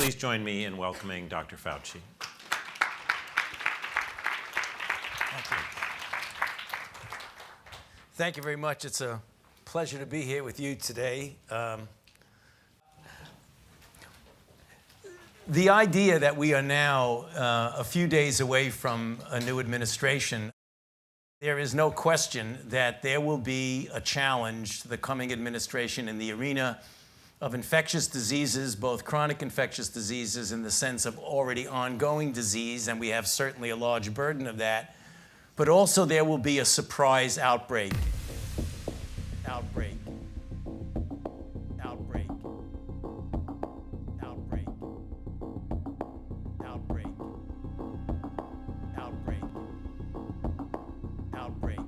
Please join me in welcoming Dr. Fauci. Thank you very much. It's a pleasure to be here with you today. The idea that we are now a few days away from a new administration, there is no question that there will be a challenge to the coming administration in the arena of infectious diseases, both chronic infectious diseases in the sense of already ongoing disease, and we have certainly a large burden of that, but also there will be a surprise outbreak. Outbreak. Outbreak. Outbreak. Outbreak. Outbreak. Outbreak.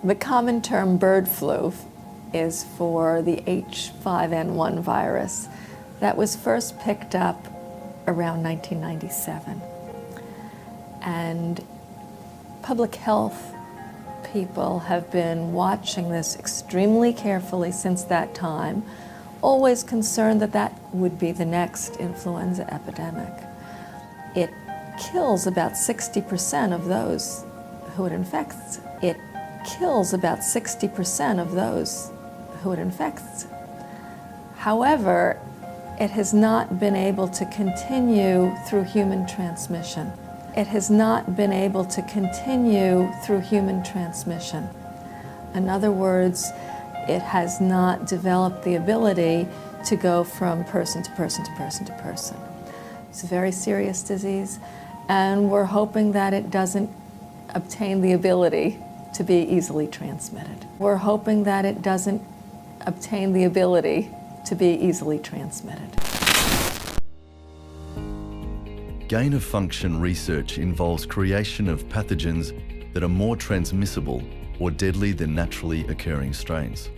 The common term bird flu is for the H5N1 virus that was first picked up around 1997. And public health people have been watching this extremely carefully since that time, always concerned that that would be the next influenza epidemic. It kills about 60% of those who it infects. It kills about 60% of those who it infects. However, it has not been able to continue through human transmission. It has not been able to continue through human transmission. In other words, it has not developed the ability to go from person to person to person to person. It's a very serious disease, and we're hoping that it doesn't obtain the ability to be easily transmitted. We're hoping that it doesn't obtain the ability to be easily transmitted. Gain-of-function research involves creation of pathogens that are more transmissible or deadly than naturally occurring strains.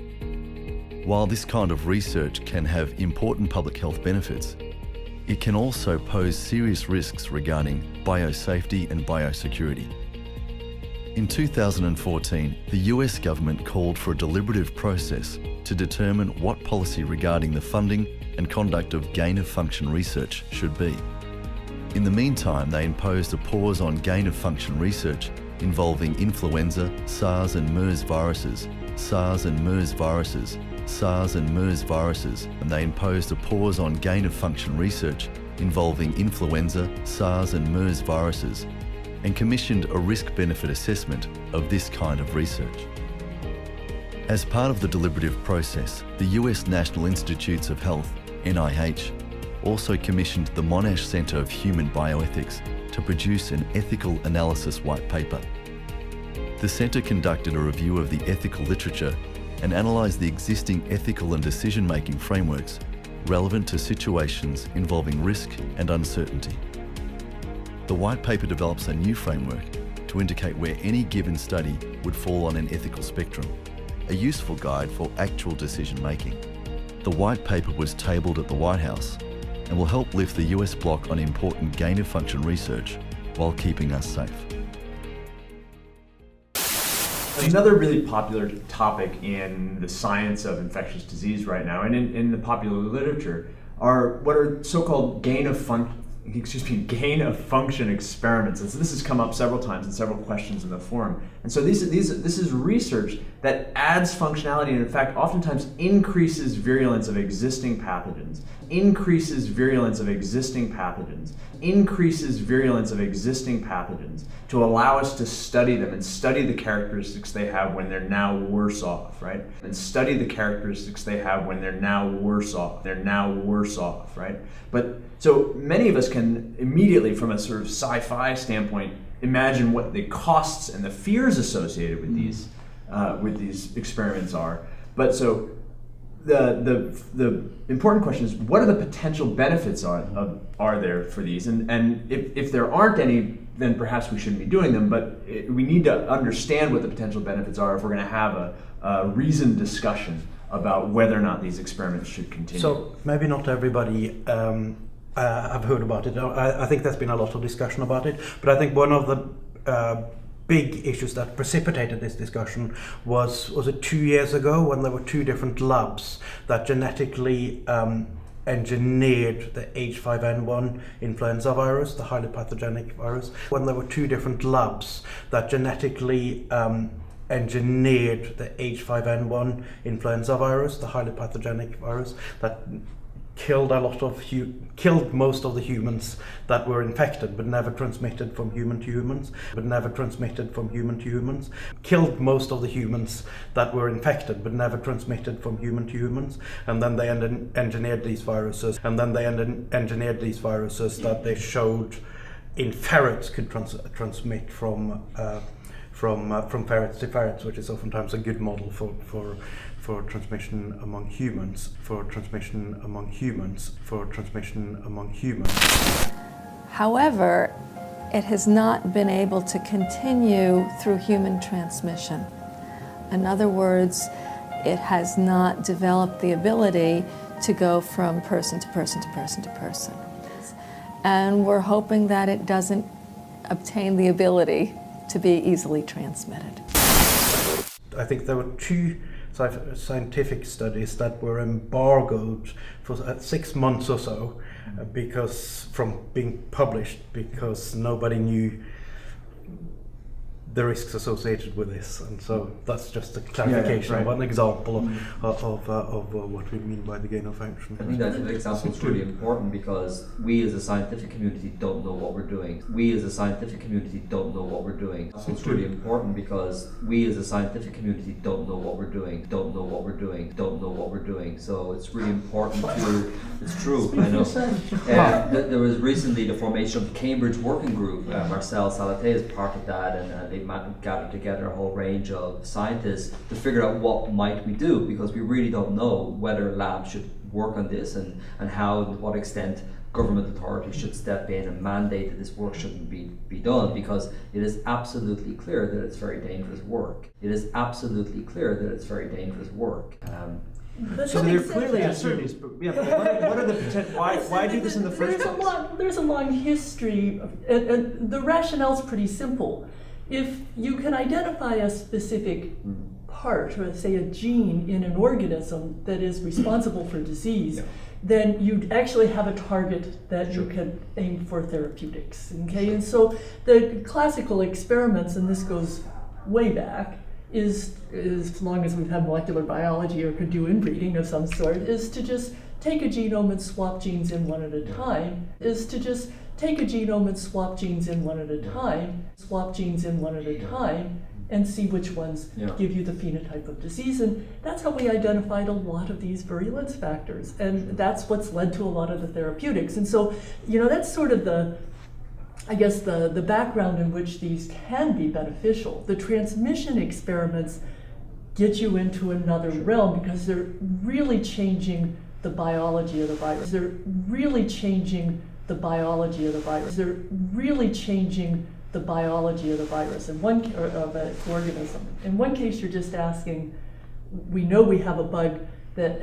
While this kind of research can have important public health benefits, it can also pose serious risks regarding biosafety and biosecurity. In 2014, the US government called for a deliberative process to determine what policy regarding the funding and conduct of gain-of-function research should be. In the meantime, they imposed a pause on gain-of-function research involving influenza, SARS and MERS viruses, SARS and MERS viruses, SARS and MERS viruses, and they imposed a pause on gain-of-function research involving influenza, SARS and MERS viruses, and commissioned a risk-benefit assessment of this kind of research. As part of the deliberative process, the US National Institutes of Health, NIH, also commissioned the Monash Center of Human Bioethics to produce an ethical analysis white paper. The centre conducted a review of the ethical literature and analysed the existing ethical and decision-making frameworks relevant to situations involving risk and uncertainty. The white paper develops a new framework to indicate where any given study would fall on an ethical spectrum, a useful guide for actual decision-making. The white paper was tabled at the White House and will help lift the US bloc on important gain-of-function research while keeping us safe. Another really popular topic in the science of infectious disease right now, and in the popular literature, are what are so-called gain-of-function experiments. And so this has come up several times in several questions in the forum. And so this is research that adds functionality and in fact oftentimes increases virulence of existing pathogens, increases virulence of existing pathogens, increases virulence of existing pathogens to allow us to study them and study the characteristics they have when they're now worse off, right? And study the characteristics they have when they're now worse off. They're now worse off, right? But so many of us can immediately, from a sort of sci-fi standpoint, imagine what the costs and the fears associated with these experiments are. But so the important question is, what are the potential benefits are there for these? And if there aren't any then perhaps we shouldn't be doing them. But we need to understand what the potential benefits are if we're going to have a reasoned discussion about whether or not these experiments should continue. So maybe not everybody have heard about it. I think there's been a lot of discussion about it, but I think one of the big issues that precipitated this discussion was it 2 years ago when there were two different labs that genetically engineered the H5N1 influenza virus, the highly pathogenic virus. When there were two different labs that genetically engineered the H5N1 influenza virus, the highly pathogenic virus that killed most of the humans that were infected, but never transmitted from human to humans. Killed most of the humans that were infected, but never transmitted from human to humans. And then they engineered these viruses. That they showed in ferrets could transmit from ferrets to ferrets, which is oftentimes a good model for transmission among humans. However, it has not been able to continue through human transmission. In other words, it has not developed the ability to go from person to person to person to person. And we're hoping that it doesn't obtain the ability to be easily transmitted. I think there were two scientific studies that were embargoed for 6 months or so from being published because nobody knew the risks associated with this, and so that's just a clarification of an example of what we mean by the gain of function. I think that example is really important because we as a scientific community don't know what we're doing. It's really important because we as a scientific community don't know what we're doing. So it's really important to. It's true. I know. There was recently the formation of the Cambridge Working Group. Marcel Salaté is part of that, and they gathered together a whole range of scientists to figure out what might we do, because we really don't know whether labs should work on this and how, to what extent government authorities should step in and mandate that this work shouldn't be done, because it is absolutely clear that it's very dangerous work. So there clearly uncertainties, but what are the potential? Why do this in the first place? There's a long history, and the rationale is pretty simple. If you can identify a specific part, or say a gene in an organism that is responsible for disease, then you actually have a target that you can aim for therapeutics. Okay, and so the classical experiments, and this goes way back, is as long as we've had molecular biology or could do inbreeding of some sort, is to just take a genome and swap genes in one at a time. And see which ones give you the phenotype of disease. And that's how we identified a lot of these virulence factors. And that's what's led to a lot of the therapeutics. And so, that's sort of the background in which these can be beneficial. The transmission experiments get you into another realm because they're really changing the biology of the virus. They're really changing the biology of an organism. In one case, you're just asking, we know we have a bug that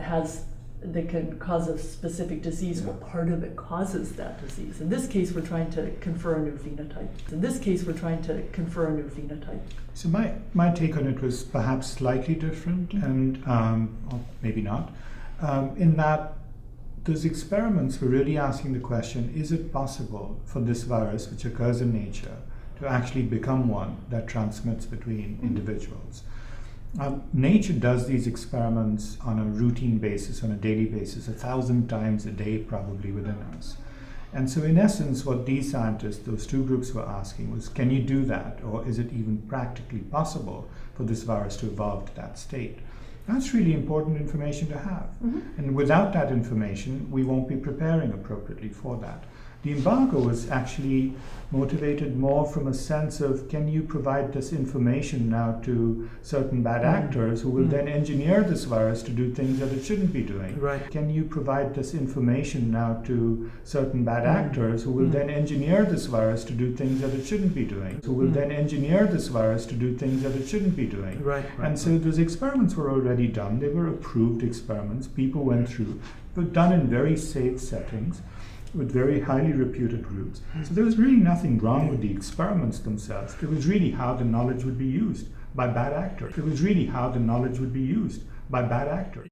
can cause a specific disease. What part of it causes that disease? In this case, we're trying to confer a new phenotype. So my take on it was perhaps slightly different, and or maybe not, in that those experiments were really asking the question, is it possible for this virus, which occurs in nature, to actually become one that transmits between individuals? Nature does these experiments on a routine basis, on a daily basis, 1,000 times a day probably within us. And so in essence, what these scientists, those two groups, were asking was, can you do that? Or is it even practically possible for this virus to evolve to that state? That's really important information to have. And without that information, we won't be preparing appropriately for that. The embargo was actually motivated more from a sense of, can you provide this information now to certain bad actors who will then engineer this virus to do things that it shouldn't be doing? Right. Can you provide this information now to certain bad actors who will then engineer this virus to do things that it shouldn't be doing? Who will then engineer this virus to do things that it shouldn't be doing? Right. And so those experiments were already done. They were approved experiments. People went through, but done in very safe settings, with very highly reputed groups. So there was really nothing wrong with the experiments themselves. It was really how the knowledge would be used by bad actors. It was really how the knowledge would be used by bad actors.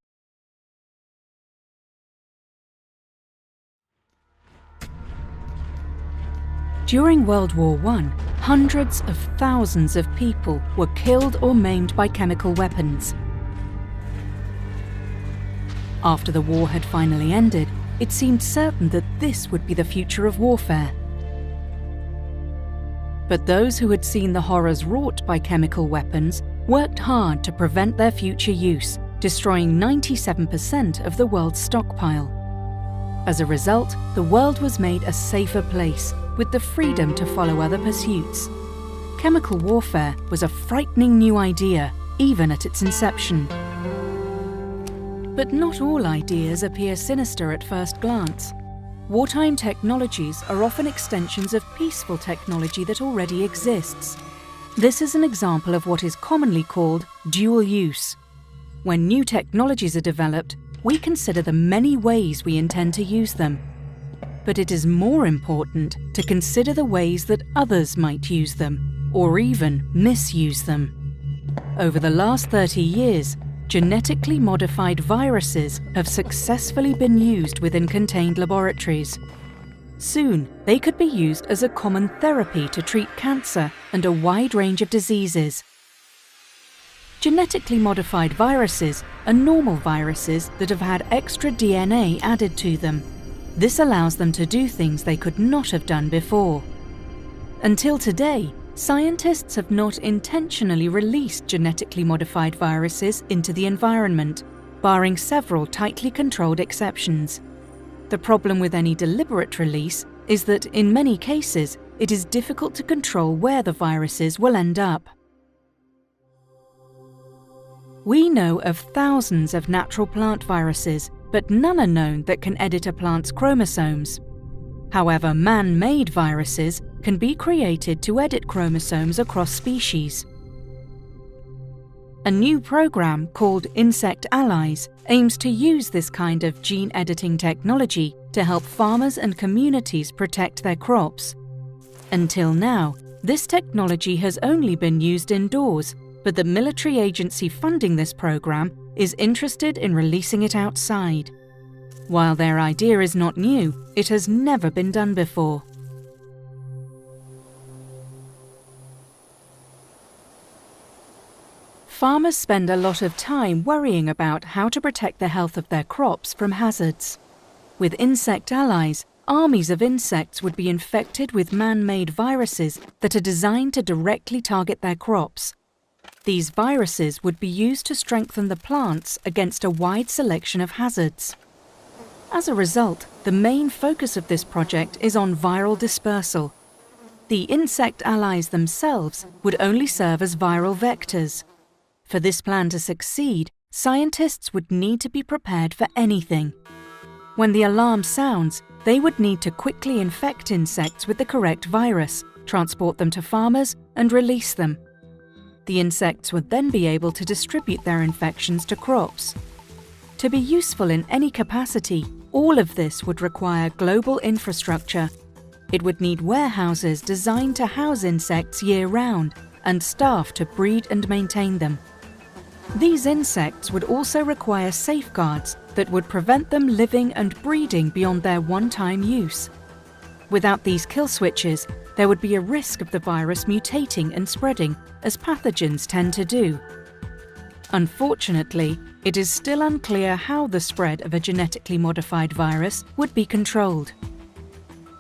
During World War I, hundreds of thousands of people were killed or maimed by chemical weapons. After the war had finally ended, it seemed certain that this would be the future of warfare. But those who had seen the horrors wrought by chemical weapons worked hard to prevent their future use, destroying 97% of the world's stockpile. As a result, the world was made a safer place, with the freedom to follow other pursuits. Chemical warfare was a frightening new idea, even at its inception. But not all ideas appear sinister at first glance. Wartime technologies are often extensions of peaceful technology that already exists. This is an example of what is commonly called dual use. When new technologies are developed, we consider the many ways we intend to use them. But it is more important to consider the ways that others might use them, or even misuse them. Over the last 30 years, genetically modified viruses have successfully been used within contained laboratories. Soon, they could be used as a common therapy to treat cancer and a wide range of diseases. Genetically modified viruses are normal viruses that have had extra DNA added to them. This allows them to do things they could not have done before. Until today, scientists have not intentionally released genetically modified viruses into the environment, barring several tightly controlled exceptions. The problem with any deliberate release is that, in many cases, it is difficult to control where the viruses will end up. We know of thousands of natural plant viruses, but none are known that can edit a plant's chromosomes. However, man-made viruses can be created to edit chromosomes across species. A new program called Insect Allies aims to use this kind of gene editing technology to help farmers and communities protect their crops. Until now, this technology has only been used indoors, but the military agency funding this program is interested in releasing it outside. While their idea is not new, it has never been done before. Farmers spend a lot of time worrying about how to protect the health of their crops from hazards. With Insect Allies, armies of insects would be infected with man-made viruses that are designed to directly target their crops. These viruses would be used to strengthen the plants against a wide selection of hazards. As a result, the main focus of this project is on viral dispersal. The Insect Allies themselves would only serve as viral vectors. For this plan to succeed, scientists would need to be prepared for anything. When the alarm sounds, they would need to quickly infect insects with the correct virus, transport them to farmers, and release them. The insects would then be able to distribute their infections to crops. To be useful in any capacity, all of this would require global infrastructure. It would need warehouses designed to house insects year-round and staff to breed and maintain them. These insects would also require safeguards that would prevent them living and breeding beyond their one-time use. Without these kill switches, there would be a risk of the virus mutating and spreading, as pathogens tend to do. Unfortunately, it is still unclear how the spread of a genetically modified virus would be controlled.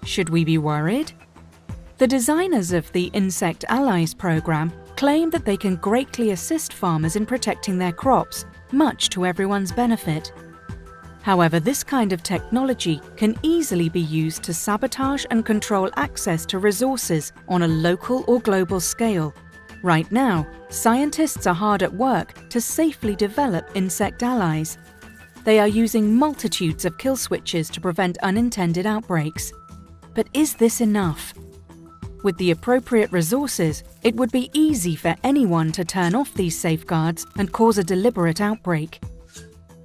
Should we be worried? The designers of the Insect Allies program claim that they can greatly assist farmers in protecting their crops, much to everyone's benefit. However, this kind of technology can easily be used to sabotage and control access to resources on a local or global scale. Right now, scientists are hard at work to safely develop insect allies. They are using multitudes of kill switches to prevent unintended outbreaks. But is this enough? With the appropriate resources, it would be easy for anyone to turn off these safeguards and cause a deliberate outbreak.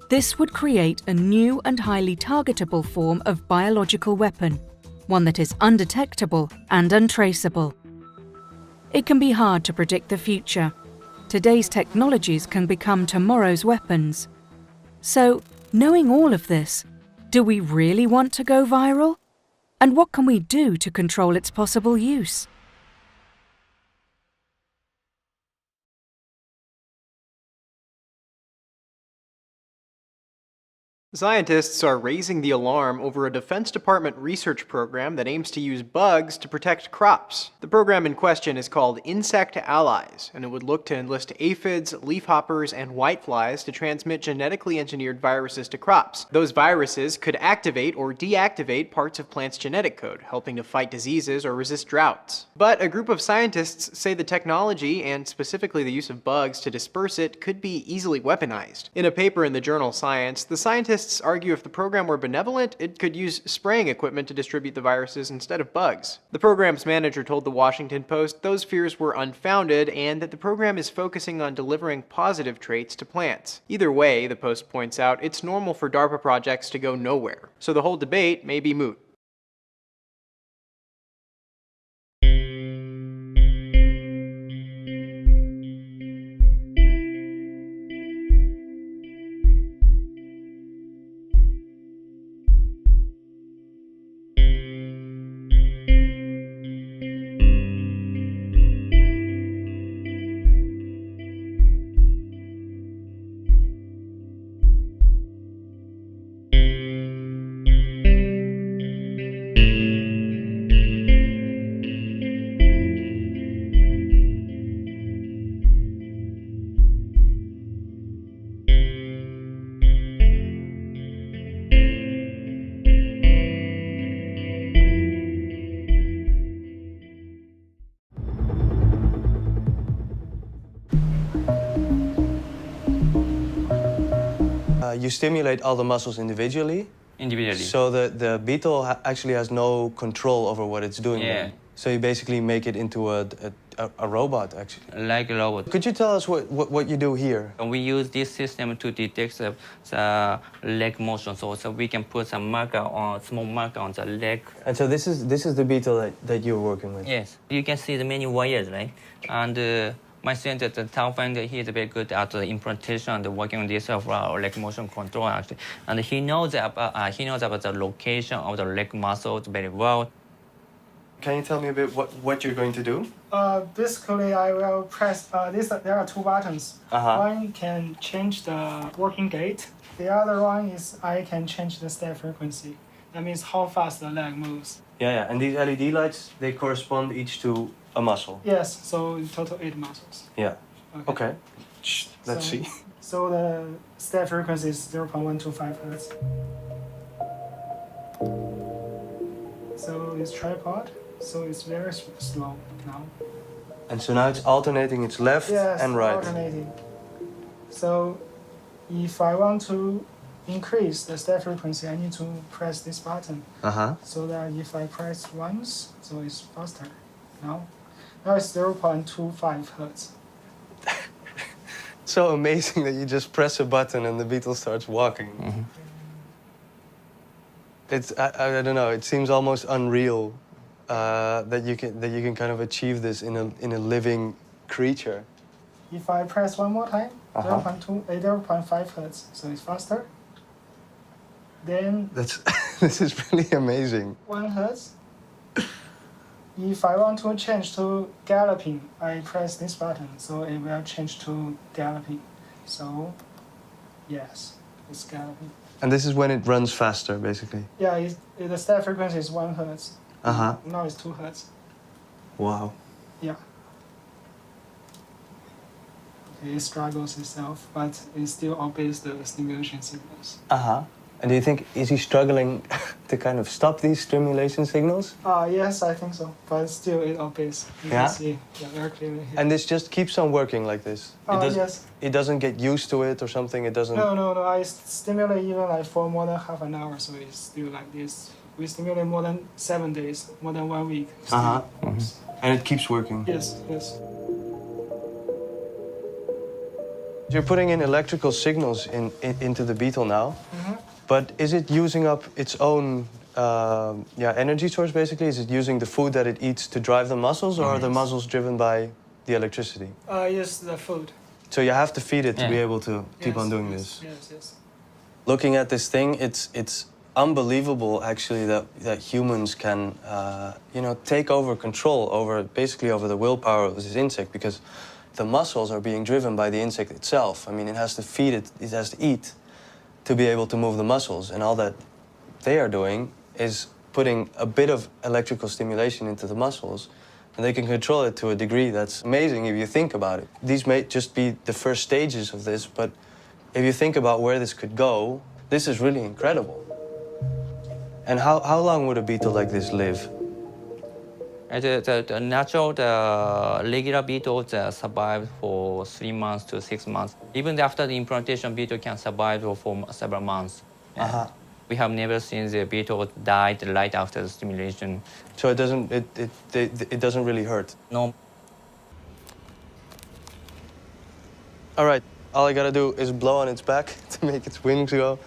This would create a new and highly targetable form of biological weapon, one that is undetectable and untraceable. It can be hard to predict the future. Today's technologies can become tomorrow's weapons. So, knowing all of this, do we really want to go viral? And what can we do to control its possible use? Scientists are raising the alarm over a Defense Department research program that aims to use bugs to protect crops. The program in question is called Insect Allies, and it would look to enlist aphids, leafhoppers, and whiteflies to transmit genetically engineered viruses to crops. Those viruses could activate or deactivate parts of plants' genetic code, helping to fight diseases or resist droughts. But a group of scientists say the technology, and specifically the use of bugs to disperse it, could be easily weaponized. In a paper in the journal Science, the scientists argue if the program were benevolent, it could use spraying equipment to distribute the viruses instead of bugs. The program's manager told the Washington Post those fears were unfounded and that the program is focusing on delivering positive traits to plants. Either way, the Post points out, it's normal for DARPA projects to go nowhere, so the whole debate may be moot. You stimulate all the muscles individually. So the beetle actually has no control over what it's doing. Yeah. Then. So you basically make it into a robot, actually. Like a robot. Could you tell us what you do here? We use this system to detect the leg motion, so we can put some small marker on the leg. And so this is the beetle that you're working with? Yes. You can see the many wires, right? And my student at the Tao Finder, he is very good at the implementation and working on this leg motion control, actually. And he knows about the location of the leg muscles very well. Can you tell me a bit what you're going to do? Basically, I will press there are two buttons. One can change the working gait. The other one is I can change the step frequency. That means how fast the leg moves. Yeah. And these LED lights, they correspond each to a muscle? Yes, so in total 8 muscles. Yeah. Okay. Let's see. So the step frequency is 0.125 Hertz. So it's tripod, so it's very slow now. And so now it's alternating its left and right. Yes, alternating. So if I want to increase the step frequency, I need to press this button. So that if I press once, so it's faster. Now it's 0.25 Hertz. So amazing that you just press a button and the beetle starts walking. Mm-hmm. It's I don't know. It seems almost unreal that you can kind of achieve this in a living creature. If I press one more time, 0.5 Hertz, so it's faster. Then this is really amazing. 1 Hertz. If I want to change to galloping, I press this button, so it will change to galloping. So, yes, it's galloping. And this is when it runs faster, basically? Yeah, the step frequency is 1 Hertz. Now it's 2 Hertz. Wow. Yeah. Okay, it struggles itself, but it still obeys the stimulation signals. And do you think, is he struggling to kind of stop these stimulation signals? Yes, I think so. But still, it obeys. You can see very clearly here. And this just keeps on working like this? Yes. It doesn't get used to it or something? It doesn't... No. I stimulate even like for more than half an hour, so it's still like this. We stimulate more than 7 days, more than 1 week. And it keeps working? Yes. You're putting in electrical signals into the beetle now, but is it using up its own energy source, basically? Is it using the food that it eats to drive the muscles, or are the muscles driven by the electricity? Yes, the food. So you have to feed it to be able to keep on doing this? Yes. Looking at this thing, it's unbelievable, actually, that humans can, take over control over the willpower of this insect, because the muscles are being driven by the insect itself. I mean, it has to feed it, it has to eat to be able to move the muscles. And all that they are doing is putting a bit of electrical stimulation into the muscles, and they can control it to a degree that's amazing if you think about it. These may just be the first stages of this, but if you think about where this could go, this is really incredible. And how long would a beetle like this live? The natural, regular beetles survive for 3 months to 6 months. Even after the implantation, beetle can survive for several months. We have never seen the beetle died right after the stimulation. So it doesn't really hurt? No. All right, all I gotta do is blow on its back to make its wings go,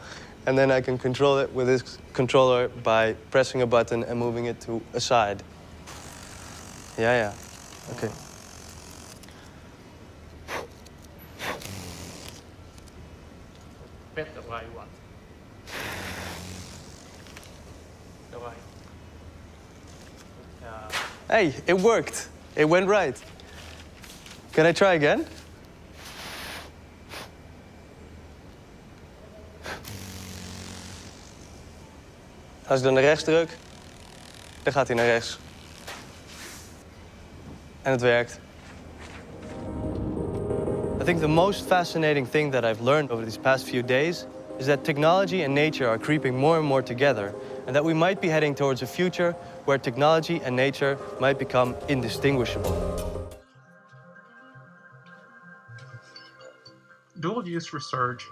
and then I can control it with this controller by pressing a button and moving it to a side. Yeah. Okay. Hey, it worked. It went right. Can I try again? Als ik dan naar rechts druk, dan gaat hij naar rechts. En het werkt. I think the most fascinating thing that I've learned over these past few days is that technology and nature are creeping more and more together, and that we might be heading towards a future where technology and nature might become indistinguishable. Dual-use research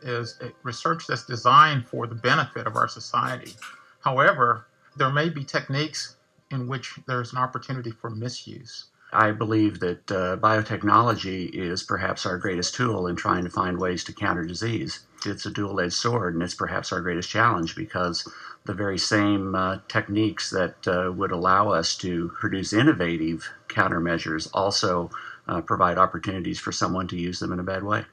is research that's designed for the benefit of our society. However, there may be techniques in which there's an opportunity for misuse. I believe that biotechnology is perhaps our greatest tool in trying to find ways to counter disease. It's a dual-edged sword, and it's perhaps our greatest challenge, because the very same techniques that would allow us to produce innovative countermeasures also provide opportunities for someone to use them in a bad way.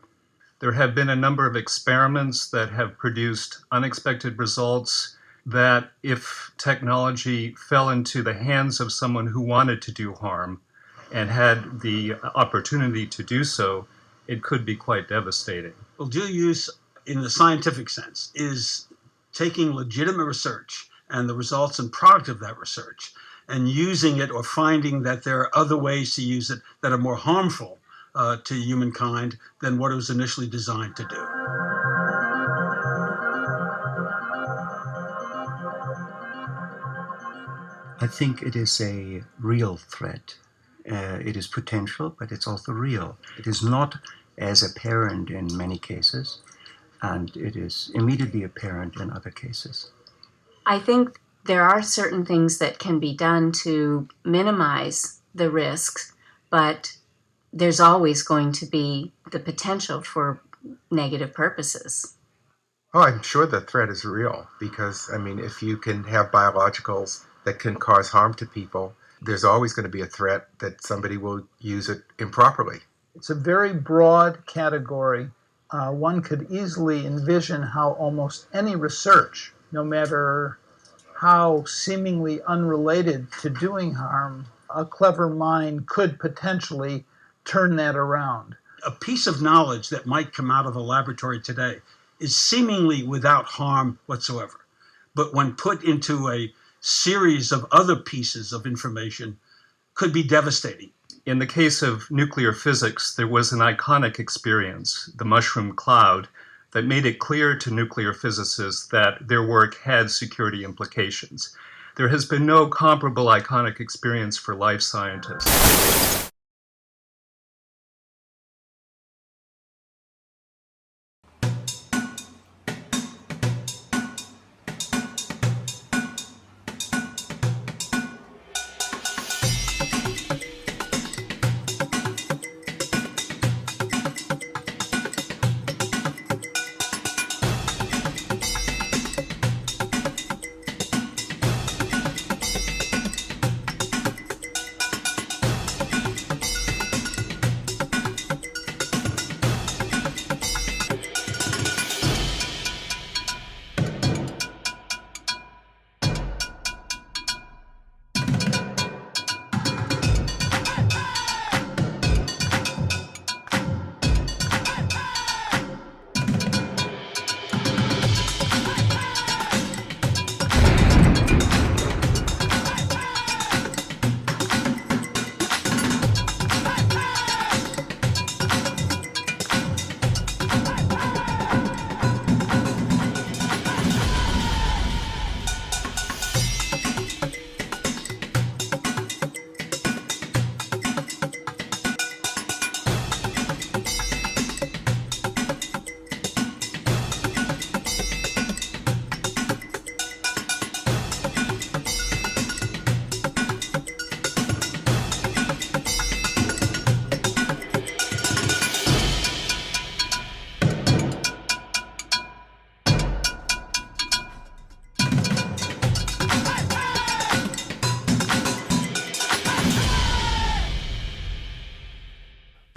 There have been a number of experiments that have produced unexpected results that, if technology fell into the hands of someone who wanted to do harm and had the opportunity to do so, it could be quite devastating. Well, dual use in the scientific sense is taking legitimate research and the results and product of that research and using it, or finding that there are other ways to use it that are more harmful to humankind than what it was initially designed to do. I think it is a real threat. It is potential, but it's also real. It is not as apparent in many cases, and it is immediately apparent in other cases. I think there are certain things that can be done to minimize the risks, but there's always going to be the potential for negative purposes. Oh, I'm sure the threat is real, because, I mean, if you can have biologicals that can cause harm to people, there's always going to be a threat that somebody will use it improperly. It's a very broad category. One could easily envision how almost any research, no matter how seemingly unrelated to doing harm, a clever mind could potentially turn that around. A piece of knowledge that might come out of a laboratory today is seemingly without harm whatsoever. But when put into a series of other pieces of information, could be devastating. In the case of nuclear physics, there was an iconic experience, the mushroom cloud, that made it clear to nuclear physicists that their work had security implications. There has been no comparable iconic experience for life scientists.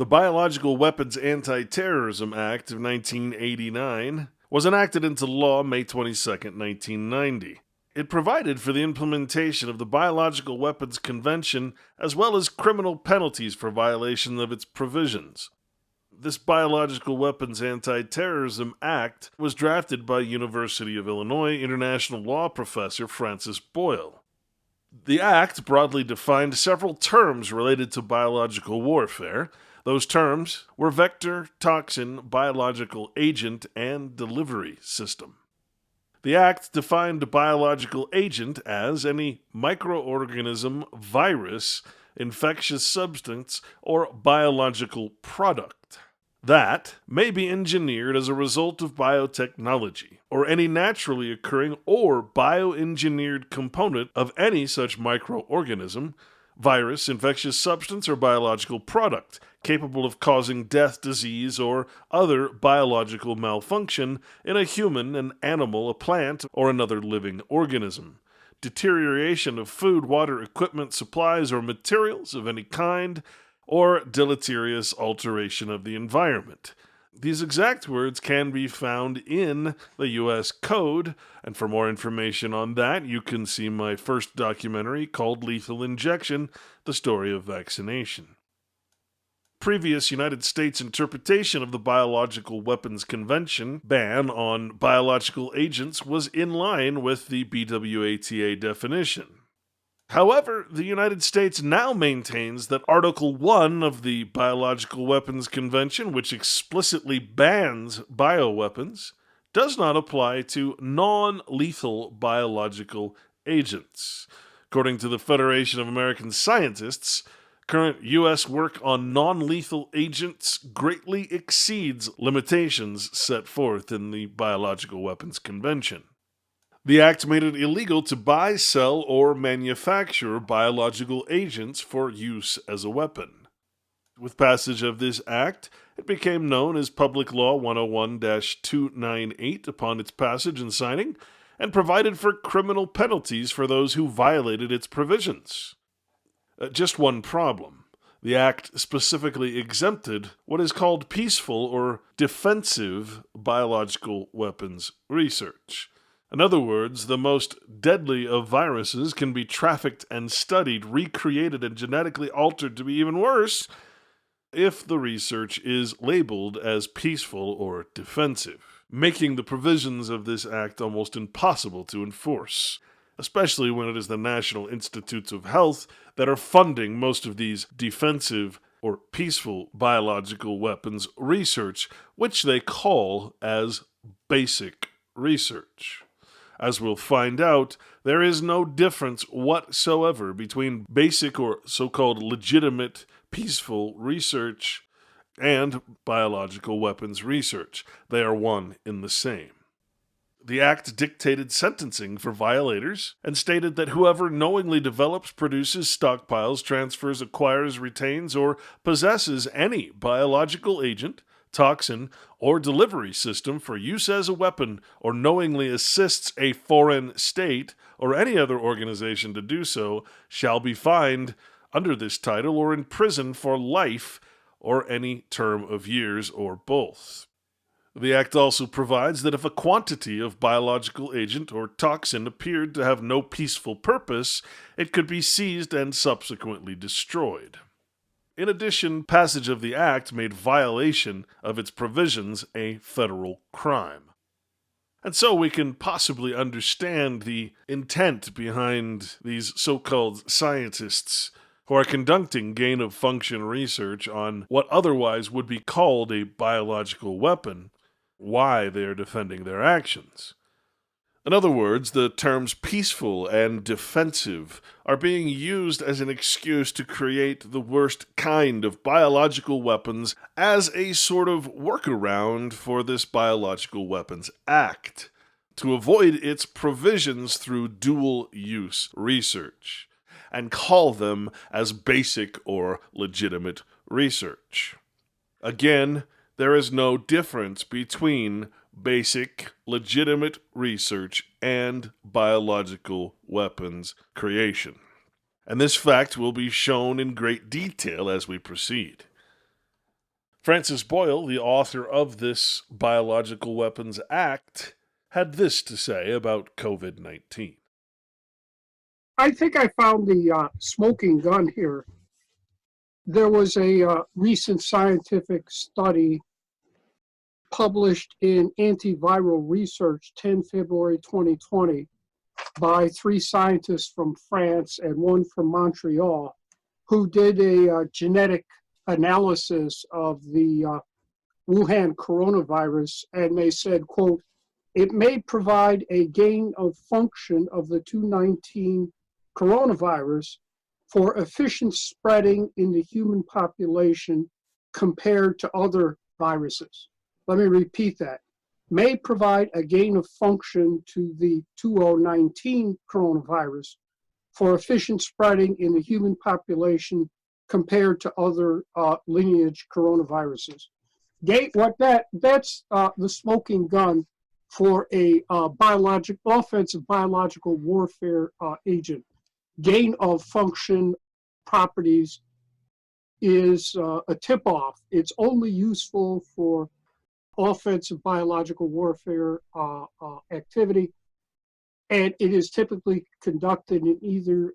The Biological Weapons Anti-Terrorism Act of 1989 was enacted into law May 22, 1990. It provided for the implementation of the Biological Weapons Convention as well as criminal penalties for violation of its provisions. This Biological Weapons Anti-Terrorism Act was drafted by University of Illinois international law professor Francis Boyle. The Act broadly defined several terms related to biological warfare. Those terms were vector, toxin, biological agent, and delivery system. The Act defined a biological agent as any microorganism, virus, infectious substance, or biological product that may be engineered as a result of biotechnology, or any naturally occurring or bioengineered component of any such microorganism, virus, infectious substance, or biological product, capable of causing death, disease, or other biological malfunction in a human, an animal, a plant, or another living organism. Deterioration of food, water, equipment, supplies, or materials of any kind, or deleterious alteration of the environment. These exact words can be found in the U.S. Code, and for more information on that, you can see my first documentary called Lethal Injection, The Story of Vaccination. Previous United States interpretation of the Biological Weapons Convention ban on biological agents was in line with the BWATA definition. However, the United States now maintains that Article 1 of the Biological Weapons Convention, which explicitly bans bioweapons, does not apply to non-lethal biological agents. According to the Federation of American Scientists, current U.S. work on non-lethal agents greatly exceeds limitations set forth in the Biological Weapons Convention. The Act made it illegal to buy, sell, or manufacture biological agents for use as a weapon. With passage of this Act, it became known as Public Law 101-298 upon its passage and signing, and provided for criminal penalties for those who violated its provisions. Just one problem. The Act specifically exempted what is called peaceful or defensive biological weapons research. In other words, the most deadly of viruses can be trafficked and studied, recreated, and genetically altered to be even worse if the research is labeled as peaceful or defensive, making the provisions of this act almost impossible to enforce, especially when it is the National Institutes of Health that are funding most of these defensive or peaceful biological weapons research, which they call as basic research. As we'll find out, there is no difference whatsoever between basic or so-called legitimate peaceful research and biological weapons research. They are one and the same. The act dictated sentencing for violators and stated that whoever knowingly develops, produces, stockpiles, transfers, acquires, retains, or possesses any biological agent, toxin, or delivery system for use as a weapon, or knowingly assists a foreign state or any other organization to do so, shall be fined under this title or in prison for life or any term of years or both. The Act also provides that if a quantity of biological agent or toxin appeared to have no peaceful purpose, it could be seized and subsequently destroyed. In addition, passage of the Act made violation of its provisions a federal crime. And so we can possibly understand the intent behind these so-called scientists who are conducting gain-of-function research on what otherwise would be called a biological weapon, why they are defending their actions. In other words, the terms peaceful and defensive are being used as an excuse to create the worst kind of biological weapons as a sort of workaround for this Biological Weapons Act, to avoid its provisions through dual-use research, and call them as basic or legitimate research. Again, there is no difference between basic, legitimate research and biological weapons creation. And this fact will be shown in great detail as we proceed. Francis Boyle, the author of this Biological Weapons Act, had this to say about COVID-19. I think I found the smoking gun here. There was a recent scientific study published in Antiviral Research 10 February 2020 by 3 scientists from France and 1 from Montreal who did a genetic analysis of the Wuhan coronavirus, and they said, quote, "It may provide a gain of function of the 219 coronavirus for efficient spreading in the human population compared to other viruses." Let me repeat that. May provide a gain of function to the 2019 coronavirus for efficient spreading in the human population compared to other lineage coronaviruses. That's the smoking gun for a offensive biological warfare agent. Gain of function properties is a tip-off. It's only useful for offensive biological warfare activity, and it is typically conducted in either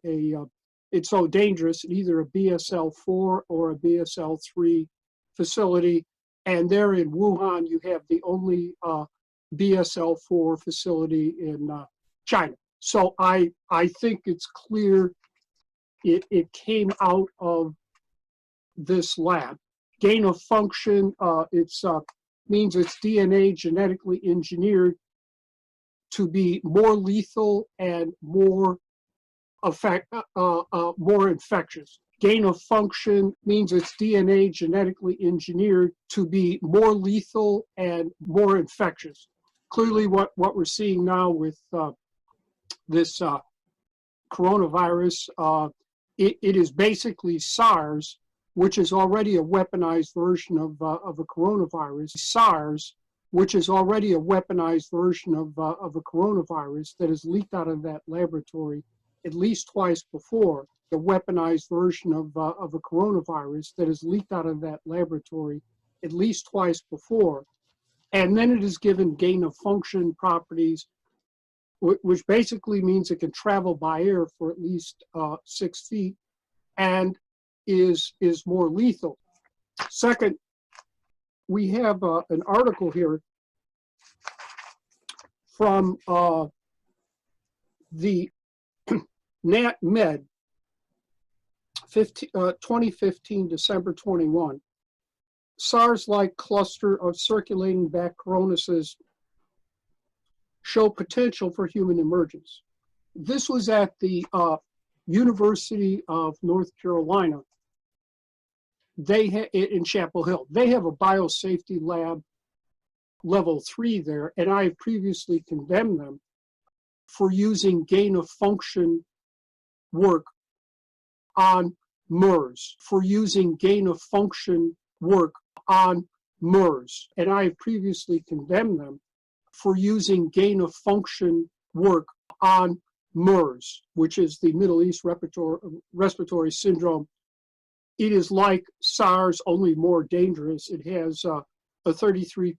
it's so dangerous, in either a BSL-4 or a BSL-3 facility, and there in Wuhan you have the only BSL-4 facility in China. So I think it's clear it came out of this lab. Gain of function, means its DNA genetically engineered to be more lethal and more infectious. Gain of function means its DNA genetically engineered to be more lethal and more infectious. Clearly what we're seeing now with this coronavirus, it is basically SARS, which is already a weaponized version of a coronavirus. SARS, which is already a weaponized version of a coronavirus that has leaked out of that laboratory at least twice before. The weaponized version of a coronavirus that has leaked out of that laboratory at least twice before. And then it is given gain of function properties, which basically means it can travel by air for at least 6 feet and is more lethal. Second, we have an article here from the NatMed 2015, December 21, SARS-like cluster of circulating bacteronuses show potential for human emergence. This was at the University of North Carolina. In Chapel Hill. They have a biosafety lab level 3 there, and I have previously condemned them for using gain of function work on MERS, and I have previously condemned them for using gain of function work on MERS, which is the Middle East respiratory syndrome. It is like SARS, only more dangerous. It has a 33%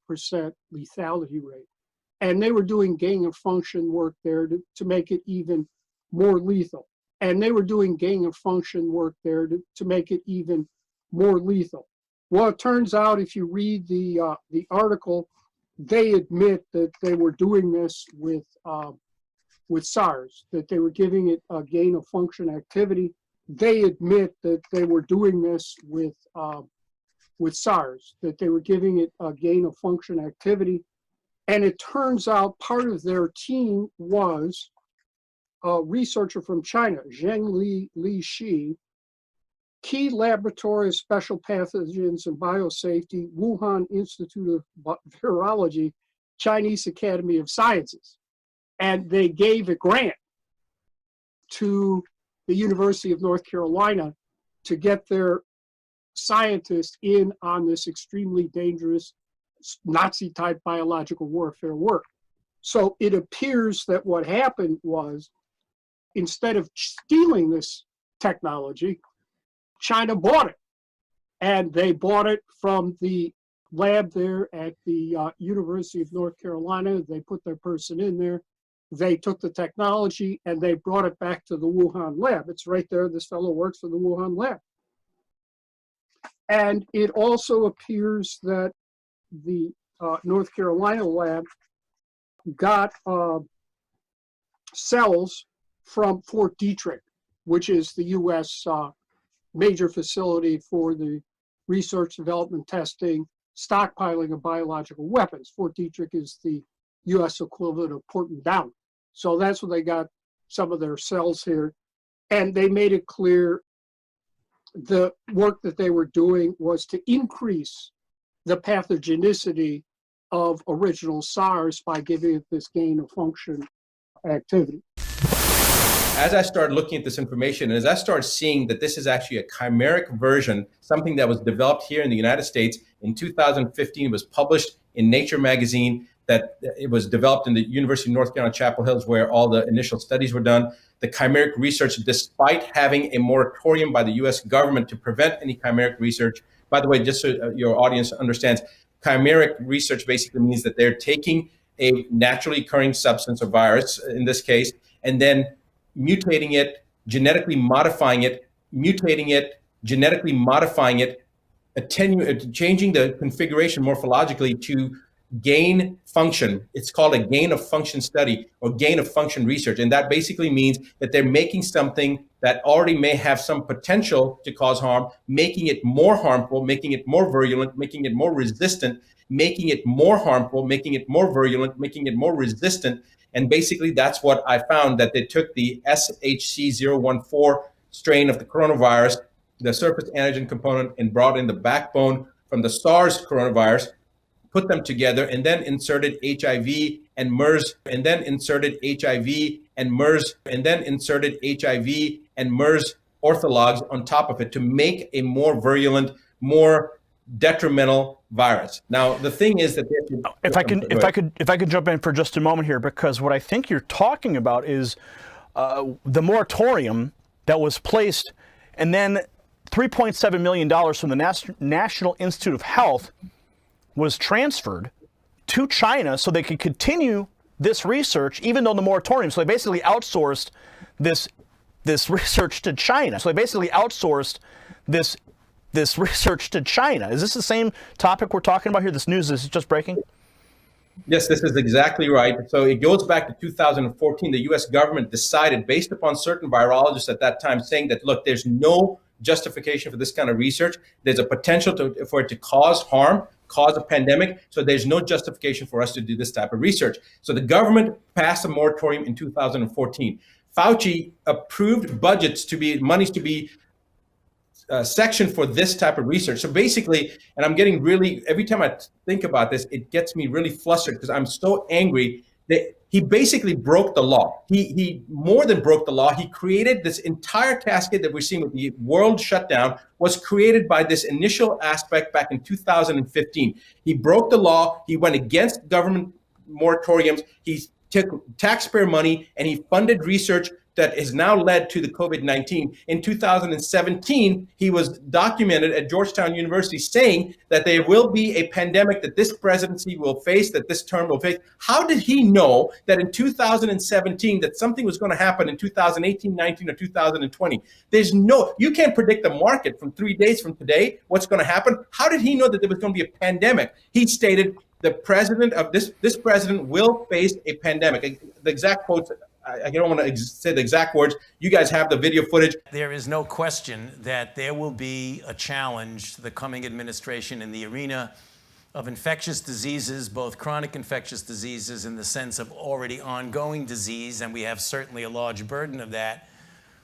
lethality rate. And they were doing gain of function work there to make it even more lethal. Well, it turns out if you read the article, they admit that they were doing this with SARS, that they were giving it a gain of function activity. They admit that they were doing this with SARS, that they were giving it a gain of function activity. And it turns out part of their team was a researcher from China, Zheng Li Shi, Key Laboratory of Special Pathogens and Biosafety, Wuhan Institute of Virology, Chinese Academy of Sciences. And they gave a grant to the University of North Carolina to get their scientists in on this extremely dangerous Nazi-type biological warfare work. So it appears that what happened was, instead of stealing this technology, China bought it. And they bought it from the lab there at the University of North Carolina. They put their person in there. They took the technology and they brought it back to the Wuhan lab. It's right there. This fellow works for the Wuhan lab. And it also appears that the North Carolina lab got cells from Fort Detrick, which is the U.S. Major facility for the research, development, testing, stockpiling of biological weapons. Fort Detrick is the U.S. equivalent of Porton Down. So that's where they got some of their cells here. And they made it clear the work that they were doing was to increase the pathogenicity of original SARS by giving it this gain of function activity. As I started looking at this information, and as I started seeing that this is actually a chimeric version, something that was developed here in the United States in 2015, was published in Nature magazine, that it was developed in the University of North Carolina, Chapel Hill, where all the initial studies were done. The chimeric research, despite having a moratorium by the US government to prevent any chimeric research, by the way, just so your audience understands, chimeric research basically means that they're taking a naturally occurring substance or virus, in this case, and then mutating it, genetically modifying it, genetically modifying it, changing the configuration morphologically to gain function. It's called a gain of function study or gain of function research. And that basically means that they're making something that already may have some potential to cause harm, making it more harmful, making it more virulent, making it more resistant, making it more harmful, making it more virulent, making it more resistant. And basically that's what I found, that they took the SHC014 strain of the coronavirus, the surface antigen component, and brought in the backbone from the SARS coronavirus, put them together, and then inserted HIV and MERS, and then inserted HIV and MERS, and then inserted HIV and MERS orthologs on top of it to make a more virulent, more detrimental virus. Now, the thing is that if I could jump in for just a moment here, because what I think you're talking about is the moratorium that was placed, and then $3.7 million from the National Institute of Health was transferred to China so they could continue this research, even though the moratorium. So they basically outsourced this research to China. This research to China. Is this the same topic we're talking about here? This news is just breaking? Yes, this is exactly right. So it goes back to 2014. The U.S. government decided, based upon certain virologists at that time, saying that, look, there's no justification for this kind of research. There's a potential for it to cause harm, cause a pandemic. So there's no justification for us to do this type of research. So the government passed a moratorium in 2014. Fauci approved monies to be section for this type of research. So basically, and I'm getting really, every time I think about this, it gets me really flustered because I'm so angry that he basically broke the law. He more than broke the law. He created this entire cascade that we're seeing with the world shutdown was created by this initial aspect back in 2015. He broke the law. He went against government moratoriums. He took taxpayer money and he funded research that has now led to the COVID-19. In 2017, he was documented at Georgetown University saying that there will be a pandemic that this presidency will face, that this term will face. How did he know that in 2017 that something was going to happen in 2018, 19, or 2020? You can't predict the market from 3 days from today, what's going to happen. How did he know that there was going to be a pandemic? He stated the president of this president will face a pandemic. The exact quotes, I don't want to say the exact words. You guys have the video footage. There is no question that there will be a challenge to the coming administration in the arena of infectious diseases, both chronic infectious diseases in the sense of already ongoing disease, and we have certainly a large burden of that.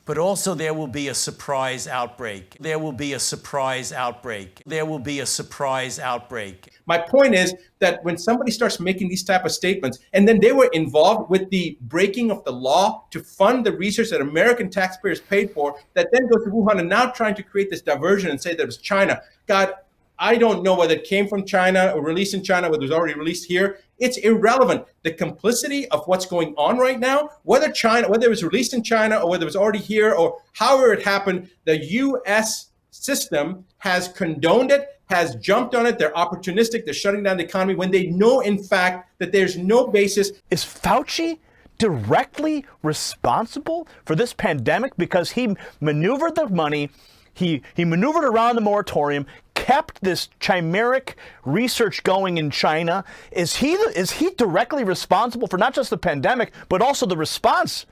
But also there will be a surprise outbreak. There will be a surprise outbreak. There will be a surprise outbreak. My point is that when somebody starts making these type of statements, and then they were involved with the breaking of the law to fund the research that American taxpayers paid for, that then goes to Wuhan and now trying to create this diversion and say that it was China. God, I don't know whether it came from China or released in China, whether it was already released here. It's irrelevant. The complicity of what's going on right now, whether it was released in China or whether it was already here or however it happened, the U.S. system has condoned it, has jumped on it. They're opportunistic. They're shutting down the economy when they know, in fact, that there's no basis. Is Fauci directly responsible for this pandemic because he maneuvered the money, he maneuvered around the moratorium, kept this chimeric research going in China? Is he directly responsible for not just the pandemic, but also the response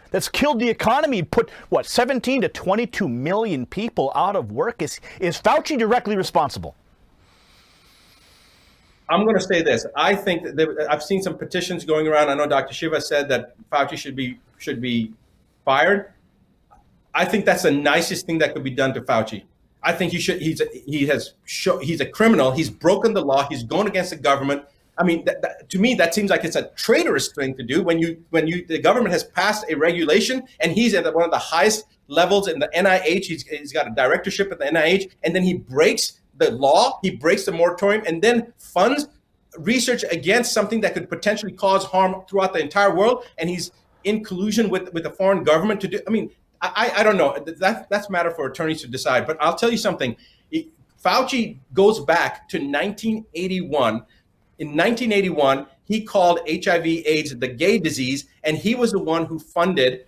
that's killed the economy, put, 17 to 22 million people out of work? Is Fauci directly responsible? I'm going to say this. I think that I've seen some petitions going around. I know Dr. Shiva said that Fauci should be fired. I think that's the nicest thing that could be done to Fauci. I think he's a criminal. He's broken the law. He's gone against the government. I mean, to me, that seems like it's a traitorous thing to do when the government has passed a regulation and he's at one of the highest levels in the NIH. He's got a directorship at the NIH, and then he breaks the law, he breaks the moratorium, and then funds research against something that could potentially cause harm throughout the entire world. And he's in collusion with the foreign government to do. I mean, I don't know. That's a matter for attorneys to decide. But I'll tell you something. Fauci goes back to 1981. In 1981, he called HIV/AIDS the gay disease, and he was the one who funded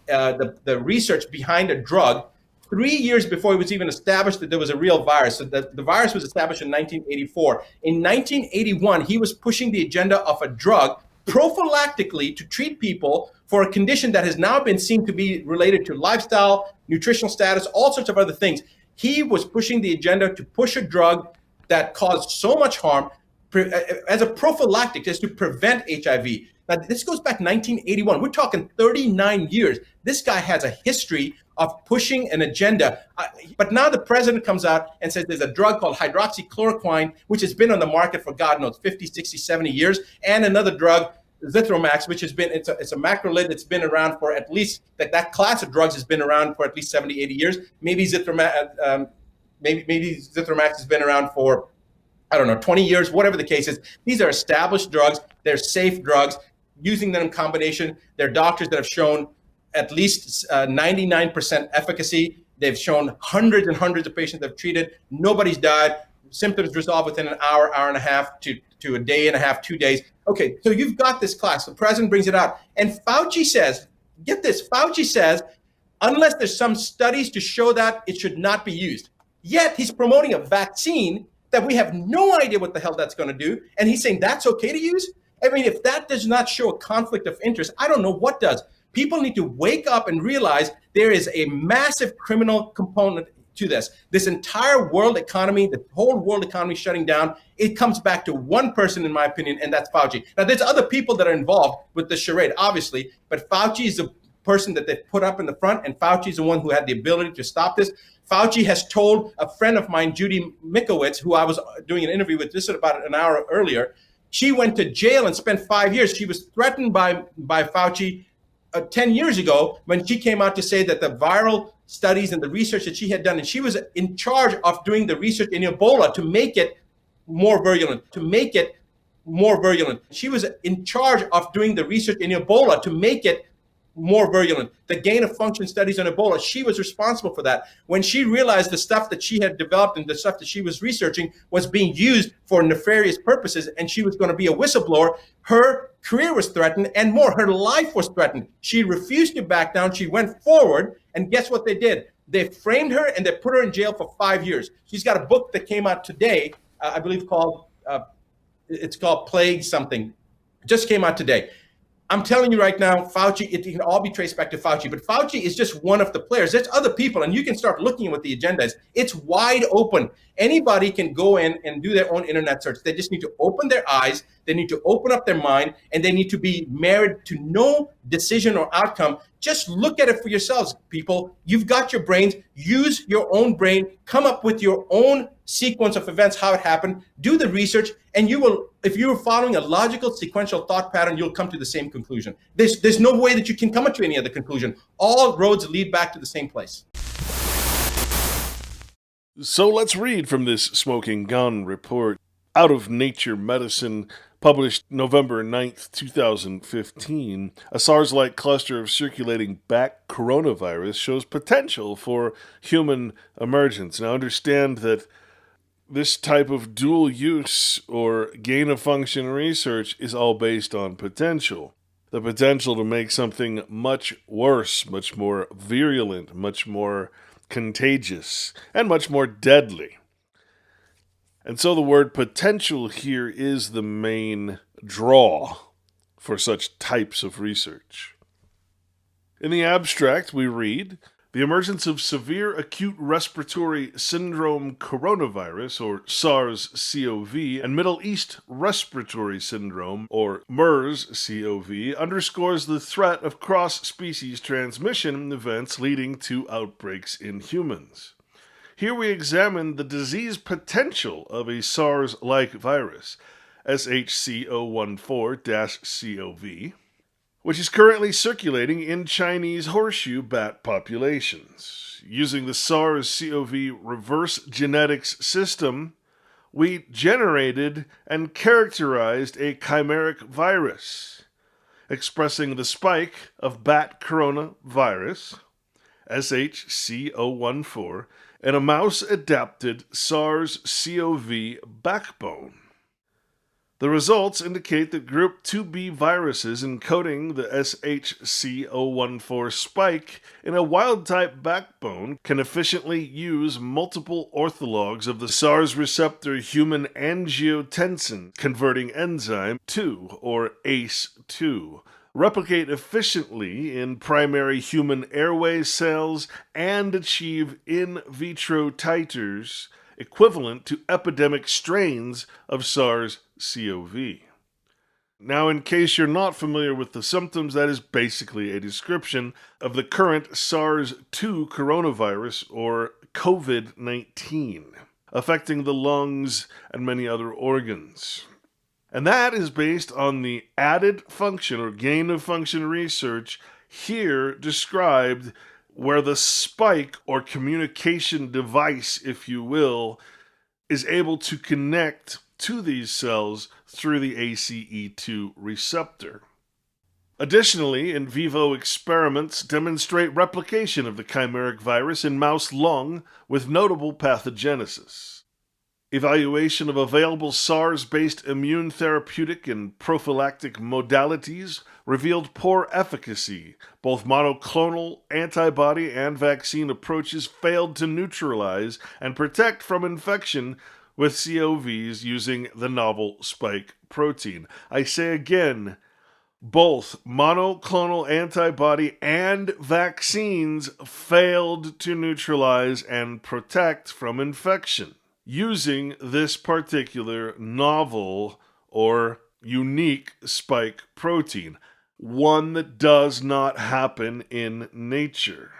the research behind a drug 3 years before it was even established that there was a real virus. So the virus was established in 1984. In 1981, he was pushing the agenda of a drug prophylactically to treat people for a condition that has now been seen to be related to lifestyle, nutritional status, all sorts of other things. He was pushing the agenda to push a drug that caused so much harm as a prophylactic, just to prevent HIV. Now, this goes back 1981. We're talking 39 years. This guy has a history of pushing an agenda. But now the president comes out and says there's a drug called hydroxychloroquine, which has been on the market for, God knows, 50, 60, 70 years, and another drug, Zithromax, which has been, it's a macrolide that's been around for at least, that class of drugs has been around for at least 70, 80 years. Maybe Zithromax has been around for, I don't know, 20 years, whatever the case is. These are established drugs. They're safe drugs. Using them in combination, they're doctors that have shown at least 99% efficacy. They've shown hundreds and hundreds of patients they've treated. Nobody's died. Symptoms resolve within an hour, hour and a half to a day and a half, 2 days. Okay, so you've got this class. The president brings it out. And Fauci says, get this, Fauci says, unless there's some studies to show that, it should not be used. Yet he's promoting a vaccine that we have no idea what the hell that's going to do. And he's saying that's okay to use? I mean, if that does not show a conflict of interest, I don't know what does. People need to wake up and realize there is a massive criminal component to this. This entire world economy, the whole world economy shutting down, it comes back to one person, in my opinion, and that's Fauci. Now, there's other people that are involved with the charade, obviously, but Fauci is the person that they put up in the front, and Fauci is the one who had the ability to stop this. Fauci has told a friend of mine, Judy Mikowitz, who I was doing an interview with just about an hour earlier, she went to jail and spent 5 years. She was threatened by Fauci 10 years ago when she came out to say that the viral studies and the research that she had done, and she was in charge of doing the research in Ebola to make it more virulent, She was in charge of doing the research in Ebola to make it more virulent. The gain of function studies on Ebola, she was responsible for that. When she realized the stuff that she had developed and the stuff that she was researching was being used for nefarious purposes, and she was going to be a whistleblower, her career was threatened, and more, her life was threatened. She refused to back down. She went forward, and guess what they did? They framed her and they put her in jail for 5 years. She's got a book that came out today, I believe it's called Plague something. It just came out today. I'm telling you right now, Fauci, it can all be traced back to Fauci, but Fauci is just one of the players. There's other people, and you can start looking at what the agenda is. It's wide open. Anybody can go in and do their own internet search. They just need to open their eyes, they need to open up their mind, and they need to be married to no decision or outcome. Just look at it for yourselves, people. You've got your brains. Use your own brain. Come up with your own sequence of events, how it happened. Do the research, and you will, if you're following a logical sequential thought pattern, you'll come to the same conclusion. There's no way that you can come to any other conclusion. All roads lead back to the same place. So let's read from this smoking gun report out of Nature Medicine, published November 9th, 2015. A SARS-like cluster of circulating bat coronavirus shows potential for human emergence. Now understand that this type of dual use or gain of function research is all based on potential. The potential to make something much worse, much more virulent, much more contagious, and much more deadly. And so the word potential here is the main draw for such types of research. In the abstract, we read, the emergence of severe acute respiratory syndrome coronavirus, or SARS-CoV, and Middle East respiratory syndrome, or MERS-CoV, underscores the threat of cross-species transmission events leading to outbreaks in humans. Here we examine the disease potential of a SARS-like virus, SHC014-CoV, which is currently circulating in Chinese horseshoe bat populations. Using the SARS-CoV reverse genetics system, we generated and characterized a chimeric virus, expressing the spike of bat coronavirus, SHC014, and a mouse-adapted SARS-CoV backbone. The results indicate that group 2B viruses encoding the SHC014 spike in a wild-type backbone can efficiently use multiple orthologs of the SARS receptor human angiotensin converting enzyme 2, or ACE2, replicate efficiently in primary human airway cells, and achieve in vitro titers equivalent to epidemic strains of SARS-CoV. Now, in case you're not familiar with the symptoms, that is basically a description of the current SARS-2 coronavirus, or COVID-19, affecting the lungs and many other organs. And that is based on the added function or gain of function research here described, where the spike or communication device, if you will, is able to connect to these cells through the ACE2 receptor. Additionally, in vivo experiments demonstrate replication of the chimeric virus in mouse lung with notable pathogenesis. Evaluation of available SARS-based immune therapeutic and prophylactic modalities revealed poor efficacy. Both monoclonal, antibody, and vaccine approaches failed to neutralize and protect from infection with COVs using the novel spike protein. I say again, Both monoclonal antibody and vaccines failed to neutralize and protect from infection using this particular novel or unique spike protein, one that does not happen in nature.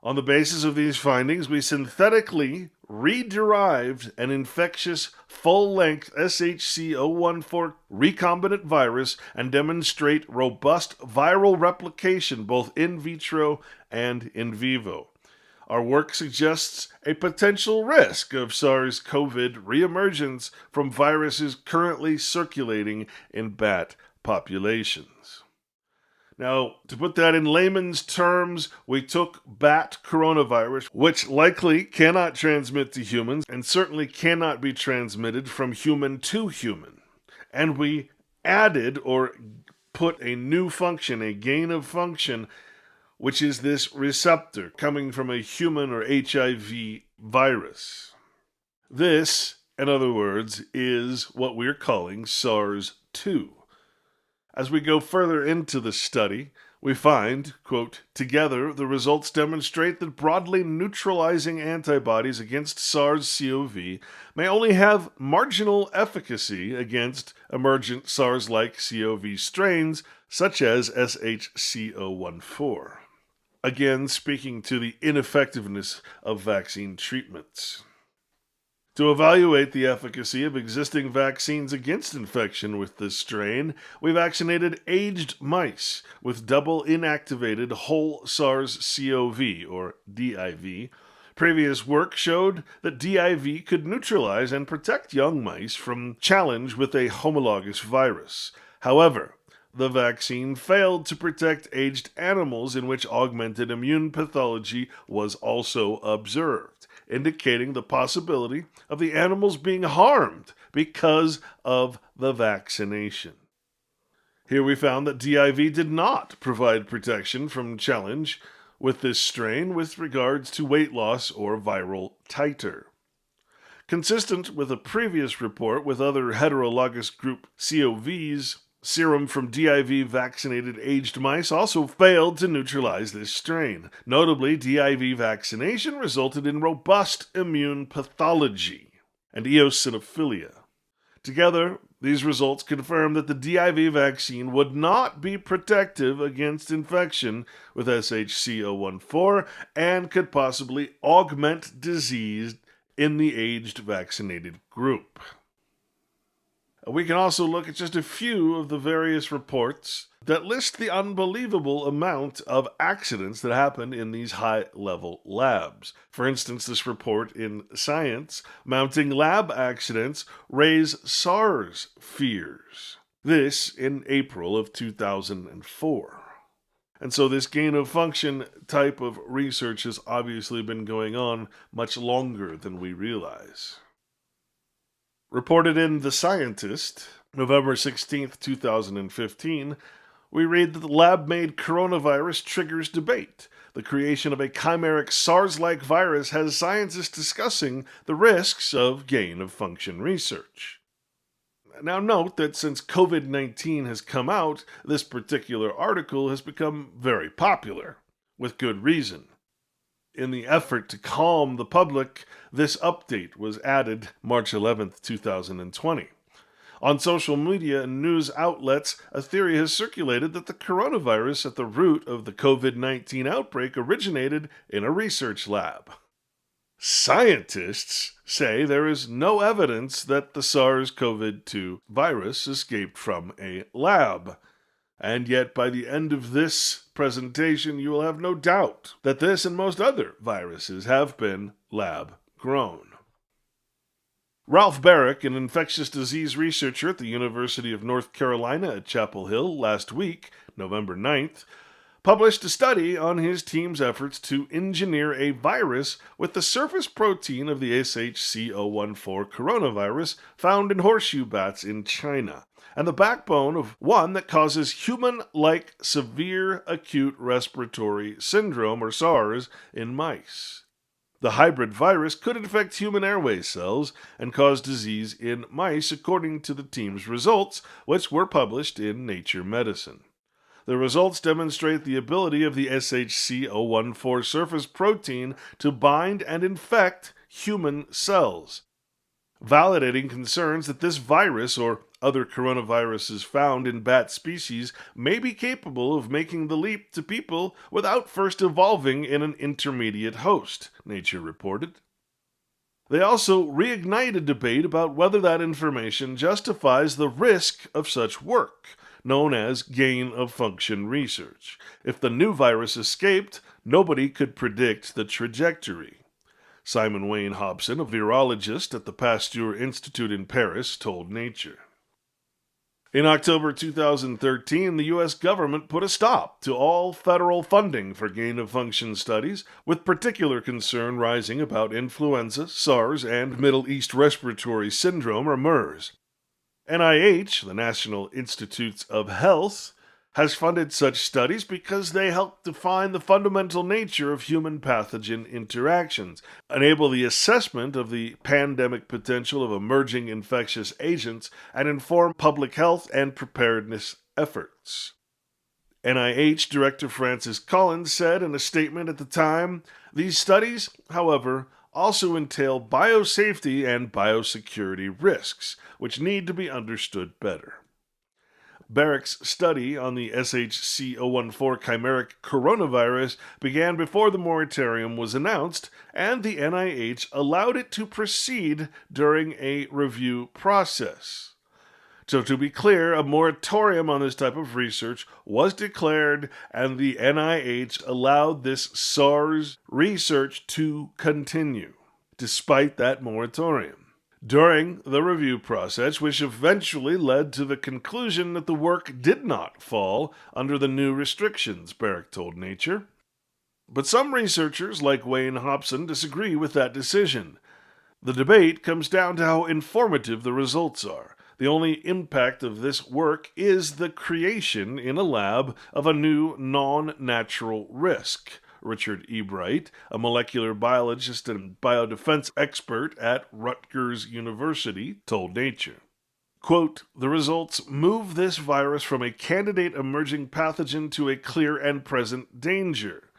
On the basis of these findings, we synthetically re-derived an infectious full-length SHC014 recombinant virus and demonstrate robust viral replication both in vitro and in vivo. Our work suggests a potential risk of SARS-CoV reemergence from viruses currently circulating in bat populations. Now, to put that in layman's terms, we took bat coronavirus, which likely cannot transmit to humans and certainly cannot be transmitted from human to human, and we added or put a new function, a gain of function, which is this receptor coming from a human or HIV virus. This, in other words, is what we're calling SARS-2. As we go further into the study, we find, quote, together, the results demonstrate that broadly neutralizing antibodies against SARS-CoV may only have marginal efficacy against emergent SARS-like CoV strains, such as SHC014. Again, speaking to the ineffectiveness of vaccine treatments. To evaluate the efficacy of existing vaccines against infection with this strain, we vaccinated aged mice with double inactivated whole SARS-CoV, or DIV. Previous work showed that DIV could neutralize and protect young mice from challenge with a homologous virus. However, the vaccine failed to protect aged animals in which augmented immune pathology was also observed, indicating the possibility of the animals being harmed because of the vaccination. Here we found that DIV did not provide protection from challenge with this strain with regards to weight loss or viral titer. Consistent with a previous report with other heterologous group COVs, serum from DIV-vaccinated aged mice also failed to neutralize this strain. Notably, DIV vaccination resulted in robust immune pathology and eosinophilia. Together, these results confirm that the DIV vaccine would not be protective against infection with SHC014 and could possibly augment disease in the aged vaccinated group. We can also look at just a few of the various reports that list the unbelievable amount of accidents that happen in these high-level labs. For instance, this report in Science, Mounting Lab Accidents Raise SARS Fears. This in April of 2004. And so this gain-of-function type of research has obviously been going on much longer than we realize. Reported in The Scientist, November 16, 2015, we read that the lab-made coronavirus triggers debate. The creation of a chimeric SARS-like virus has scientists discussing the risks of gain-of-function research. Now note that since COVID-19 has come out, this particular article has become very popular, with good reason. In the effort to calm the public, this update was added March 11, 2020. On social media and news outlets, a theory has circulated that the coronavirus at the root of the COVID-19 outbreak originated in a research lab. Scientists say there is no evidence that the SARS-CoV-2 virus escaped from a lab. And yet, by the end of this presentation, you will have no doubt that this and most other viruses have been lab-grown. Ralph Barrick, an infectious disease researcher at the University of North Carolina at Chapel Hill, last week, November 9th, published a study on his team's efforts to engineer a virus with the surface protein of the SHC014 coronavirus found in horseshoe bats in China, and the backbone of one that causes human-like severe acute respiratory syndrome, or SARS, in mice. The hybrid virus could infect human airway cells and cause disease in mice, according to the team's results, which were published in Nature Medicine. The results demonstrate the ability of the SHC014 surface protein to bind and infect human cells, validating concerns that this virus or other coronaviruses found in bat species may be capable of making the leap to people without first evolving in an intermediate host, Nature reported. They also reignite a debate about whether that information justifies the risk of such work, known as gain-of-function research. If the new virus escaped, nobody could predict the trajectory. Simon Wayne Hobson, a virologist at the Pasteur Institute in Paris, told Nature. In October 2013, the U.S. government put a stop to all federal funding for gain-of-function studies, with particular concern rising about influenza, SARS, and Middle East Respiratory Syndrome, or MERS. NIH, the National Institutes of Health, has funded such studies because they help define the fundamental nature of human pathogen interactions, enable the assessment of the pandemic potential of emerging infectious agents, and inform public health and preparedness efforts. NIH Director Francis Collins said in a statement at the time, "These studies, however, also entail biosafety and biosecurity risks, which need to be understood better." Barrick's study on the SHC014 chimeric coronavirus began before the moratorium was announced, and the NIH allowed it to proceed during a review process. So to be clear, a moratorium on this type of research was declared, and the NIH allowed this SARS research to continue, despite that moratorium. During the review process, which eventually led to the conclusion that the work did not fall under the new restrictions, Barrick told Nature. But some researchers, like Wayne Hobson, disagree with that decision. The debate comes down to how informative the results are. The only impact of this work is the creation in a lab of a new non-natural risk. Richard Ebright, a molecular biologist and biodefense expert at Rutgers University, told Nature. Quote, "The results move this virus from a candidate emerging pathogen to a clear and present danger.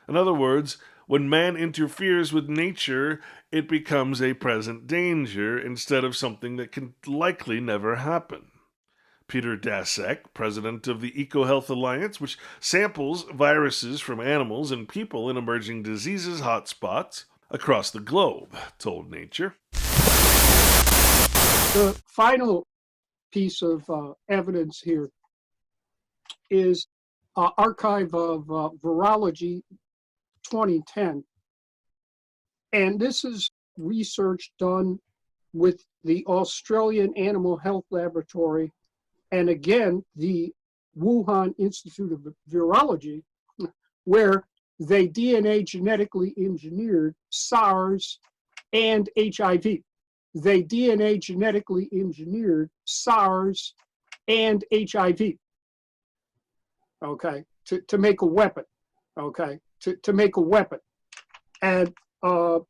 In other words, when man interferes with nature, it becomes a present danger instead of something that can likely never happen." Peter Daszak, president of the EcoHealth Alliance, which samples viruses from animals and people in emerging diseases hotspots across the globe, told Nature. The final piece of evidence here is Archive of Virology 2010. And this is research done with the Australian Animal Health Laboratory and again, the Wuhan Institute of Virology, where they DNA genetically engineered SARS and HIV. They DNA genetically engineered SARS and HIV, okay, to make a weapon, okay, to make a weapon. And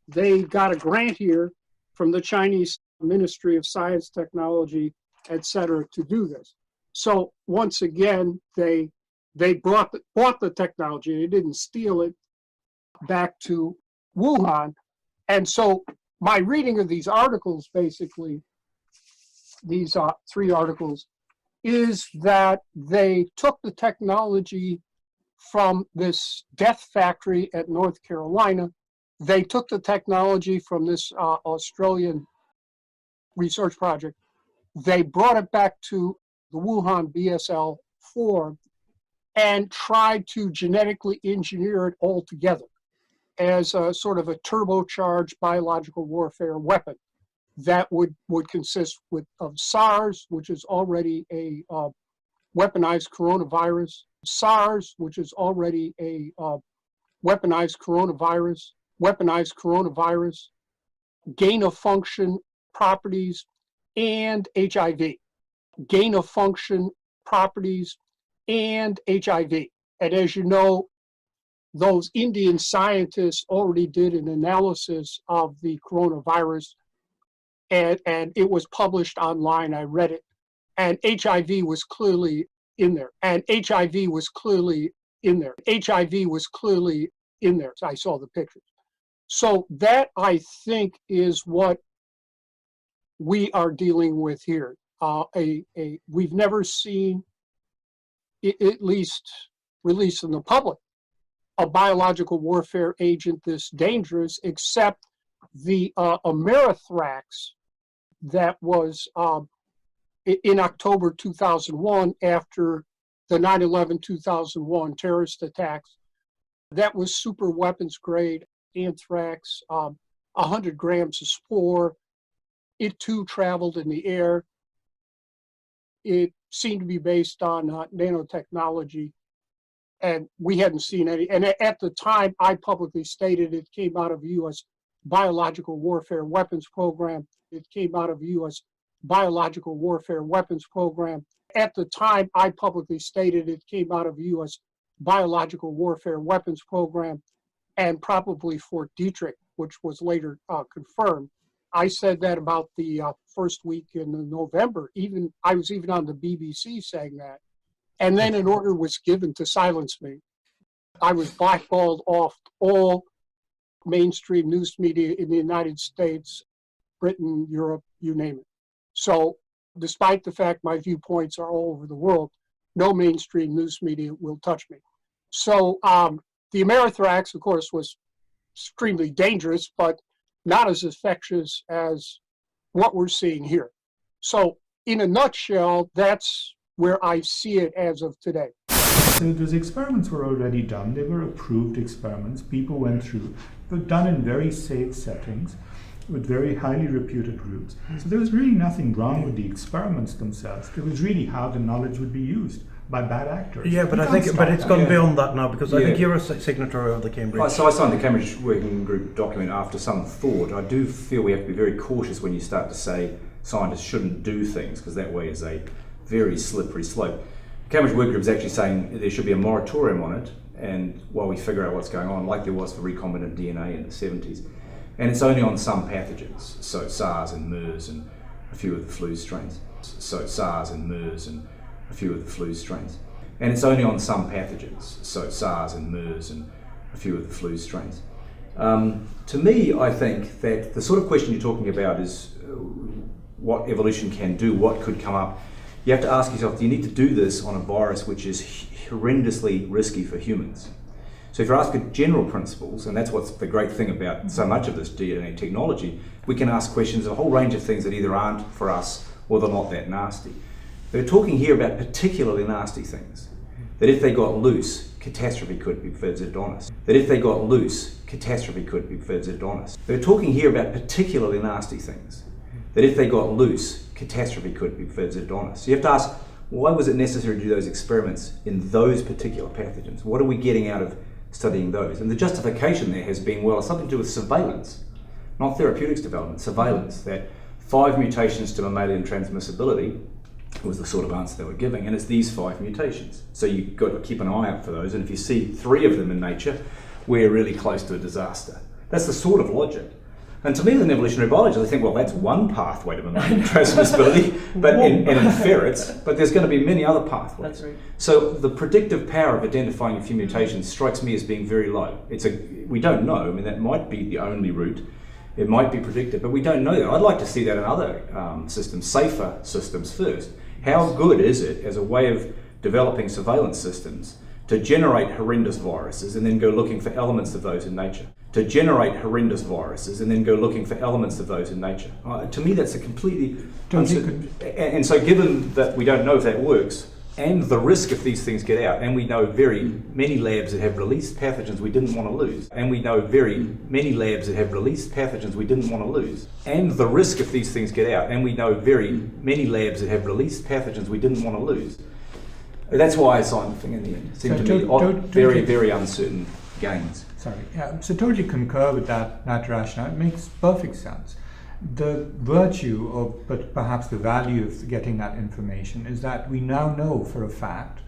they got a grant here from the Chinese Ministry of Science, Technology, etc., to do this. So once again, they bought the technology. They didn't steal it back to Wuhan. And so my reading of these articles, basically, these 3 articles, is that they took the technology from this death factory at North Carolina. They took the technology from this Australian research project. They brought it back to the Wuhan BSL-4 and tried to genetically engineer it all together as a sort of a turbocharged biological warfare weapon that would consist of SARS, which is already a weaponized coronavirus, SARS, which is already a weaponized coronavirus, gain-of-function properties, and HIV. Gain-of-function properties and HIV. And as you know, those Indian scientists already did an analysis of the coronavirus, and it was published online. I read it, and HIV was clearly in there. And HIV was clearly in there. HIV was clearly in there. I saw the pictures. So that, I think, is what we are dealing with here. We've never seen, at least released in the public, a biological warfare agent this dangerous, except the Amerithrax that was in October 2001 after the 9/11-2001 terrorist attacks. That was super weapons grade anthrax, 100 grams of spore. It too traveled in the air. It seemed to be based on nanotechnology, and we hadn't seen any. And at the time, I publicly stated it came out of the U.S. Biological Warfare Weapons Program. It came out of the U.S. Biological Warfare Weapons Program. At the time, I publicly stated it came out of the U.S. Biological Warfare Weapons Program, and probably Fort Detrick, which was later confirmed. I said that about the first week in November. I was even on the BBC saying that. And then an order was given to silence me. I was blackballed off all mainstream news media in the United States, Britain, Europe, you name it. So despite the fact my viewpoints are all over the world, no mainstream news media will touch me. So the Amerithrax, of course, was extremely dangerous, but not as infectious as what we're seeing here. So in a nutshell, that's where I see it as of today. So those experiments were already done. They were approved experiments. People went through. They were done in very safe settings with very highly reputed groups. So there was really nothing wrong with the experiments themselves. It was really how the knowledge would be used by bad actors. Yeah, but it's gone beyond that now, because I think you're a signatory of the Cambridge. So I signed the Cambridge Working Group document after some thought. I do feel we have to be very cautious when you start to say scientists shouldn't do things, because that way is a very slippery slope. The Cambridge Working Group is actually saying there should be a moratorium on it, and while we figure out what's going on, like there was for recombinant DNA in the 70s. And it's only on some pathogens, so SARS and MERS and a few of the flu strains. So SARS and MERS and a few of the flu strains. And it's only on some pathogens, so SARS and MERS and a few of the flu strains. To me, I think that the sort of question you're talking about is what evolution can do, what could come up. You have to ask yourself, do you need to do this on a virus which is horrendously risky for humans? So if you're asking general principles, and that's what's the great thing about so much of this DNA technology, we can ask questions of a whole range of things that either aren't for us or they're not that nasty. They're talking here about particularly nasty things. That if they got loose, catastrophe could be visited on us. That if they got loose, catastrophe could be visited on us. They're talking here about particularly nasty things. That if they got loose, catastrophe could be visited on us. So you have to ask, why was it necessary to do those experiments in those particular pathogens? What are we getting out of studying those? And the justification there has been, well, it's something to do with surveillance, not therapeutics development, surveillance, that 5 mutations to mammalian transmissibility was the sort of answer they were giving, and it's these 5 mutations. So you've got to keep an eye out for those, and if you see 3 of them in nature, we're really close to a disaster. That's the sort of logic. And to me, as an evolutionary biologist, I think, well, that's one pathway to mammalian transmissibility, but in ferrets, but there's going to be many other pathways. That's right. So the predictive power of identifying a few mutations strikes me as being very low. We don't know. I mean, that might be the only route. It might be predicted, but we don't know that. I'd like to see that in other systems, safer systems first. How good is it as a way of developing surveillance systems to generate horrendous viruses and then go looking for elements of those in nature? To generate horrendous viruses and then go looking for elements of those in nature. To me, that's a completely uncertain. And so given that we don't know if that works, and the risk if these things get out, and we know very many labs that have released pathogens we didn't want to lose, and we know very many labs that have released pathogens we didn't want to lose, and the risk if these things get out, and we know very many labs that have released pathogens we didn't want to lose. That's why I signed the thing in the end. It seemed to me very, very uncertain gains. Sorry, yeah, so totally concur with that rationale. It makes perfect sense. The virtue of, but perhaps the value of getting that information is that we now know for a fact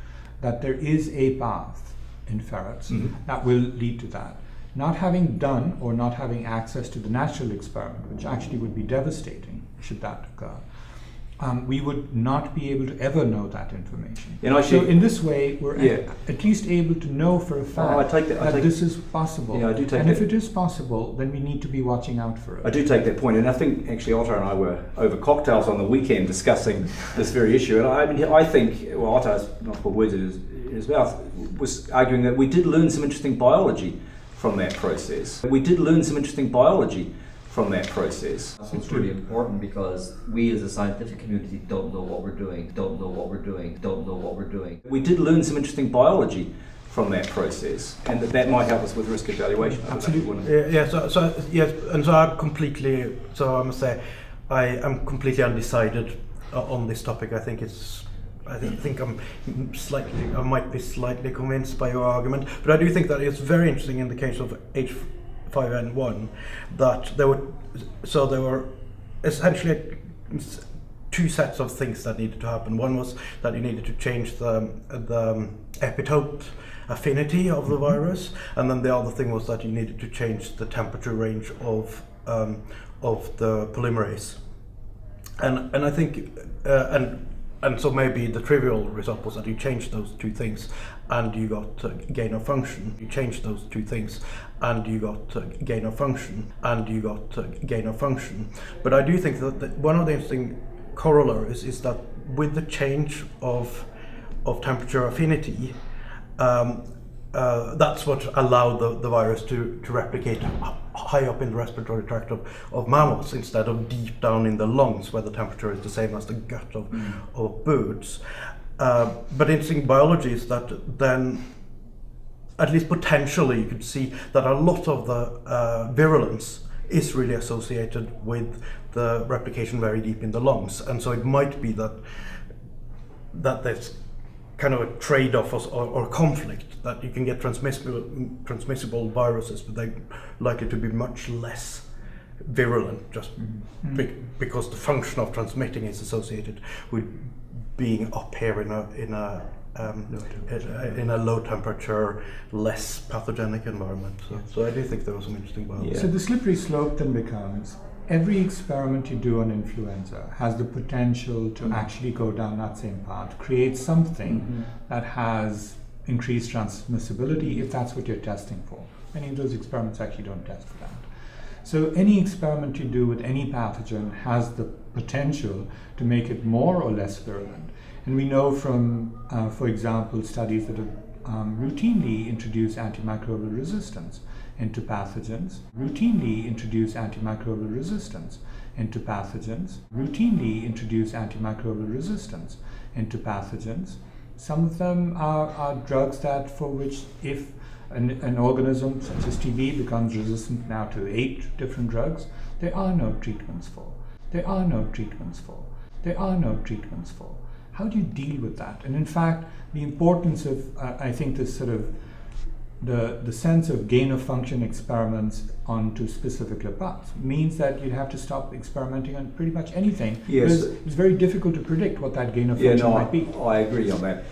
that there is a path in ferrets, that will lead to that. Not having done or not having access to the natural experiment, which actually would be devastating should that occur, we would not be able to ever know that information. So in this way, we're at least able to know for a fact that this is possible. Yeah, I do take and that. if it is possible, then we need to be watching out for it. I do take that point, and I think actually Otto and I were over cocktails on the weekend discussing this very issue. And I think, well, Otto's not to put words in his mouth, was arguing that we did learn some interesting biology from that process. We did learn some interesting biology from that process. It's really important because we as a scientific community don't know what we're doing, don't know what we're doing, don't know what we're doing. We did learn some interesting biology from that process, and that might help us with risk evaluation. Absolutely. Yeah, and so I'm completely, so I must say, I am completely undecided on this topic. I think I might be slightly convinced by your argument, but I do think that it's very interesting in the case of H5N1 that there were essentially two sets of things that needed to happen. One was that you needed to change the epitope affinity of the virus, and then the other thing was that you needed to change the temperature range of the polymerase. And I think and so maybe the trivial result was that you changed those two things and you got gain of function. You changed those two things and you got gain of function, and you got gain of function. But I do think that one of the interesting corollaries is that with the change of temperature affinity, that's what allowed the virus to replicate high up in the respiratory tract of mammals instead of deep down in the lungs where the temperature is the same as the gut of birds. But interesting biology is that then, at least potentially, you could see that a lot of the virulence is really associated with the replication very deep in the lungs. And so it might be that there's kind of a trade-off or conflict, that you can get transmissible viruses, but they're likely to be much less virulent just because the function of transmitting is associated with being up here in a low temperature, less pathogenic environment. So I do think there was some interesting biology. So the slippery slope then becomes, every experiment you do on influenza has the potential to actually go down that same path, create something that has increased transmissibility, if that's what you're testing for. Many of those experiments actually don't test for that. So any experiment you do with any pathogen has the potential to make it more or less virulent. And we know from, for example, studies that have routinely introduced antimicrobial resistance into pathogens, routinely introduce antimicrobial resistance into pathogens, routinely introduce antimicrobial resistance into pathogens. Some of them are drugs that for which if an organism such as TB becomes resistant now to 8 different drugs, there are no treatments for. There are no treatments for. There are no treatments for. How do you deal with that? And in fact, the importance of, I think, this sort of the sense of gain of function experiments onto specific lipids means that you'd have to stop experimenting on pretty much anything. Yes. It's very difficult to predict what that gain of function might be. I agree on that.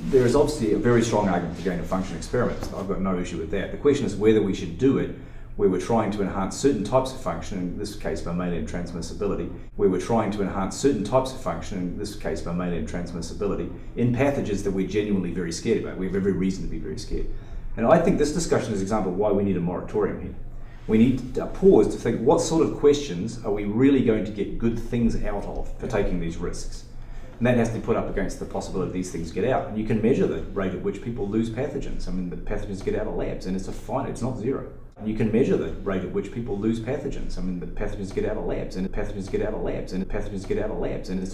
There is obviously a very strong argument for gain of function experiments. I've got no issue with that. The question is whether we should do it where we're trying to enhance certain types of function, in this case mammalian transmissibility, where we're trying to enhance certain types of function, in this case mammalian transmissibility, in pathogens that we're genuinely very scared about. We have every reason to be very scared. And I think this discussion is an example of why we need a moratorium here. We need to pause to think, what sort of questions are we really going to get good things out of for taking these risks? And that has to be put up against the possibility these things get out. And you can measure the rate at which people lose pathogens. I mean, the pathogens get out of labs, and it's it's not zero. And you can measure the rate at which people lose pathogens. I mean, the pathogens get out of labs, and pathogens get out of labs, and pathogens get out of labs, and it's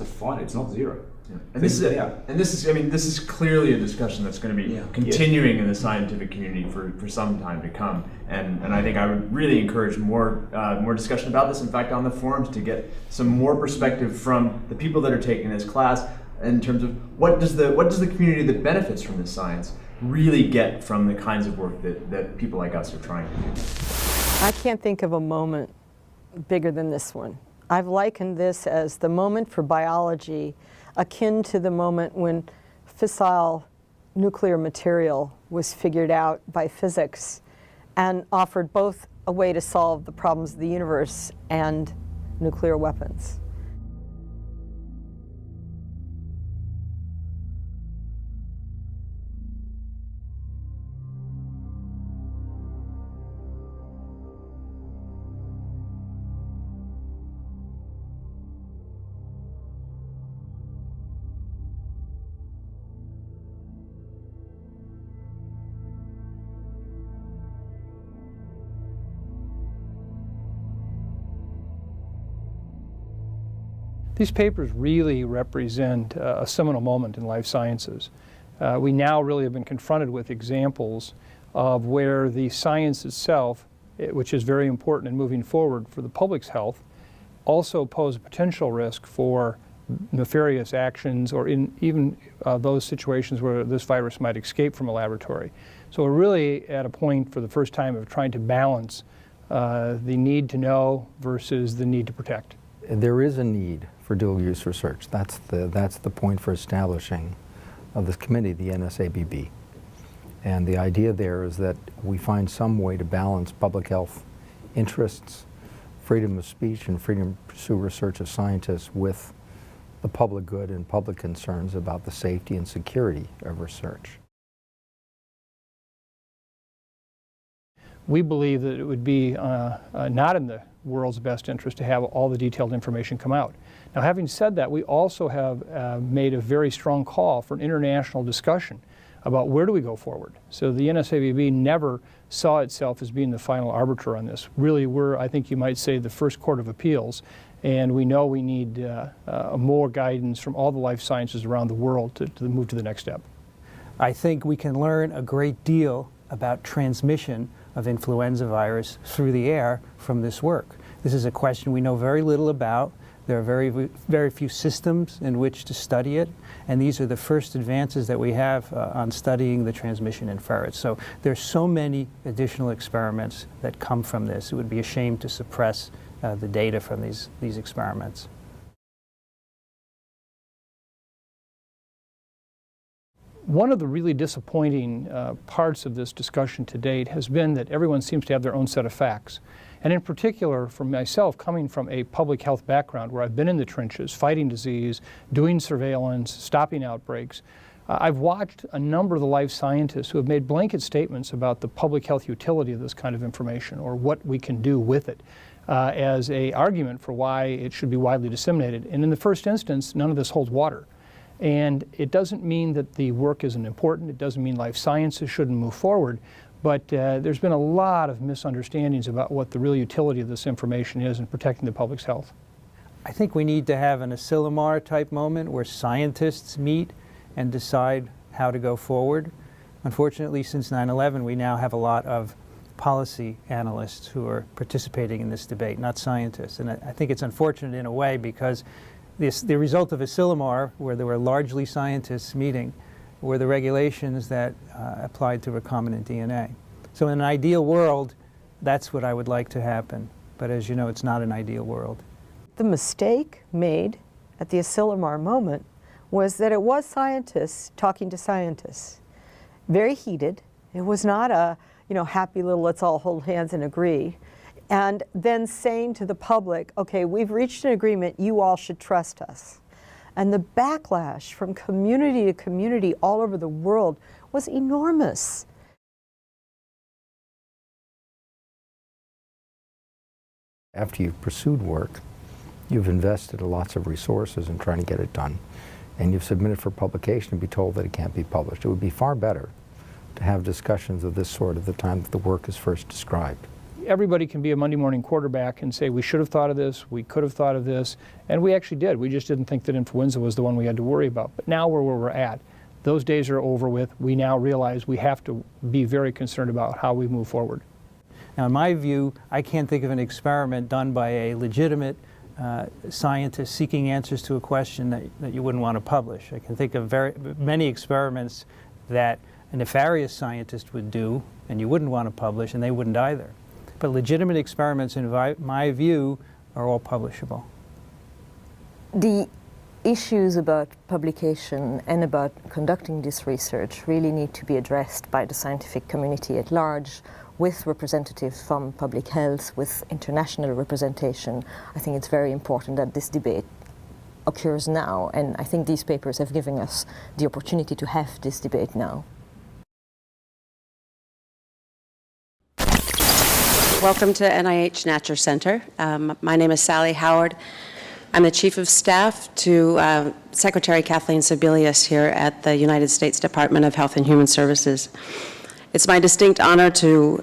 not zero. Yeah. And this is clearly a discussion that's going to be continuing in the scientific community for some time to come. And I think I would really encourage more discussion about this. In fact, on the forums, to get some more perspective from the people that are taking this class in terms of what does the community that benefits from this science really get from the kinds of work that people like us are trying to do. I can't think of a moment bigger than this one. I've likened this as the moment for biology akin to the moment when fissile nuclear material was figured out by physics and offered both a way to solve the problems of the universe and nuclear weapons. These papers really represent a seminal moment in life sciences. We now really have been confronted with examples of where the science itself, which is very important in moving forward for the public's health, also pose a potential risk for nefarious actions or even those situations where this virus might escape from a laboratory. So we're really at a point for the first time of trying to balance the need to know versus the need to protect. There is a need for dual-use research. That's the point for establishing of this committee, the NSABB. And the idea there is that we find some way to balance public health interests, freedom of speech, and freedom to pursue research of scientists with the public good and public concerns about the safety and security of research. We believe that it would be not in the world's best interest to have all the detailed information come out. Now, having said that, we also have made a very strong call for an international discussion about where do we go forward. So the NSABB never saw itself as being the final arbiter on this. Really, we're, I think you might say, the first court of appeals, and we know we need more guidance from all the life sciences around the world to move to the next step. I think we can learn a great deal about transmission of influenza virus through the air from this work. This is a question we know very little about. There are very few systems in which to study it, and these are the first advances that we have on studying the transmission in ferrets. So there's so many additional experiments that come from this. It would be a shame to suppress the data from these experiments. One of the really disappointing parts of this discussion to date has been that everyone seems to have their own set of facts. And in particular, for myself, coming from a public health background where I've been in the trenches, fighting disease, doing surveillance, stopping outbreaks, I've watched a number of the life scientists who have made blanket statements about the public health utility of this kind of information or what we can do with it as an argument for why it should be widely disseminated. And in the first instance, none of this holds water. And it doesn't mean that the work isn't important. It doesn't mean life sciences shouldn't move forward. But there's been a lot of misunderstandings about what the real utility of this information is in protecting the public's health. I think we need to have an Asilomar type moment where scientists meet and decide how to go forward. Unfortunately, since 9/11, we now have a lot of policy analysts who are participating in this debate, not scientists. And I think it's unfortunate in a way because the result of Asilomar, where there were largely scientists meeting, were the regulations that applied to recombinant DNA. So in an ideal world, that's what I would like to happen. But as you know, it's not an ideal world. The mistake made at the Asilomar moment was that it was scientists talking to scientists. Very heated. It was not a, happy little let's all hold hands and agree. And then saying to the public, okay, we've reached an agreement, you all should trust us. And the backlash from community to community all over the world was enormous. After you've pursued work, you've invested lots of resources in trying to get it done, and you've submitted for publication and be told that it can't be published. It would be far better to have discussions of this sort at the time that the work is first described. Everybody can be a Monday morning quarterback and say we should have thought of this, we could have thought of this, and we actually did. We just didn't think that influenza was the one we had to worry about. But now we're where we're at. Those days are over with. We now realize we have to be very concerned about how we move forward. Now, in my view, I can't think of an experiment done by a legitimate scientist seeking answers to a question that you wouldn't want to publish. I can think of many experiments that a nefarious scientist would do and you wouldn't want to publish, and they wouldn't either. But legitimate experiments, in my view, are all publishable. The issues about publication and about conducting this research really need to be addressed by the scientific community at large, with representatives from public health, with international representation. I think it's very important that this debate occurs now, and I think these papers have given us the opportunity to have this debate now. Welcome to NIH Natcher Center. My name is Sally Howard. I'm the Chief of Staff to Secretary Kathleen Sebelius here at the United States Department of Health and Human Services. It's my distinct honor to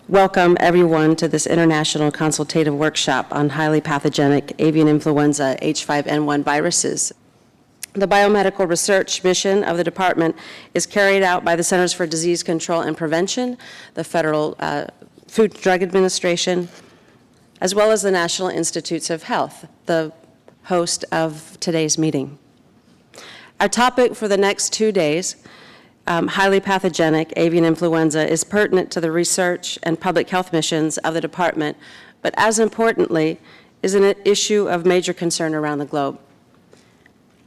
welcome everyone to this international consultative workshop on highly pathogenic avian influenza H5N1 viruses. The biomedical research mission of the department is carried out by the Centers for Disease Control and Prevention, the Federal Food and Drug Administration, as well as the National Institutes of Health, the host of today's meeting. Our topic for the next 2 days, highly pathogenic avian influenza, is pertinent to the research and public health missions of the department, but as importantly, is an issue of major concern around the globe.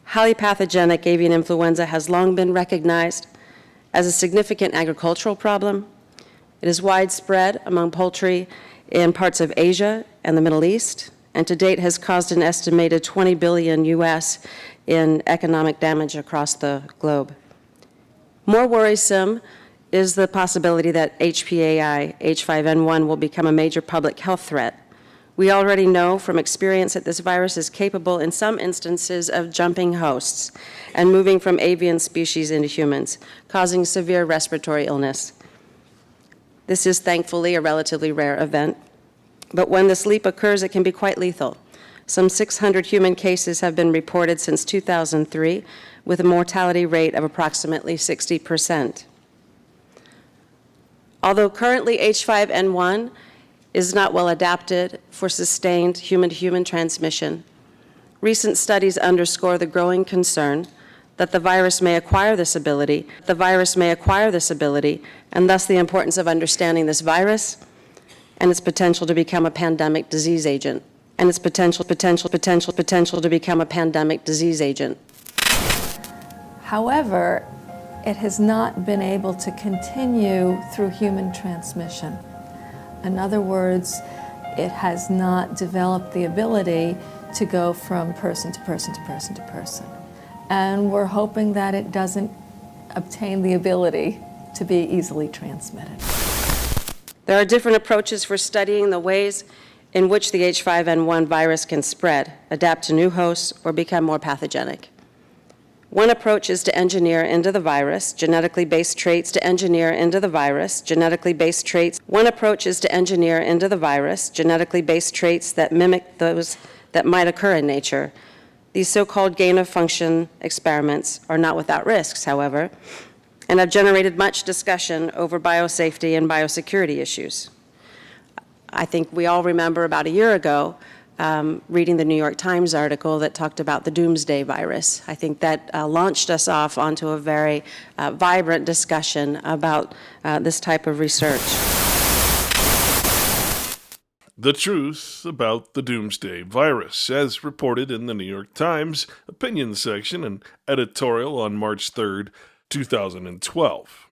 Highly pathogenic avian influenza has long been recognized as a significant agricultural problem. It is widespread among poultry in parts of Asia and the Middle East, and to date has caused an estimated $20 billion US in economic damage across the globe. More worrisome is the possibility that HPAI, H5N1, will become a major public health threat. We already know from experience that this virus is capable in some instances of jumping hosts and moving from avian species into humans, causing severe respiratory illness. This is thankfully a relatively rare event, but when this leap occurs, it can be quite lethal. Some 600 human cases have been reported since 2003, with a mortality rate of approximately 60%. Although currently H5N1 is not well adapted for sustained human-to-human transmission, recent studies underscore the growing concern that the virus may acquire this ability, and thus the importance of understanding this virus and its potential to become a pandemic disease agent, to become a pandemic disease agent. However, it has not been able to continue through human transmission. In other words, it has not developed the ability to go from person to person to person to person. And we're hoping that it doesn't obtain the ability to be easily transmitted. There are different approaches for studying the ways in which the H5N1 virus can spread, adapt to new hosts, or become more pathogenic. One approach is to engineer into the virus genetically based traits that mimic those that might occur in nature. These so-called gain-of-function experiments are not without risks, however, and have generated much discussion over biosafety and biosecurity issues. I think we all remember about a year ago reading the New York Times article that talked about the doomsday virus. I think that launched us off onto a very vibrant discussion about this type of research. The truth about the doomsday virus, as reported in the New York Times opinion section and editorial on March 3rd, 2012.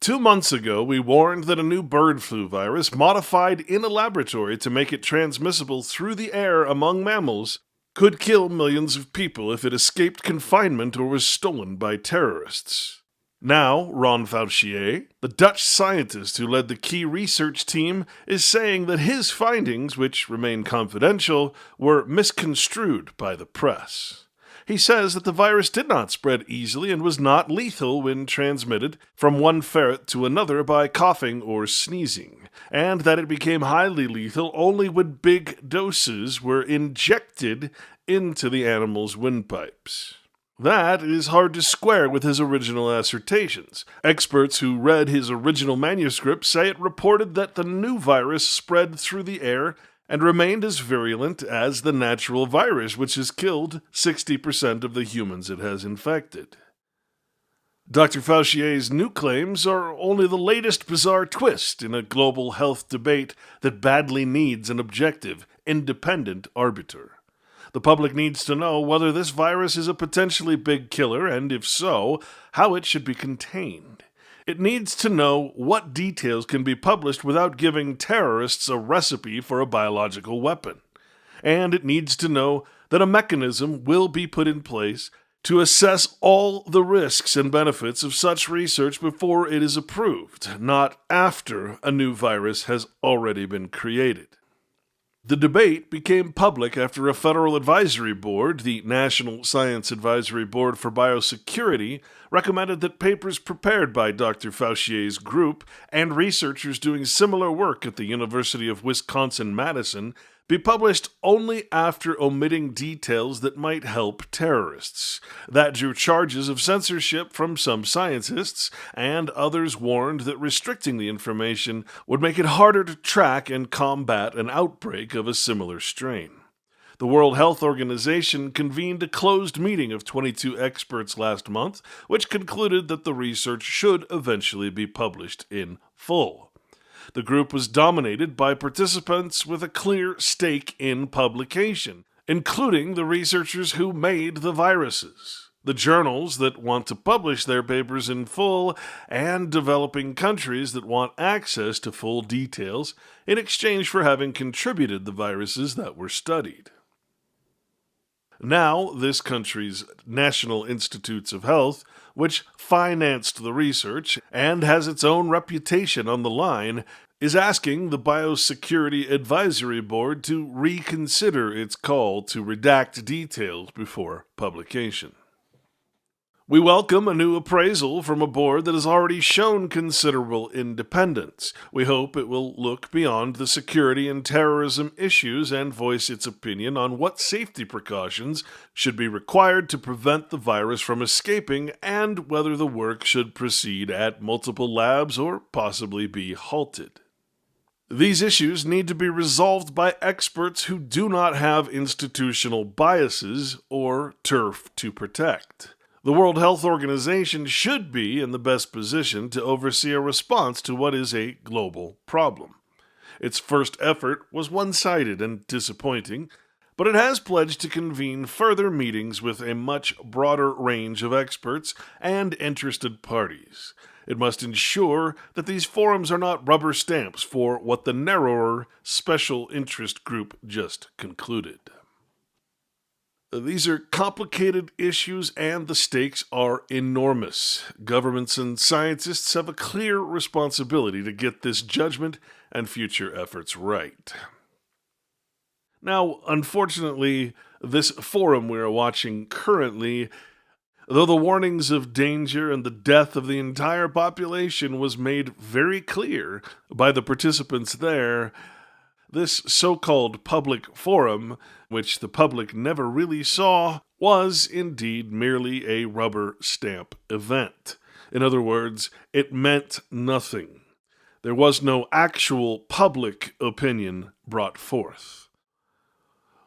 2 months ago, we warned that a new bird flu virus, modified in a laboratory to make it transmissible through the air among mammals, could kill millions of people if it escaped confinement or was stolen by terrorists. Now, Ron Faucier, the Dutch scientist who led the key research team, is saying that his findings, which remain confidential, were misconstrued by the press. He says that the virus did not spread easily and was not lethal when transmitted from one ferret to another by coughing or sneezing, and that it became highly lethal only when big doses were injected into the animal's windpipes. That is hard to square with his original assertions. Experts who read his original manuscript say it reported that the new virus spread through the air and remained as virulent as the natural virus, which has killed 60% of the humans it has infected. Dr. Faucier's new claims are only the latest bizarre twist in a global health debate that badly needs an objective, independent arbiter. The public needs to know whether this virus is a potentially big killer, and if so, how it should be contained. It needs to know what details can be published without giving terrorists a recipe for a biological weapon. And it needs to know that a mechanism will be put in place to assess all the risks and benefits of such research before it is approved, not after a new virus has already been created. The debate became public after a federal advisory board, the National Science Advisory Board for Biosecurity, recommended that papers prepared by Dr. Fauchier's group and researchers doing similar work at the University of Wisconsin-Madison be published only after omitting details that might help terrorists. That drew charges of censorship from some scientists, and others warned that restricting the information would make it harder to track and combat an outbreak of a similar strain. The World Health Organization convened a closed meeting of 22 experts last month, which concluded that the research should eventually be published in full. The group was dominated by participants with a clear stake in publication, including the researchers who made the viruses, the journals that want to publish their papers in full, and developing countries that want access to full details in exchange for having contributed the viruses that were studied. Now, this country's National Institutes of Health, which financed the research and has its own reputation on the line, is asking the Biosecurity Advisory Board to reconsider its call to redact details before publication. We welcome a new appraisal from a board that has already shown considerable independence. We hope it will look beyond the security and terrorism issues and voice its opinion on what safety precautions should be required to prevent the virus from escaping and whether the work should proceed at multiple labs or possibly be halted. These issues need to be resolved by experts who do not have institutional biases or turf to protect. The World Health Organization should be in the best position to oversee a response to what is a global problem. Its first effort was one-sided and disappointing, but it has pledged to convene further meetings with a much broader range of experts and interested parties. It must ensure that these forums are not rubber stamps for what the narrower special interest group just concluded. These are complicated issues and the stakes are enormous. Governments and scientists have a clear responsibility to get this judgment and future efforts right. Now, unfortunately, this forum we are watching currently, though the warnings of danger and the death of the entire population was made very clear by the participants there, this so-called public forum, which the public never really saw, was indeed merely a rubber stamp event. In other words, it meant nothing. There was no actual public opinion brought forth.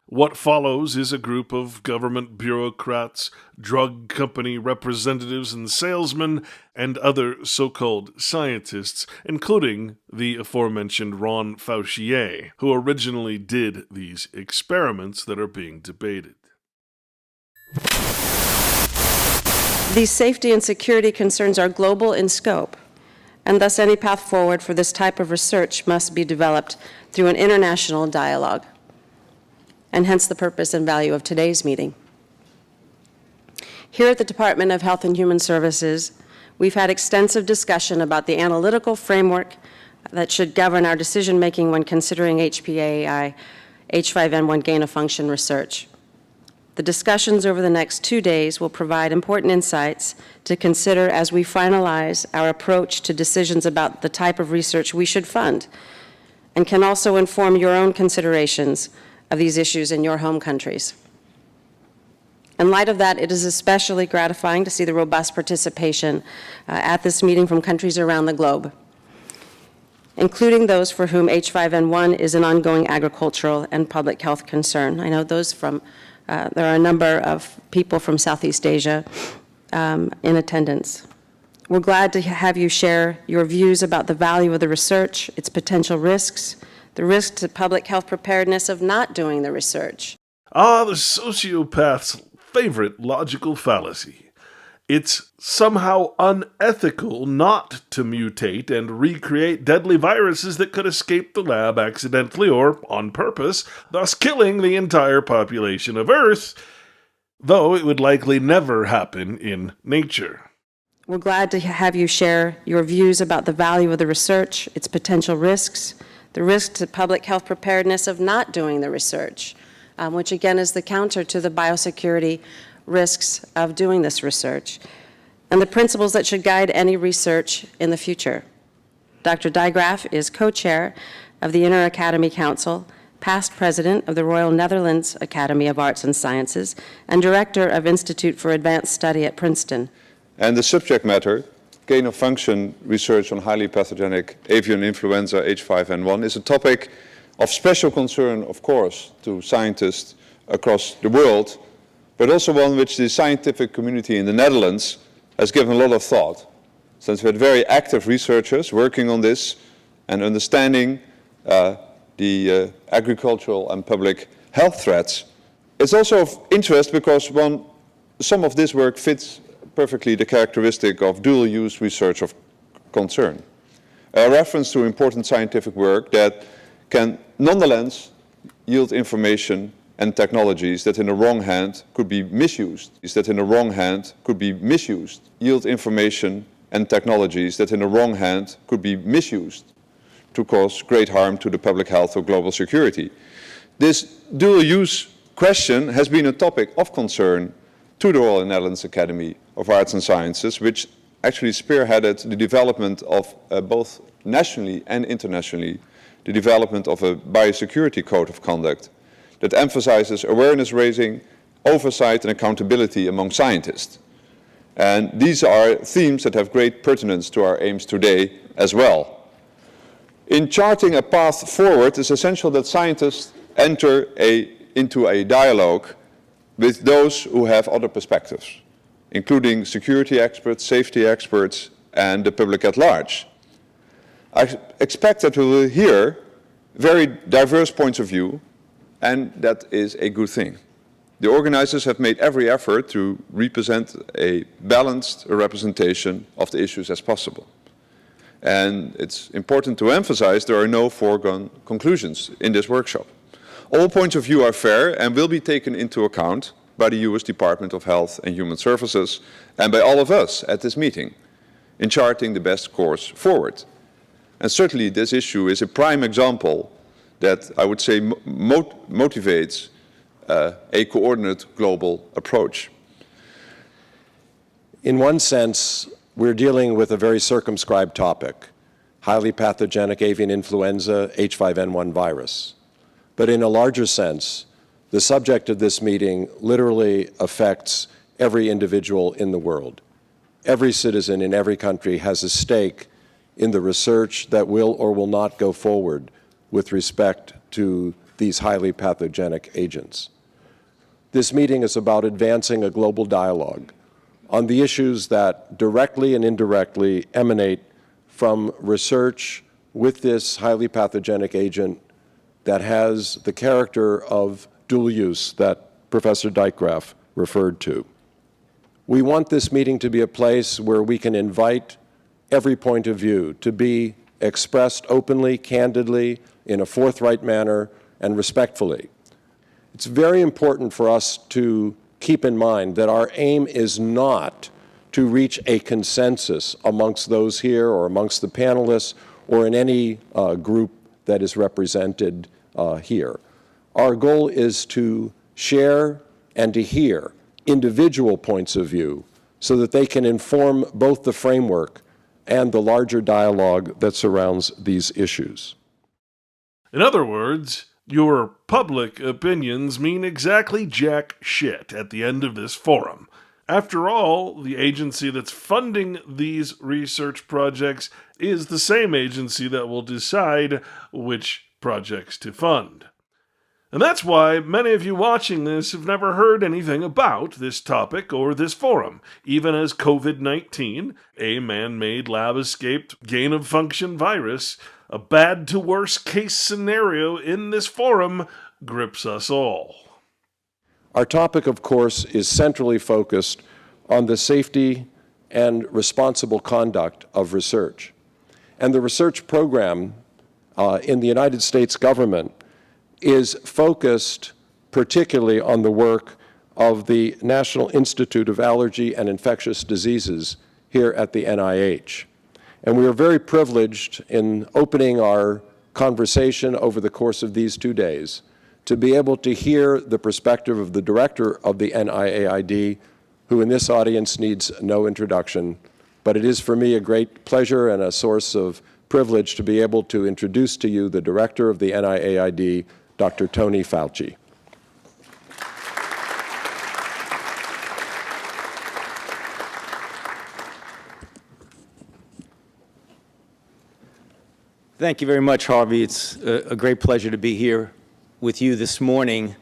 What follows is a group of government bureaucrats, drug company representatives and salesmen, and other so-called scientists, including the aforementioned Ron Fauchier, who originally did these experiments that are being debated. These safety and security concerns are global in scope, and thus any path forward for this type of research must be developed through an international dialogue, and hence the purpose and value of today's meeting. Here at the Department of Health and Human Services, we've had extensive discussion about the analytical framework that should govern our decision-making when considering HPAI, H5N1 gain-of-function research. The discussions over the next 2 days will provide important insights to consider as we finalize our approach to decisions about the type of research we should fund, and can also inform your own considerations of these issues in your home countries. In light of that, it is especially gratifying to see the robust participation at this meeting from countries around the globe, including those for whom H5N1 is an ongoing agricultural and public health concern. I know those from, there are a number of people from Southeast Asia in attendance. We're glad to have you share your views about the value of the research, its potential risks, the risk to public health preparedness of not doing the research. Ah, the sociopath's favorite logical fallacy. It's somehow unethical not to mutate and recreate deadly viruses that could escape the lab accidentally or on purpose, thus killing the entire population of Earth, though it would likely never happen in nature. We're glad to have you share your views about the value of the research, its potential risks, the risk to public health preparedness of not doing the research, which again is the counter to the biosecurity risks of doing this research, and the principles that should guide any research in the future. Dr. Dijkgraaf is co-chair of the Inter-Academy Council, past president of the Royal Netherlands Academy of Arts and Sciences, and director of Institute for Advanced Study at Princeton. And the subject matter, gain-of-function research on highly pathogenic avian influenza H5N1, is a topic of special concern, of course, to scientists across the world, but also one which the scientific community in the Netherlands has given a lot of thought, since we had very active researchers working on this and understanding the agricultural and public health threats. It's also of interest because some of this work fits perfectly the characteristic of dual-use research of concern. A reference to important scientific work that can nonetheless yield information and technologies that in the wrong hand could be misused. Yield information and technologies that in the wrong hand could be misused to cause great harm to the public health or global security. This dual-use question has been a topic of concern to the Royal Netherlands Academy of Arts and Sciences, which actually spearheaded the development of both nationally and internationally, the development of a biosecurity code of conduct that emphasizes awareness raising, oversight and accountability among scientists. And these are themes that have great pertinence to our aims today as well. In charting a path forward, it's essential that scientists enter into a dialogue with those who have other perspectives, including security experts, safety experts, and the public at large. I expect that we will hear very diverse points of view, and that is a good thing. The organizers have made every effort to represent a balanced representation of the issues as possible. And it's important to emphasize there are no foregone conclusions in this workshop. All points of view are fair and will be taken into account by the US Department of Health and Human Services and by all of us at this meeting in charting the best course forward. And certainly this issue is a prime example that I would say motivates a coordinated global approach. In one sense, we're dealing with a very circumscribed topic, highly pathogenic avian influenza H5N1 virus. But in a larger sense, the subject of this meeting literally affects every individual in the world. Every citizen in every country has a stake in the research that will or will not go forward with respect to these highly pathogenic agents. This meeting is about advancing a global dialogue on the issues that directly and indirectly emanate from research with this highly pathogenic agent that has the character of dual use that Professor Dijkgraaf referred to. We want this meeting to be a place where we can invite every point of view to be expressed openly, candidly, in a forthright manner, and respectfully. It's very important for us to keep in mind that our aim is not to reach a consensus amongst those here or amongst the panelists or in any group that is represented here. Our goal is to share and to hear individual points of view so that they can inform both the framework and the larger dialogue that surrounds these issues. In other words, your public opinions mean exactly jack shit at the end of this forum. After all, the agency that's funding these research projects is the same agency that will decide which projects to fund. And that's why many of you watching this have never heard anything about this topic or this forum, even as COVID-19, a man-made lab-escaped gain-of-function virus, a bad to worse case scenario in this forum, grips us all. Our topic, of course, is centrally focused on the safety and responsible conduct of research. And the research program in the United States government is focused particularly on the work of the National Institute of Allergy and Infectious Diseases here at the NIH. And we are very privileged in opening our conversation over the course of these 2 days to be able to hear the perspective of the director of the NIAID, who in this audience needs no introduction. But it is for me a great pleasure and a source of privilege to be able to introduce to you the director of the NIAID, Dr. Tony Fauci. Thank you very much, Harvey. It's a great pleasure to be here with you this morning.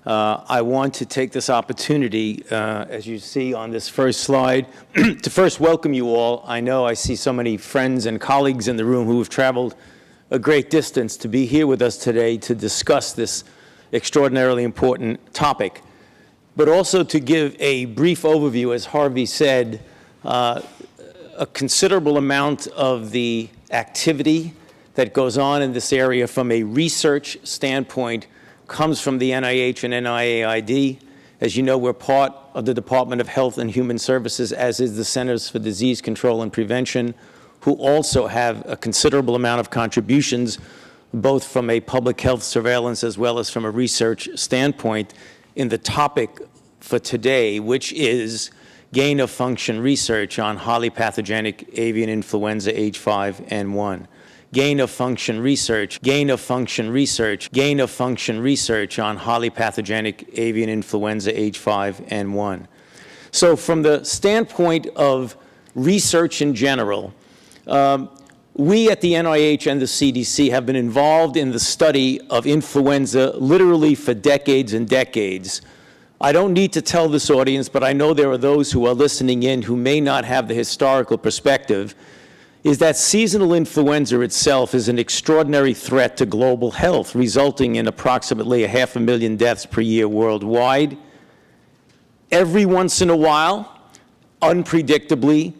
I want to take this opportunity, as you see on this first slide, to first welcome you all. I know I see so many friends and colleagues in the room who have traveled a great distance to be here with us today to discuss this extraordinarily important topic, but also to give a brief overview, as Harvey said, a considerable amount of the activity that goes on in this area from a research standpoint comes from the NIH and NIAID. As you know, we're part of the Department of Health and Human Services, as is the Centers for Disease Control and Prevention, who also have a considerable amount of contributions, both from a public health surveillance as well as from a research standpoint, in the topic for today, which is gain-of-function research on highly pathogenic avian influenza H5N1. Gain-of-function research, gain-of-function research, gain-of-function research on highly pathogenic avian influenza H5N1. So from the standpoint of research in general, we at the NIH and the CDC have been involved in the study of influenza literally for decades and decades. I don't need to tell this audience, but I know there are those who are listening in who may not have the historical perspective, is that seasonal influenza itself is an extraordinary threat to global health, resulting in approximately 500,000 deaths per year worldwide. Every once in a while, unpredictably,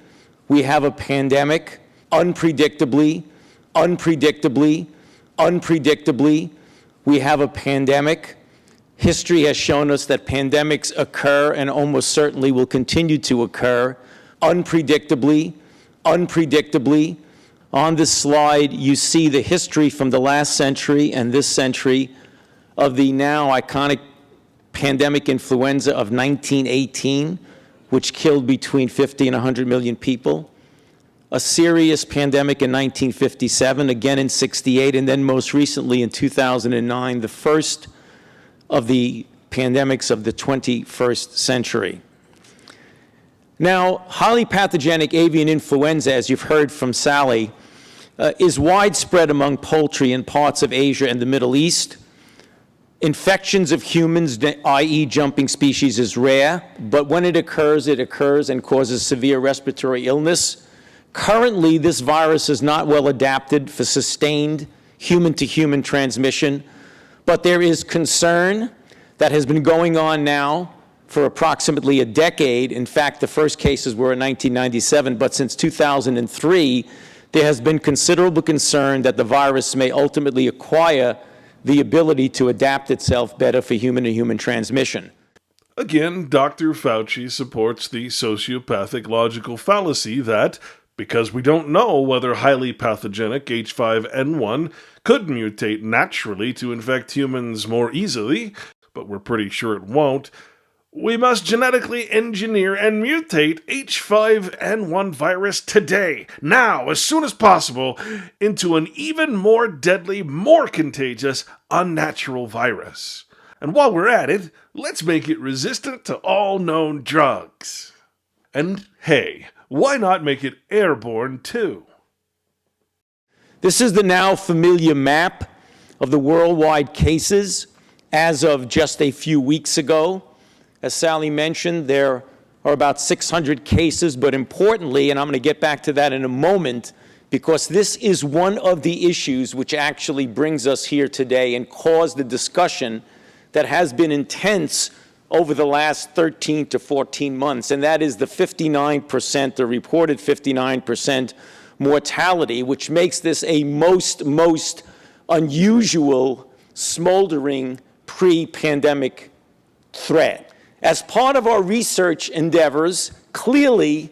we have a pandemic. Unpredictably, we have a pandemic. History has shown us that pandemics occur and almost certainly will continue to occur unpredictably. On this slide, you see the history from the last century and this century of the now iconic pandemic influenza of 1918, which killed between 50 and 100 million people. A serious pandemic in 1957, again in 68, and then most recently in 2009, the first of the pandemics of the 21st century. Now, highly pathogenic avian influenza, as you've heard from Sally, is widespread among poultry in parts of Asia and the Middle East. Infections of humans, i.e. jumping species, is rare, but when it occurs and causes severe respiratory illness. Currently, this virus is not well adapted for sustained human-to-human transmission, but there is concern that has been going on now for approximately a decade. In fact, the first cases were in 1997, but since 2003, there has been considerable concern that the virus may ultimately acquire the ability to adapt itself better for human-to-human transmission. Again, Dr. Fauci supports the sociopathic logical fallacy that, because we don't know whether highly pathogenic H5N1 could mutate naturally to infect humans more easily, but we're pretty sure it won't, we must genetically engineer and mutate H5N1 virus today, now, as soon as possible, into an even more deadly, more contagious, unnatural virus. And while we're at it, let's make it resistant to all known drugs. And hey, why not make it airborne too? This is the now familiar map of the worldwide cases as of just a few weeks ago. As Sally mentioned, there are about 600 cases, but importantly, and I'm going to get back to that in a moment, because this is one of the issues which actually brings us here today and caused the discussion that has been intense over the last 13 to 14 months, and that is the 59%, the reported 59% mortality, which makes this a most unusual, smoldering pre-pandemic threat. As part of our research endeavors, clearly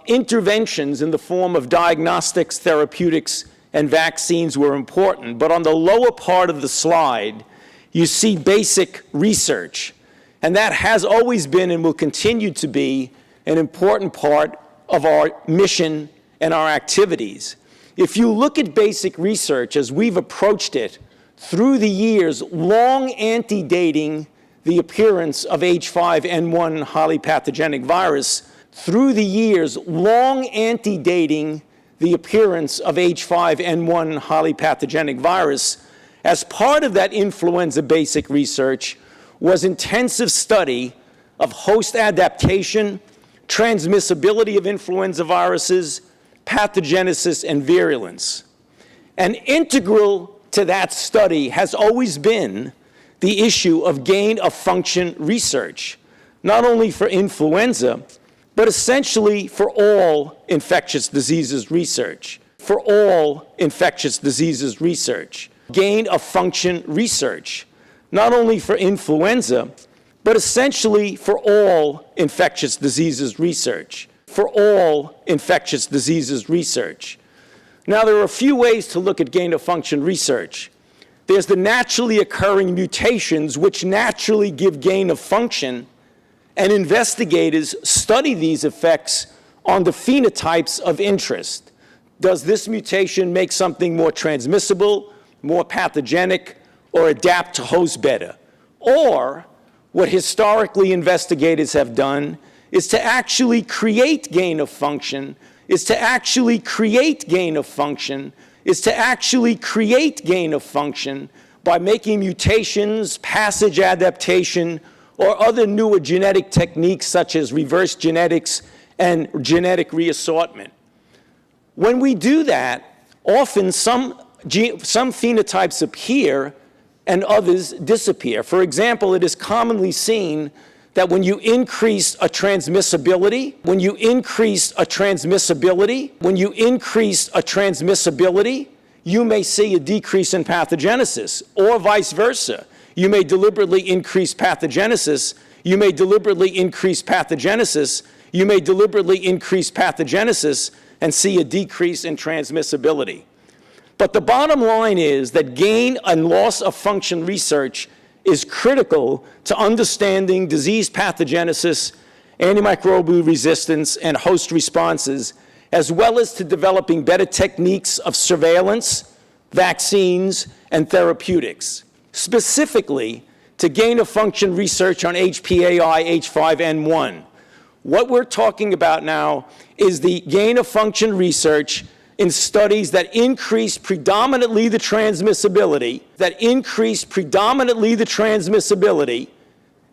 interventions in the form of diagnostics, therapeutics, and vaccines were important. But on the lower part of the slide, you see basic research. And that has always been and will continue to be an important part of our mission and our activities. If you look at basic research as we've approached it through the years, long antedating the appearance of H5N1 highly pathogenic virus, through the years, long antedating the appearance of H5N1 highly pathogenic virus, as part of that influenza basic research was intensive study of host adaptation, transmissibility of influenza viruses, pathogenesis, and virulence. And integral to that study has always been the issue of gain of function research, not only for influenza, but essentially for all infectious diseases research. For all infectious diseases research. Gain of function research, not only for influenza, but essentially for all infectious diseases research. For all infectious diseases research. Now, there are a few ways to look at gain of function research. There's the naturally occurring mutations which naturally give gain of function, and investigators study these effects on the phenotypes of interest. Does this mutation make something more transmissible, more pathogenic, or adapt to host better? Or, what historically investigators have done is to actually create gain of function, by making mutations, passage adaptation, or other newer genetic techniques such as reverse genetics and genetic reassortment. When we do that, often some phenotypes appear and others disappear. For example, it is commonly seen that when you increase a transmissibility, you may see a decrease in pathogenesis, or vice versa. You may deliberately increase pathogenesis, and see a decrease in transmissibility. But the bottom line is that gain and loss of function research is critical to understanding disease pathogenesis, antimicrobial resistance, and host responses, as well as to developing better techniques of surveillance, vaccines, and therapeutics. Specifically, to gain of function research on HPAI H5N1. What we're talking about now is the gain of function research in studies that increase predominantly the transmissibility,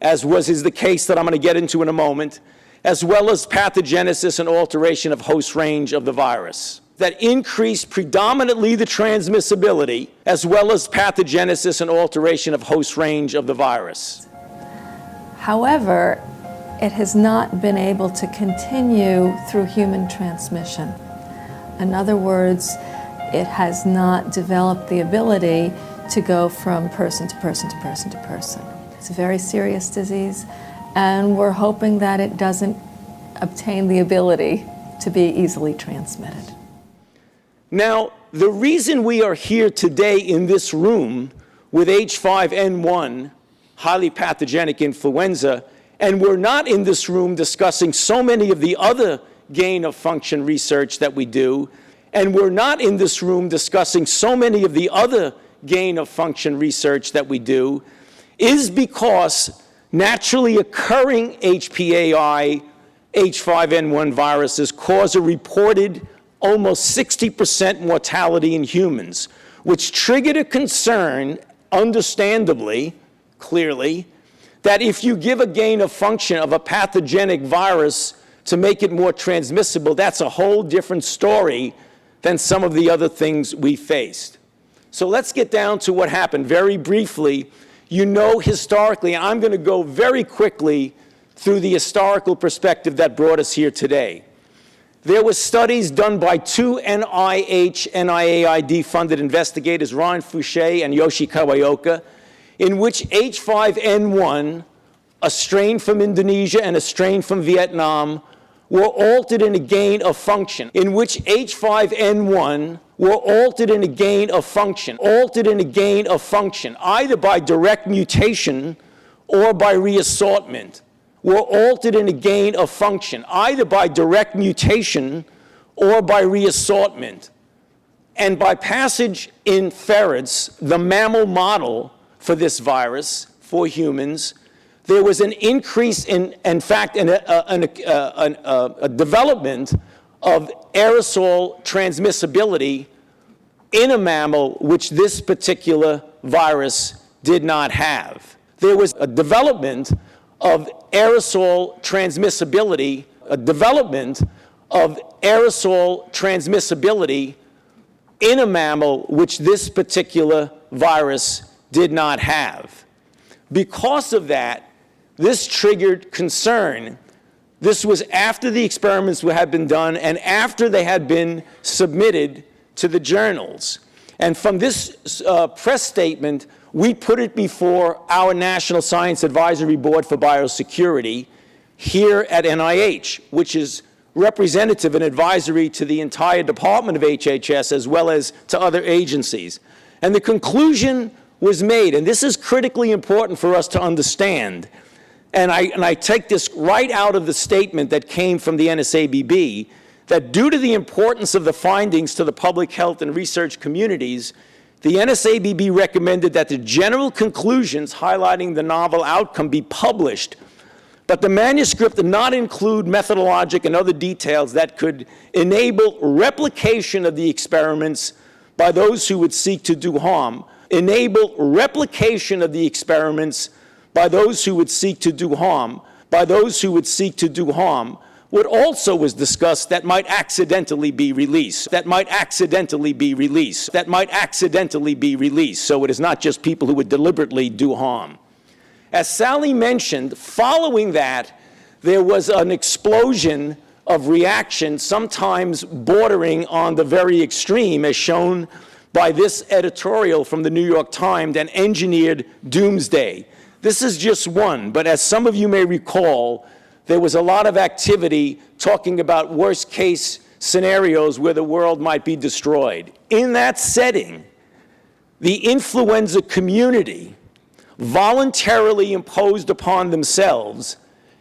as is the case that I'm going to get into in a moment, as well as pathogenesis and alteration of host range of the virus. That increase predominantly the transmissibility, as well as pathogenesis and alteration of host range of the virus. However, it has not been able to continue through human transmission. In other words, it has not developed the ability to go from person to person to person to person. It's a very serious disease, and we're hoping that it doesn't obtain the ability to be easily transmitted. Now, the reason we are here today in this room with H5N1, highly pathogenic influenza, and we're not in this room discussing so many of the other gain of function research that we do, is because naturally occurring HPAI H5N1 viruses cause a reported almost 60% mortality in humans, which triggered a concern, understandably, clearly, that if you give a gain of function of a pathogenic virus to make it more transmissible, that's a whole different story than some of the other things we faced. So let's get down to what happened. Very briefly, you know historically, and I'm going to go very quickly through the historical perspective that brought us here today. There were studies done by two NIAID-funded investigators, Ron Fouché and Yoshi Kawaoka, in which H5N1, a strain from Indonesia and a strain from Vietnam, were altered in a gain of function, in which H5N1 were altered in a gain of function, either by direct mutation or by reassortment, were altered in a gain of function, either by direct mutation or by reassortment. And by passage in ferrets, the mammal model for this virus, for humans, there was an increase in fact, a development of aerosol transmissibility in a mammal which this particular virus did not have. There was a development of aerosol transmissibility, in a mammal which this particular virus did not have. Because of that, this triggered concern. This was after the experiments had been done and after they had been submitted to the journals. And from this press statement, we put it before our National Science Advisory Board for Biosecurity here at NIH, which is representative and advisory to the entire department of HHS as well as to other agencies. And the conclusion was made, and this is critically important for us to understand, and I take this right out of the statement that came from the NSABB, that due to the importance of the findings to the public health and research communities, the NSABB recommended that the general conclusions highlighting the novel outcome be published, but the manuscript did not include methodologic and other details that could enable replication of the experiments by those who would seek to do harm, What also was discussed that might accidentally be released, So it is not just people who would deliberately do harm. As Sally mentioned, following that, there was an explosion of reaction, sometimes bordering on the very extreme, as shown by this editorial from the New York Times, an engineered doomsday. This is just one, but as some of you may recall, there was a lot of activity talking about worst-case scenarios where the world might be destroyed. In that setting, the influenza community voluntarily imposed upon themselves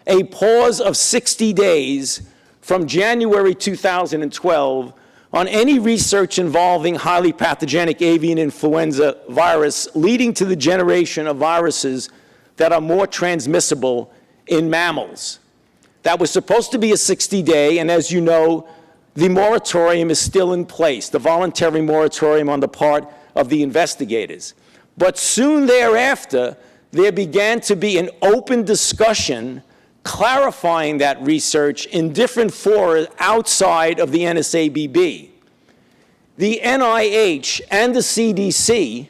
a pause of 60 days from January 2012 on any research involving highly pathogenic avian influenza virus, leading to the generation of viruses that are more transmissible in mammals. That was supposed to be a 60-day, and as you know, the moratorium is still in place, the voluntary moratorium on the part of the investigators. But soon thereafter, there began to be an open discussion clarifying that research in different fora outside of the NSABB. The NIH and the CDC,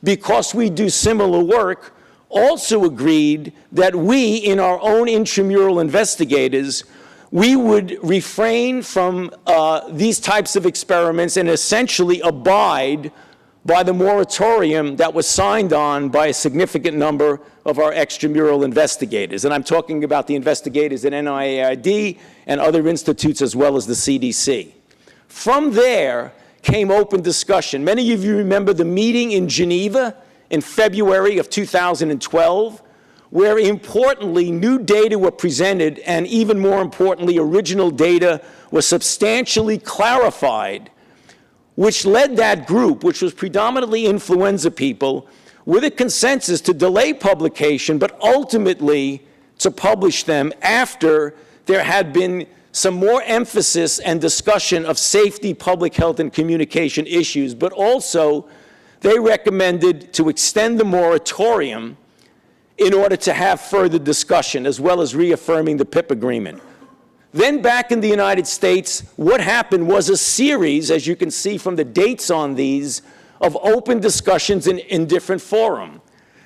because we do similar work, also agreed that we, in our own intramural investigators, we would refrain from these types of experiments and essentially abide by the moratorium that was signed on by a significant number of our extramural investigators. And I'm talking about the investigators at NIAID and other institutes as well as the CDC. From there came open discussion. Many of you remember the meeting in Geneva in February of 2012, where importantly new data were presented and even more importantly original data was substantially clarified, which led that group, which was predominantly influenza people, with a consensus to delay publication but ultimately to publish them after there had been some more emphasis and discussion of safety, public health, and communication issues, but also they recommended to extend the moratorium in order to have further discussion, as well as reaffirming the PIP agreement. Then back in the United States, what happened was a series, as you can see from the dates on these, of open discussions in different forums.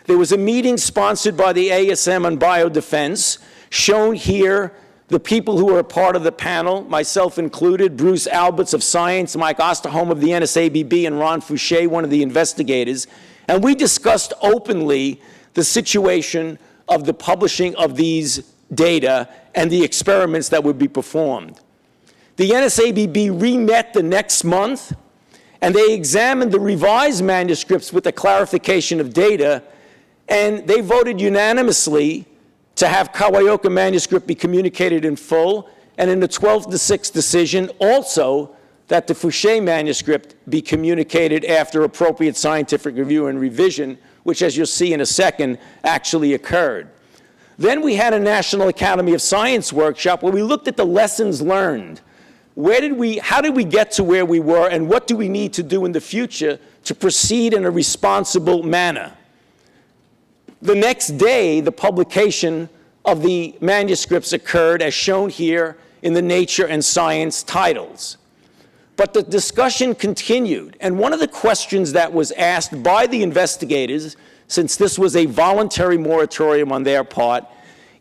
There was a meeting sponsored by the ASM on biodefense, shown here the people who were a part of the panel, myself included, Bruce Alberts of Science, Mike Osterholm of the NSABB, and Ron Fouché, one of the investigators. And we discussed openly the situation of the publishing of these data and the experiments that would be performed. The NSABB re-met the next month, and they examined the revised manuscripts with the clarification of data, and they voted unanimously to have Kawaioka manuscript be communicated in full, and in the 12-6 decision also that the Fouché manuscript be communicated after appropriate scientific review and revision, which, as you'll see in a second, actually occurred. Then we had a National Academy of Science workshop where we looked at the lessons learned. How did we get to where we were, and what do we need to do in the future to proceed in a responsible manner? The next day, the publication of the manuscripts occurred, as shown here in the Nature and Science titles. But the discussion continued, and one of the questions that was asked by the investigators, since this was a voluntary moratorium on their part,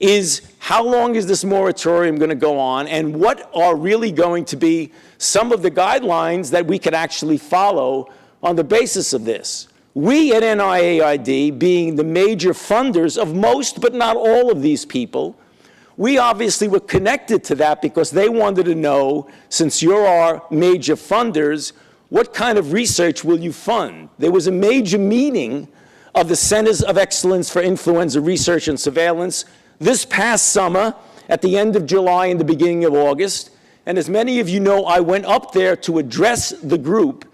is how long is this moratorium going to go on, and what are really going to be some of the guidelines that we could actually follow on the basis of this? We at NIAID, being the major funders of most but not all of these people, we obviously were connected to that because they wanted to know, since you're our major funders, what kind of research will you fund? There was a major meeting of the Centers of Excellence for Influenza Research and Surveillance this past summer, at the end of July and the beginning of August. And as many of you know, I went up there to address the group.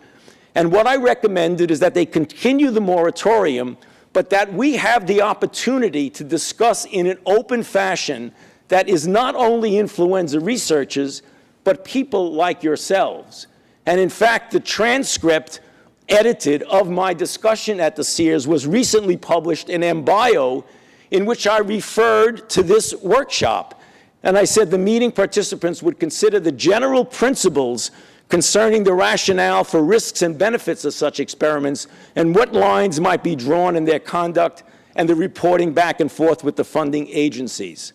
And what I recommended is that they continue the moratorium, but that we have the opportunity to discuss in an open fashion that is not only influenza researchers, but people like yourselves. And in fact, the transcript edited of my discussion at the Sears was recently published in MBio, in which I referred to this workshop. And I said the meeting participants would consider the general principles concerning the rationale for risks and benefits of such experiments and what lines might be drawn in their conduct and the reporting back and forth with the funding agencies.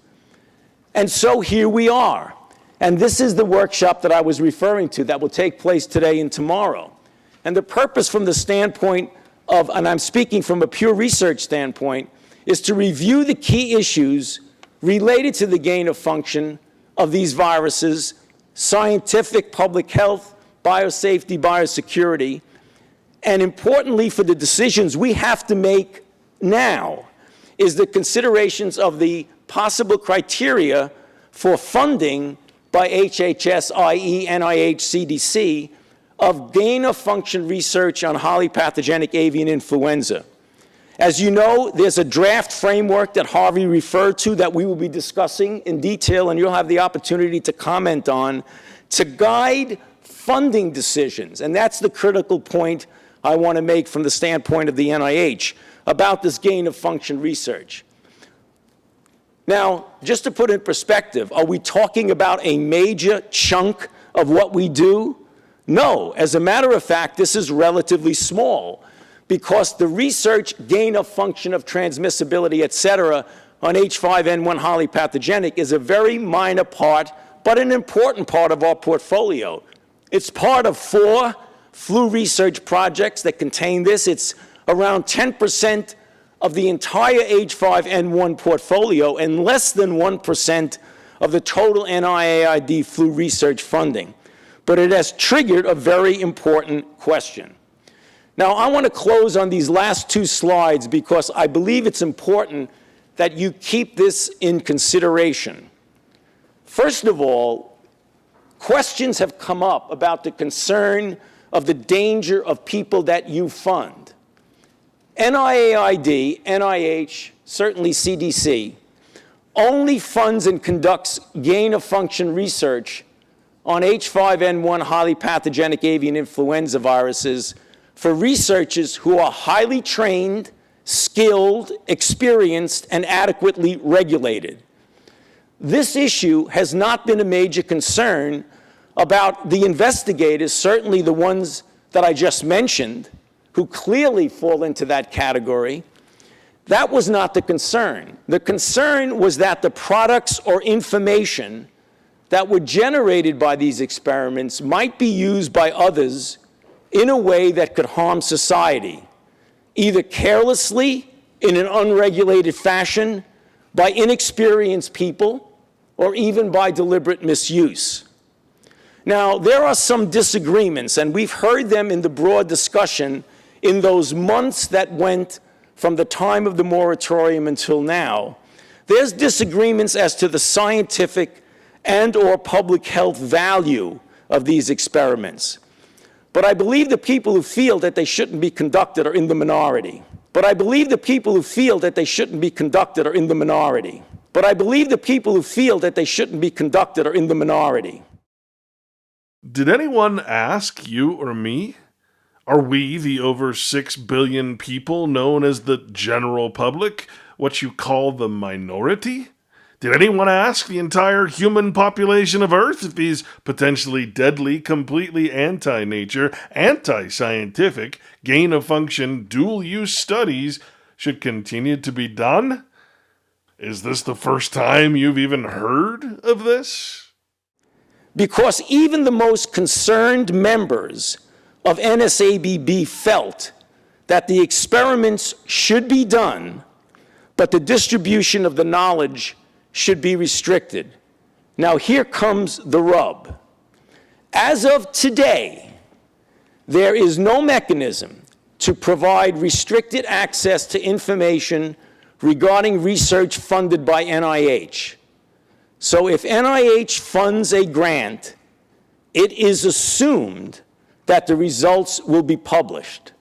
And so here we are. And this is the workshop that I was referring to that will take place today and tomorrow. And the purpose from the standpoint of, and I'm speaking from a pure research standpoint, is to review the key issues related to the gain of function of these viruses, scientific, public health, biosafety, biosecurity, and importantly for the decisions we have to make now is the considerations of the possible criteria for funding by HHS, i.e. NIH, CDC, of gain of function research on highly pathogenic avian influenza. As you know, there's a draft framework that Harvey referred to that we will be discussing in detail, and you'll have the opportunity to comment on, to guide funding decisions. And that's the critical point I want to make from the standpoint of the NIH about this gain of function research. Now, just to put in perspective, are we talking about a major chunk of what we do? No. As a matter of fact, this is relatively small, because the research, gain of function of transmissibility, et cetera, on H5N1 highly pathogenic is a very minor part, but an important part of our portfolio. It's part of 4 flu research projects that contain this. It's around 10% of the entire H5N1 portfolio and less than 1% of the total NIAID flu research funding. But it has triggered a very important question. Now, I want to close on these last 2 slides because I believe it's important that you keep this in consideration. First of all, questions have come up about the concern of the danger of people that you fund. NIAID, NIH, certainly CDC, only funds and conducts gain-of-function research on H5N1 highly pathogenic avian influenza viruses for researchers who are highly trained, skilled, experienced, and adequately regulated. This issue has not been a major concern about the investigators, certainly the ones that I just mentioned, who clearly fall into that category. That was not the concern. The concern was that the products or information that were generated by these experiments might be used by others in a way that could harm society, either carelessly, in an unregulated fashion, by inexperienced people, or even by deliberate misuse. Now, there are some disagreements, and we've heard them in the broad discussion in those months that went from the time of the moratorium until now. There's disagreements as to the scientific and/or public health value of these experiments. But I believe the people who feel that they shouldn't be conducted are in the minority. But I believe the people who feel that they shouldn't be conducted are in the minority. But I believe the people who feel that they shouldn't be conducted are in the minority. Did anyone ask you or me? Are we, the over 6 billion people known as the general public, what you call the minority? Did anyone ask the entire human population of Earth if these potentially deadly, completely anti-nature, anti-scientific, gain-of-function, dual-use studies should continue to be done? Is this the first time you've even heard of this? Because even the most concerned members of NSABB felt that the experiments should be done, but the distribution of the knowledge should be restricted. Now here comes the rub. As of today, there is no mechanism to provide restricted access to information regarding research funded by NIH. So if NIH funds a grant, it is assumed that the results will be published.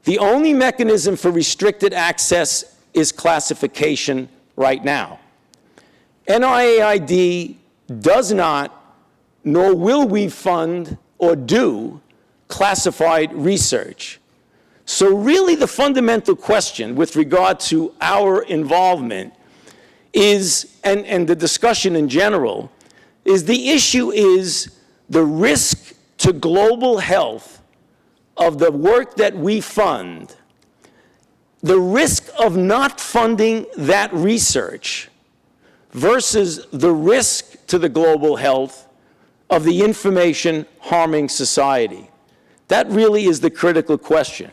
The only mechanism for restricted access is classification right now. NIAID does not, nor will we fund or do classified research. So really the fundamental question with regard to our involvement is, and the discussion in general, is the issue is the risk to global health of the work that we fund, the risk of not funding that research versus the risk to the global health of the information harming society. That really is the critical question.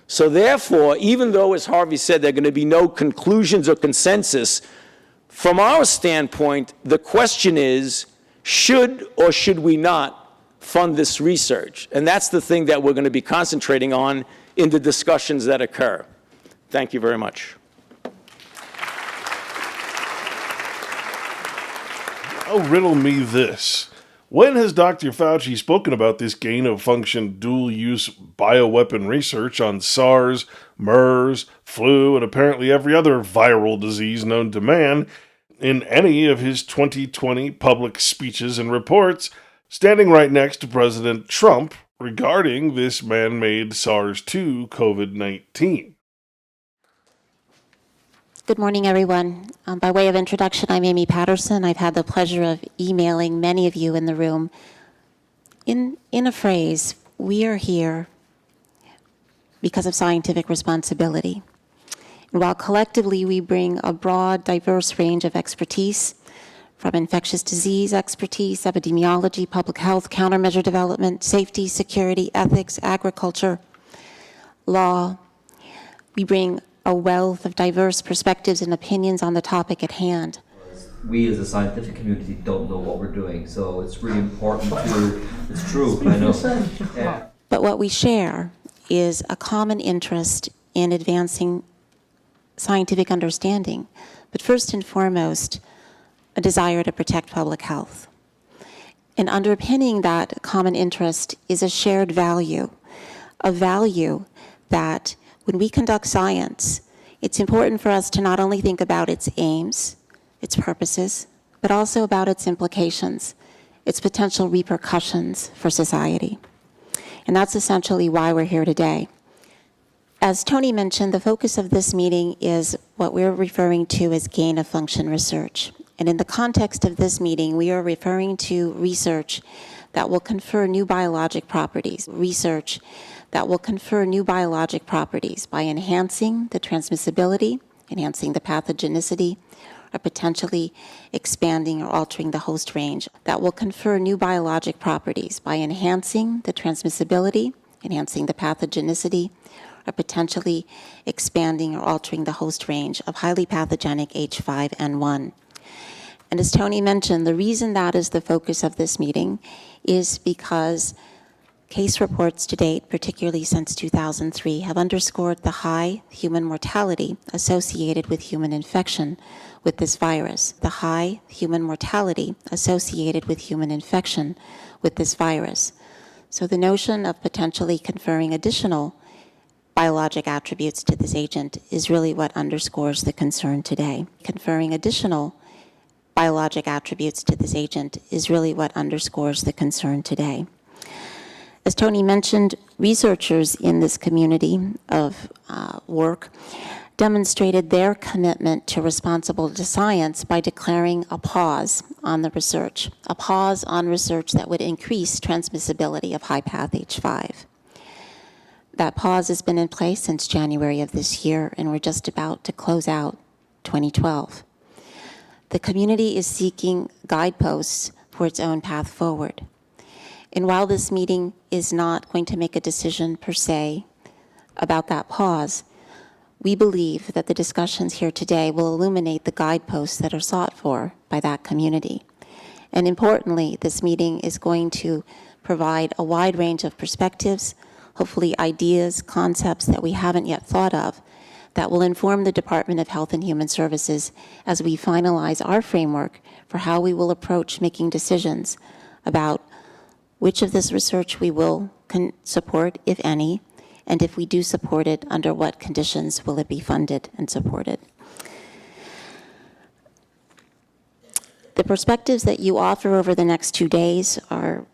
So therefore, even though, as Harvey said, there are going to be no conclusions or consensus, from our standpoint, the question is, should or should we not fund this research? And that's the thing that we're going to be concentrating on in the discussions that occur. Thank you very much. Oh, riddle me this. When has Dr. Fauci spoken about this gain-of-function dual-use bioweapon research on SARS, MERS, flu, and apparently every other viral disease known to man in any of his 2020 public speeches and reports, standing right next to President Trump regarding this man-made SARS-2 COVID-19? Good morning, everyone. By way of introduction, I'm Amy Patterson. I've had the pleasure of emailing many of you in the room. In a phrase, we are here because of scientific responsibility. And while collectively we bring a broad, diverse range of expertise, from infectious disease expertise, epidemiology, public health, countermeasure development, safety, security, ethics, agriculture, law, we bring a wealth of diverse perspectives and opinions on the topic at hand. We as a scientific community don't know what we're doing, so it's really important to, it's true, I know. Yeah. But what we share is a common interest in advancing scientific understanding, but first and foremost, a desire to protect public health. And underpinning that common interest is a shared value, a value that when we conduct science, it's important for us to not only think about its aims, its purposes, but also about its implications, its potential repercussions for society. And that's essentially why we're here today. As Tony mentioned, the focus of this meeting is what we're referring to as gain-of-function research. And in the context of this meeting, we are referring to research that will confer new biologic properties, research that will confer new biologic properties by enhancing the transmissibility, enhancing the pathogenicity, or potentially expanding or altering the host range, that will confer new biologic properties by enhancing the transmissibility, enhancing the pathogenicity, or potentially expanding or altering the host range of highly pathogenic H5N1. And as Tony mentioned, the reason that is the focus of this meeting is because case reports to date, particularly since 2003, have underscored the high human mortality associated with human infection with this virus. The high human mortality associated with human infection with this virus. So the notion of potentially conferring additional biologic attributes to this agent is really what underscores the concern today. Conferring additional biologic attributes to this agent is really what underscores the concern today. As Tony mentioned, researchers in this community of work demonstrated their commitment to responsible science by declaring a pause on the research, a pause on research that would increase transmissibility of high path H5. That pause has been in place since January of this year, and we're just about to close out 2012. The community is seeking guideposts for its own path forward. And while this meeting is not going to make a decision per se about that pause, we believe that the discussions here today will illuminate the guideposts that are sought for by that community. And importantly, this meeting is going to provide a wide range of perspectives, hopefully ideas, concepts that we haven't yet thought of, that will inform the Department of Health and Human Services as we finalize our framework for how we will approach making decisions about which of this research we will support, if any, and if we do support it, under what conditions will it be funded and supported. The perspectives that you offer over the next 2 days are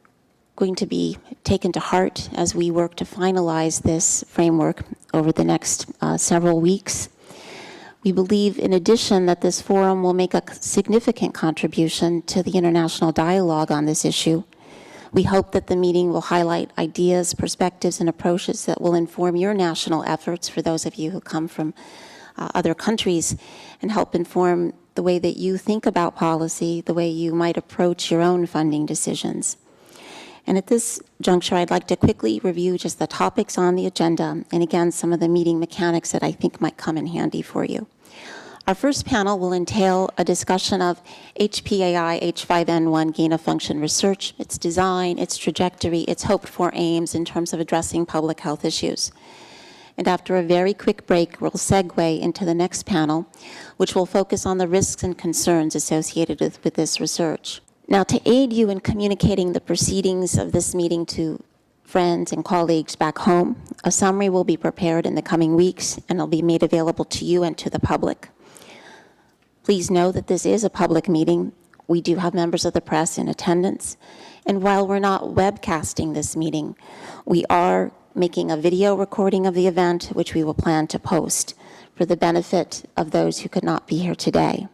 going to be taken to heart as we work to finalize this framework over the next several weeks. We believe, in addition, that this forum will make a significant contribution to the international dialogue on this issue. We hope that the meeting will highlight ideas, perspectives, and approaches that will inform your national efforts for those of you who come from other countries, and help inform the way that you think about policy, the way you might approach your own funding decisions. And at this juncture, I'd like to quickly review just the topics on the agenda, and again, some of the meeting mechanics that I think might come in handy for you. Our first panel will entail a discussion of HPAI H5N1 gain-of-function research, its design, its trajectory, its hoped-for aims in terms of addressing public health issues. And after a very quick break, we'll segue into the next panel, which will focus on the risks and concerns associated with this research. Now, to aid you in communicating the proceedings of this meeting to friends and colleagues back home, a summary will be prepared in the coming weeks, and it'll be made available to you and to the public. Please know that this is a public meeting. We do have members of the press in attendance. And while we're not webcasting this meeting, we are making a video recording of the event, which we will plan to post for the benefit of those who could not be here today.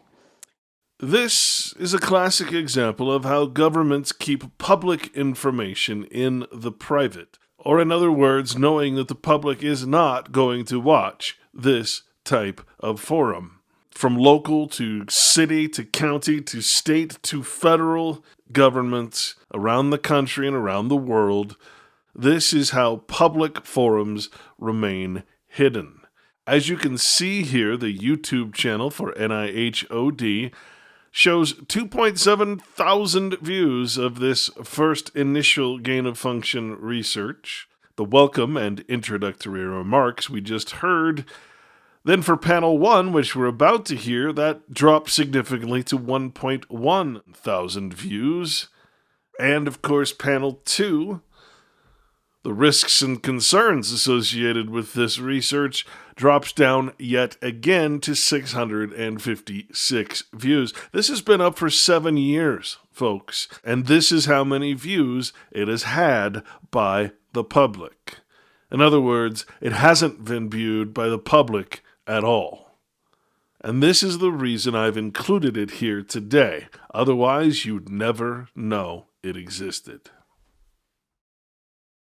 This is a classic example of how governments keep public information in the private. Or in other words, knowing that the public is not going to watch this type of forum. From local to city to county to state to federal governments around the country and around the world, this is how public forums remain hidden. As you can see here, the YouTube channel for NIHOD shows 2.7 thousand views of this first initial gain-of-function research. The welcome and introductory remarks we just heard. Then for panel 1, which we're about to hear, that dropped significantly to 1.1 thousand views. And of course, panel 2, the risks and concerns associated with this research, drops down yet again to 656 views. This has been up for 7 years, folks, and this is how many views it has had by the public. In other words, it hasn't been viewed by the public at all. And this is the reason I've included it here today. Otherwise, you'd never know it existed.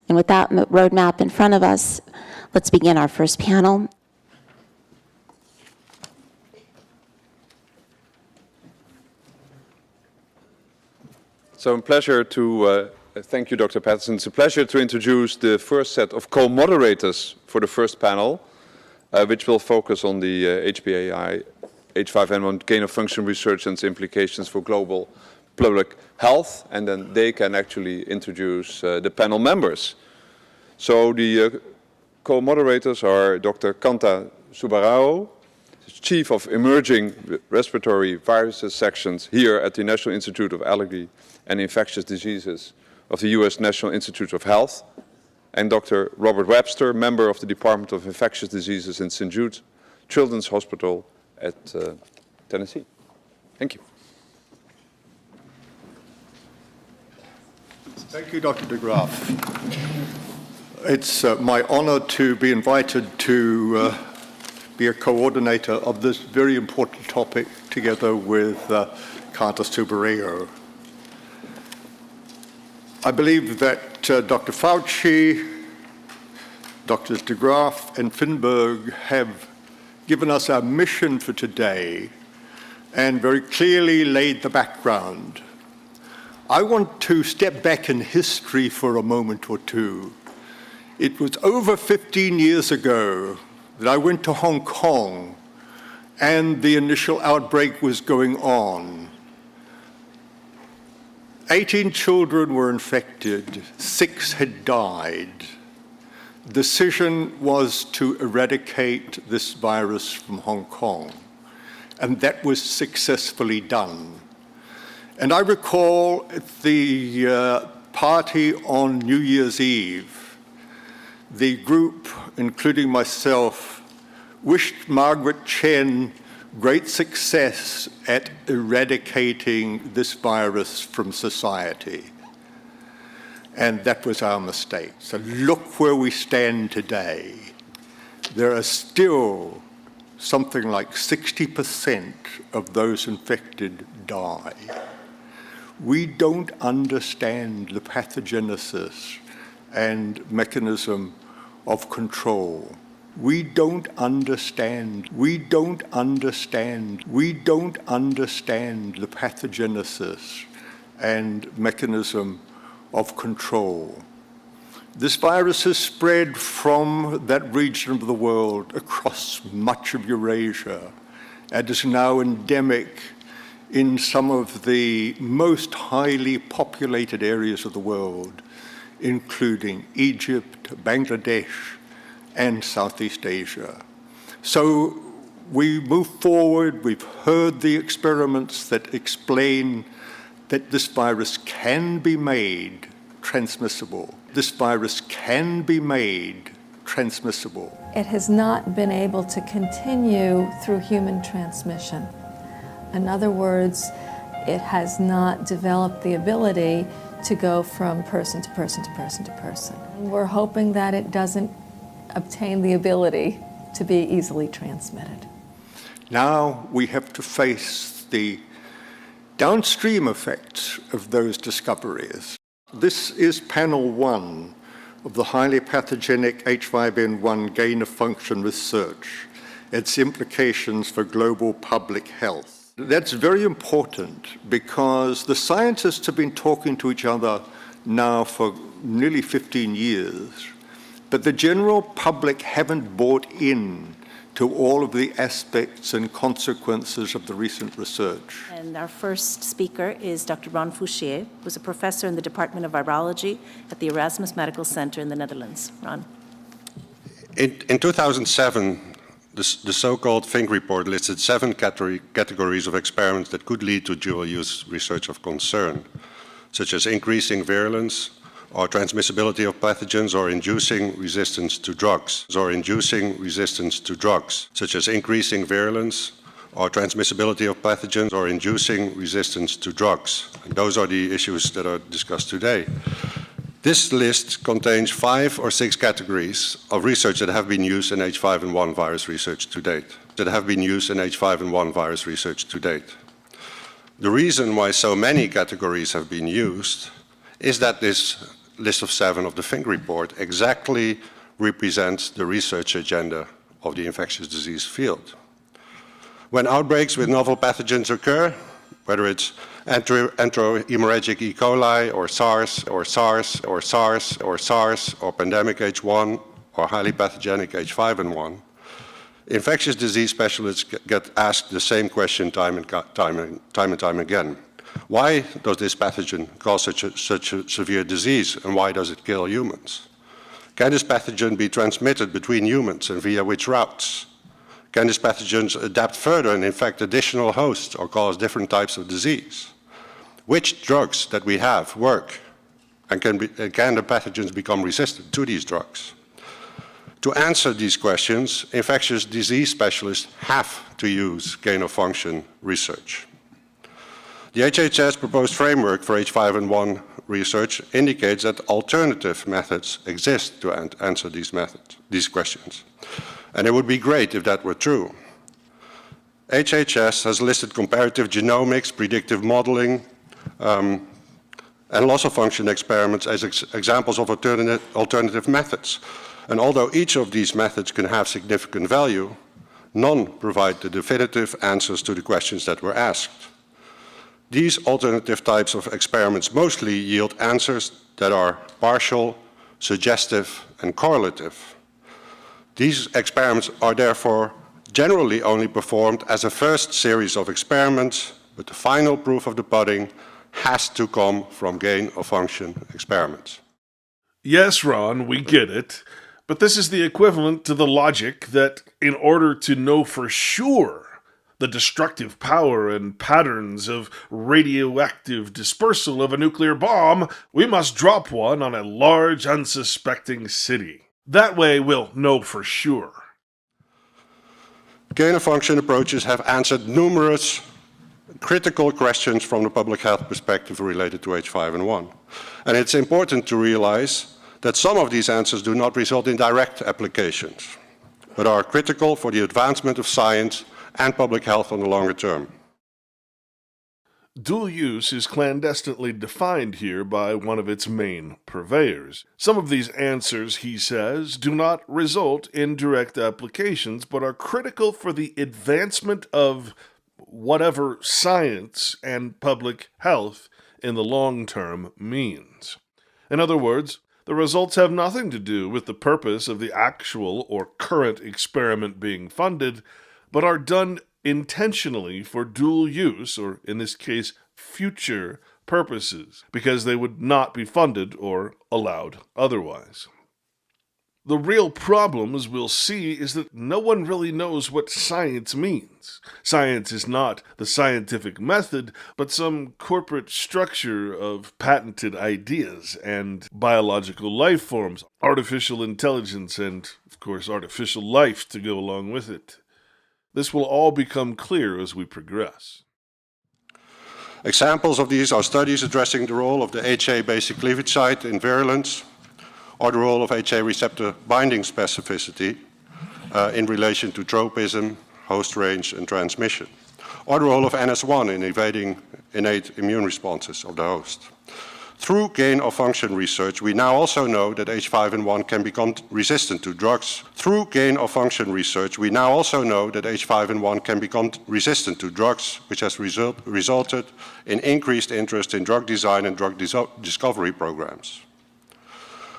And with that roadmap in front of us, let's begin our first panel. So a pleasure to thank you, Dr. Patterson. It's a pleasure to introduce the first set of co-moderators for the first panel, which will focus on the HPAI H5N1 gain-of-function research and its implications for global public health, and then they can actually introduce the panel members. So the co-moderators are Dr. Kanta Subarao, Chief of Emerging Respiratory Viruses Sections here at the National Institute of Allergy and Infectious Diseases of the U.S. National Institute of Health, and Dr. Robert Webster, member of the Department of Infectious Diseases in St. Jude Children's Hospital at Tennessee. Thank you. Thank you, Dr. de Graaf. It's my honor to be invited to be a coordinator of this very important topic together with Kanta Subarao. I believe that Dr. Fauci, Drs. de Graaf and Finberg have given us our mission for today and very clearly laid the background. I want to step back in history for a moment or two. It was over 15 years ago that I went to Hong Kong and the initial outbreak was going on. 18 children were infected, 6 had died. The decision was to eradicate this virus from Hong Kong, and that was successfully done. And I recall at the party on New Year's Eve, the group, including myself, wished Margaret Chen great success at eradicating this virus from society. And that was our mistake. So look where we stand today. There are still something like 60% of those infected die. We don't understand the pathogenesis and mechanism of control. We don't understand the pathogenesis and mechanism of control. This virus has spread from that region of the world across much of Eurasia and is now endemic in some of the most highly populated areas of the world, including Egypt, Bangladesh, and Southeast Asia. So we move forward. We've heard the experiments that explain that this virus can be made transmissible. This virus can be made transmissible. It has not been able to continue through human transmission. In other words, it has not developed the ability to go from person to person to person to person. We're hoping that it doesn't obtain the ability to be easily transmitted. Now we have to face the downstream effects of those discoveries. This is panel 1 of the highly pathogenic H5N1 gain-of-function research, its implications for global public health. That's very important because the scientists have been talking to each other now for nearly 15 years, but the general public haven't bought in to all of the aspects and consequences of the recent research. And our first speaker is Dr. Ron Fouchier, who's a professor in the Department of Virology at the Erasmus Medical Center in the Netherlands. Ron. In 2007, the so-called Fink report listed 7 categories of experiments that could lead to dual-use research of concern, such as increasing virulence, or transmissibility of pathogens, or inducing resistance to drugs, such as increasing virulence, or transmissibility of pathogens, or inducing resistance to drugs. And those are the issues that are discussed today. This list contains 5 or 6 categories of research that have been used in H5N1 virus research to date. that have been used in H5N1 virus research to date. The reason why so many categories have been used is that this list of 7 of the Fink report exactly represents the research agenda of the infectious disease field. When outbreaks with novel pathogens occur, whether it's enterohemorrhagic E. coli or SARS or SARS or SARS or SARS or pandemic H1 or highly pathogenic H5N1, infectious disease specialists get asked the same question time and time again. Why does this pathogen cause such a severe disease, and why does it kill humans? Can this pathogen be transmitted between humans, and via which routes? Can this pathogen adapt further and infect additional hosts or cause different types of disease? Which drugs that we have work, and can the pathogens become resistant to these drugs? To answer these questions, infectious disease specialists have to use gain-of-function research. The HHS proposed framework for H5N1 research indicates that alternative methods exist to answer these questions. And it would be great if that were true. HHS has listed comparative genomics, predictive modeling, and loss-of-function experiments as examples of alternative methods. And although each of these methods can have significant value, none provide the definitive answers to the questions that were asked. These alternative types of experiments mostly yield answers that are partial, suggestive, and correlative. These experiments are therefore generally only performed as a first series of experiments, but the final proof of the pudding has to come from gain-of-function experiments. Yes, Ron, we get it. But this is the equivalent to the logic that in order to know for sure the destructive power and patterns of radioactive dispersal of a nuclear bomb, we must drop one on a large, unsuspecting city. That way we'll know for sure. Gain-of-function approaches have answered numerous critical questions from the public health perspective related to H5N1. And it's important to realize that some of these answers do not result in direct applications, but are critical for the advancement of science and public health on the longer term. Dual use is clandestinely defined here by one of its main purveyors. Some of these answers, he says, do not result in direct applications, but are critical for the advancement of whatever science and public health in the long term means. In other words, the results have nothing to do with the purpose of the actual or current experiment being funded, but are done intentionally for dual use, or in this case, future purposes, because they would not be funded or allowed otherwise. The real problem, as we'll see, is that no one really knows what science means. Science is not the scientific method, but some corporate structure of patented ideas and biological life forms, artificial intelligence, and, of course, artificial life to go along with it. This will all become clear as we progress. Examples of these are studies addressing the role of the HA basic cleavage site in virulence, or the role of HA receptor binding specificity in relation to tropism, host range, and transmission, or the role of NS1 in evading innate immune responses of the host. Through gain-of-function research, we now also know that H5N1 can become resistant to drugs. Through gain-of-function research, we now also know that H5N1 can become resistant to drugs, which has resulted in increased interest in drug design and drug discovery programs.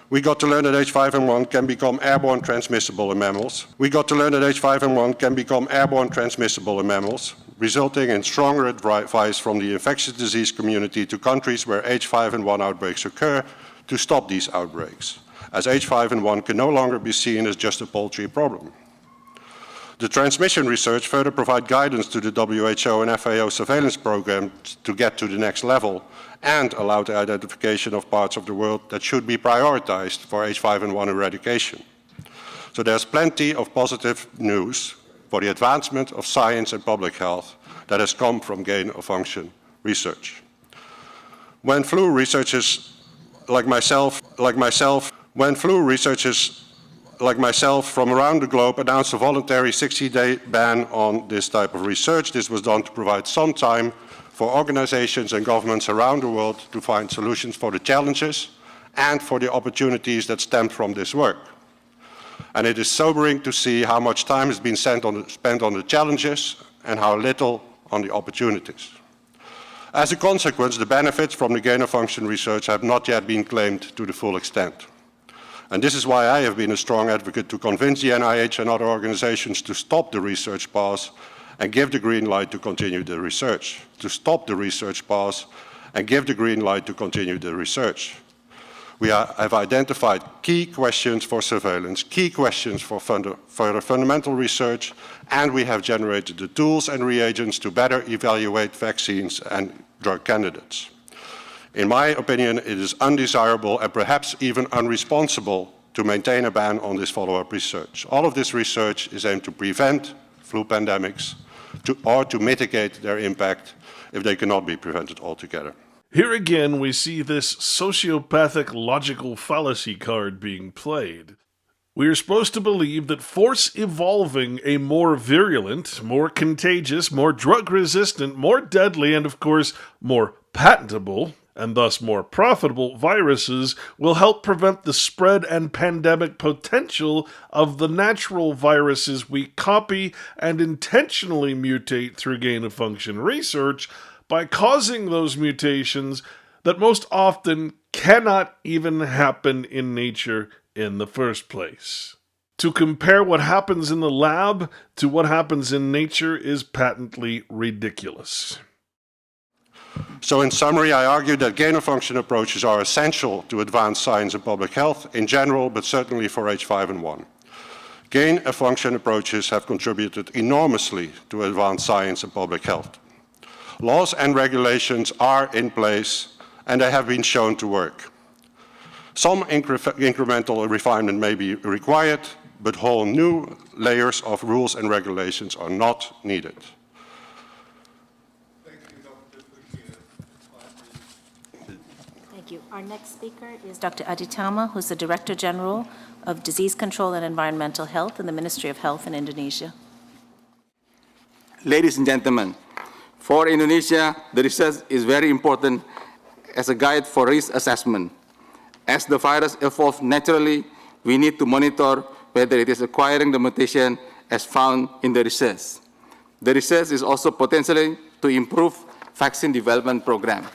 We got to learn that H5N1 can become airborne transmissible in mammals. Resulting in stronger advice from the infectious disease community to countries where H5N1 outbreaks occur to stop these outbreaks, as H5N1 can no longer be seen as just a poultry problem. The transmission research further provide guidance to the WHO and FAO surveillance programs to get to the next level and allow the identification of parts of the world that should be prioritized for H5N1 eradication. So there's plenty of positive news for the advancement of science and public health that has come from gain-of-function research. When flu researchers like myself like myself from around the globe announced a voluntary 60-day ban on this type of research. This was done to provide some time for organizations and governments around the world to find solutions for the challenges and for the opportunities that stem from this work. And it is sobering to see how much time has been spent on the challenges and how little on the opportunities. As a consequence, the benefits from the gain-of-function research have not yet been claimed to the full extent. And this is why I have been a strong advocate to convince the NIH and other organizations to stop the research pause and give the green light to continue the research. To stop the research pause and give the green light to continue the research. We have identified key questions for surveillance, key questions for further fundamental research, and we have generated the tools and reagents to better evaluate vaccines and drug candidates. In my opinion, it is undesirable and perhaps even unresponsible to maintain a ban on this follow-up research. All of this research is aimed to prevent flu pandemics or to mitigate their impact if they cannot be prevented altogether. Here again, we see this sociopathic logical fallacy card being played. We are supposed to believe that force evolving a more virulent, more contagious, more drug-resistant, more deadly, and of course, more patentable, and thus more profitable viruses will help prevent the spread and pandemic potential of the natural viruses we copy and intentionally mutate through gain-of-function research by causing those mutations that most often cannot even happen in nature in the first place. To compare what happens in the lab to what happens in nature is patently ridiculous. So in summary, I argue that gain-of-function approaches are essential to advance science and public health in general, but certainly for H5N1. Gain-of-function approaches have contributed enormously to advance science and public health. Laws and regulations are in place, and they have been shown to work. Some incremental refinement may be required, but whole new layers of rules and regulations are not needed. Thank you. Our next speaker is Dr. Aditama, who's the Director General of Disease Control and Environmental Health in the Ministry of Health in Indonesia. Ladies and gentlemen, for Indonesia, the research is very important as a guide for risk assessment. As the virus evolves naturally, we need to monitor whether it is acquiring the mutation as found in the research. The research is also potentially to improve vaccine development program.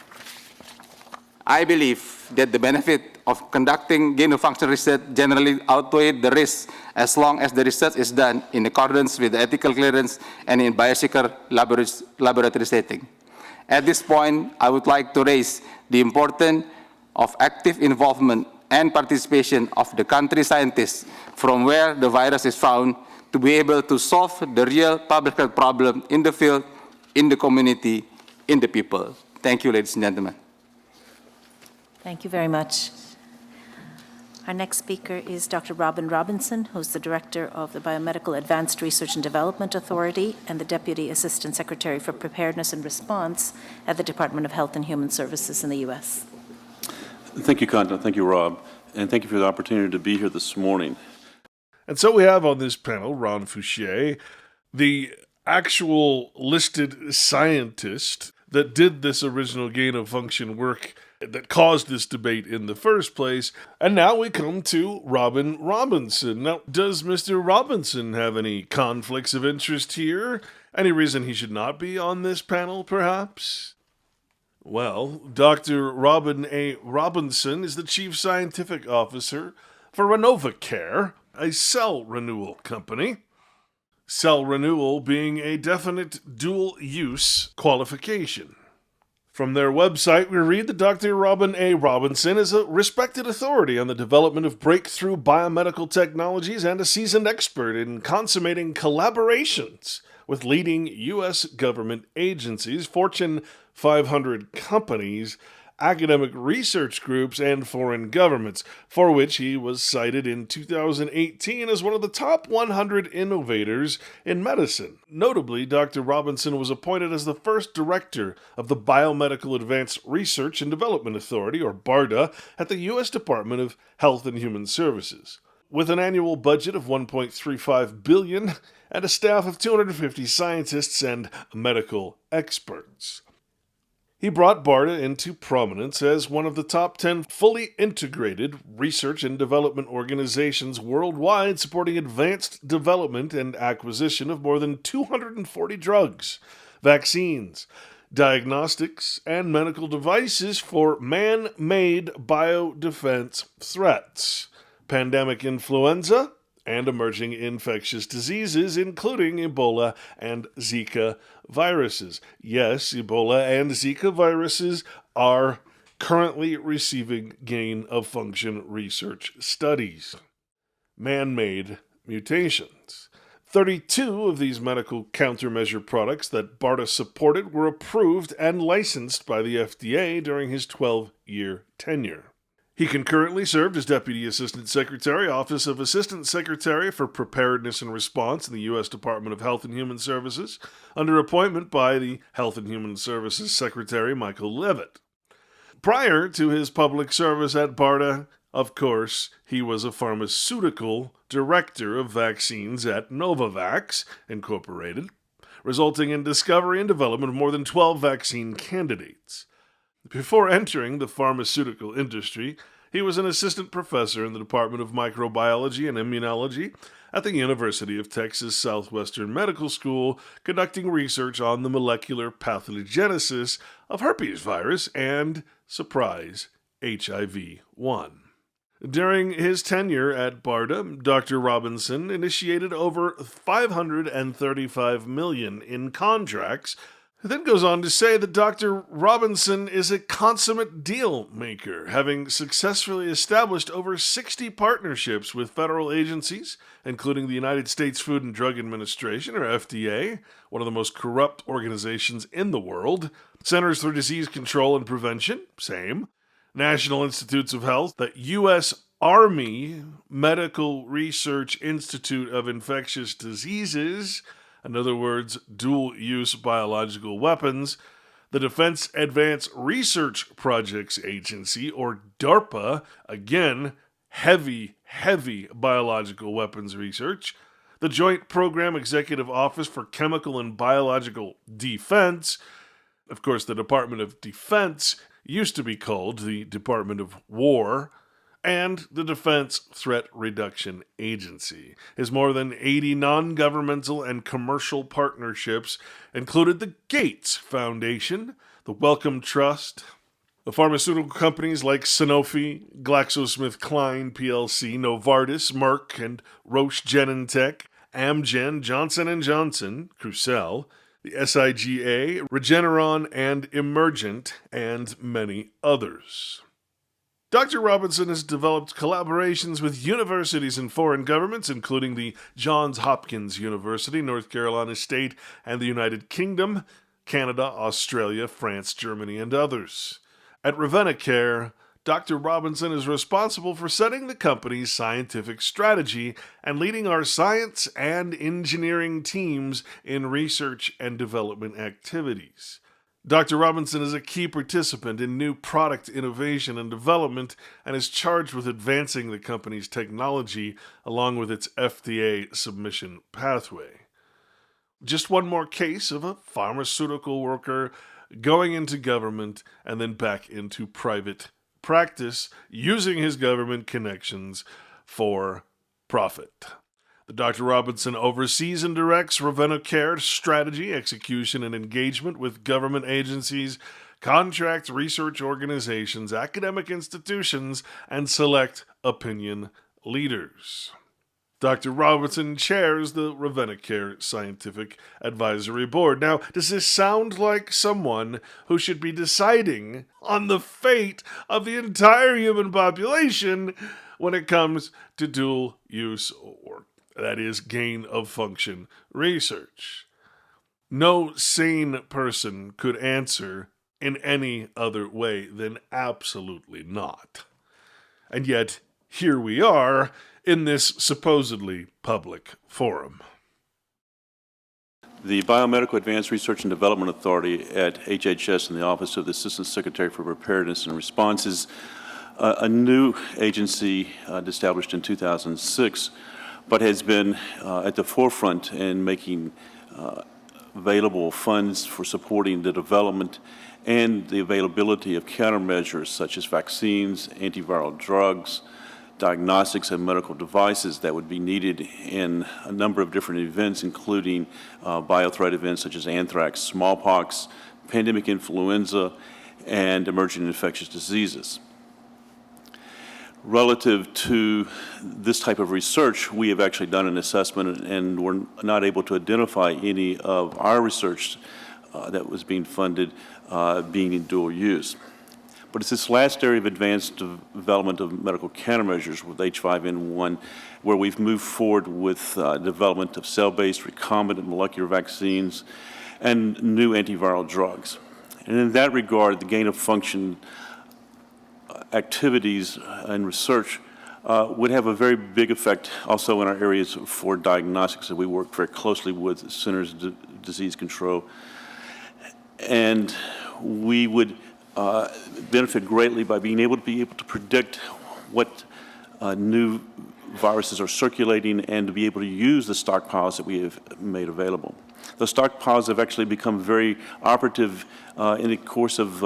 I believe that the benefit of conducting gain-of-function research generally outweigh the risks as long as the research is done in accordance with the ethical clearance and in biosecure laboratory setting. At this point, I would like to raise the importance of active involvement and participation of the country scientists from where the virus is found to be able to solve the real public health problem in the field, in the community, in the people. Thank you, ladies and gentlemen. Thank you very much. Our next speaker is Dr. Robin Robinson, who's the Director of the Biomedical Advanced Research and Development Authority and the Deputy Assistant Secretary for Preparedness and Response at the Department of Health and Human Services in the U.S. Thank you, Kanta. Thank you, Rob. And thank you for the opportunity to be here this morning. And so we have on this panel Ron Fouchier, the actual listed scientist that did this original gain-of-function work that caused this debate in the first place. And now we come to Robin Robinson. Now, does Mr. Robinson have any conflicts of interest here? Any reason he should not be on this panel, perhaps? Well, Dr. Robin A. Robinson is the Chief Scientific Officer for RenovaCare, a cell renewal company. Cell renewal being a definite dual-use qualification. From their website, we read that Dr. Robin A. Robinson is a respected authority on the development of breakthrough biomedical technologies and a seasoned expert in consummating collaborations with leading U.S. government agencies, Fortune 500 companies, academic research groups, and foreign governments, for which he was cited in 2018 as one of the top 100 innovators in medicine. Notably, Dr. Robinson was appointed as the first director of the Biomedical Advanced Research and Development Authority, or BARDA, at the U.S. Department of Health and Human Services. with an annual budget of $1.35 billion and a staff of 250 scientists and medical experts. He brought BARDA into prominence as one of the top 10 fully integrated research and development organizations worldwide, supporting advanced development and acquisition of more than 240 drugs, vaccines, diagnostics, and medical devices for man-made biodefense threats, pandemic influenza, and emerging infectious diseases, including Ebola and Zika viruses. Yes, Ebola and Zika viruses are currently receiving gain-of-function research studies. Man-made mutations. 32 of these medical countermeasure products that BARDA supported were approved and licensed by the FDA during his 12-year tenure. He concurrently served as Deputy Assistant Secretary, Office of Assistant Secretary for Preparedness and Response in the U.S. Department of Health and Human Services, under appointment by the Health and Human Services Secretary Michael Levitt. Prior to his public service at BARDA, of course, he was a pharmaceutical director of vaccines at Novavax, Incorporated, resulting in discovery and development of more than 12 vaccine candidates. Before entering the pharmaceutical industry, he was an assistant professor in the Department of Microbiology and Immunology at the University of Texas Southwestern Medical School, conducting research on the molecular pathogenesis of herpes virus and, surprise, HIV-1. During his tenure at BARDA, Dr. Robinson initiated over $535 million in contracts. It then goes on to say that Dr. Robinson is a consummate deal maker, having successfully established over 60 partnerships with federal agencies, including the United States Food and Drug Administration, or FDA, one of the most corrupt organizations in the world, Centers for Disease Control and Prevention, same, National Institutes of Health, the U.S. Army Medical Research Institute of Infectious Diseases, in other words, dual-use biological weapons, the Defense Advanced Research Projects Agency, or DARPA, again, heavy biological weapons research, the Joint Program Executive Office for Chemical and Biological Defense. Of course, the Department of Defense used to be called the Department of War, and the Defense Threat Reduction Agency. His more than 80 non-governmental and commercial partnerships included the Gates Foundation, the Wellcome Trust, the pharmaceutical companies like Sanofi, GlaxoSmithKline plc, Novartis, Merck, and Roche Genentech, Amgen, Johnson & Johnson, Crucell, the SIGA, Regeneron, and Emergent, and many others. Dr. Robinson has developed collaborations with universities and foreign governments, including the Johns Hopkins University, North Carolina State, and the United Kingdom, Canada, Australia, France, Germany, and others. At Revenacare, Dr. Robinson is responsible for setting the company's scientific strategy and leading our science and engineering teams in research and development activities. Dr. Robinson is a key participant in new product innovation and development and is charged with advancing the company's technology along with its FDA submission pathway. Just one more case of a pharmaceutical worker going into government and then back into private practice using his government connections for profit. Dr. Robinson oversees and directs Revenacare's strategy, execution, and engagement with government agencies, contract research organizations, academic institutions, and select opinion leaders. Dr. Robinson chairs the Revenacare Scientific Advisory Board. Now, does this sound like someone who should be deciding on the fate of the entire human population when it comes to dual-use or that is, gain-of-function research? No sane person could answer in any other way than absolutely not. And yet, here we are in this supposedly public forum. The Biomedical Advanced Research and Development Authority at HHS in the Office of the Assistant Secretary for Preparedness and Response is a new agency established in 2006, but has been at the forefront in making available funds for supporting the development and the availability of countermeasures such as vaccines, antiviral drugs, diagnostics, and medical devices that would be needed in a number of different events, including biothreat events such as anthrax, smallpox, pandemic influenza, and emerging infectious diseases. Relative to this type of research, we have actually done an assessment, and we're not able to identify any of our research that was being funded being in dual use. But it's this last area of advanced development of medical countermeasures with H5N1 where we've moved forward with development of cell-based recombinant molecular vaccines and new antiviral drugs. And in that regard, the gain-of-function activities and research would have a very big effect also in our areas for diagnostics that we work very closely with Centers of Disease Control. And we would benefit greatly by being able to predict what new viruses are circulating and to be able to use the stockpiles that we have made available. The stockpiles have actually become very operative in the course of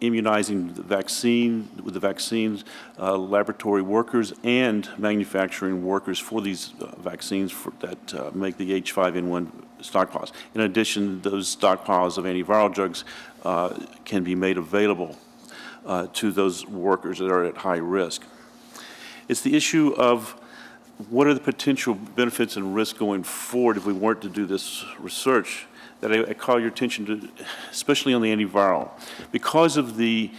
immunizing the vaccines, laboratory workers and manufacturing workers for these vaccines that make the H5N1 stockpiles. In addition, those stockpiles of antiviral drugs can be made available to those workers that are at high risk. It's the issue of what are the potential benefits and risks going forward if we weren't to do this research that I call your attention to, especially on the antiviral. Because of the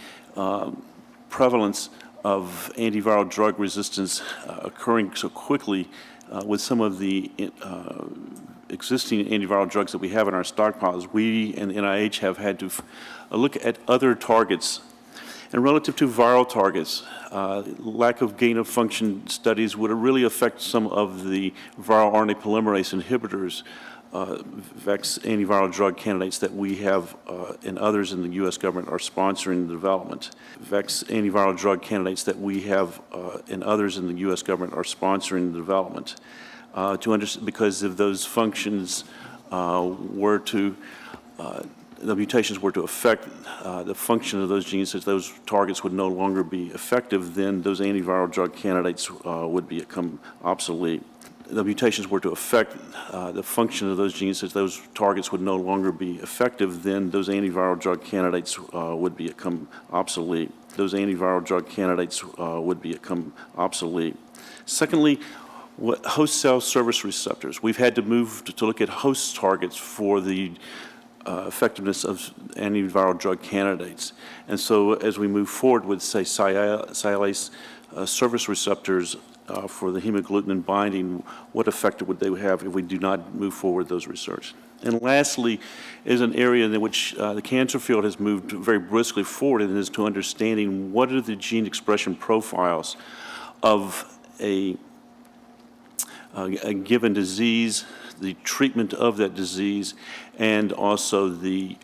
prevalence of antiviral drug resistance occurring so quickly with some of the existing antiviral drugs that we have in our stockpiles, we and the NIH have had to look at other targets. And relative to viral targets, lack of gain-of-function studies would really affect some of the viral RNA polymerase inhibitors, antiviral drug candidates that we have and others in the U.S. government are sponsoring the development. Antiviral drug candidates that we have and others in the U.S. government are sponsoring the development. Because if those functions the mutations were to affect the function of those genes, that those targets would no longer be effective, then those antiviral drug candidates would become obsolete. The mutations were to affect the function of those genes, that those targets would no longer be effective, then those antiviral drug candidates would become obsolete. Those antiviral drug candidates would become obsolete. Secondly, host cell surface receptors. We've had to move to look at host targets for the effectiveness of antiviral drug candidates. And so as we move forward with, say, sialase surface receptors for the hemagglutinin binding, what effect would they have if we do not move forward those research? And lastly is an area in which the cancer field has moved very briskly forward, and is to understanding what are the gene expression profiles of a given disease, the treatment of that disease, and also the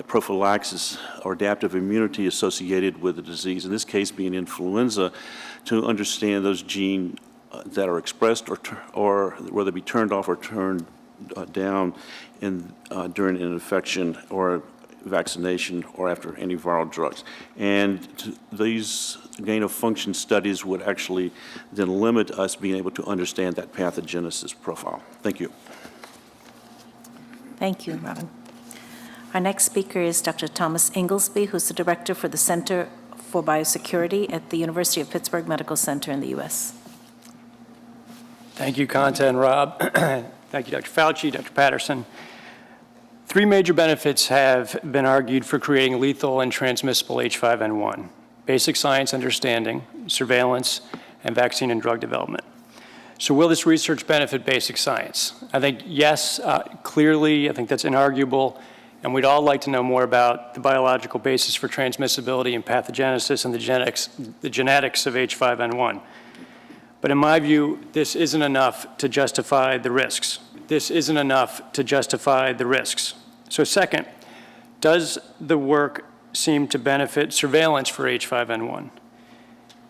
prophylaxis or adaptive immunity associated with the disease, in this case being influenza, to understand those genes that are expressed or whether they be turned off or turned down during an infection or vaccination or after antiviral drugs. And these gain-of-function studies would actually then limit us being able to understand that pathogenesis profile. Thank you. Thank you, Robin. Our next speaker is Dr. Thomas Inglesby, who's the director for the Center for Biosecurity at the University of Pittsburgh Medical Center in the U.S. Thank you, Kanta and Rob. Thank you, Dr. Fauci, Dr. Patterson. Three major benefits have been argued for creating lethal and transmissible H5N1: basic science understanding, surveillance, and vaccine and drug development. So will this research benefit basic science? I think yes, clearly, I think that's inarguable, and we'd all like to know more about the biological basis for transmissibility and pathogenesis and the genetics of H5N1. But in my view, this isn't enough to justify the risks. This isn't enough to justify the risks. So second, does the work seem to benefit surveillance for H5N1?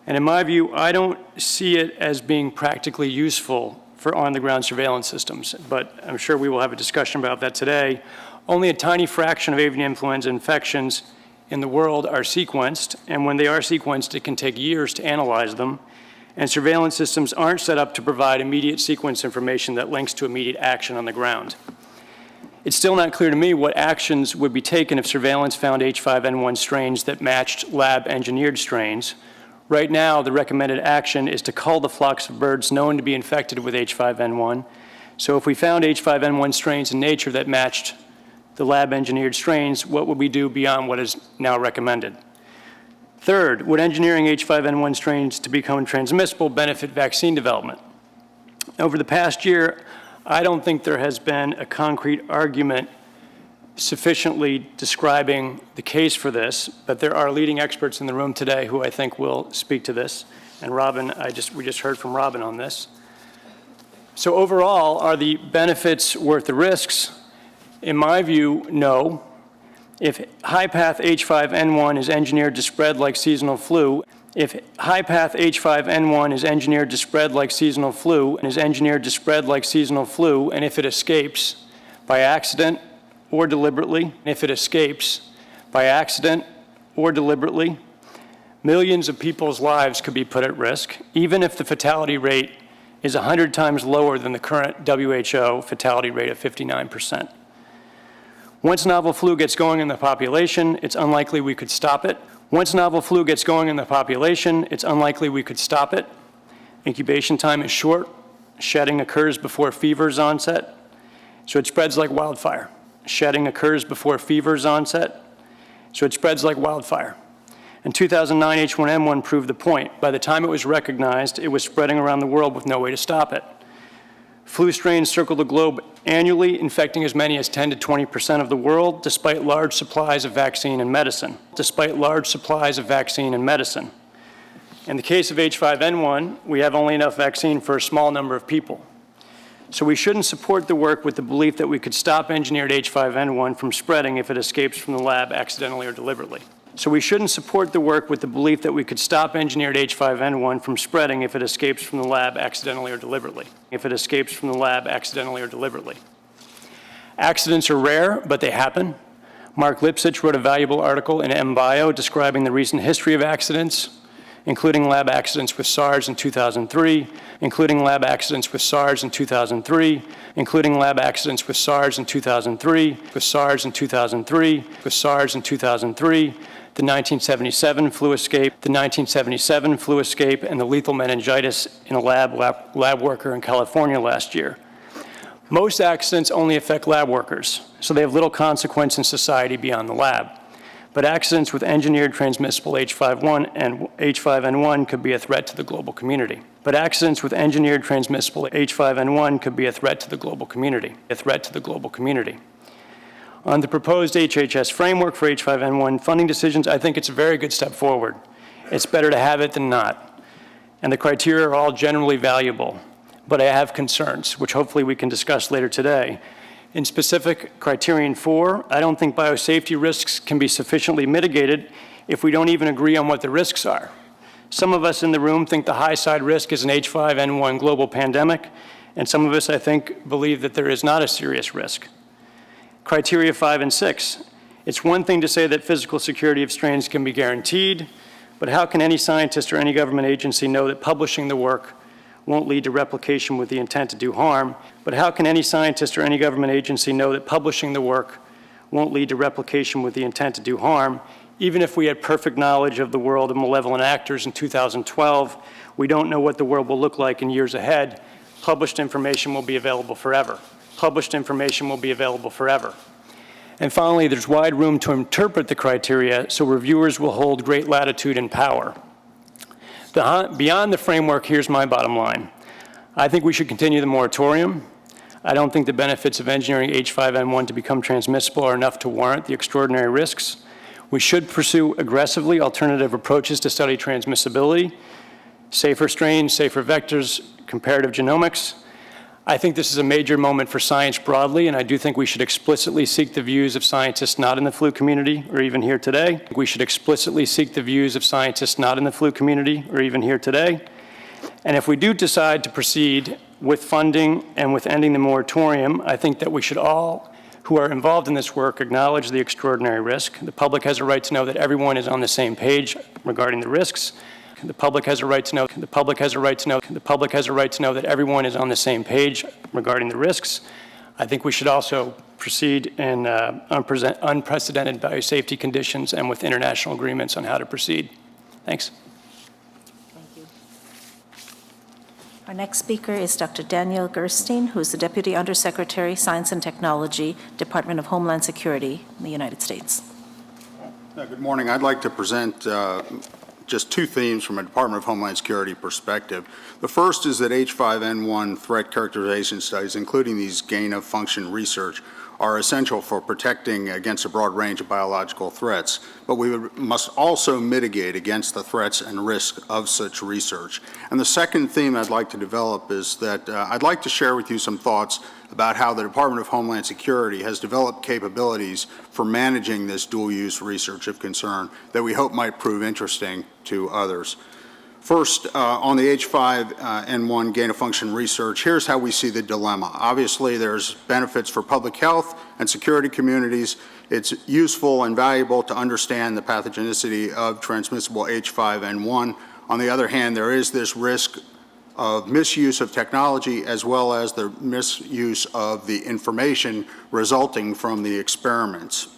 And in my view, I don't see it as being practically useful for on-the-ground surveillance systems, but I'm sure we will have a discussion about that today. Only a tiny fraction of avian influenza infections in the world are sequenced, and when they are sequenced, it can take years to analyze them, and surveillance systems aren't set up to provide immediate sequence information that links to immediate action on the ground. It's still not clear to me what actions would be taken if surveillance found H5N1 strains that matched lab-engineered strains. Right now, the recommended action is to cull the flocks of birds known to be infected with H5N1. So if we found H5N1 strains in nature that matched the lab-engineered strains, what would we do beyond what is now recommended? Third, would engineering H5N1 strains to become transmissible benefit vaccine development? Over the past year, I don't think there has been a concrete argument sufficiently describing the case for this, but there are leading experts in the room today who I think will speak to this. And Robin, we just heard from Robin on this. So overall, are the benefits worth the risks? In my view, no. If high-path H5N1 is engineered to spread like seasonal flu, and if it escapes by accident or deliberately, millions of people's lives could be put at risk, even if the fatality rate is 100 times lower than the current WHO fatality rate of 59%. Once novel flu gets going in the population, it's unlikely we could stop it. Incubation time is short. Shedding occurs before fever's onset, so it spreads like wildfire. In 2009, H1N1 proved the point. By the time it was recognized, it was spreading around the world with no way to stop it. Flu strains circle the globe annually, infecting as many as 10 to 20% of the world, despite large supplies of vaccine and medicine. In the case of H5N1, we have only enough vaccine for a small number of people. So we shouldn't support the work with the belief that we could stop engineered H5N1 from spreading if it escapes from the lab accidentally or deliberately. So we shouldn't support the work with the belief that we could stop engineered H5N1 from spreading if it escapes from the lab accidentally or deliberately. Accidents are rare, but they happen. Mark Lipsitch wrote a valuable article in MBio describing the recent history of accidents, including lab accidents with SARS in 2003, including lab accidents with SARS in 2003, including lab accidents with SARS in 2003, with SARS in 2003, with SARS in 2003, the 1977 flu escape, and the lethal meningitis in a lab worker in California last year. Most accidents only affect lab workers, so they have little consequence in society beyond the lab. But accidents with engineered transmissible H5N1 could be a threat to the global community. On the proposed HHS framework for H5N1 funding decisions, I think it's a very good step forward. It's better to have it than not. And the criteria are all generally valuable. But I have concerns, which hopefully we can discuss later today. In specific criterion 4, I don't think biosafety risks can be sufficiently mitigated if we don't even agree on what the risks are. Some of us in the room think the high side risk is an H5N1 global pandemic, and some of us, I think, believe that there is not a serious risk. Criteria 5 and 6. It's one thing to say that physical security of strains can be guaranteed, but how can any scientist or any government agency know that publishing the work won't lead to replication with the intent to do harm? But how can any scientist or any government agency know that publishing the work won't lead to replication with the intent to do harm? Even if we had perfect knowledge of the world of malevolent actors in 2012, we don't know what the world will look like in years ahead. Published information will be available forever. And finally, there's wide room to interpret the criteria, so reviewers will hold great latitude and power. Beyond the framework, here's my bottom line. I think we should continue the moratorium. I don't think the benefits of engineering H5N1 to become transmissible are enough to warrant the extraordinary risks. We should pursue aggressively alternative approaches to study transmissibility, safer strains, safer vectors, comparative genomics. I think this is a major moment for science broadly, and I do think we should explicitly seek the views of scientists not in the flu community or even here today. We should explicitly seek the views of scientists not in the flu community or even here today. And if we do decide to proceed with funding and with ending the moratorium, I think that we should all who are involved in this work acknowledge the extraordinary risk. The public has a right to know that everyone is on the same page regarding the risks. The public has a right to know, the public has a right to know, the public has a right to know that everyone is on the same page regarding the risks. I think we should also proceed in unprecedented biosafety conditions and with international agreements on how to proceed. Thanks. Thank you. Our next speaker is Dr. Daniel Gerstein, who is the Deputy Undersecretary, Science and Technology, Department of Homeland Security in the United States. Good morning. I'd like to present just two themes from a Department of Homeland Security perspective. The first is that H5N1 threat characterization studies, including these gain-of-function research, are essential for protecting against a broad range of biological threats, but we must also mitigate against the threats and risks of such research. And the second theme I'd like to develop is that I'd like to share with you some thoughts about how the Department of Homeland Security has developed capabilities for managing this dual-use research of concern that we hope might prove interesting to others. First, on the H5N1 gain-of-function research, here's how we see the dilemma. Obviously, there's benefits for public health and security communities. It's useful and valuable to understand the pathogenicity of transmissible H5N1. On the other hand, there is this risk of misuse of technology as well as the misuse of the information resulting from the experiments.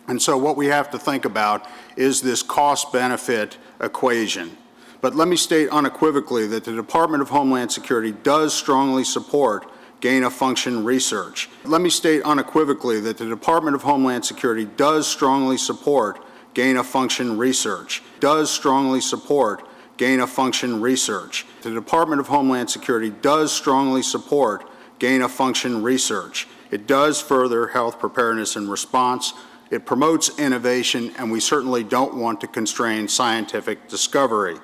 And so what we have to think about is this cost-benefit equation. But let me state unequivocally that the Department of Homeland Security does strongly support gain-of-function research. Let me state unequivocally that the Department of Homeland Security does strongly support gain-of-function research. Does strongly support gain-of-function research. The Department of Homeland Security does strongly support gain-of-function research. It does further health preparedness and response. It promotes innovation, and we certainly don't want to constrain scientific discovery.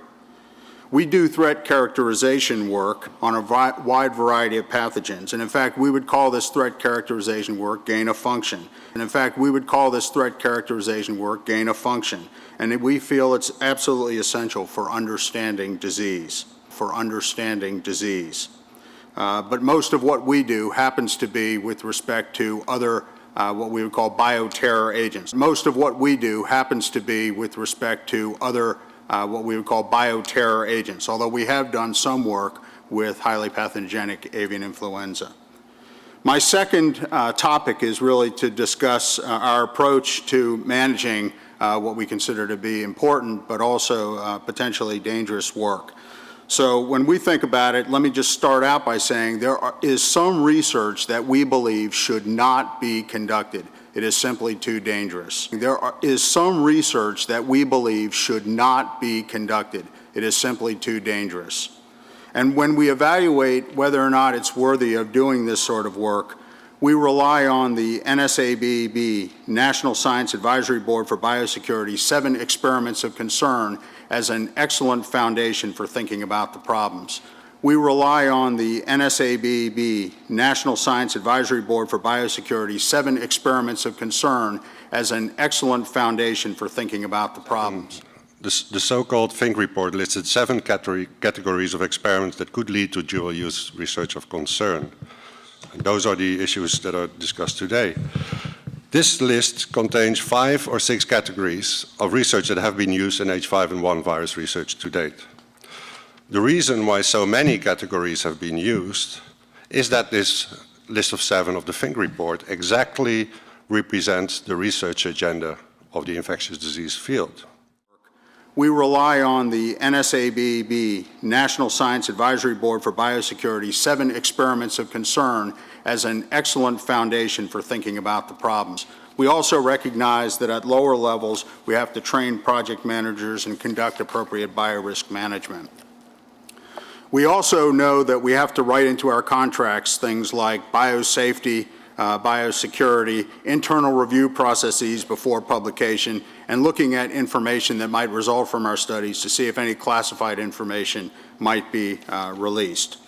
We do threat characterization work on a wide variety of pathogens, and in fact, we would call this threat characterization work gain-of-function. And in fact, we would call this threat characterization work gain-of-function, and we feel it's absolutely essential for understanding disease, but most of what we do happens to be with respect to other what we would call bioterror agents. Most of what we do happens to be with respect to other what we would call bioterror agents, although we have done some work with highly pathogenic avian influenza. My second topic is really to discuss our approach to managing what we consider to be important but also potentially dangerous work. So when we think about it, let me just start out by saying there is some research that we believe should not be conducted. It is simply too dangerous. There is some research that we believe should not be conducted. It is simply too dangerous. And when we evaluate whether or not it's worthy of doing this sort of work, we rely on the NSABB, National Science Advisory Board for Biosecurity, 7 experiments of concern as an excellent foundation for thinking about the problems. We rely on the NSABB, National Science Advisory Board for Biosecurity, 7 experiments of concern as an excellent foundation for thinking about the problems. The so-called Fink report listed 7 categories of experiments that could lead to dual-use research of concern. And those are the issues that are discussed today. This list contains 5 or 6 categories of research that have been used in H5N1 virus research to date. The reason why so many categories have been used is that this list of 7 of the Fink report exactly represents the research agenda of the infectious disease field. We rely on the NSABB, National Science Advisory Board for Biosecurity, 7 experiments of concern as an excellent foundation for thinking about the problems. We also recognize that at lower levels, we have to train project managers and conduct appropriate biorisk management. We also know that we have to write into our contracts things like biosafety, biosecurity, internal review processes before publication, and looking at information that might result from our studies to see if any classified information might be released.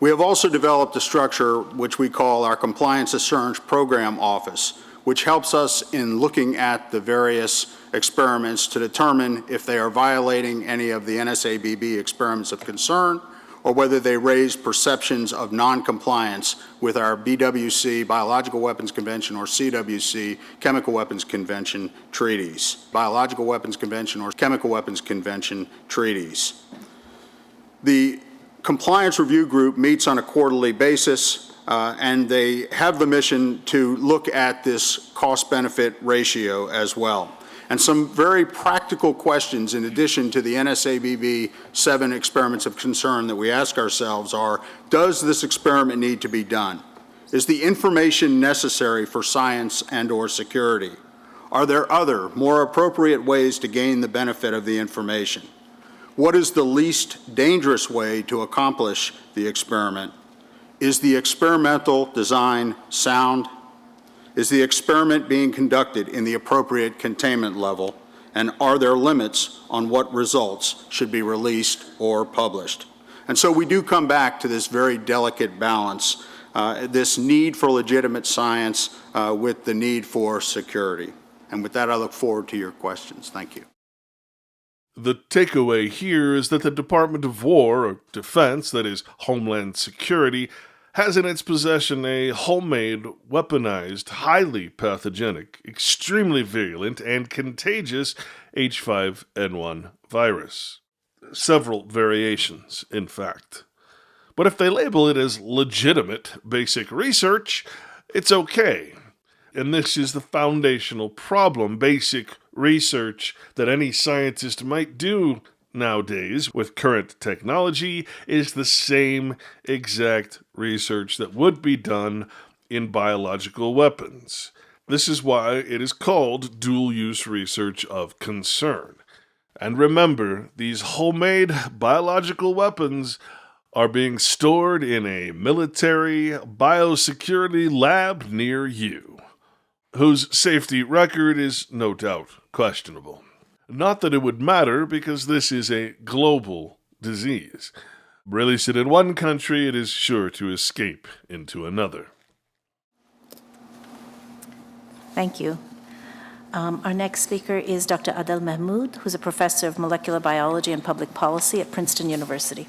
We have also developed a structure which we call our Compliance Assurance Program Office, which helps us in looking at the various experiments to determine if they are violating any of the NSABB experiments of concern, or whether they raise perceptions of noncompliance with our BWC, Biological Weapons Convention, or CWC, Chemical Weapons Convention treaties. Biological Weapons Convention or Chemical Weapons Convention treaties. The Compliance Review Group meets on a quarterly basis, and they have the mission to look at this cost-benefit ratio as well. And some very practical questions in addition to the NSABB 7 experiments of concern that we ask ourselves are, does this experiment need to be done? Is the information necessary for science and or security? Are there other, more appropriate ways to gain the benefit of the information? What is the least dangerous way to accomplish the experiment? Is the experimental design sound? Is the experiment being conducted in the appropriate containment level? And are there limits on what results should be released or published? And so we do come back to this very delicate balance, this need for legitimate science with the need for security. And with that, I look forward to your questions. Thank you. The takeaway here is that the Department of War, or Defense, that is, Homeland Security, has in its possession a homemade, weaponized, highly pathogenic, extremely virulent, and contagious H5N1 virus. Several variations, in fact. But if they label it as legitimate basic research, it's okay. And this is the foundational problem. Basic research that any scientist might do nowadays with current technology is the same exact research that would be done in biological weapons. This is why it is called dual-use research of concern. And remember, these homemade biological weapons are being stored in a military biosecurity lab near you, whose safety record is no doubt questionable. Not that it would matter, because this is a global disease. Release it in one country, it is sure to escape into another. Thank you. Our next speaker is Dr. Adel Mahmoud, who's a professor of molecular biology and public policy at Princeton University.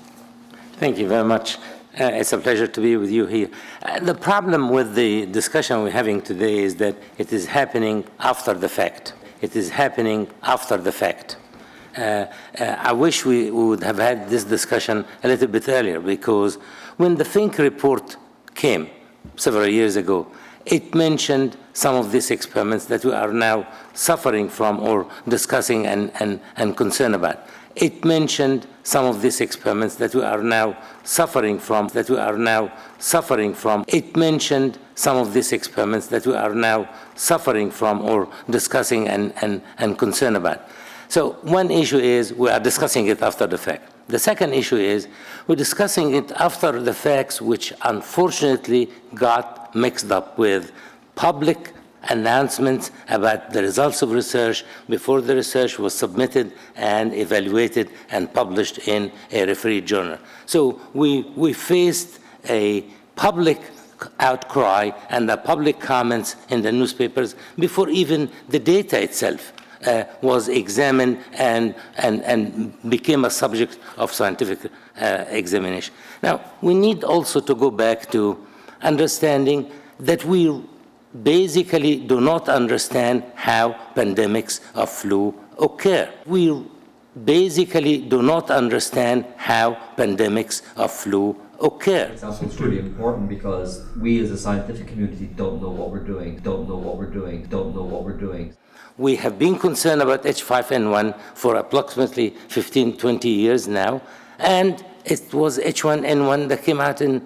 Thank you very much. It's a pleasure to be with you here. The problem with the discussion we're having today is that it is happening after the fact. It is happening after the fact. I wish we would have had this discussion a little bit earlier, because when the Fink report came several years ago, it mentioned some of these experiments that we are now suffering from or discussing and concerned about. It mentioned some of these experiments that we are now suffering from, It mentioned some of these experiments that we are now suffering from or discussing and concerned about. So one issue is we are discussing it after the fact. The second issue is we're discussing it after the facts, which unfortunately got mixed up with public announcements about the results of research before the research was submitted and evaluated and published in a refereed journal. So we faced a public outcry and the public comments in the newspapers before even the data itself was examined and became a subject of scientific examination. Now, we need also to go back to understanding that we basically do not understand how pandemics of flu occur. We basically do not understand how pandemics of flu occur. It's also really important because we as a scientific community don't know what we're doing, We have been concerned about H5N1 for approximately 15, 20 years now, and it was H1N1 that came out in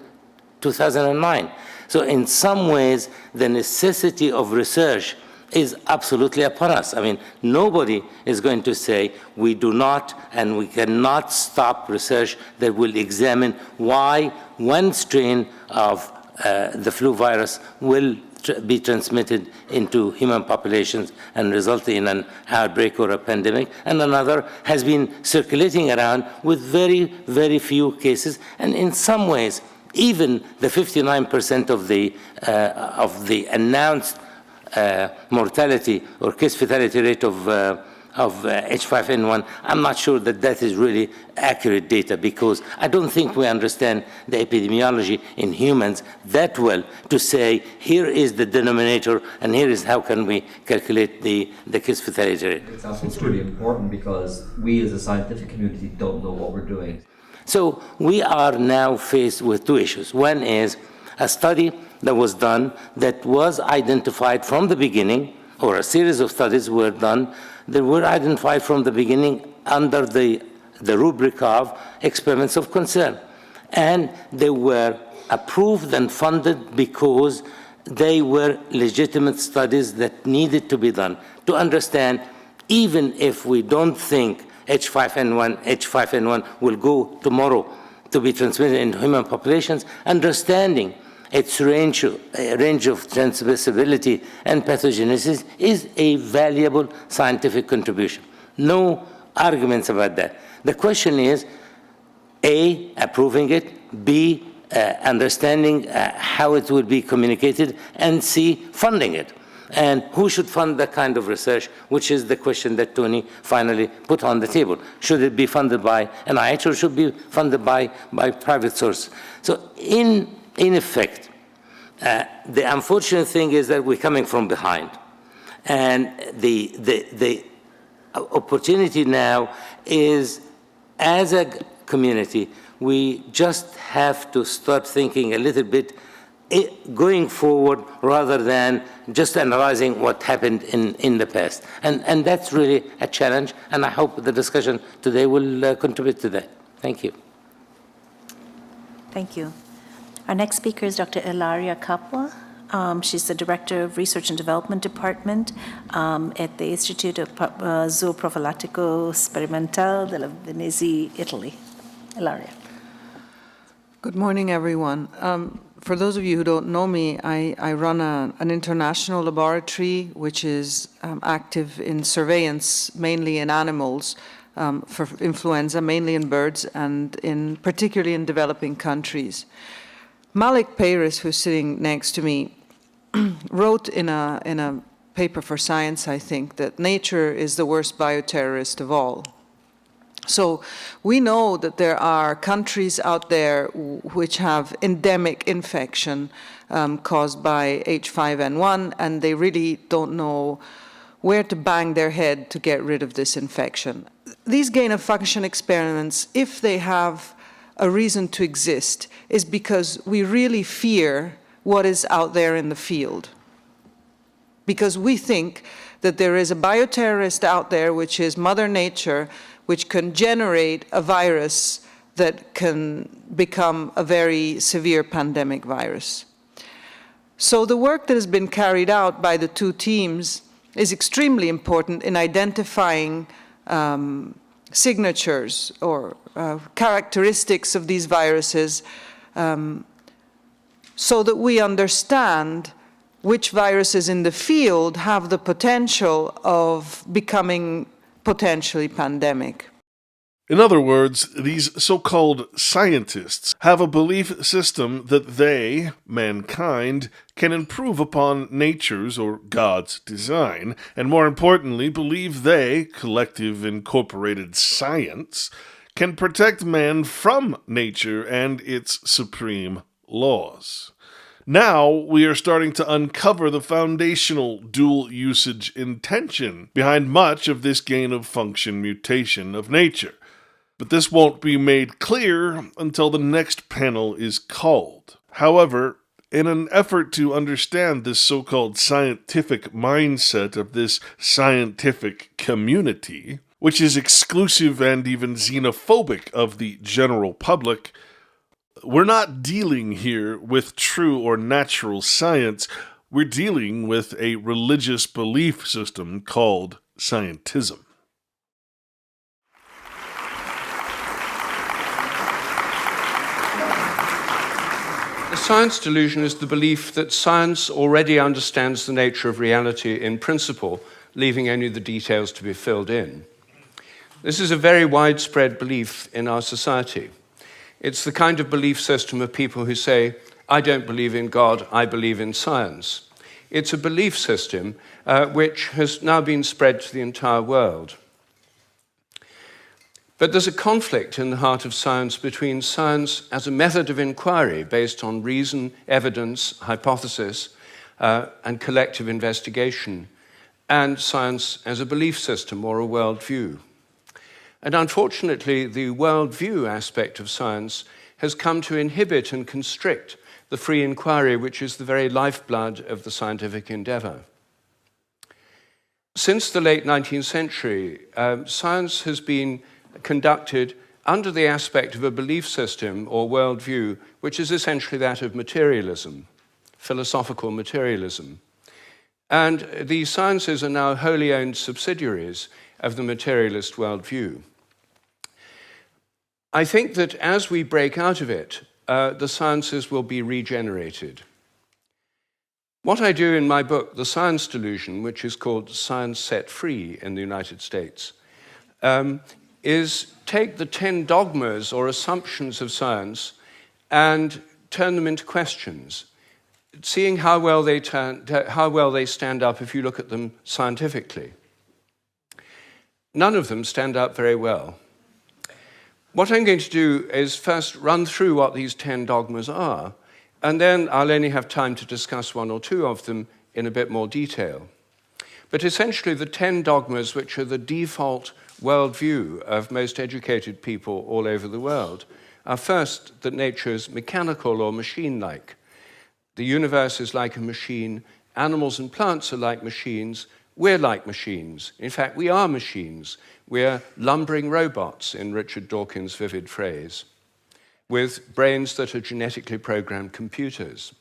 2009. So in some ways, the necessity of research is absolutely upon us. I mean, nobody is going to say we do not and we cannot stop research that will examine why one strain of the flu virus will be transmitted into human populations and result in an outbreak or a pandemic, and another has been circulating around with very, very few cases, and in some ways, even the 59% of the announced mortality or case fatality rate of H5N1, I'm not sure that that is really accurate data, because I don't think we understand the epidemiology in humans that well to say, here is the denominator and here is how can we calculate the case fatality rate. It's really important because we as a scientific community don't know what we're doing. So we are now faced with two issues. One is a study that was done that was identified from the beginning, or a series of studies were done that were identified from the beginning under the rubric of experiments of concern. And they were approved and funded because they were legitimate studies that needed to be done to understand, even if we don't think H5N1 will go tomorrow to be transmitted in human populations, understanding its range of transmissibility and pathogenesis is a valuable scientific contribution. No arguments about that. The question is, A, approving it, B, understanding how it will be communicated, and C, funding it. And who should fund that kind of research, which is the question that Tony finally put on the table. Should it be funded by NIH or should it be funded by private source? So in effect, the unfortunate thing is that we're coming from behind. And the opportunity now is, as a community, we just have to start thinking a little bit going forward rather than just analyzing what happened in the past. And that's really a challenge, and I hope the discussion today will contribute to that. Thank you. Thank you. Our next speaker is Dr. Ilaria Capua. She's the Director of Research and Development Department at the Institute of Zooprofilattico Sperimental della Venezia, Italy. Ilaria. Good morning, everyone. For those of you who don't know me, I run an international laboratory which is active in surveillance, mainly in animals, for influenza, mainly in birds, and particularly in developing countries. Malik Peiris, who's sitting next to me, wrote in a paper for Science, I think, that nature is the worst bioterrorist of all. So we know that there are countries out there which have endemic infection caused by H5N1, and they really don't know where to bang their head to get rid of this infection. These gain-of-function experiments, if they have a reason to exist, is because we really fear what is out there in the field. Because we think that there is a bioterrorist out there, which is Mother Nature, which can generate a virus that can become a very severe pandemic virus. So the work that has been carried out by the two teams is extremely important in identifying signatures or characteristics of these viruses so that we understand which viruses in the field have the potential of becoming potentially pandemic. In other words, these so-called scientists have a belief system that they, mankind, can improve upon nature's or God's design, and more importantly, believe they, collective incorporated science, can protect man from nature and its supreme laws. Now, we are starting to uncover the foundational dual-usage intention behind much of this gain-of-function mutation of nature. But this won't be made clear until the next panel is called. However, in an effort to understand this so-called scientific mindset of this scientific community, which is exclusive and even xenophobic of the general public, we're not dealing here with true or natural science. We're dealing with a religious belief system called scientism. The science delusion is the belief that science already understands the nature of reality in principle, leaving only the details to be filled in. This is a very widespread belief in our society. It's the kind of belief system of people who say, I don't believe in God, I believe in science. It's a belief system which has now been spread to the entire world. But there's a conflict in the heart of science between science as a method of inquiry based on reason, evidence, hypothesis, and collective investigation, and science as a belief system or a worldview. And unfortunately, the worldview aspect of science has come to inhibit and constrict the free inquiry, which is the very lifeblood of the scientific endeavor. Since the late 19th century, science has been conducted under the aspect of a belief system or worldview, which is essentially that of materialism, philosophical materialism. And the sciences are now wholly owned subsidiaries of the materialist worldview. I think that as we break out of it, the sciences will be regenerated. What I do in my book, The Science Delusion, which is called Science Set Free in the United States, is take the 10 dogmas or assumptions of science and turn them into questions, seeing how well they stand up if you look at them scientifically. None of them stand up very well. What I'm going to do is first run through what these 10 dogmas are, and then I'll only have time to discuss one or two of them in a bit more detail. But essentially, the 10 dogmas, which are the default worldview of most educated people all over the world, are first that nature is mechanical or machine-like. The universe is like a machine, animals and plants are like machines, we're like machines. In fact, we are machines. We're lumbering robots, in Richard Dawkins' vivid phrase, with brains that are genetically programmed computers.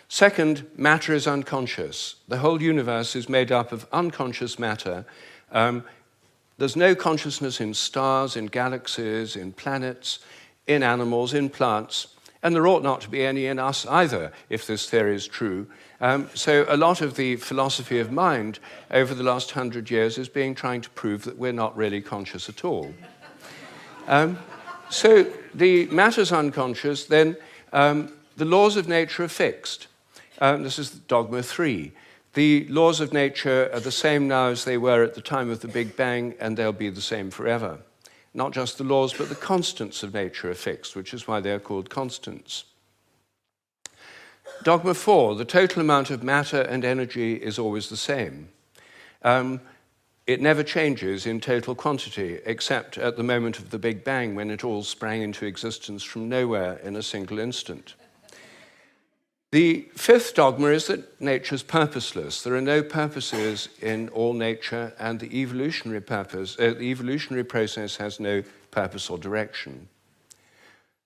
Second, matter is unconscious. The whole universe is made up of unconscious matter. There's no consciousness in stars, in galaxies, in planets, in animals, in plants, and there ought not to be any in us either, if this theory is true. So a lot of the philosophy of mind over the last 100 years is trying to prove that we're not really conscious at all. So the matter's unconscious, then the laws of nature are fixed. This is dogma 3. The laws of nature are the same now as they were at the time of the Big Bang, and they'll be the same forever. Not just the laws, but the constants of nature are fixed, which is why they're called constants. Dogma 4, the total amount of matter and energy is always the same. It never changes in total quantity, except at the moment of the Big Bang, when it all sprang into existence from nowhere in a single instant. The 5th dogma is that nature is purposeless. There are no purposes in all nature, and the evolutionary process has no purpose or direction.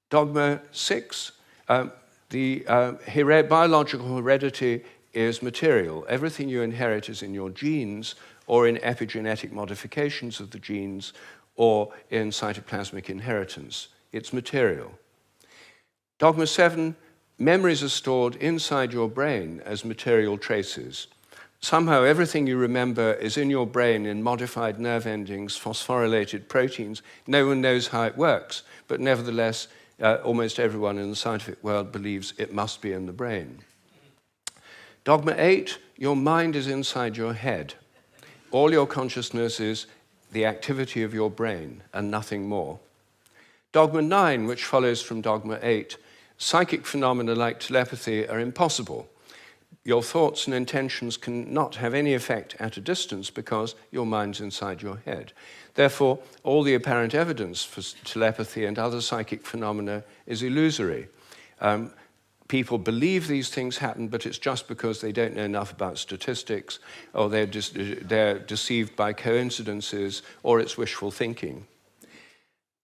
Dogma 6, the biological heredity is material. Everything you inherit is in your genes, or in epigenetic modifications of the genes, or in cytoplasmic inheritance. It's material. Dogma 7, memories are stored inside your brain as material traces. Somehow everything you remember is in your brain in modified nerve endings, phosphorylated proteins. No one knows how it works, but nevertheless, almost everyone in the scientific world believes it must be in the brain. Dogma 8, your mind is inside your head. All your consciousness is the activity of your brain and nothing more. Dogma 9, which follows from dogma 8, psychic phenomena like telepathy are impossible. Your thoughts and intentions cannot have any effect at a distance because your mind's inside your head. Therefore, all the apparent evidence for telepathy and other psychic phenomena is illusory. People believe these things happen, but it's just because they don't know enough about statistics, or they're deceived by coincidences, or it's wishful thinking.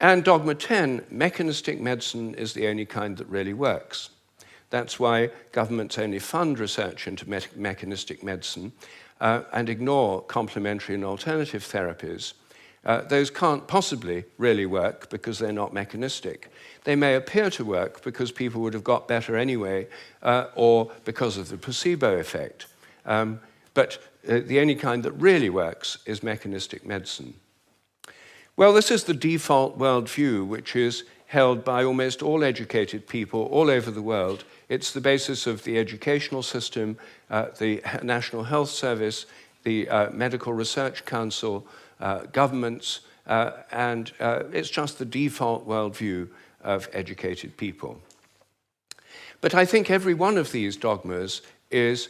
And dogma 10, mechanistic medicine is the only kind that really works. That's why governments only fund research into mechanistic medicine and ignore complementary and alternative therapies. Those can't possibly really work because they're not mechanistic. They may appear to work because people would have got better anyway, or because of the placebo effect. But the only kind that really works is mechanistic medicine. Well, this is the default worldview, which is held by almost all educated people all over the world. It's the basis of the educational system, the National Health Service, the Medical Research Council, governments, and it's just the default worldview of educated people. But I think every one of these dogmas is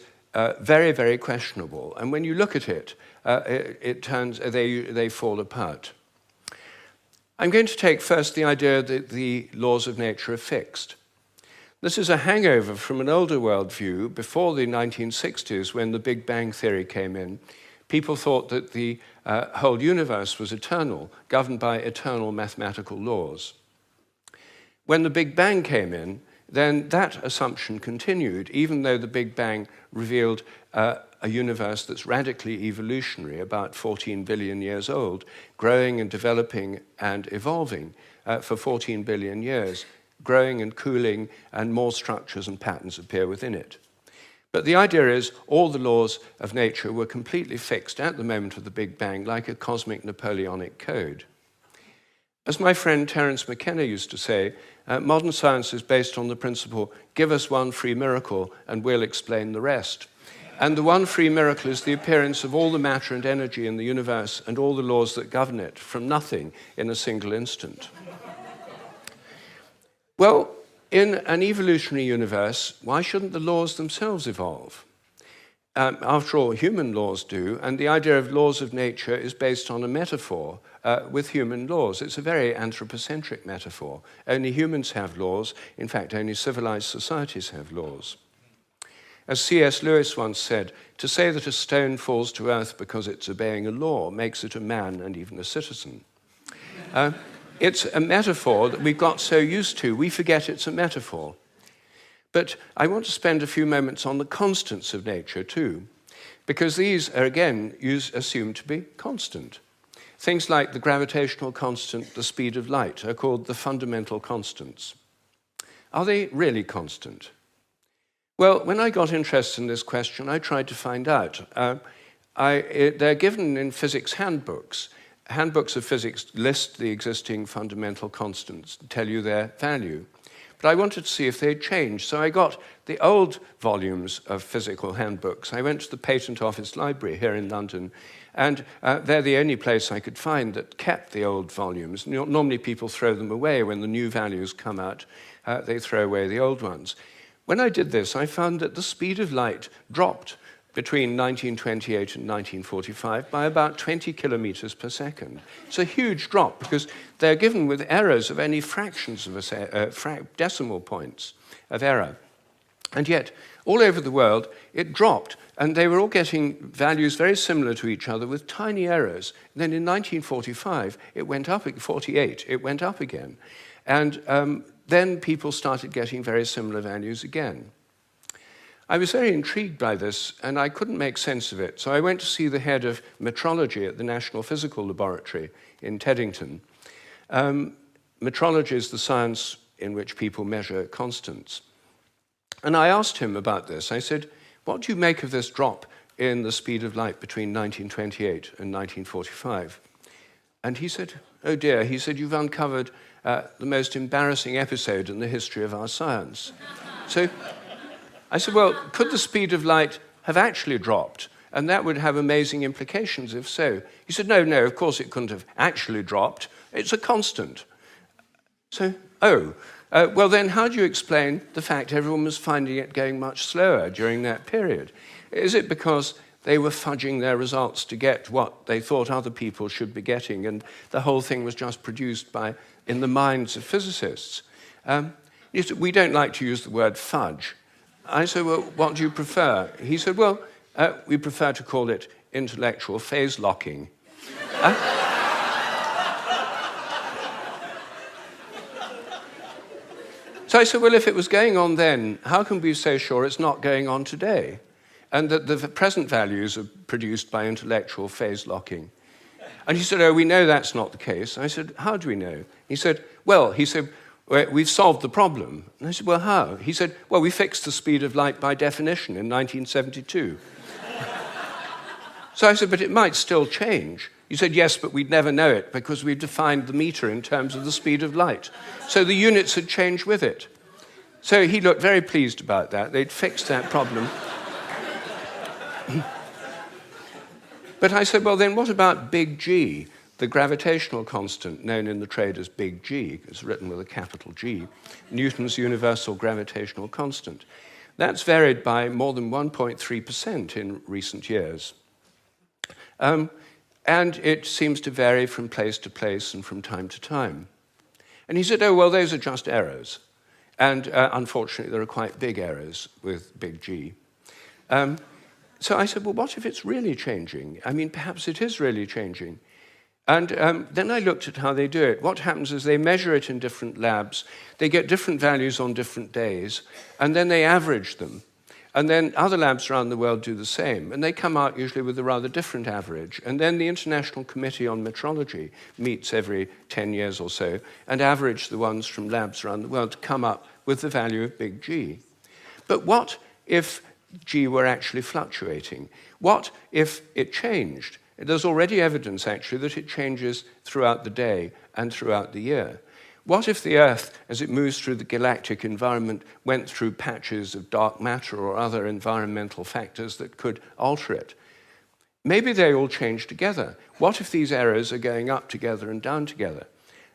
very, very questionable. And when you look at it, they fall apart. I'm going to take first the idea that the laws of nature are fixed. This is a hangover from an older worldview before the 1960s, when the Big Bang theory came in. People thought that the whole universe was eternal, governed by eternal mathematical laws. When the Big Bang came in, then that assumption continued, even though the Big Bang revealed a universe that's radically evolutionary, about 14 billion years old, growing and developing and evolving for 14 billion years, growing and cooling, and more structures and patterns appear within it. But the idea is all the laws of nature were completely fixed at the moment of the Big Bang, like a cosmic Napoleonic code. As my friend Terence McKenna used to say, modern science is based on the principle, give us one free miracle and we'll explain the rest. And the one free miracle is the appearance of all the matter and energy in the universe and all the laws that govern it from nothing in a single instant. Well, in an evolutionary universe, why shouldn't the laws themselves evolve? After all, human laws do, and the idea of laws of nature is based on a metaphor with human laws. It's a very anthropocentric metaphor. Only humans have laws. In fact, only civilized societies have laws. As C.S. Lewis once said, to say that a stone falls to earth because it's obeying a law makes it a man and even a citizen. It's a metaphor that we've got so used to, we forget it's a metaphor. But I want to spend a few moments on the constants of nature too, because these are again assumed to be constant. Things like the gravitational constant, the speed of light, are called the fundamental constants. Are they really constant? Well, when I got interested in this question, I tried to find out. They're given in physics handbooks. Handbooks of physics list the existing fundamental constants, tell you their value. But I wanted to see if they'd changed, so I got the old volumes of physical handbooks. I went to the Patent Office Library here in London, and they're the only place I could find that kept the old volumes. Normally people throw them away when the new values come out. They throw away the old ones. When I did this, I found that the speed of light dropped between 1928 and 1945 by about 20 kilometers per second. It's a huge drop because they're given with errors of only fractions of decimal points of error. And yet, all over the world, it dropped, and they were all getting values very similar to each other with tiny errors. And then in 1945, it went up, 48, it went up again. And then people started getting very similar values again. I was very intrigued by this, and I couldn't make sense of it. So I went to see the head of metrology at the National Physical Laboratory in Teddington. Metrology is the science in which people measure constants. And I asked him about this. I said, what do you make of this drop in the speed of light between 1928 and 1945? And he said, oh dear, he said, you've uncovered the most embarrassing episode in the history of our science. So I said, well, could the speed of light have actually dropped? And that would have amazing implications if so. He said, no, of course it couldn't have actually dropped. It's a constant. So, well then how do you explain the fact everyone was finding it going much slower during that period? Is it because they were fudging their results to get what they thought other people should be getting, and the whole thing was just produced in the minds of physicists? We don't like to use the word fudge. I said, well, what do you prefer? He said, well, we prefer to call it intellectual phase locking. So I said, well, if it was going on then, how can we be so sure it's not going on today? And that the present values are produced by intellectual phase locking. And he said, oh, we know that's not the case. I said, how do we know? He said, we've solved the problem. And I said, well, how? He said, well, we fixed the speed of light by definition in 1972. So I said, but it might still change. You said, yes, but we'd never know it because we've defined the meter in terms of the speed of light. So the units had changed with it. So he looked very pleased about that. They'd fixed that problem. But I said, well, then what about big G, the gravitational constant known in the trade as big G? It's written with a capital G, Newton's universal gravitational constant. That's varied by more than 1.3% in recent years. And it seems to vary from place to place and from time to time. And he said, oh, well, those are just errors. And unfortunately, there are quite big errors with big G. So I said, well, what if it's really changing? I mean, perhaps it is really changing. And then I looked at how they do it. What happens is they measure it in different labs. They get different values on different days, and then they average them. And then other labs around the world do the same, and they come out usually with a rather different average. And then the International Committee on Metrology meets every 10 years or so and average the ones from labs around the world to come up with the value of big G. But what if G were actually fluctuating? What if it changed? There's already evidence, actually, that it changes throughout the day and throughout the year. What if the Earth, as it moves through the galactic environment, went through patches of dark matter or other environmental factors that could alter it? Maybe they all change together. What if these errors are going up together and down together?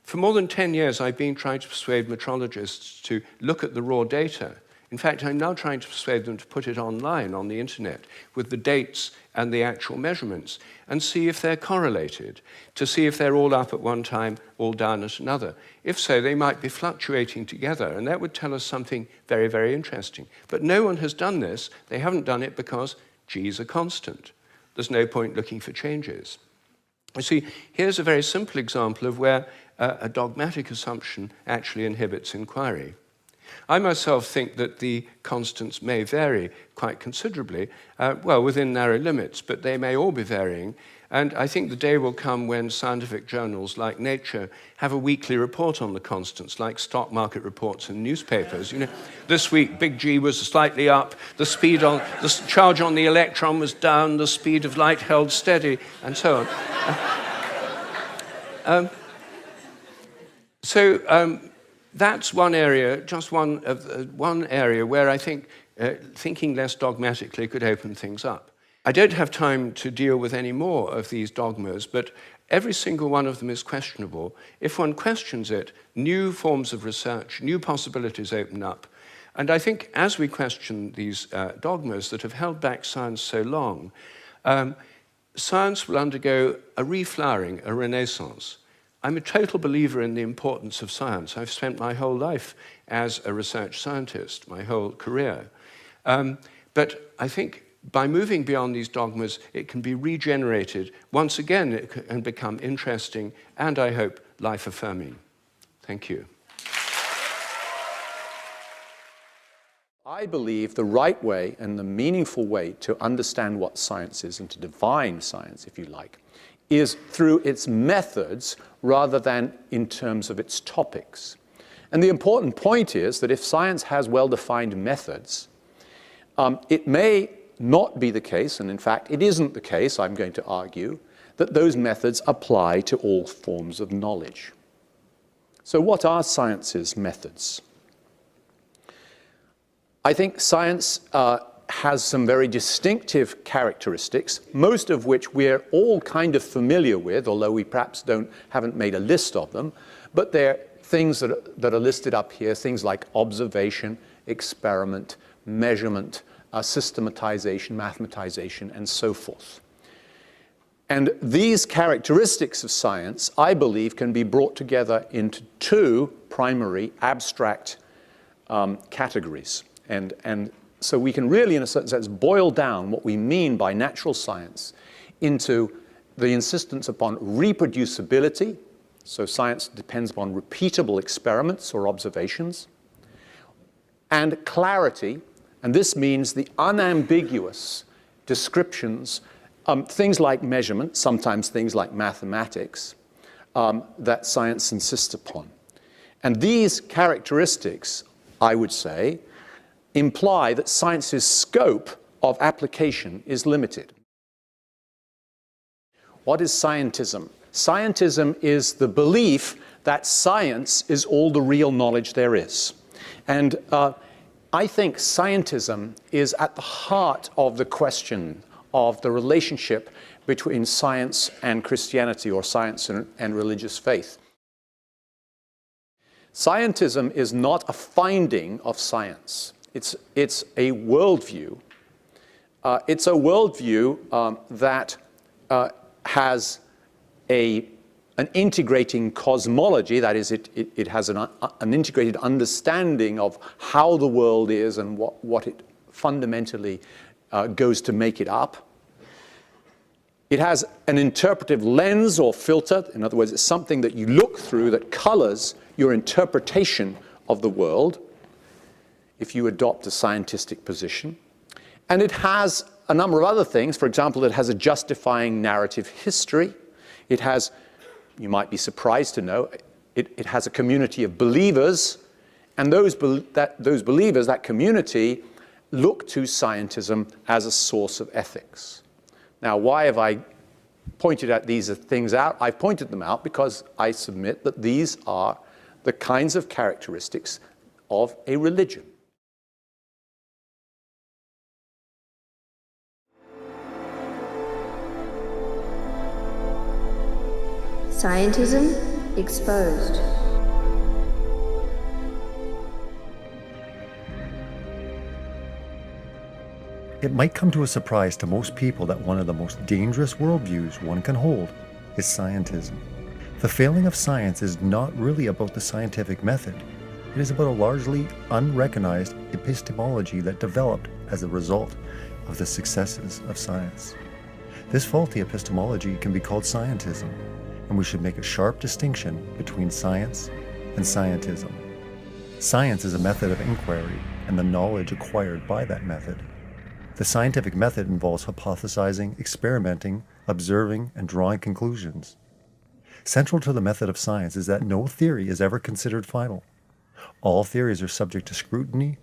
For more than 10 years, I've been trying to persuade metrologists to look at the raw data. In fact, I'm now trying to persuade them to put it online on the internet with the dates and the actual measurements and see if they're correlated, to see if they're all up at one time, all down at another. If so, they might be fluctuating together, and that would tell us something very, very interesting. But no one has done this. They haven't done it because G is a constant. There's no point looking for changes. You see, here's a very simple example of where a dogmatic assumption actually inhibits inquiry. I myself think that the constants may vary quite considerably, well, within narrow limits, but they may all be varying. And I think the day will come when scientific journals like Nature have a weekly report on the constants, like stock market reports in newspapers. You know, this week, big G was slightly up, the speed on the charge on the electron was down, the speed of light held steady, and so on. That's one area, just one area where I think thinking less dogmatically could open things up. I don't have time to deal with any more of these dogmas, but every single one of them is questionable. If one questions it, new forms of research, new possibilities open up. And I think as we question these dogmas that have held back science so long, science will undergo a reflowering, a renaissance. I'm a total believer in the importance of science. I've spent my whole life as a research scientist, my whole career. But I think by moving beyond these dogmas, it can be regenerated. Once again, it can become interesting and, I hope, life-affirming. Thank you. I believe the right way and the meaningful way to understand what science is and to define science, if you like, is through its methods rather than in terms of its topics. And the important point is that if science has well-defined methods, it may not be the case, and in fact it isn't the case, I'm going to argue, that those methods apply to all forms of knowledge. So what are science's methods? I think science has some very distinctive characteristics, most of which we're all kind of familiar with, although we perhaps haven't made a list of them, but they're things that are listed up here, things like observation, experiment, measurement, systematization, mathematization, and so forth. And these characteristics of science, I believe, can be brought together into two primary abstract categories. And so we can really, in a certain sense, boil down what we mean by natural science into the insistence upon reproducibility. So science depends upon repeatable experiments or observations. And clarity, and this means the unambiguous descriptions, things like measurement, sometimes things like mathematics, that science insists upon. And these characteristics, I would say, imply that science's scope of application is limited. What is scientism? Scientism is the belief that science is all the real knowledge there is. And I think scientism is at the heart of the question of the relationship between science and Christianity, or science and religious faith. Scientism is not a finding of science. It's a worldview. It's a worldview that has an integrating cosmology, that is, it has an integrated understanding of how the world is and what it fundamentally goes to make it up. It has an interpretive lens or filter. In other words, it's something that you look through that colors your interpretation of the world if you adopt a scientistic position. And it has a number of other things. For example, it has a justifying narrative history. It has, you might be surprised to know, it has a community of believers, and those believers, that community, look to scientism as a source of ethics. Now, why have I pointed out these things out? I've pointed them out because I submit that these are the kinds of characteristics of a religion. Scientism exposed. It might come to a surprise to most people that one of the most dangerous worldviews one can hold is scientism. The failing of science is not really about the scientific method. It is about a largely unrecognized epistemology that developed as a result of the successes of science. This faulty epistemology can be called scientism, and we should make a sharp distinction between science and scientism. Science is a method of inquiry and the knowledge acquired by that method. The scientific method involves hypothesizing, experimenting, observing, and drawing conclusions. Central to the method of science is that no theory is ever considered final. All theories are subject to scrutiny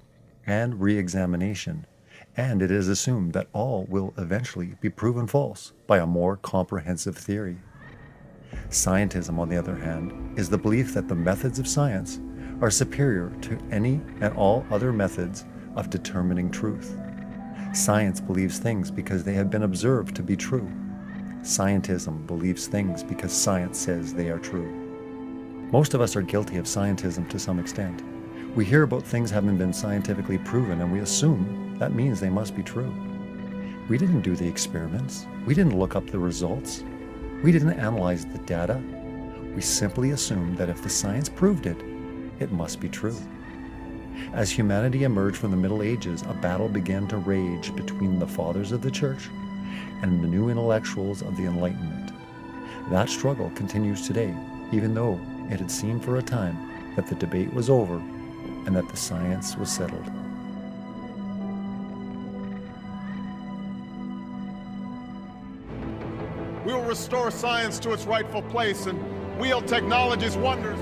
and re-examination, and it is assumed that all will eventually be proven false by a more comprehensive theory. Scientism, on the other hand, is the belief that the methods of science are superior to any and all other methods of determining truth. Science believes things because they have been observed to be true. Scientism believes things because science says they are true. Most of us are guilty of scientism to some extent. We hear about things having been scientifically proven and we assume that means they must be true. We didn't do the experiments. We didn't look up the results. We didn't analyze the data. We simply assumed that if the science proved it, it must be true. As humanity emerged from the Middle Ages, a battle began to rage between the fathers of the Church and the new intellectuals of the Enlightenment. That struggle continues today, even though it had seemed for a time that the debate was over and that the science was settled. We will restore science to its rightful place and wield technology's wonders.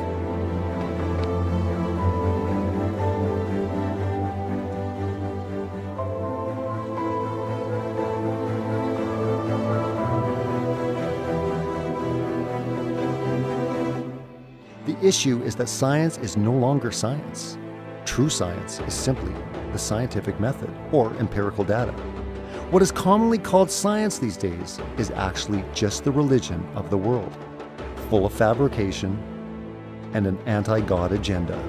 The issue is that science is no longer science. True science is simply the scientific method or empirical data. What is commonly called science these days is actually just the religion of the world, full of fabrication and an anti-God agenda.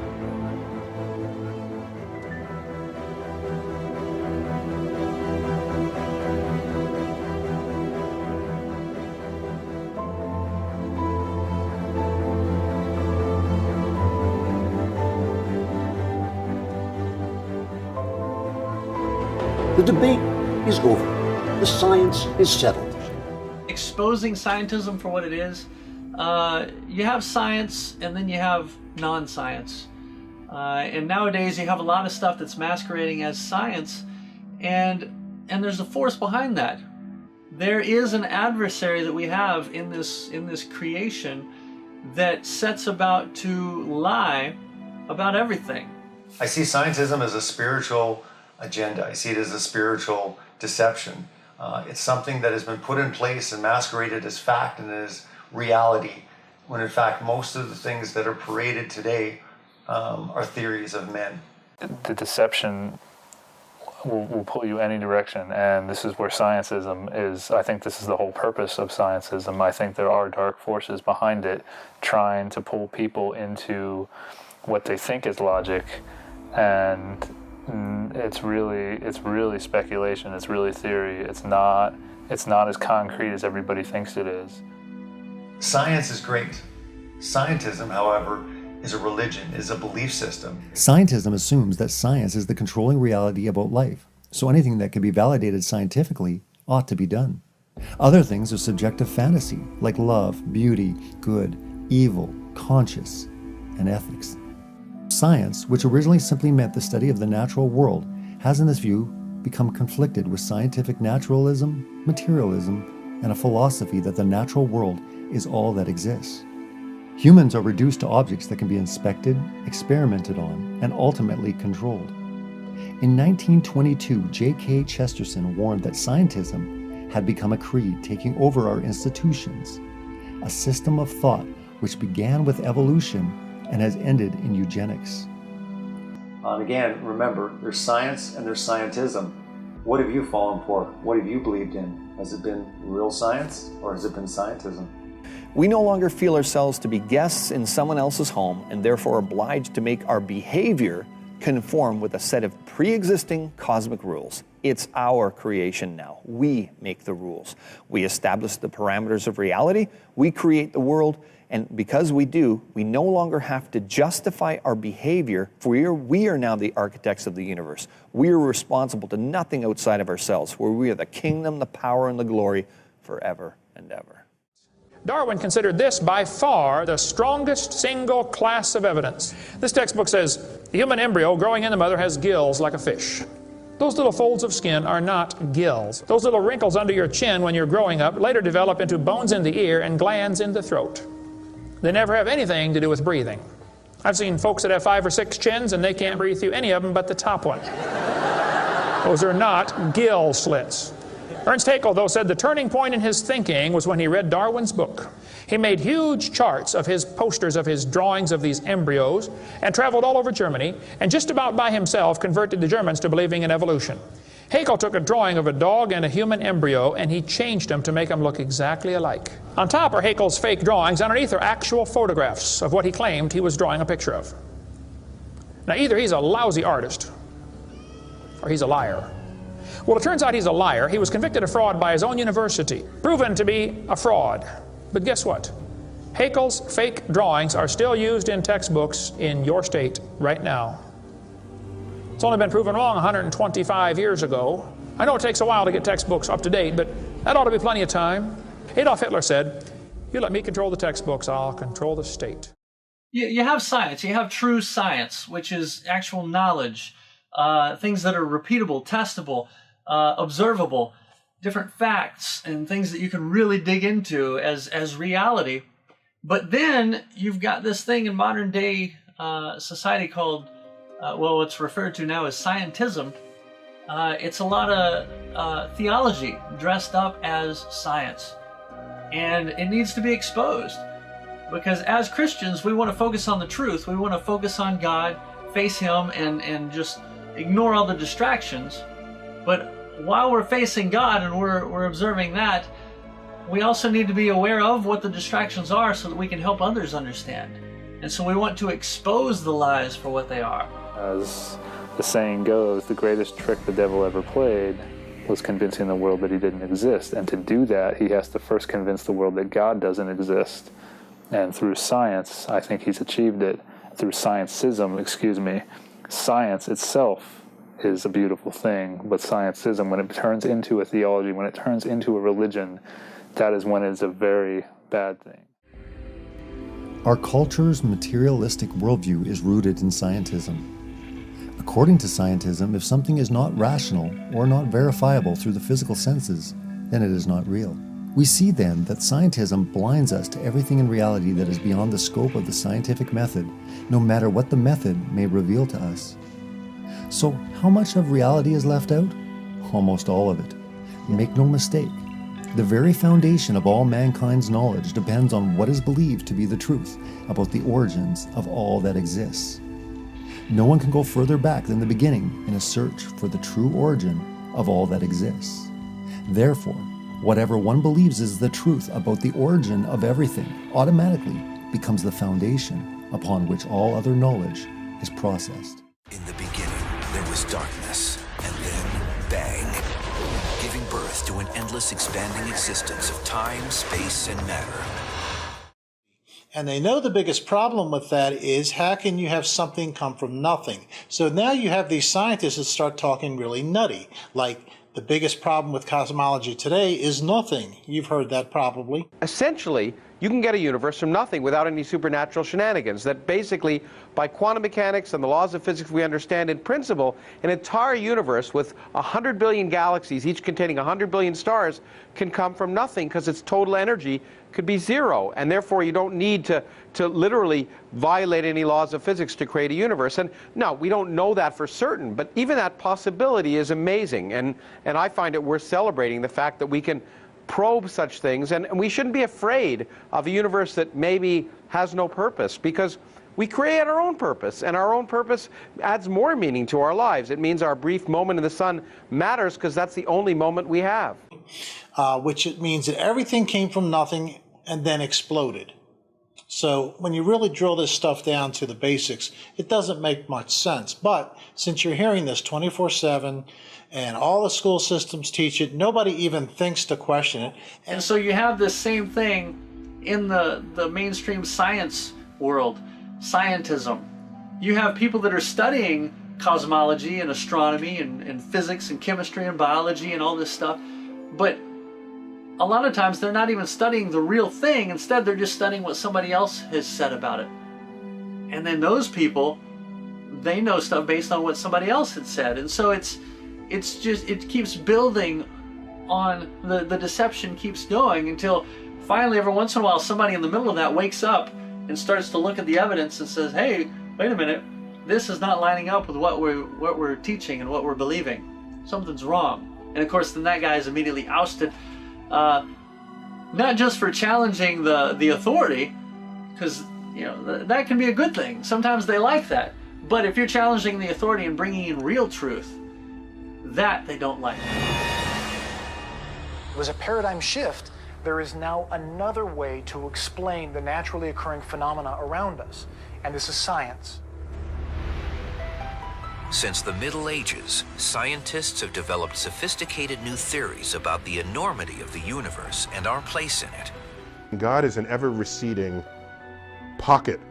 The debate is over. The science is settled. Exposing scientism for what it is, you have science and then you have non-science. And nowadays you have a lot of stuff that's masquerading as science, and there's a force behind that. There is an adversary that we have in this creation that sets about to lie about everything. I see scientism as a spiritual agenda. I see it as a spiritual deception. It's something that has been put in place and masqueraded as fact and as reality, when in fact most of the things that are paraded today are theories of men. The deception will pull you any direction, and this is where scientism is. I think this is the whole purpose of scientism. I think there are dark forces behind it trying to pull people into what they think is logic, and it's really speculation, it's really theory. It's not as concrete as everybody thinks it is. Science is great. Scientism, however, is a religion, is a belief system. Scientism assumes that science is the controlling reality about life, so anything that can be validated scientifically ought to be done. Other things are subjective fantasy, like love, beauty, good, evil, conscious, and ethics. Science, which originally simply meant the study of the natural world, has in this view become conflicted with scientific naturalism, materialism, and a philosophy that the natural world is all that exists. Humans are reduced to objects that can be inspected, experimented on, and ultimately controlled. In 1922, G.K. Chesterton warned that scientism had become a creed taking over our institutions, a system of thought which began with evolution and has ended in eugenics. And again, remember, there's science and there's scientism. What have you fallen for? What have you believed in? Has it been real science or has it been scientism? We no longer feel ourselves to be guests in someone else's home and therefore obliged to make our behavior conform with a set of pre-existing cosmic rules. It's our creation now. We make the rules. We establish the parameters of reality. We create the world. And because we do, we no longer have to justify our behavior, for we are now the architects of the universe. We are responsible to nothing outside of ourselves, for we are the kingdom, the power, and the glory forever and ever. Darwin considered this by far the strongest single class of evidence. This textbook says, the human embryo growing in the mother has gills like a fish. Those little folds of skin are not gills. Those little wrinkles under your chin when you're growing up later develop into bones in the ear and glands in the throat. They never have anything to do with breathing. I've seen folks that have 5 or 6 chins and they can't breathe through any of them but the top one. Those are not gill slits. Ernst Haeckel, though, said the turning point in his thinking was when he read Darwin's book. He made huge charts of his posters of his drawings of these embryos and traveled all over Germany and just about by himself converted the Germans to believing in evolution. Haeckel took a drawing of a dog and a human embryo and he changed them to make them look exactly alike. On top are Haeckel's fake drawings, underneath are actual photographs of what he claimed he was drawing a picture of. Now either he's a lousy artist or he's a liar. Well, it turns out he's a liar. He was convicted of fraud by his own university, proven to be a fraud. But guess what? Haeckel's fake drawings are still used in textbooks in your state right now. It's only been proven wrong 125 years ago. I know it takes a while to get textbooks up to date, but that ought to be plenty of time. Adolf Hitler said, you let me control the textbooks, I'll control the state. You have science, you have true science, which is actual knowledge, things that are repeatable, testable, observable, different facts and things that you can really dig into as reality. But then you've got this thing in modern day society called, well, what's referred to now as scientism. It's a lot of theology dressed up as science. And it needs to be exposed. Because as Christians, we want to focus on the truth. We want to focus on God, face Him, and just ignore all the distractions. But while we're facing God and we're observing that, we also need to be aware of what the distractions are so that we can help others understand. And so we want to expose the lies for what they are. As the saying goes, the greatest trick the devil ever played was convincing the world that he didn't exist. And to do that, he has to first convince the world that God doesn't exist. And through science, I think he's achieved it. Through scientism, science itself is a beautiful thing, but scientism, when it turns into a theology, when it turns into a religion, that is when it's a very bad thing. Our culture's materialistic worldview is rooted in scientism. According to scientism, if something is not rational or not verifiable through the physical senses, then it is not real. We see then that scientism blinds us to everything in reality that is beyond the scope of the scientific method, no matter what the method may reveal to us. So how much of reality is left out? Almost all of it. Make no mistake, the very foundation of all mankind's knowledge depends on what is believed to be the truth about the origins of all that exists. No one can go further back than the beginning in a search for the true origin of all that exists. Therefore, whatever one believes is the truth about the origin of everything automatically becomes the foundation upon which all other knowledge is processed. In the beginning, there was darkness, and then bang, giving birth to an endless expanding existence of time, space, and matter. And they know the biggest problem with that is how can you have something come from nothing? So now you have these scientists that start talking really nutty, like the biggest problem with cosmology today is nothing. You've heard that probably. Essentially, you can get a universe from nothing without any supernatural shenanigans. That basically, by quantum mechanics and the laws of physics we understand in principle, an entire universe with 100 billion galaxies, each containing 100 billion stars, can come from nothing because its total energy could be zero. And therefore, you don't need to literally violate any laws of physics to create a universe. And no, we don't know that for certain, but even that possibility is amazing. And I find it worth celebrating the fact that we can probe such things, and we shouldn't be afraid of a universe that maybe has no purpose, because we create our own purpose, and our own purpose adds more meaning to our lives. It means our brief moment in the sun matters because that's the only moment we have. Which it means that everything came from nothing and then exploded. So when you really drill this stuff down to the basics, it doesn't make much sense. But since you're hearing this 24/7, and all the school systems teach it, nobody even thinks to question it. And so you have this same thing in the mainstream science world, scientism. You have people that are studying cosmology and astronomy and physics and chemistry and biology and all this stuff, but a lot of times they're not even studying the real thing. Instead, they're just studying what somebody else has said about it. And then those people, they know stuff based on what somebody else had said. And so it keeps building on, the deception keeps going until finally every once in a while somebody in the middle of that wakes up and starts to look at the evidence and says, hey, wait a minute, this is not lining up with what we're teaching and what we're believing. Something's wrong. And of course then that guy is immediately ousted, not just for challenging the authority, because that can be a good thing. Sometimes they like that. But if you're challenging the authority and bringing in real truth, that they don't like. It was a paradigm shift. There is now another way to explain the naturally occurring phenomena around us, and this is science. Since the Middle Ages, scientists have developed sophisticated new theories about the enormity of the universe and our place in it. God is an ever-receding pocket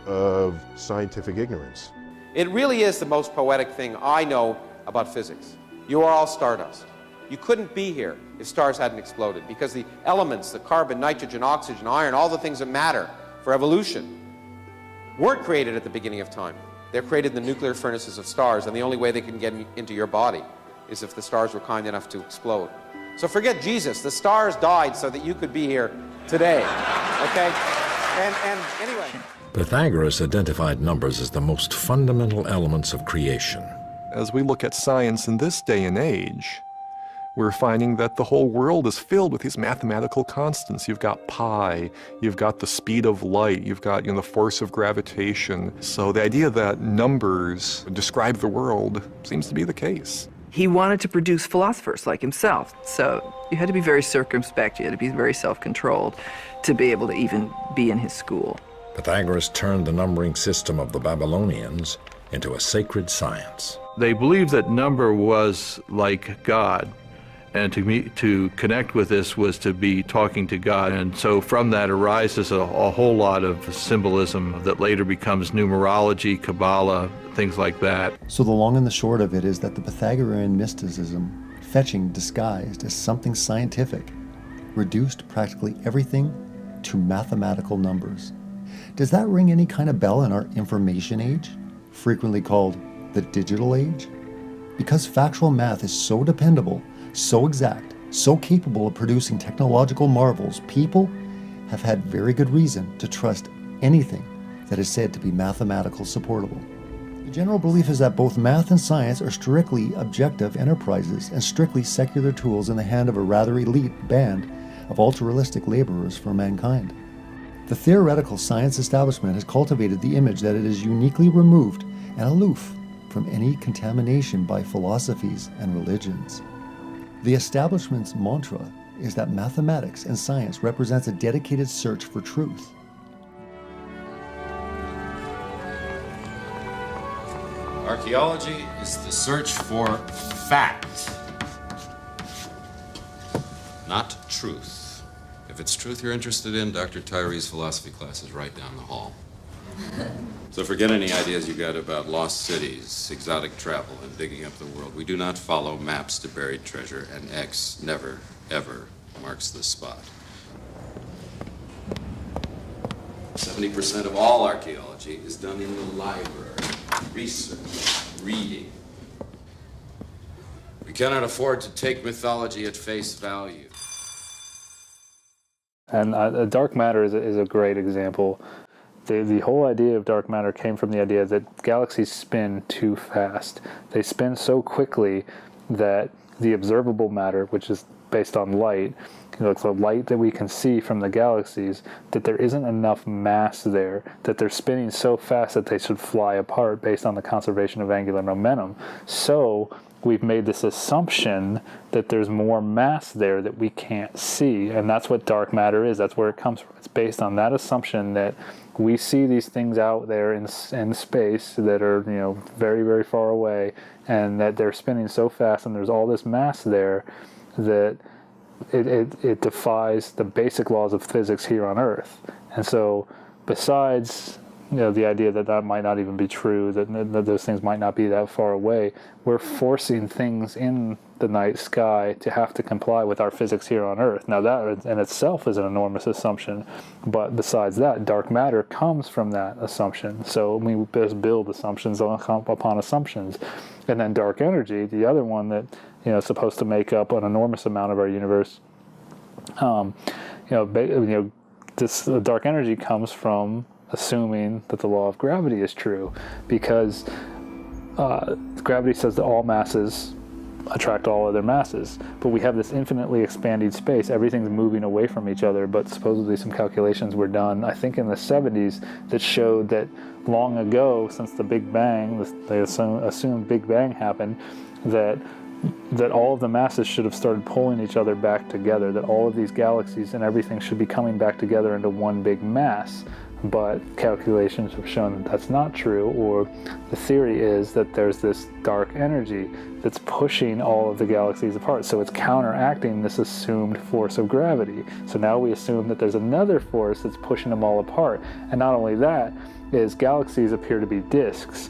of scientific ignorance. It really is the most poetic thing I know about physics. You are all stardust. You couldn't be here if stars hadn't exploded, because the elements, the carbon, nitrogen, oxygen, iron, all the things that matter for evolution weren't created at the beginning of time. They're created in the nuclear furnaces of stars, and the only way they can get into your body is if the stars were kind enough to explode. So forget Jesus. The stars died so that you could be here today, okay? And anyway. Pythagoras identified numbers as the most fundamental elements of creation. As we look at science in this day and age, we're finding that the whole world is filled with these mathematical constants. You've got pi, you've got the speed of light, you've got the force of gravitation. So the idea that numbers describe the world seems to be the case. He wanted to produce philosophers like himself, so you had to be very circumspect, you had to be very self-controlled to be able to even be in his school. Pythagoras turned the numbering system of the Babylonians into a sacred science. They believed that number was like God, and to connect with this was to be talking to God. And so from that arises a whole lot of symbolism that later becomes numerology, Kabbalah, things like that. So the long and the short of it is that the Pythagorean mysticism, fetching disguised as something scientific, reduced practically everything to mathematical numbers. Does that ring any kind of bell in our information age, frequently called the digital age? Because factual math is so dependable, so exact, so capable of producing technological marvels, people have had very good reason to trust anything that is said to be mathematical supportable. The general belief is that both math and science are strictly objective enterprises and strictly secular tools in the hand of a rather elite band of ultra-realistic laborers for mankind. The theoretical science establishment has cultivated the image that it is uniquely removed and aloof from any contamination by philosophies and religions. The establishment's mantra is that mathematics and science represents a dedicated search for truth. Archaeology is the search for fact, not truth. If it's truth you're interested in, Dr. Tyree's philosophy class is right down the hall. So forget any ideas you got about lost cities, exotic travel, and digging up the world. We do not follow maps to buried treasure, and X never, ever marks the spot. 70% of all archaeology is done in the library. Research, reading. We cannot afford to take mythology at face value. And dark matter is a great example. The whole idea of dark matter came from the idea that galaxies spin too fast. They spin so quickly that the observable matter, which is based on light, it's the light that we can see from the galaxies, that there isn't enough mass there, that they're spinning so fast that they should fly apart based on the conservation of angular momentum. So we've made this assumption that there's more mass there that we can't see, and that's what dark matter is. That's where it comes from. It's based on that assumption that we see these things out there in space that are, very, very far away, and that they're spinning so fast and there's all this mass there that it defies the basic laws of physics here on Earth. And so besides the idea that might not even be true, that those things might not be that far away, we're forcing things in the night sky to have to comply with our physics here on Earth. Now that in itself is an enormous assumption, but besides that, dark matter comes from that assumption. So we just build assumptions upon assumptions. And then dark energy, the other one that is supposed to make up an enormous amount of our universe, this dark energy comes from assuming that the law of gravity is true, because gravity says that all masses attract all other masses, but we have this infinitely expanding space. Everything's moving away from each other, but supposedly some calculations were done, I think in the 70s, that showed that long ago, since the Big Bang, they assumed Big Bang happened, that all of the masses should have started pulling each other back together, that all of these galaxies and everything should be coming back together into one big mass. But calculations have shown that that's not true, or the theory is that there's this dark energy that's pushing all of the galaxies apart. So it's counteracting this assumed force of gravity. So now we assume that there's another force that's pushing them all apart. And not only that, is galaxies appear to be disks,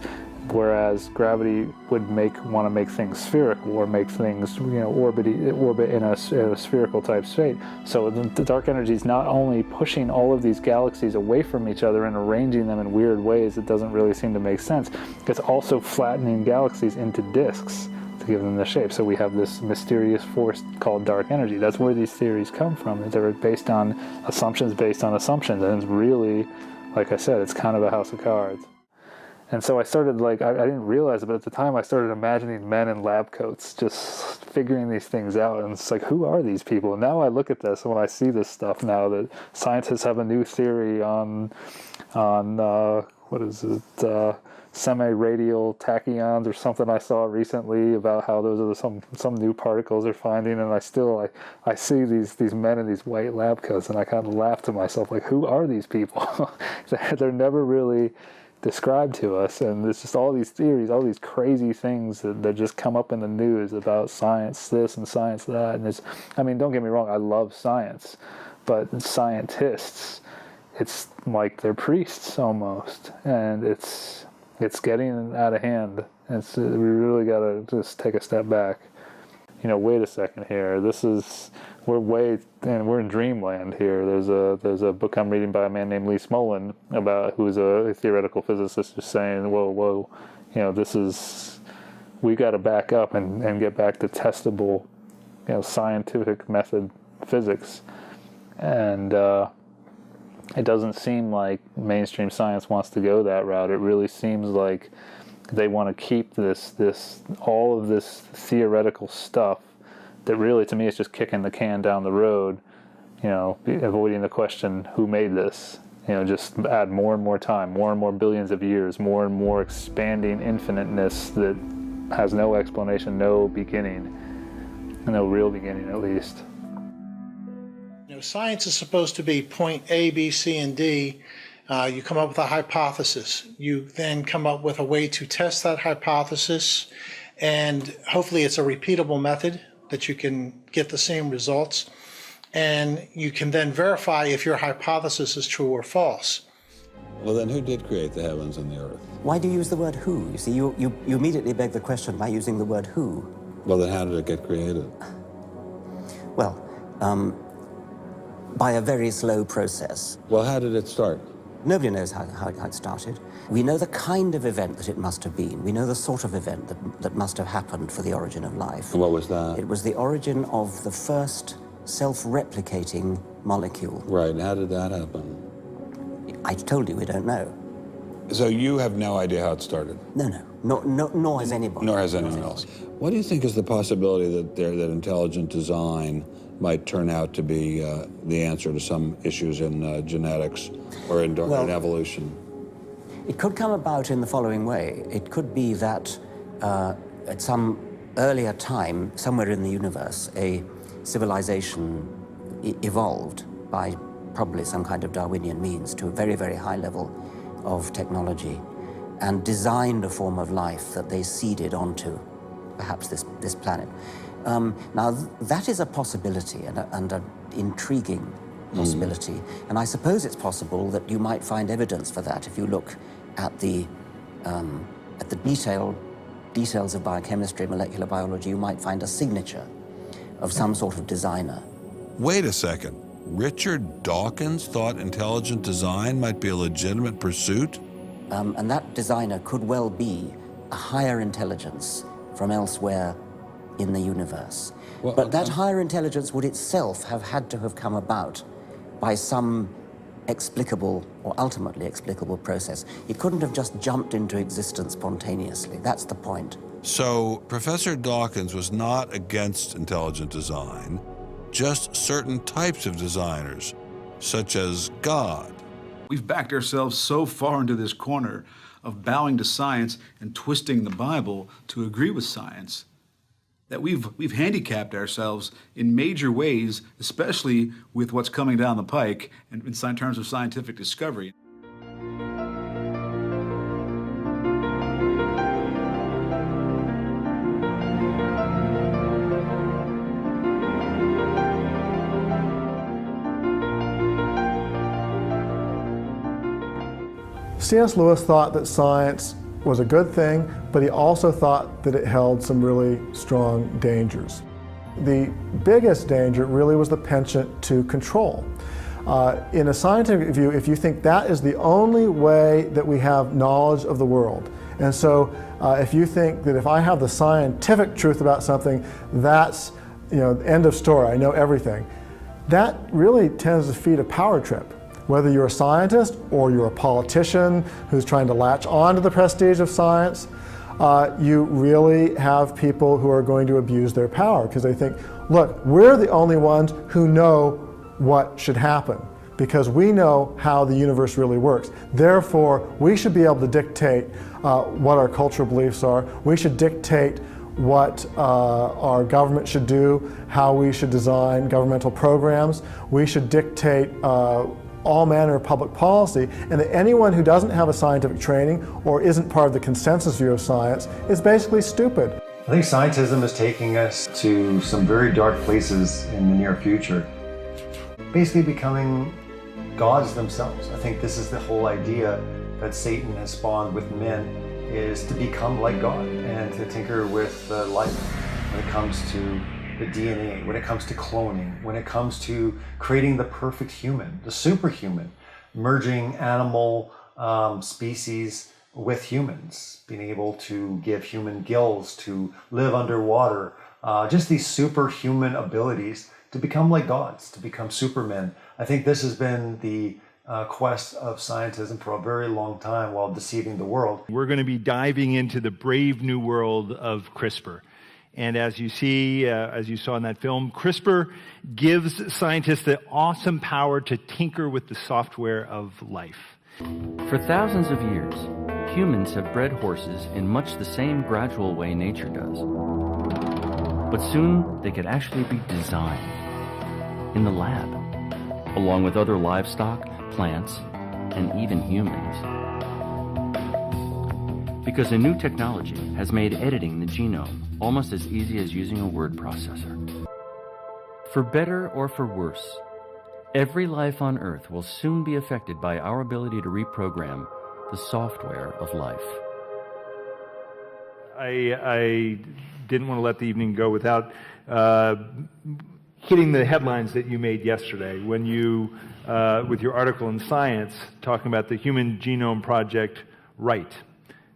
whereas gravity would want to make things spherical, or make things orbit in a spherical type state. So the dark energy is not only pushing all of these galaxies away from each other and arranging them in weird ways that doesn't really seem to make sense, it's also flattening galaxies into disks to give them the shape. So we have this mysterious force called dark energy. That's where these theories come from. They're based on assumptions, and it's really, like I said, it's kind of a house of cards. And so I started, I didn't realize it, but at the time I started imagining men in lab coats just figuring these things out. And it's like, who are these people? And now I look at this, and when I see this stuff now, that scientists have a new theory on semi-radial tachyons or something I saw recently about how those are some new particles they're finding. And I see these men in these white lab coats, and I kind of laugh to myself, like, who are these people? They're never really described to us, and it's just all these theories, all these crazy things that just come up in the news about science this and science that. And don't get me wrong, I love science, but scientists, it's like they're priests almost, and it's getting out of hand. We really got to just take a step back. Wait a second here. We're in dreamland here. There's a book I'm reading by a man named Lee Smolin who's a theoretical physicist, just saying, whoa, we got to back up and get back to testable, scientific method physics. And it doesn't seem like mainstream science wants to go that route. It really seems like They want to keep all of this theoretical stuff that really, to me, is just kicking the can down the road, avoiding the question, who made this? Just add more and more time, more and more billions of years, more and more expanding infiniteness that has no explanation, no beginning, no real beginning at least. Science is supposed to be point A, B, C, and D. You come up with a hypothesis. You then come up with a way to test that hypothesis, and hopefully it's a repeatable method that you can get the same results. And you can then verify if your hypothesis is true or false. Well, then who did create the heavens and the earth? Why do you use the word who? You see, you immediately beg the question by using the word who. Well, then how did it get created? Well, by a very slow process. Well, how did it start? Nobody knows how it started. We know the kind of event that it must have been. We know the sort of event that must have happened for the origin of life. And what was that? It was the origin of the first self-replicating molecule. Right, and how did that happen? I told you we don't know. So you have no idea how it started? No, nor has anybody. Nor has anyone else. What do you think is the possibility that intelligent design might turn out to be the answer to some issues in genetics or in evolution? It could come about in the following way. It could be that at some earlier time, somewhere in the universe, a civilization evolved by probably some kind of Darwinian means to a very, very high level of technology and designed a form of life that they seeded onto perhaps this planet. Now, that is a possibility and an intriguing possibility. And I suppose it's possible that you might find evidence for that if you look at the details of biochemistry, molecular biology. You might find a signature of some sort of designer. Wait a second. Richard Dawkins thought intelligent design might be a legitimate pursuit? And that designer could well be a higher intelligence from elsewhere in the universe. Well, but that higher intelligence would itself have had to have come about by some explicable or ultimately explicable process. It couldn't have just jumped into existence spontaneously. That's the point. So Professor Dawkins was not against intelligent design, just certain types of designers, such as God. We've backed ourselves so far into this corner of bowing to science and twisting the Bible to agree with science that we've handicapped ourselves in major ways, especially with what's coming down the pike in terms of scientific discovery. C.S. Lewis thought that science was a good thing, but he also thought that it held some really strong dangers. The biggest danger really was the penchant to control. In a scientific view, if you think that is the only way that we have knowledge of the world, and so if you think that if I have the scientific truth about something, that's, end of story, I know everything, that really tends to feed a power trip. Whether you're a scientist or you're a politician who's trying to latch on to the prestige of science, you really have people who are going to abuse their power because they think, look, we're the only ones who know what should happen because we know how the universe really works. Therefore, we should be able to dictate what our cultural beliefs are. We should dictate what our government should do, how we should design governmental programs. We should dictate all manner of public policy, and that anyone who doesn't have a scientific training or isn't part of the consensus view of science is basically stupid. I think scientism is taking us to some very dark places in the near future. Basically becoming gods themselves. I think this is the whole idea that Satan has spawned with men, is to become like God and to tinker with life when it comes to the DNA, when it comes to cloning, when it comes to creating the perfect human, the superhuman, merging animal species with humans, being able to give human gills, to live underwater, just these superhuman abilities to become like gods, to become supermen. I think this has been the quest of scientism for a very long time while deceiving the world. We're going to be diving into the brave new world of CRISPR. And as you see, as you saw in that film, CRISPR gives scientists the awesome power to tinker with the software of life. For thousands of years, humans have bred horses in much the same gradual way nature does. But soon, they could actually be designed in the lab, along with other livestock, plants, and even humans. Because a new technology has made editing the genome almost as easy as using a word processor. For better or for worse, every life on Earth will soon be affected by our ability to reprogram the software of life. I didn't want to let the evening go without hitting the headlines that you made yesterday when you, with your article in Science, talking about the Human Genome Project, Right.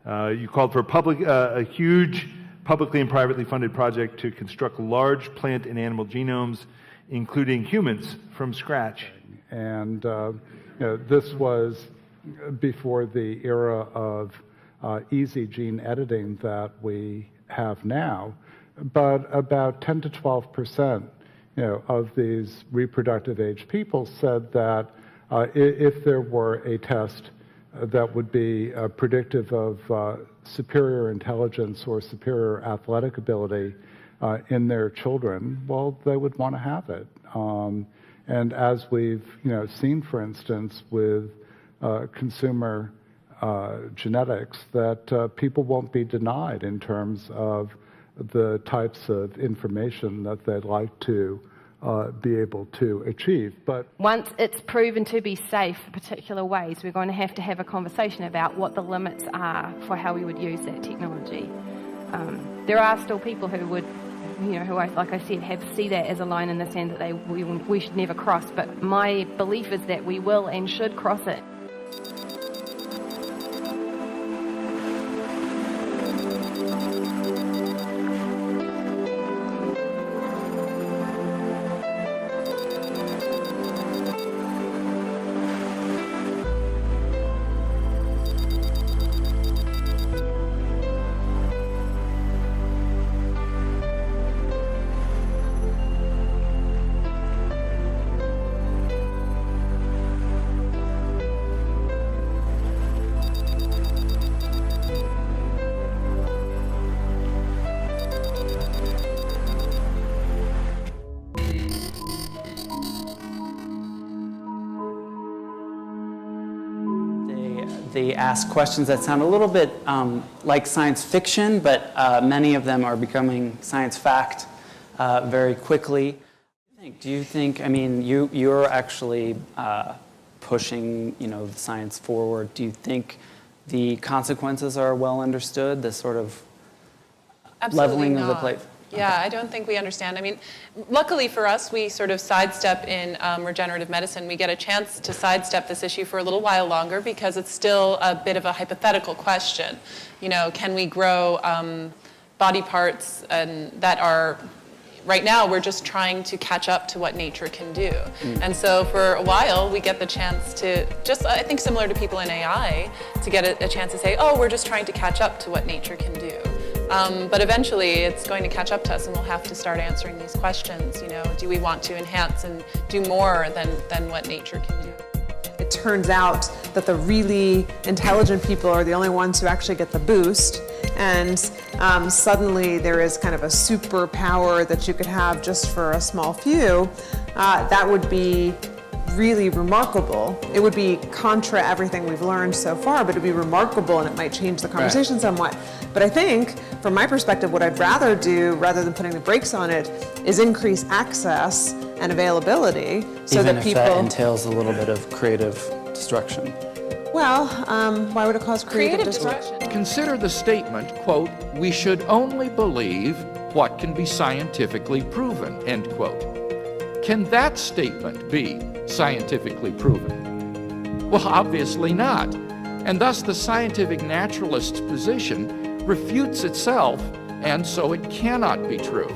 You called for a huge publicly and privately funded project to construct large plant and animal genomes, including humans, from scratch. And this was before the era of easy gene editing that we have now, but about 10 to 12% of these reproductive age people said that if there were a test that would be predictive of superior intelligence or superior athletic ability in their children, well, they would want to have it. And as we've seen, for instance, with consumer genetics, that people won't be denied in terms of the types of information that they'd like to be able to achieve. But once it's proven to be safe for particular ways, we're going to have a conversation about what the limits are for how we would use that technology. There are still people who would, who, like I said, see that as a line in the sand that we should never cross. But my belief is that we will and should cross it. They ask questions that sound a little bit like science fiction, but many of them are becoming science fact very quickly. Do you think, I mean, you're actually pushing, the science forward. Do you think the consequences are well understood, the sort of leveling of the plate? Yeah, I don't think we understand. I mean, luckily for us, we sort of sidestep in regenerative medicine. We get a chance to sidestep this issue for a little while longer because it's still a bit of a hypothetical question. Can we grow body parts that are, right now, we're just trying to catch up to what nature can do. And so for a while, we get the chance to just, I think similar to people in AI, to get a chance to say, oh, we're just trying to catch up to what nature can do. But eventually, it's going to catch up to us, and we'll have to start answering these questions. Do we want to enhance and do more than what nature can do? It turns out that the really intelligent people are the only ones who actually get the boost, and suddenly there is kind of a superpower that you could have just for a small few. That would be really remarkable. It would be contra everything we've learned so far, but it would be remarkable, and it might change the conversation somewhat. But I think, from my perspective, what I'd rather do, rather than putting the brakes on it, is increase access and availability so Even that if people... that entails a little bit of creative destruction. Well, why would it cause creative destruction? Consider the statement, quote, "We should only believe what can be scientifically proven," end quote. Can that statement be scientifically proven? Well, obviously not. And thus the scientific naturalist's position refutes itself, and so it cannot be true.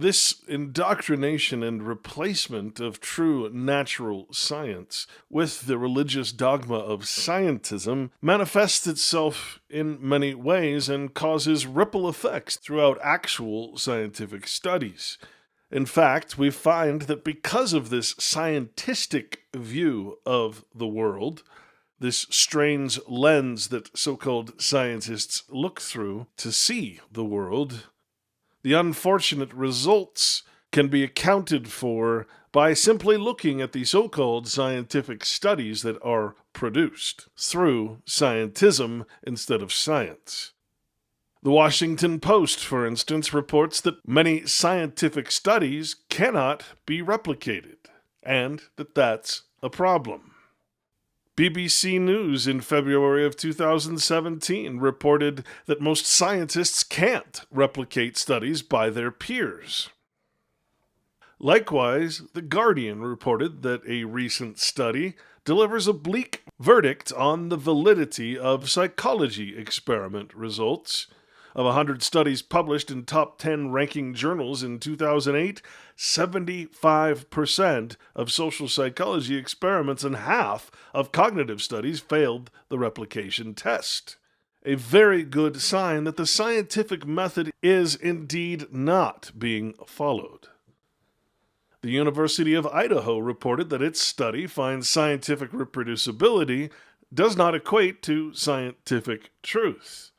This indoctrination and replacement of true natural science with the religious dogma of scientism manifests itself in many ways and causes ripple effects throughout actual scientific studies. In fact, we find that because of this scientistic view of the world, this strange lens that so-called scientists look through to see the world, the unfortunate results can be accounted for by simply looking at the so-called scientific studies that are produced through scientism instead of science. The Washington Post, for instance, reports that many scientific studies cannot be replicated, and that that's a problem. BBC News in February of 2017 reported that most scientists can't replicate studies by their peers. Likewise, The Guardian reported that a recent study delivers a bleak verdict on the validity of psychology experiment results. Of 100 studies published in top 10 ranking journals in 2008, 75% of social psychology experiments and half of cognitive studies failed the replication test. A very good sign that the scientific method is indeed not being followed. The University of Idaho reported that its study finds scientific reproducibility does not equate to scientific truth.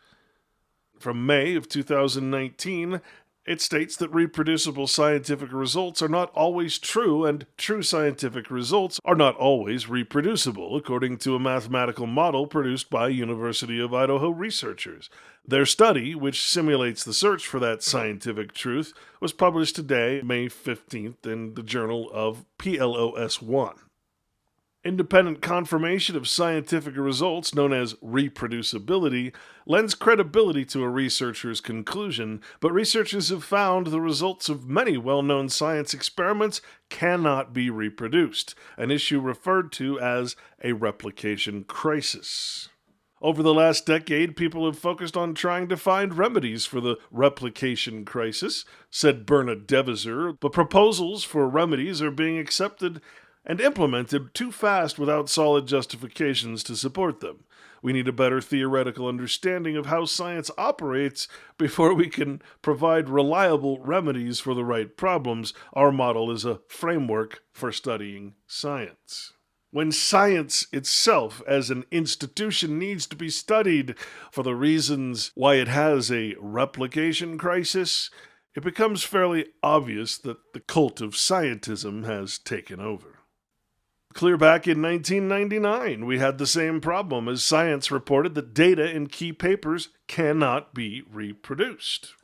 From May of 2019, it states that reproducible scientific results are not always true, and true scientific results are not always reproducible, according to a mathematical model produced by University of Idaho researchers. Their study, which simulates the search for that scientific truth, was published today, May 15th, in the Journal of PLOS 1. Independent confirmation of scientific results, known as reproducibility, lends credibility to a researcher's conclusion, but researchers have found the results of many well-known science experiments cannot be reproduced, an issue referred to as a replication crisis. Over the last decade, people have focused on trying to find remedies for the replication crisis, said Berna Deviser, but proposals for remedies are being accepted and implemented too fast without solid justifications to support them. We need a better theoretical understanding of how science operates before we can provide reliable remedies for the right problems. Our model is a framework for studying science. When science itself as an institution needs to be studied for the reasons why it has a replication crisis, it becomes fairly obvious that the cult of scientism has taken over. Clear back in 1999, we had the same problem as Science reported that data in key papers cannot be reproduced.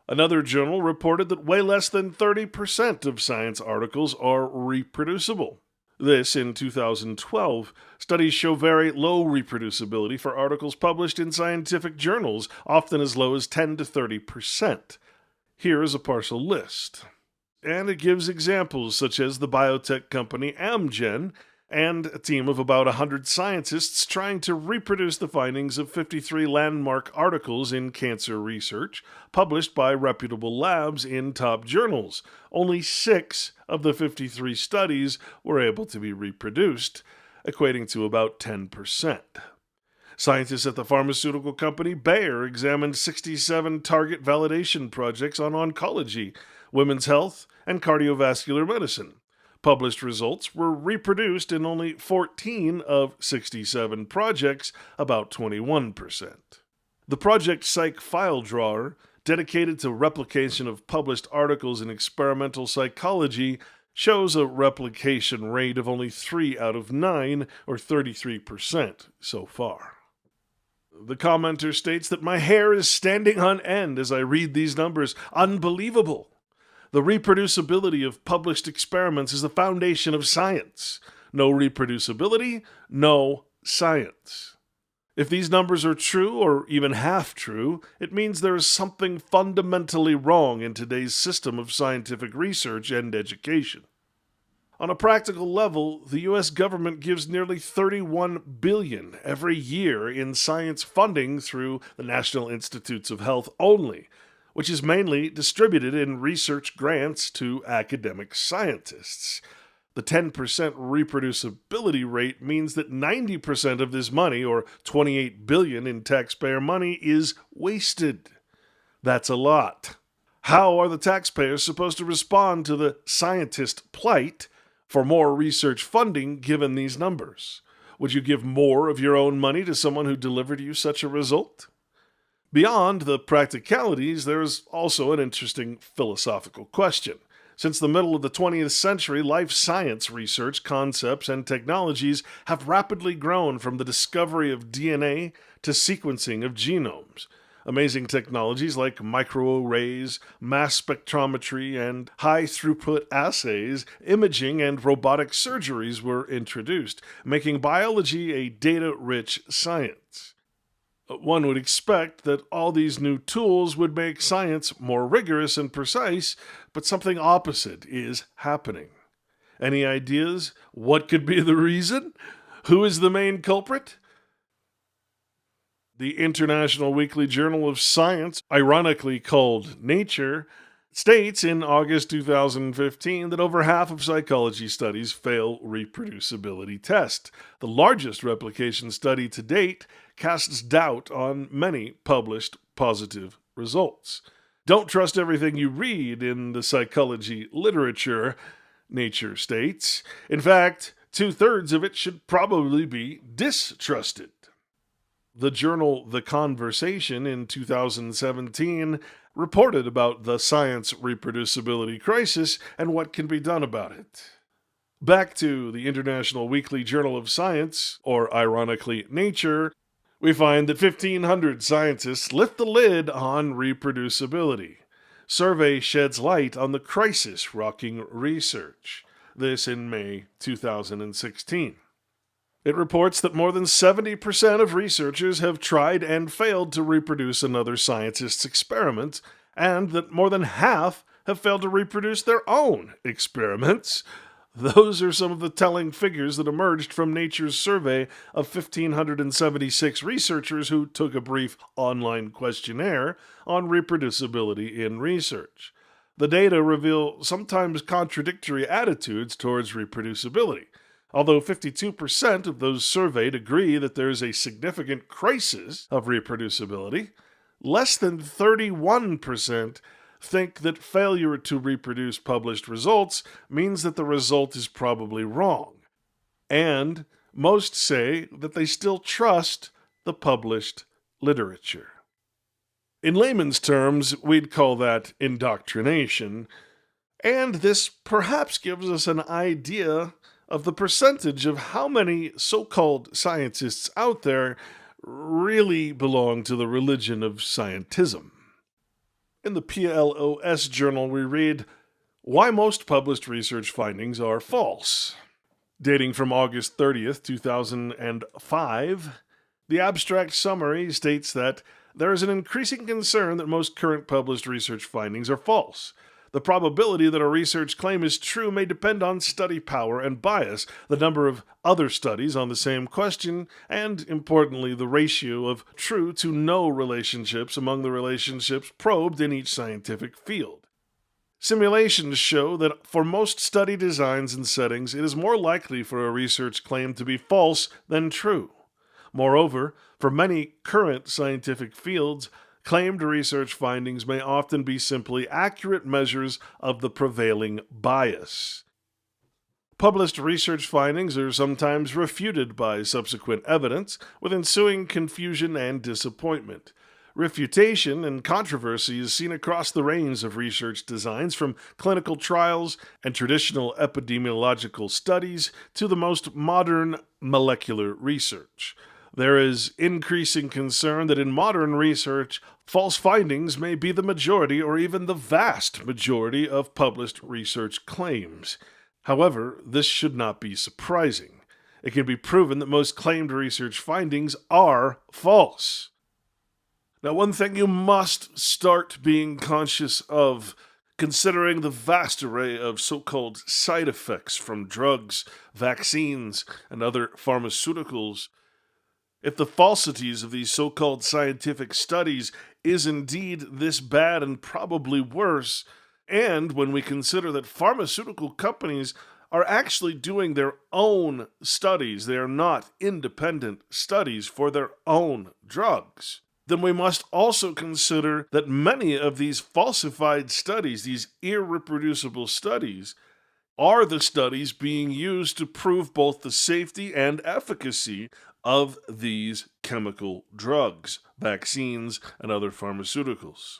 Another journal reported that way less than 30% of science articles are reproducible. This in 2012. Studies show very low reproducibility for articles published in scientific journals, often as low as 10 to 30%. Here is a partial list. And it gives examples such as the biotech company Amgen and a team of about 100 scientists trying to reproduce the findings of 53 landmark articles in cancer research published by reputable labs in top journals. Only 6 of the 53 studies were able to be reproduced, equating to about 10%. Scientists at the pharmaceutical company Bayer examined 67 target validation projects on oncology, women's health, and cardiovascular medicine. Published results were reproduced in only 14 of 67 projects, about 21%. The Project Psych file drawer, dedicated to replication of published articles in experimental psychology, shows a replication rate of only 3 out of 9, or 33% so far. The commenter states that my hair is standing on end as I read these numbers. Unbelievable! The reproducibility of published experiments is the foundation of science. No reproducibility, no science. If these numbers are true, or even half true, it means there is something fundamentally wrong in today's system of scientific research and education. On a practical level, the U.S. government gives nearly $31 billion every year in science funding through the National Institutes of Health only, which is mainly distributed in research grants to academic scientists. The 10% reproducibility rate means that 90% of this money, or $28 billion in taxpayer money, is wasted. That's a lot. How are the taxpayers supposed to respond to the scientist plight for more research funding given these numbers? Would you give more of your own money to someone who delivered you such a result? Beyond the practicalities, there is also an interesting philosophical question. Since the middle of the 20th century, life science research concepts and technologies have rapidly grown from the discovery of DNA to sequencing of genomes. Amazing technologies like microarrays, mass spectrometry, and high-throughput assays, imaging, and robotic surgeries were introduced, making biology a data-rich science. One would expect that all these new tools would make science more rigorous and precise, but something opposite is happening. Any ideas? What could be the reason? Who is the main culprit? The International Weekly Journal of Science, ironically called Nature, states in August 2015 that over half of psychology studies fail reproducibility tests. The largest replication study to date casts doubt on many published positive results. Don't trust everything you read in the psychology literature, Nature states. In fact, 2/3 of it should probably be distrusted. The journal The Conversation in 2017 reported about the science reproducibility crisis and what can be done about it. Back to the International Weekly Journal of Science, or ironically Nature, we find that 1,500 scientists lift the lid on reproducibility. Survey sheds light on the crisis rocking research. This in May 2016. It reports that more than 70% of researchers have tried and failed to reproduce another scientist's experiment, and that more than half have failed to reproduce their own experiments. Those are some of the telling figures that emerged from Nature's survey of 1,576 researchers who took a brief online questionnaire on reproducibility in research. The data reveal sometimes contradictory attitudes towards reproducibility. Although 52% of those surveyed agree that there is a significant crisis of reproducibility, less than 31% think that failure to reproduce published results means that the result is probably wrong. And most say that they still trust the published literature. In layman's terms, we'd call that indoctrination, and this perhaps gives us an idea of the percentage of how many so-called scientists out there really belong to the religion of scientism. In the PLOS journal, we read, "Why most published research findings are false." Dating from August 30th, 2005, the abstract summary states that there is an increasing concern that most current published research findings are false. The probability that a research claim is true may depend on study power and bias, the number of other studies on the same question, and, importantly, the ratio of true to no relationships among the relationships probed in each scientific field. Simulations show that for most study designs and settings, it is more likely for a research claim to be false than true. Moreover, for many current scientific fields, claimed research findings may often be simply accurate measures of the prevailing bias. Published research findings are sometimes refuted by subsequent evidence, with ensuing confusion and disappointment. Refutation and controversy is seen across the range of research designs, from clinical trials and traditional epidemiological studies to the most modern molecular research. There is increasing concern that in modern research, false findings may be the majority or even the vast majority of published research claims. However, this should not be surprising. It can be proven that most claimed research findings are false. Now, one thing you must start being conscious of, considering the vast array of so-called side effects from drugs, vaccines, and other pharmaceuticals, if the falsities of these so-called scientific studies is indeed this bad and probably worse, and when we consider that pharmaceutical companies are actually doing their own studies, they are not independent studies for their own drugs, then we must also consider that many of these falsified studies, these irreproducible studies, are the studies being used to prove both the safety and efficacy of these chemical drugs, vaccines, and other pharmaceuticals.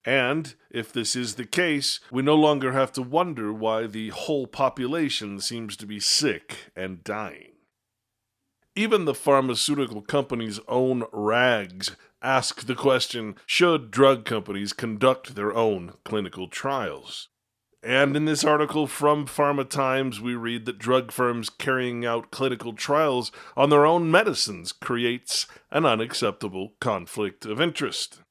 And if this is the case, we no longer have to wonder why the whole population seems to be sick and dying. Even the pharmaceutical companies' own rags ask the question, should drug companies conduct their own clinical trials? And in this article from Pharma Times, we read that drug firms carrying out clinical trials on their own medicines creates an unacceptable conflict of interest.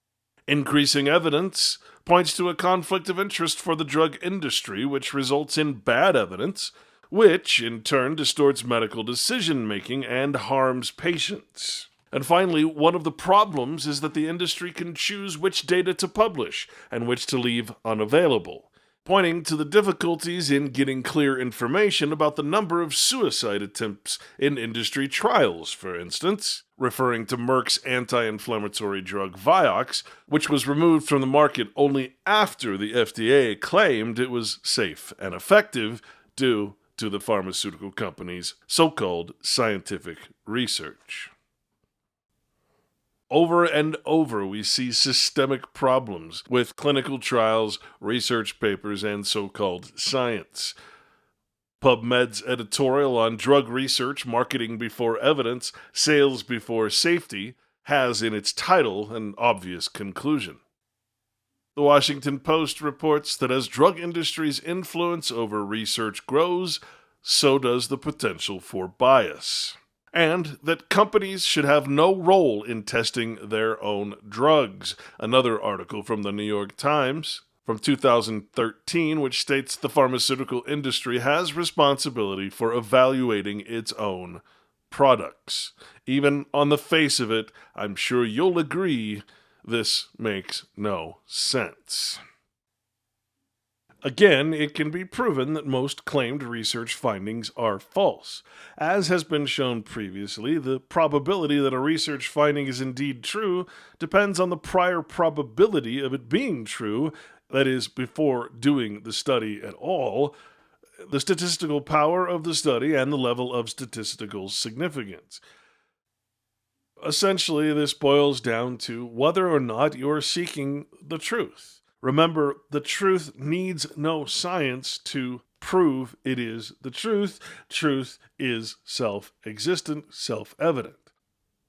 Increasing evidence points to a conflict of interest for the drug industry, which results in bad evidence, which in turn distorts medical decision-making and harms patients. And finally, one of the problems is that the industry can choose which data to publish and which to leave unavailable, pointing to the difficulties in getting clear information about the number of suicide attempts in industry trials, for instance, referring to Merck's anti-inflammatory drug Vioxx, which was removed from the market only after the FDA claimed it was safe and effective due to the pharmaceutical company's so-called scientific research. Over and over, we see systemic problems with clinical trials, research papers, and so-called science. PubMed's editorial on drug research, marketing before evidence, sales before safety, has in its title an obvious conclusion. The Washington Post reports that as drug industry's influence over research grows, so does the potential for bias, and that companies should have no role in testing their own drugs. Another article from the New York Times from 2013, which states the pharmaceutical industry has responsibility for evaluating its own products. Even on the face of it, I'm sure you'll agree, this makes no sense. Again, it can be proven that most claimed research findings are false. As has been shown previously, the probability that a research finding is indeed true depends on the prior probability of it being true, that is, before doing the study at all, the statistical power of the study, and the level of statistical significance. Essentially, this boils down to whether or not you're seeking the truth. Remember, the truth needs no science to prove it is the truth. Truth is self-existent, self-evident.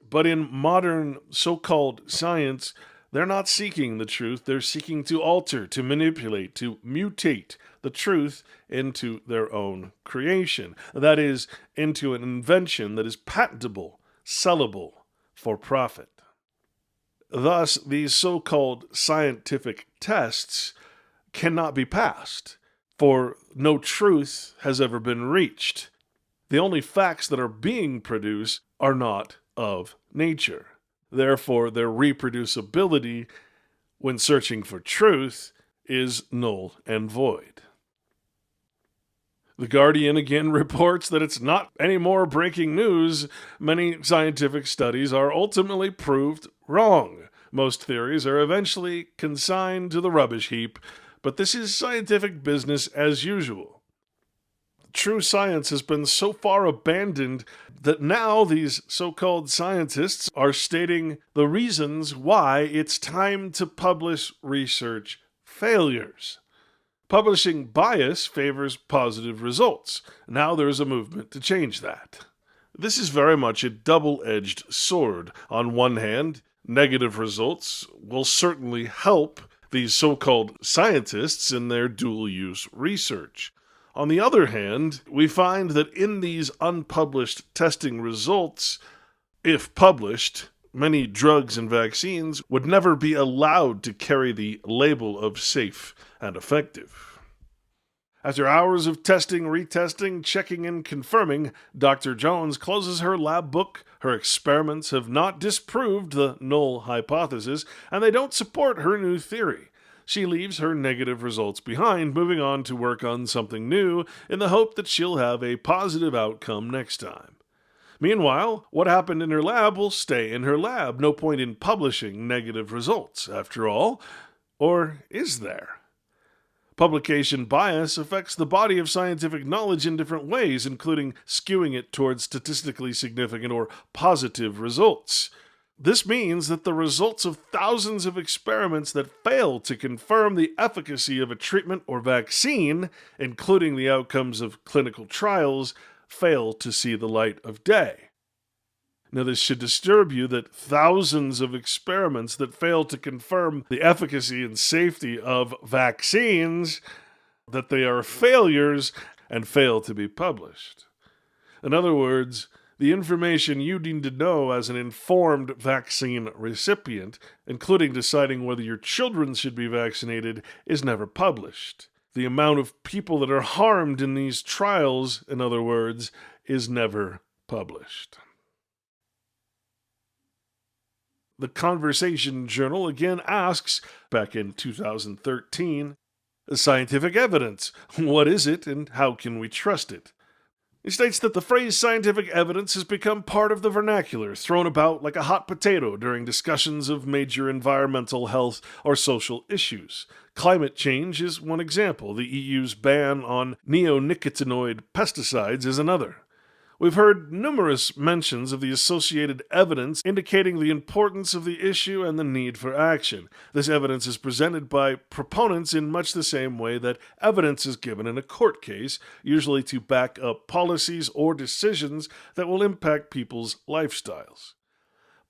But in modern so-called science, they're not seeking the truth. They're seeking to alter, to manipulate, to mutate the truth into their own creation. That is, into an invention that is patentable, sellable, for profit. Thus, these so-called scientific tests cannot be passed, for no truth has ever been reached. The only facts that are being produced are not of nature. Therefore, their reproducibility, when searching for truth, is null and void. The Guardian again reports that it's not any more breaking news. Many scientific studies are ultimately proved wrong. Most theories are eventually consigned to the rubbish heap, but this is scientific business as usual. True science has been so far abandoned that now these so-called scientists are stating the reasons why it's time to publish research failures. Publishing bias favors positive results. Now there's a movement to change that. This is very much a double-edged sword. On one hand, negative results will certainly help these so-called scientists in their dual-use research. On the other hand, we find that in these unpublished testing results, if published, many drugs and vaccines would never be allowed to carry the label of safe and effective. After hours of testing, retesting, checking and confirming, Dr. Jones closes her lab book. Her experiments have not disproved the null hypothesis, and they don't support her new theory. She leaves her negative results behind, moving on to work on something new in the hope that she'll have a positive outcome next time. Meanwhile, what happened in her lab will stay in her lab. No point in publishing negative results, after all. Or is there? Publication bias affects the body of scientific knowledge in different ways, including skewing it towards statistically significant or positive results. This means that the results of thousands of experiments that fail to confirm the efficacy of a treatment or vaccine, including the outcomes of clinical trials, fail to see the light of day. Now, this should disturb you that thousands of experiments that fail to confirm the efficacy and safety of vaccines, that they are failures and fail to be published. In other words, the information you need to know as an informed vaccine recipient, including deciding whether your children should be vaccinated, is never published. The amount of people that are harmed in these trials, in other words, is never published. The Conversation Journal again asks, back in 2013, scientific evidence. What is it and how can we trust it? It states that the phrase scientific evidence has become part of the vernacular, thrown about like a hot potato during discussions of major environmental, health, or social issues. Climate change is one example. The EU's ban on neonicotinoid pesticides is another. We've heard numerous mentions of the associated evidence indicating the importance of the issue and the need for action. This evidence is presented by proponents in much the same way that evidence is given in a court case, usually to back up policies or decisions that will impact people's lifestyles.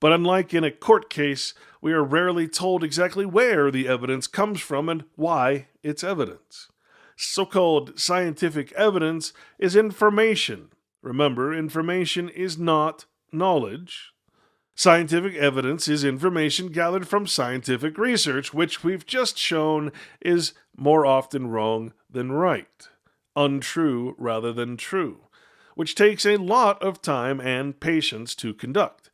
But unlike in a court case, we are rarely told exactly where the evidence comes from and why it's evidence. So-called scientific evidence is information. Remember, information is not knowledge. Scientific evidence is information gathered from scientific research, which we've just shown is more often wrong than right, untrue rather than true, which takes a lot of time and patience to conduct.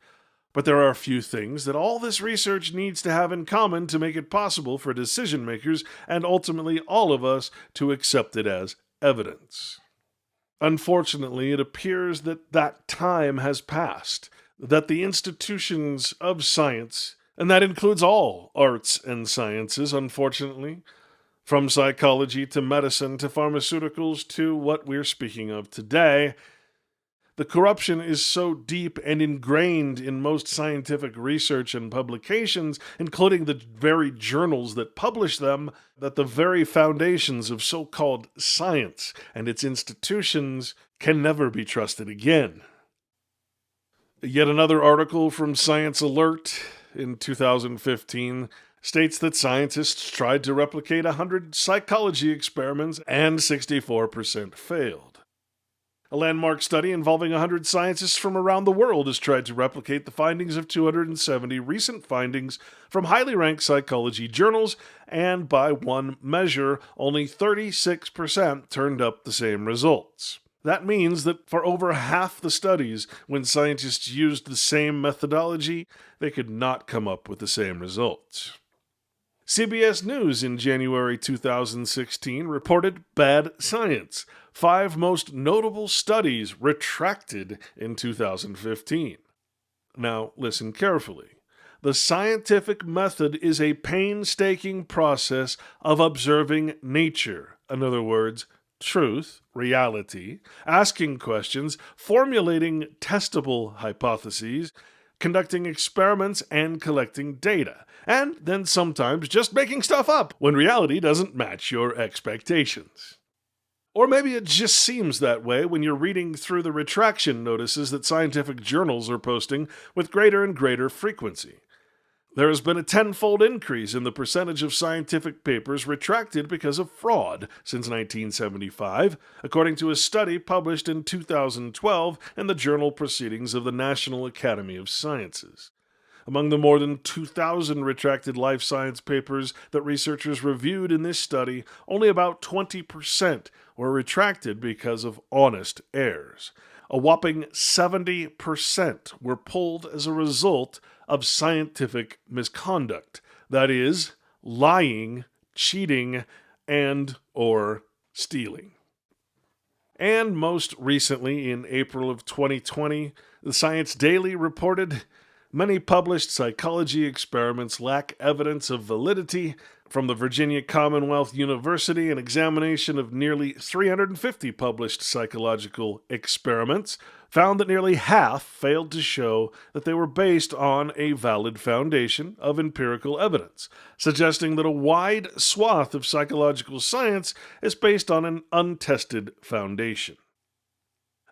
But there are a few things that all this research needs to have in common to make it possible for decision makers and ultimately all of us to accept it as evidence. Unfortunately, it appears that time has passed, that the institutions of science, and that includes all arts and sciences, unfortunately, from psychology to medicine to pharmaceuticals to what we're speaking of today, the corruption is so deep and ingrained in most scientific research and publications, including the very journals that publish them, that the very foundations of so-called science and its institutions can never be trusted again. Yet another article from Science Alert in 2015 states that scientists tried to replicate 100 psychology experiments and 64% failed. A landmark study involving 100 scientists from around the world has tried to replicate the findings of 270 recent findings from highly ranked psychology journals, and by one measure, only 36% turned up the same results. That means that for over half the studies, when scientists used the same methodology, they could not come up with the same results. CBS News in January 2016 reported Bad Science, 5 most notable studies retracted in 2015. Now, listen carefully. The scientific method is a painstaking process of observing nature, in other words, truth, reality, asking questions, formulating testable hypotheses, conducting experiments, and collecting data, and then sometimes just making stuff up when reality doesn't match your expectations. Or maybe it just seems that way when you're reading through the retraction notices that scientific journals are posting with greater and greater frequency. There has been a tenfold increase in the percentage of scientific papers retracted because of fraud since 1975, according to a study published in 2012 in the Journal Proceedings of the National Academy of Sciences. Among the more than 2,000 retracted life science papers that researchers reviewed in this study, only about 20% were retracted because of honest errors. A whopping 70% were pulled as a result of scientific misconduct. That is, lying, cheating, and or stealing. And most recently, in April of 2020, the Science Daily reported many published psychology experiments lack evidence of validity. From the Virginia Commonwealth University, an examination of nearly 350 published psychological experiments found that nearly half failed to show that they were based on a valid foundation of empirical evidence, suggesting that a wide swath of psychological science is based on an untested foundation.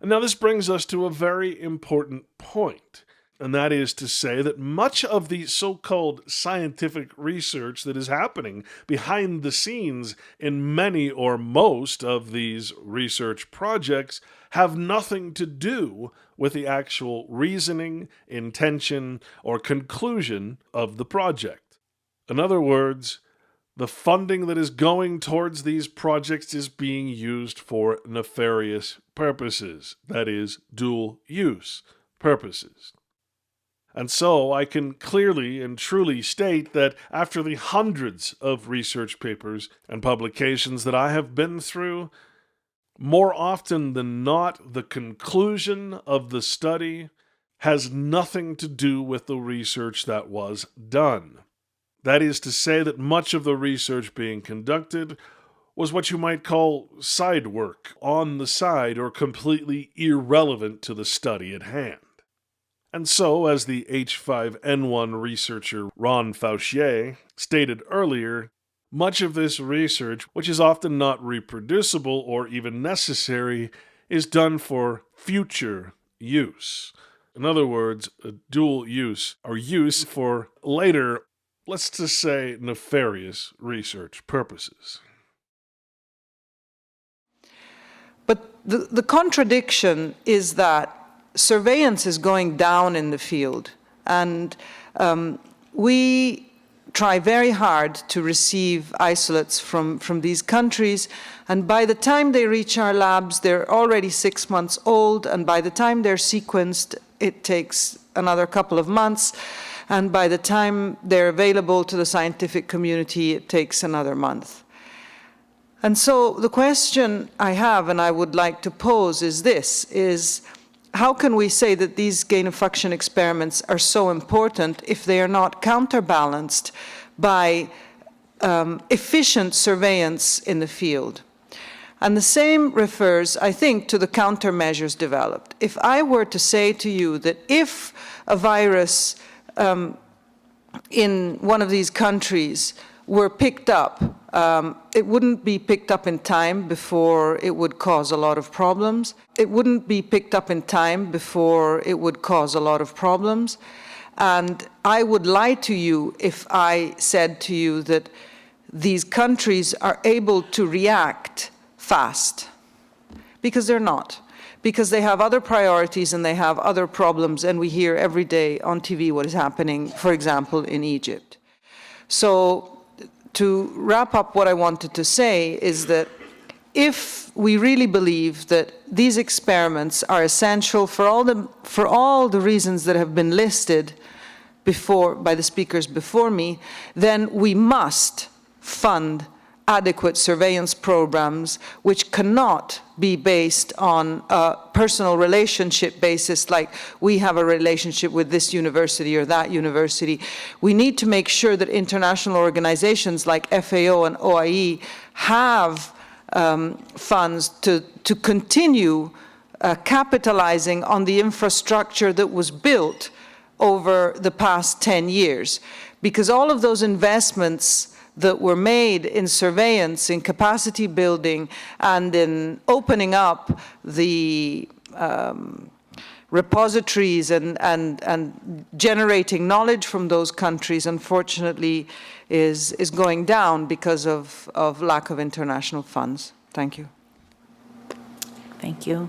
Now, this brings us to a very important point. And that is to say that much of the so-called scientific research that is happening behind the scenes in many or most of these research projects have nothing to do with the actual reasoning, intention, or conclusion of the project. In other words, the funding that is going towards these projects is being used for nefarious purposes, that is, dual-use purposes. And so I can clearly and truly state that after the hundreds of research papers and publications that I have been through, more often than not, the conclusion of the study has nothing to do with the research that was done. That is to say that much of the research being conducted was what you might call side work, on the side, or completely irrelevant to the study at hand. And so, as the H5N1 researcher Ron Fauchier stated earlier, much of this research, which is often not reproducible or even necessary, is done for future use. In other words, a dual use, or use for later, let's just say, nefarious research purposes. But the contradiction is that surveillance is going down in the field, and we try very hard to receive isolates from these countries, and by the time they reach our labs, they're already 6 months old, and by the time they're sequenced, it takes another couple of months, and by the time they're available to the scientific community, it takes another month. And so the question I have, and I would like to pose, is this, is how can we say that these gain-of-function experiments are so important if they are not counterbalanced by efficient surveillance in the field? And the same refers, I think, to the countermeasures developed. If I were to say to you that if a virus in one of these countries were picked up, it wouldn't be picked up in time before it would cause a lot of problems. It wouldn't be picked up in time before it would cause a lot of problems. And I would lie to you if I said to you that these countries are able to react fast, because they're not. Because they have other priorities and they have other problems, and we hear every day on TV what is happening, for example, in Egypt. So, to wrap up, what I wanted to say is that if we really believe that these experiments are essential for all the reasons that have been listed before by the speakers before me, then we must fund adequate surveillance programs which cannot be based on a personal relationship basis, like we have a relationship with this university or that university. We need to make sure that international organizations like FAO and OIE have funds to continue capitalizing on the infrastructure that was built over the past 10 years. Because all of those investments that were made in surveillance, in capacity building, and in opening up the repositories and generating knowledge from those countries, unfortunately, is going down because of lack of international funds. Thank you. Thank you.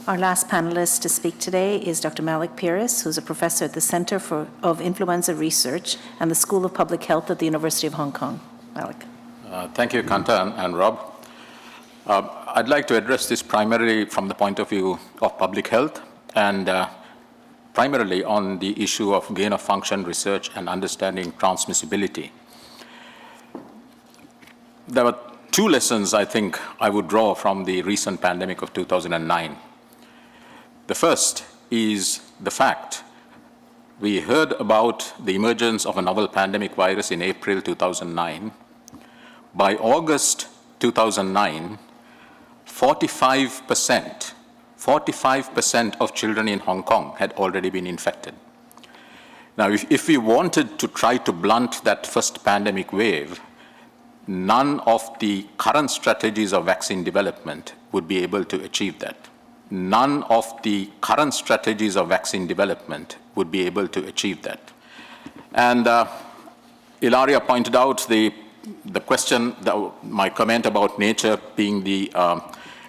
Our last panelist to speak today is Dr. Malik Peiris, who's a professor at the Center of Influenza Research and the School of Public Health at the University of Hong Kong. Malik. Thank you, Kanta and Rob. I'd like to address this primarily from the point of view of public health and primarily on the issue of gain-of-function research and understanding transmissibility. There were two lessons I think I would draw from the recent pandemic of 2009. The first is the fact we heard about the emergence of a novel pandemic virus in April 2009. By August 2009, 45% of children in Hong Kong had already been infected. Now, if we wanted to try to blunt that first pandemic wave, none of the current strategies of vaccine development would be able to achieve that. None of the current strategies of vaccine development would be able to achieve that. And Ilaria pointed out the question, my comment about nature being the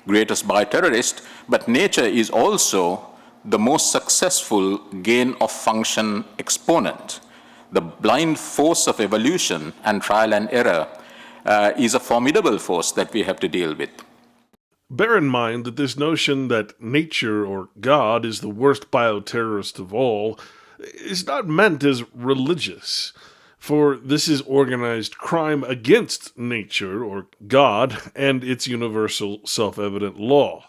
greatest bioterrorist, but nature is also the most successful gain-of-function exponent. The blind force of evolution and trial and error is a formidable force that we have to deal with. Bear in mind that this notion that nature or God is the worst bioterrorist of all is not meant as religious, for this is organized crime against nature or God and its universal self-evident law.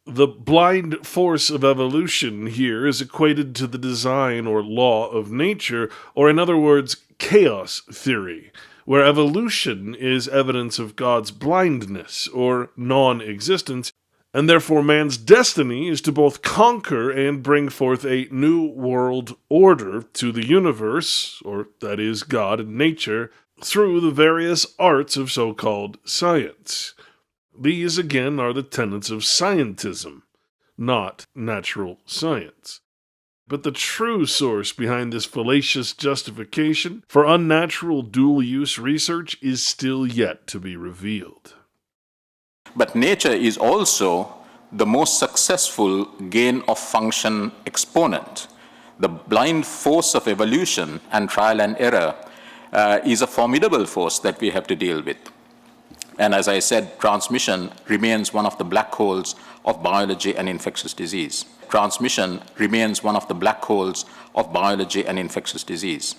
The blind force of evolution here is equated to the design or law of nature, or in other words, chaos theory, where evolution is evidence of God's blindness or non-existence, and therefore man's destiny is to both conquer and bring forth a new world order to the universe, or that is God and nature, through the various arts of so-called science. These, again, are the tenets of scientism, not natural science. But the true source behind this fallacious justification for unnatural dual-use research is still yet to be revealed. But nature is also the most successful gain-of-function exponent. The blind force of evolution and trial and error is a formidable force that we have to deal with. And as I said, transmission remains one of the black holes of biology and infectious disease. Transmission remains one of the black holes of biology and infectious disease.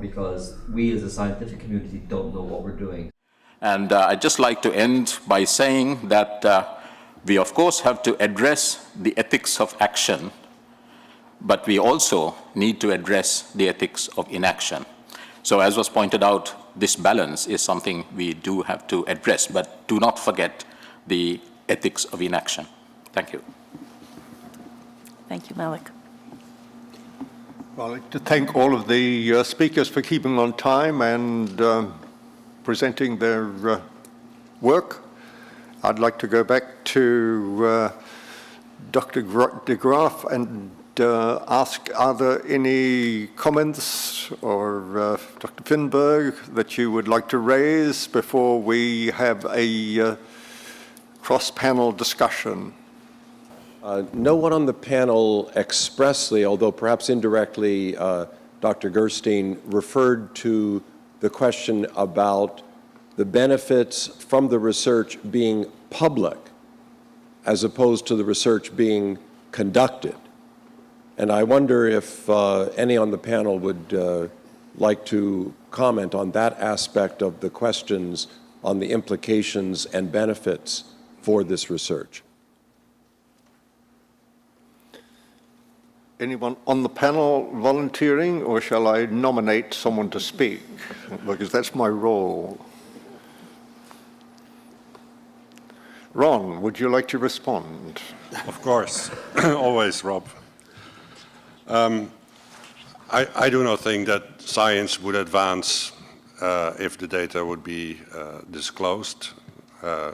Because we as a scientific community don't know what we're doing. And I'd just like to end by saying that we of course have to address the ethics of action, but we also need to address the ethics of inaction. So as was pointed out, this balance is something we do have to address, but do not forget the ethics of inaction. Thank you. Thank you, Malik. Well, I'd like to thank all of the speakers for keeping on time and presenting their work. I'd like to go back to Dr. de Graaf and ask, are there any comments or Dr. Finberg that you would like to raise before we have a cross-panel discussion? No one on the panel expressly, although perhaps indirectly, Dr. Gerstein referred to the question about the benefits from the research being public as opposed to the research being conducted. And I wonder if any on the panel would like to comment on that aspect of the questions on the implications and benefits for this research. Anyone on the panel volunteering, or shall I nominate someone to speak? Because that's my role. Ron, would you like to respond? Of course. Always, Rob. I do not think that science would advance if the data would be disclosed,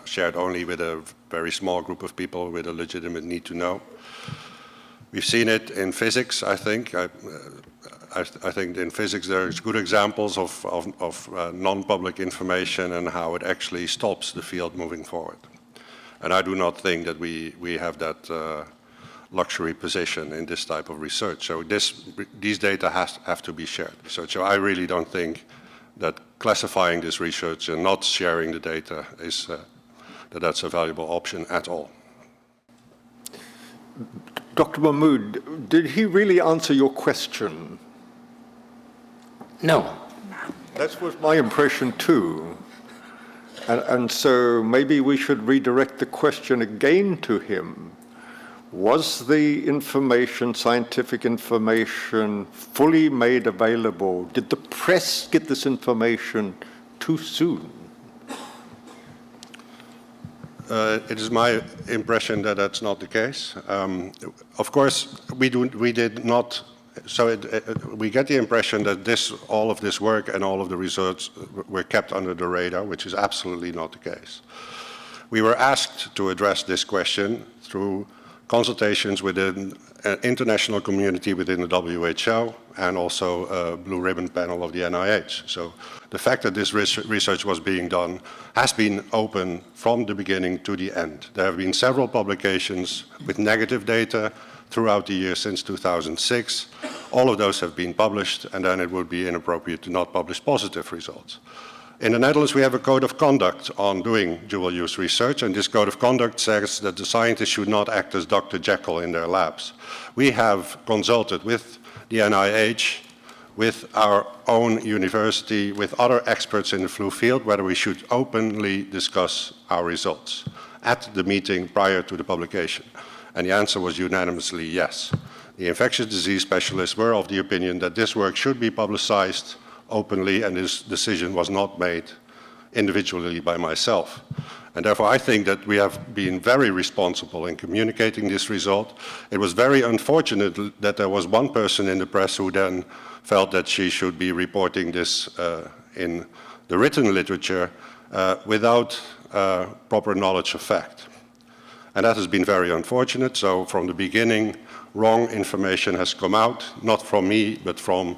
shared only with a very small group of people with a legitimate need to know. We've seen it in physics, I think. I think in physics there's good examples of non-public information and how it actually stops the field moving forward. And I do not think that we have that luxury position in this type of research. So these data have to be shared. So I really don't think that classifying this research and not sharing the data is that that's a valuable option at all. Dr. Mahmood, did he really answer your question? No. That was my impression too. And so maybe we should redirect the question again to him. Was the information, scientific information, fully made available? Did the press get this information too soon? It is my impression that that's not the case. Of course, we did not. So we get the impression that all of this work and all of the results were kept under the radar, which is absolutely not the case. We were asked to address this question through consultations within an international community within the WHO and also a blue ribbon panel of the NIH. So the fact that this research was being done has been open from the beginning to the end. There have been several publications with negative data throughout the year since 2006. All of those have been published, and then it would be inappropriate to not publish positive results. In the Netherlands, we have a code of conduct on doing dual-use research, and this code of conduct says that the scientists should not act as Dr. Jekyll in their labs. We have consulted with the NIH, with our own university, with other experts in the flu field, whether we should openly discuss our results at the meeting prior to the publication. And the answer was unanimously yes. The infectious disease specialists were of the opinion that this work should be publicized openly, and this decision was not made individually by myself. And therefore, I think that we have been very responsible in communicating this result. It was very unfortunate that there was one person in the press who then felt that she should be reporting this in the written literature without proper knowledge of fact. And that has been very unfortunate. So from the beginning, wrong information has come out, not from me, but from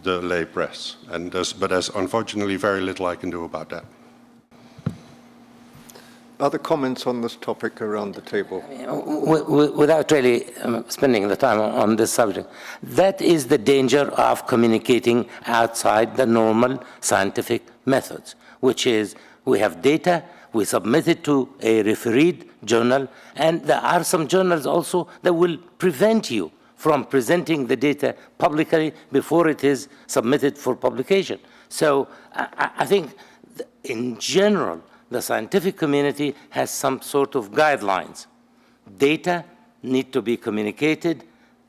the lay press. But there's unfortunately very little I can do about that. Other comments on this topic around the table? Without really spending the time on this subject, that is the danger of communicating outside the normal scientific methods, which is we have data, we submit it to a refereed journal, and there are some journals also that will prevent you from presenting the data publicly before it is submitted for publication. So I think in general, the scientific community has some sort of guidelines. Data need to be communicated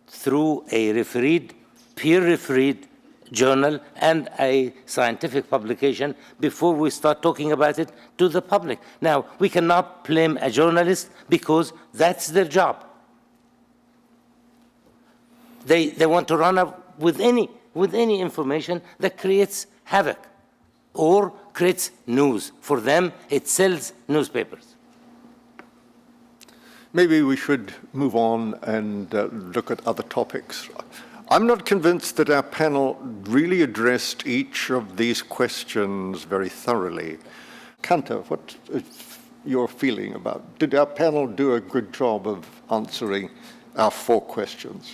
through a refereed, peer-refereed journal and a scientific publication before we start talking about it to the public. Now, we cannot blame a journalist because that's their job. They want to run up with any information that creates havoc or creates news. For them, it sells newspapers. Maybe we should move on and look at other topics. I'm not convinced that our panel really addressed each of these questions very thoroughly. Kanta, what is your feeling about? Did our panel do a good job of answering our 4 questions?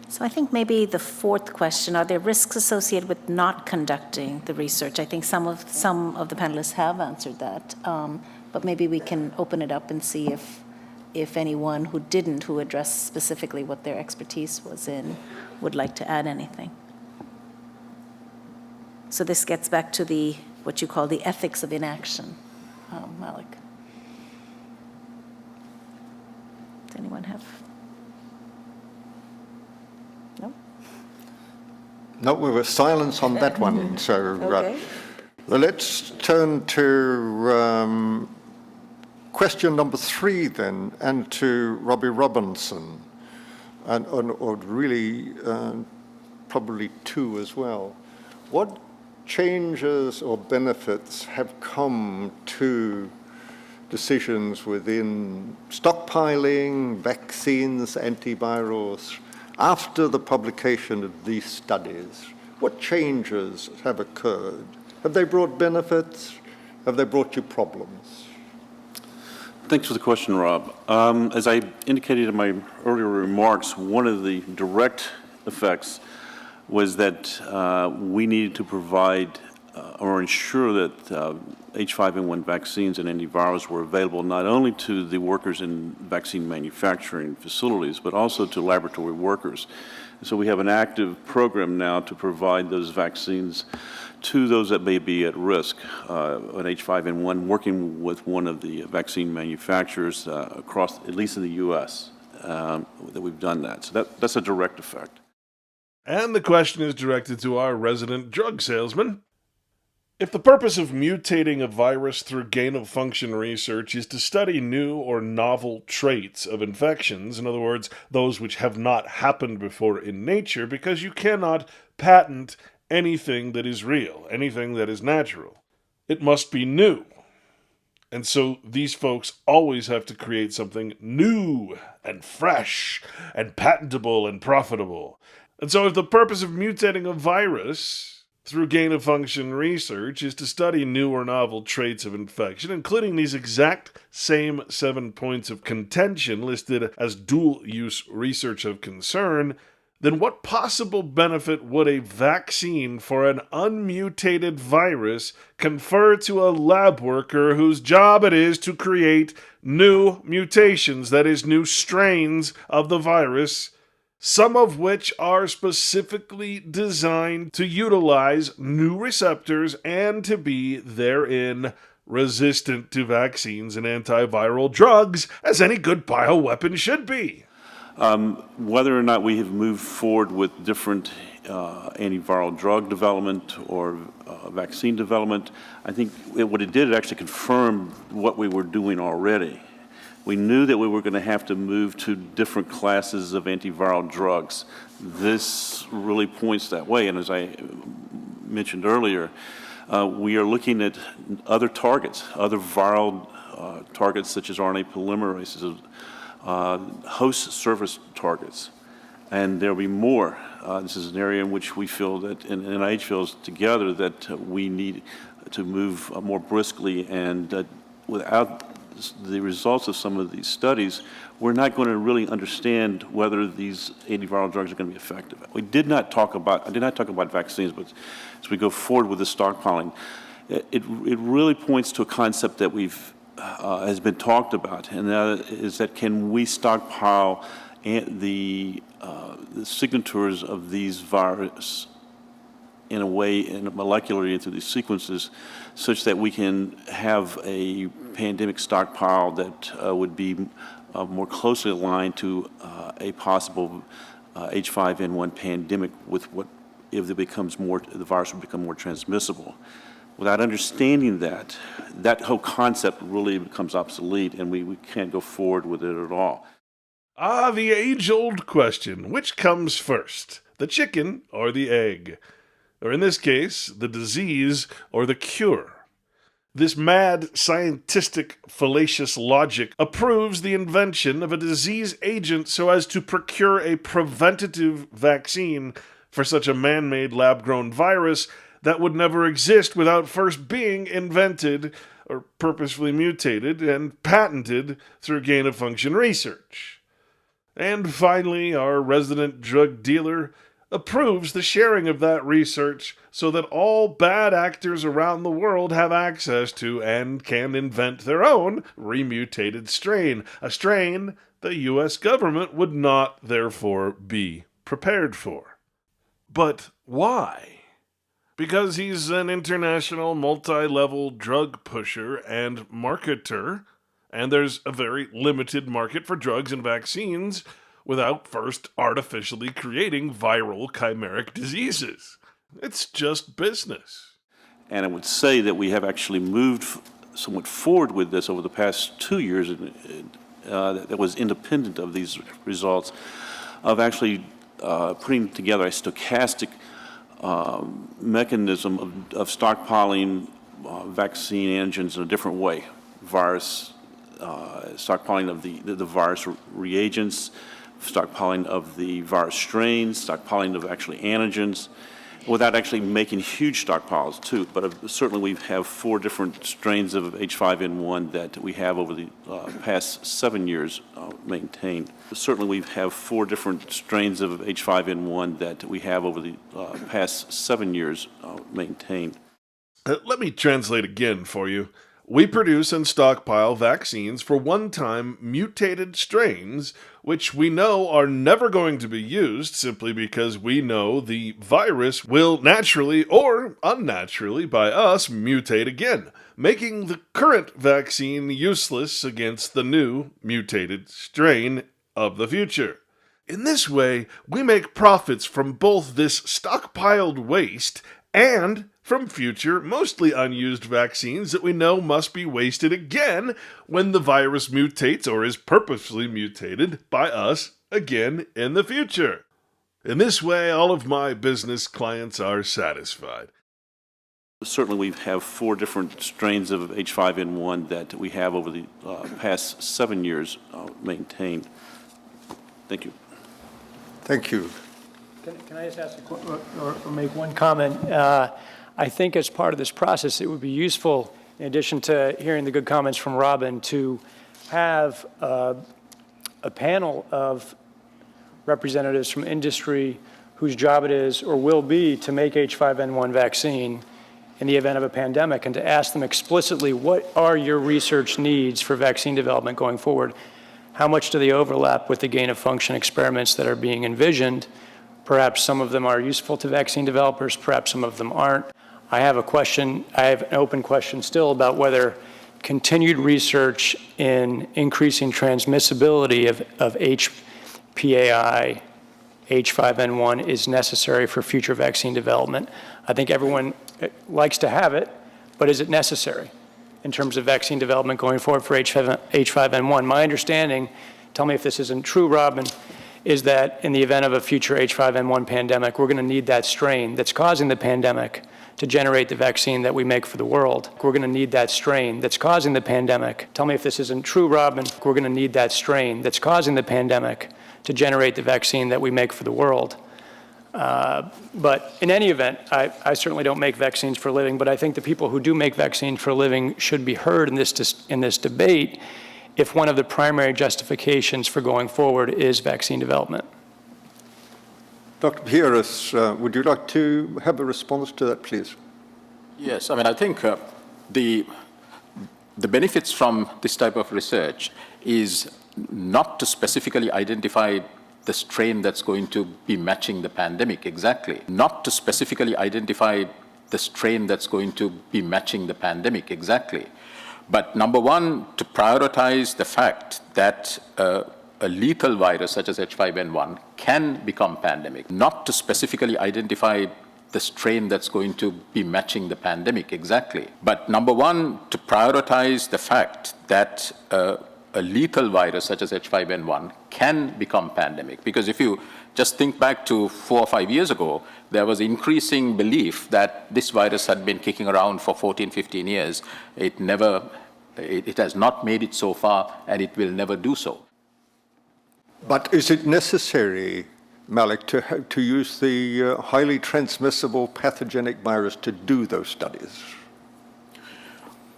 So I think maybe the 4th question, are there risks associated with not conducting the research? I think some of the panelists have answered that, but maybe we can open it up and see if anyone who didn't, who addressed specifically what their expertise was in, would like to add anything. So this gets back to what you call the ethics of inaction. Malik. Does anyone have? No? No, we were silence on that one. So okay. Let's turn to question number 3 then, and to Robbie Robinson, or really probably 2 as well. What changes or benefits have come to decisions within stockpiling, vaccines, antivirals, after the publication of these studies? What changes have occurred? Have they brought benefits? Have they brought you problems? Thanks for the question, Rob. As I indicated in my earlier remarks, one of the direct effects was that we needed to provide or ensure that H5N1 vaccines and antivirals were available not only to the workers in vaccine manufacturing facilities, but also to laboratory workers. So we have an active program now to provide those vaccines to those that may be at risk. An H5N1, working with one of the vaccine manufacturers across, at least in the U.S., that we've done that. So that's a direct effect. And the question is directed to our resident drug salesman. If the purpose of mutating a virus through gain-of-function research is to study new or novel traits of infections, in other words, those which have not happened before in nature, because you cannot patent anything that is real, anything that is natural, it must be new. And so these folks always have to create something new and fresh and patentable and profitable. And so if the purpose of mutating a virus through gain-of-function research is to study new or novel traits of infection, including these exact same 7 points of contention listed as dual-use research of concern, then what possible benefit would a vaccine for an unmutated virus confer to a lab worker whose job it is to create new mutations, that is, new strains of the virus, some of which are specifically designed to utilize new receptors and to be therein resistant to vaccines and antiviral drugs, as any good bioweapon should be? Whether or not we have moved forward with different antiviral drug development or vaccine development, I think what it did, it actually confirmed what we were doing already. We knew that we were going to have to move to different classes of antiviral drugs. This really points that way, and as I mentioned earlier, we are looking at other targets, other viral targets such as RNA polymerases, host surface targets, and there will be more. This is an area in which we feel that, and NIH feels together, that we need to move more briskly, and without the results of some of these studies, we're not going to really understand whether these antiviral drugs are going to be effective. I did not talk about vaccines, but as we go forward with the stockpiling, it really points to a concept that has been talked about, and that is that can we stockpile the signatures of these viruses in a way, molecularly into these sequences, such that we can have a pandemic stockpile that would be more closely aligned to a possible H5N1 pandemic, with what if it becomes more, the virus will become more transmissible. Without understanding that whole concept really becomes obsolete, and we can't go forward with it at all. The age-old question, which comes first, the chicken or the egg? Or in this case, the disease or the cure? This mad, scientistic, fallacious logic approves the invention of a disease agent so as to procure a preventative vaccine for such a man-made lab-grown virus that would never exist without first being invented or purposefully mutated and patented through gain-of-function research. And finally, our resident drug dealer approves the sharing of that research so that all bad actors around the world have access to and can invent their own remutated strain, a strain the U.S. government would not, therefore, be prepared for. But why? Because he's an international multi-level drug pusher and marketer, and there's a very limited market for drugs and vaccines without first artificially creating viral chimeric diseases. It's just business. And I would say that we have actually moved somewhat forward with this over the past 2 years that was independent of these results, of actually putting together a stochastic mechanism of stockpiling vaccine antigens in a different way. Stockpiling of the virus reagents, stockpiling of the virus strains, stockpiling of actually antigens, without actually making huge stockpiles too. But certainly we have 4 different strains of H5N1 that we have over the past 7 years maintained. Certainly we have 4 different strains of H5N1 that we have over the past 7 years maintained. Let me translate again for you. We produce and stockpile vaccines for one-time mutated strains, which we know are never going to be used simply because we know the virus will naturally or unnaturally by us mutate again, making the current vaccine useless against the new mutated strain of the future. In this way, we make profits from both this stockpiled waste and from future, mostly unused vaccines that we know must be wasted again when the virus mutates or is purposely mutated by us again in the future. In this way, all of my business clients are satisfied. Certainly we have 4 different strains of H5N1 that we have over the past 7 years maintained. Thank you. Thank you. Can I just ask or make one comment? I think as part of this process, it would be useful, in addition to hearing the good comments from Robin, to have a panel of representatives from industry whose job it is or will be to make H5N1 vaccine in the event of a pandemic, and to ask them explicitly, what are your research needs for vaccine development going forward? How much do they overlap with the gain-of-function experiments that are being envisioned? Perhaps some of them are useful to vaccine developers, perhaps some of them aren't. I have an open question still about whether continued research in increasing transmissibility of HPAI, H5N1 is necessary for future vaccine development. I think everyone likes to have it, but is it necessary in terms of vaccine development going forward for H5N1? My understanding, tell me if this isn't true, Robin, is that in the event of a future H5N1 pandemic, we're going to need that strain that's causing the pandemic to generate the vaccine that we make for the world. We're going to need that strain that's causing the pandemic. Tell me if this isn't true, Robin. We're going to need that strain that's causing the pandemic to generate the vaccine that we make for the world. But in any event, I certainly don't make vaccines for a living, but I think the people who do make vaccines for a living should be heard in this debate if one of the primary justifications for going forward is vaccine development. Dr. Pieris, would you like to have a response to that, please? Yes, I mean, I think the benefits from this type of research is not to specifically identify the strain that's going to be matching the pandemic exactly, not to specifically identify the strain that's going to be matching the pandemic exactly, but number one, to prioritize the fact that a lethal virus such as H5N1 can become pandemic, not to specifically identify the strain that's going to be matching the pandemic exactly, but number one, to prioritize the fact that a lethal virus such as H5N1 can become pandemic. Because if you just think back to 4 or 5 years ago, there was increasing belief that this virus had been kicking around for 14, 15 years. It has not made it so far, and it will never do so. But is it necessary, Malik, to use the highly transmissible pathogenic virus to do those studies?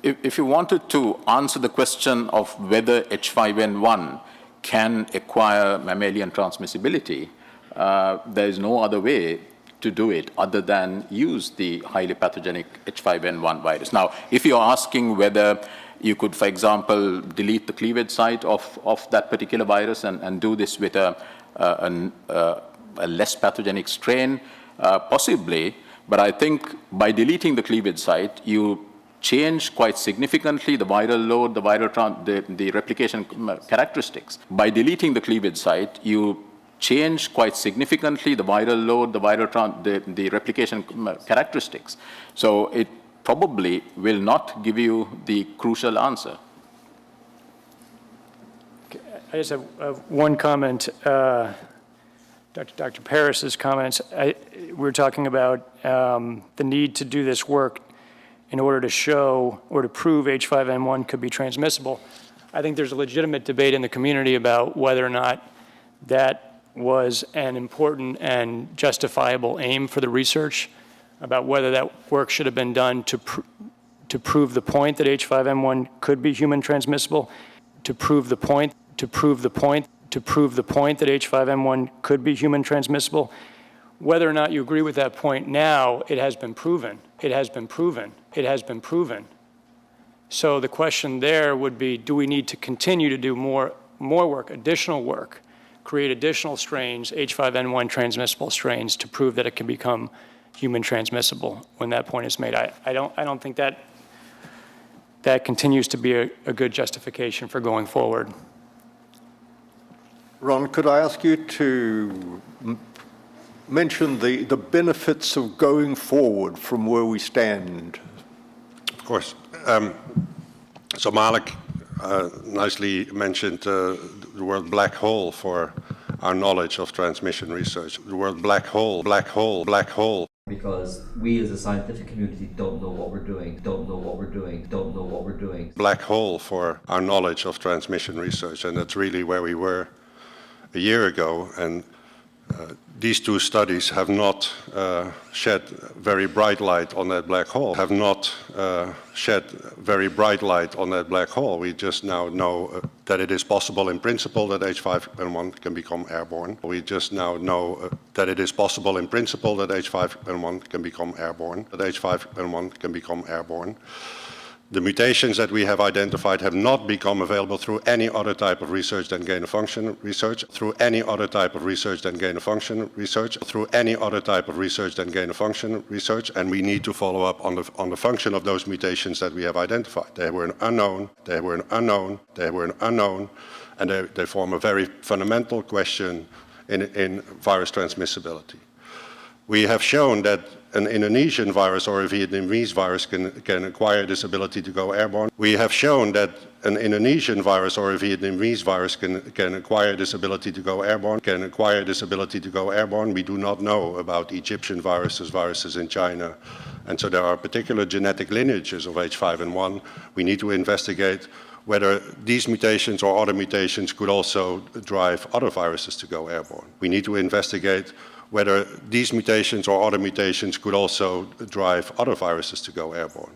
If you wanted to answer the question of whether H5N1 can acquire mammalian transmissibility, there is no other way to do it other than use the highly pathogenic H5N1 virus. Now, if you're asking whether you could, for example, delete the cleavage site of that particular virus and do this with a less pathogenic strain, possibly, but I think by deleting the cleavage site, you change quite significantly the viral load, the replication characteristics. By deleting the cleavage site, you change quite significantly the viral load, the replication characteristics. So it probably will not give you the crucial answer. I just have one comment. Dr. Paris's comments, we're talking about the need to do this work in order to show or to prove H5N1 could be transmissible. I think there's a legitimate debate in the community about whether or not that was an important and justifiable aim for the research, about whether that work should have been done to prove the point that H5N1 could be human transmissible, to prove the point that H5N1 could be human transmissible. Whether or not you agree with that point now, it has been proven. It has been proven. It has been proven. So the question there would be, do we need to continue to do more work, additional work, create additional strains, H5N1 transmissible strains, to prove that it can become human transmissible when that point is made? I don't think that continues to be a good justification for going forward. Ron, could I ask you to mention the benefits of going forward from where we stand? Of course. So Malik nicely mentioned the word black hole for our knowledge of transmission research. The word black hole, black hole, black hole. Because we as a scientific community don't know what we're doing, don't know what we're doing, don't know what we're doing. Black hole for our knowledge of transmission research, and that's really where we were a year ago. And these two studies have not shed very bright light on that black hole, have not shed very bright light on that black hole. We just now know that it is possible in principle that H5N1 can become airborne. We just now know that it is possible in principle that H5N1 can become airborne, that H5N1 can become airborne. The mutations that we have identified have not become available through any other type of research than gain-of-function research, through any other type of research than gain-of-function research, through any other type of research than gain-of-function research, and we need to follow up on the function of those mutations that we have identified. They were an unknown, they were an unknown, they were an unknown, and they form a very fundamental question in virus transmissibility. We have shown that an Indonesian virus or a Vietnamese virus can acquire this ability to go airborne. We have shown that an Indonesian virus or a Vietnamese virus can acquire this ability to go airborne, We do not know about Egyptian viruses in China. And so there are particular genetic lineages of H5N1. We need to investigate whether these mutations or other mutations could also drive other viruses to go airborne. We need to investigate whether these mutations or other mutations could also drive other viruses to go airborne,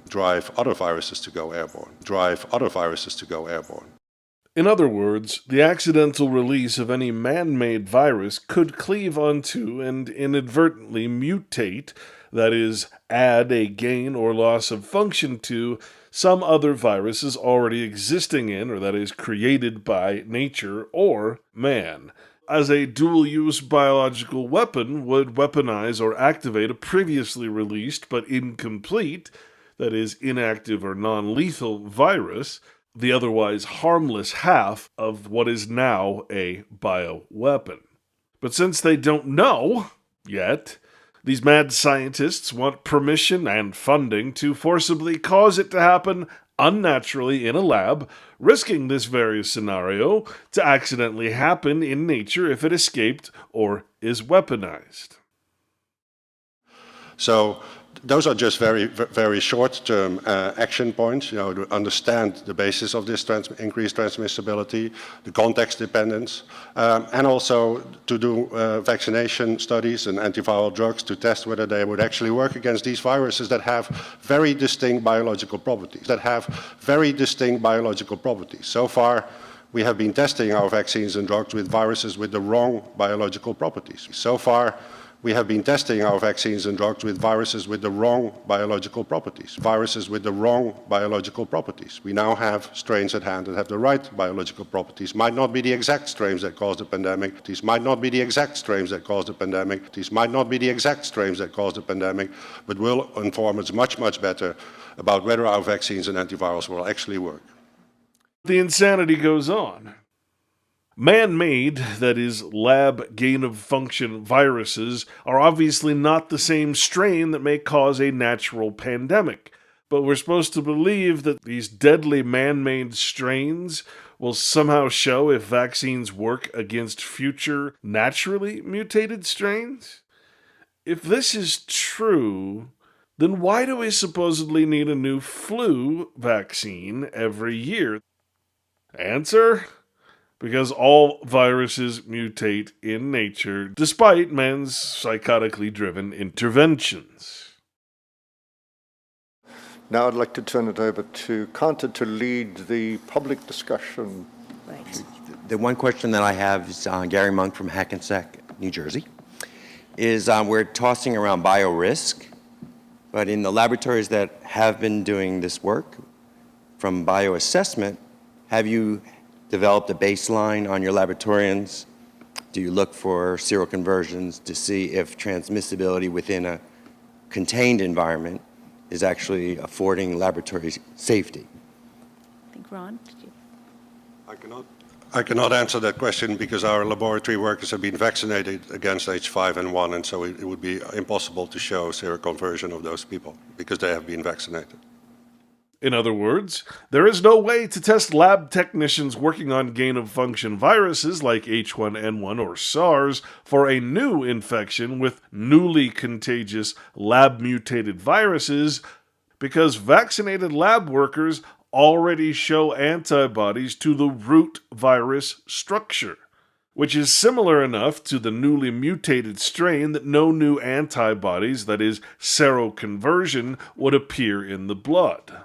In other words, the accidental release of any man-made virus could cleave onto and inadvertently mutate, that is, add a gain or loss of function to, some other viruses already existing in, or that is, created by nature or man. As a dual-use biological weapon would weaponize or activate a previously released but incomplete, that is, inactive or non-lethal virus, the otherwise harmless half of what is now a bioweapon. But since they don't know yet, these mad scientists want permission and funding to forcibly cause it to happen unnaturally in a lab, risking this very scenario to accidentally happen in nature if it escaped or is weaponized. So those are just very short-term action points, to understand the basis of this increased transmissibility, the context dependence, and also to do vaccination studies and antiviral drugs to test whether they would actually work against these viruses that have very distinct biological properties, So far, we have been testing our vaccines and drugs with viruses with the wrong biological properties. We now have strains at hand that have the right biological properties. Might not be the exact strains that caused the pandemic. These might not be the exact strains that caused the pandemic. But will inform us much, much better about whether our vaccines and antivirals will actually work. The insanity goes on. Man-made, that is, lab gain-of-function viruses, are obviously not the same strain that may cause a natural pandemic. But we're supposed to believe that these deadly man-made strains will somehow show if vaccines work against future naturally mutated strains? If this is true, then why do we supposedly need a new flu vaccine every year? Answer? Because all viruses mutate in nature, despite man's psychotically driven interventions. Now I'd like to turn it over to Kanta to lead the public discussion. Right. The one question that I have is Gary Monk from Hackensack, New Jersey, is we're tossing around biorisk, But in the laboratories that have been doing this work, from bioassessment, have you developed a baseline on your laboratorians? Do you look for seroconversions to see if transmissibility within a contained environment is actually affording laboratory safety? I think Ron, did you? I cannot answer that question because our laboratory workers have been vaccinated against H5N1, and so it would be impossible to show seroconversion of those people because they have been vaccinated. In other words, there is no way to test lab technicians working on gain-of-function viruses like H1N1 or SARS for a new infection with newly contagious lab-mutated viruses because vaccinated lab workers already show antibodies to the root virus structure, which is similar enough to the newly mutated strain that no new antibodies, that is, seroconversion, would appear in the blood.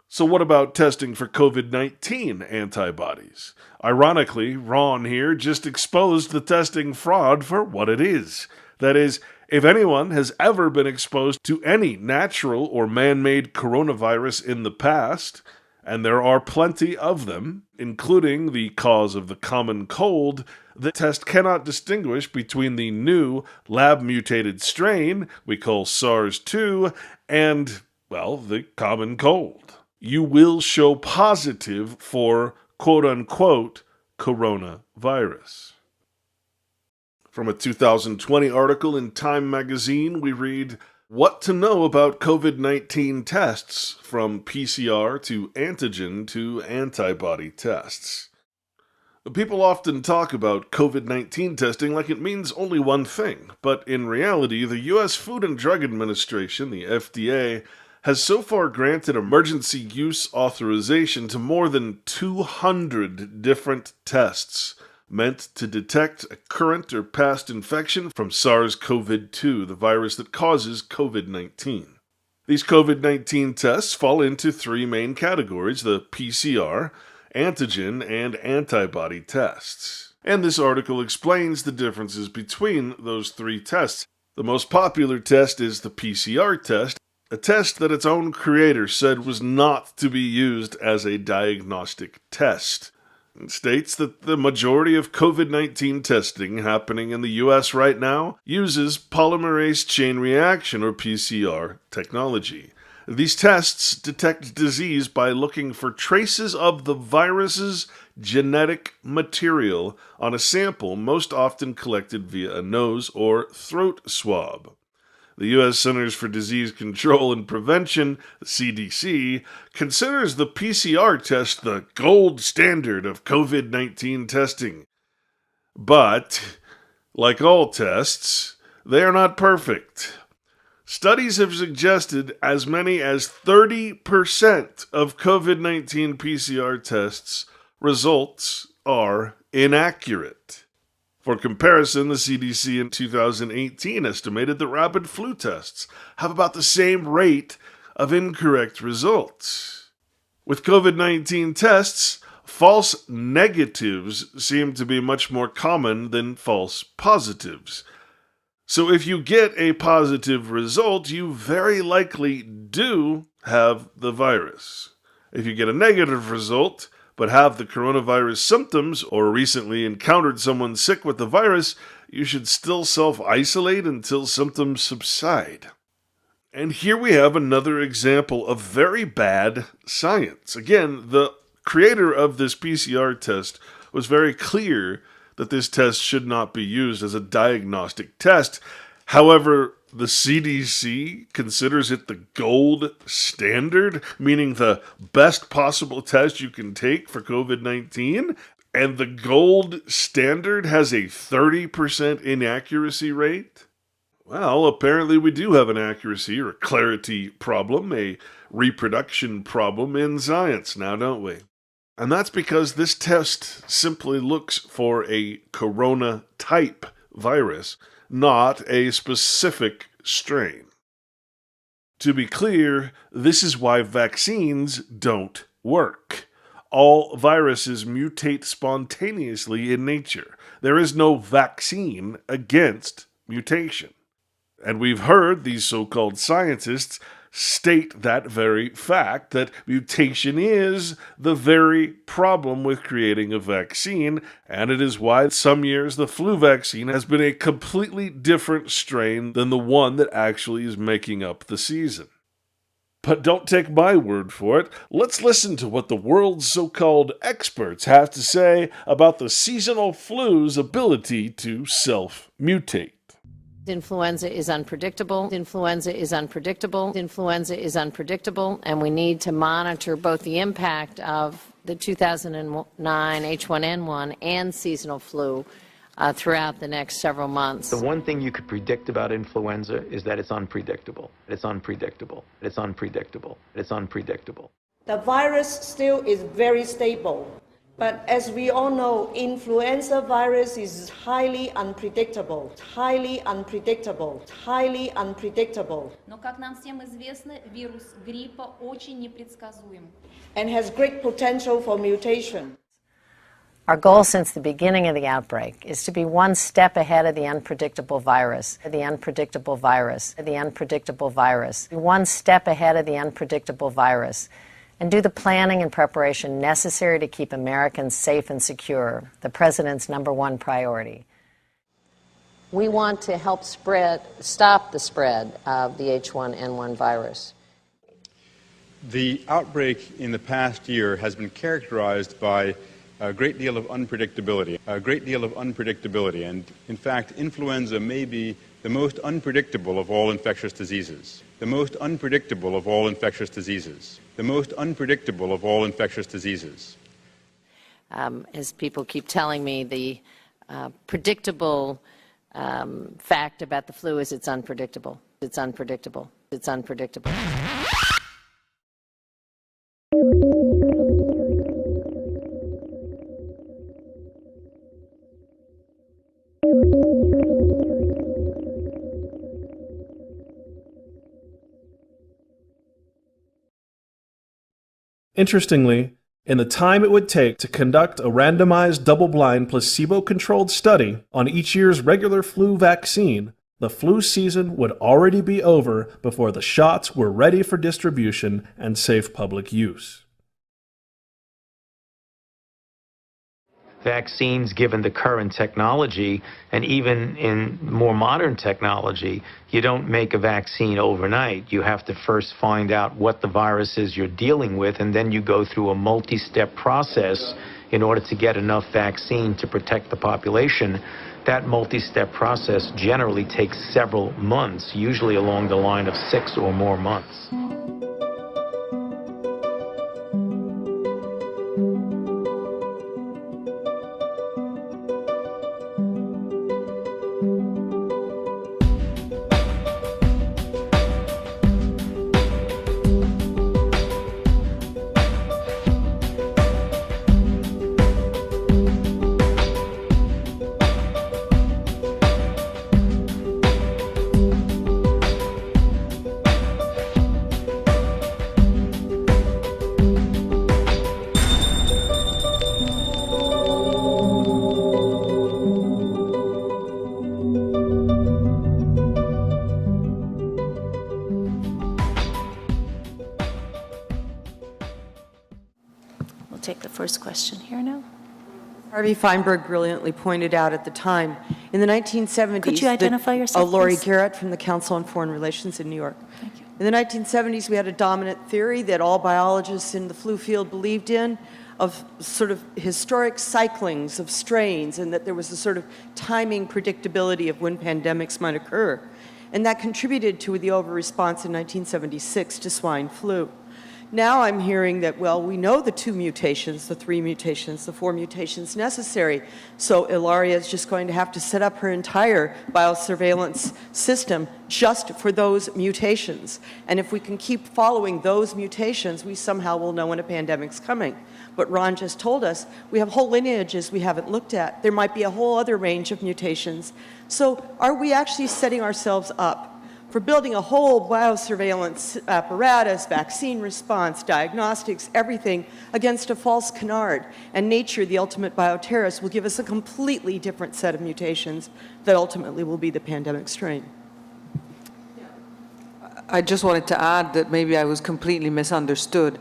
So what about testing for COVID-19 antibodies? Ironically, Ron here just exposed the testing fraud for what it is. That is, if anyone has ever been exposed to any natural or man-made coronavirus in the past, and there are plenty of them, including the cause of the common cold, the test cannot distinguish between the new lab-mutated strain we call SARS-2 and, well, the common cold. You will show positive for quote-unquote coronavirus. From a 2020 article in Time magazine, we read, "What to know about COVID-19 tests, from PCR to antigen to antibody tests." People often talk about COVID-19 testing like it means only one thing, but in reality, the U.S. Food and Drug Administration, the FDA, has so far granted emergency use authorization to more than 200 different tests meant to detect a current or past infection from SARS-CoV-2, the virus that causes COVID-19. These COVID-19 tests fall into three main categories: the PCR, antigen, and antibody tests. And this article explains the differences between those three tests. The most popular test is the PCR test, a test that its own creator said was not to be used as a diagnostic test. It states that the majority of COVID-19 testing happening in the U.S. right now uses polymerase chain reaction, or PCR, technology. These tests detect disease by looking for traces of the virus's genetic material on a sample most often collected via a nose or throat swab. The U.S. Centers for Disease Control and Prevention, the CDC, considers the PCR test the gold standard of COVID-19 testing. But, like all tests, they are not perfect. Studies have suggested as many as 30% of COVID-19 PCR tests results are inaccurate. For comparison, the CDC in 2018 estimated that rapid flu tests have about the same rate of incorrect results. With COVID-19 tests, false negatives seem to be much more common than false positives. So if you get a positive result, you very likely do have the virus. If you get a negative result, but have the coronavirus symptoms or recently encountered someone sick with the virus, you should still self-isolate until symptoms subside. And here we have another example of very bad science. Again, the creator of this PCR test was very clear that this test should not be used as a diagnostic test. However, the CDC considers it the gold standard, meaning the best possible test you can take for COVID-19, and the gold standard has a 30% inaccuracy rate? Well, apparently we do have an accuracy or clarity problem, a reproduction problem in science now, don't we? And that's because this test simply looks for a corona-type virus, not a specific strain. To be clear, this is why vaccines don't work. All viruses mutate spontaneously in nature. There is no vaccine against mutation. And we've heard these so-called scientists state that very fact, that mutation is the very problem with creating a vaccine, and it is why some years the flu vaccine has been a completely different strain than the one that actually is making up the season. But don't take my word for it. Let's listen to what the world's so-called experts have to say about the seasonal flu's ability to self-mutate. Influenza is unpredictable. Influenza is unpredictable. Influenza is unpredictable, and we need to monitor both the impact of the 2009 H1N1 and seasonal flu throughout the next several months. The one thing you could predict about influenza is that it's unpredictable. It's unpredictable. It's unpredictable. It's unpredictable. The virus still is very stable. But as we all know, influenza virus is highly unpredictable, highly unpredictable, highly unpredictable. Но, как нам всем известно, вирус гриппа очень непредсказуем. And has great potential for mutation. Our goal since the beginning of the outbreak is to be one step ahead of the unpredictable virus, the unpredictable virus, the unpredictable virus, one step ahead of the unpredictable virus, and do the planning and preparation necessary to keep Americans safe and secure, the President's #1 priority. We want to help stop the spread of the H1N1 virus. The outbreak in the past year has been characterized by a great deal of unpredictability, and in fact, influenza may be the most unpredictable of all infectious diseases. The most unpredictable of all infectious diseases. The most unpredictable of all infectious diseases. As people keep telling me, the predictable fact about the flu is it's unpredictable. It's unpredictable. It's unpredictable. Interestingly, in the time it would take to conduct a randomized double-blind placebo-controlled study on each year's regular flu vaccine, the flu season would already be over before the shots were ready for distribution and safe public use. Vaccines, given the current technology, and even in more modern technology, you don't make a vaccine overnight. You have to first find out what the virus is you're dealing with, and then you go through a multi-step process in order to get enough vaccine to protect the population. That multi-step process generally takes several months, usually along the line of 6 or more months. Take the first question here now. Harvey Feinberg brilliantly pointed out at the time, in the 1970s... Could you identify yourself, Laurie please? Garrett from the Council on Foreign Relations in New York. Thank you. In the 1970s, we had a dominant theory that all biologists in the flu field believed in, of sort of historic cyclings of strains, and that there was a sort of timing predictability of when pandemics might occur. And that contributed to the over-response in 1976 to swine flu. Now I'm hearing that, well, we know the 2 mutations, the 3 mutations, the 4 mutations necessary, so Ilaria is just going to have to set up her entire biosurveillance system just for those mutations. And if we can keep following those mutations, we somehow will know when a pandemic's coming. But Ron just told us we have whole lineages we haven't looked at. There might be a whole other range of mutations. So are we actually setting ourselves up for building a whole biosurveillance apparatus, vaccine response, diagnostics, everything against a false canard? And nature, the ultimate bioterrorist, will give us a completely different set of mutations that ultimately will be the pandemic strain. I just wanted to add that maybe I was completely misunderstood.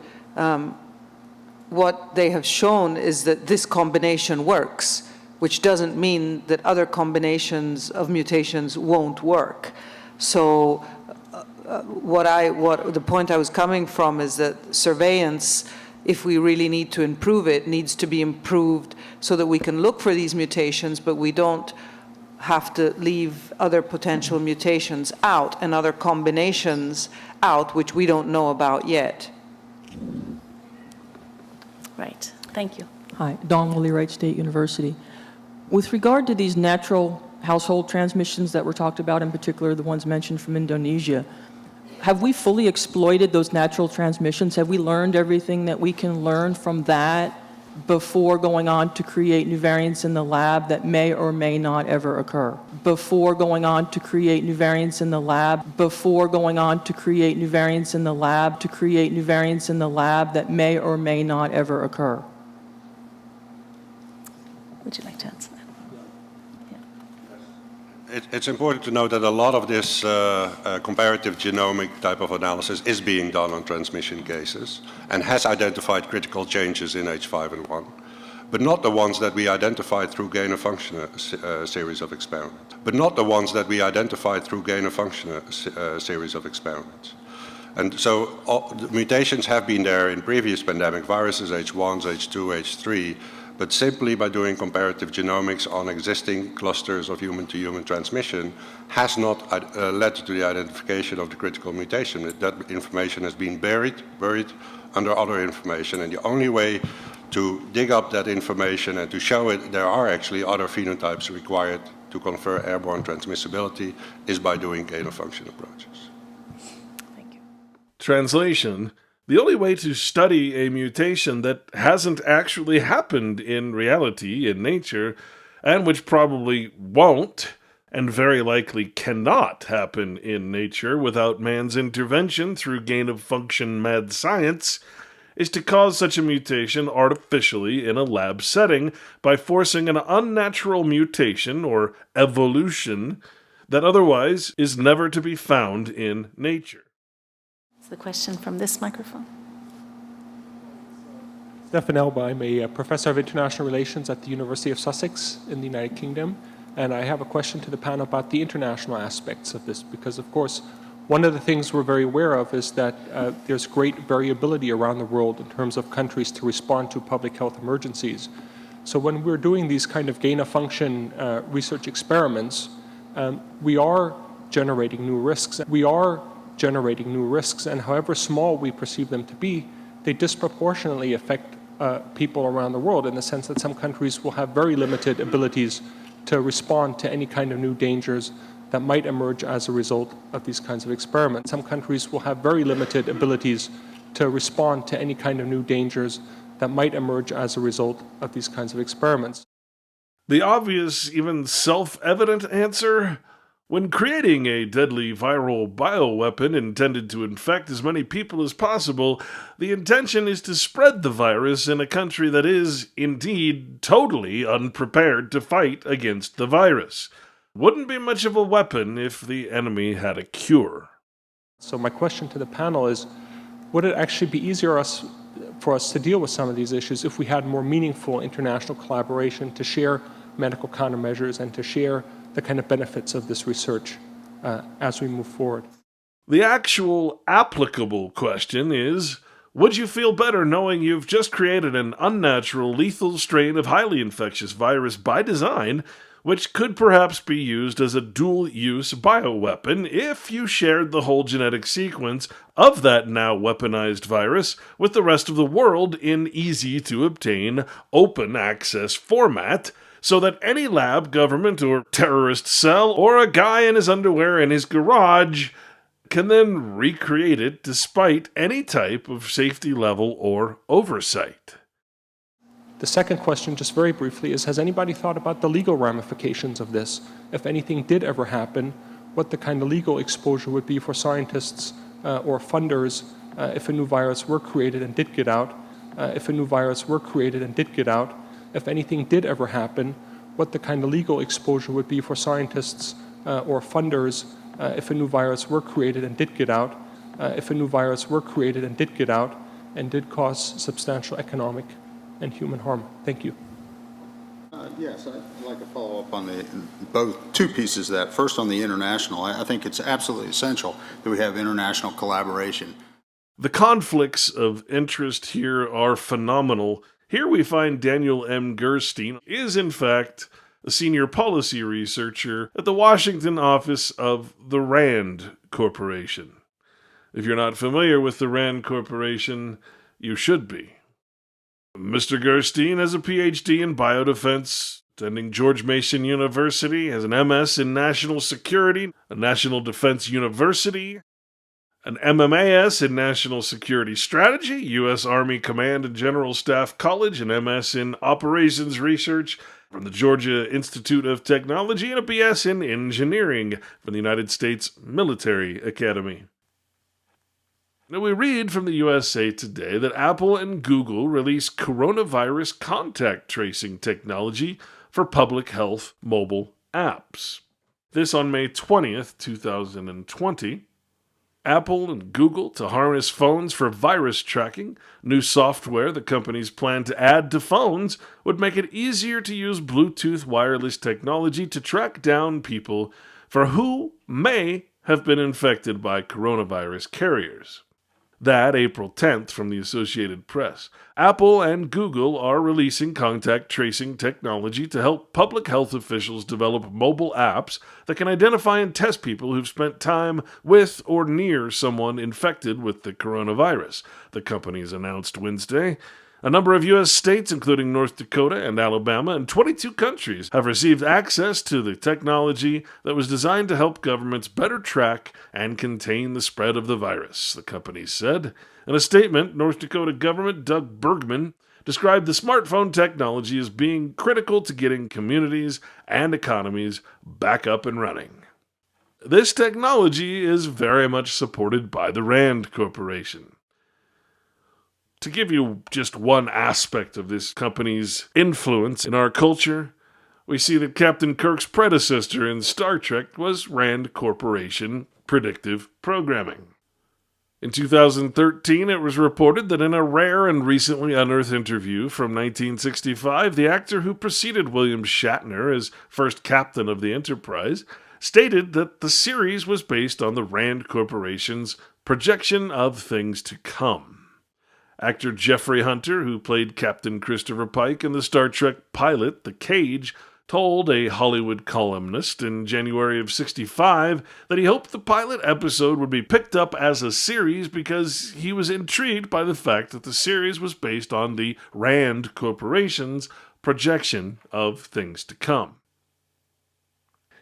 What they have shown is that this combination works, which doesn't mean that other combinations of mutations won't work. So the point I was coming from is that surveillance, if we really need to improve it, needs to be improved so that we can look for these mutations, but we don't have to leave other potential mutations out and other combinations out, which we don't know about yet. Right. Thank you. Hi, Dawn Woolley-Wright State University. With regard to these natural household transmissions that were talked about, in particular the ones mentioned from Indonesia, have we fully exploited those natural transmissions? Have we learned everything that we can learn from that before going on to create new variants in the lab that may or may not ever occur? Before going on to create new variants in the lab, before going on to create new variants in the lab, to create new variants in the lab that may or may not ever occur? Would you like to answer that? It's important to note that a lot of this comparative genomic type of analysis is being done on transmission cases and has identified critical changes in H5N1, but not the ones that we identified through gain-of-function series of experiments. Series of experiments. And so the mutations have been there in previous pandemic viruses, H1s, H2, H3, but simply by doing comparative genomics on existing clusters of human-to-human transmission has not led to the identification of the critical mutation. That information has been buried under other information, and the only way to dig up that information and to show it there are actually other phenotypes required to confer airborne transmissibility is by doing gain-of-function approaches. Translation: the only way to study a mutation that hasn't actually happened in reality, in nature, and which probably won't, and very likely cannot happen in nature without man's intervention through gain-of-function mad science, is to cause such a mutation artificially in a lab setting by forcing an unnatural mutation or evolution that otherwise is never to be found in nature. The question from this microphone. Stefan Elba, I'm a professor of international relations at the University of Sussex in the United Kingdom, and I have a question to the panel about the international aspects of this, because of course one of the things we're very aware of is that there's great variability around the world in terms of countries to respond to public health emergencies. So when we're doing these kind of gain-of-function research experiments, we are generating new risks. And however small we perceive them to be, they disproportionately affect people around the world, in the sense that some countries will have very limited abilities to respond to any kind of new dangers that might emerge as a result of these kinds of experiments. Some countries will have very limited abilities to respond to any kind of new dangers that might emerge as a result of these kinds of experiments. The obvious, even self-evident answer: when creating a deadly viral bioweapon intended to infect as many people as possible, the intention is to spread the virus in a country that is, indeed, totally unprepared to fight against the virus. Wouldn't be much of a weapon if the enemy had a cure. So my question to the panel is, would it actually be easier for us to deal with some of these issues if we had more meaningful international collaboration to share medical countermeasures and to share the kind of benefits of this research as we move forward? The actual applicable question is, would you feel better knowing you've just created an unnatural, lethal strain of highly infectious virus by design, which could perhaps be used as a dual-use bioweapon if you shared the whole genetic sequence of that now weaponized virus with the rest of the world in easy-to-obtain, open-access format, so that any lab, government, or terrorist cell, or a guy in his underwear in his garage can then recreate it despite any type of safety level or oversight? The second question, just very briefly, is has anybody thought about the legal ramifications of this? If anything did ever happen, what the kind of legal exposure would be for scientists or funders if a new virus were created and did get out, if anything did ever happen, what the kind of legal exposure would be for scientists or funders if a new virus were created and did get out, and did cause substantial economic and human harm. Thank you. Yes, I'd like to follow up on two pieces of that. First, on the international, I think it's absolutely essential that we have international collaboration. The conflicts of interest here are phenomenal. Here we find Daniel M. Gerstein is, in fact, a senior policy researcher at the Washington office of the RAND Corporation. If you're not familiar with the RAND Corporation, you should be. Mr. Gerstein has a PhD in biodefense, attending George Mason University, has an MS in national security, a National Defense University, an MMAS in National Security Strategy, U.S. Army Command and General Staff College, an MS in Operations Research from the Georgia Institute of Technology, and a BS in Engineering from the United States Military Academy. Now, we read from the USA Today that Apple and Google release coronavirus contact tracing technology for public health mobile apps. This on May 20th, 2020. Apple and Google to harness phones for virus tracking. New software the companies plan to add to phones would make it easier to use Bluetooth wireless technology to track down people for who may have been infected by coronavirus carriers. That April 10th from the Associated Press. Apple and Google are releasing contact tracing technology to help public health officials develop mobile apps that can identify and test people who've spent time with or near someone infected with the coronavirus, the companies announced Wednesday. A number of U.S. states, including North Dakota and Alabama, and 22 countries have received access to the technology that was designed to help governments better track and contain the spread of the virus, the companies said. In a statement, North Dakota Governor Doug Bergman described the smartphone technology as being critical to getting communities and economies back up and running. This technology is very much supported by the RAND Corporation. To give you just one aspect of this company's influence in our culture, we see that Captain Kirk's predecessor in Star Trek was RAND Corporation Predictive Programming. In 2013, it was reported that in a rare and recently unearthed interview from 1965, the actor who preceded William Shatner as first captain of the Enterprise stated that the series was based on the RAND Corporation's projection of things to come. Actor Jeffrey Hunter, who played Captain Christopher Pike in the Star Trek pilot The Cage, told a Hollywood columnist in January of '65 that he hoped the pilot episode would be picked up as a series because he was intrigued by the fact that the series was based on the RAND Corporation's projection of things to come.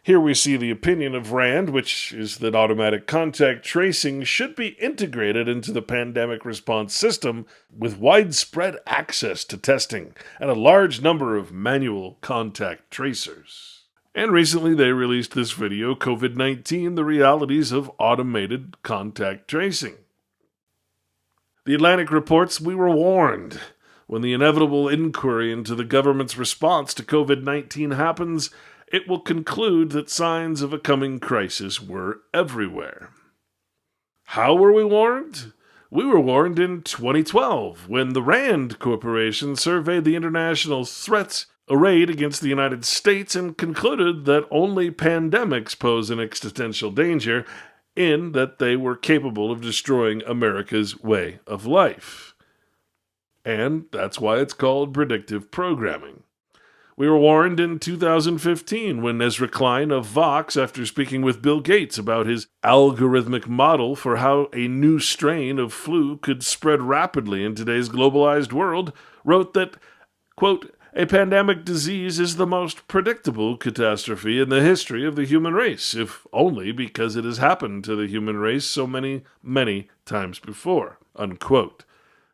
Here we see the opinion of RAND, which is that automatic contact tracing should be integrated into the pandemic response system with widespread access to testing and a large number of manual contact tracers. And recently they released this video, COVID-19, the realities of automated contact tracing. The Atlantic reports, we were warned. When the inevitable inquiry into the government's response to COVID-19 happens, it will conclude that signs of a coming crisis were everywhere. How were we warned? We were warned in 2012 when the RAND Corporation surveyed the international threats arrayed against the United States and concluded that only pandemics pose an existential danger in that they were capable of destroying America's way of life. And that's why it's called predictive programming. We were warned in 2015 when Ezra Klein of Vox, after speaking with Bill Gates about his algorithmic model for how a new strain of flu could spread rapidly in today's globalized world, wrote that, quote, a pandemic disease is the most predictable catastrophe in the history of the human race, if only because it has happened to the human race so many, many times before, unquote.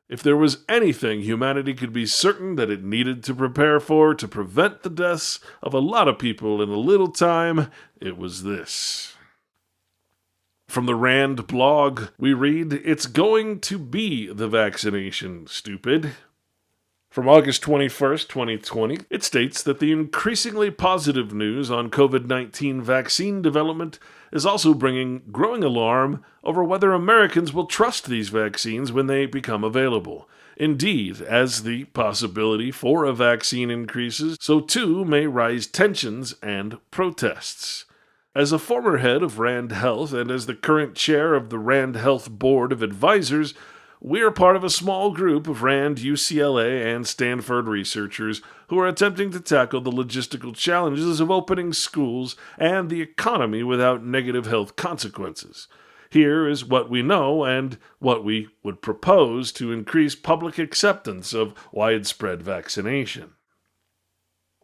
If there was anything humanity could be certain that it needed to prepare for to prevent the deaths of a lot of people in a little time, it was this. From the RAND blog, we read, it's going to be the vaccination, stupid. From August 21st, 2020, it states that the increasingly positive news on COVID-19 vaccine development is also bringing growing alarm over whether Americans will trust these vaccines when they become available. Indeed, as the possibility for a vaccine increases, so too may rise tensions and protests. As a former head of Rand Health and as the current chair of the Rand Health Board of Advisors, we are part of a small group of Rand, UCLA, and Stanford researchers who are attempting to tackle the logistical challenges of opening schools and the economy without negative health consequences. Here is what we know and what we would propose to increase public acceptance of widespread vaccination.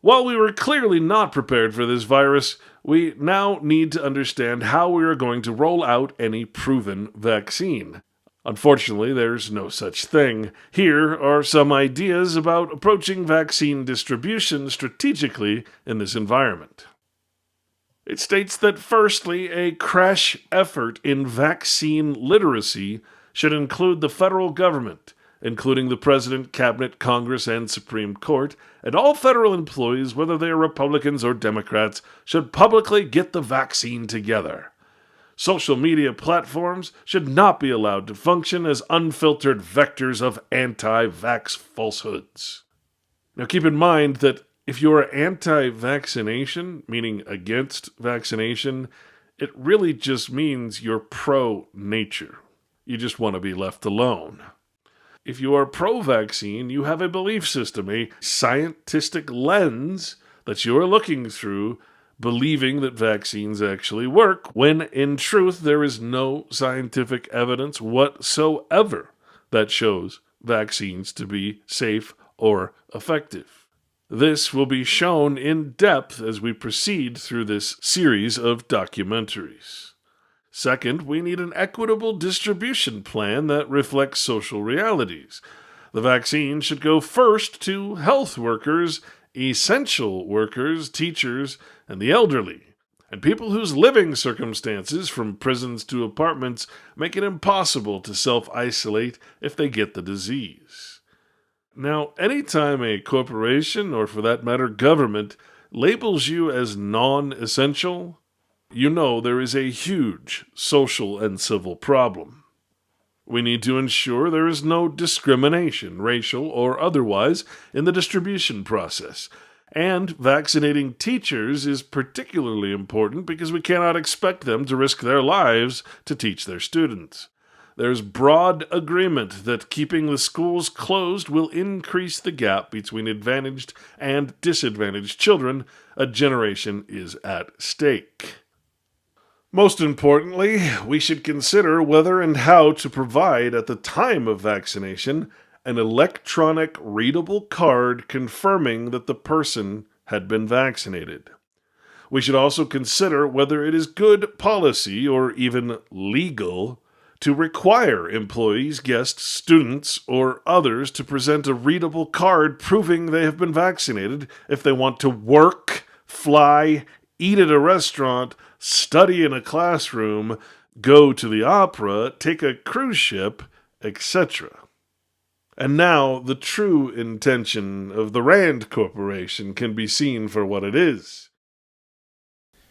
While we were clearly not prepared for this virus, we now need to understand how we are going to roll out any proven vaccine. Unfortunately, there's no such thing. Here are some ideas about approaching vaccine distribution strategically in this environment. It states that, firstly, a crash effort in vaccine literacy should include the federal government, including the President, Cabinet, Congress, and Supreme Court, and all federal employees, whether they are Republicans or Democrats, should publicly get the vaccine together. Social media platforms should not be allowed to function as unfiltered vectors of anti-vax falsehoods. Now keep in mind that if you are anti-vaccination, meaning against vaccination, it really just means you're pro-nature. You just want to be left alone. If you are pro-vaccine, you have a belief system, a scientific lens that you are looking through, believing that vaccines actually work, when in truth there is no scientific evidence whatsoever that shows vaccines to be safe or effective. This will be shown in depth as we proceed through this series of documentaries. Second, we need an equitable distribution plan that reflects social realities. The vaccine should go first to health workers, essential workers, teachers, and the elderly, and people whose living circumstances, from prisons to apartments, make it impossible to self-isolate if they get the disease. Now, anytime a corporation, or for that matter government, labels you as non-essential, you know there is a huge social and civil problem. We need to ensure there is no discrimination, racial or otherwise, in the distribution process. And vaccinating teachers is particularly important because we cannot expect them to risk their lives to teach their students. There's broad agreement that keeping the schools closed will increase the gap between advantaged and disadvantaged children. A generation is at stake. Most importantly, we should consider whether and how to provide, at the time of vaccination, an electronic readable card confirming that the person had been vaccinated. We should also consider whether it is good policy or even legal to require employees, guests, students, or others to present a readable card proving they have been vaccinated if they want to work, fly, eat at a restaurant, study in a classroom, go to the opera, take a cruise ship, etc. And now the true intention of the Rand Corporation can be seen for what it is.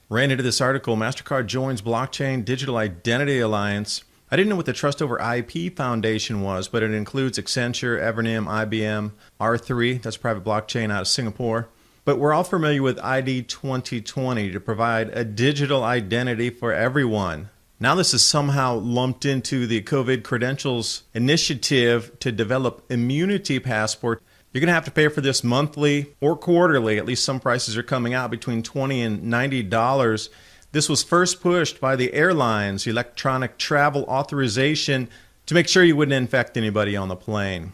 Ran into this article, MasterCard joins Blockchain Digital Identity Alliance. I didn't know what the Trust Over IP Foundation was, but it includes Accenture, Evernym, IBM, R3, that's private blockchain out of Singapore. But we're all familiar with ID 2020 to provide a digital identity for everyone. Now this is somehow lumped into the COVID credentials initiative to develop immunity passport. You're going to have to pay for this monthly or quarterly. At least some prices are coming out between $20 and $90. This was first pushed by the airlines, electronic travel authorization, to make sure you wouldn't infect anybody on the plane.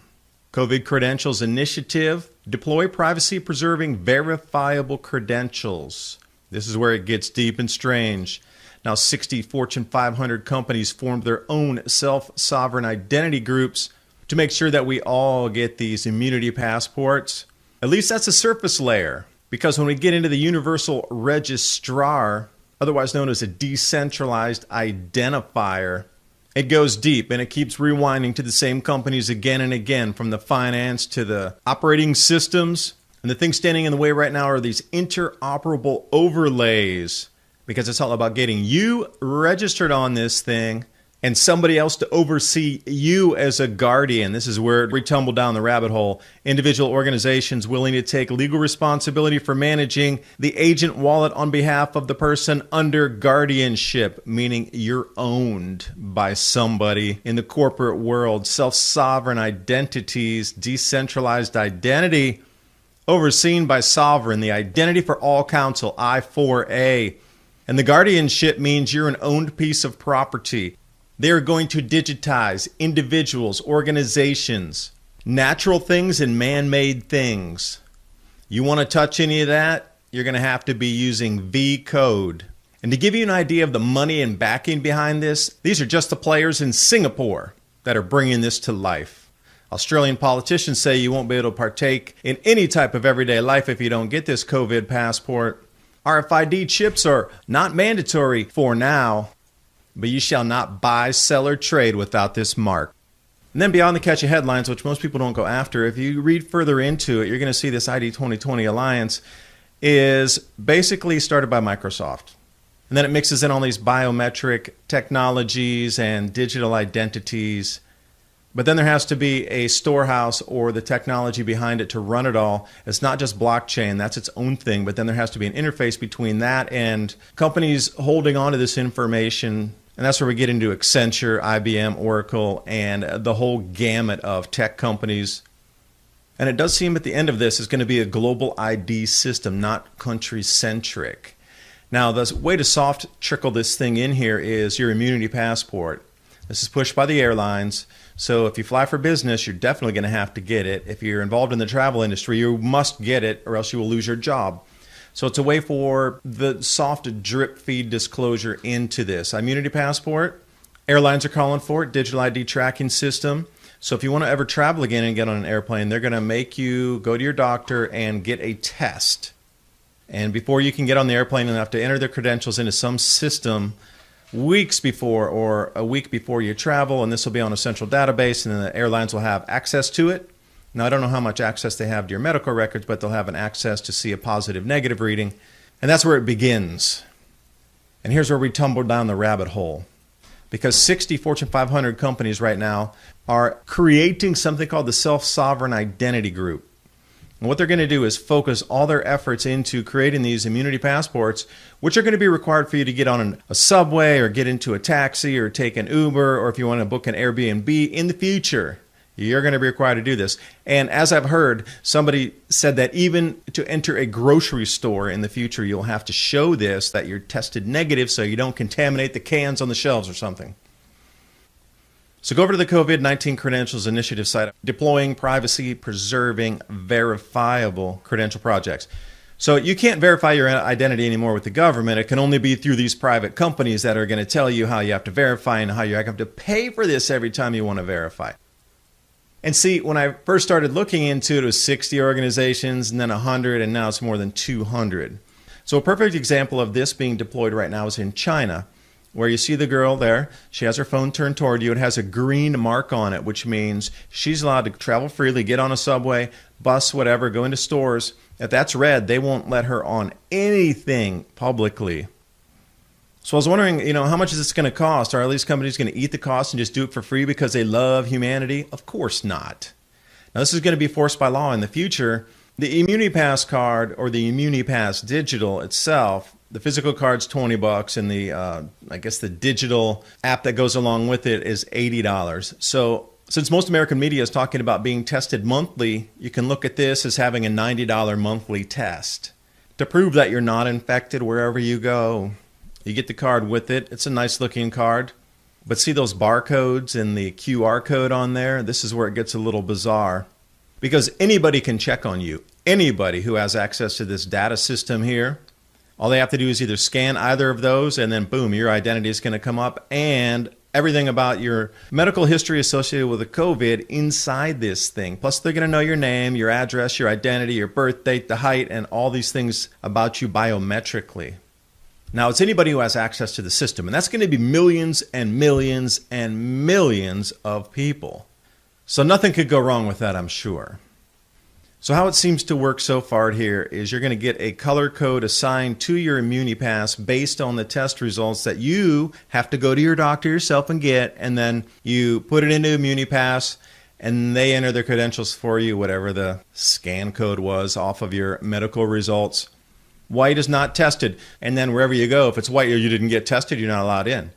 COVID Credentials Initiative, deploy privacy-preserving verifiable credentials. This is where it gets deep and strange. Now 60 Fortune 500 companies formed their own self-sovereign identity groups to make sure that we all get these immunity passports. At least that's a surface layer, because when we get into the universal registrar, otherwise known as a decentralized identifier, It goes deep, and it keeps rewinding to the same companies again and again, from the finance to the operating systems. And the thing standing in the way right now are these interoperable overlays, because it's all about getting you registered on this thing and somebody else to oversee you as a guardian. This is where we tumble down the rabbit hole. Individual organizations willing to take legal responsibility for managing the agent wallet on behalf of the person under guardianship, meaning you're owned by somebody in the corporate world. Self-sovereign identities, decentralized identity, overseen by sovereign, the identity for all counsel, I4A. And the guardianship means you're an owned piece of property. They're going to digitize individuals, organizations, natural things and man-made things. You want to touch any of that? You're going to have to be using V code. And to give you an idea of the money and backing behind this, these are just the players in Singapore that are bringing this to life. Australian politicians say you won't be able to partake in any type of everyday life if you don't get this COVID passport. RFID chips are not mandatory for now, but you shall not buy, sell, or trade without this mark. And then beyond the catchy headlines, which most people don't go after, if you read further into it, you're going to see this ID 2020 alliance is basically started by Microsoft. And then it mixes in all these biometric technologies and digital identities. But then there has to be a storehouse or the technology behind it to run it all. It's not just blockchain, that's its own thing, but then there has to be an interface between that and companies holding on to this information. And that's where we get into Accenture, IBM, Oracle, and the whole gamut of tech companies. And it does seem at the end of this is going to be a global ID system, not country-centric. Now, the way to soft trickle this thing in here is your immunity passport. This is pushed by the airlines. So if you fly for business, you're definitely going to have to get it. If you're involved in the travel industry, you must get it or else you will lose your job. So it's a way for the soft drip feed disclosure into this. Immunity passport, airlines are calling for it, digital ID tracking system. So if you want to ever travel again and get on an airplane, they're going to make you go to your doctor and get a test. And before you can get on the airplane, you'll have to enter their credentials into some system weeks before or a week before you travel, and this will be on a central database, and then the airlines will have access to it. Now, I don't know how much access they have to your medical records, but they'll have an access to see a positive, negative reading, and that's where it begins. And here's where we tumble down the rabbit hole. Because 60 Fortune 500 companies right now are creating something called the Self-Sovereign Identity Group. And what they're going to do is focus all their efforts into creating these immunity passports, which are going to be required for you to get on a subway or get into a taxi or take an Uber, or if you want to book an Airbnb in the future, you're going to be required to do this. And as I've heard, somebody said that even to enter a grocery store in the future, you'll have to show this, that you're tested negative so you don't contaminate the cans on the shelves or something. So go over to the COVID-19 Credentials Initiative site, deploying privacy-preserving, verifiable credential projects. So you can't verify your identity anymore with the government. It can only be through these private companies that are going to tell you how you have to verify and how you have to pay for this every time you want to verify. And see, when I first started looking into it, it was 60 organizations, and then 100, and now it's more than 200. So a perfect example of this being deployed right now is in China, where you see the girl there. She has her phone turned toward you. It has a green mark on it, which means she's allowed to travel freely, get on a subway, bus, whatever, go into stores. If that's red, they won't let her on anything publicly. So I was wondering, how much is this going to cost? Are all these companies going to eat the cost and just do it for free because they love humanity? Of course not. Now, this is going to be forced by law in the future. The Immunity Pass card or the Immunity Pass digital itself, the physical card's $20 and the digital app that goes along with it is $80. So since most American media is talking about being tested monthly, you can look at this as having a $90 monthly test to prove that you're not infected wherever you go. You get the card with it. It's a nice looking card. But see those barcodes and the QR code on there? This is where it gets a little bizarre. Because anybody can check on you. Anybody who has access to this data system here. All they have to do is either scan either of those, and then boom, your identity is going to come up, and everything about your medical history associated with the COVID inside this thing. Plus, they're going to know your name, your address, your identity, your birth date, the height, and all these things about you biometrically. Now, it's anybody who has access to the system, and that's going to be millions and millions and millions of people. So nothing could go wrong with that, I'm sure. So how it seems to work so far here is you're going to get a color code assigned to your ImmuniPass based on the test results that you have to go to your doctor yourself and get, and then you put it into ImmuniPass, and they enter their credentials for you, whatever the scan code was off of your medical results. White is not tested, and then wherever you go, if it's white or you didn't get tested, you're not allowed in.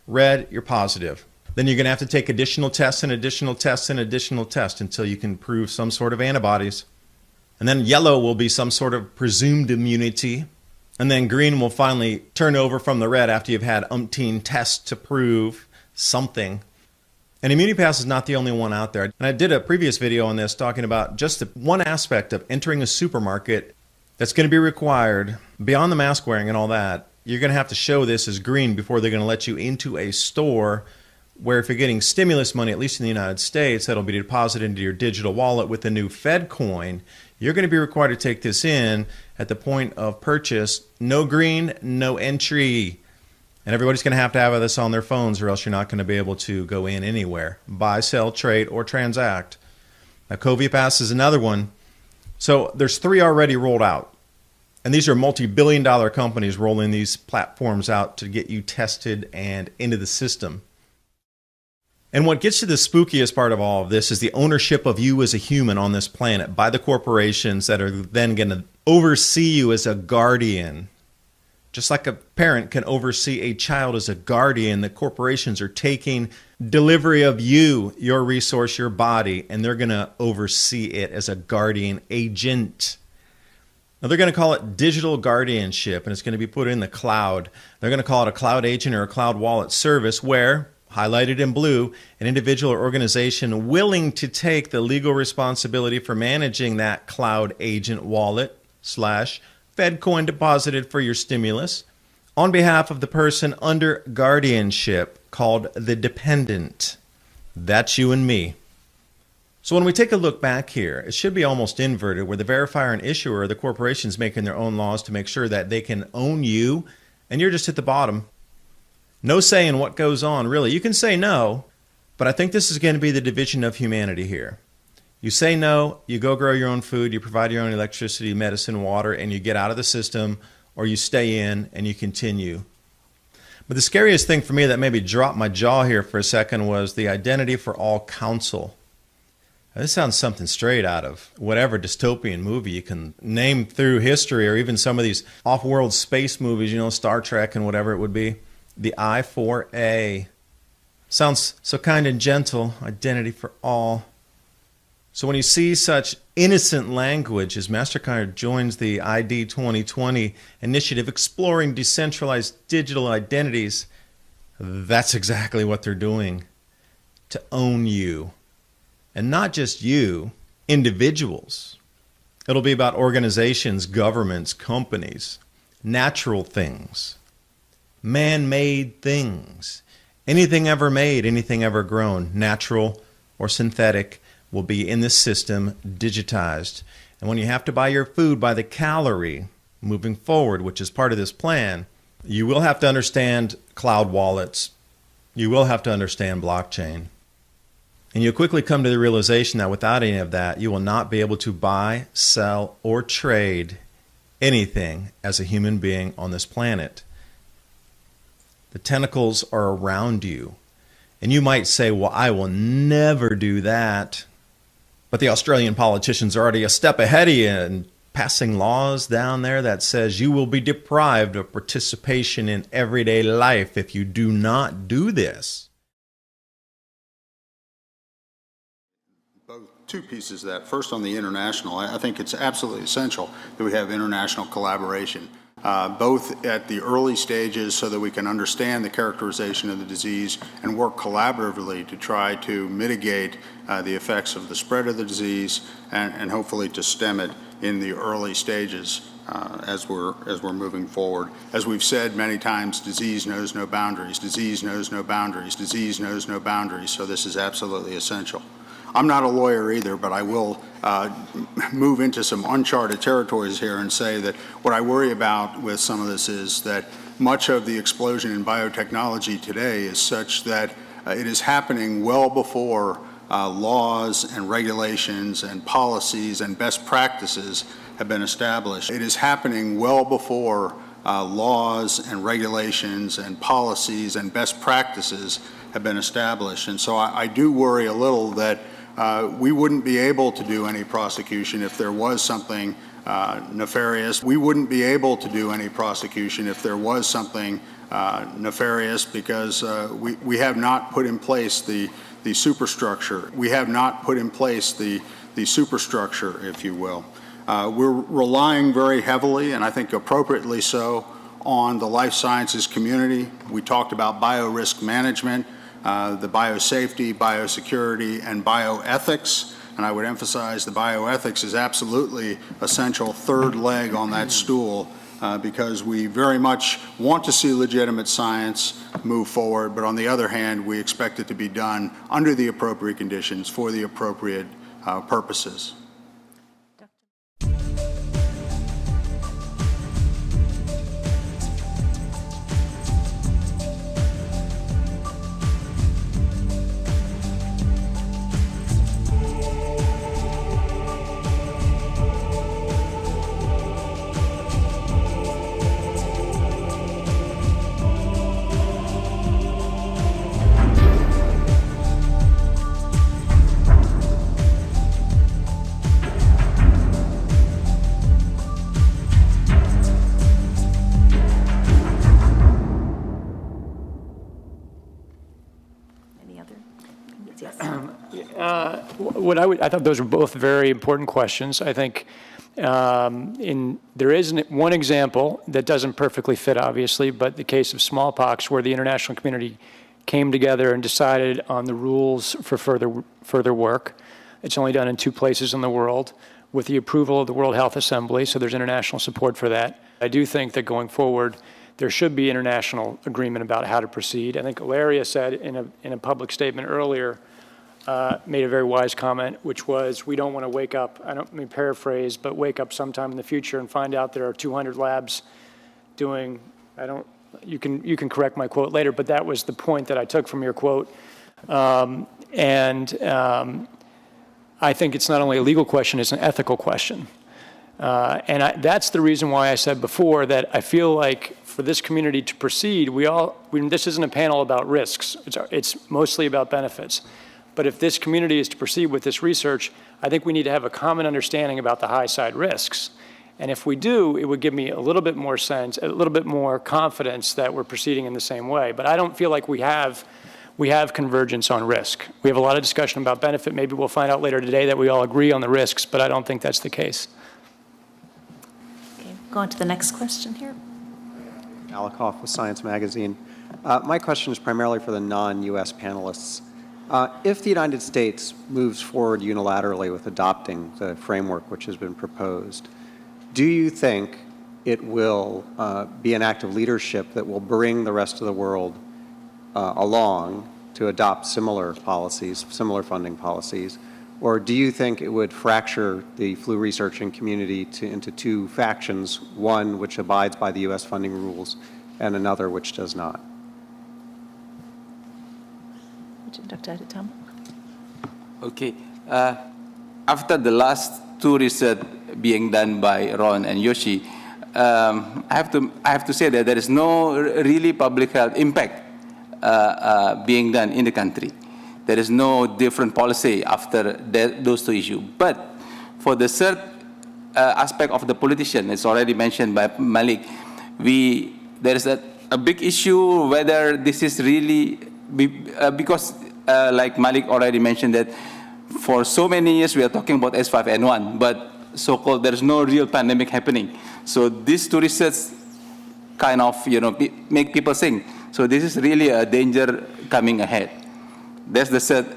Red, you're positive. Then you're going to have to take additional tests and additional tests and additional tests until you can prove some sort of antibodies. And then yellow will be some sort of presumed immunity. And then green will finally turn over from the red after you've had umpteen tests to prove something. And ImmuniPass is not the only one out there. And I did a previous video on this talking about just the one aspect of entering a supermarket that's going to be required beyond the mask wearing and all that. You're going to have to show this as green before they're going to let you into a store, where if you're getting stimulus money, at least in the United States, that'll be deposited into your digital wallet with the new Fed coin. You're going to be required to take this in at the point of purchase. No green, no entry. And everybody's going to have this on their phones, or else you're not going to be able to go in anywhere. Buy, sell, trade, or transact. Now, CoviPass is another one. So there's 3 already rolled out. And these are multi-billion-dollar companies rolling these platforms out to get you tested and into the system. And what gets to the spookiest part of all of this is the ownership of you as a human on this planet by the corporations that are then going to oversee you as a guardian. Just like a parent can oversee a child as a guardian, the corporations are taking delivery of you, your resource, your body, and they're going to oversee it as a guardian agent. Now, they're going to call it digital guardianship, and it's going to be put in the cloud. They're going to call it a cloud agent or a cloud wallet service where, highlighted in blue, an individual or organization willing to take the legal responsibility for managing that cloud agent wallet / Fed coin deposited for your stimulus on behalf of the person under guardianship called the dependent. That's you and me. So when we take a look back here, it should be almost inverted, where the verifier and issuer are the corporations making their own laws to make sure that they can own you, and you're just at the bottom. No say in what goes on, really. You can say no, but I think this is going to be the division of humanity here. You say no, you go grow your own food, you provide your own electricity, medicine, water, and you get out of the system, or you stay in and you continue. But the scariest thing for me that maybe dropped my jaw here for a second was the identity for all council. Now, this sounds something straight out of whatever dystopian movie you can name through history, or even some of these off-world space movies, Star Trek and whatever it would be. The I4A. Sounds so kind and gentle, identity for all. So when you see such innocent language as MasterCard joins the ID 2020 initiative exploring decentralized digital identities, that's exactly what they're doing. To own you. And not just you, individuals. It'll be about organizations, governments, companies, natural things, man-made things. Anything ever made, anything ever grown, natural or synthetic, will be in this system digitized. And when you have to buy your food by the calorie moving forward, which is part of this plan, you will have to understand cloud wallets. You will have to understand blockchain. And you'll quickly come to the realization that without any of that, you will not be able to buy, sell, or trade anything as a human being on this planet. The tentacles are around you. And you might say, well, I will never do that. But the Australian politicians are already a step ahead of you and passing laws down there that says you will be deprived of participation in everyday life if you do not do this. Two pieces of that. First, on the international, I think it's absolutely essential that we have international collaboration, both at the early stages so that we can understand the characterization of the disease and work collaboratively to try to mitigate the effects of the spread of the disease and hopefully to stem it in the early stages as we're moving forward. As we've said many times, disease knows no boundaries. Disease knows no boundaries. Disease knows no boundaries. So this is absolutely essential. I'm not a lawyer either, but I will move into some uncharted territories here and say that what I worry about with some of this is that much of the explosion in biotechnology today is such that it is happening well before laws and regulations and policies and best practices have been established. It is happening well before laws and regulations and policies and best practices have been established. And so I do worry a little that we wouldn't be able to do any prosecution if there was something nefarious. We wouldn't be able to do any prosecution if there was something nefarious because we have not put in place the superstructure. We have not put in place the superstructure, if you will. We're relying very heavily, and I think appropriately so, on the life sciences community. We talked about biorisk management, the biosafety, biosecurity, and bioethics. And I would emphasize the bioethics is absolutely essential third leg on that stool because we very much want to see legitimate science move forward, but on the other hand, we expect it to be done under the appropriate conditions for the appropriate purposes. I thought those were both very important questions. I think there is one example that doesn't perfectly fit, obviously, but the case of smallpox, where the international community came together and decided on the rules for further work. It's only done in 2 places in the world with the approval of the World Health Assembly, so there's international support for that. I do think that going forward, there should be international agreement about how to proceed. I think Ilaria said in a public statement earlier, made a very wise comment, which was, we don't want to wake up, let me paraphrase, but wake up sometime in the future and find out there are 200 labs doing, you can correct my quote later, but that was the point that I took from your quote. I think it's not only a legal question, it's an ethical question. That's the reason why I said before that I feel like for this community to proceed, this isn't a panel about risks, it's mostly about benefits. But if this community is to proceed with this research, I think we need to have a common understanding about the high side risks. And if we do, it would give me a little bit more sense, a little bit more confidence that we're proceeding in the same way. But I don't feel like we have convergence on risk. We have a lot of discussion about benefit. Maybe we'll find out later today that we all agree on the risks, but I don't think that's the case. Okay, go on to the next question here. Alikoff with Science Magazine. My question is primarily for the non-U.S. panelists. If the United States moves forward unilaterally with adopting the framework which has been proposed, do you think it will be an act of leadership that will bring the rest of the world along to adopt similar policies, similar funding policies, or do you think it would fracture the flu researching community into 2 factions, one which abides by the U.S. funding rules and another which does not? Dr. Aditama. Okay. After the last 2 research being done by Ron and Yoshi, I have to say that there is no really public health impact being done in the country. There is no different policy after those 2 issues. But for the third aspect of the politician, it's already mentioned by Malik, there is a big issue whether this is really, because like Malik already mentioned that for so many years we are talking about S5N1, but so-called there's no real pandemic happening. So these 2 research kind of, make people think. So this is really a danger coming ahead. That's the third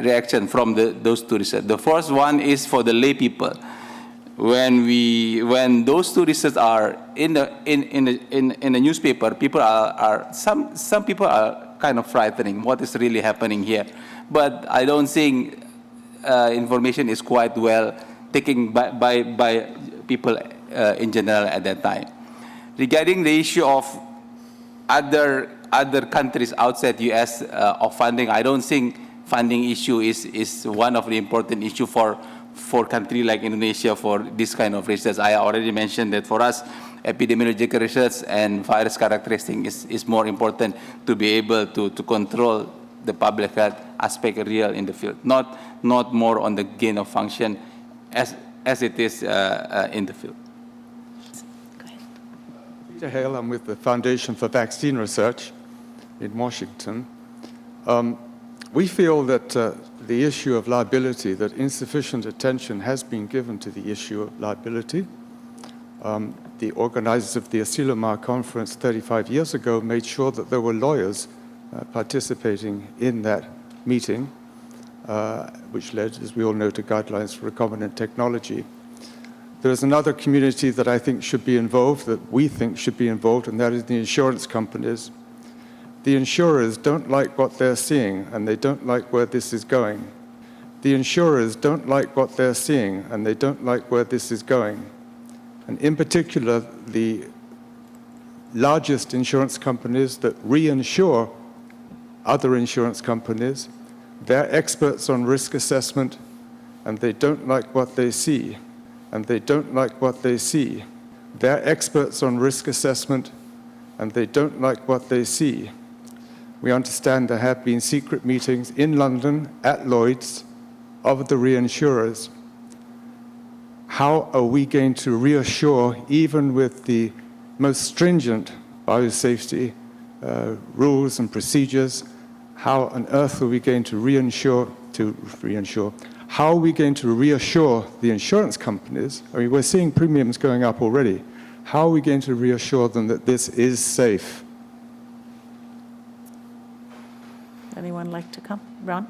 reaction from those 2 research. The first one is for the lay people. When those 2 research are in the newspaper, people some people are kind of frightening. What is really happening here? But I don't think information is quite well taken by people in general at that time. Regarding the issue of other countries outside U.S. Of funding, I don't think funding issue is one of the important issue for country like Indonesia for this kind of research. I already mentioned that for us, epidemiological research and virus characteristic is more important to be able to control the public health aspect real in the field, not more on the gain of function as it is in the field. Peter Hale, I'm with the Foundation for Vaccine Research in Washington. We feel that the issue of liability, that insufficient attention has been given to the issue of liability. The organizers of the Asilomar conference 35 years ago made sure that there were lawyers participating in that meeting, which led, as we all know, to guidelines for recombinant technology. There is another community that I think should be involved, that we think should be involved, and that is the insurance companies. The insurers don't like what they're seeing, and they don't like where this is going. The insurers don't like what they're seeing, and they don't like where this is going. And in particular, the largest insurance companies that reinsure other insurance companies, they're experts on risk assessment, and they don't like what they see. And they don't like what they see. They're experts on risk assessment, and they don't like what they see. We understand there have been secret meetings in London at Lloyd's of the reinsurers. How are we going to reassure, even with the most stringent biosafety rules and procedures, how on earth are we going to how are we going to reassure the insurance companies? I mean, we're seeing premiums going up already. How are we going to reassure them that this is safe? Anyone like to come? Ron?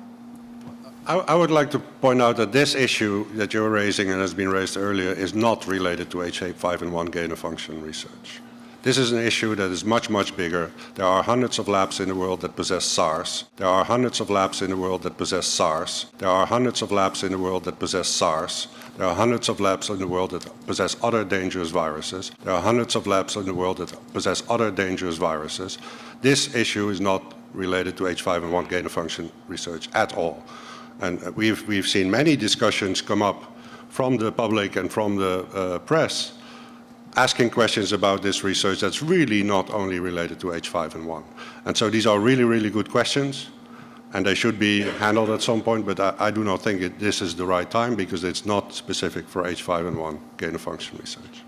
I would like to point out that this issue that you're raising and has been raised earlier is not related to H5N1 gain-of-function research. This is an issue that is much, much bigger. There are hundreds of labs in the world that possess SARS. There are hundreds of labs in the world that possess SARS. There are hundreds of labs in the world that possess SARS. There are hundreds of labs in the world that possess other dangerous viruses. There are hundreds of labs in the world that possess other dangerous viruses. This issue is not related to H5N1 gain-of-function research at all. And we've seen many discussions come up from the public and from the press asking questions about this research that's really not only related to H5N1. And so these are really, really good questions, and they should be handled at some point, but I do not think this is the right time because it's not specific for H5N1 gain-of-function research.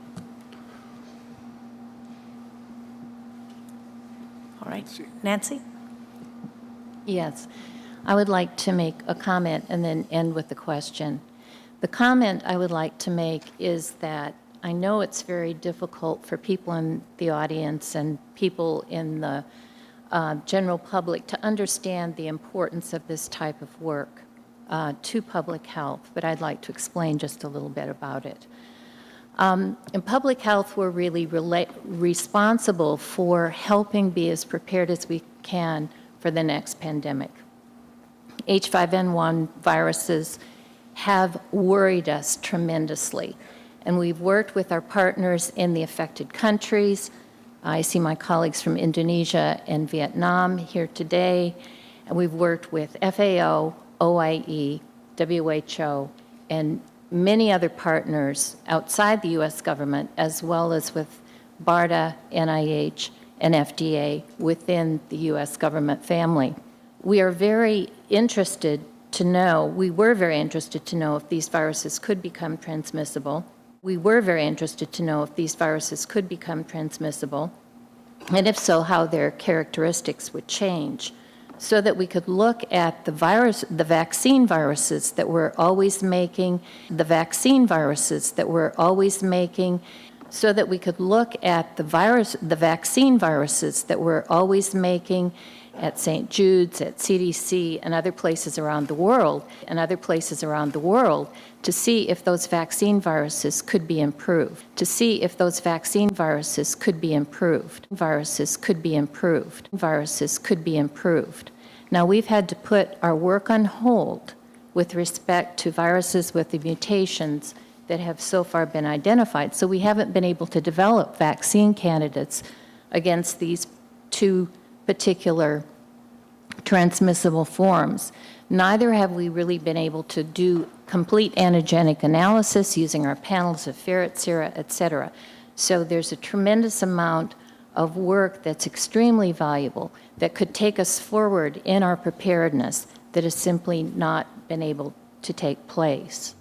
All right. Nancy? Yes. I would like to make a comment and then end with the question. The comment I would like to make is that I know it's very difficult for people in the audience and people in the general public to understand the importance of this type of work to public health, but I'd like to explain just a little bit about it. In public health, we're really responsible for helping be as prepared as we can for the next pandemic. H5N1 viruses have worried us tremendously. And we've worked with our partners in the affected countries. I see my colleagues from Indonesia and Vietnam here today. And we've worked with FAO, OIE, WHO, and many other partners outside the US government, as well as with BARDA, NIH, and FDA within the US government family. We are very interested to know, we were very interested to know if these viruses could become transmissible. We were very interested to know if these viruses could become transmissible, and if so, how their characteristics would change, so that we could look at the vaccine viruses that we're always making, so that we could look at the vaccine viruses that we're always making at St. Jude's, at CDC, and other places around the world, to see if those vaccine viruses could be improved, Now, we've had to put our work on hold with respect to viruses with the mutations that have so far been identified. So we haven't been able to develop vaccine candidates against these two particular transmissible forms. Neither have we really been able to do complete antigenic analysis using our panels of ferret sera, et cetera. So there's a tremendous amount of work that's extremely valuable that could take us forward in our preparedness that has simply not been able to take place.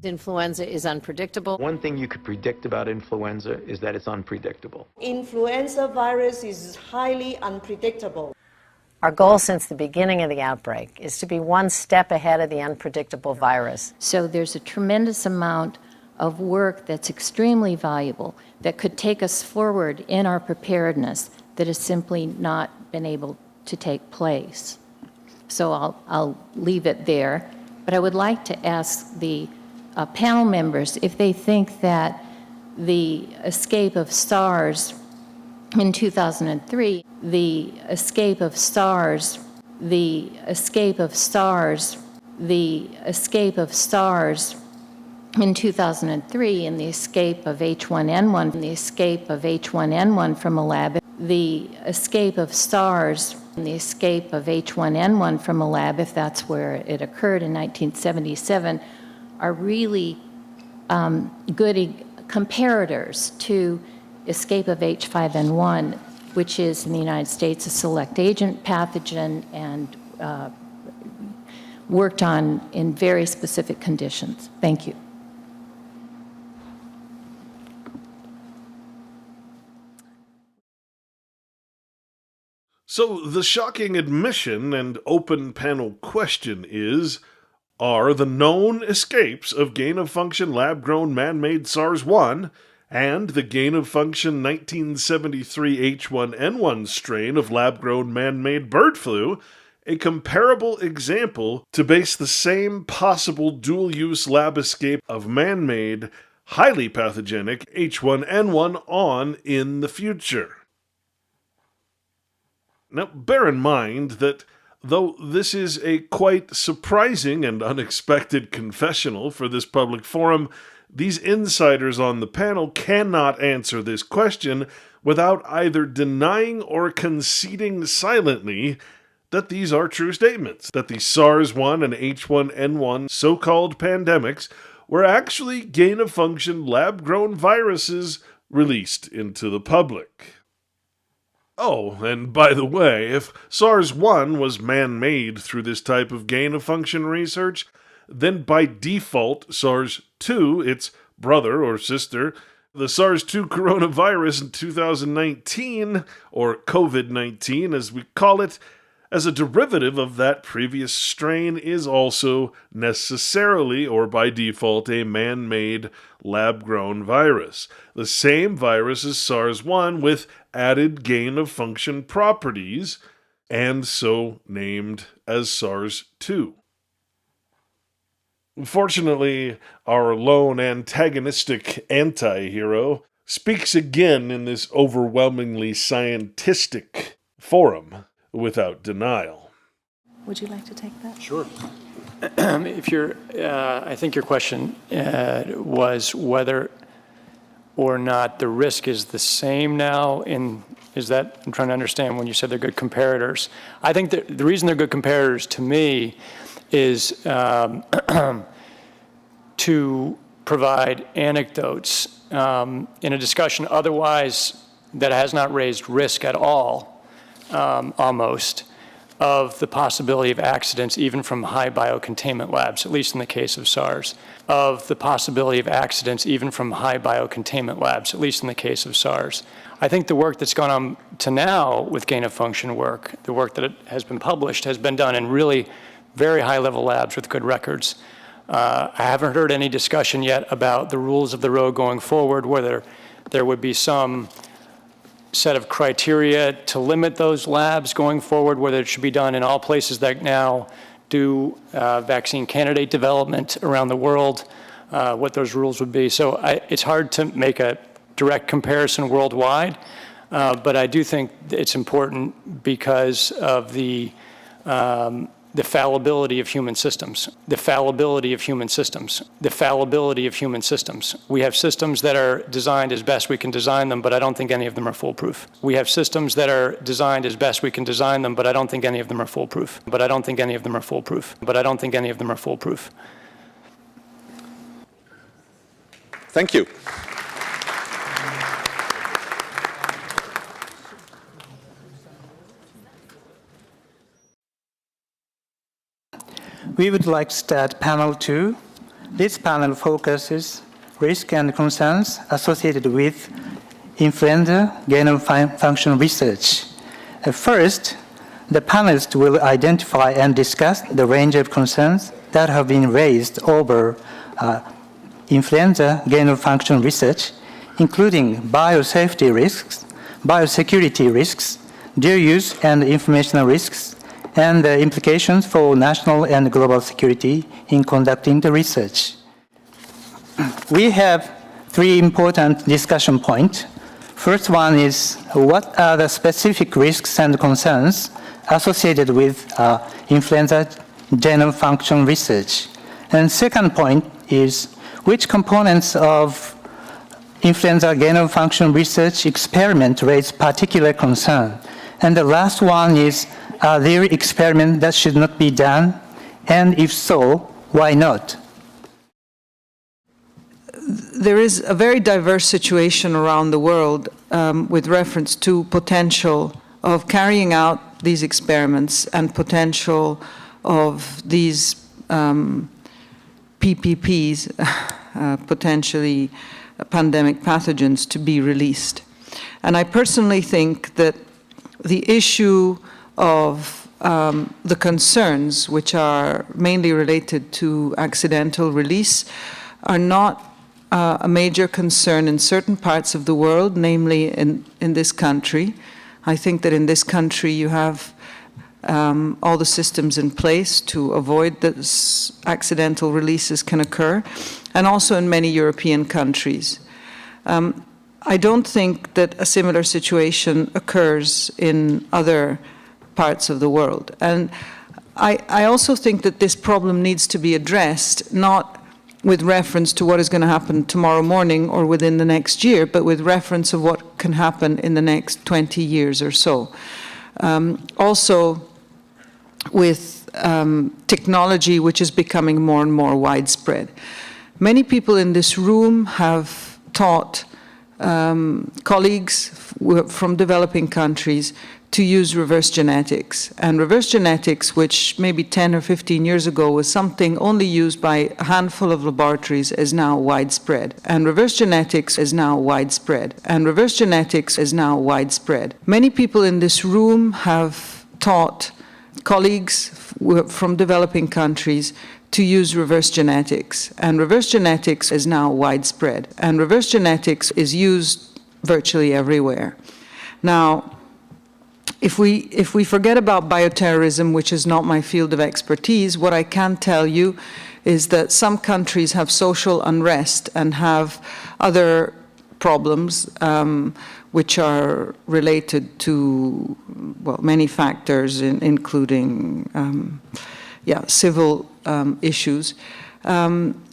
Influenza is unpredictable. One thing you could predict about influenza is that it's unpredictable. Influenza virus is highly unpredictable. Our goal since the beginning of the outbreak is to be one step ahead of the unpredictable virus. So there's a tremendous amount of work that's extremely valuable that could take us forward in our preparedness that has simply not been able to take place. So I'll leave it there, but I would like to ask the panel members if they think that the escape of SARS in 2003, in 2003, and the escape of H1N1, from a lab, if that's where it occurred in 1977, are really good comparators to escape of H5N1, which is in the United States a select agent pathogen and worked on in very specific conditions. Thank you. So the shocking admission and open panel question is, are the known escapes of gain-of-function lab-grown man-made SARS-1 and the gain-of-function 1973 H1N1 strain of lab-grown man-made bird flu a comparable example to base the same possible dual-use lab escape of man-made, highly pathogenic H1N1 on in the future? Now, bear in mind that though this is a quite surprising and unexpected confessional for this public forum, these insiders on the panel cannot answer this question without either denying or conceding silently that these are true statements, that the SARS-1 and H1N1 so-called pandemics were actually gain-of-function lab-grown viruses released into the public. Oh, and by the way, if SARS-1 was man-made through this type of gain-of-function research, then by default, SARS-2, its brother or sister, the SARS-2 coronavirus in 2019, or COVID-19 as we call it, as a derivative of that previous strain, is also necessarily, or by default, a man-made lab-grown virus. The same virus as SARS-1 with added gain-of-function properties, and so named as SARS-2. Unfortunately, our lone antagonistic anti-hero speaks again in this overwhelmingly scientistic forum without denial. Would you like to take that? Sure. I think your question was whether or not the risk is the same now. I'm trying to understand when you said they're good comparators. I think that the reason they're good comparators to me is to provide anecdotes in a discussion otherwise that has not raised risk at all, almost, of the possibility of accidents even from high biocontainment labs, at least in the case of SARS. I think the work that's gone on to now with gain-of-function work, the work that has been published, has been done in really very high-level labs with good records. I haven't heard any discussion yet about the rules of the road going forward, whether there would be some set of criteria to limit those labs going forward, whether it should be done in all places that now do vaccine candidate development around the world, what those rules would be. So it's hard to make a direct comparison worldwide, but I do think it's important because of the fallibility of human systems, the fallibility of human systems, the fallibility of human systems. We have systems that are designed as best we can design them, but I don't think any of them are foolproof. We have systems that are designed as best we can design them, but I don't think any of them are foolproof. But I don't think any of them are foolproof. But I don't think any of them are foolproof. Thank you. We would like to start panel 2. This panel focuses risk and concerns associated with influenza genome function research. First, the panelists will identify and discuss the range of concerns that have been raised over influenza genome function research, including biosafety risks, biosecurity risks, dual use and informational risks, and the implications for national and global security in conducting the research. We have 3 important discussion points. First one is, what are the specific risks and concerns associated with influenza genome function research? And second point is, which components of influenza genome function research experiment raise particular concern? And the last one is, are there experiments that should not be done? And if so, why not? There is a very diverse situation around the world with reference to potential of carrying out these experiments and potential of these PPPs, potentially pandemic pathogens, to be released. And I personally think that the issue of the concerns, which are mainly related to accidental release, are not a major concern in certain parts of the world, namely in this country. I think that in this country you have all the systems in place to avoid that accidental releases can occur, and also in many European countries. I don't think that a similar situation occurs in other parts of the world. And I also think that this problem needs to be addressed, not with reference to what is going to happen tomorrow morning or within the next year, but with reference of what can happen in the next 20 years or so. Also, with technology which is becoming more and more widespread. Many people in this room have taught colleagues from developing countries to use reverse genetics. And reverse genetics, which maybe 10 or 15 years ago was something only used by a handful of laboratories, is now widespread. And reverse genetics is now widespread. And reverse genetics is now widespread. Many people in this room have taught colleagues from developing countries to use reverse genetics. And reverse genetics is now widespread. And reverse genetics is used virtually everywhere. Now, if we forget about bioterrorism, which is not my field of expertise, what I can tell you is that some countries have social unrest and have other problems which are related to, well, many factors, including civil issues,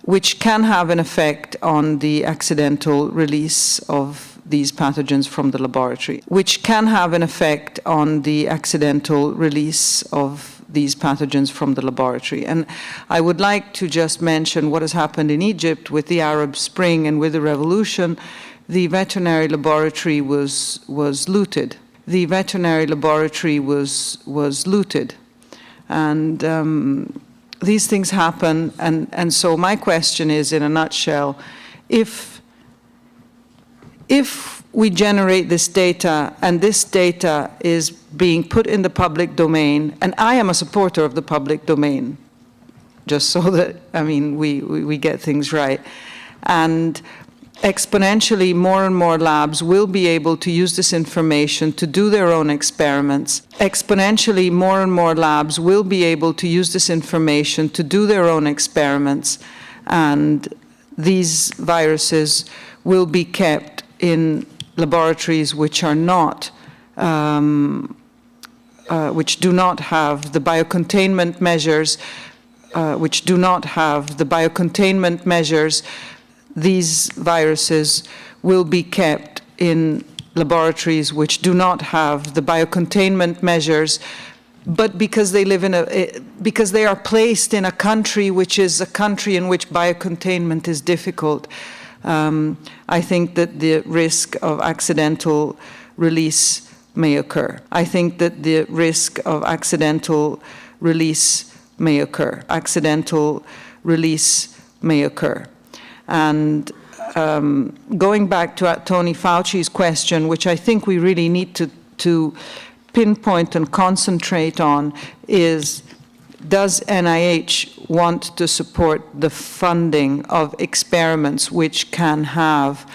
which can have an effect on the accidental release of these pathogens from the laboratory, which can have an effect on the accidental release of these pathogens from the laboratory. And I would like to just mention what has happened in Egypt with the Arab Spring and with the revolution. The veterinary laboratory was looted. The veterinary laboratory was looted. And these things happen, and so my question is, in a nutshell, if we generate this data and this data is being put in the public domain, and I am a supporter of the public domain, just so that, I mean, we get things right, and Exponentially, more and more labs will be able to use this information to do their own experiments. Exponentially, more and more labs will be able to use this information to do their own experiments, and these viruses will be kept in laboratories which are not, which do not have the biocontainment measures, These viruses will be kept in laboratories which do not have the biocontainment measures, but because they live in because they are placed in a country which is a country in which biocontainment is difficult, I think that the risk of accidental release may occur. I think that the risk of accidental release may occur. Accidental release may occur. And going back to Tony Fauci's question, which I think we really need to pinpoint and concentrate on, is, does NIH want to support the funding of experiments which can have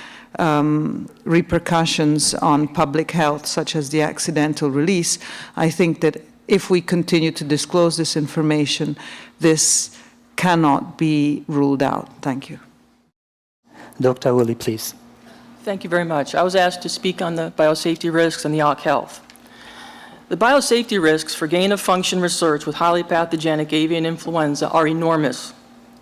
repercussions on public health, such as the accidental release? I think that if we continue to disclose this information, this cannot be ruled out. Thank you. Dr. Woolley, please. Thank you very much. I was asked to speak on the biosafety risks and the OC health. The biosafety risks for gain-of-function research with highly pathogenic avian influenza are enormous,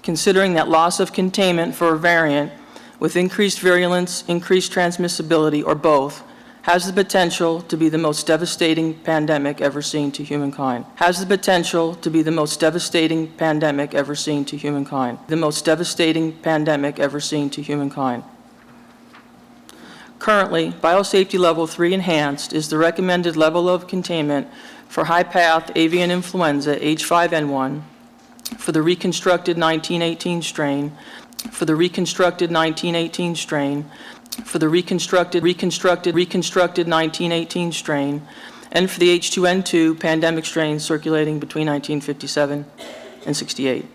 considering that loss of containment for a variant with increased virulence, increased transmissibility, or both, has the potential to be the most devastating pandemic ever seen to humankind. Has the potential to be the most devastating pandemic ever seen to humankind. The most devastating pandemic ever seen to humankind. Currently, biosafety level 3 enhanced is the recommended level of containment for high-path avian influenza H5N1 for the reconstructed 1918 strain, for the reconstructed 1918 strain, for the reconstructed 1918 strain, and for the H2N2 pandemic strain circulating between 1957 and 68.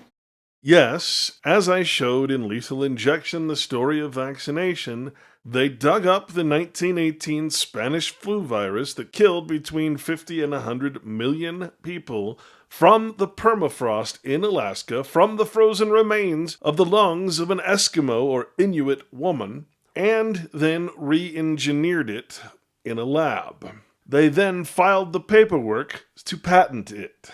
Yes, as I showed in Lethal Injection, the story of vaccination, they dug up the 1918 Spanish flu virus that killed between 50 and 100 million people from the permafrost in Alaska, from the frozen remains of the lungs of an Eskimo or Inuit woman, and then re-engineered it in a lab. They then filed the paperwork to patent it.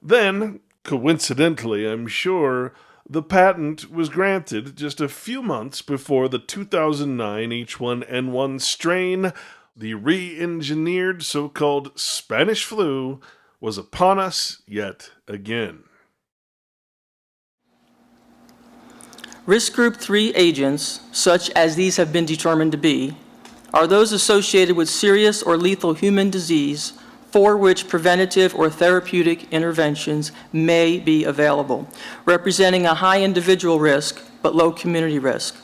Then, coincidentally, I'm sure, the patent was granted just a few months before the 2009 H1N1 strain, the re-engineered so-called Spanish flu, was upon us yet again. Risk group 3 agents, such as these have been determined to be, are those associated with serious or lethal human disease for which preventative or therapeutic interventions may be available, representing a high individual risk but low community risk.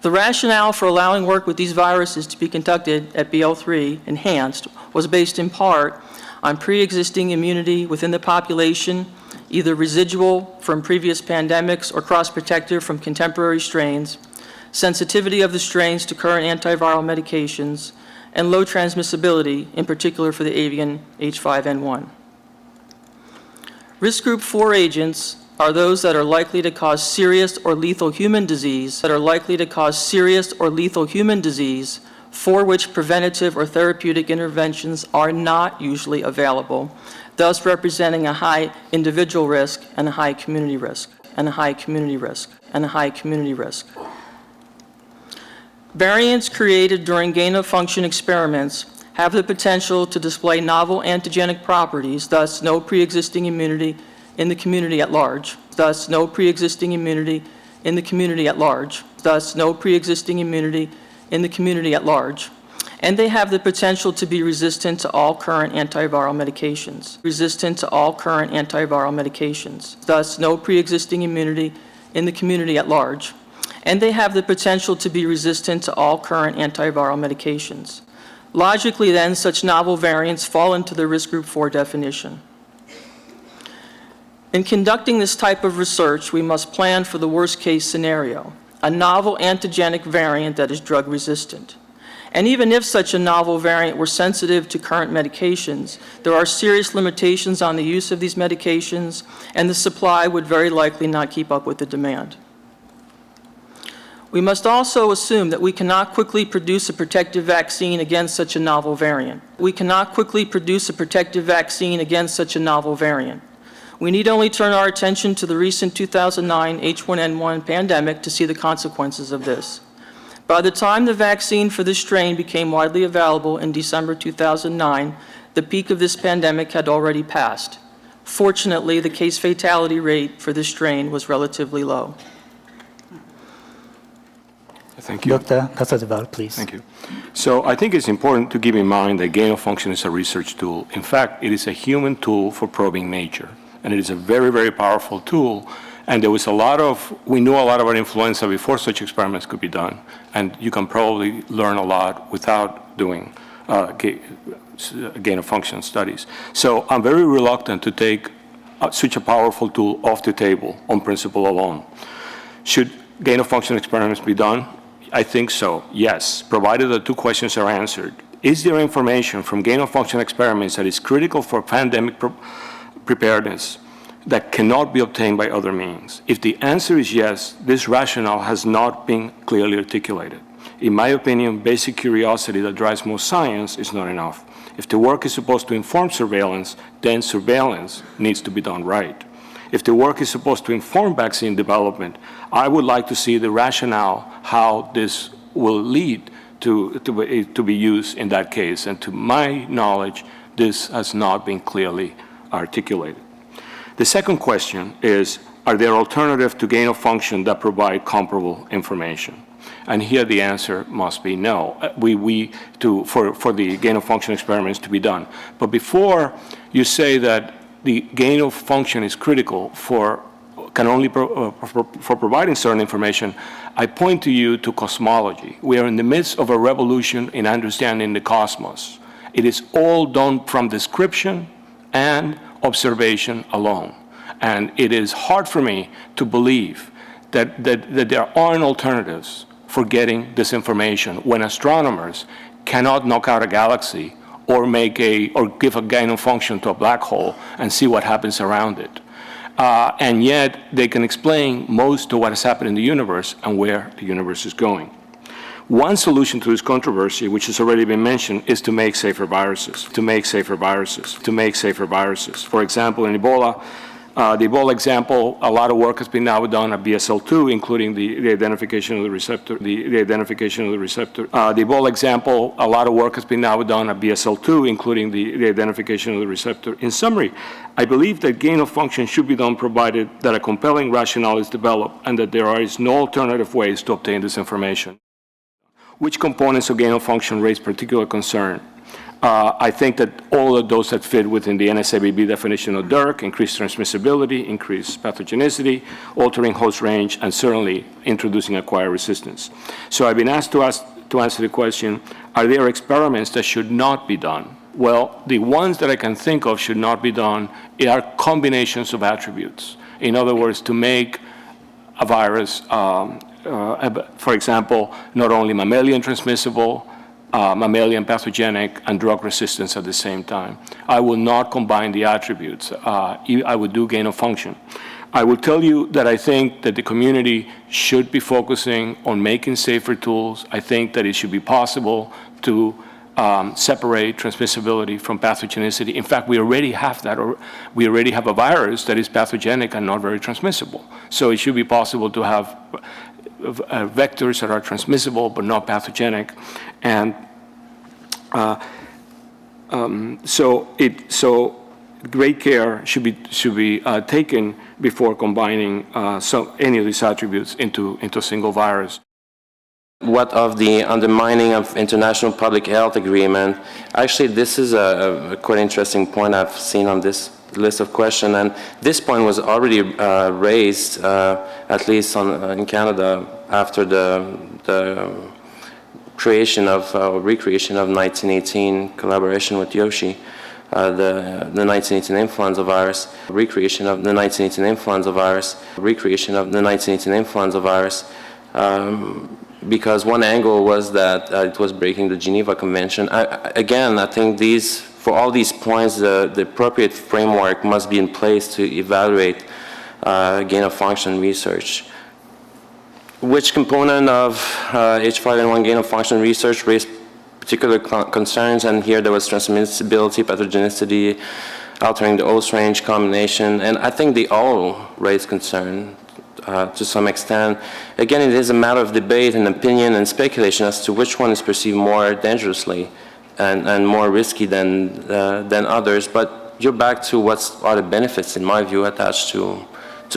The rationale for allowing work with these viruses to be conducted at BL3 enhanced was based in part on pre-existing immunity within the population, either residual from previous pandemics or cross-protective from contemporary strains, sensitivity of the strains to current antiviral medications, and low transmissibility, in particular for the avian H5N1. Risk group 4 agents are those that are likely to cause serious or lethal human disease, for which preventative or therapeutic interventions are not usually available, thus representing a high individual risk and a high community risk, Variants created during gain-of-function experiments have the potential to display novel antigenic properties, thus no pre-existing immunity in the community at large, and they have the potential to be resistant to all current antiviral medications, thus no pre-existing immunity in the community at large, and they have the potential to be resistant to all current antiviral medications. Logically, then, such novel variants fall into the risk group 4 definition. In conducting this type of research, we must plan for the worst-case scenario. a novel antigenic variant that is drug resistant. And even if such a novel variant were sensitive to current medications, there are serious limitations on the use of these medications, and the supply would very likely not keep up with the demand. We must also assume that we cannot quickly produce a protective vaccine against such a novel variant. We cannot quickly produce a protective vaccine against such a novel variant. We need only turn our attention to the recent 2009 H1N1 pandemic to see the consequences of this. By the time the vaccine for this strain became widely available in December 2009, the peak of this pandemic had already passed. Fortunately, the case fatality rate for this strain was relatively low. Thank you. Dr. Deval, please. Thank you. So I think it's important to keep in mind that gain of function is a research tool. In fact, it is a human tool for probing nature. And it is a very, very powerful tool. And there was we knew a lot about influenza before such experiments could be done. And you can probably learn a lot without doing gain of function studies. So I'm very reluctant to take such a powerful tool off the table on principle alone. Should gain of function experiments be done? I think so, yes, provided the two questions are answered. Is there information from gain of function experiments that is critical for pandemic preparedness that cannot be obtained by other means? If the answer is yes, this rationale has not been clearly articulated. In my opinion, basic curiosity that drives most science is not enough. If the work is supposed to inform surveillance, then surveillance needs to be done right. If the work is supposed to inform vaccine development, I would like to see the rationale how this will lead to be used in that case. And to my knowledge, this has not been clearly articulated. The second question is, are there alternatives to gain of function that provide comparable information? And here the answer must be no, for the gain of function experiments to be done. But before you say that the gain of function is critical for providing certain information, I point to you to cosmology. We are in the midst of a revolution in understanding the cosmos. It is all done from description and observation alone. And it is hard for me to believe that there aren't alternatives for getting this information when astronomers cannot knock out a galaxy or give a gain of function to a black hole and see what happens around it. And yet they can explain most of what has happened in the universe and where the universe is going. One solution to this controversy, which has already been mentioned, is to make safer viruses, For example, in Ebola, the Ebola example, a lot of work has been now done at BSL-2, including the identification of the receptor, The Ebola example, a lot of work has been now done at BSL-2, including the identification of the receptor. In summary, I believe that gain of function should be done provided that a compelling rationale is developed and that there is no alternative ways to obtain this information. Which components of gain of function raise particular concern? I think that all of those that fit within the NSABB definition of DIRC, increased transmissibility, increased pathogenicity, altering host range, and certainly introducing acquired resistance. So I've been asked to answer the question, are there experiments that should not be done? Well, the ones that I can think of should not be done are combinations of attributes. In other words, to make a virus, for example, not only mammalian transmissible, mammalian pathogenic, and drug resistance at the same time. I will not combine the attributes. I would do gain of function. I will tell you that I think that the community should be focusing on making safer tools. I think that it should be possible to separate transmissibility from pathogenicity. In fact, we already have that. We already have a virus that is pathogenic and not very transmissible. So it should be possible to have vectors that are transmissible but not pathogenic, and so great care should be taken before combining any of these attributes into a single virus. What of the undermining of international public health agreement? Actually, this is a quite interesting point I've seen on this list of questions, and this point was already raised, at least in Canada, after the creation of recreation of 1918 collaboration with Yoshi, the 1918 influenza virus, recreation of the 1918 influenza virus, because one angle was that it was breaking the Geneva Convention. Again, I think for all these points, the appropriate framework must be in place to evaluate gain-of-function research. Which component of H5N1 gain-of-function research raised particular concerns? And here there was transmissibility, pathogenicity, altering the dose range combination, and I think they all raise concern to some extent. Again, it is a matter of debate and opinion and speculation as to which one is perceived more dangerously and more risky than others, but you're back to what are the benefits, in my view, attached to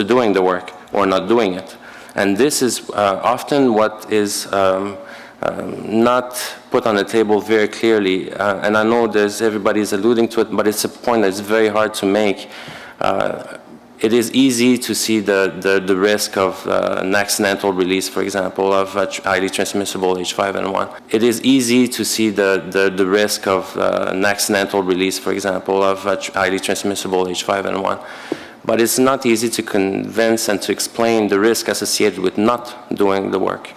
doing the work or not doing it. And this is often what is not put on the table very clearly. And I know everybody's alluding to it, but it's a point that's very hard to make. It is easy to see the risk of an accidental release, for example, of highly transmissible H5N1. It is easy to see the risk of an accidental release, for example, of highly transmissible H5N1. But it's not easy to convince and to explain the risk associated with not doing the work.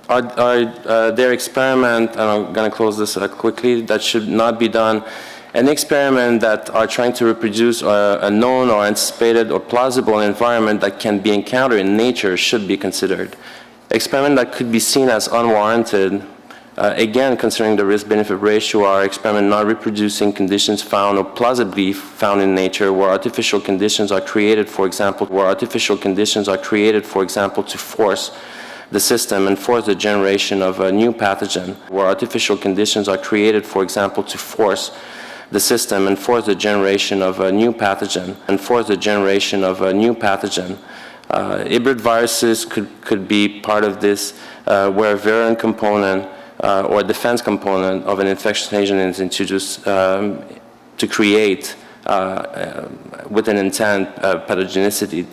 Their experiment, and I'm going to close this quickly, that should not be done. An experiment that are trying to reproduce a known or anticipated or plausible environment that can be encountered in nature should be considered. Experiment that could be seen as unwarranted, again, considering the risk-benefit ratio, are experiment not reproducing conditions found or plausibly found in nature, where artificial conditions are created, for example, to force the system and force the generation of a new pathogen, where artificial conditions are created, for example, to force the system and force the generation of a new pathogen, Hybrid viruses could be part of this, where a variant component or defense component of an infectious agent is introduced to create, with an intent, pathogenicity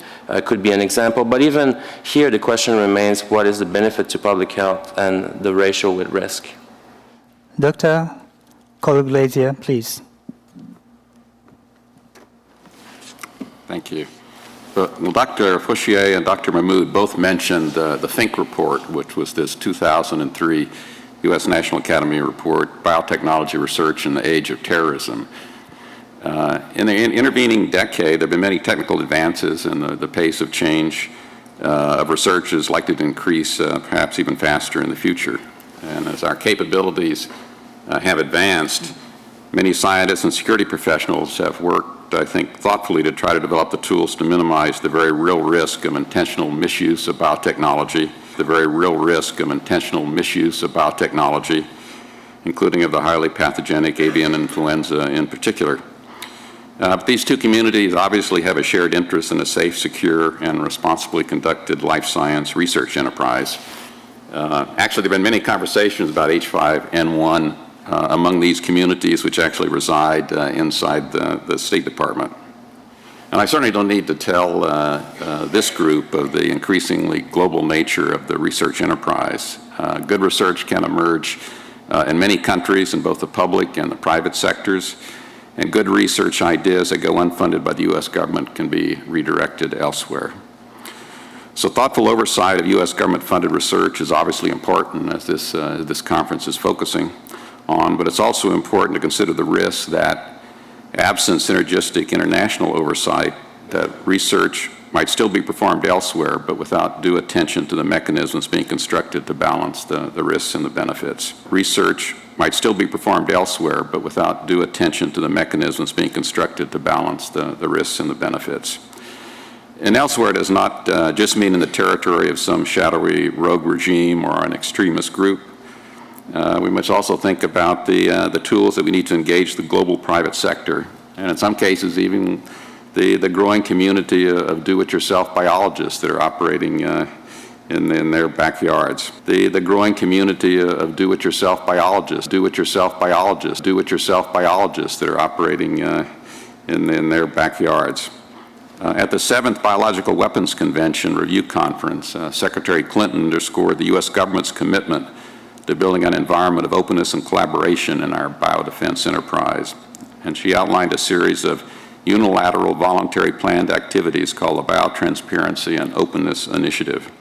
could be an example. But even here, the question remains, what is the benefit to public health and the ratio with risk? Dr. Cologlazia, please. Thank you. Well, Dr. Fouchier and Dr. Mahmoud both mentioned the Think report, which was this 2003 U.S. National Academy report, Biotechnology Research in the Age of Terrorism. In the intervening decade, there have been many technical advances, and the pace of change of research is likely to increase perhaps even faster in the future. And as our capabilities have advanced, many scientists and security professionals have worked, I think, thoughtfully to try to develop the tools to minimize the very real risk of intentional misuse of biotechnology, including of the highly pathogenic avian influenza in particular. But these two communities obviously have a shared interest in a safe, secure, and responsibly conducted life science research enterprise. Actually, there have been many conversations about H5N1 among these communities, which actually reside inside the State Department. And I certainly don't need to tell this group of the increasingly global nature of the research enterprise. Good research can emerge in many countries in both the public and the private sectors, and good research ideas that go unfunded by the U.S. government can be redirected elsewhere. So thoughtful oversight of U.S. government-funded research is obviously important, as this conference is focusing on, but it's also important to consider the risk that, absent synergistic international oversight, that research might still be performed elsewhere, but without due attention to the mechanisms being constructed to balance the risks and the benefits. Research might still be performed elsewhere, but without due attention to the mechanisms being constructed to balance the risks and the benefits. And elsewhere does not just mean in the territory of some shadowy rogue regime or an extremist group. We must also think about the tools that we need to engage the global private sector, and in some cases even the growing community of do-it-yourself biologists that are operating in their backyards. The growing community of do-it-yourself biologists that are operating in their backyards. At the 7th Biological Weapons Convention Review Conference, Secretary Clinton underscored the U.S. government's commitment to building an environment of openness and collaboration in our biodefense enterprise. And she outlined a series of unilateral voluntary planned activities called the Biotransparency and Openness Initiative.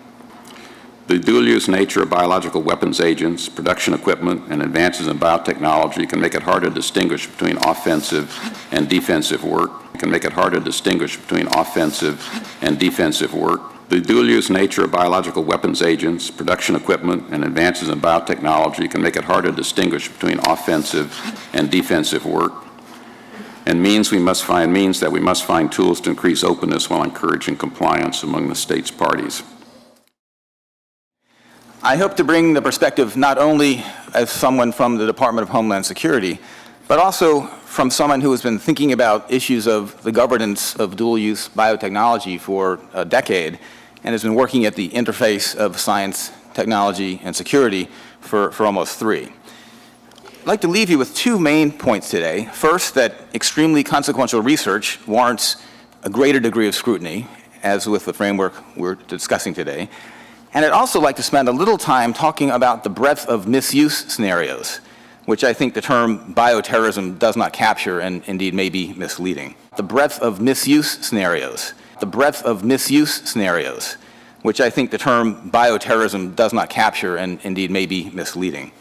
The dual-use nature of biological weapons agents, production equipment, and advances in biotechnology can make it hard to distinguish between offensive and defensive work. The dual-use nature of biological weapons agents, production equipment, and advances in biotechnology can make it hard to distinguish between offensive and defensive work. And means we must find tools to increase openness while encouraging compliance among the state's parties. I hope to bring the perspective not only as someone from the Department of Homeland Security, but also from someone who has been thinking about issues of the governance of dual-use biotechnology for a decade and has been working at the interface of science, technology, and security for almost 3. I'd like to leave you with 2 main points today. First, that extremely consequential research warrants a greater degree of scrutiny, as with the framework we're discussing today. And I'd also like to spend a little time talking about the breadth of misuse scenarios, which I think the term bioterrorism does not capture and indeed may be misleading. The breadth of misuse scenarios, which I think the term bioterrorism does not capture and indeed may be misleading.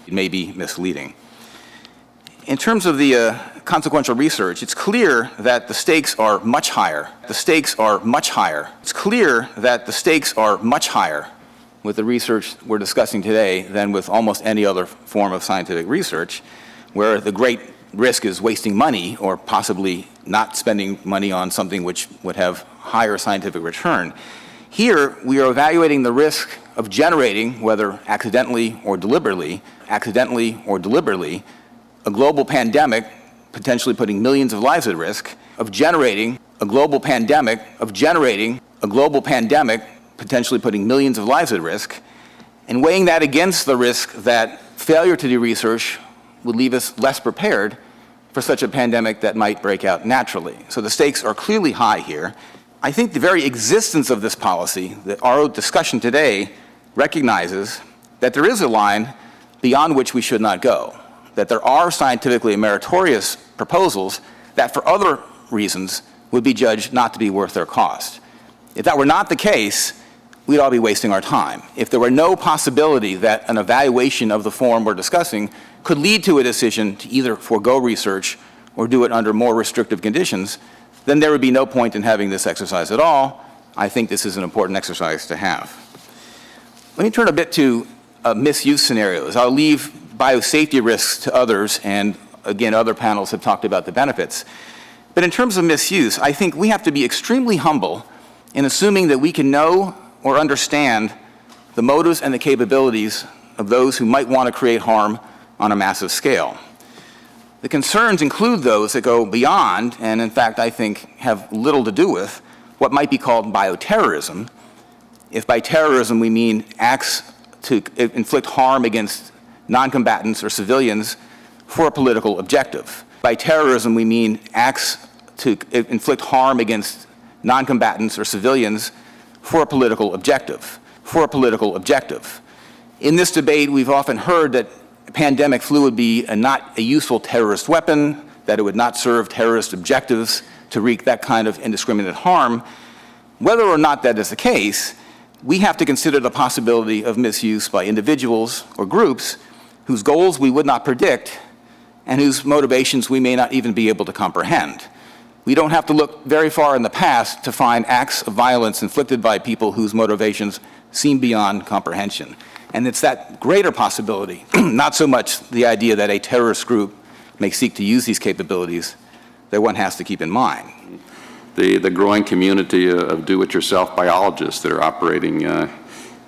In terms of the consequential research, it's clear that the stakes are much higher. It's clear that the stakes are much higher with the research we're discussing today than with almost any other form of scientific research, where the great risk is wasting money or possibly not spending money on something which would have higher scientific return. Here, we are evaluating the risk of generating, whether accidentally or deliberately, a global pandemic, potentially putting millions of lives at risk, potentially putting millions of lives at risk, and weighing that against the risk that failure to do research would leave us less prepared for such a pandemic that might break out naturally. So the stakes are clearly high here. I think the very existence of this policy, our discussion today, recognizes that there is a line beyond which we should not go, that there are scientifically meritorious proposals that for other reasons would be judged not to be worth their cost. If that were not the case, we'd all be wasting our time. If there were no possibility that an evaluation of the form we're discussing could lead to a decision to either forego research or do it under more restrictive conditions, then there would be no point in having this exercise at all. I think this is an important exercise to have. Let me turn a bit to misuse scenarios. I'll leave biosafety risks to others, and again, other panels have talked about the benefits. But in terms of misuse, I think we have to be extremely humble in assuming that we can know or understand the motives and the capabilities of those who might want to create harm on a massive scale. The concerns include those that go beyond, and in fact I think have little to do with, what might be called bioterrorism. If by terrorism we mean acts to inflict harm against non-combatants or civilians for a political objective. By terrorism we mean acts to inflict harm against non-combatants or civilians for a political objective. In this debate, we've often heard that pandemic flu would be not a useful terrorist weapon, that it would not serve terrorist objectives to wreak that kind of indiscriminate harm. Whether or not that is the case, we have to consider the possibility of misuse by individuals or groups whose goals we would not predict and whose motivations we may not even be able to comprehend. We don't have to look very far in the past to find acts of violence inflicted by people whose motivations seem beyond comprehension. And it's that greater possibility, not so much the idea that a terrorist group may seek to use these capabilities, that one has to keep in mind. The growing community of do-it-yourself biologists that are operating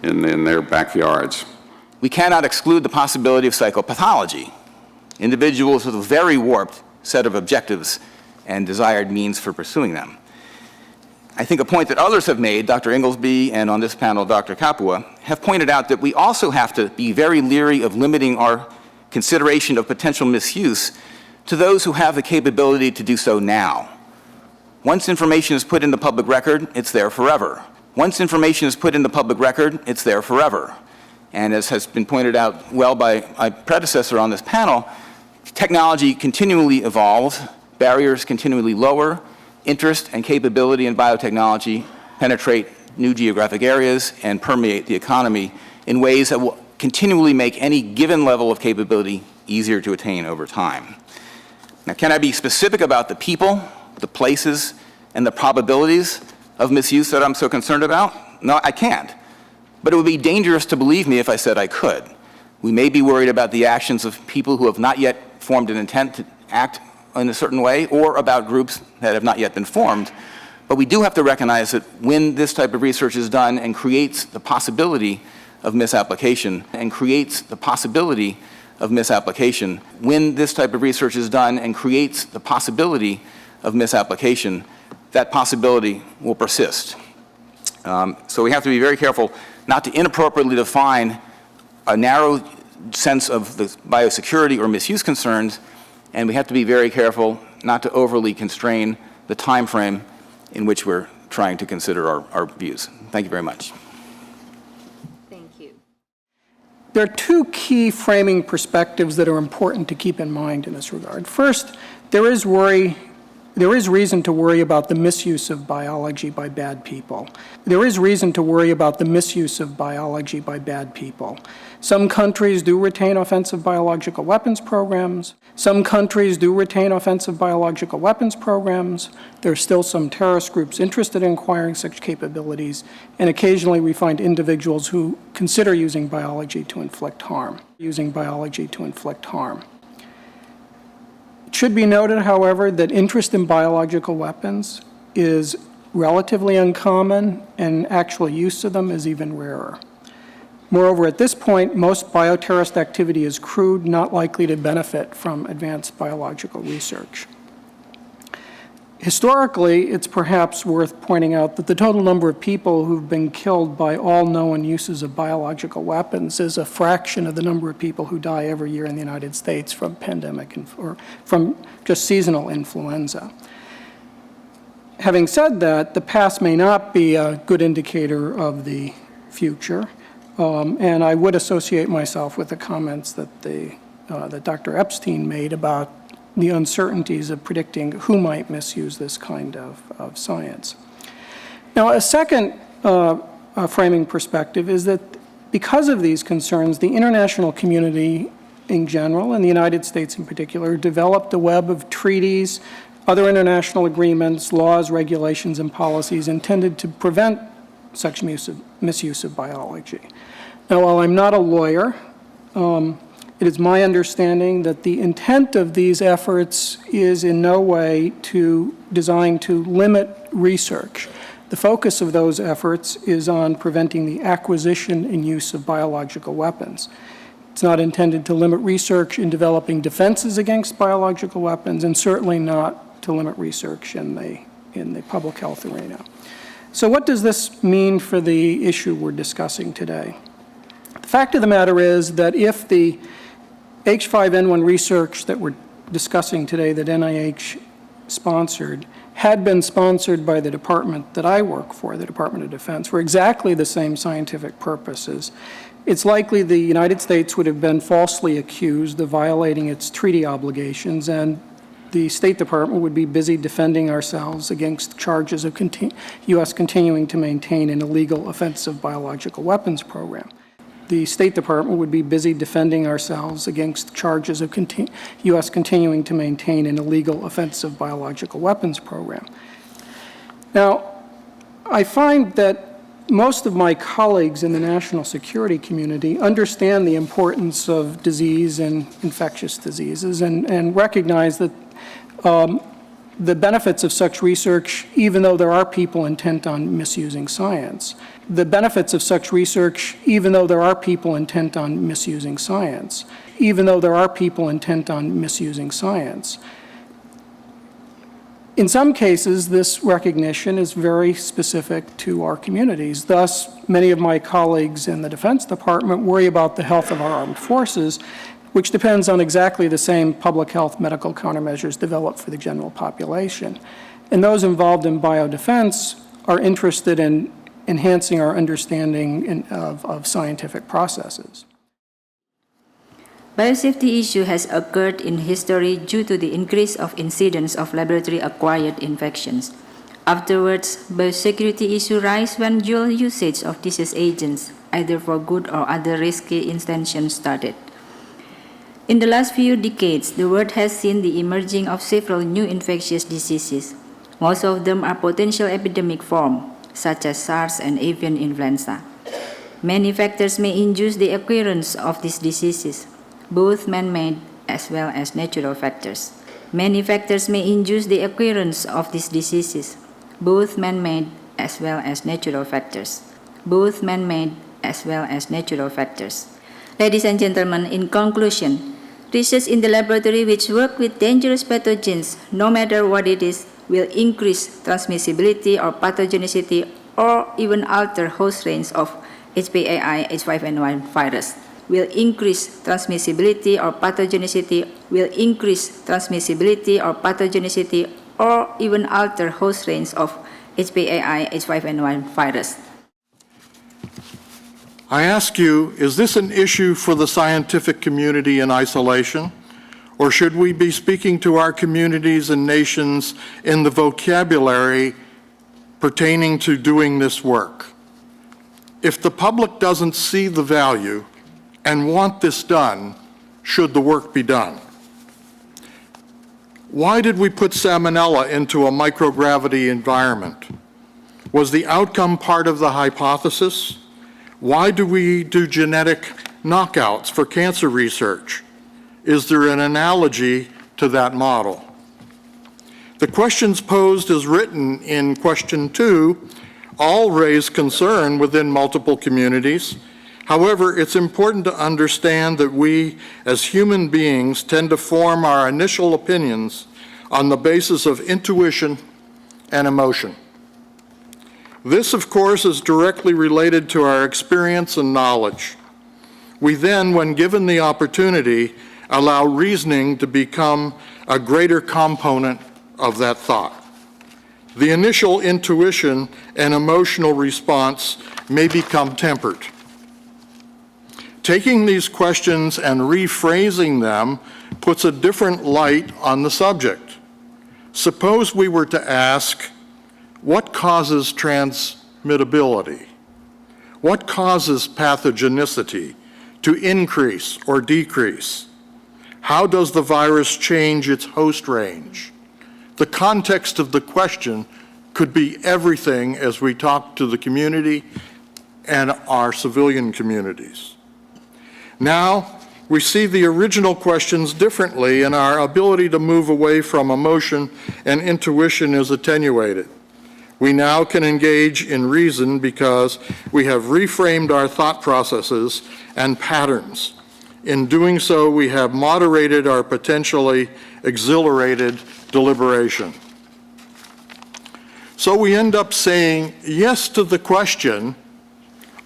in their backyards. We cannot exclude the possibility of psychopathology, individuals with a very warped set of objectives and desired means for pursuing them. I think a point that others have made, Dr. Inglesby and on this panel, Dr. Capua, have pointed out that we also have to be very leery of limiting our consideration of potential misuse to those who have the capability to do so now. Once information is put in the public record, it's there forever. And as has been pointed out well by my predecessor on this panel, technology continually evolves, barriers continually lower, interest and capability in biotechnology penetrate new geographic areas and permeate the economy in ways that will continually make any given level of capability easier to attain over time. Now, can I be specific about the people, the places, and the probabilities of misuse that I'm so concerned about? No, I can't. But it would be dangerous to believe me if I said I could. We may be worried about the actions of people who have not yet formed an intent to act in a certain way, or about groups that have not yet been formed. But we do have to recognize that when this type of research is done and creates the possibility of misapplication, when this type of research is done and creates the possibility of misapplication, that possibility will persist. So we have to be very careful not to inappropriately define a narrow sense of the biosecurity or misuse concerns, and we have to be very careful not to overly constrain the time frame in which we're trying to consider our views. Thank you very much. Thank you. There are two key framing perspectives that are important to keep in mind in this regard. First, there is reason to worry about the misuse of biology by bad people. Some countries do retain offensive biological weapons programs. There are still some terrorist groups interested in acquiring such capabilities, and occasionally we find individuals who consider using biology to inflict harm. It should be noted, however, that interest in biological weapons is relatively uncommon, and actual use of them is even rarer. Moreover, at this point, most bioterrorist activity is crude, not likely to benefit from advanced biological research. Historically, it's perhaps worth pointing out that the total number of people who've been killed by all known uses of biological weapons is a fraction of the number of people who die every year in the United States from pandemic or from just seasonal influenza. Having said that, the past may not be a good indicator of the future, and I would associate myself with the comments that that Dr. Epstein made about the uncertainties of predicting who might misuse this kind of science. Now, a second framing perspective is that because of these concerns, the international community in general, and the United States in particular, developed a web of treaties, other international agreements, laws, regulations, and policies intended to prevent such misuse of biology. Now, while I'm not a lawyer, it is my understanding that the intent of these efforts is in no way designed to limit research. The focus of those efforts is on preventing the acquisition and use of biological weapons. It's not intended to limit research in developing defenses against biological weapons, and certainly not to limit research in the public health arena. So what does this mean for the issue we're discussing today? The fact of the matter is that if the H5N1 research that we're discussing today that NIH sponsored had been sponsored by the department that I work for, the Department of Defense, for exactly the same scientific purposes, it's likely the United States would have been falsely accused of violating its treaty obligations, and the State Department would be busy defending ourselves against charges of U.S. continuing to maintain an illegal offensive biological weapons program. The State Department would be busy defending ourselves against charges of U.S. continuing to maintain an illegal offensive biological weapons program. Now, I find that most of my colleagues in the national security community understand the importance of disease and infectious diseases and recognize that the benefits of such research, even though there are people intent on misusing science. The benefits of such research, even though there are people intent on misusing science. In some cases, this recognition is very specific to our communities. Thus, many of my colleagues in the Defense Department worry about the health of our armed forces, which depends on exactly the same public health medical countermeasures developed for the general population. And those involved in biodefense are interested in enhancing our understanding of scientific processes. Biosafety issue has occurred in history due to the increase of incidence of laboratory-acquired infections. Afterwards, biosecurity issue rise when dual usage of disease agents, either for good or other risky intentions started. In the last few decades, the world has seen the emerging of several new infectious diseases. Most of them are potential epidemic forms, such as SARS and avian influenza. Many factors may induce the occurrence of these diseases, both man-made as well as natural factors. Many factors may induce the occurrence of these diseases, both man-made as well as natural factors. Both man-made as well as natural factors. Ladies and gentlemen, in conclusion, research in the laboratory which work with dangerous pathogens, no matter what it is, will increase transmissibility or pathogenicity or even alter host range of HPAI, H5N1 virus. Will increase transmissibility or pathogenicity, will increase transmissibility or pathogenicity or even alter host range of HPAI, H5N1 virus. I ask you, is this an issue for the scientific community in isolation? Or should we be speaking to our communities and nations in the vocabulary pertaining to doing this work? If the public doesn't see the value and want this done, should the work be done? Why did we put salmonella into a microgravity environment? Was the outcome part of the hypothesis? Why do we do genetic knockouts for cancer research? Is there an analogy to that model? The questions posed as written in question 2 all raise concern within multiple communities. However, it's important to understand that we, as human beings, tend to form our initial opinions on the basis of intuition and emotion. This, of course, is directly related to our experience and knowledge. We then, when given the opportunity, allow reasoning to become a greater component of that thought. The initial intuition and emotional response may become tempered. Taking these questions and rephrasing them puts a different light on the subject. Suppose we were to ask, what causes transmittability? What causes pathogenicity to increase or decrease? How does the virus change its host range? The context of the question could be everything as we talk to the community and our civilian communities. Now, we see the original questions differently, and our ability to move away from emotion and intuition is attenuated. We now can engage in reason because we have reframed our thought processes and patterns. In doing so, we have moderated our potentially exhilarated deliberation. So we end up saying yes to the question.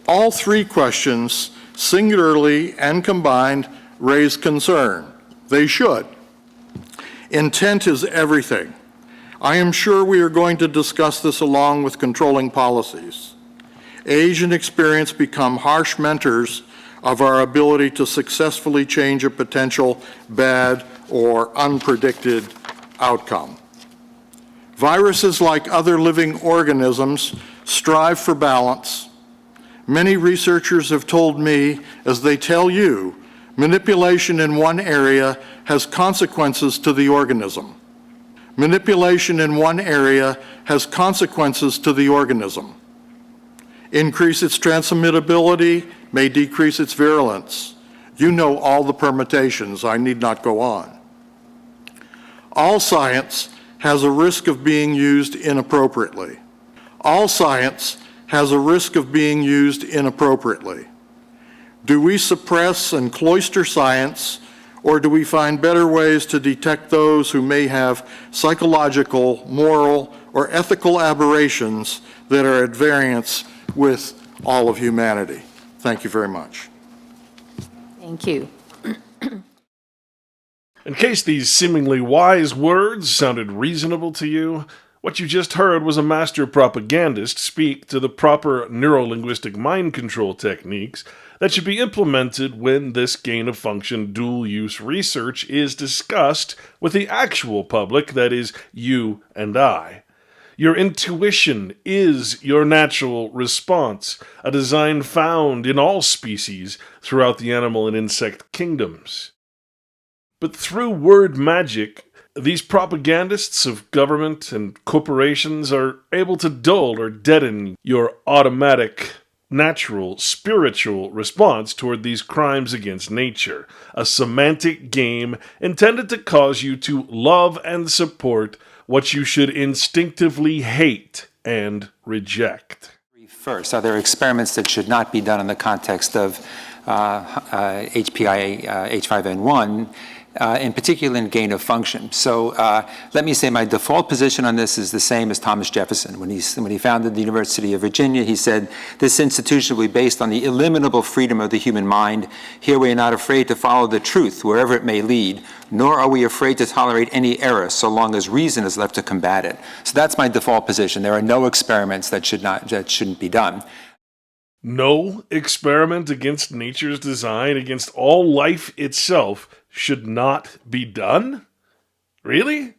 All 3 questions, singularly and combined, raise concern. They should. Intent is everything. I am sure we are going to discuss this along with controlling policies. Age and experience become harsh mentors of our ability to successfully change a potential bad or unpredicted outcome. Viruses, like other living organisms, strive for balance. Many researchers have told me, as they tell you, manipulation in one area has consequences to the organism. Manipulation in one area has consequences to the organism. Increase its transmittability may decrease its virulence. You know all the permutations, I need not go on. All science has a risk of being used inappropriately. All science has a risk of being used inappropriately. Do we suppress and cloister science, or do we find better ways to detect those who may have psychological, moral, or ethical aberrations that are at variance with all of humanity? Thank you very much. Thank you. In case these seemingly wise words sounded reasonable to you, what you just heard was a master propagandist speak to the proper neurolinguistic mind control techniques that should be implemented when this gain-of-function dual-use research is discussed with the actual public, that is, you and I. Your intuition is your natural response, a design found in all species throughout the animal and insect kingdoms. But through word magic, these propagandists of government and corporations are able to dull or deaden your automatic, natural, spiritual response toward these crimes against nature, a semantic game intended to cause you to love and support what you should instinctively hate and reject. First, are there experiments that should not be done in the context of HPI H5N1, in particular in gain of function? So let me say my default position on this is the same as Thomas Jefferson. When he founded the University of Virginia, he said, "This institution will be based on the illimitable freedom of the human mind. Here we are not afraid to follow the truth wherever it may lead, nor are we afraid to tolerate any error so long as reason is left to combat it." So that's my default position. There are no experiments that shouldn't be done. No experiment against nature's design, against all life itself, should not be done? Really?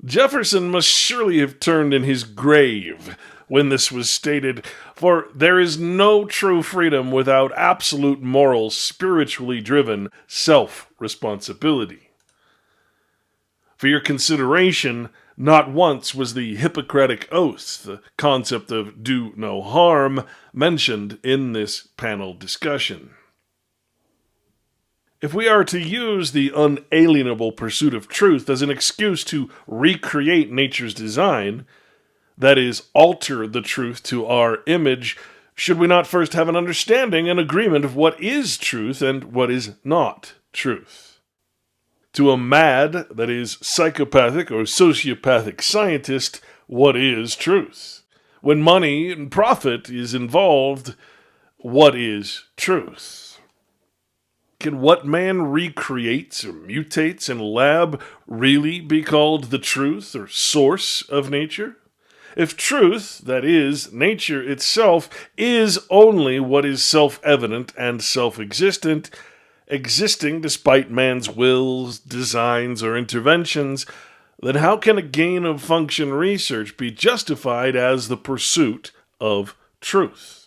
Jefferson must surely have turned in his grave when this was stated, for there is no true freedom without absolute moral, spiritually driven self-responsibility. For your consideration, not once was the Hippocratic Oath, the concept of do no harm, mentioned in this panel discussion. If we are to use the unalienable pursuit of truth as an excuse to recreate nature's design, that is, alter the truth to our image, should we not first have an understanding and agreement of what is truth and what is not truth? To a mad, that is, psychopathic or sociopathic scientist, what is truth? When money and profit is involved, what is truth? Can what man recreates or mutates in a lab really be called the truth or source of nature? If truth, that is, nature itself, is only what is self-evident and self-existent, existing despite man's wills, designs, or interventions, then how can a gain-of-function research be justified as the pursuit of truth?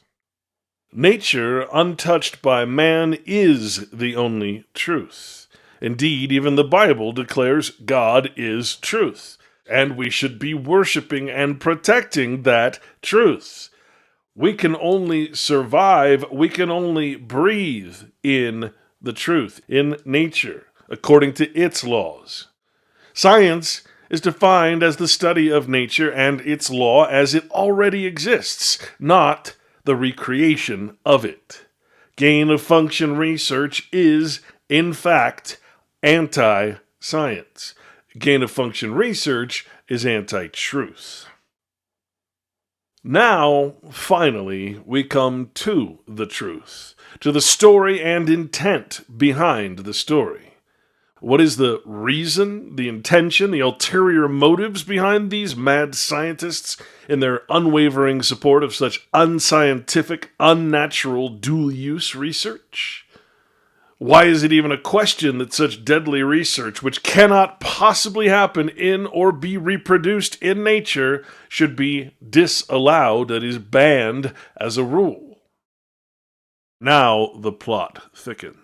Nature, untouched by man, is the only truth. Indeed, even the Bible declares God is truth, and we should be worshiping and protecting that truth. We can only survive, we can only breathe in the truth, in nature, according to its laws. Science is defined as the study of nature and its law as it already exists, not the recreation of it. Gain-of-function research is, in fact, anti-science. Gain-of-function research is anti-truth. Now, finally, we come to the truth, to the story and intent behind the story. What is the reason, the intention, the ulterior motives behind these mad scientists in their unwavering support of such unscientific, unnatural, dual-use research? Why is it even a question that such deadly research, which cannot possibly happen in or be reproduced in nature, should be disallowed, that is, banned as a rule? Now the plot thickens.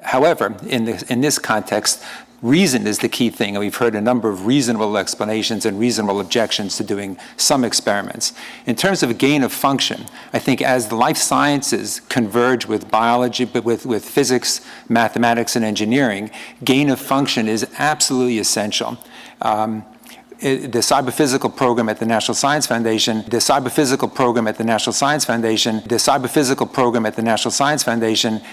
However, in this context, reason is the key thing, and we've heard a number of reasonable explanations and reasonable objections to doing some experiments. In terms of gain of function, I think as the life sciences converge with biology, but with physics, mathematics, and engineering, gain of function is absolutely essential. The cyber-physical program at the National Science Foundation,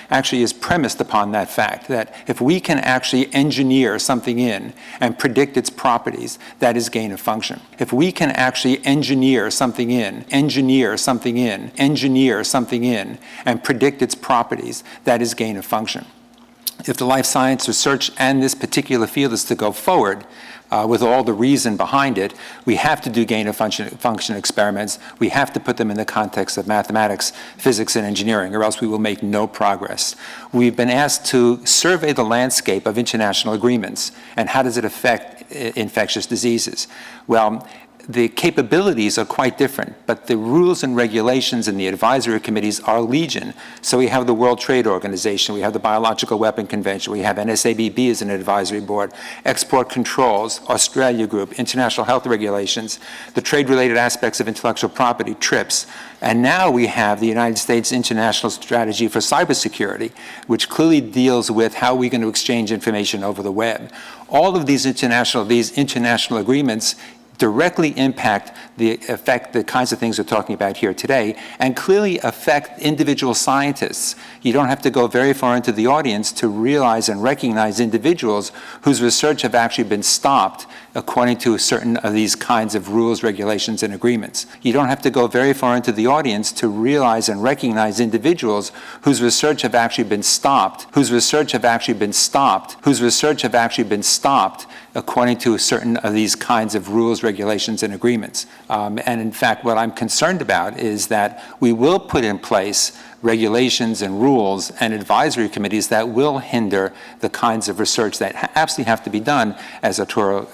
actually is premised upon that fact, that if we can actually engineer something in and predict its properties, that is gain of function. If we can actually engineer something in and predict its properties, that is gain of function. If the life science research and this particular field is to go forward, with all the reason behind it, we have to do gain-of-function experiments. We have to put them in the context of mathematics, physics, and engineering, or else we will make no progress. We've been asked to survey the landscape of international agreements, and how does it affect infectious diseases. Well, the capabilities are quite different, but the rules and regulations and the advisory committees are legion. So we have the World Trade Organization, we have the Biological Weapon Convention, we have NSABB as an advisory board, export controls, Australia Group, international health regulations, the trade-related aspects of intellectual property, TRIPS, and now we have the United States International Strategy for Cybersecurity, which clearly deals with how we're going to exchange information over the web. All of these international agreements directly affect the kinds of things we're talking about here today, and clearly affect individual scientists. You don't have to go very far into the audience to realize and recognize individuals whose research have actually been stopped according to certain of these kinds of rules, regulations, and agreements. You don't have to go very far into the audience to realize and recognize individuals whose research have actually been stopped, according to certain of these kinds of rules, regulations, and agreements. And in fact, what I'm concerned about is that we will put in place regulations and rules and advisory committees that will hinder the kinds of research that absolutely have to be done, as Arturo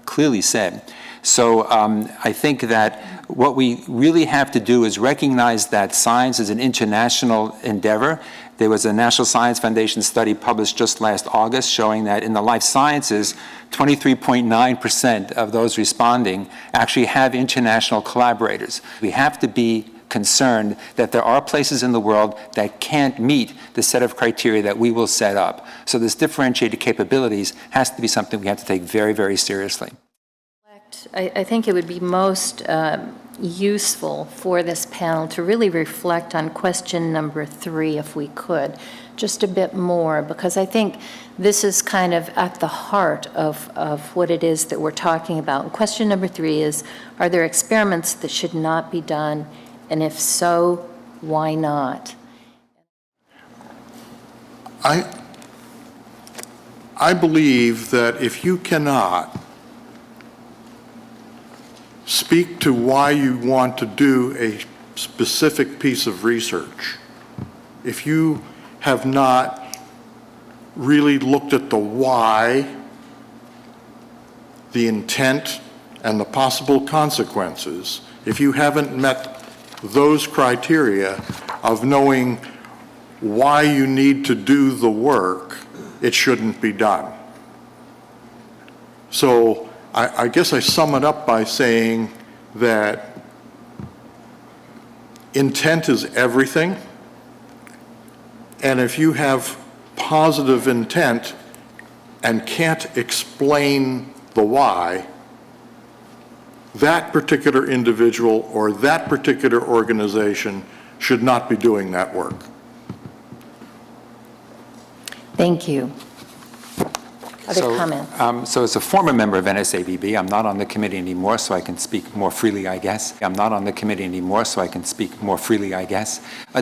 clearly said. So I think that what we really have to do is recognize that science is an international endeavor. There was a National Science Foundation study published just last August showing that in the life sciences, 23.9% of those responding actually have international collaborators. We have to be concerned that there are places in the world that can't meet the set of criteria that we will set up. So this differentiated capabilities has to be something we have to take very, very seriously. I think it would be most useful for this panel to really reflect on question number 3, if we could, just a bit more, because I think this is kind of at the heart of what it is that we're talking about. And question number 3 is, are there experiments that should not be done? And if so, why not? I believe that if you cannot speak to why you want to do a specific piece of research, if you have not really looked at the why, the intent, and the possible consequences, if you haven't met those criteria of knowing why you need to do the work, it shouldn't be done. So I guess I sum it up by saying that intent is everything, and if you have positive intent and can't explain the why, that particular individual or that particular organization should not be doing that work. Thank you. Other comments? So as a former member of NSABB, I'm not on the committee anymore, so I can speak more freely, I guess.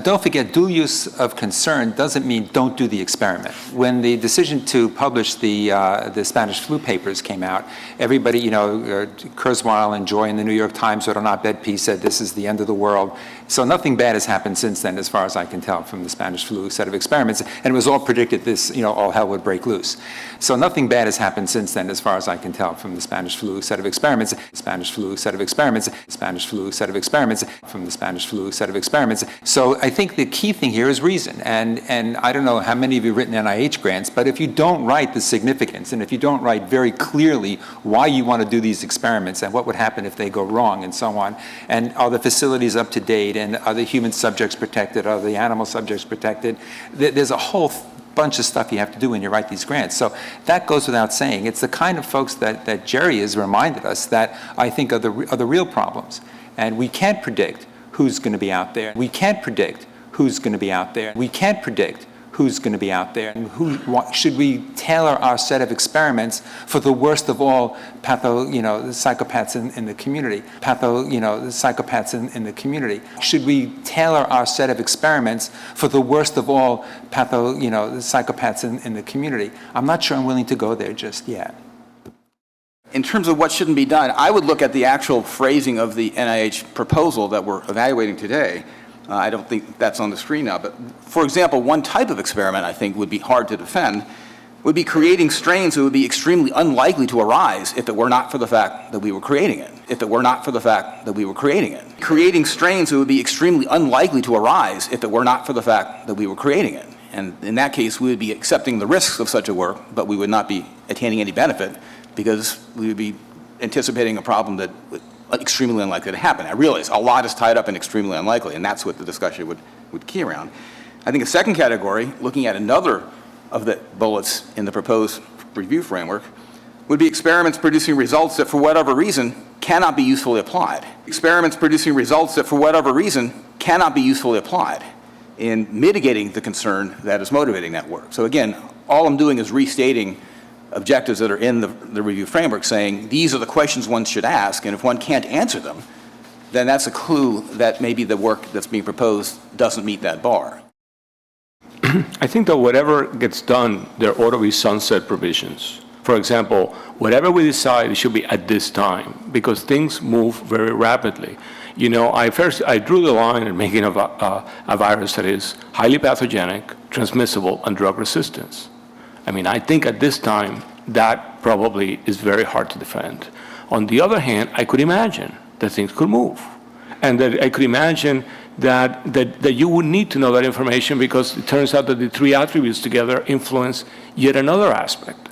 Don't forget, dual use of concern doesn't mean don't do the experiment. When the decision to publish the Spanish flu papers came out, everybody, Kurzweil and Joy in the New York Times wrote an op-ed piece, said this is the end of the world. So nothing bad has happened since then, as far as I can tell, from the Spanish flu set of experiments. And it was all predicted this, all hell would break loose. So nothing bad has happened since then, as far as I can tell, from the Spanish flu set of experiments. So I think the key thing here is reason. And I don't know how many of you have written NIH grants, but if you don't write the significance, and if you don't write very clearly why you want to do these experiments and what would happen if they go wrong and so on, and are the facilities up to date, and are the human subjects protected, are the animal subjects protected, there's a whole bunch of stuff you have to do when you write these grants. So that goes without saying. It's the kind of folks that Jerry has reminded us that I think are the real problems. And we can't predict who's going to be out there. We can't predict who's going to be out there. We can't predict who's going to be out there. And should we tailor our set of experiments for the worst of all psychopaths in the community? Should we tailor our set of experiments for the worst of all psychopaths in the community? I'm not sure I'm willing to go there just yet. In terms of what shouldn't be done, I would look at the actual phrasing of the NIH proposal that we're evaluating today. I don't think that's on the screen now, but for example, one type of experiment I think would be hard to defend would be creating strains that would be extremely unlikely to arise if it were not for the fact that we were creating it. If it were not for the fact that we were creating it. Creating strains that would be extremely unlikely to arise if it were not for the fact that we were creating it. And in that case, we would be accepting the risks of such a work, but we would not be attaining any benefit because we would be anticipating a problem that was extremely unlikely to happen. I realize a lot is tied up in extremely unlikely, and that's what the discussion would key around. I think a second category, looking at another of the bullets in the proposed review framework, would be experiments producing results that for whatever reason cannot be usefully applied. Experiments producing results that for whatever reason cannot be usefully applied in mitigating the concern that is motivating that work. So again, all I'm doing is restating objectives that are in the review framework, saying these are the questions one should ask, and if one can't answer them, then that's a clue that maybe the work that's being proposed doesn't meet that bar. I think that whatever gets done, there ought to be sunset provisions. For example, whatever we decide, it should be at this time, because things move very rapidly. You know, I drew the line in making a virus that is highly pathogenic, transmissible, and drug resistant. I mean, I think at this time, that probably is very hard to defend. On the other hand, I could imagine that things could move. And that I could imagine that you would need to know that information because it turns out that the three attributes together influence yet another aspect.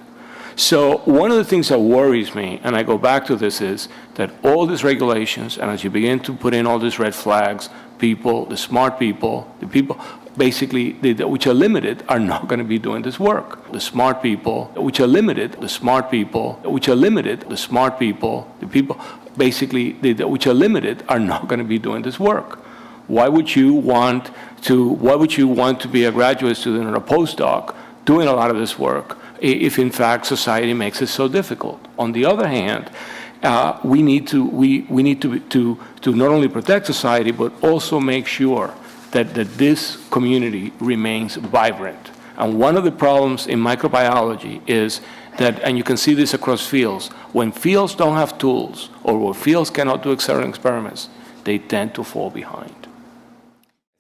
So one of the things that worries me, and I go back to this, is that all these regulations, and as you begin to put in all these red flags, people, the smart people, the people basically which are limited are not going to be doing this work. The smart people, which are limited, the smart people, which are limited, the smart people, the people basically which are limited are not going to be doing this work. Why would you want to be a graduate student or a postdoc doing a lot of this work if in fact society makes it so difficult? On the other hand, we need to not only protect society but also make sure that this community remains vibrant. And one of the problems in microbiology is that, and you can see this across fields, when fields don't have tools or where fields cannot do certain experiments, they tend to fall behind.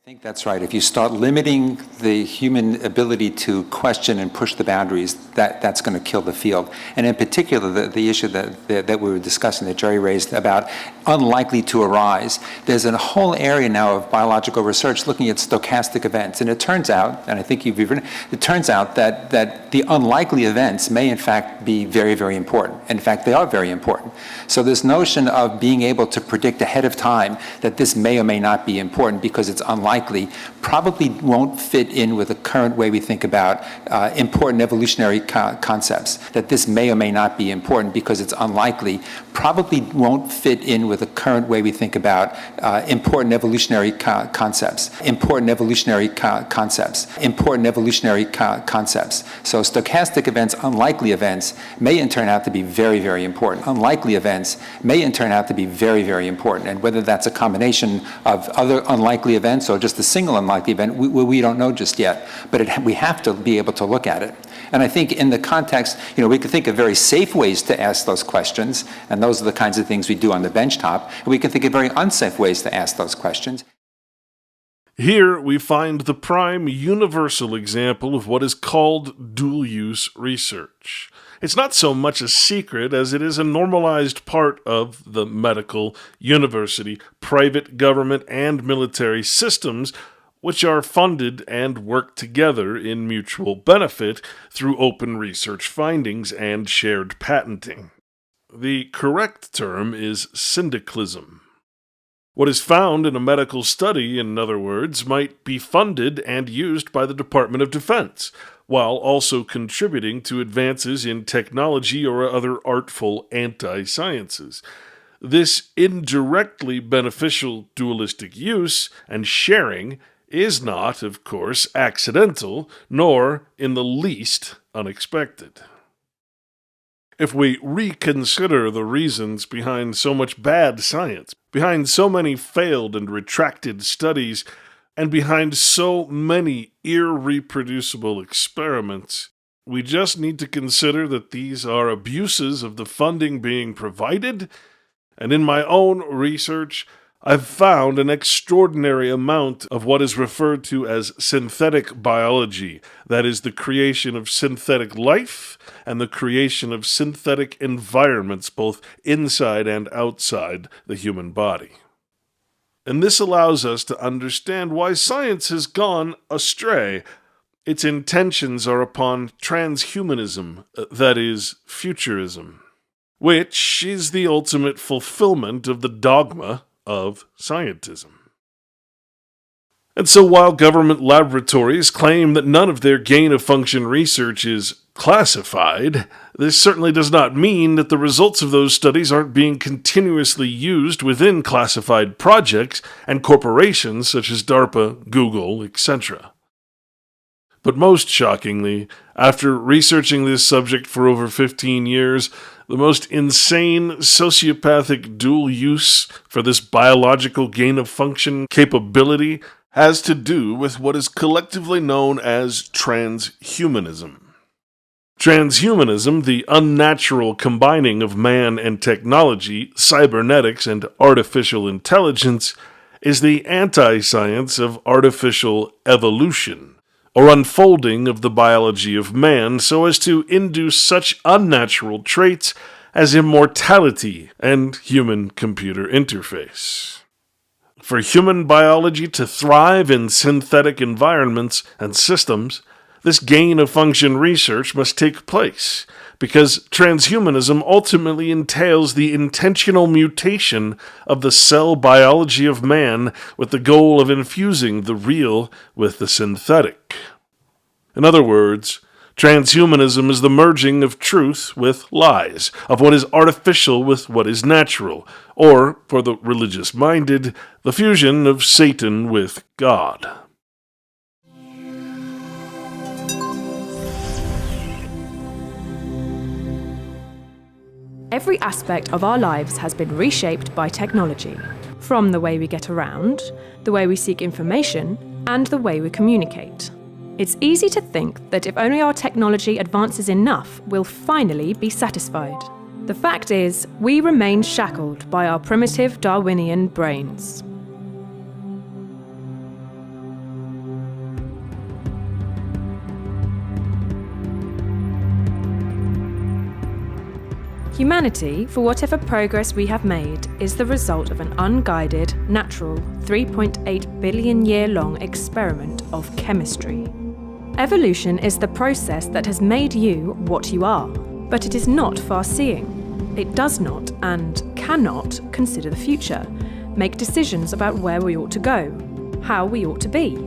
I think that's right. If you start limiting the human ability to question and push the boundaries, that's going to kill the field. And in particular, the issue that we were discussing, that Jerry raised about unlikely to arise, there's a whole area now of biological research looking at stochastic events. And it turns out, and I think you've even, it turns out that the unlikely events may in fact be very, very important. In fact, they are very important. So this notion of being able to predict ahead of time that this may or may not be important because it's unlikely probably won't fit in with the current way we think about important evolutionary concepts. That this may or may not be important because it's unlikely probably won't fit in with the current way we think about important evolutionary concepts. Important evolutionary concepts. Important evolutionary concepts. So stochastic events, unlikely events, may in turn out to be very, very important. Unlikely events may in turn out to be very, very important. And whether that's a combination of other unlikely events or just a single unlikely event, we don't know just yet. But we have to be able to look at it. And I think in the context, we can think of very safe ways to ask those questions, and those are the kinds of things we do on the benchtop. And we can think of very unsafe ways to ask those questions. Here we find the prime universal example of what is called dual-use research. It's not so much a secret as it is a normalized part of the medical, university, private, government, and military systems, which are funded and work together in mutual benefit through open research findings and shared patenting. The correct term is syndicalism. What is found in a medical study, in other words, might be funded and used by the Department of Defense, while also contributing to advances in technology or other artful anti-sciences. This indirectly beneficial dualistic use and sharing is not, of course, accidental, nor in the least unexpected. If we reconsider the reasons behind so much bad science, behind so many failed and retracted studies, and behind so many irreproducible experiments, we just need to consider that these are abuses of the funding being provided, and in my own research, I've found an extraordinary amount of what is referred to as synthetic biology, that is, the creation of synthetic life and the creation of synthetic environments both inside and outside the human body. And this allows us to understand why science has gone astray. Its intentions are upon transhumanism, that is, futurism, which is the ultimate fulfillment of the dogma of scientism. And so while government laboratories claim that none of their gain-of-function research is classified, this certainly does not mean that the results of those studies aren't being continuously used within classified projects and corporations such as DARPA, Google, etc. But most shockingly, after researching this subject for over 15 years, the most insane sociopathic dual use for this biological gain-of-function capability has to do with what is collectively known as transhumanism. Transhumanism, the unnatural combining of man and technology, cybernetics, and artificial intelligence, is the anti-science of artificial evolution, or unfolding of the biology of man so as to induce such unnatural traits as immortality and human-computer interface. For human biology to thrive in synthetic environments and systems, this gain-of-function research must take place, because transhumanism ultimately entails the intentional mutation of the cell biology of man with the goal of infusing the real with the synthetic. In other words, transhumanism is the merging of truth with lies, of what is artificial with what is natural, or, for the religious-minded, the fusion of Satan with God. Every aspect of our lives has been reshaped by technology, from the way we get around, the way we seek information, and the way we communicate. It's easy to think that if only our technology advances enough, we'll finally be satisfied. The fact is, we remain shackled by our primitive Darwinian brains. Humanity, for whatever progress we have made, is the result of an unguided, natural, 3.8 billion year long experiment of chemistry. Evolution is the process that has made you what you are, but it is not far-seeing. It does not and cannot consider the future, make decisions about where we ought to go, how we ought to be.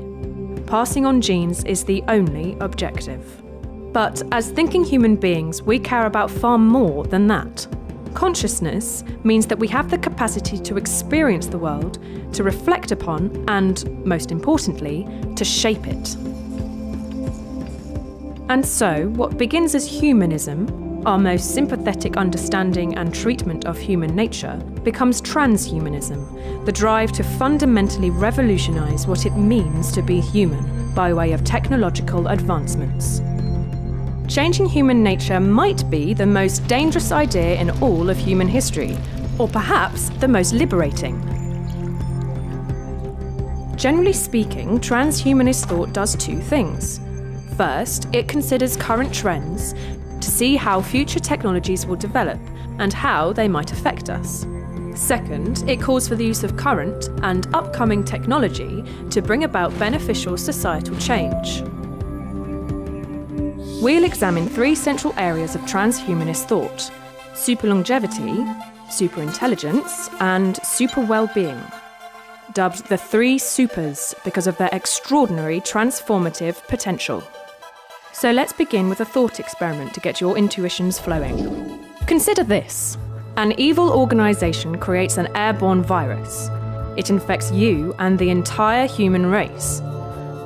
Passing on genes is the only objective. But as thinking human beings, we care about far more than that. Consciousness means that we have the capacity to experience the world, to reflect upon, and, most importantly, to shape it. And so, what begins as humanism, our most sympathetic understanding and treatment of human nature, becomes transhumanism, the drive to fundamentally revolutionize what it means to be human by way of technological advancements. Changing human nature might be the most dangerous idea in all of human history, or perhaps the most liberating. Generally speaking, transhumanist thought does two things. First, it considers current trends to see how future technologies will develop and how they might affect us. Second, it calls for the use of current and upcoming technology to bring about beneficial societal change. We'll examine three central areas of transhumanist thought: superlongevity, superintelligence, and super well-being, dubbed the three supers because of their extraordinary transformative potential. So let's begin with a thought experiment to get your intuitions flowing. Consider this. An evil organization creates an airborne virus. It infects you and the entire human race.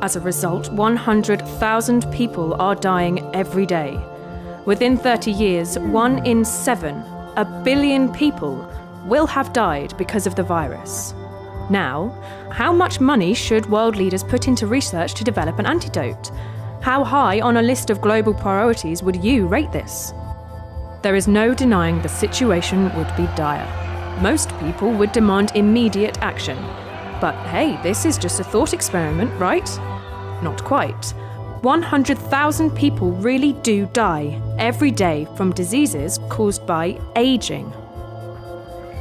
As a result, 100,000 people are dying every day. Within 30 years, 1 in 7, 1 billion people, will have died because of the virus. Now, how much money should world leaders put into research to develop an antidote? How high on a list of global priorities would you rate this? There is no denying the situation would be dire. Most people would demand immediate action. But hey, this is just a thought experiment, right? Not quite. 100,000 people really do die every day from diseases caused by aging.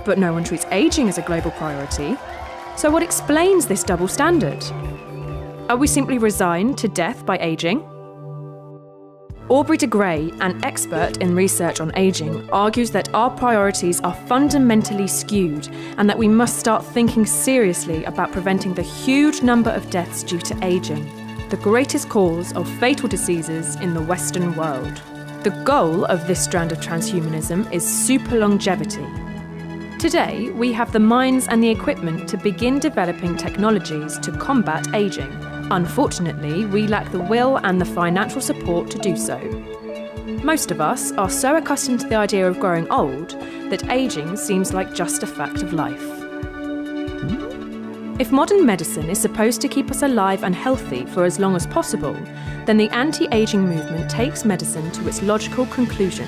But no one treats aging as a global priority. So what explains this double standard? Are we simply resigned to death by aging? Aubrey de Grey, an expert in research on aging, argues that our priorities are fundamentally skewed and that we must start thinking seriously about preventing the huge number of deaths due to aging, the greatest cause of fatal diseases in the Western world. The goal of this strand of transhumanism is super longevity. Today, we have the minds and the equipment to begin developing technologies to combat aging. Unfortunately, we lack the will and the financial support to do so. Most of us are so accustomed to the idea of growing old that aging seems like just a fact of life. If modern medicine is supposed to keep us alive and healthy for as long as possible, then the anti-aging movement takes medicine to its logical conclusion.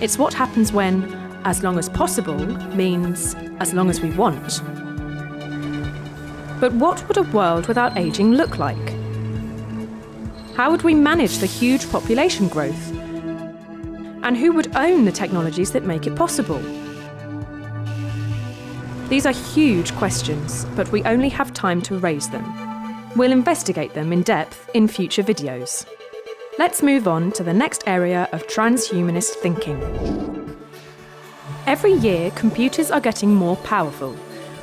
It's what happens when as long as possible means as long as we want. But what would a world without aging look like? How would we manage the huge population growth? And who would own the technologies that make it possible? These are huge questions, but we only have time to raise them. We'll investigate them in depth in future videos. Let's move on to the next area of transhumanist thinking. Every year, computers are getting more powerful.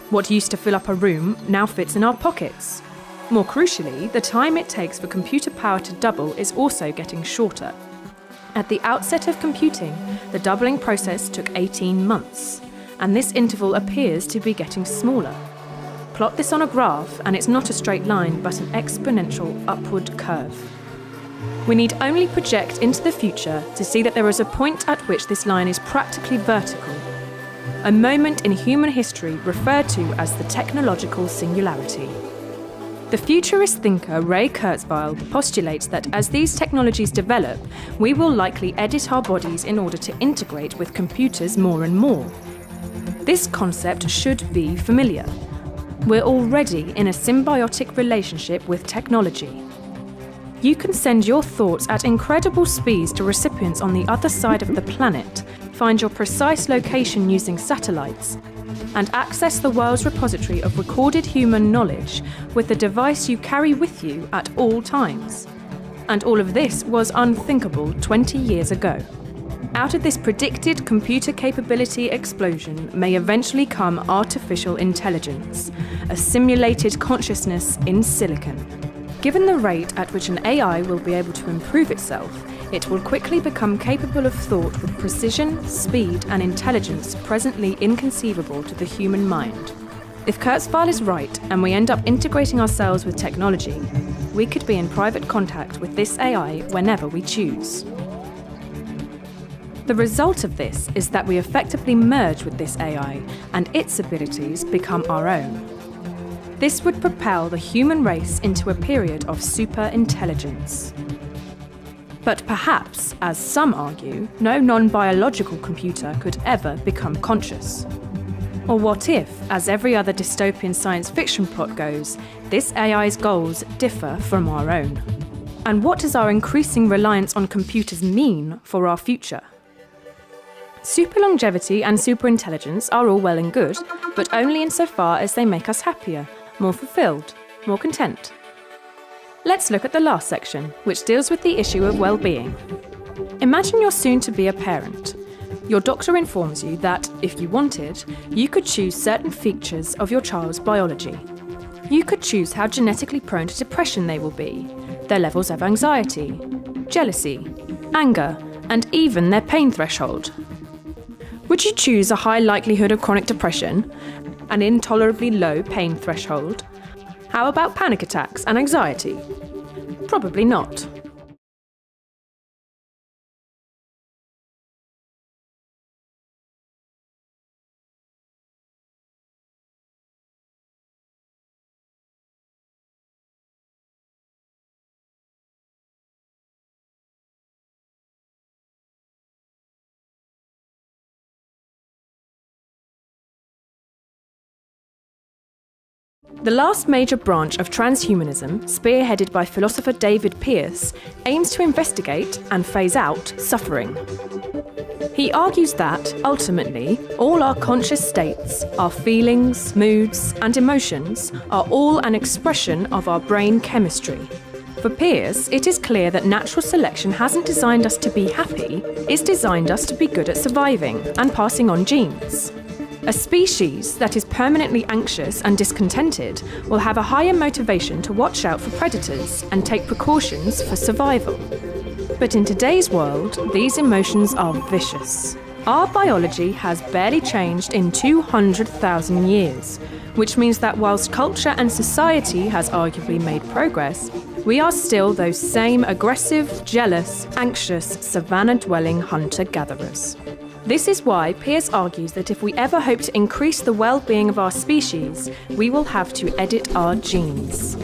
What used to fill up a room now fits in our pockets. More crucially, the time it takes for computer power to double is also getting shorter. At the outset of computing, the doubling process took 18 months, and this interval appears to be getting smaller. Plot this on a graph, and it's not a straight line, but an exponential upward curve. We need only project into the future to see that there is a point at which this line is practically vertical, a moment in human history referred to as the technological singularity. The futurist thinker Ray Kurzweil postulates that as these technologies develop, we will likely edit our bodies in order to integrate with computers more and more. This concept should be familiar. We're already in a symbiotic relationship with technology. You can send your thoughts at incredible speeds to recipients on the other side of the planet, find your precise location using satellites, and access the world's repository of recorded human knowledge with the device you carry with you at all times. And all of this was unthinkable 20 years ago. Out of this predicted computer capability explosion may eventually come artificial intelligence, a simulated consciousness in silicon. Given the rate at which an AI will be able to improve itself, it will quickly become capable of thought with precision, speed, and intelligence presently inconceivable to the human mind. If Kurzweil is right and we end up integrating ourselves with technology, we could be in private contact with this AI whenever we choose. The result of this is that we effectively merge with this AI, and its abilities become our own. This would propel the human race into a period of super-intelligence. But perhaps, as some argue, no non-biological computer could ever become conscious. Or what if, as every other dystopian science fiction plot goes, this AI's goals differ from our own? And what does our increasing reliance on computers mean for our future? Super longevity and superintelligence are all well and good, but only insofar as they make us happier, more fulfilled, more content. Let's look at the last section, which deals with the issue of well-being. Imagine you're soon to be a parent. Your doctor informs you that, if you wanted, you could choose certain features of your child's biology. You could choose how genetically prone to depression they will be, their levels of anxiety, jealousy, anger, and even their pain threshold. Would you choose a high likelihood of chronic depression, an intolerably low pain threshold? How about panic attacks and anxiety? Probably not. The last major branch of transhumanism, spearheaded by philosopher David Pearce, aims to investigate and phase out suffering. He argues that, ultimately, all our conscious states, our feelings, moods, and emotions are all an expression of our brain chemistry. For Pearce, it is clear that natural selection hasn't designed us to be happy, it's designed us to be good at surviving and passing on genes. A species that is permanently anxious and discontented will have a higher motivation to watch out for predators and take precautions for survival. But in today's world, these emotions are vicious. Our biology has barely changed in 200,000 years, which means that whilst culture and society has arguably made progress, we are still those same aggressive, jealous, anxious, savannah-dwelling hunter-gatherers. This is why Pearce argues that if we ever hope to increase the well-being of our species, we will have to edit our genes.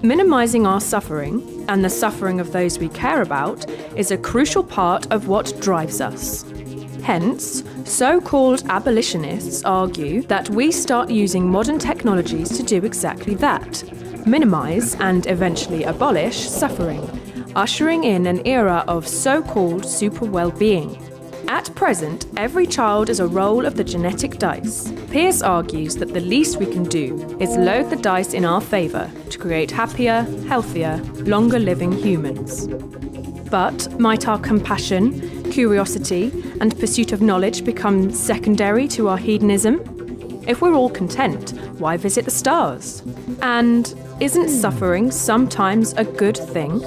Minimising our suffering, and the suffering of those we care about, is a crucial part of what drives us. Hence, so-called abolitionists argue that we start using modern technologies to do exactly that: minimise and eventually abolish suffering, ushering in an era of so-called super well-being. At present, every child is a roll of the genetic dice. Pearce argues that the least we can do is load the dice in our favour to create happier, healthier, longer-living humans. But might our compassion, curiosity, and pursuit of knowledge become secondary to our hedonism? If we're all content, why visit the stars? And isn't suffering sometimes a good thing?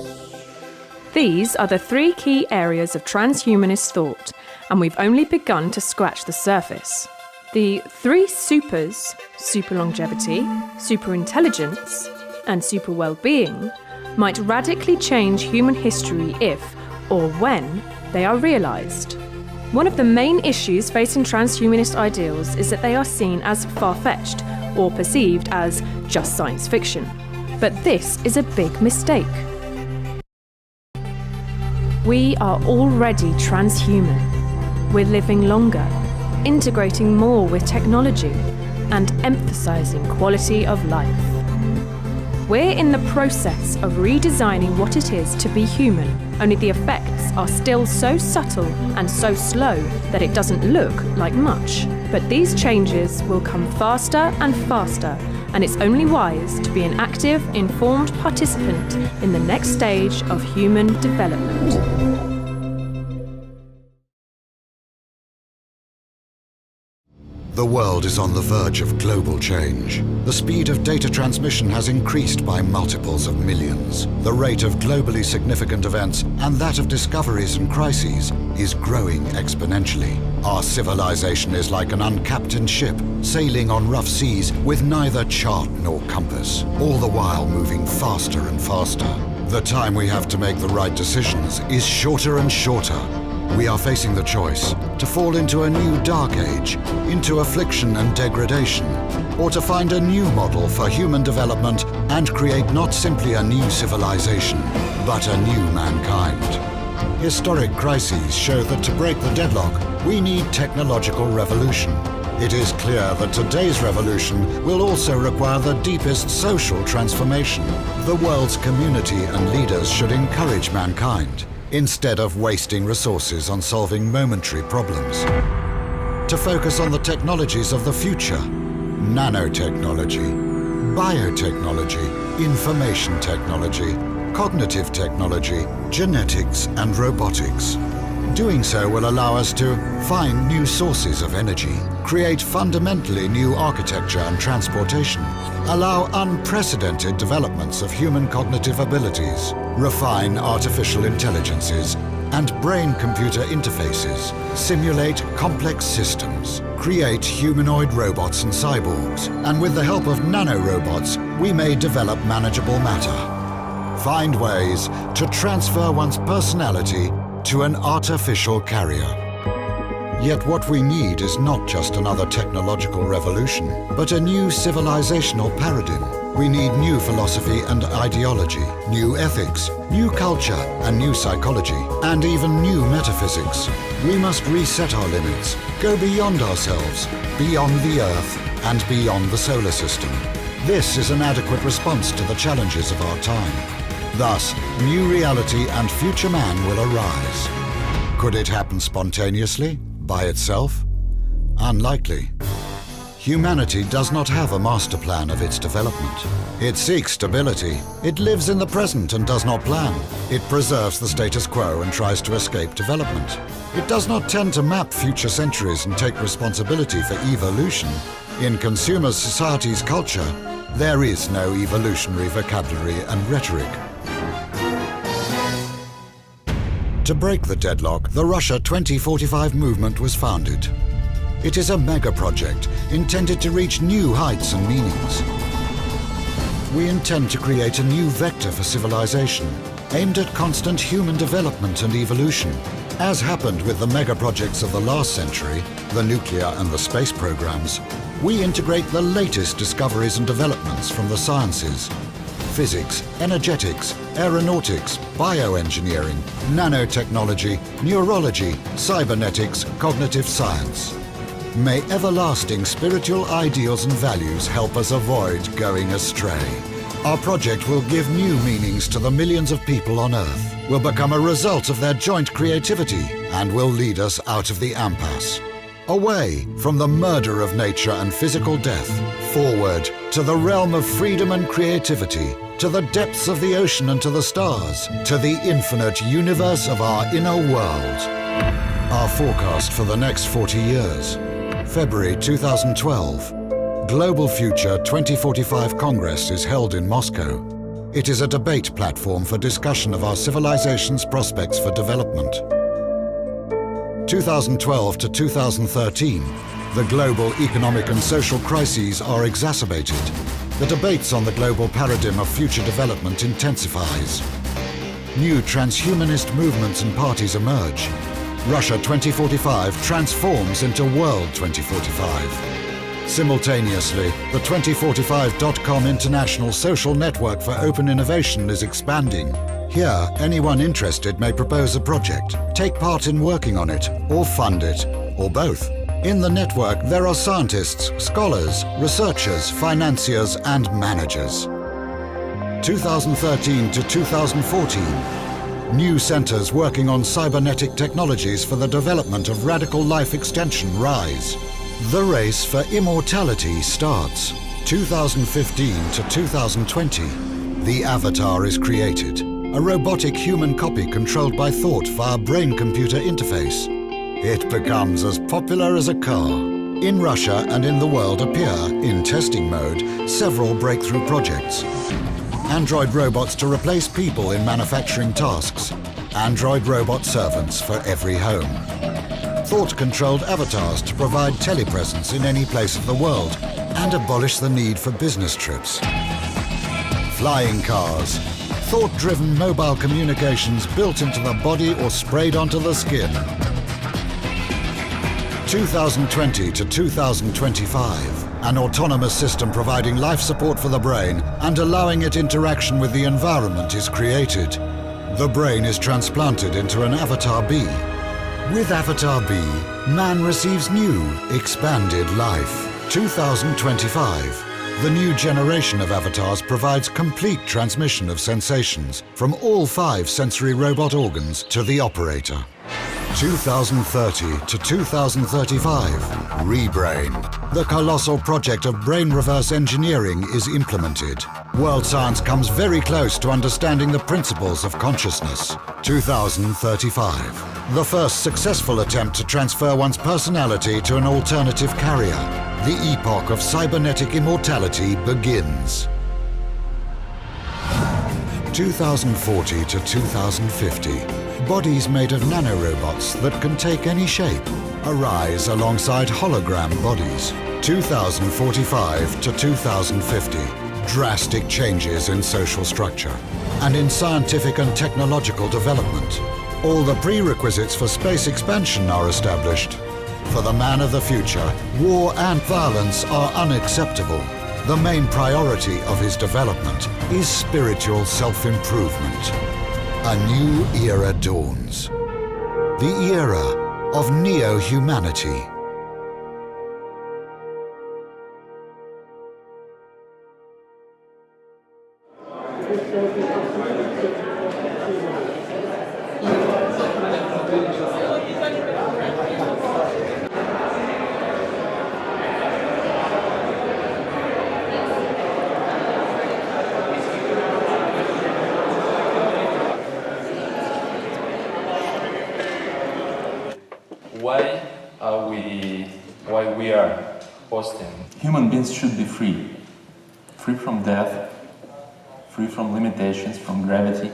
These are the three key areas of transhumanist thought, and we've only begun to scratch the surface. The three supers, super longevity, super intelligence, and super well-being, might radically change human history if, or when, they are realised. One of the main issues facing transhumanist ideals is that they are seen as far-fetched or perceived as just science fiction. But this is a big mistake. We are already transhuman. We're living longer, integrating more with technology, and emphasising quality of life. We're in the process of redesigning what it is to be human, only the effects are still so subtle and so slow that it doesn't look like much. But these changes will come faster and faster, and it's only wise to be an active, informed participant in the next stage of human development. The world is on the verge of global change. The speed of data transmission has increased by multiples of millions. The rate of globally significant events and that of discoveries and crises is growing exponentially. Our civilization is like an uncaptained ship sailing on rough seas with neither chart nor compass, all the while moving faster and faster. The time we have to make the right decisions is shorter and shorter. We are facing the choice to fall into a new dark age, into affliction and degradation, or to find a new model for human development and create not simply a new civilization, but a new mankind. Historic crises show that to break the deadlock, we need technological revolution. It is clear that today's revolution will also require the deepest social transformation. The world's community and leaders should encourage mankind, instead of wasting resources on solving momentary problems, to focus on the technologies of the future: nanotechnology, biotechnology, information technology, cognitive technology, genetics and robotics. Doing so will allow us to find new sources of energy, create fundamentally new architecture and transportation, allow unprecedented developments of human cognitive abilities, refine artificial intelligences and brain-computer interfaces, simulate complex systems, create humanoid robots and cyborgs, and with the help of nanorobots, we may develop manageable matter. Find ways to transfer one's personality to an artificial carrier. Yet what we need is not just another technological revolution, but a new civilizational paradigm. We need new philosophy and ideology, new ethics, new culture and new psychology, and even new metaphysics. We must reset our limits, go beyond ourselves, beyond the Earth, and beyond the solar system. This is an adequate response to the challenges of our time. Thus, new reality and future man will arise. Could it happen spontaneously, by itself? Unlikely. Humanity does not have a master plan of its development. It seeks stability. It lives in the present and does not plan. It preserves the status quo and tries to escape development. It does not tend to map future centuries and take responsibility for evolution. In consumer society's culture, there is no evolutionary vocabulary and rhetoric. To break the deadlock, the Russia 2045 movement was founded. It is a mega project intended to reach new heights and meanings. We intend to create a new vector for civilization, aimed at constant human development and evolution. As happened with the mega projects of the last century, the nuclear and the space programs, we integrate the latest discoveries and developments from the sciences: physics, energetics, aeronautics, bioengineering, nanotechnology, neurology, cybernetics, cognitive science. May everlasting spiritual ideals and values help us avoid going astray. Our project will give new meanings to the millions of people on Earth, will become a result of their joint creativity, and will lead us out of the impasse. Away from the murder of nature and physical death, forward to the realm of freedom and creativity, to the depths of the ocean and to the stars, to the infinite universe of our inner world. Our forecast for the next 40 years. February 2012. Global Future 2045 Congress is held in Moscow. It is a debate platform for discussion of our civilization's prospects for development. 2012 to 2013, the global economic and social crises are exacerbated. The debates on the global paradigm of future development intensifies. New transhumanist movements and parties emerge. Russia 2045 transforms into World 2045. Simultaneously, the 2045.com international social network for open innovation is expanding. Here, anyone interested may propose a project, take part in working on it, or fund it, or both. In the network, there are scientists, scholars, researchers, financiers, and managers. 2013 to 2014. New centers working on cybernetic technologies for the development of radical life extension rise. The race for immortality starts. 2015 to 2020. The avatar is created. A robotic human copy controlled by thought via brain-computer interface. It becomes as popular as a car. In Russia and in the world appear, in testing mode, several breakthrough projects. Android robots to replace people in manufacturing tasks. Android robot servants for every home. Thought-controlled avatars to provide telepresence in any place of the world and abolish the need for business trips. Flying cars. Thought-driven mobile communications built into the body or sprayed onto the skin. 2020 to 2025. An autonomous system providing life support for the brain and allowing it interaction with the environment is created. The brain is transplanted into an Avatar B. With Avatar B, man receives new, expanded life. 2025. The new generation of avatars provides complete transmission of sensations from all 5 sensory robot organs to the operator. 2030 to 2035, Rebrain. The colossal project of brain reverse engineering is implemented. World science comes very close to understanding the principles of consciousness. 2035, the first successful attempt to transfer one's personality to an alternative carrier. The epoch of cybernetic immortality begins. 2040 to 2050. Bodies made of nanorobots that can take any shape arise alongside hologram bodies. 2045 to 2050. Drastic changes in social structure and in scientific and technological development. All the prerequisites for space expansion are established. For the man of the future, war and violence are unacceptable. The main priority of his development is spiritual self-improvement. A new era dawns. The era of neo-humanity. why we are posting. Human beings should be free. Free from death, free from limitations, from gravity,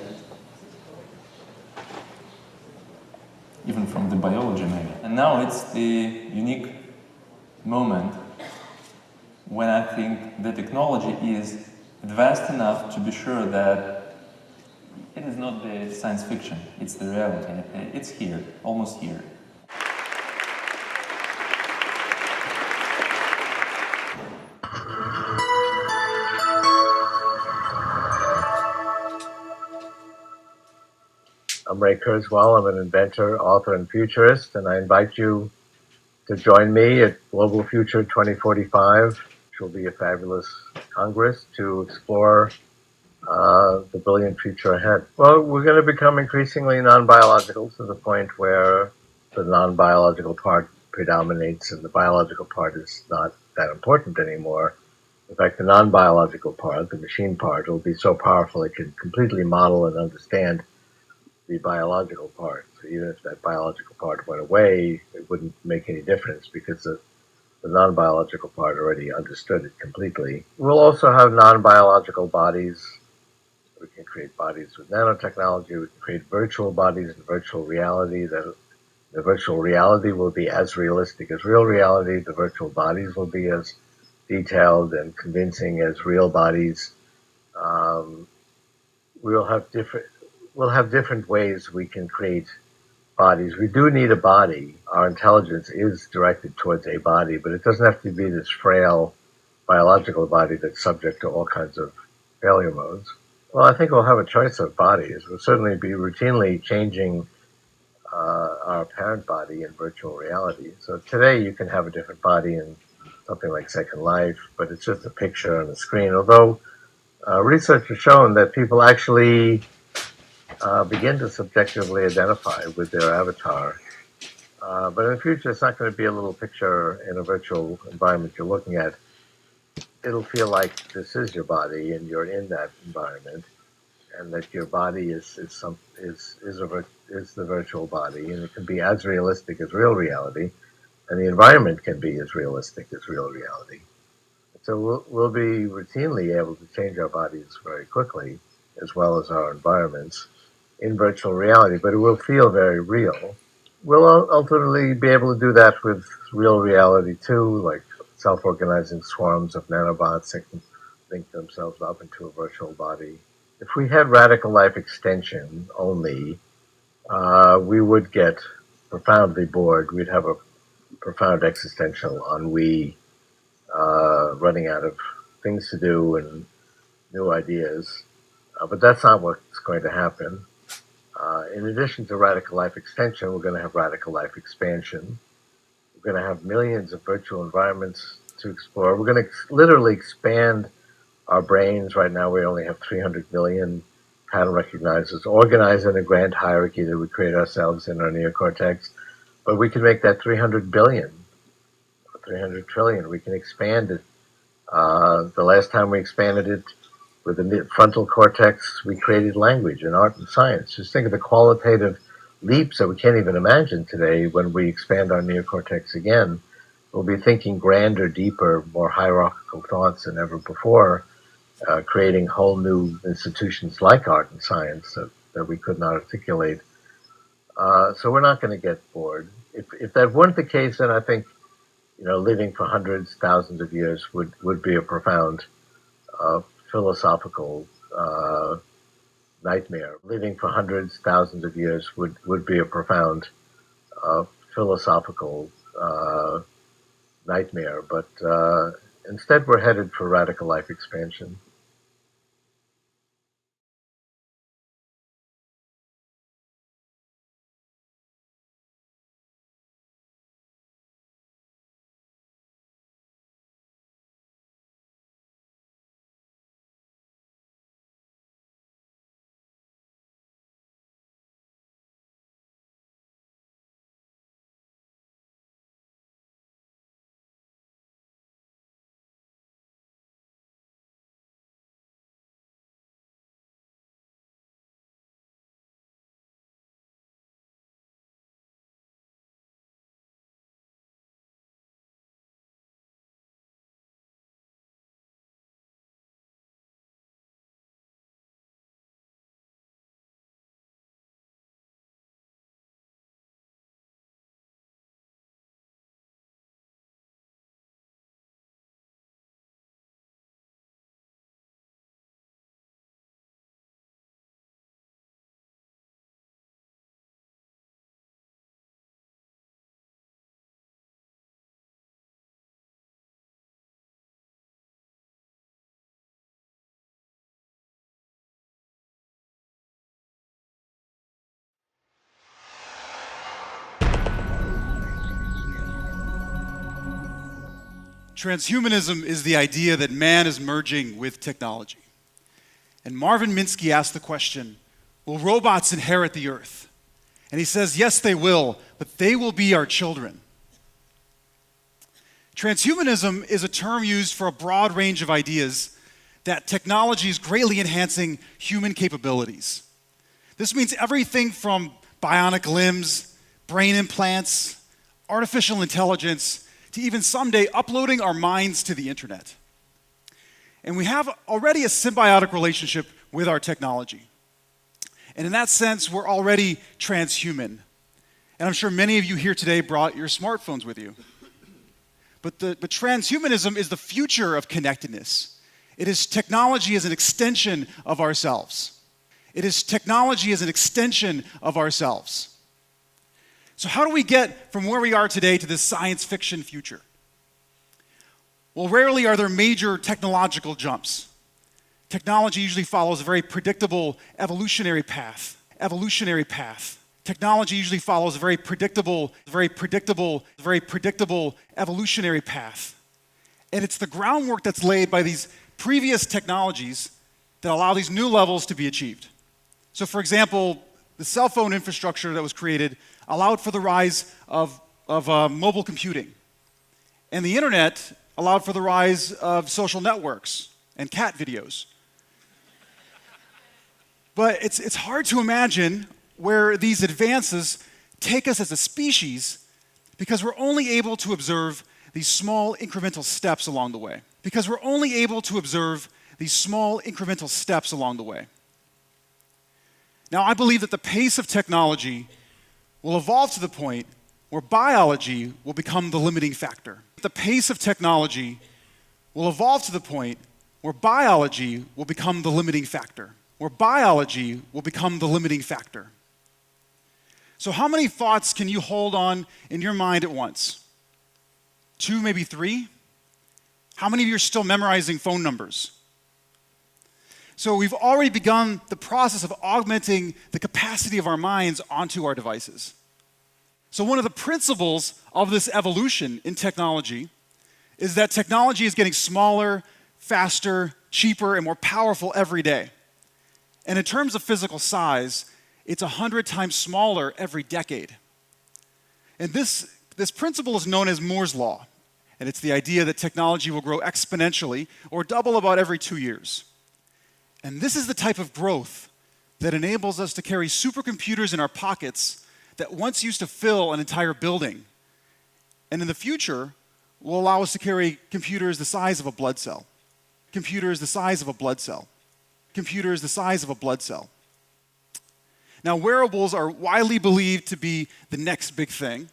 even from the biology maybe. And now it's the unique moment when I think the technology is advanced enough to be sure that it is not the science fiction, it's the reality. It's here, almost here. I'm Ray Kurzweil. I'm an inventor, author, and futurist, and I invite you to join me at Global Future 2045, which will be a fabulous congress to explore the brilliant future ahead. Well, we're going to become increasingly non-biological to the point where the non-biological part predominates and the biological part is not that important anymore. In fact, the non-biological part, the machine part, will be so powerful it can completely model and understand the biological part. So even if that biological part went away, it wouldn't make any difference because the non-biological part already understood it completely. We'll also have non-biological bodies. We can create bodies with nanotechnology. We can create virtual bodies in virtual reality. The virtual reality will be as realistic as real reality. The virtual bodies will be as detailed and convincing as real bodies. We'll have different ways we can create bodies. We do need a body. Our intelligence is directed towards a body, but it doesn't have to be this frail biological body that's subject to all kinds of failure modes. Well, I think we'll have a choice of bodies. We'll certainly be routinely changing our parent body in virtual reality. So today you can have a different body in something like Second Life, but it's just a picture on the screen. Although research has shown that people actually begin to subjectively identify with their avatar. But in the future, it's not going to be a little picture in a virtual environment you're looking at. It'll feel like this is your body and you're in that environment, and that your body is the virtual body, and it can be as realistic as real reality, and the environment can be as realistic as real reality. So we'll be routinely able to change our bodies very quickly, as well as our environments, in virtual reality, but it will feel very real. We'll ultimately be able to do that with real reality too, like self-organizing swarms of nanobots that can link themselves up into a virtual body. If we had radical life extension only, we would get profoundly bored. We'd have a profound existential ennui, running out of things to do and new ideas. But that's not what's going to happen. In addition to radical life extension, we're going to have radical life expansion. We're going to have millions of virtual environments to explore. We're going to literally expand our brains. Right now, we only have 300 million pattern recognizers organized in a grand hierarchy that we create ourselves in our neocortex. But we can make that 300 billion, or 300 trillion. We can expand it. The last time we expanded it with the frontal cortex, we created language and art and science. Just think of the qualitative leaps that we can't even imagine today when we expand our neocortex again. We'll be thinking grander, deeper, more hierarchical thoughts than ever before, creating whole new institutions like art and science that we could not articulate. So we're not going to get bored. If that weren't the case, then I think living for hundreds, thousands of years would be a profound philosophical nightmare. Living for hundreds, thousands of years would be a profound philosophical nightmare. But instead, we're headed for radical life expansion. Transhumanism is the idea that man is merging with technology. And Marvin Minsky asked the question, will robots inherit the earth? And he says, yes, they will, but they will be our children. Transhumanism is a term used for a broad range of ideas that technology is greatly enhancing human capabilities. This means everything from bionic limbs, brain implants, artificial intelligence, to even someday uploading our minds to the internet. And we have already a symbiotic relationship with our technology. And in that sense, we're already transhuman. And I'm sure many of you here today brought your smartphones with you. But transhumanism is the future of connectedness. It is technology as an extension of ourselves. It is technology as an extension of ourselves. So how do we get from where we are today to this science fiction future? Well, rarely are there major technological jumps. Technology usually follows a very predictable evolutionary path. Technology usually follows a very predictable evolutionary path. And it's the groundwork that's laid by these previous technologies that allow these new levels to be achieved. So for example, the cell phone infrastructure that was created allowed for the rise of mobile computing. And the internet allowed for the rise of social networks and cat videos. But it's hard to imagine where these advances take us as a species because we're only able to observe these small incremental steps along the way. Now, I believe that the pace of technology will evolve to the point where biology will become the limiting factor. The pace of technology will evolve to the point where biology will become the limiting factor. So how many thoughts can you hold on in your mind at once? 2, maybe 3? How many of you are still memorizing phone numbers? So we've already begun the process of augmenting the capacity of our minds onto our devices. So one of the principles of this evolution in technology is that technology is getting smaller, faster, cheaper, and more powerful every day. And in terms of physical size, it's 100 times smaller every decade. And this principle is known as Moore's Law. And it's the idea that technology will grow exponentially or double about every 2 years. And this is the type of growth that enables us to carry supercomputers in our pockets that once used to fill an entire building. And in the future, will allow us to carry computers the size of a blood cell. Now, wearables are widely believed to be the next big thing.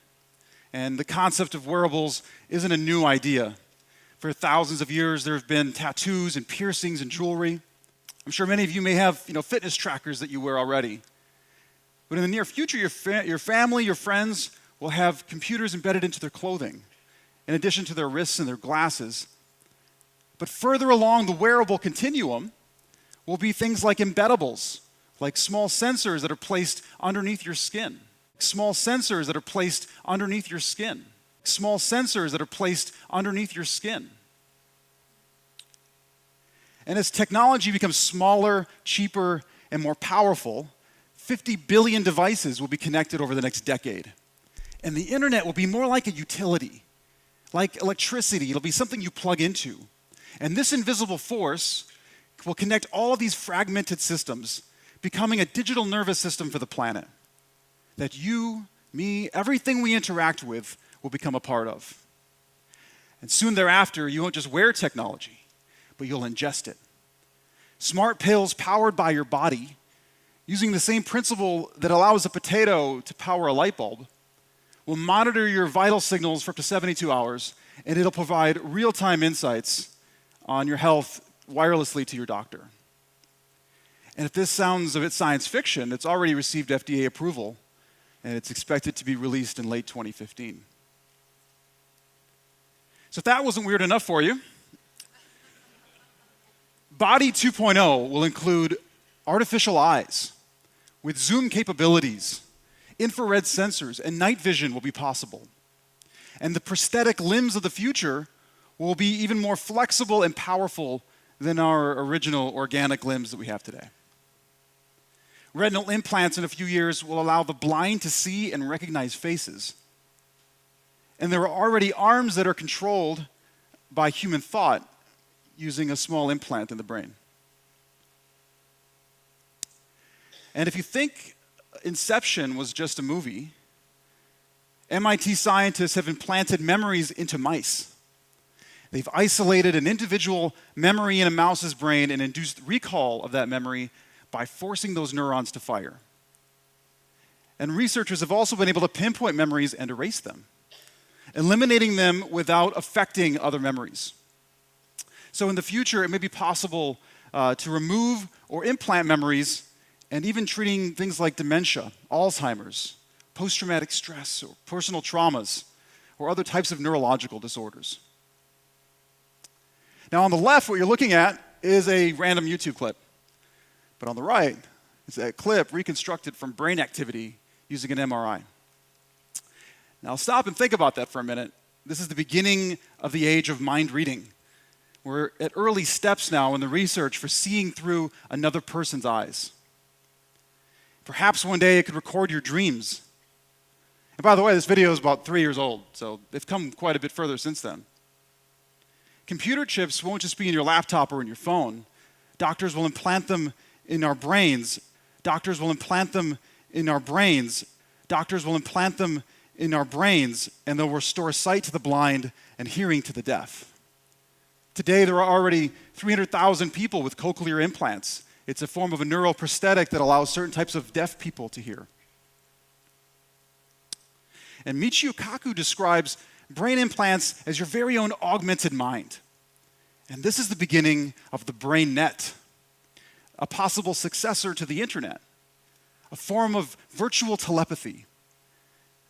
And the concept of wearables isn't a new idea. For thousands of years, there have been tattoos and piercings and jewelry. I'm sure many of you may have, fitness trackers that you wear already. But in the near future, your family, your friends will have computers embedded into their clothing, in addition to their wrists and their glasses. But further along the wearable continuum will be things like embeddables, like small sensors that are placed underneath your skin. And as technology becomes smaller, cheaper, and more powerful, 50 billion devices will be connected over the next decade. And the internet will be more like a utility, like electricity. It'll be something you plug into. And this invisible force will connect all of these fragmented systems, becoming a digital nervous system for the planet that you, me, everything we interact with will become a part of. And soon thereafter, you won't just wear technology, but you'll ingest it. Smart pills powered by your body, using the same principle that allows a potato to power a light bulb, will monitor your vital signals for up to 72 hours, and it'll provide real-time insights on your health wirelessly to your doctor. And if this sounds a bit science fiction, it's already received FDA approval, and it's expected to be released in late 2015. So if that wasn't weird enough for you, Body 2.0 will include artificial eyes with zoom capabilities, infrared sensors, and night vision will be possible. And the prosthetic limbs of the future will be even more flexible and powerful than our original organic limbs that we have today. Retinal implants in a few years will allow the blind to see and recognize faces. And there are already arms that are controlled by human thought using a small implant in the brain. And if you think Inception was just a movie, MIT scientists have implanted memories into mice. They've isolated an individual memory in a mouse's brain and induced recall of that memory by forcing those neurons to fire. And researchers have also been able to pinpoint memories and erase them, eliminating them without affecting other memories. So in the future, it may be possible to remove or implant memories, and even treating things like dementia, Alzheimer's, post-traumatic stress, or personal traumas, or other types of neurological disorders. Now on the left, what you're looking at is a random YouTube clip. But on the right, it's a clip reconstructed from brain activity using an MRI. Now stop and think about that for a minute. This is the beginning of the age of mind reading. We're at early steps now in the research for seeing through another person's eyes. Perhaps one day it could record your dreams. And by the way, this video is about 3 years old, so they've come quite a bit further since then. Computer chips won't just be in your laptop or in your phone. Doctors will implant them in our brains. Doctors will implant them in our brains. Doctors will implant them in our brains, and they'll restore sight to the blind and hearing to the deaf. Today, there are already 300,000 people with cochlear implants. It's a form of a neural prosthetic that allows certain types of deaf people to hear. And Michio Kaku describes brain implants as your very own augmented mind. And this is the beginning of the brain net, a possible successor to the internet, a form of virtual telepathy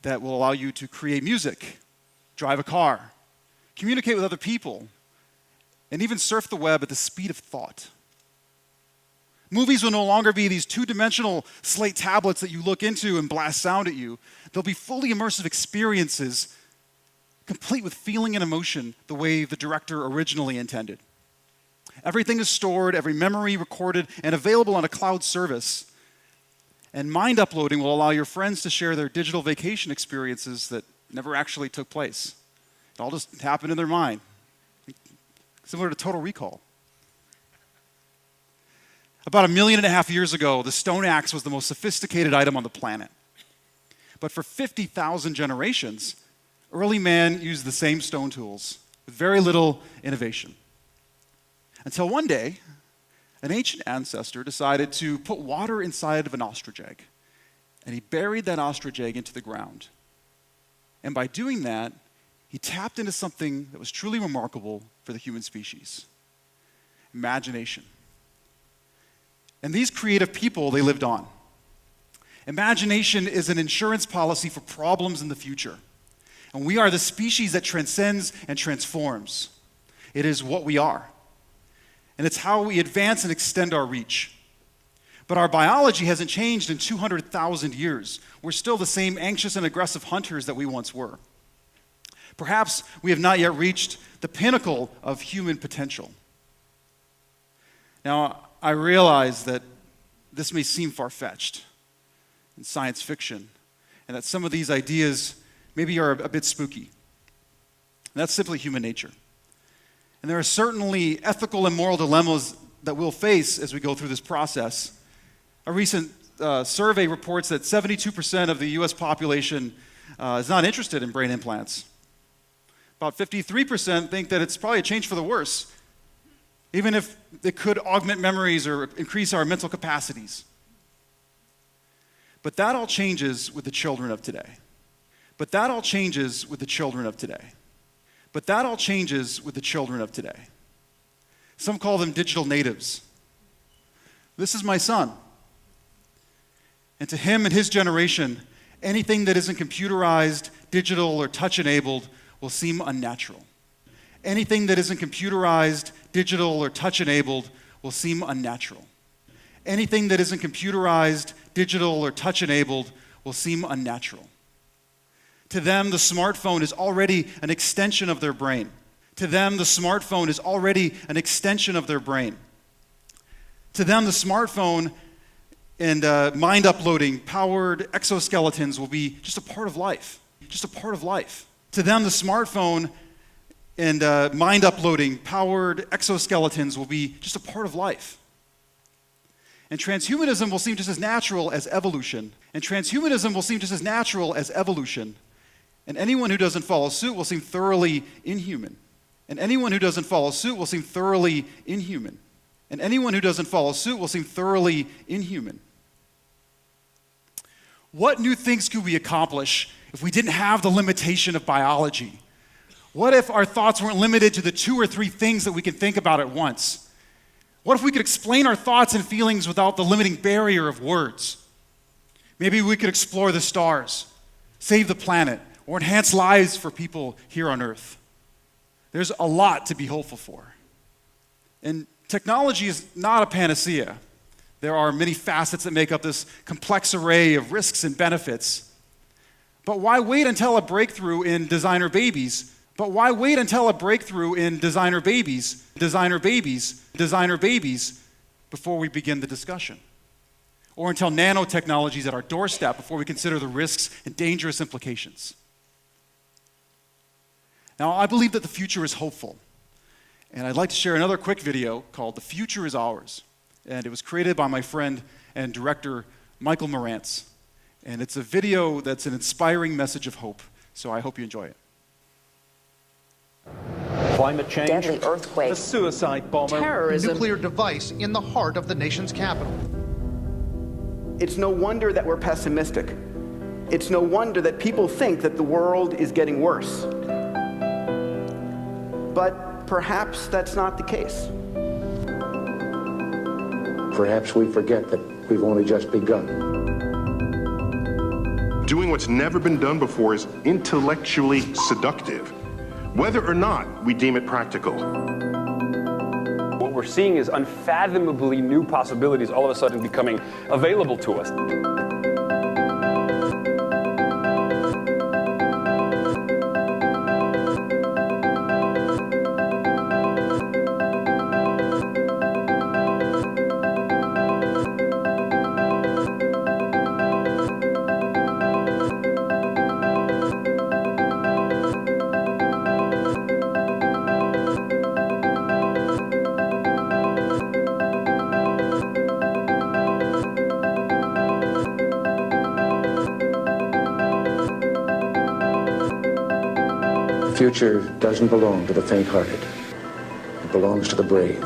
that will allow you to create music, drive a car, communicate with other people, and even surf the web at the speed of thought. Movies will no longer be these two-dimensional slate tablets that you look into and blast sound at you. They'll be fully immersive experiences, complete with feeling and emotion the way the director originally intended. Everything is stored, every memory recorded, and available on a cloud service. And mind uploading will allow your friends to share their digital vacation experiences that never actually took place. It all just happened in their mind, similar to Total Recall. About 1.5 million years ago, the stone axe was the most sophisticated item on the planet. But for 50,000 generations, early man used the same stone tools with very little innovation. Until one day, an ancient ancestor decided to put water inside of an ostrich egg, and he buried that ostrich egg into the ground. And by doing that, he tapped into something that was truly remarkable for the human species: imagination. And these creative people, they lived on. Imagination is an insurance policy for problems in the future. And we are the species that transcends and transforms. It is what we are. And it's how we advance and extend our reach. But our biology hasn't changed in 200,000 years. We're still the same anxious and aggressive hunters that we once were. Perhaps we have not yet reached the pinnacle of human potential. Now, I realize that this may seem far-fetched in science fiction, and that some of these ideas maybe are a bit spooky. And that's simply human nature. And there are certainly ethical and moral dilemmas that we'll face as we go through this process. A recent survey reports that 72% of the US population is not interested in brain implants. About 53% think that it's probably a change for the worse, even if it could augment memories or increase our mental capacities. But that all changes with the children of today. But that all changes with the children of today. But that all changes with the children of today. Some call them digital natives. This is my son. And to him and his generation, anything that isn't computerized, digital, or touch-enabled will seem unnatural. Anything that isn't computerized, digital, or touch-enabled will seem unnatural. Anything that isn't computerized, digital, or touch-enabled will seem unnatural. To them, the smartphone is already an extension of their brain. To them, the smartphone is already an extension of their brain. To them, the smartphone and mind uploading powered exoskeletons will be just a part of life. Just a part of life. To them, the smartphone and mind uploading powered exoskeletons will be just a part of life. And transhumanism will seem just as natural as evolution. And transhumanism will seem just as natural as evolution. And anyone who doesn't follow suit will seem thoroughly inhuman. And anyone who doesn't follow suit will seem thoroughly inhuman. And anyone who doesn't follow suit will seem thoroughly inhuman. What new things could we accomplish if we didn't have the limitation of biology? What if our thoughts weren't limited to the 2 or 3 things that we can think about at once? What if we could explain our thoughts and feelings without the limiting barrier of words? Maybe we could explore the stars, save the planet, or enhance lives for people here on Earth. There's a lot to be hopeful for. And technology is not a panacea. There are many facets that make up this complex array of risks and benefits. But why wait until a breakthrough in designer babies? But why wait until a breakthrough in designer babies, before we begin the discussion? Or until nanotechnology is at our doorstep before we consider the risks and dangerous implications? Now, I believe that the future is hopeful. And I'd like to share another quick video called The Future is Ours. And it was created by my friend and director, Michael Morantz. And it's a video that's an inspiring message of hope. So I hope you enjoy it. Climate change, deadly earthquake, the suicide bomber, terrorism, nuclear device in the heart of the nation's capital. It's no wonder that we're pessimistic. It's no wonder that people think that the world is getting worse. But perhaps that's not the case. Perhaps we forget that we've only just begun. Doing what's never been done before is intellectually seductive, whether or not we deem it practical. What we're seeing is unfathomably new possibilities all of a sudden becoming available to us. The future doesn't belong to the faint-hearted. It belongs to the brave.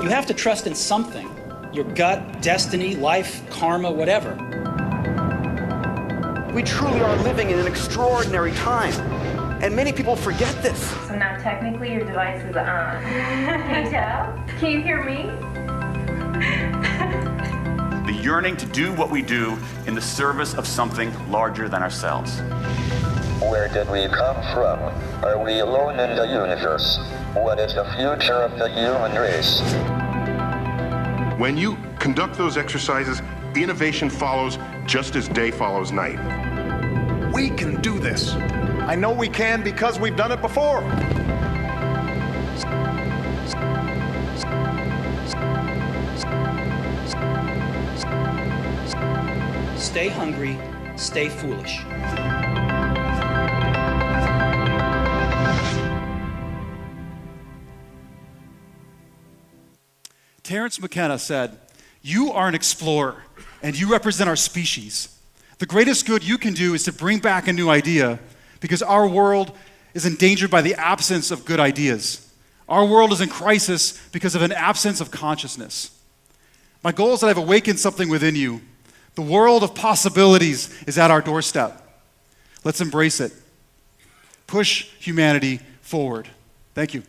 You have to trust in something. Your gut, destiny, life, karma, whatever. We truly are living in an extraordinary time, and many people forget this. So now technically your device is on. Can you tell? Can you hear me? The yearning to do what we do in the service of something larger than ourselves. Where did we come from? Are we alone in the universe? What is the future of the human race? When you conduct those exercises, innovation follows just as day follows night. We can do this. I know we can because we've done it before. Stay hungry, stay foolish. Terence McKenna said, "You are an explorer, and you represent our species. The greatest good you can do is to bring back a new idea, because our world is endangered by the absence of good ideas. Our world is in crisis because of an absence of consciousness. My goal is that I've awakened something within you. The world of possibilities is at our doorstep. Let's embrace it. Push humanity forward." Thank you.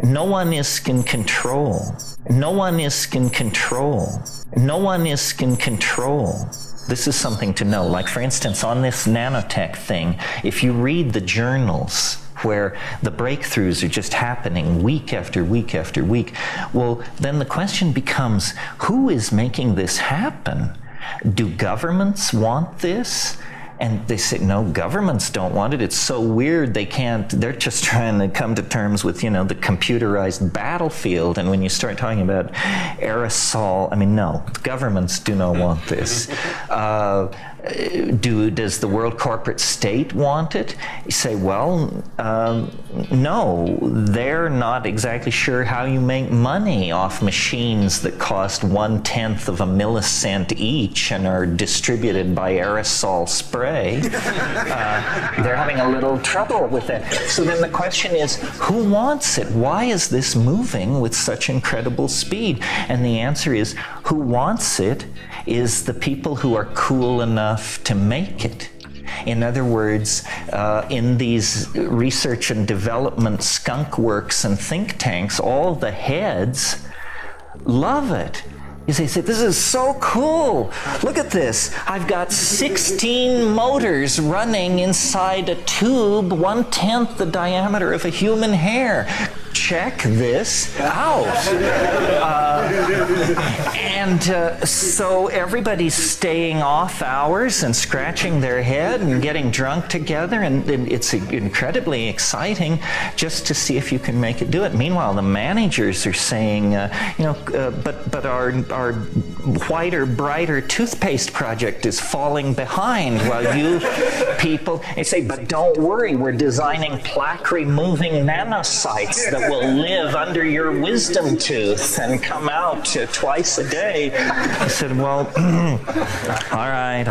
No one is in control. No one is in control. No one is in control. This is something to know. Like, for instance, on this nanotech thing, if you read the journals, where the breakthroughs are just happening week after week after week. Well, then the question becomes, who is making this happen? Do governments want this? And they say, no, governments don't want it. It's so weird, they can't, they're just trying to come to terms with, the computerized battlefield. And when you start talking about aerosol, I mean, no, governments do not want this. Does the world corporate state want it? You say, well, no, they're not exactly sure how you make money off machines that cost 1/10 of a millicent each and are distributed by aerosol spray. They're having a little trouble with that. So then the question is, who wants it? Why is this moving with such incredible speed? And the answer is, who wants it is the people who are cool enough to make it. In other words, in these research and development skunk works and think tanks, all the heads love it. You say, this is so cool. Look at this. I've got 16 motors running inside a tube 1/10 the diameter of a human hair. Check this out. So everybody's staying off hours and scratching their head and getting drunk together, and it's incredibly exciting just to see if you can make it do it. Meanwhile, the managers are saying, but our whiter, brighter toothpaste project is falling behind, while you people, they say, but don't worry, we're designing plaque-removing nanocytes that will live under your wisdom tooth and come out twice a day. I said, well, all right.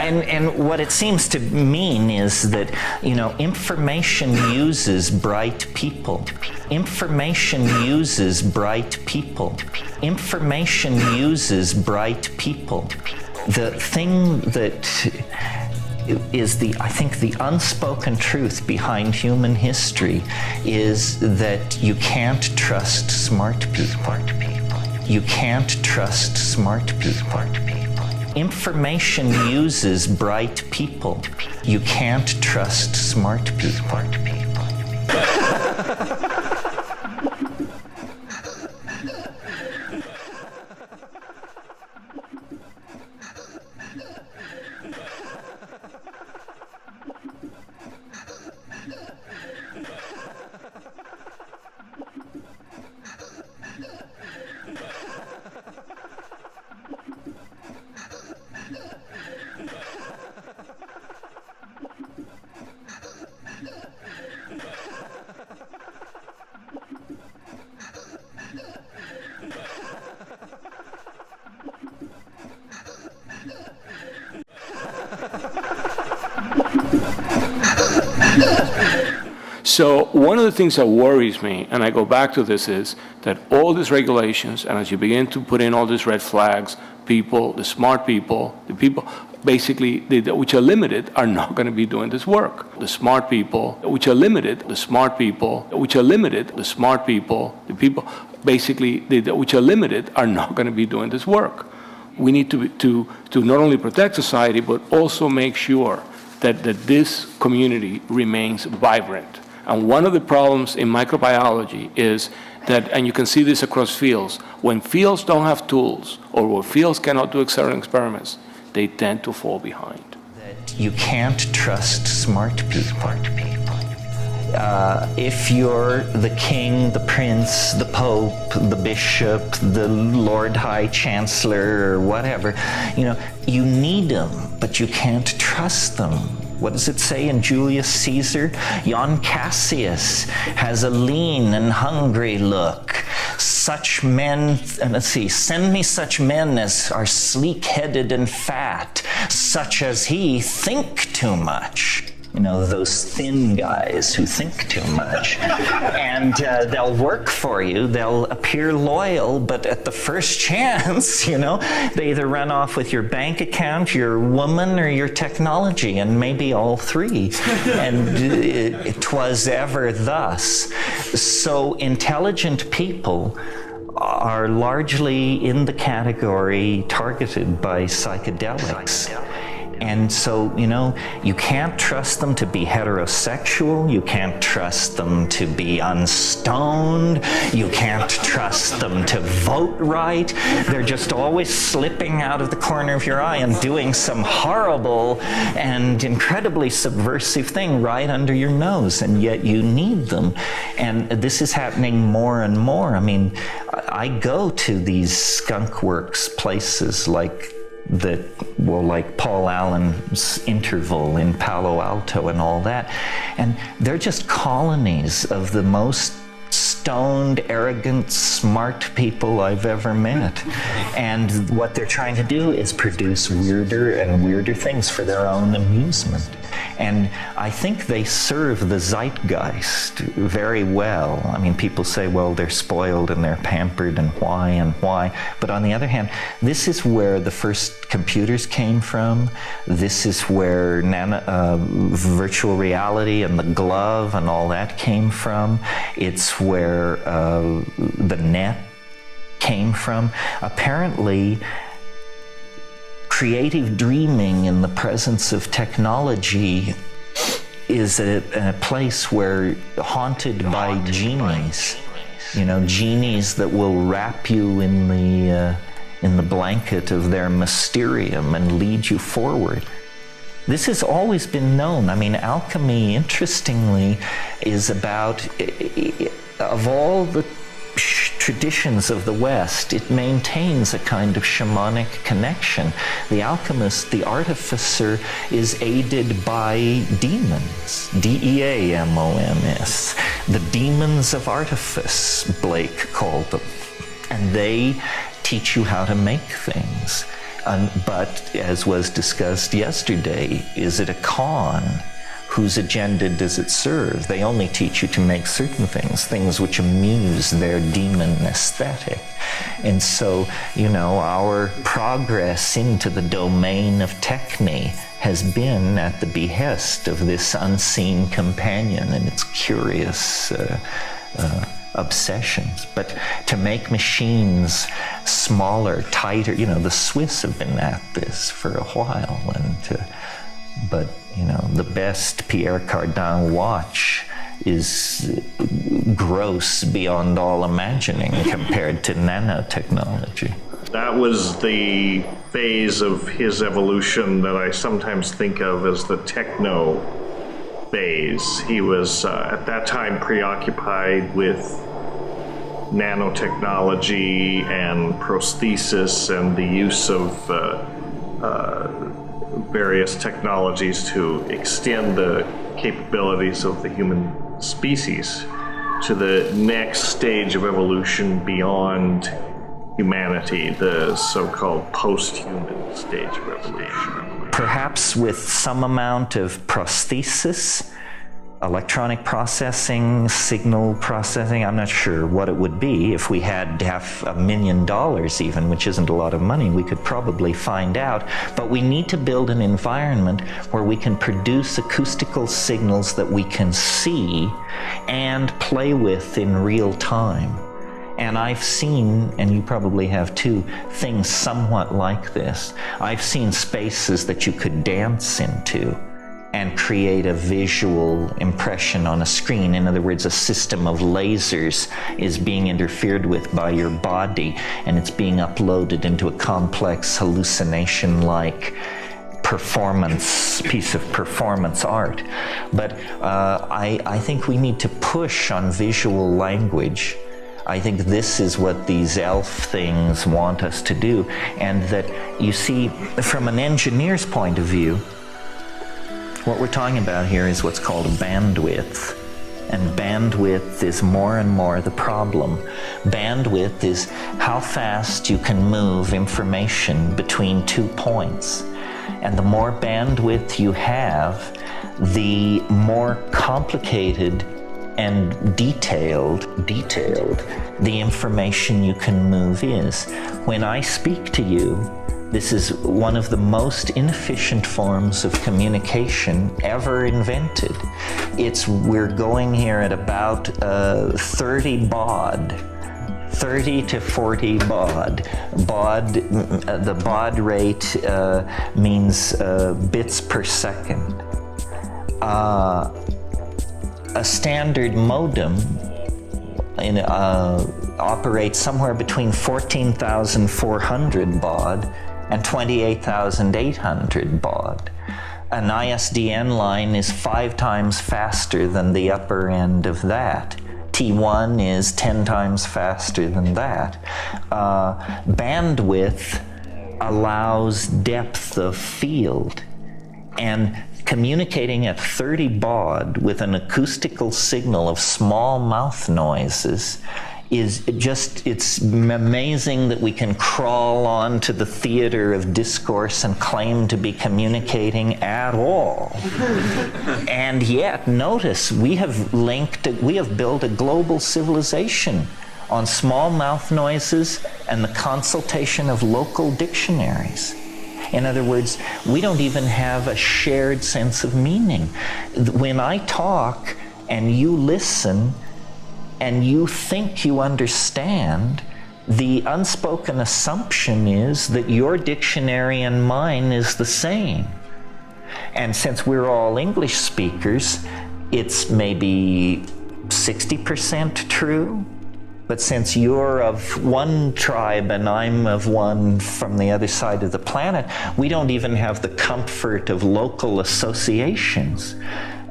And what it seems to mean is that, information uses bright people. Information uses bright people. Information uses bright people. The thing that is I think the unspoken truth behind human history is that you can't trust smart people. You can't trust smart people. Information uses bright people. You can't trust smart people. So one of the things that worries me, and I go back to this, is that all these regulations, and as you begin to put in all these red flags, people, the smart people, the people basically which are limited are not going to be doing this work. The smart people, which are limited, the smart people, which are limited, the smart people, the people basically which are limited are not going to be doing this work. We need to not only protect society, but also make sure that this community remains vibrant. And one of the problems in microbiology is that, and you can see this across fields, when fields don't have tools or where fields cannot do certain experiments, they tend to fall behind. That you can't trust smart people. If you're the king, the prince, the pope, the bishop, the Lord High Chancellor, or whatever, you need them, but you can't trust them. What does it say in Julius Caesar? Yon Cassius has a lean and hungry look. Such men, send me such men as are sleek-headed and fat, such as he think too much. Those thin guys who think too much. And they'll work for you, they'll appear loyal, but at the first chance, they either run off with your bank account, your woman, or your technology, and maybe all three. And 'twas ever thus. So intelligent people are largely in the category targeted by psychedelics. And so, you can't trust them to be heterosexual, you can't trust them to be unstoned, you can't trust them to vote right. They're just always slipping out of the corner of your eye and doing some horrible and incredibly subversive thing right under your nose, and yet you need them. And this is happening more and more. I mean, I go to these skunk works places like Paul Allen's Interval in Palo Alto and all that. And they're just colonies of the most stoned, arrogant, smart people I've ever met. And what they're trying to do is produce weirder and weirder things for their own amusement. And I think they serve the zeitgeist very well. I mean, people say, well, they're spoiled and they're pampered and why. But on the other hand, this is where the first computers came from. This is where virtual reality and the glove and all that came from. It's where the net came from. Apparently, creative dreaming in the presence of technology is a place where haunted by genies, genies that will wrap you in the blanket of their mysterium and lead you forward. This has always been known. I mean, alchemy, interestingly, is about, of all the traditions of the West, it maintains a kind of shamanic connection. The alchemist, the artificer, is aided by demons, D-E-A-M-O-N-S, the demons of artifice, Blake called them. And they teach you how to make things. But as was discussed yesterday, is it a con? Whose agenda does it serve? They only teach you to make certain things which amuse their demon aesthetic. And so, our progress into the domain of techne has been at the behest of this unseen companion and its curious obsessions. But to make machines smaller, tighter, the Swiss have been at this for a while, but the best Pierre Cardin watch is gross beyond all imagining compared to nanotechnology. That was the phase of his evolution that I sometimes think of as the techno phase. He was at that time preoccupied with nanotechnology and prosthesis and the use of various technologies to extend the capabilities of the human species to the next stage of evolution beyond humanity, the so-called post-human stage of evolution. Perhaps with some amount of prosthesis, electronic processing, signal processing, I'm not sure what it would be. If we had $500,000 even, which isn't a lot of money, we could probably find out. But we need to build an environment where we can produce acoustical signals that we can see and play with in real time. And I've seen, and you probably have too, things somewhat like this. I've seen spaces that you could dance into and create a visual impression on a screen. In other words, a system of lasers is being interfered with by your body, and it's being uploaded into a complex hallucination-like piece of performance art. But I think we need to push on visual language. I think this is what these elf things want us to do. And that, you see, from an engineer's point of view, what we're talking about here is what's called bandwidth. And bandwidth is more and more the problem. Bandwidth is how fast you can move information between 2 points. And the more bandwidth you have, the more complicated and detailed the information you can move is. When I speak to you, this is one of the most inefficient forms of communication ever invented. We're going here at about 30 baud, 30 to 40 baud. The baud rate means bits per second. A standard modem operates somewhere between 14,400 baud and 28,800 baud. An ISDN line is 5 times faster than the upper end of that. T1 is 10 times faster than that. Bandwidth allows depth of field, and communicating at 30 baud with an acoustical signal of small mouth noises is just, it's amazing that we can crawl onto the theater of discourse and claim to be communicating at all. And yet, notice, we have built a global civilization on small mouth noises and the consultation of local dictionaries. In other words, we don't even have a shared sense of meaning. When I talk and you listen and you think you understand, the unspoken assumption is that your dictionary and mine is the same. And since we're all English speakers, it's maybe 60% true. But since you're of one tribe and I'm of one from the other side of the planet, we don't even have the comfort of local associations.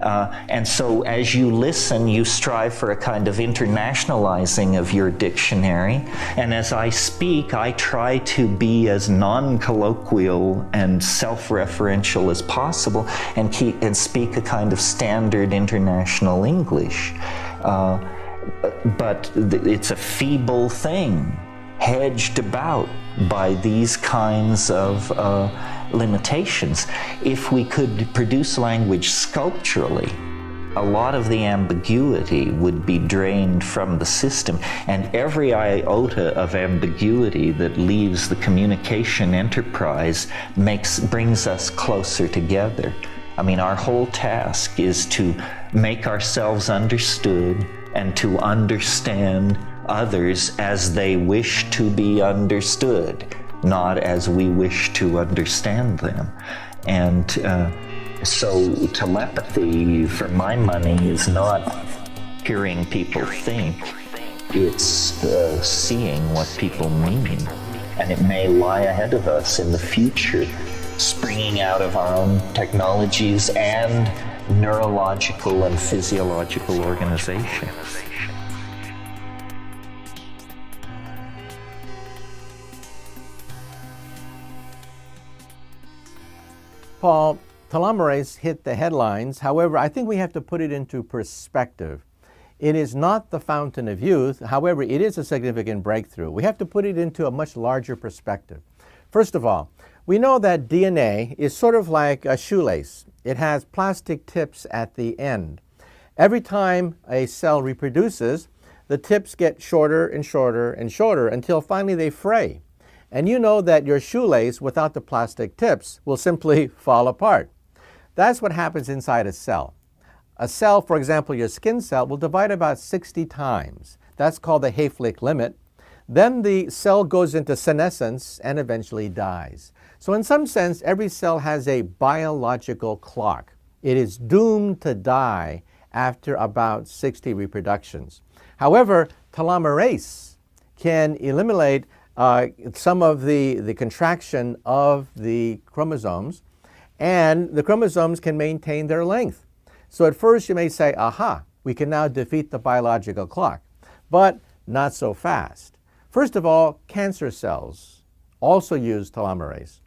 And so as you listen, you strive for a kind of internationalizing of your dictionary. And as I speak, I try to be as non-colloquial and self-referential as possible and speak a kind of standard international English. But it's a feeble thing, hedged about by these kinds of limitations. If we could produce language sculpturally, a lot of the ambiguity would be drained from the system, and every iota of ambiguity that leaves the communication enterprise brings us closer together. I mean, our whole task is to make ourselves understood and to understand others as they wish to be understood, not as we wish to understand them. And so telepathy, for my money, is not hearing people think, it's seeing what people mean. And it may lie ahead of us in the future, springing out of our own technologies and neurological and physiological organization. Paul, telomerase hit the headlines. However, I think we have to put it into perspective. It is not the fountain of youth. However, it is a significant breakthrough. We have to put it into a much larger perspective. First of all, we know that DNA is sort of like a shoelace. It has plastic tips at the end. Every time a cell reproduces, the tips get shorter and shorter and shorter until finally they fray. And you know that your shoelace without the plastic tips will simply fall apart. That's what happens inside a cell. A cell, for example, your skin cell, will divide about 60 times. That's called the Hayflick limit. Then the cell goes into senescence and eventually dies. So in some sense, every cell has a biological clock. It is doomed to die after about 60 reproductions. However, telomerase can eliminate some of the contraction of the chromosomes, and the chromosomes can maintain their length. So at first you may say, aha, we can now defeat the biological clock, but not so fast. First of all, cancer cells also use telomerase.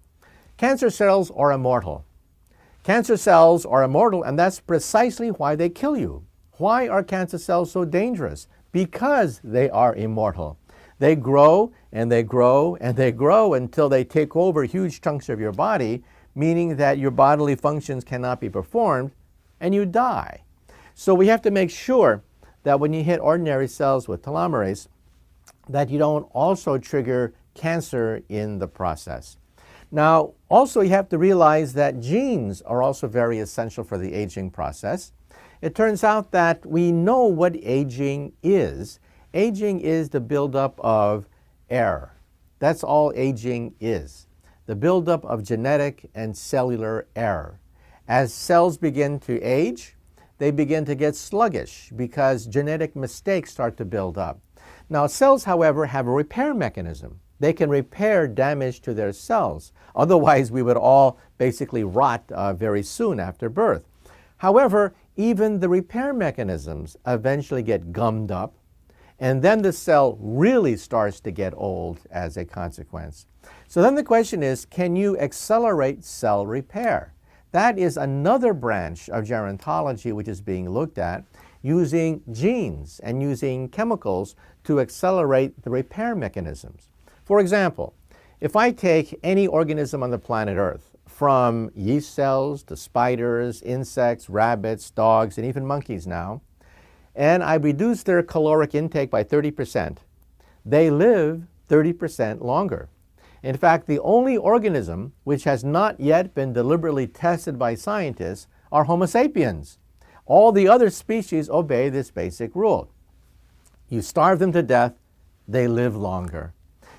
Cancer cells are immortal. Cancer cells are immortal, and that's precisely why they kill you. Why are cancer cells so dangerous? Because they are immortal. They grow and they grow and they grow until they take over huge chunks of your body, meaning that your bodily functions cannot be performed and you die. So we have to make sure that when you hit ordinary cells with telomerase, that you don't also trigger cancer in the process. Now, also you have to realize that genes are also very essential for the aging process. It turns out that we know what aging is, Aging is the buildup of error. That's all aging is. The buildup of genetic and cellular error. As cells begin to age, they begin to get sluggish because genetic mistakes start to build up. Now, cells, however, have a repair mechanism. They can repair damage to their cells. Otherwise, we would all basically rot very soon after birth. However, even the repair mechanisms eventually get gummed up, and then the cell really starts to get old as a consequence. So then the question is, can you accelerate cell repair? That is another branch of gerontology which is being looked at, using genes and using chemicals to accelerate the repair mechanisms. For example, if I take any organism on the planet Earth, from yeast cells to spiders, insects, rabbits, dogs, and even monkeys now, and I reduce their caloric intake by 30%, they live 30% longer. In fact, the only organism which has not yet been deliberately tested by scientists are Homo sapiens. All the other species obey this basic rule. You starve them to death, they live longer.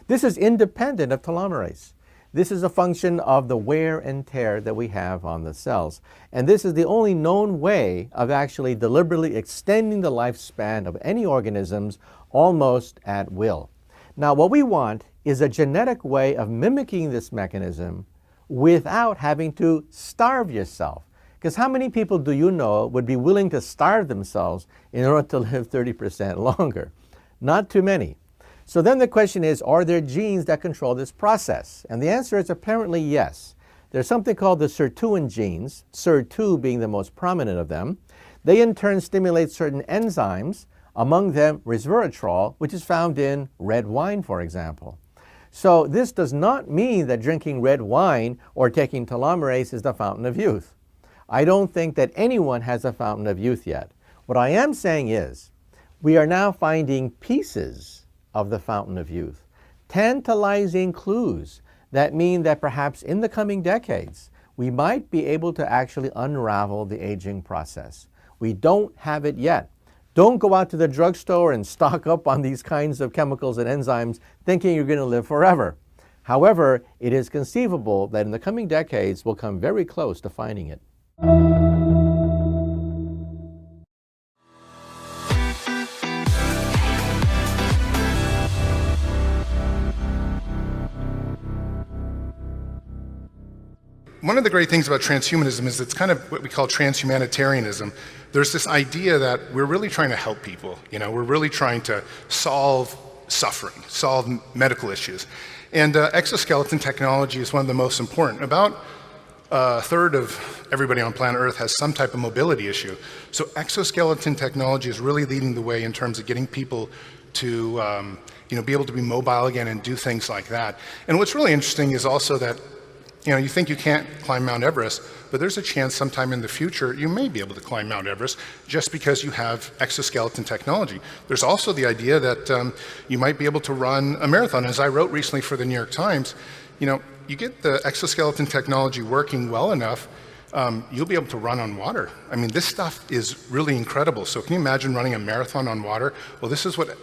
This is independent of telomerase. This is a function of the wear and tear that we have on the cells. And this is the only known way of actually deliberately extending the lifespan of any organisms almost at will. Now, what we want is a genetic way of mimicking this mechanism without having to starve yourself. Because how many people do you know would be willing to starve themselves in order to live 30% longer? Not too many. So then the question is, are there genes that control this process? And the answer is apparently yes. There's something called the sirtuin genes, SIR2 being the most prominent of them. They in turn stimulate certain enzymes, among them resveratrol, which is found in red wine, for example. So this does not mean that drinking red wine or taking telomerase is the fountain of youth. I don't think that anyone has a fountain of youth yet. What I am saying is, we are now finding pieces of the fountain of youth, tantalizing clues that mean that perhaps in the coming decades, we might be able to actually unravel the aging process. We don't have it yet. Don't go out to the drugstore and stock up on these kinds of chemicals and enzymes thinking you're going to live forever. However, it is conceivable that in the coming decades, we'll come very close to finding it. One of the great things about transhumanism is it's kind of what we call transhumanitarianism. There's this idea that we're really trying to help people. We're really trying to solve suffering, solve medical issues. And exoskeleton technology is one of the most important. About a third of everybody on planet Earth has some type of mobility issue. So exoskeleton technology is really leading the way in terms of getting people to be able to be mobile again and do things like that. And what's really interesting is also that you think you can't climb Mount Everest, but there's a chance sometime in the future you may be able to climb Mount Everest just because you have exoskeleton technology. There's also the idea that you might be able to run a marathon. As I wrote recently for the New York Times, you get the exoskeleton technology working well enough, you'll be able to run on water. I mean, this stuff is really incredible. So can you imagine running a marathon on water? Well, this is what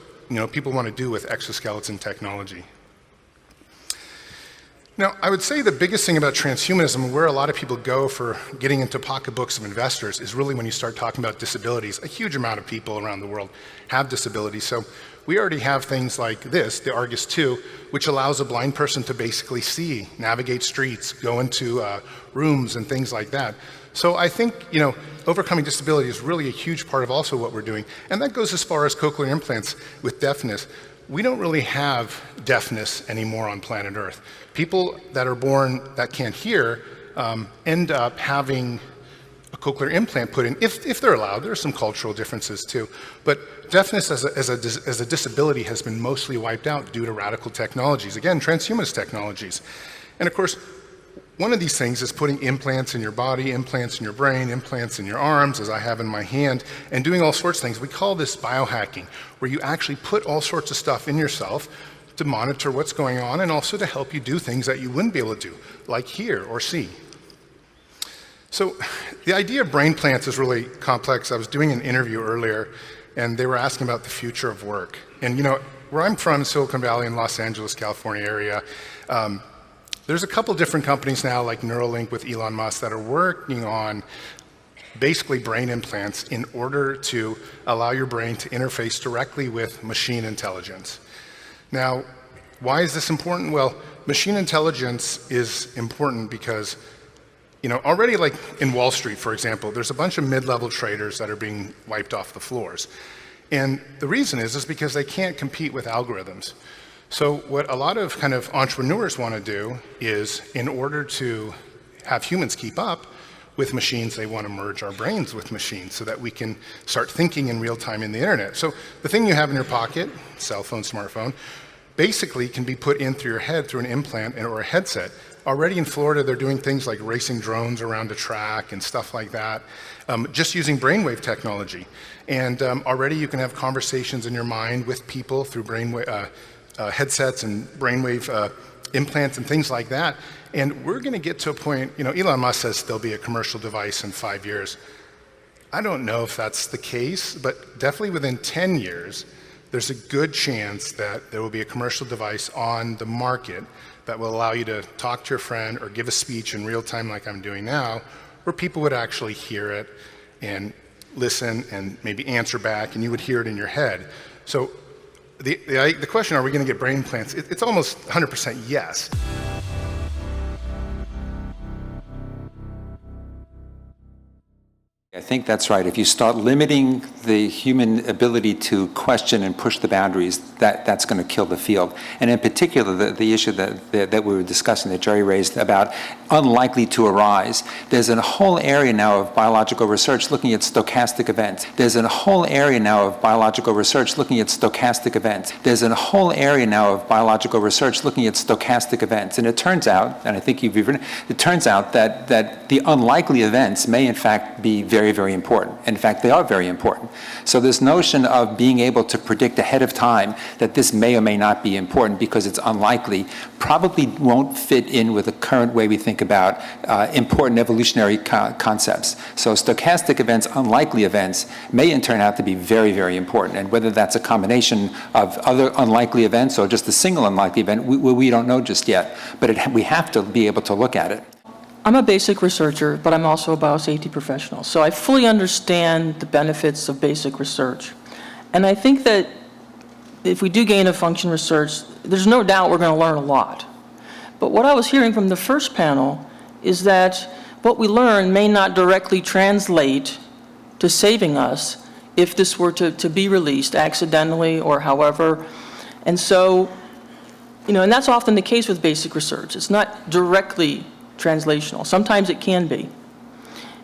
people want to do with exoskeleton technology. Now, I would say the biggest thing about transhumanism, and where a lot of people go for getting into pocketbooks of investors, is really when you start talking about disabilities. A huge amount of people around the world have disabilities. So we already have things like this, the Argus 2, which allows a blind person to basically see, navigate streets, go into rooms and things like that. So I think, overcoming disability is really a huge part of also what we're doing. And that goes as far as cochlear implants with deafness. We don't really have deafness anymore on planet Earth. People that are born that can't hear end up having a cochlear implant put in, if they're allowed. There are some cultural differences too. But deafness as a disability has been mostly wiped out due to radical technologies. Again, transhumanist technologies. And of course, one of these things is putting implants in your body, implants in your brain, implants in your arms, as I have in my hand, and doing all sorts of things. We call this biohacking, where you actually put all sorts of stuff in yourself to monitor what's going on and also to help you do things that you wouldn't be able to do, like hear or see. So the idea of brain plants is really complex. I was doing an interview earlier, and they were asking about the future of work. And you know, where I'm from, Silicon Valley in Los Angeles, California area, there's a couple different companies now like Neuralink with Elon Musk that are working on basically brain implants in order to allow your brain to interface directly with machine intelligence. Now, why is this important? Well, machine intelligence is important because, you know, already like in Wall Street, for example, there's a bunch of mid-level traders that are being wiped off the floors. And the reason is because they can't compete with algorithms. So what a lot of kind of entrepreneurs want to do is, in order to have humans keep up with machines, they want to merge our brains with machines so that we can start thinking in real time in the internet. So the thing you have in your pocket, cell phone, smartphone, basically can be put in through your head through an implant or a headset. Already in Florida, they're doing things like racing drones around a track and stuff like that, just using brainwave technology. And already you can have conversations in your mind with people through brainwave headsets and brainwave implants and things like that. And we're going to get to a point, you know, Elon Musk says there'll be a commercial device in 5 years. I don't know if that's the case, but definitely within 10 years, there's a good chance that there will be a commercial device on the market that will allow you to talk to your friend or give a speech in real time like I'm doing now, where people would actually hear it and listen and maybe answer back, and you would hear it in your head. So the question, are we going to get brain implants? It's almost 100% yes. I think that's right. If you start limiting the human ability to question and push the boundaries, that's going to kill the field. And in particular, the issue that we were discussing, that Jerry raised about unlikely to arise, there's a whole area now of biological research looking at stochastic events. There's a whole area now of biological research looking at stochastic events. There's a whole area now of biological research looking at stochastic events. And it turns out, and I think you've even, it turns out that the unlikely events may in fact be very, very important. In fact, they are very important. So this notion of being able to predict ahead of time that this may or may not be important because it's unlikely probably won't fit in with the current way we think about important evolutionary concepts. So stochastic events, unlikely events, may in turn out to be very, very important. And whether that's a combination of other unlikely events or just a single unlikely event, we don't know just yet. But we have to be able to look at it. I'm a basic researcher, but I'm also a biosafety professional. So I fully understand the benefits of basic research. And I think that if we do gain-of-function research, there's no doubt we're going to learn a lot. But what I was hearing from the first panel is that what we learn may not directly translate to saving us if this were to be released accidentally or however. And so, you know, and that's often the case with basic research. It's not directly translational. Sometimes it can be.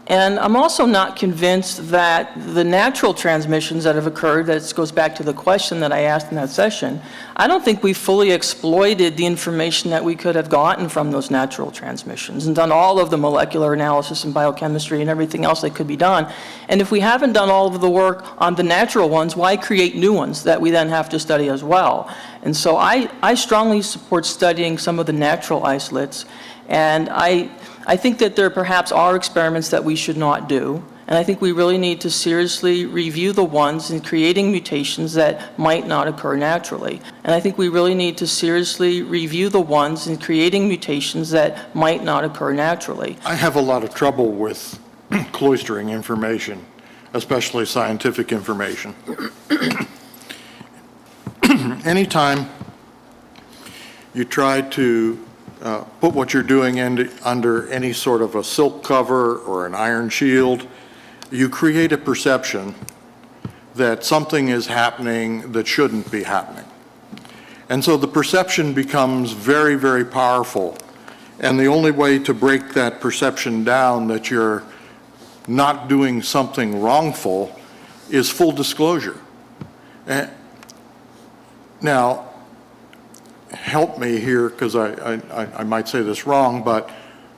And I'm also not convinced that the natural transmissions that have occurred, that goes back to the question that I asked in that session, I don't think we fully exploited the information that we could have gotten from those natural transmissions and done all of the molecular analysis and biochemistry and everything else that could be done. And if we haven't done all of the work on the natural ones, why create new ones that we then have to study as well? And so I strongly support studying some of the natural isolates. And I think that there perhaps are experiments that we should not do. And I think we really need to seriously review the ones in creating mutations that might not occur naturally. And I think we really need to seriously review the ones in creating mutations that might not occur naturally. I have a lot of trouble with cloistering information, especially scientific information. Anytime you try to put what you're doing under any sort of a silk cover or an iron shield, you create a perception that something is happening that shouldn't be happening. And so the perception becomes very, very powerful. And the only way to break that perception down that you're not doing something wrongful is full disclosure. Now, help me here, because I might say this wrong, but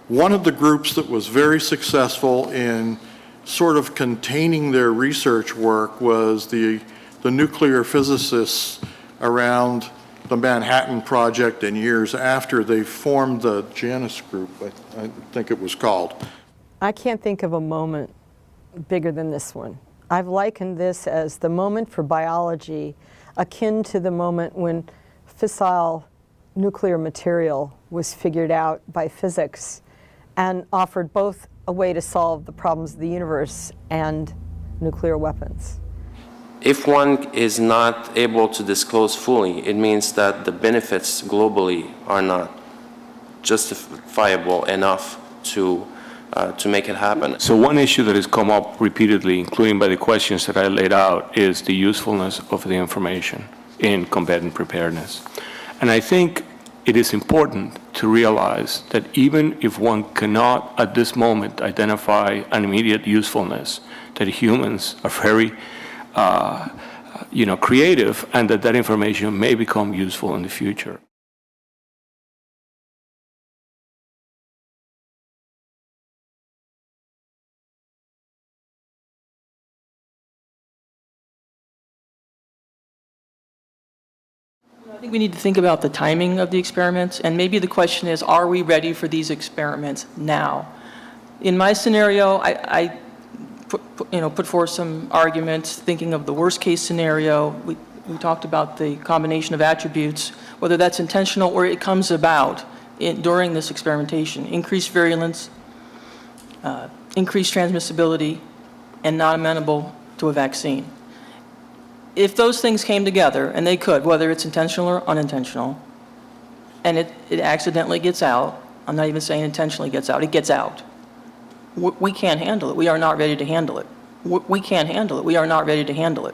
one of the groups that was very successful in sort of containing their research work was the nuclear physicists around the Manhattan Project and years after. They formed the Janus Group, I think it was called. I can't think of a moment bigger than this one. I've likened this as the moment for biology, akin to the moment when fissile nuclear material was figured out by physics and offered both a way to solve the problems of the universe and nuclear weapons. If one is not able to disclose fully, it means that the benefits globally are not justifiable enough to make it happen. So one issue that has come up repeatedly, including by the questions that I laid out, is the usefulness of the information in combatant preparedness. And I think it is important to realize that even if one cannot at this moment identify an immediate usefulness, that humans are very creative, and that information may become useful in the future. I think we need to think about the timing of the experiments, and maybe the question is, are we ready for these experiments now? In my scenario, I put forth some arguments thinking of the worst case scenario. We talked about the combination of attributes, whether that's intentional or it comes about during this experimentation. Increased virulence, increased transmissibility, and not amenable to a vaccine. If those things came together, and they could, whether it's intentional or unintentional, and it accidentally gets out, I'm not even saying intentionally gets out, it gets out. We can't handle it. We are not ready to handle it. We can't handle it. We are not ready to handle it.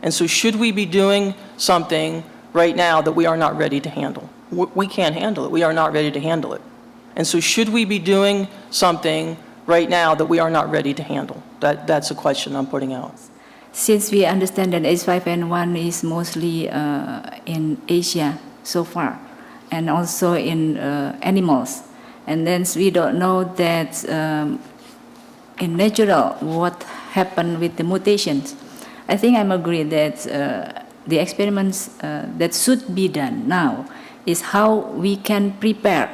And so should we be doing something right now that we are not ready to handle? We can't handle it. We are not ready to handle it. And so should we be doing something right now that we are not ready to handle? That's a question I'm putting out. Since we understand that H5N1 is mostly in Asia so far, and also in animals, and then we don't know that in natural what happened with the mutations. I think I'm agree that the experiments that should be done now is how we can prepare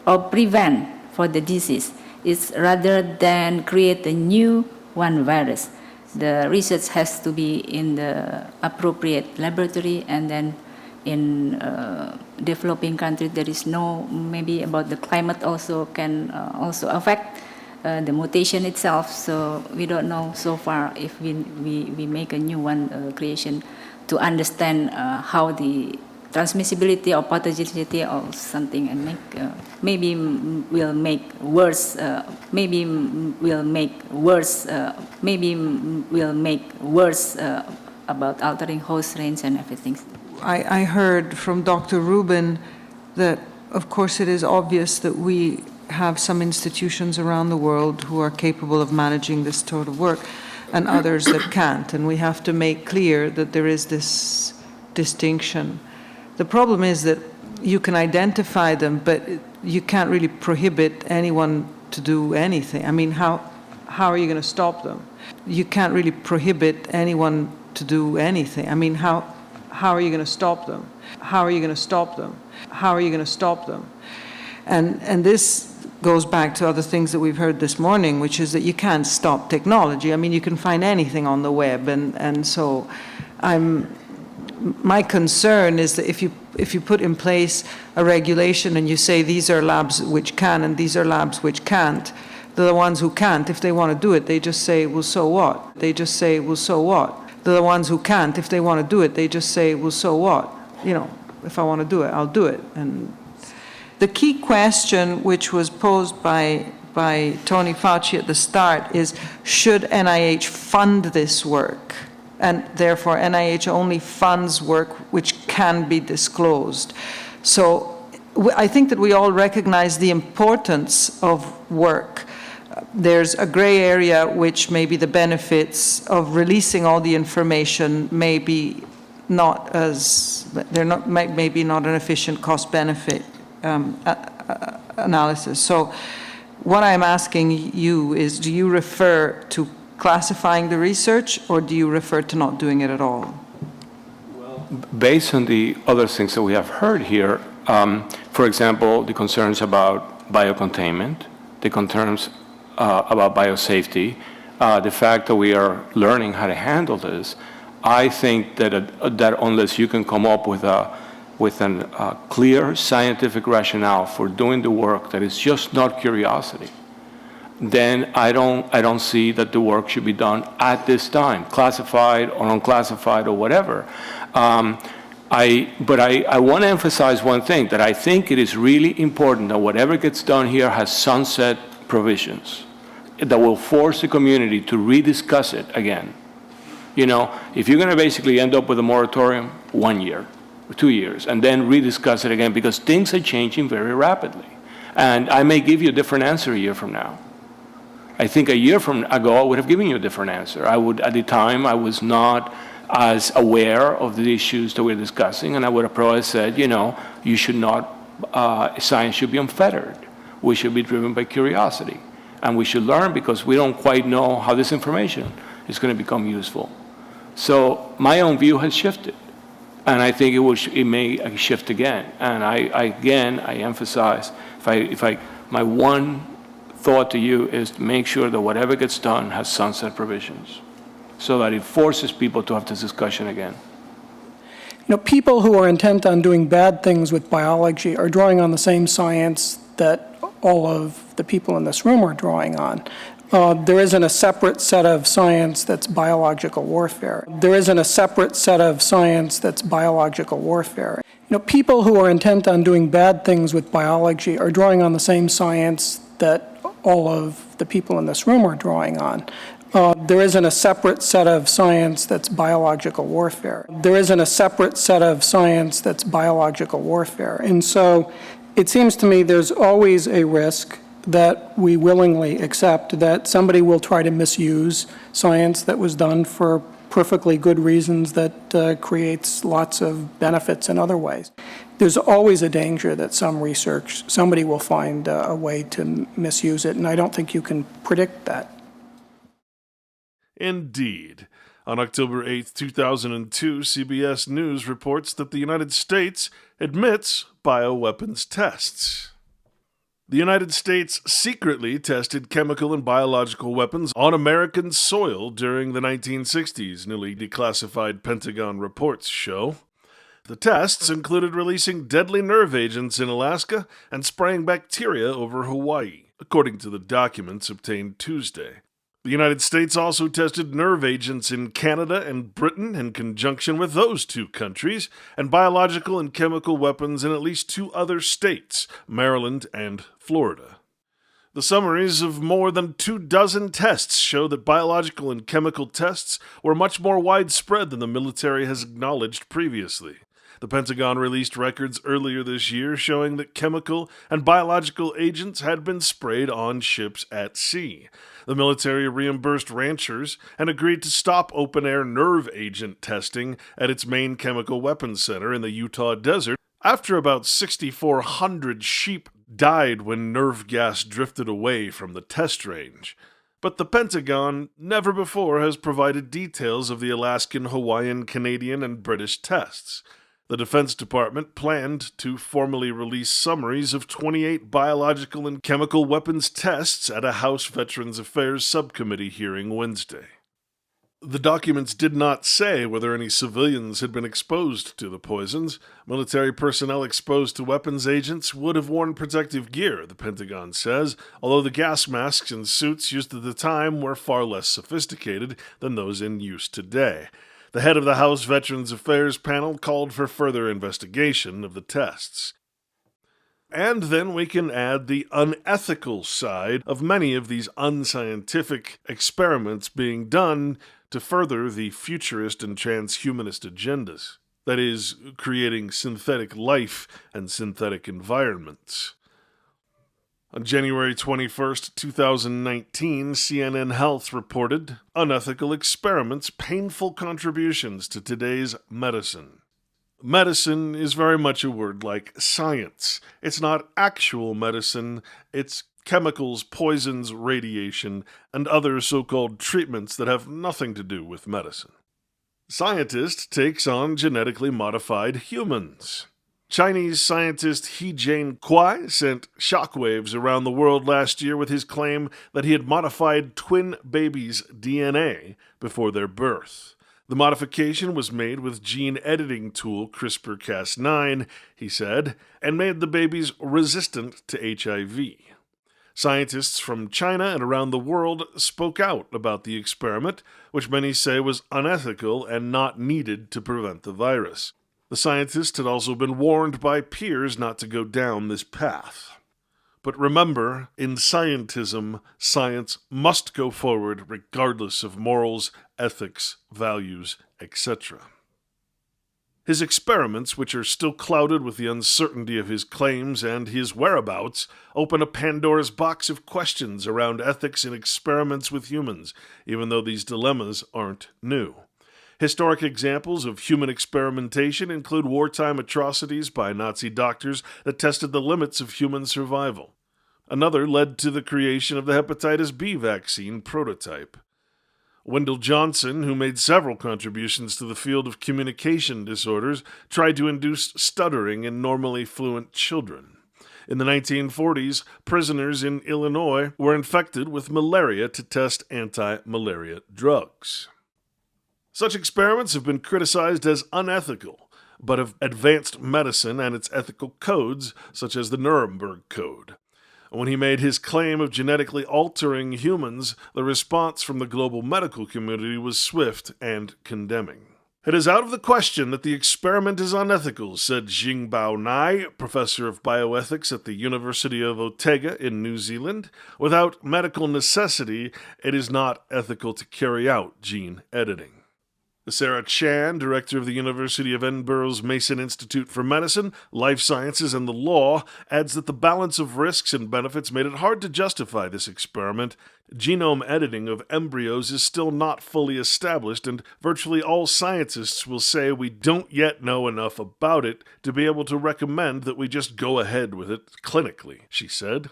or prevent for the disease. It's rather than create a new one virus. The research has to be in the appropriate laboratory, and then in developing countries there is no, maybe about the climate also can also affect the mutation itself. So we don't know so far if we make a new one creation to understand how the transmissibility or pathogenicity or something, and maybe will make worse. Maybe will make worse about altering host range and everything. I heard from Dr. Rubin that, of course, it is obvious that we have some institutions around the world who are capable of managing this sort of work, and others that can't, and we have to make clear that there is this distinction. The problem is that you can identify them, but you can't really prohibit anyone to do anything. I mean, how are you going to stop them? You can't really prohibit anyone to do anything. I mean, how are you going to stop them? How are you going to stop them? How are you going to stop them? And this goes back to other things that we've heard this morning, which is that you can't stop technology. I mean, you can find anything on the web, and so my concern is that if you put in place a regulation and you say these are labs which can and these are labs which can't, the ones who can't, if they want to do it, they just say, well, so what? They just say, well, so what? The ones who can't, if they want to do it, they just say, well, so what? You know, if I want to do it, I'll do it. And the key question, which was posed by Tony Fauci at the start, is should NIH fund this work? And therefore, NIH only funds work which can be disclosed. So I think that we all recognize the importance of work. There's a gray area which maybe the benefits of releasing all the information may be not as, they're not, maybe not an efficient cost-benefit analysis. So what I'm asking you is, do you refer to classifying the research, or do you refer to not doing it at all? Well, based on the other things that we have heard here, for example, the concerns about biocontainment, the concerns about biosafety, the fact that we are learning how to handle this, I think that that unless you can come up with a clear scientific rationale for doing the work that is just not curiosity, then I don't see that the work should be done at this time, classified or unclassified or whatever. But I want to emphasize one thing, that I think it is really important that whatever gets done here has sunset provisions that will force the community to rediscuss it again. You know, if you're going to basically end up with a moratorium, 1 year, 2 years, and then rediscuss it again, because things are changing very rapidly. And I may give you a different answer a year from now. I think a year from ago, I would have given you a different answer. At the time, I was not as aware of the issues that we're discussing, and I would have probably said, you know, you should not, science should be unfettered. We should be driven by curiosity. And we should learn because we don't quite know how this information is going to become useful. So my own view has shifted. And I think it may shift again. And I emphasize, my one thought to you is to make sure that whatever gets done has sunset provisions, so that it forces people to have this discussion again. You know, people who are intent on doing bad things with biology are drawing on the same science that all of the people in this room are drawing on. There isn't a separate set of science that's biological warfare. There isn't a separate set of science that's biological warfare. You know, people who are intent on doing bad things with biology are drawing on the same science that all of the people in this room are drawing on. There isn't a separate set of science that's biological warfare. There isn't a separate set of science that's biological warfare. And so it seems to me there's always a risk that we willingly accept that somebody will try to misuse science that was done for perfectly good reasons that creates lots of benefits in other ways. There's always a danger that somebody will find a way to misuse it, and I don't think you can predict that. Indeed. On October 8, 2002, CBS News reports that the United States admits bioweapons tests. The United States secretly tested chemical and biological weapons on American soil during the 1960s, newly declassified Pentagon reports show. The tests included releasing deadly nerve agents in Alaska and spraying bacteria over Hawaii, according to the documents obtained Tuesday. The United States also tested nerve agents in Canada and Britain in conjunction with those two countries, and biological and chemical weapons in at least 2 other states, Maryland and Florida. The summaries of more than 24 tests show that biological and chemical tests were much more widespread than the military has acknowledged previously. The Pentagon released records earlier this year showing that chemical and biological agents had been sprayed on ships at sea. The military reimbursed ranchers and agreed to stop open-air nerve agent testing at its main chemical weapons center in the Utah desert after about 6,400 sheep died when nerve gas drifted away from the test range. But the Pentagon never before has provided details of the Alaskan, Hawaiian, Canadian, and British tests. The Defense Department planned to formally release summaries of 28 biological and chemical weapons tests at a House Veterans Affairs Subcommittee hearing Wednesday. The documents did not say whether any civilians had been exposed to the poisons. Military personnel exposed to weapons agents would have worn protective gear, the Pentagon says, although the gas masks and suits used at the time were far less sophisticated than those in use today. The head of the House Veterans Affairs panel called for further investigation of the tests. And then we can add the unethical side of many of these unscientific experiments being done to further the futurist and transhumanist agendas. That is, creating synthetic life and synthetic environments. On January 21, 2019, CNN Health reported, "Unethical experiments, painful contributions to today's medicine." Medicine is very much a word like science. It's not actual medicine, it's chemicals, poisons, radiation, and other so-called treatments that have nothing to do with medicine. Scientist takes on genetically modified humans. Chinese scientist Herein sent shockwaves around the world last year with his claim that he had modified twin babies' DNA before their birth. The modification was made with gene editing tool CRISPR-Cas9, he said, and made the babies resistant to HIV. Scientists from China and around the world spoke out about the experiment, which many say was unethical and not needed to prevent the virus. The scientists had also been warned by peers not to go down this path. But remember, in scientism, science must go forward regardless of morals, ethics, values, etc. His experiments, which are still clouded with the uncertainty of his claims and his whereabouts, open a Pandora's box of questions around ethics in experiments with humans, even though these dilemmas aren't new. Historic examples of human experimentation include wartime atrocities by Nazi doctors that tested the limits of human survival. Another led to the creation of the hepatitis B vaccine prototype. Wendell Johnson, who made several contributions to the field of communication disorders, tried to induce stuttering in normally fluent children. In the 1940s, prisoners in Illinois were infected with malaria to test anti-malaria drugs. Such experiments have been criticized as unethical, but of advanced medicine and its ethical codes, such as the Nuremberg Code. When he made his claim of genetically altering humans, the response from the global medical community was swift and condemning. It is out of the question that the experiment is unethical, said Jingbao Nai, professor of bioethics at the University of Otago in New Zealand. Without medical necessity, it is not ethical to carry out gene editing. Sarah Chan, director of the University of Edinburgh's Mason Institute for Medicine, Life Sciences, and the Law, adds that the balance of risks and benefits made it hard to justify this experiment. Genome editing of embryos is still not fully established, and virtually all scientists will say we don't yet know enough about it to be able to recommend that we just go ahead with it clinically, she said.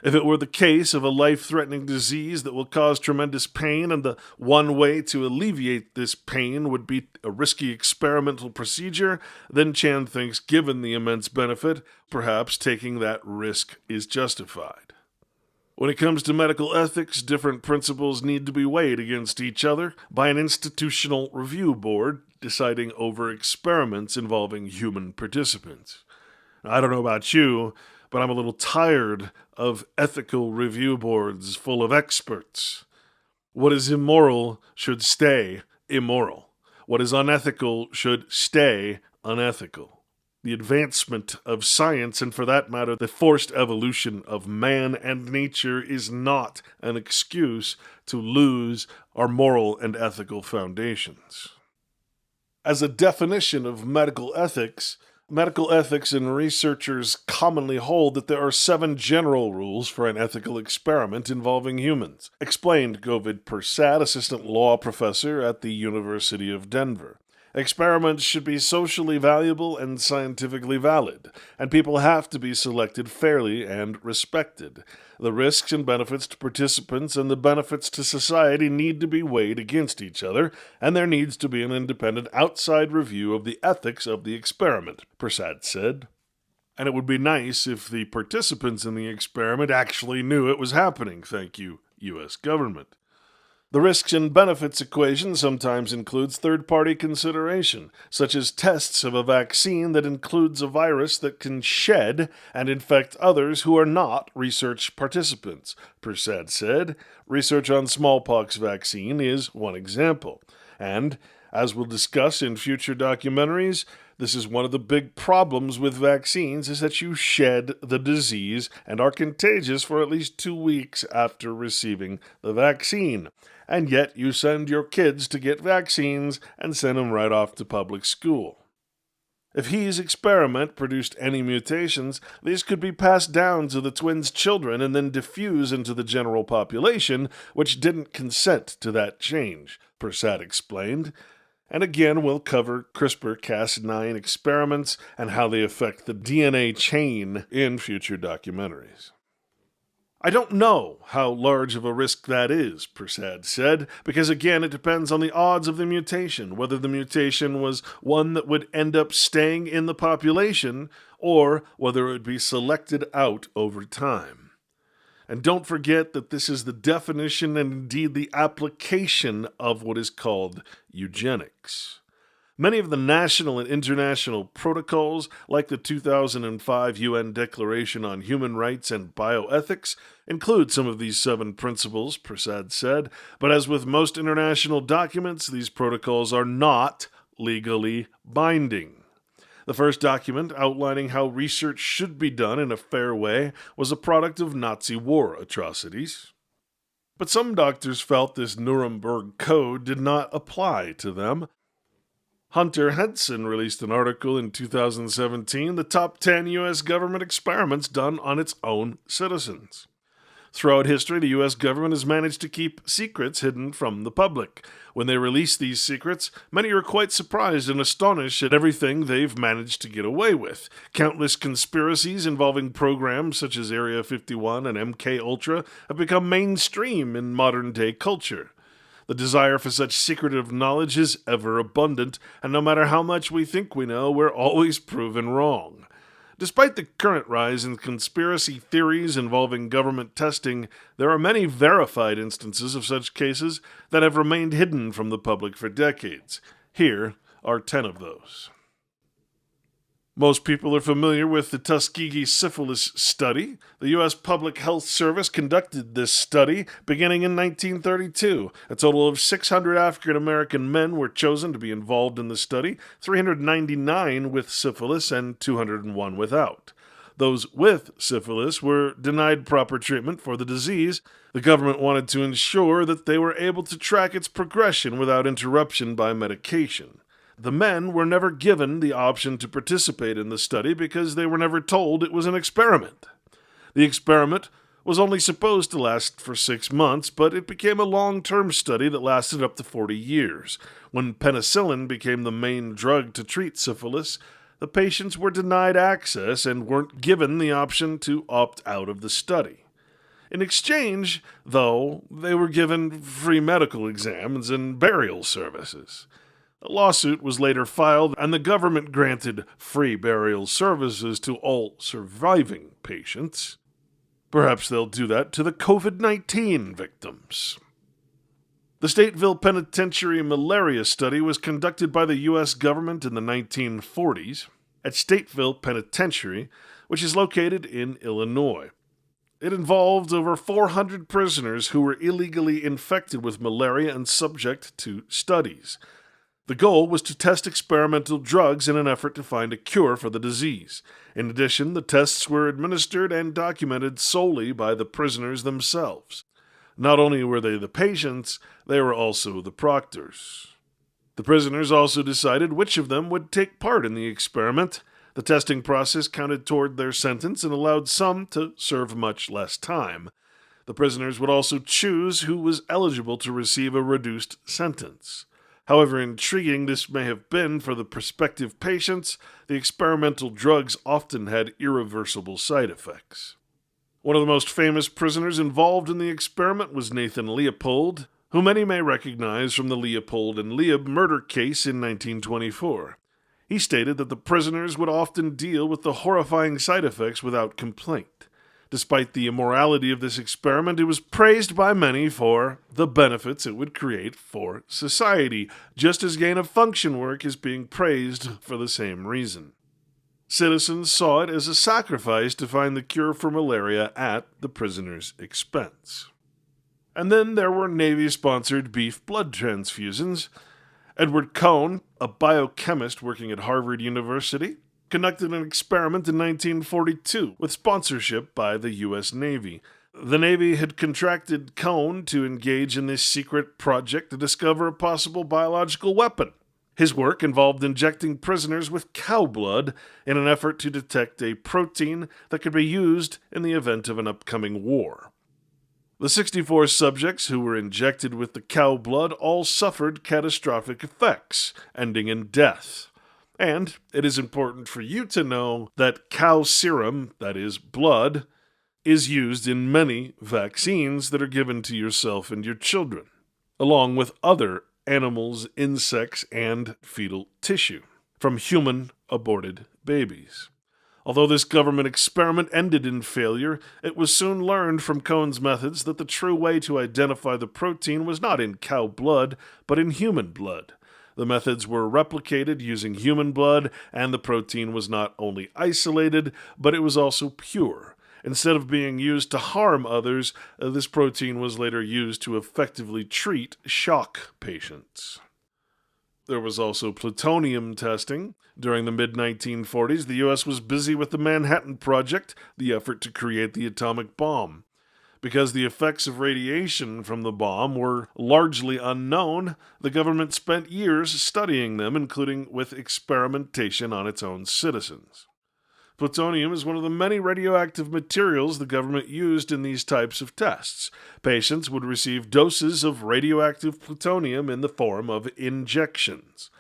If it were the case of a life-threatening disease that will cause tremendous pain, and the one way to alleviate this pain would be a risky experimental procedure, then Chan thinks, given the immense benefit, perhaps taking that risk is justified. When it comes to medical ethics, different principles need to be weighed against each other by an institutional review board deciding over experiments involving human participants. I don't know about you, but I'm a little tired of ethical review boards full of experts. What is immoral should stay immoral. What is unethical should stay unethical. The advancement of science, and for that matter, the forced evolution of man and nature, is not an excuse to lose our moral and ethical foundations. As a definition of medical ethics and researchers commonly hold that there are 7 general rules for an ethical experiment involving humans, explained Govind Persad, assistant law professor at the University of Denver. Experiments should be socially valuable and scientifically valid, and people have to be selected fairly and respected. The risks and benefits to participants and the benefits to society need to be weighed against each other, and there needs to be an independent outside review of the ethics of the experiment, Persad said. And it would be nice if the participants in the experiment actually knew it was happening, thank you, U.S. government. The risks and benefits equation sometimes includes third-party consideration, such as tests of a vaccine that includes a virus that can shed and infect others who are not research participants, Persad said. Research on smallpox vaccine is one example. And, as we'll discuss in future documentaries, this is one of the big problems with vaccines, is that you shed the disease and are contagious for at least 2 weeks after receiving the vaccine. And yet you send your kids to get vaccines and send them right off to public school. If He's experiment produced any mutations, these could be passed down to the twins' children and then diffuse into the general population, which didn't consent to that change, Persad explained. And again, we'll cover CRISPR-Cas9 experiments and how they affect the DNA chain in future documentaries. I don't know how large of a risk that is, Prasad said, because again, it depends on the odds of the mutation, whether the mutation was one that would end up staying in the population or whether it would be selected out over time. And don't forget that this is the definition and indeed the application of what is called eugenics. Many of the national and international protocols, like the 2005 UN Declaration on Human Rights and Bioethics, include some of these 7 principles, Prasad said, but as with most international documents, these protocols are not legally binding. The first document, outlining how research should be done in a fair way, was a product of Nazi war atrocities. But some doctors felt this Nuremberg Code did not apply to them. Hunter Henson released an article in 2017, the top 10 U.S. government experiments done on its own citizens. Throughout history, the U.S. government has managed to keep secrets hidden from the public. When they release these secrets, many are quite surprised and astonished at everything they've managed to get away with. Countless conspiracies involving programs such as Area 51 and MK have become mainstream in modern-day culture. The desire for such secretive knowledge is ever abundant, and no matter how much we think we know, we're always proven wrong. Despite the current rise in conspiracy theories involving government testing, there are many verified instances of such cases that have remained hidden from the public for decades. Here are 10 of those. Most people are familiar with the Tuskegee syphilis study. The U.S. Public Health Service conducted this study beginning in 1932. A total of 600 African-American men were chosen to be involved in the study, 399 with syphilis and 201 without. Those with syphilis were denied proper treatment for the disease. The government wanted to ensure that they were able to track its progression without interruption by medication. The men were never given the option to participate in the study because they were never told it was an experiment. The experiment was only supposed to last for 6 months, but it became a long-term study that lasted up to 40 years. When penicillin became the main drug to treat syphilis, the patients were denied access and weren't given the option to opt out of the study. In exchange, though, they were given free medical exams and burial services. A lawsuit was later filed, and the government granted free burial services to all surviving patients. Perhaps they'll do that to the COVID-19 victims. The Stateville Penitentiary malaria study was conducted by the U.S. government in the 1940s at Stateville Penitentiary, which is located in Illinois. It involved over 400 prisoners who were illegally infected with malaria and subject to studies. The goal was to test experimental drugs in an effort to find a cure for the disease. In addition, the tests were administered and documented solely by the prisoners themselves. Not only were they the patients, they were also the proctors. The prisoners also decided which of them would take part in the experiment. The testing process counted toward their sentence and allowed some to serve much less time. The prisoners would also choose who was eligible to receive a reduced sentence. However intriguing this may have been for the prospective patients, the experimental drugs often had irreversible side effects. One of the most famous prisoners involved in the experiment was Nathan Leopold, who many may recognize from the Leopold and Leib murder case in 1924. He stated that the prisoners would often deal with the horrifying side effects without complaint. Despite the immorality of this experiment, it was praised by many for the benefits it would create for society, just as gain-of-function work is being praised for the same reason. Citizens saw it as a sacrifice to find the cure for malaria at the prisoners' expense. And then there were Navy-sponsored beef blood transfusions. Edward Cohn, a biochemist working at Harvard University, conducted an experiment in 1942 with sponsorship by the U.S. Navy. The Navy had contracted Cohn to engage in this secret project to discover a possible biological weapon. His work involved injecting prisoners with cow blood in an effort to detect a protein that could be used in the event of an upcoming war. The 64 subjects who were injected with the cow blood all suffered catastrophic effects, ending in death. And it is important for you to know that cow serum, that is blood, is used in many vaccines that are given to yourself and your children, along with other animals, insects, and fetal tissue from human aborted babies. Although this government experiment ended in failure, it was soon learned from Cohen's methods that the true way to identify the protein was not in cow blood, but in human blood. The methods were replicated using human blood, and the protein was not only isolated, but it was also pure. Instead of being used to harm others, this protein was later used to effectively treat shock patients. There was also plutonium testing. During the mid-1940s, the U.S. was busy with the Manhattan Project, the effort to create the atomic bomb. Because the effects of radiation from the bomb were largely unknown, the government spent years studying them, including with experimentation on its own citizens. Plutonium is one of the many radioactive materials the government used in these types of tests. Patients would receive doses of radioactive plutonium in the form of injections.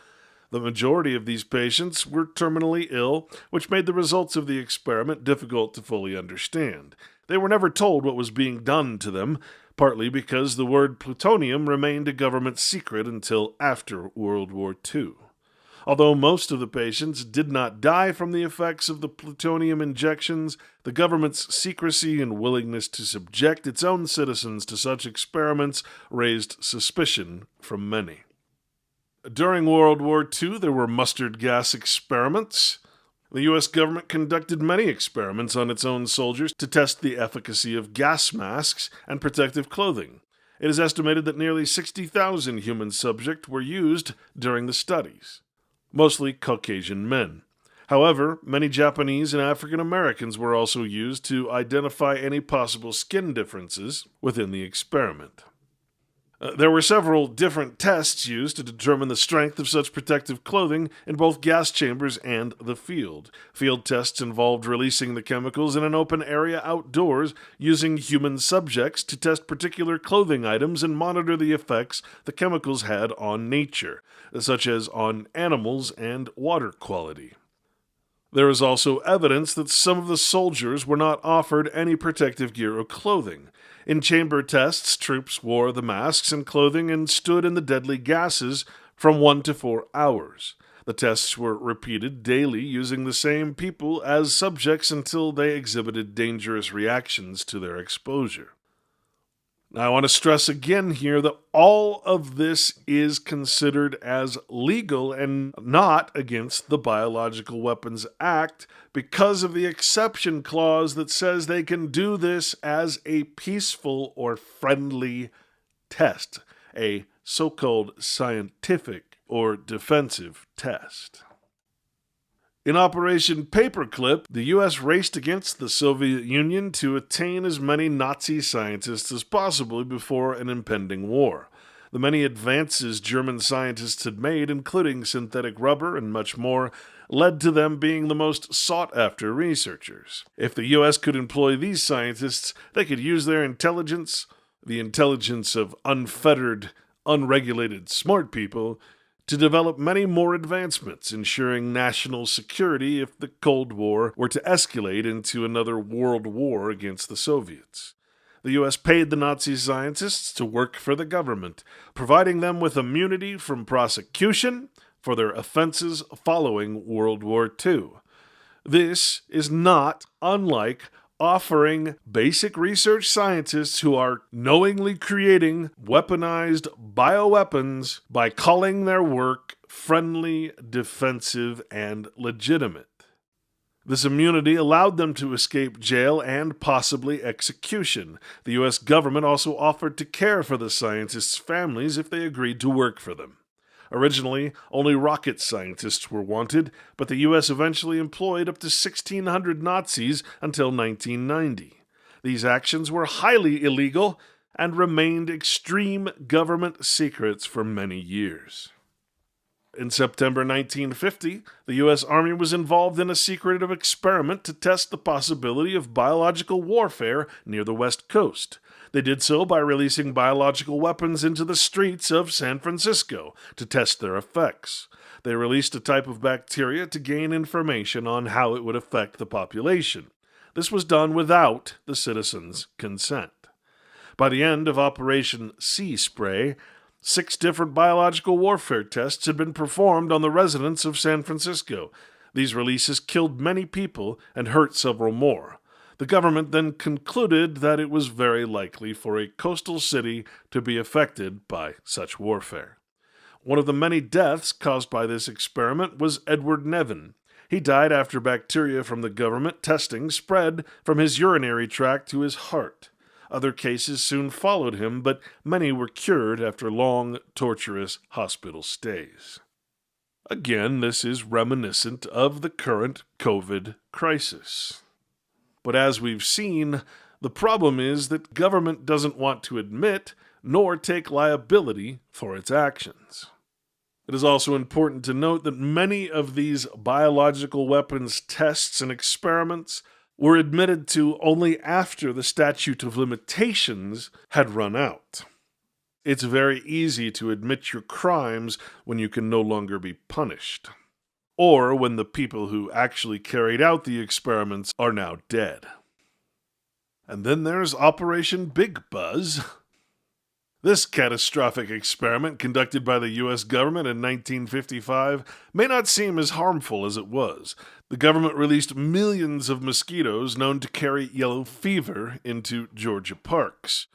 The majority of these patients were terminally ill, which made the results of the experiment difficult to fully understand. They were never told what was being done to them, partly because the word plutonium remained a government secret until after World War II. Although most of the patients did not die from the effects of the plutonium injections, the government's secrecy and willingness to subject its own citizens to such experiments raised suspicion from many. During World War II, there were mustard gas experiments. The U.S. government conducted many experiments on its own soldiers to test the efficacy of gas masks and protective clothing. It is estimated that nearly 60,000 human subjects were used during the studies, mostly Caucasian men. However, many Japanese and African Americans were also used to identify any possible skin differences within the experiment. There were several different tests used to determine the strength of such protective clothing in both gas chambers and the field. Field tests involved releasing the chemicals in an open area outdoors, using human subjects to test particular clothing items and monitor the effects the chemicals had on nature, such as on animals and water quality. There is also evidence that some of the soldiers were not offered any protective gear or clothing. In chamber tests, troops wore the masks and clothing and stood in the deadly gases from 1 to 4 hours. The tests were repeated daily using the same people as subjects until they exhibited dangerous reactions to their exposure. Now, I want to stress again here that all of this is considered as legal and not against the Biological Weapons Act because of the exception clause that says they can do this as a peaceful or friendly test, a so-called scientific or defensive test. In Operation Paperclip, the U.S. raced against the Soviet Union to attain as many Nazi scientists as possible before an impending war. The many advances German scientists had made, including synthetic rubber and much more, led to them being the most sought-after researchers. If the U.S. could employ these scientists, they could use their intelligence, the intelligence of unfettered, unregulated smart people, to develop many more advancements, ensuring national security if the Cold War were to escalate into another world war against the Soviets. The U.S. paid the Nazi scientists to work for the government, providing them with immunity from prosecution for their offenses following World War II. This is not unlike offering basic research scientists who are knowingly creating weaponized bioweapons by calling their work friendly, defensive, and legitimate. This immunity allowed them to escape jail and possibly execution. The U.S. government also offered to care for the scientists' families if they agreed to work for them. Originally, only rocket scientists were wanted, but the U.S. eventually employed up to 1,600 Nazis until 1990. These actions were highly illegal and remained extreme government secrets for many years. In September 1950, the U.S. Army was involved in a secretive experiment to test the possibility of biological warfare near the West Coast. They did so by releasing biological weapons into the streets of San Francisco to test their effects. They released a type of bacteria to gain information on how it would affect the population. this was done without the citizens' consent. By the end of Operation Sea Spray, 6 different biological warfare tests had been performed on the residents of San Francisco. These releases killed many people and hurt several more. The government then concluded that it was very likely for a coastal city to be affected by such warfare. One of the many deaths caused by this experiment was Edward Nevin. He died after bacteria from the government testing spread from his urinary tract to his heart. Other cases soon followed him, but many were cured after long, torturous hospital stays. Again, this is reminiscent of the current COVID crisis. But as we've seen, the problem is that government doesn't want to admit nor take liability for its actions. It is also important to note that many of these biological weapons tests and experiments were admitted to only after the statute of limitations had run out. It's very easy to admit your crimes when you can no longer be punished, or when the people who actually carried out the experiments are now dead. And then there's Operation Big Buzz. This catastrophic experiment conducted by the U.S. government in 1955 may not seem as harmful as it was. The government released millions of mosquitoes known to carry yellow fever into Georgia parks.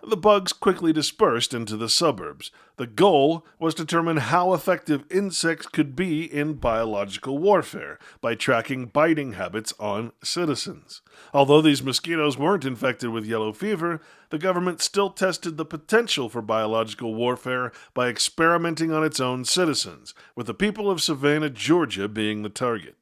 The bugs quickly dispersed into the suburbs. The goal was to determine how effective insects could be in biological warfare by tracking biting habits on citizens. Although these mosquitoes weren't infected with yellow fever, the government still tested the potential for biological warfare by experimenting on its own citizens, with the people of Savannah, Georgia being the target.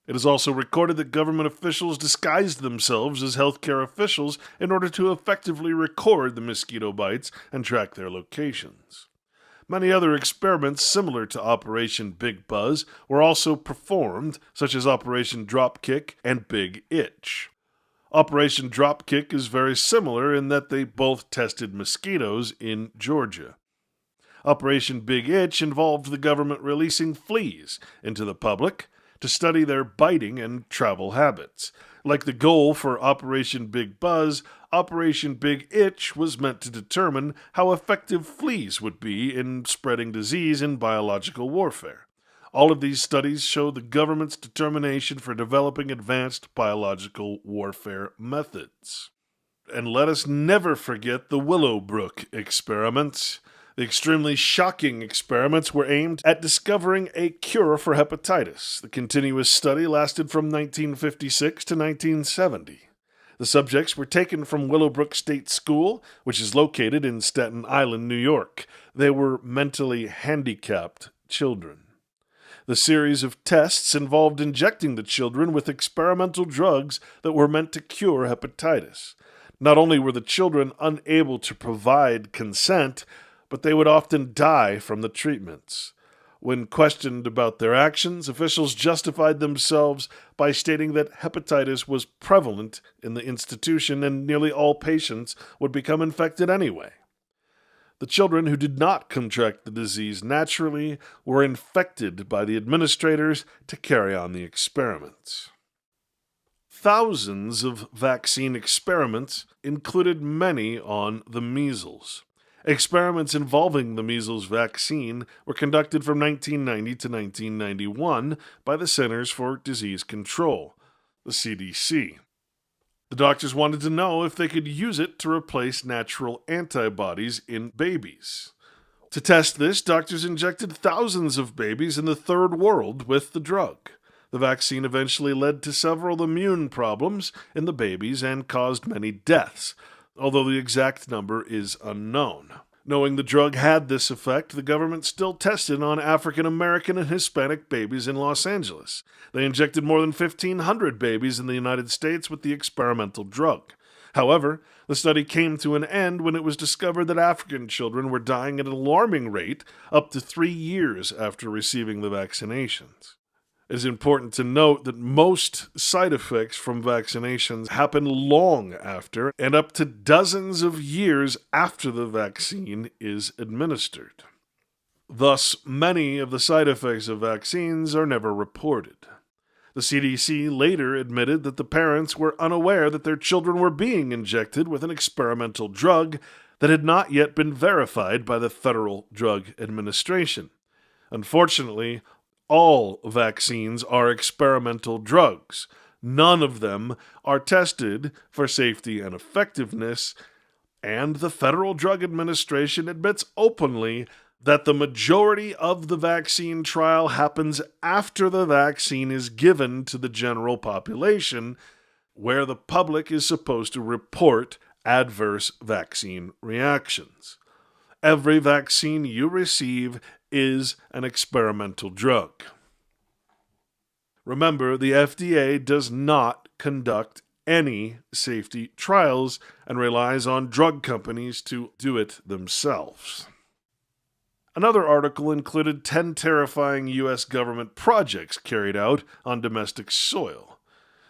It is also recorded that government officials disguised themselves as healthcare officials in order to effectively record the mosquito bites and track their locations. Many other experiments similar to Operation Big Buzz were also performed, such as Operation Dropkick and Big Itch. Operation Dropkick is very similar in that they both tested mosquitoes in Georgia. Operation Big Itch involved the government releasing fleas into the public to study their biting and travel habits. Like the goal for Operation Big Buzz, Operation Big Itch was meant to determine how effective fleas would be in spreading disease in biological warfare. All of these studies show the government's determination for developing advanced biological warfare methods. And let us never forget the Willowbrook experiments. The extremely shocking experiments were aimed at discovering a cure for hepatitis. The continuous study lasted from 1956 to 1970. The subjects were taken from Willowbrook State School, which is located in Staten Island, New York. They were mentally handicapped children. The series of tests involved injecting the children with experimental drugs that were meant to cure hepatitis. Not only were the children unable to provide consent, but they would often die from the treatments. When questioned about their actions, officials justified themselves by stating that hepatitis was prevalent in the institution and nearly all patients would become infected anyway. The children who did not contract the disease naturally were infected by the administrators to carry on the experiments. Thousands of vaccine experiments included many on the measles. Experiments involving the measles vaccine were conducted from 1990 to 1991 by the Centers for Disease Control, the CDC. The doctors wanted to know if they could use it to replace natural antibodies in babies. To test this, doctors injected thousands of babies in the Third World with the drug. The vaccine eventually led to several immune problems in the babies and caused many deaths, although the exact number is unknown. Knowing the drug had this effect, the government still tested on African American and Hispanic babies in Los Angeles. They injected more than 1,500 babies in the United States with the experimental drug. However, the study came to an end when it was discovered that African children were dying at an alarming rate up to 3 years after receiving the vaccinations. It is important to note that most side effects from vaccinations happen long after and up to dozens of years after the vaccine is administered. Thus, many of the side effects of vaccines are never reported. The CDC later admitted that the parents were unaware that their children were being injected with an experimental drug that had not yet been verified by the Federal Drug Administration. Unfortunately, all vaccines are experimental drugs. None of them are tested for safety and effectiveness, and the Federal Drug Administration admits openly that the majority of the vaccine trial happens after the vaccine is given to the general population, where the public is supposed to report adverse vaccine reactions. Every vaccine you receive is an experimental drug. Remember, the FDA does not conduct any safety trials and relies on drug companies to do it themselves. Another article included 10 terrifying U.S. government projects carried out on domestic soil.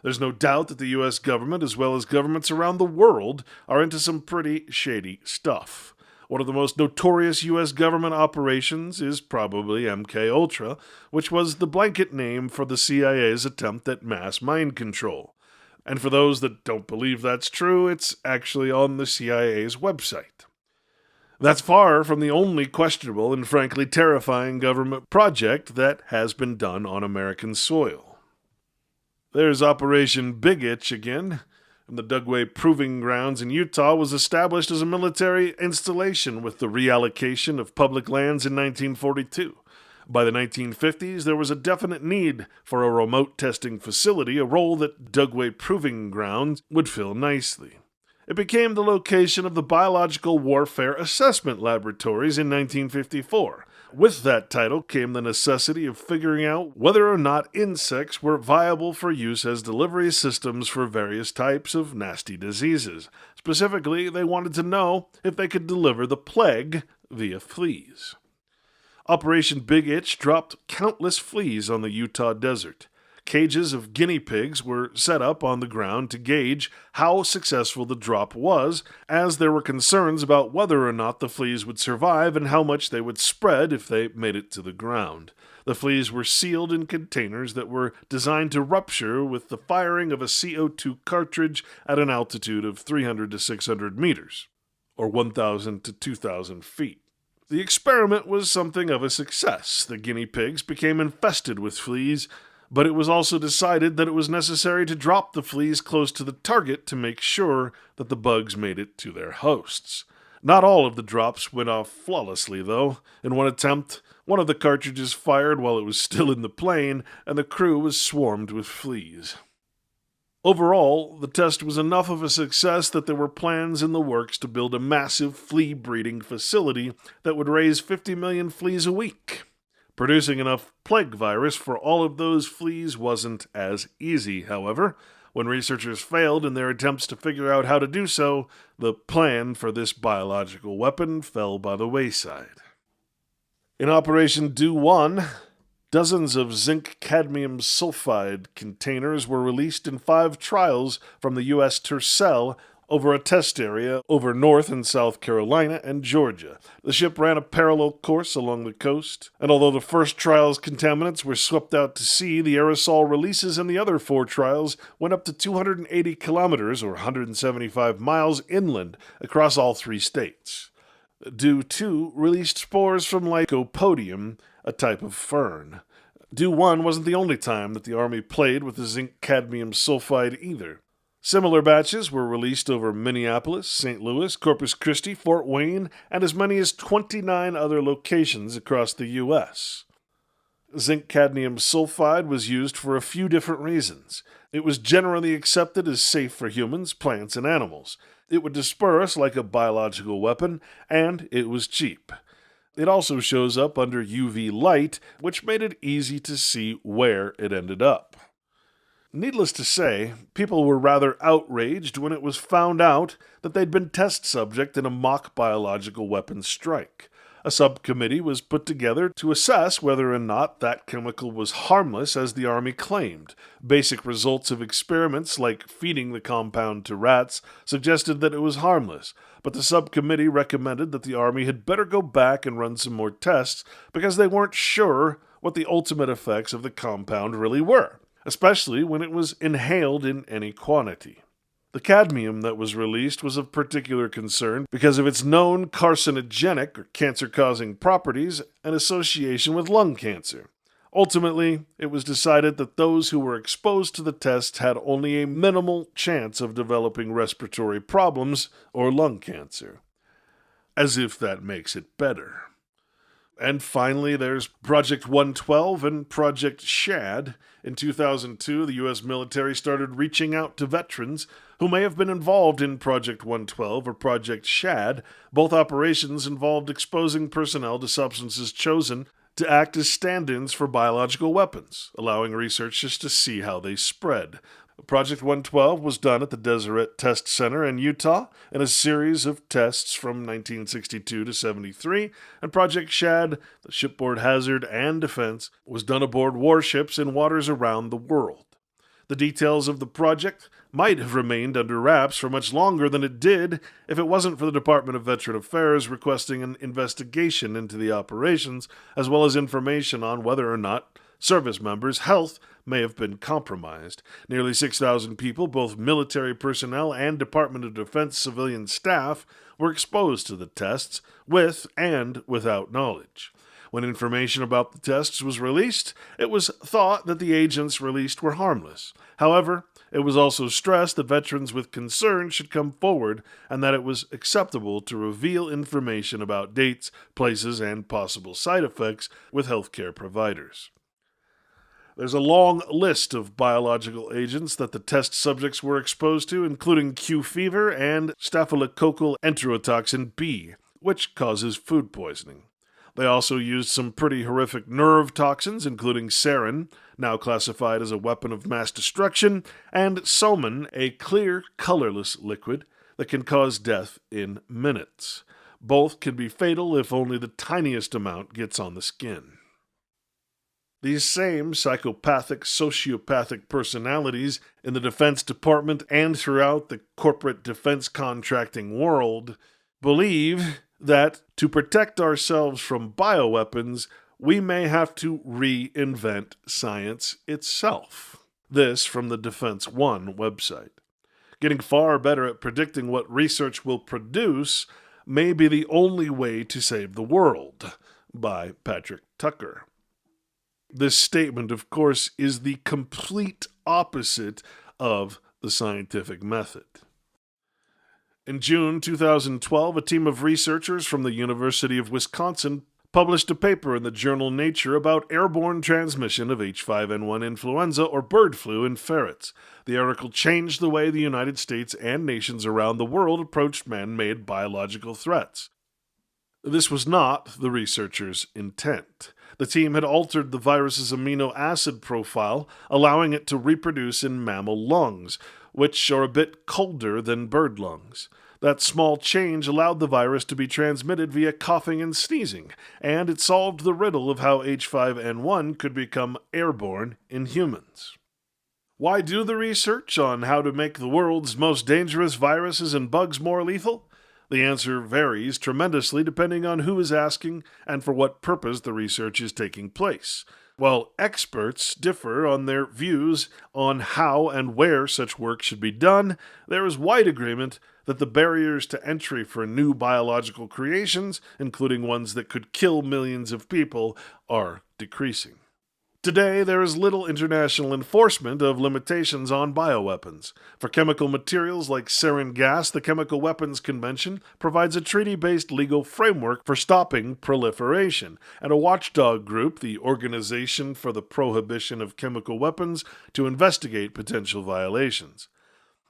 There's no doubt that the U.S. government, as well as governments around the world, are into some pretty shady stuff. One of the most notorious U.S. government operations is probably MKUltra, which was the blanket name for the CIA's attempt at mass mind control. And for those that don't believe that's true, it's actually on the CIA's website. That's far from the only questionable and frankly terrifying government project that has been done on American soil. There's Operation Big Itch again, and the Dugway Proving Grounds in Utah was established as a military installation with the reallocation of public lands in 1942. By the 1950s, there was a definite need for a remote testing facility, a role that Dugway Proving Grounds would fill nicely. It became the location of the Biological Warfare Assessment Laboratories in 1954. With that title came the necessity of figuring out whether or not insects were viable for use as delivery systems for various types of nasty diseases. Specifically, they wanted to know if they could deliver the plague via fleas. Operation Big Itch dropped countless fleas on the Utah desert. Cages of guinea pigs were set up on the ground to gauge how successful the drop was, as there were concerns about whether or not the fleas would survive and how much they would spread if they made it to the ground. The fleas were sealed in containers that were designed to rupture with the firing of a CO2 cartridge at an altitude of 300 to 600 meters, or 1,000 to 2,000 feet. The experiment was something of a success. The guinea pigs became infested with fleas, but it was also decided that it was necessary to drop the fleas close to the target to make sure that the bugs made it to their hosts. Not all of the drops went off flawlessly, though. In one attempt, one of the cartridges fired while it was still in the plane, and the crew was swarmed with fleas. Overall, the test was enough of a success that there were plans in the works to build a massive flea breeding facility that would raise 50 million fleas a week. Producing enough plague virus for all of those fleas wasn't as easy, however. When researchers failed in their attempts to figure out how to do so, the plan for this biological weapon fell by the wayside. In Operation Do 1, dozens of zinc-cadmium sulfide containers were released in 5 trials from the U.S. Tercel over a test area over North and South Carolina and Georgia. The ship ran a parallel course along the coast, and although the first trial's contaminants were swept out to sea, the aerosol releases in the other 4 trials went up to 280 kilometers, or 175 miles inland, across all 3 states. Do 2 released spores from Lycopodium, a type of fern. Do 1 wasn't the only time that the Army played with the zinc-cadmium sulfide either. Similar batches were released over Minneapolis, St. Louis, Corpus Christi, Fort Wayne, and as many as 29 other locations across the U.S. Zinc-cadmium sulfide was used for a few different reasons. It was generally accepted as safe for humans, plants, and animals. It would disperse like a biological weapon, and it was cheap. It also shows up under UV light, which made it easy to see where it ended up. Needless to say, people were rather outraged when it was found out that they'd been test subject in a mock biological weapons strike. A subcommittee was put together to assess whether or not that chemical was harmless as the Army claimed. Basic results of experiments like feeding the compound to rats suggested that it was harmless, but the subcommittee recommended that the Army had better go back and run some more tests because they weren't sure what the ultimate effects of the compound really were. especially when it was inhaled in any quantity. The cadmium that was released was of particular concern because of its known carcinogenic or cancer-causing properties and association with lung cancer. Ultimately, it was decided that those who were exposed to the test had only a minimal chance of developing respiratory problems or lung cancer. As if that makes it better. And finally, there's Project 112 and Project SHAD. In 2002, the U.S. military started reaching out to veterans who may have been involved in Project 112 or Project SHAD. Both operations involved exposing personnel to substances chosen to act as stand-ins for biological weapons, allowing researchers to see how they spread. Project 112 was done at the Deseret Test Center in Utah in a series of tests from 1962 to 73, and Project SHAD, the shipboard hazard and defense, was done aboard warships in waters around the world. The details of the project might have remained under wraps for much longer than it did if it wasn't for the Department of Veteran Affairs requesting an investigation into the operations, as well as information on whether or not service members' health may have been compromised. Nearly 6,000 people, both military personnel and Department of Defense civilian staff, were exposed to the tests with and without knowledge. When information about the tests was released, it was thought that the agents released were harmless. However, it was also stressed that veterans with concern should come forward and that it was acceptable to reveal information about dates, places, and possible side effects with healthcare providers. There's a long list of biological agents that the test subjects were exposed to, including Q fever and staphylococcal enterotoxin B, which causes food poisoning. They also used some pretty horrific nerve toxins, including sarin, now classified as a weapon of mass destruction, and soman, a clear, colorless liquid that can cause death in minutes. Both can be fatal if only the tiniest amount gets on the skin. These same psychopathic, sociopathic personalities in the Defense Department and throughout the corporate defense contracting world believe that to protect ourselves from bioweapons, we may have to reinvent science itself. This from the Defense One website. Getting far better at predicting what research will produce may be the only way to save the world, by Patrick Tucker. This statement, of course, is the complete opposite of the scientific method. In June 2012, a team of researchers from the University of Wisconsin published a paper in the journal Nature about airborne transmission of H5N1 influenza or bird flu in ferrets. The article changed the way the United States and nations around the world approached man-made biological threats. This was not the researchers' intent. The team had altered the virus's amino acid profile, allowing it to reproduce in mammal lungs, which are a bit colder than bird lungs. That small change allowed the virus to be transmitted via coughing and sneezing, and it solved the riddle of how H5N1 could become airborne in humans. Why do the research on how to make the world's most dangerous viruses and bugs more lethal? The answer varies tremendously depending on who is asking and for what purpose the research is taking place. While experts differ on their views on how and where such work should be done, there is wide agreement that the barriers to entry for new biological creations, including ones that could kill millions of people, are decreasing. Today, there is little international enforcement of limitations on bioweapons. For chemical materials like sarin gas, the Chemical Weapons Convention provides a treaty-based legal framework for stopping proliferation, and a watchdog group, the Organization for the Prohibition of Chemical Weapons, to investigate potential violations.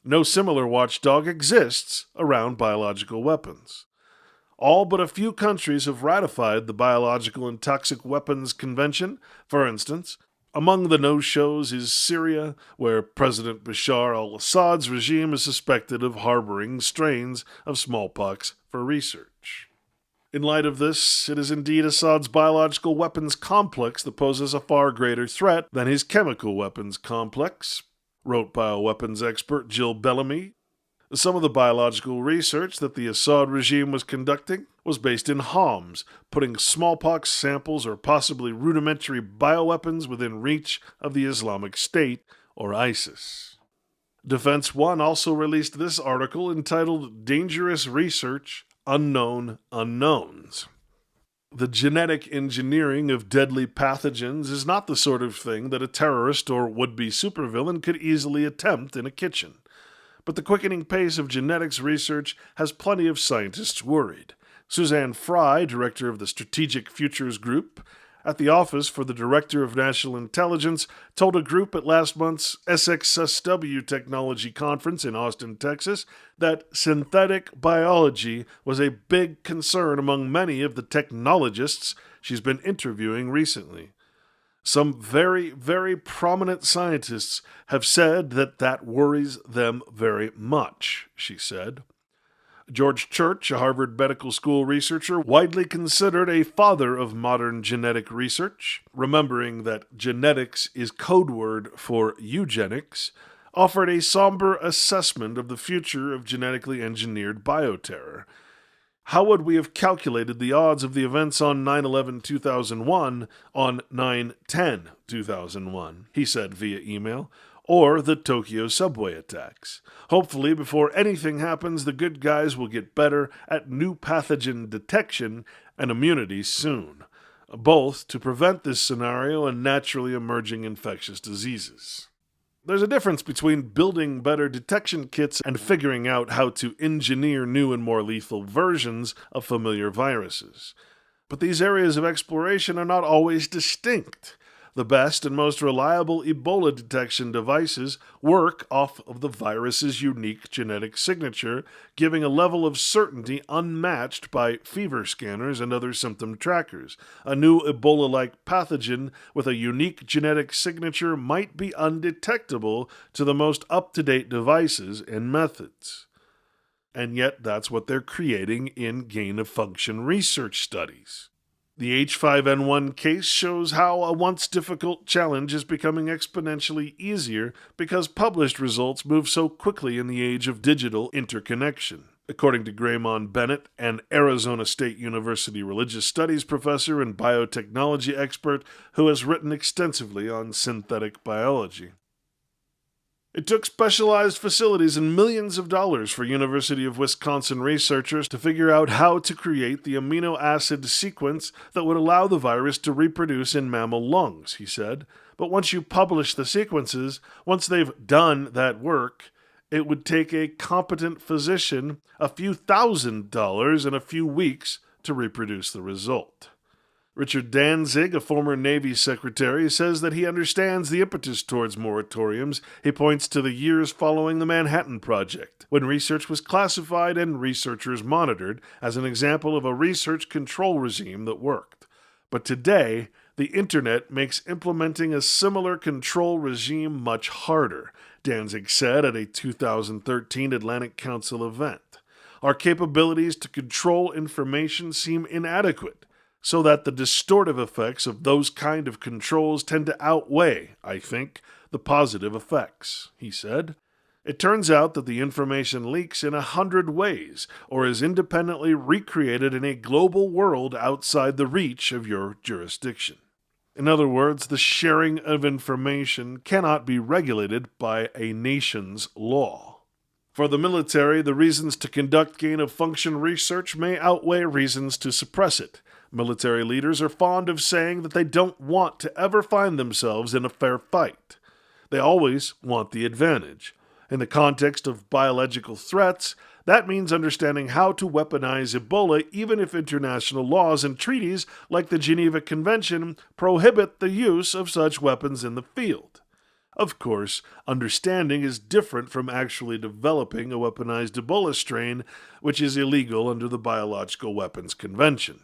No similar watchdog exists around biological weapons. All but a few countries have ratified the Biological and Toxic Weapons Convention. For instance, among the no-shows is Syria, where President Bashar al-Assad's regime is suspected of harboring strains of smallpox for research. In light of this, it is indeed Assad's biological weapons complex that poses a far greater threat than his chemical weapons complex, wrote bioweapons expert Jill Bellamy. Some of the biological research that the Assad regime was conducting was based in Homs, putting smallpox samples or possibly rudimentary bioweapons within reach of the Islamic State, or ISIS. Defense One also released this article entitled Dangerous Research, Unknown Unknowns. The genetic engineering of deadly pathogens is not the sort of thing that a terrorist or would-be supervillain could easily attempt in a kitchen. But the quickening pace of genetics research has plenty of scientists worried. Suzanne Fry, director of the Strategic Futures Group at the Office for the Director of National Intelligence, told a group at last month's SXSW Technology Conference in Austin, Texas, that synthetic biology was a big concern among many of the technologists she's been interviewing recently. Some very, very prominent scientists have said that worries them very much, she said. George Church, a Harvard Medical School researcher, widely considered a father of modern genetic research, remembering that genetics is code word for eugenics, offered a somber assessment of the future of genetically engineered bioterror. How would we have calculated the odds of the events on 9/11/2001 on 9/10/2001, he said via email, or the Tokyo subway attacks? Hopefully, before anything happens, the good guys will get better at new pathogen detection and immunity soon, both to prevent this scenario and naturally emerging infectious diseases. There's a difference between building better detection kits and figuring out how to engineer new and more lethal versions of familiar viruses. But these areas of exploration are not always distinct. The best and most reliable Ebola detection devices work off of the virus's unique genetic signature, giving a level of certainty unmatched by fever scanners and other symptom trackers. A new Ebola-like pathogen with a unique genetic signature might be undetectable to the most up-to-date devices and methods. And yet that's what they're creating in gain-of-function research studies. The H5N1 case shows how a once difficult challenge is becoming exponentially easier because published results move so quickly in the age of digital interconnection. According to Graymon Bennett, an Arizona State University religious studies professor and biotechnology expert who has written extensively on synthetic biology. It took specialized facilities and millions of dollars for University of Wisconsin researchers to figure out how to create the amino acid sequence that would allow the virus to reproduce in mammal lungs, he said. But once you publish the sequences, once they've done that work, it would take a competent physician a few $1,000s and a few weeks to reproduce the result. Richard Danzig, a former Navy secretary, says that he understands the impetus towards moratoriums. He points to the years following the Manhattan Project, when research was classified and researchers monitored, as an example of a research control regime that worked. But today, the internet makes implementing a similar control regime much harder, Danzig said at a 2013 Atlantic Council event. Our capabilities to control information seem inadequate, so that the distortive effects of those kind of controls tend to outweigh, I think, the positive effects, he said. It turns out that the information leaks in 100 ways, or is independently recreated in a global world outside the reach of your jurisdiction. In other words, the sharing of information cannot be regulated by a nation's law. For the military, the reasons to conduct gain-of-function research may outweigh reasons to suppress it. Military leaders are fond of saying that they don't want to ever find themselves in a fair fight. They always want the advantage. In the context of biological threats, that means understanding how to weaponize Ebola even if international laws and treaties like the Geneva Convention prohibit the use of such weapons in the field. Of course, understanding is different from actually developing a weaponized Ebola strain, which is illegal under the Biological Weapons Convention.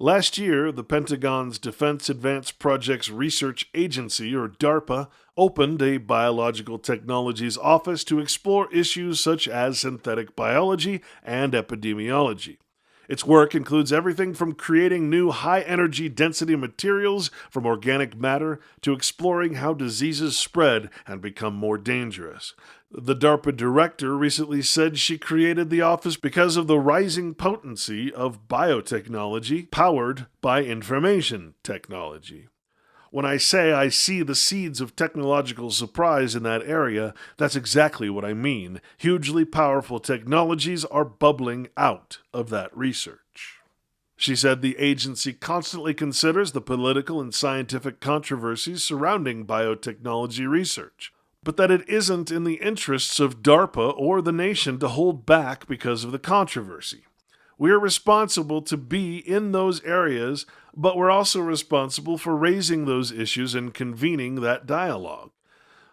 Last year, the Pentagon's Defense Advanced Projects Research Agency, or DARPA, opened a biological technologies office to explore issues such as synthetic biology and epidemiology. Its work includes everything from creating new high-energy density materials from organic matter to exploring how diseases spread and become more dangerous. The DARPA director recently said she created the office because of the rising potency of biotechnology powered by information technology. When I say I see the seeds of technological surprise in that area, that's exactly what I mean. Hugely powerful technologies are bubbling out of that research. She said the agency constantly considers the political and scientific controversies surrounding biotechnology research, but that it isn't in the interests of DARPA or the nation to hold back because of the controversy. We are responsible to be in those areas, but we're also responsible for raising those issues and convening that dialogue.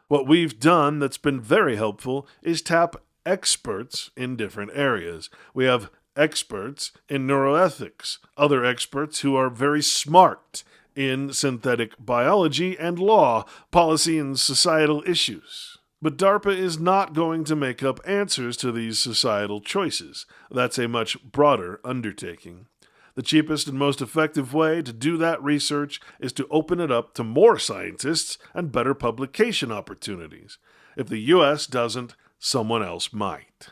What we've done that's been very helpful is tap experts in different areas. We have experts in neuroethics, other experts who are very smart in synthetic biology and law, policy and societal issues. But DARPA is not going to make up answers to these societal choices. That's a much broader undertaking. The cheapest and most effective way to do that research is to open it up to more scientists and better publication opportunities. If the U.S. doesn't, someone else might.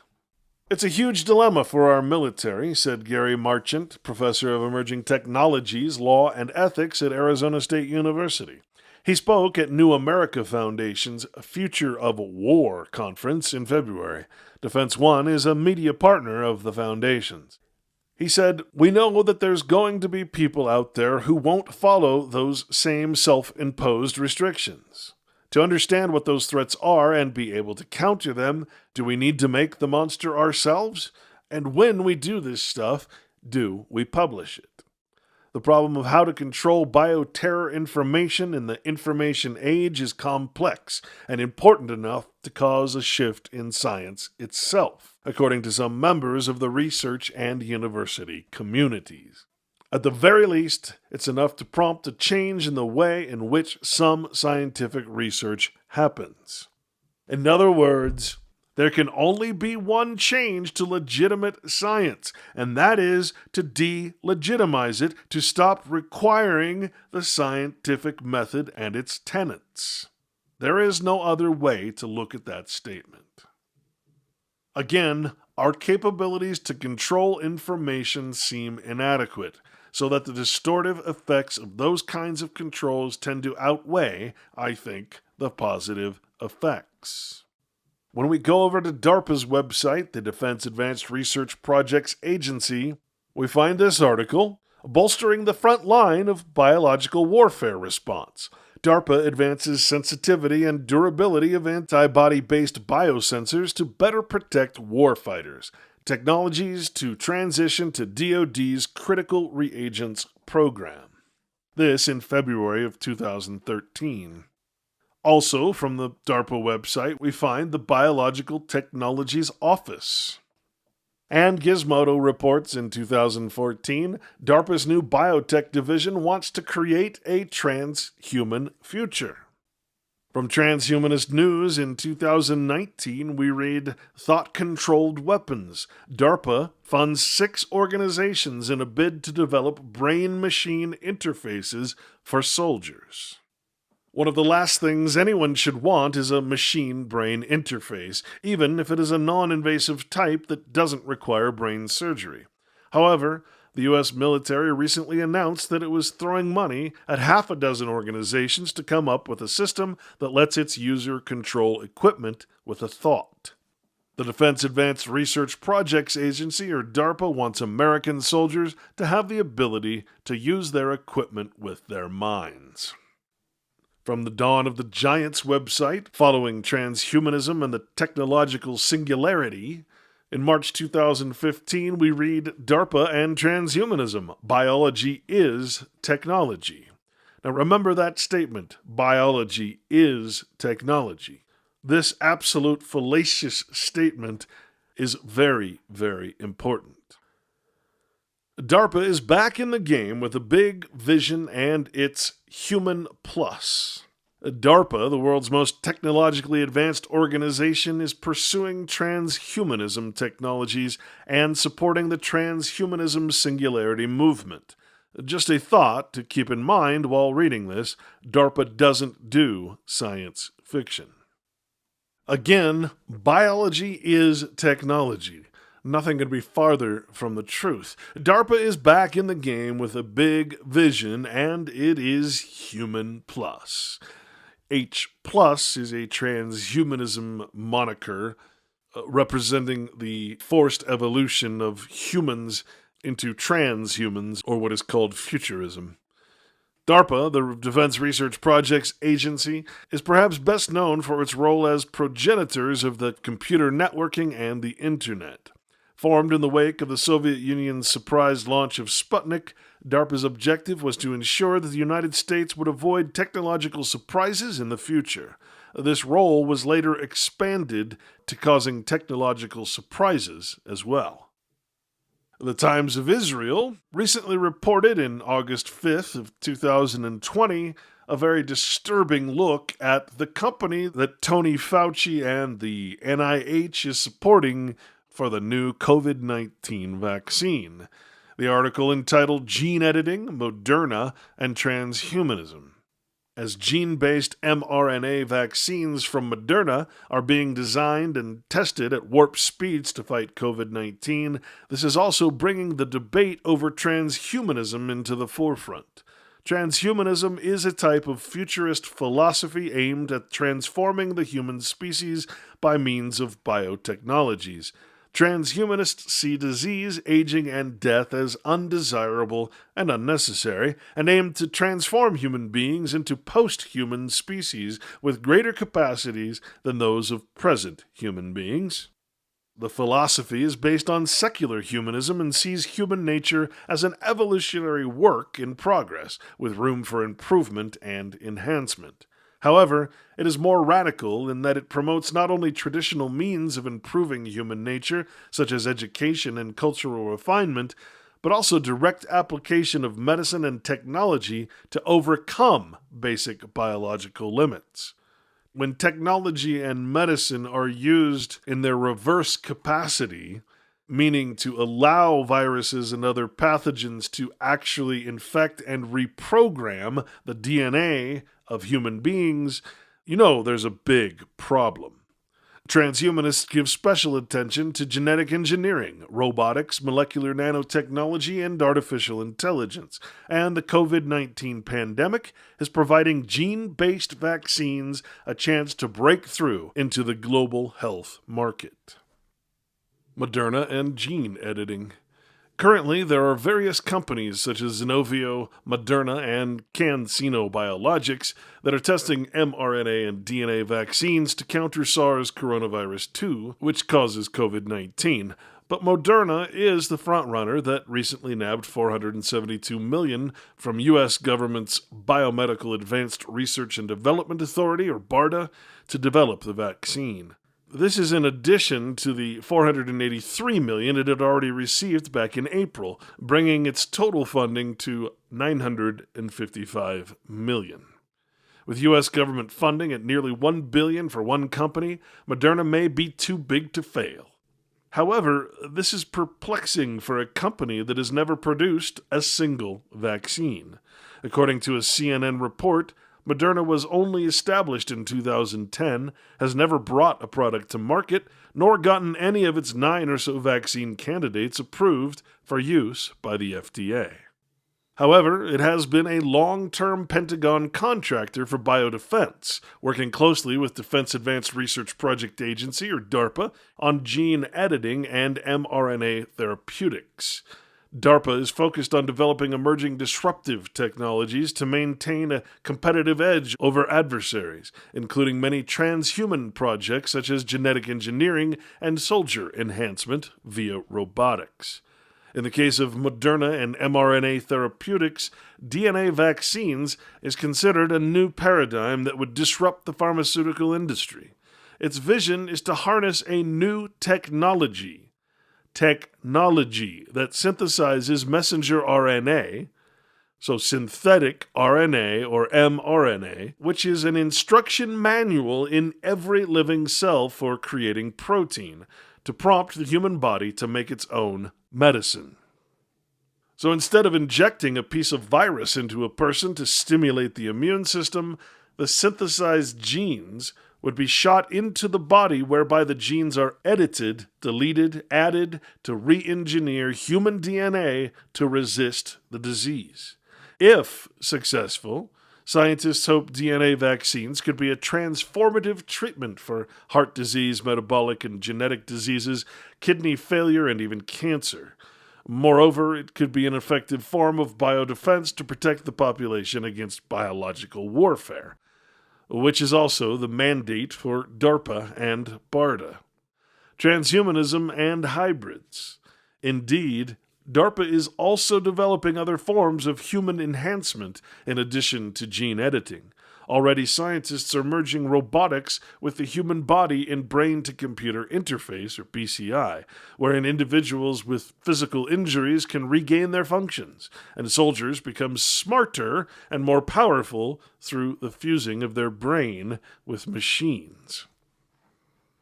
It's a huge dilemma for our military, said Gary Marchant, professor of emerging technologies, law, and ethics at Arizona State University. He spoke at New America Foundation's Future of War conference in February. Defense One is a media partner of the foundation's. He said, "We know that there's going to be people out there who won't follow those same self-imposed restrictions. To understand what those threats are and be able to counter them, do we need to make the monster ourselves? And when we do this stuff, do we publish it? The problem of how to control bioterror information in the information age is complex and important enough to cause a shift in science itself, according to some members of the research and university communities. At the very least, it's enough to prompt a change in the way in which some scientific research happens. In other words, there can only be one change to legitimate science, and that is to delegitimize it, to stop requiring the scientific method and its tenets. There is no other way to look at that statement. Again, our capabilities to control information seem inadequate, so that the distortive effects of those kinds of controls tend to outweigh, I think, the positive effects. When we go over to DARPA's website, the Defense Advanced Research Projects Agency, we find this article, Bolstering the Front Line of Biological Warfare Response. DARPA advances sensitivity and durability of antibody-based biosensors to better protect warfighters. Technologies to transition to DoD's Critical Reagents Program. This in February of 2013. Also, from the DARPA website, we find the Biological Technologies Office. And Gizmodo reports in 2014, DARPA's new biotech division wants to create a transhuman future. From Transhumanist News in 2019, we read, Thought-Controlled Weapons. DARPA funds 6 organizations in a bid to develop brain-machine interfaces for soldiers. One of the last things anyone should want is a machine-brain interface, even if it is a non-invasive type that doesn't require brain surgery. However, the U.S. military recently announced that it was throwing money at 6 organizations to come up with a system that lets its user control equipment with a thought. The Defense Advanced Research Projects Agency, or DARPA, wants American soldiers to have the ability to use their equipment with their minds. From the Dawn of the Giants website, following transhumanism and the technological singularity, in March 2015, we read DARPA and Transhumanism. Biology is technology. Now remember that statement, biology is technology. This absolute fallacious statement is very, very important. DARPA is back in the game with a big vision and its Human Plus. DARPA, the world's most technologically advanced organization, is pursuing transhumanism technologies and supporting the transhumanism singularity movement. Just a thought to keep in mind while reading this: DARPA doesn't do science fiction. Again, biology is technology. Nothing could be farther from the truth. DARPA is back in the game with a big vision, and it is Human Plus. H plus is a transhumanism moniker representing the forced evolution of humans into transhumans, or what is called Futurism. DARPA, the Defense Research Projects Agency, is perhaps best known for its role as progenitors of the computer networking and the Internet. Formed in the wake of the Soviet Union's surprise launch of Sputnik, DARPA's objective was to ensure that the United States would avoid technological surprises in the future. This role was later expanded to causing technological surprises as well. The Times of Israel recently reported in August 5th of 2020 a very disturbing look at the company that Tony Fauci and the NIH is supporting for the new COVID-19 vaccine. The article entitled Gene Editing, Moderna, and Transhumanism. As gene-based mRNA vaccines from Moderna are being designed and tested at warp speeds to fight COVID-19, this is also bringing the debate over transhumanism into the forefront. Transhumanism is a type of futurist philosophy aimed at transforming the human species by means of biotechnologies. Transhumanists see disease, aging, and death as undesirable and unnecessary, and aim to transform human beings into post-human species with greater capacities than those of present human beings. The philosophy is based on secular humanism and sees human nature as an evolutionary work in progress, with room for improvement and enhancement. However, it is more radical in that it promotes not only traditional means of improving human nature, such as education and cultural refinement, but also direct application of medicine and technology to overcome basic biological limits. When technology and medicine are used in their reverse capacity, meaning to allow viruses and other pathogens to actually infect and reprogram the DNA of human beings, you know there's a big problem. Transhumanists give special attention to genetic engineering, robotics, molecular nanotechnology, and artificial intelligence. And the COVID-19 pandemic is providing gene-based vaccines a chance to break through into the global health market. Moderna and gene editing. Currently, there are various companies such as Xenovio, Moderna, and CanSino Biologics that are testing mRNA and DNA vaccines to counter SARS coronavirus 2, which causes COVID-19. But Moderna is the frontrunner that recently nabbed $472 million from U.S. government's Biomedical Advanced Research and Development Authority, or BARDA, to develop the vaccine. This is in addition to the $483 million it had already received back in April, bringing its total funding to $955 million. With U.S. government funding at nearly $1 billion for one company, Moderna may be too big to fail. However, this is perplexing for a company that has never produced a single vaccine. According to a CNN report, Moderna was only established in 2010, has never brought a product to market, nor gotten any of its 9 or so vaccine candidates approved for use by the FDA. However, it has been a long-term Pentagon contractor for biodefense, working closely with Defense Advanced Research Project Agency, or DARPA, on gene editing and mRNA therapeutics. DARPA is focused on developing emerging disruptive technologies to maintain a competitive edge over adversaries, including many transhuman projects such as genetic engineering and soldier enhancement via robotics. In the case of Moderna and mRNA therapeutics, DNA vaccines is considered a new paradigm that would disrupt the pharmaceutical industry. Its vision is to harness a new technology that synthesizes messenger RNA, So synthetic RNA or mRNA, which is an instruction manual in every living cell for creating protein to prompt the human body to make its own medicine. So instead of injecting a piece of virus into a person to stimulate the immune system, the synthesized genes would be shot into the body, whereby the genes are edited, deleted, added to re-engineer human DNA to resist the disease. If successful, scientists hope DNA vaccines could be a transformative treatment for heart disease, metabolic and genetic diseases, kidney failure, and even cancer. Moreover, it could be an effective form of biodefense to protect the population against biological warfare, which is also the mandate for DARPA and BARDA. Transhumanism and hybrids. Indeed, DARPA is also developing other forms of human enhancement in addition to gene editing. Already, scientists are merging robotics with the human body in brain-to-computer interface, or BCI, wherein individuals with physical injuries can regain their functions, and soldiers become smarter and more powerful through the fusing of their brain with machines.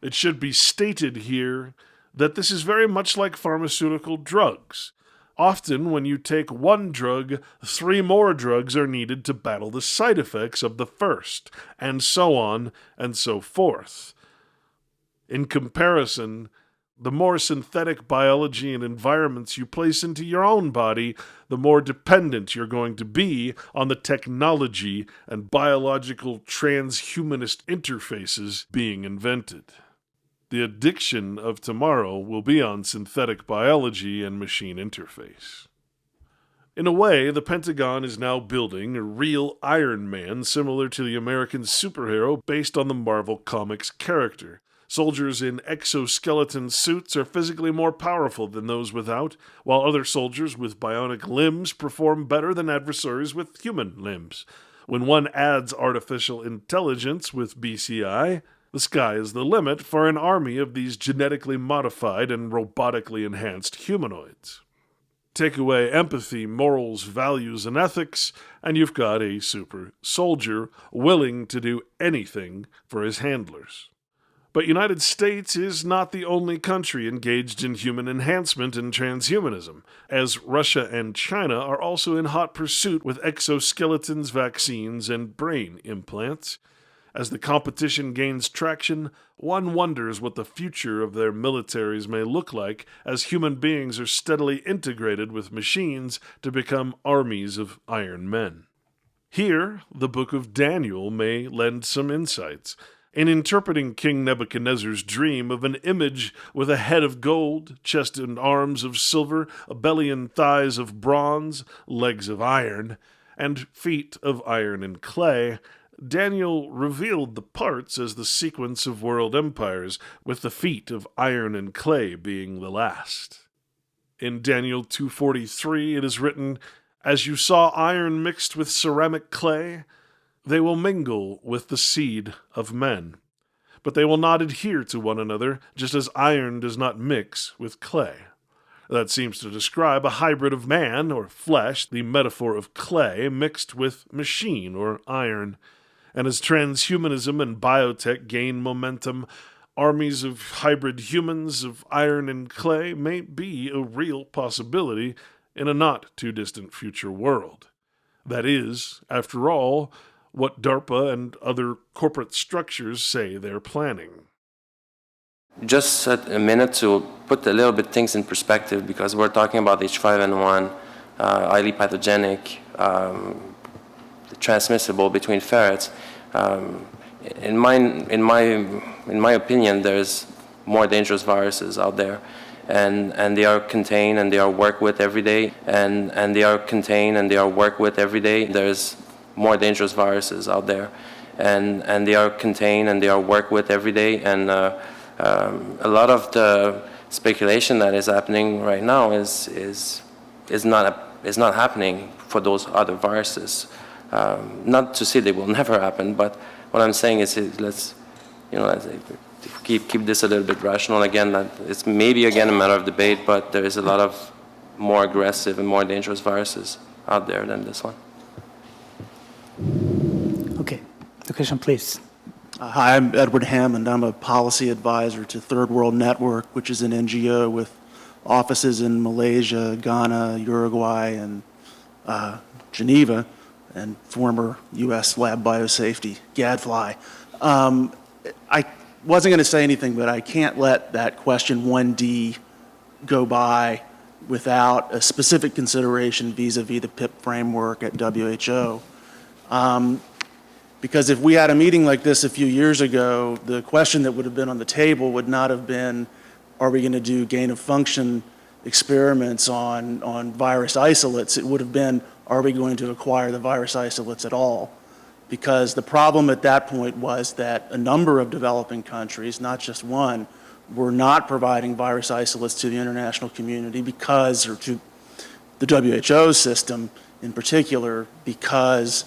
It should be stated here that this is very much like pharmaceutical drugs. Often, when you take one drug, 3 more drugs are needed to battle the side effects of the first, and so on and so forth. In comparison, the more synthetic biology and environments you place into your own body, the more dependent you're going to be on the technology and biological transhumanist interfaces being invented. The addiction of tomorrow will be on synthetic biology and machine interface. In a way, the Pentagon is now building a real Iron Man similar to the American superhero based on the Marvel Comics character. Soldiers in exoskeleton suits are physically more powerful than those without, while other soldiers with bionic limbs perform better than adversaries with human limbs. When one adds artificial intelligence with BCI, the sky is the limit for an army of these genetically modified and robotically enhanced humanoids. Take away empathy, morals, values, and ethics, and you've got a super soldier willing to do anything for his handlers. But United States is not the only country engaged in human enhancement and transhumanism, as Russia and China are also in hot pursuit with exoskeletons, vaccines, and brain implants. As the competition gains traction, one wonders what the future of their militaries may look like as human beings are steadily integrated with machines to become armies of iron men. Here, the book of Daniel may lend some insights. In interpreting King Nebuchadnezzar's dream of an image with a head of gold, chest and arms of silver, a belly and thighs of bronze, legs of iron, and feet of iron and clay, Daniel revealed the parts as the sequence of world empires, with the feet of iron and clay being the last. In Daniel 2:43 it is written, "As you saw iron mixed with ceramic clay, they will mingle with the seed of men. But they will not adhere to one another, just as iron does not mix with clay." That seems to describe a hybrid of man, or flesh, the metaphor of clay, mixed with machine, or iron. And as transhumanism and biotech gain momentum, armies of hybrid humans of iron and clay may be a real possibility in a not-too-distant future world. That is, after all, what DARPA and other corporate structures say they're planning. Just a minute to put a little bit things in perspective, because we're talking about H5N1, highly pathogenic, transmissible between ferrets. In my opinion, there's more dangerous viruses out there, and they are contained and they are worked with every day, and they are contained and they are worked with every day. There's more dangerous viruses out there, and they are contained and they are worked with every day, and a lot of the speculation that is happening right now is not happening for those other viruses. Not to say they will never happen, but what I'm saying is let's keep this a little bit rational. Again, that it's maybe again a matter of debate, but there is a lot of more aggressive and more dangerous viruses. out there than this one. Okay, the question, please. Hi, I'm Edward Hammond. I'm a policy advisor to Third World Network, which is an NGO with offices in Malaysia, Ghana, Uruguay, and Geneva, and former U.S. lab biosafety gadfly. I wasn't going to say anything, but I can't let that question 1D go by without a specific consideration vis-a-vis the PIP framework at WHO. Because if we had a meeting like this a few years ago, the question that would have been on the table would not have been, are we going to do gain-of-function experiments on virus isolates? It would have been, are we going to acquire the virus isolates at all? Because the problem at that point was that a number of developing countries, not just one, were not providing virus isolates to the international community because, or to the WHO system in particular, because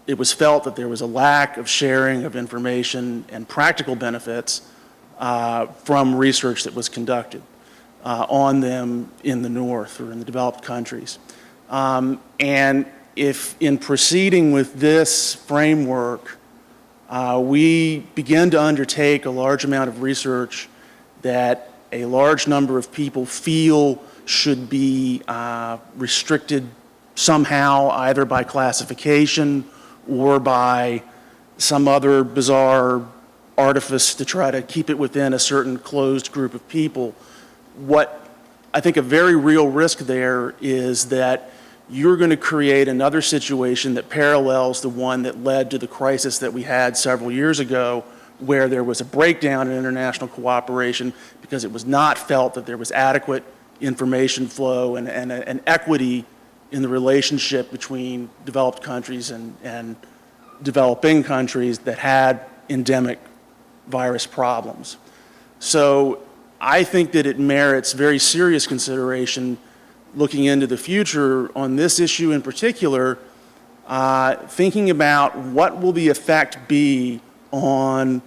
it was felt that there was a lack of sharing of information and practical benefits from research that was conducted on them in the North or in the developed countries. And if in proceeding with this framework, we begin to undertake a large amount of research that a large number of people feel should be restricted somehow, either by classification or by some other bizarre artifice to try to keep it within a certain closed group of people. What I think a very real risk there is that you're going to create another situation that parallels the one that led to the crisis that we had several years ago, where there was a breakdown in international cooperation because it was not felt that there was adequate information flow and equity in the relationship between developed countries and developing countries that had endemic virus problems. So I think that it merits very serious consideration looking into the future on this issue in particular, thinking about what will the effect be on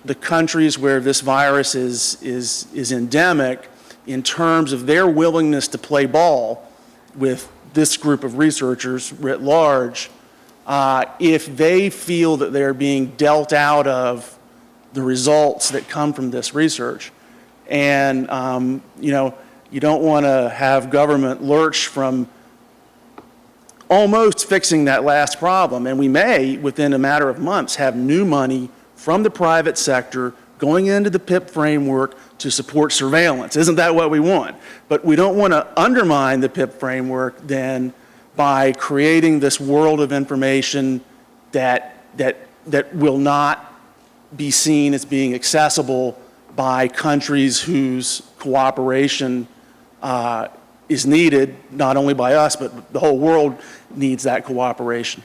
the countries where this virus is endemic in terms of their willingness to play ball with this group of researchers writ large, if they feel that they're being dealt out of the results that come from this research. And, you don't want to have government lurch from almost fixing that last problem. And we may, within a matter of months, have new money from the private sector going into the PIP framework to support surveillance. Isn't that what we want? But we don't want to undermine the PIP framework then by creating this world of information that will not be seen as being accessible by countries whose cooperation is needed, not only by us, but the whole world needs that cooperation.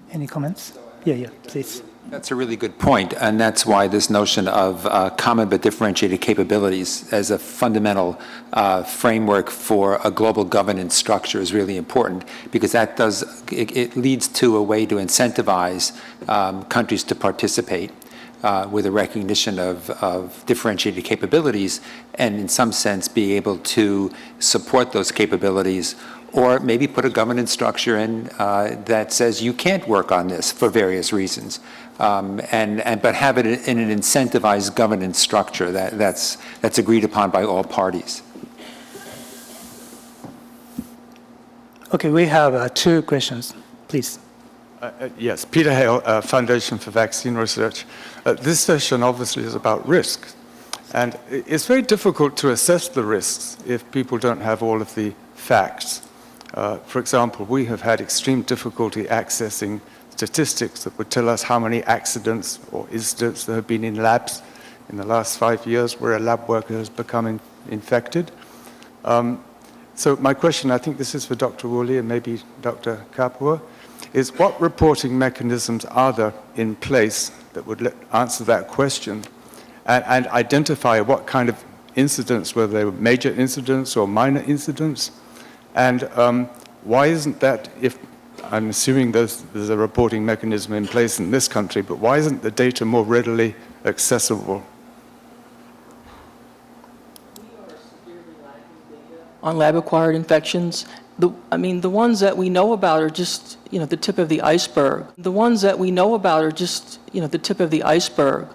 Any comments? Yeah, please. That's a really good point, and that's why this notion of common but differentiated capabilities as a fundamental framework for a global governance structure is really important, because that it leads to a way to incentivize countries to participate with a recognition of differentiated capabilities, and in some sense be able to support those capabilities, or maybe put a governance structure in that says you can't work on this for various reasons, but have it in an incentivized governance structure that's agreed upon by all parties. Okay, we have 2 questions, please. Yes, Peter Hale, Foundation for Vaccine Research. This session obviously is about risk, and it's very difficult to assess the risks if people don't have all of the facts. For example, we have had extreme difficulty accessing statistics that would tell us how many accidents or incidents there have been in labs in the last 5 years where a lab worker has become infected. So my question, I think this is for Dr. Woolley and maybe Dr. Kapua, is what reporting mechanisms are there in place that would answer that question and identify what kind of incidents, whether they were major incidents or minor incidents? And why isn't that, if I'm assuming there's a reporting mechanism in place in this country, but why isn't the data more readily accessible? on lab-acquired infections. The ones that we know about are just, the tip of the iceberg. The ones that we know about are just, the tip of the iceberg.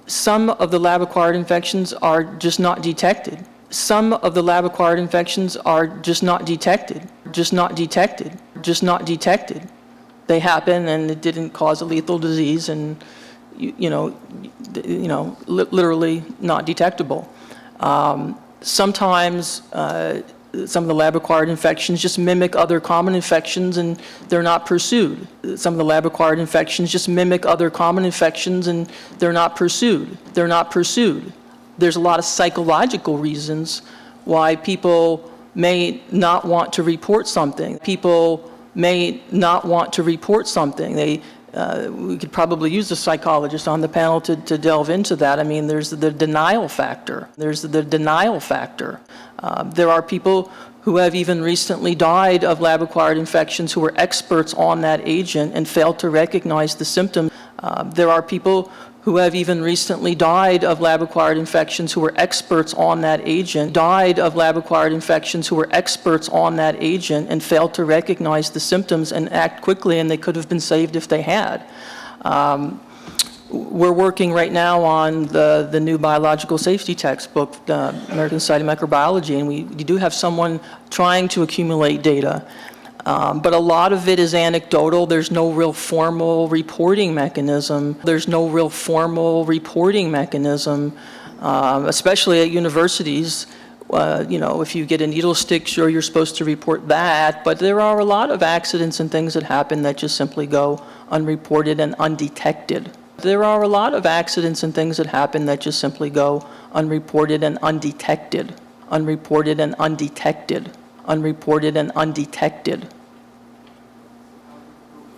Some of the lab-acquired infections are just not detected. Some of the lab-acquired infections are just not detected, just not detected, just not detected. They happen and it didn't cause a lethal disease and, literally not detectable. Sometimes some of the lab-acquired infections just mimic other common infections and they're not pursued. Some of the lab-acquired infections just mimic other common infections and they're not pursued. They're not pursued. There's a lot of psychological reasons why people may not want to report something. People may not want to report something. We could probably use a psychologist on the panel to delve into that. I mean, there's the denial factor. There's the denial factor. There are people who have even recently died of lab-acquired infections who were experts on that agent and failed to recognize the symptom. There are people who have even recently died of lab-acquired infections who were experts on that agent, died of lab-acquired infections who were experts on that agent and failed to recognize the symptoms and act quickly, and they could have been saved if they had. We're working right now on the new biological safety textbook, the American Society of Microbiology, and we do have someone trying to accumulate data. But a lot of it is anecdotal. There's no real formal reporting mechanism. There's no real formal reporting mechanism, especially at universities. If you get a needle stick, sure, you're supposed to report that. But there are a lot of accidents and things that happen that just simply go unreported and undetected. There are a lot of accidents and things that happen that just simply go unreported and undetected. Unreported and undetected. Unreported and undetected.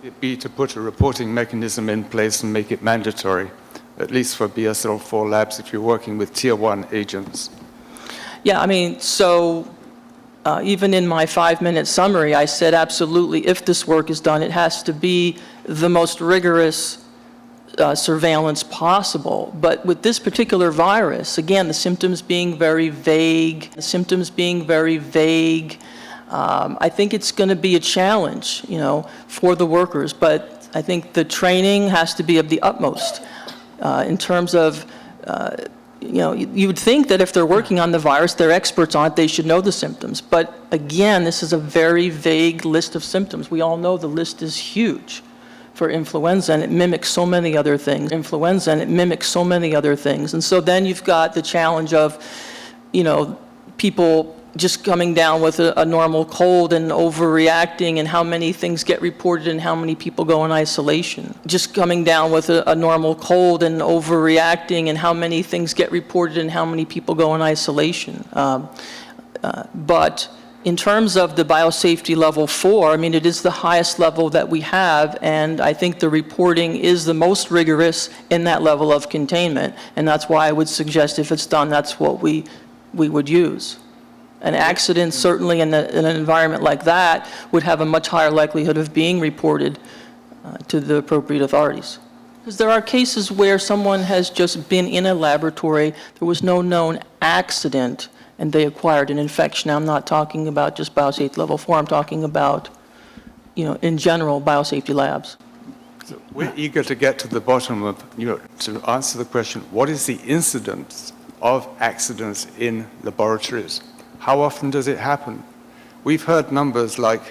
It be to put a reporting mechanism in place and make it mandatory, at least for BSL-4 labs if you're working with tier 1 agents? Yeah, even in my 5-minute summary, I said absolutely, if this work is done, it has to be the most rigorous surveillance possible. But with this particular virus, again, the symptoms being very vague, I think it's going to be a challenge, for the workers. But I think the training has to be of the utmost in terms of, you would think that if they're working on the virus, they're experts on it, they should know the symptoms. But again, this is a very vague list of symptoms. We all know the list is huge for influenza, and it mimics so many other things. And so then you've got the challenge of, people just coming down with a normal cold and overreacting, and how many things get reported and how many people go in isolation. Just coming down with a normal cold and overreacting, and how many things get reported and how many people go in isolation. But in terms of the biosafety level 4, it is the highest level that we have, and I think the reporting is the most rigorous in that level of containment, and that's why I would suggest if it's done, that's what we would use. An accident, certainly in an environment like that, would have a much higher likelihood of being reported to the appropriate authorities. Because there are cases where someone has just been in a laboratory, there was no known accident, and they acquired an infection. Now, I'm not talking about just biosafety level 4, I'm talking about, in general, biosafety labs. So we're eager to get to the bottom of, to answer the question, what is the incidence of accidents in laboratories? How often does it happen? We've heard numbers like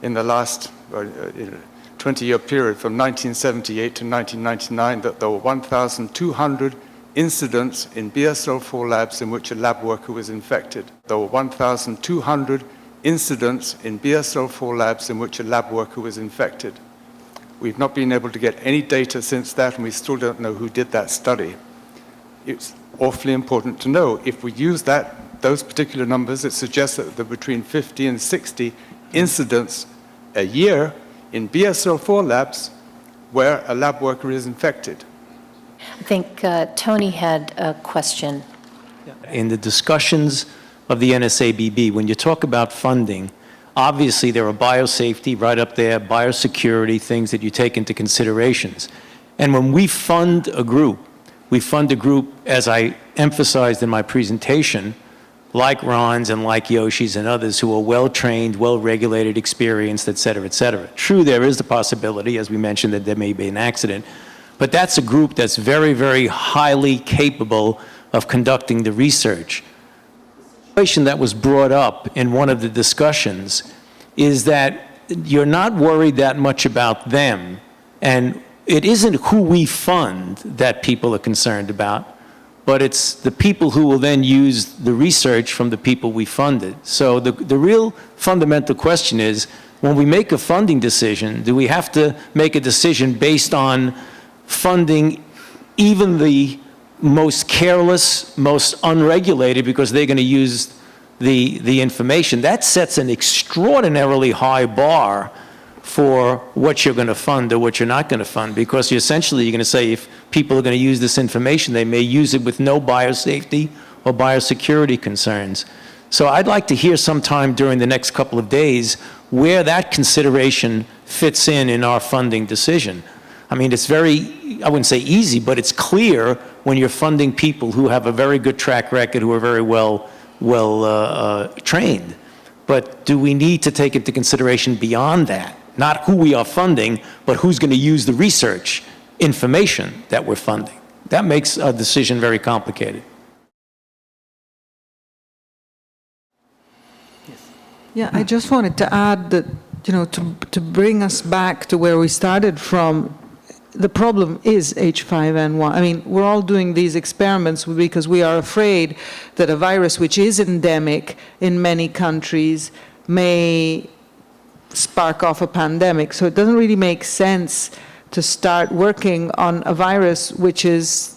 in the last 20-year period from 1978 to 1999 that there were 1,200 incidents in BSL-4 labs in which a lab worker was infected. There were 1,200 incidents in BSL-4 labs in which a lab worker was infected. We've not been able to get any data since that, and we still don't know who did that study. It's awfully important to know. If we use those particular numbers, it suggests that there are between 50 and 60 incidents a year in BSL-4 labs where a lab worker is infected. I think Tony had a question. In the discussions of the NSABB, when you talk about funding, obviously there are biosafety right up there, biosecurity, things that you take into considerations. And when we fund a group, as I emphasized in my presentation, like Ron's and like Yoshi's and others who are well-trained, well-regulated, experienced, et cetera, et cetera. True, there is the possibility, as we mentioned, that there may be an accident, but that's a group that's very, very highly capable of conducting the research. The situation that was brought up in one of the discussions is that you're not worried that much about them, and it isn't who we fund that people are concerned about, but it's the people who will then use the research from the people we funded. So the real fundamental question is, when we make a funding decision, do we have to make a decision based on funding even the most careless, most unregulated, because they're going to use the information? That sets an extraordinarily high bar for what you're going to fund or what you're not going to fund, because you're going to say if people are going to use this information, they may use it with no biosafety or biosecurity concerns. So I'd like to hear sometime during the next couple of days where that consideration fits in our funding decision. I mean, it's very, I wouldn't say easy, but it's clear when you're funding people who have a very good track record, who are very well trained. But do we need to take into consideration beyond that? Not who we are funding, but who's going to use the research information that we're funding. That makes a decision very complicated. Yeah, I just wanted to add that, to bring us back to where we started from, the problem is H5N1. I mean, we're all doing these experiments because we are afraid that a virus which is endemic in many countries may spark off a pandemic. So it doesn't really make sense to start working on a virus which is,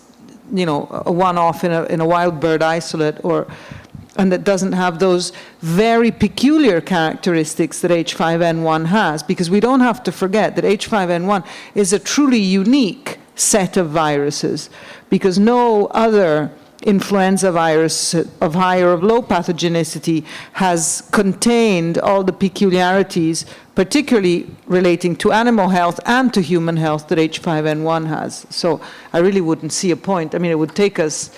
a one-off in a wild bird isolate, and that doesn't have those very peculiar characteristics that H5N1 has, because we don't have to forget that H5N1 is a truly unique set of viruses, because no other influenza virus of high or of low pathogenicity has contained all the peculiarities, particularly relating to animal health and to human health, that H5N1 has. So I really wouldn't see a point. I mean, it would take us,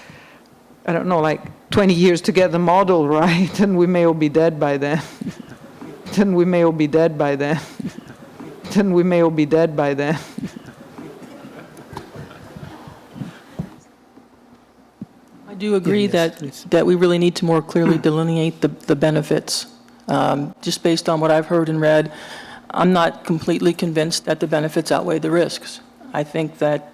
I don't know, like 20 years to get the model right, and we may all be dead by then. Then we may all be dead by then. Then we may all be dead by then. I do agree that we really need to more clearly delineate the benefits. Just based on what I've heard and read, I'm not completely convinced that the benefits outweigh the risks. I think that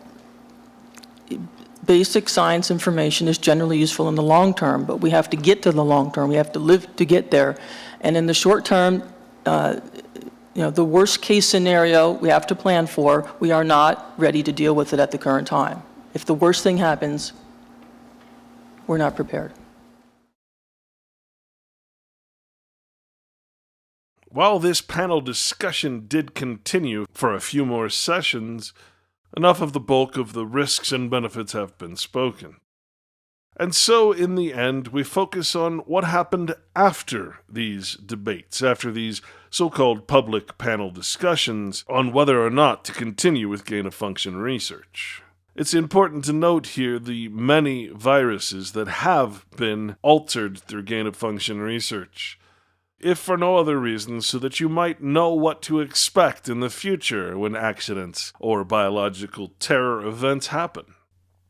basic science information is generally useful in the long term, but we have to get to the long term. We have to live to get there. And in the short term, the worst case scenario we have to plan for, we are not ready to deal with it at the current time. If the worst thing happens, we're not prepared. While this panel discussion did continue for a few more sessions, enough of the bulk of the risks and benefits have been spoken. And so, in the end, we focus on what happened after these debates, after these so-called public panel discussions on whether or not to continue with gain-of-function research. It's important to note here the many viruses that have been altered through gain-of-function research, if for no other reason so that you might know what to expect in the future when accidents or biological terror events happen.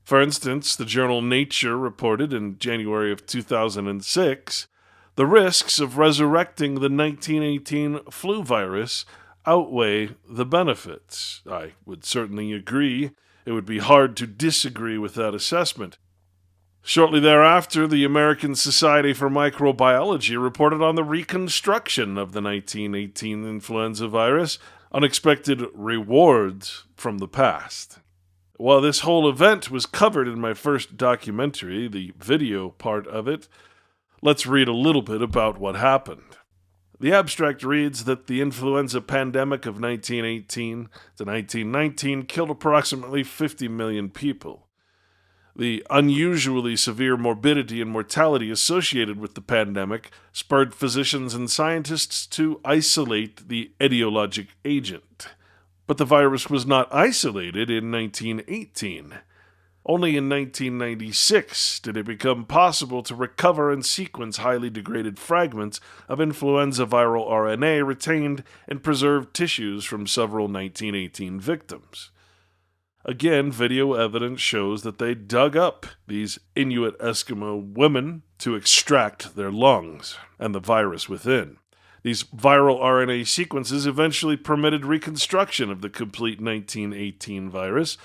For instance, the journal Nature reported in January of 2006, the risks of resurrecting the 1918 flu virus outweigh the benefits. I would certainly agree. It would be hard to disagree with that assessment. Shortly thereafter, the American Society for Microbiology reported on the reconstruction of the 1918 influenza virus, unexpected rewards from the past. While this whole event was covered in my first documentary, the video part of it, let's read a little bit about what happened. The abstract reads that the influenza pandemic of 1918 to 1919 killed approximately 50 million people. The unusually severe morbidity and mortality associated with the pandemic spurred physicians and scientists to isolate the etiologic agent. But the virus was not isolated in 1918. Only in 1996 did it become possible to recover and sequence highly degraded fragments of influenza viral RNA retained in preserved tissues from several 1918 victims. Again, video evidence shows that they dug up these Inuit Eskimo women to extract their lungs and the virus within. These viral RNA sequences eventually permitted reconstruction of the complete 1918 virus,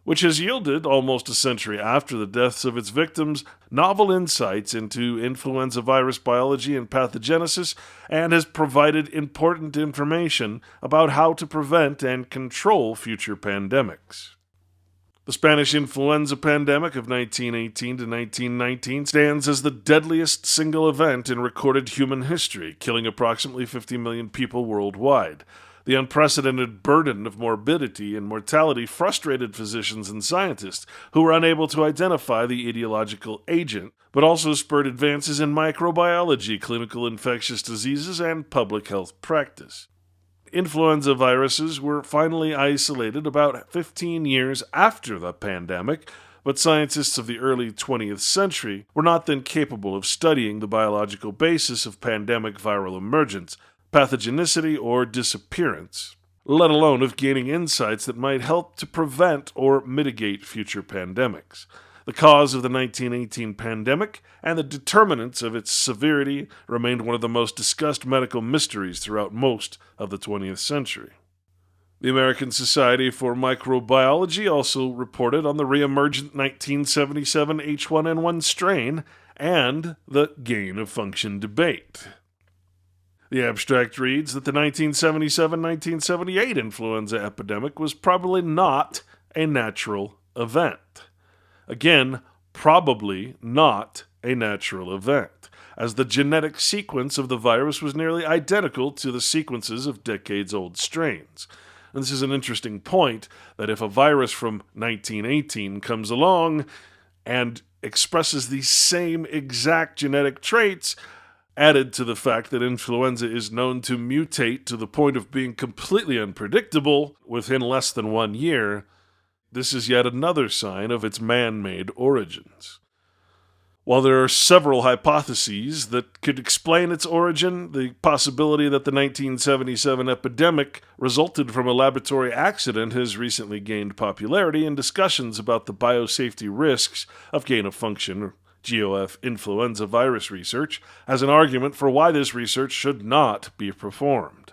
which has yielded, almost a century after the deaths of its victims, novel insights into influenza virus biology and pathogenesis, and has provided important information about how to prevent and control future pandemics. The Spanish influenza pandemic of 1918 to 1919 stands as the deadliest single event in recorded human history, killing approximately 50 million people worldwide. The unprecedented burden of morbidity and mortality frustrated physicians and scientists who were unable to identify the etiological agent, but also spurred advances in microbiology, clinical infectious diseases, and public health practice. Influenza viruses were finally isolated about 15 years after the pandemic, but scientists of the early 20th century were not then capable of studying the biological basis of pandemic viral emergence, pathogenicity, or disappearance, let alone of gaining insights that might help to prevent or mitigate future pandemics. The cause of the 1918 pandemic and the determinants of its severity remained one of the most discussed medical mysteries throughout most of the 20th century. The American Society for Microbiology also reported on the re-emergent 1977 H1N1 strain and the gain-of-function debate. The abstract reads that the 1977-1978 influenza epidemic was probably not a natural event. Again, probably not a natural event, as the genetic sequence of the virus was nearly identical to the sequences of decades-old strains. And this is an interesting point, that if a virus from 1918 comes along and expresses the same exact genetic traits, added to the fact that influenza is known to mutate to the point of being completely unpredictable within less than 1 year, this is yet another sign of its man-made origins. While there are several hypotheses that could explain its origin, the possibility that the 1977 epidemic resulted from a laboratory accident has recently gained popularity in discussions about the biosafety risks of gain-of-function or GOF influenza virus research as an argument for why this research should not be performed.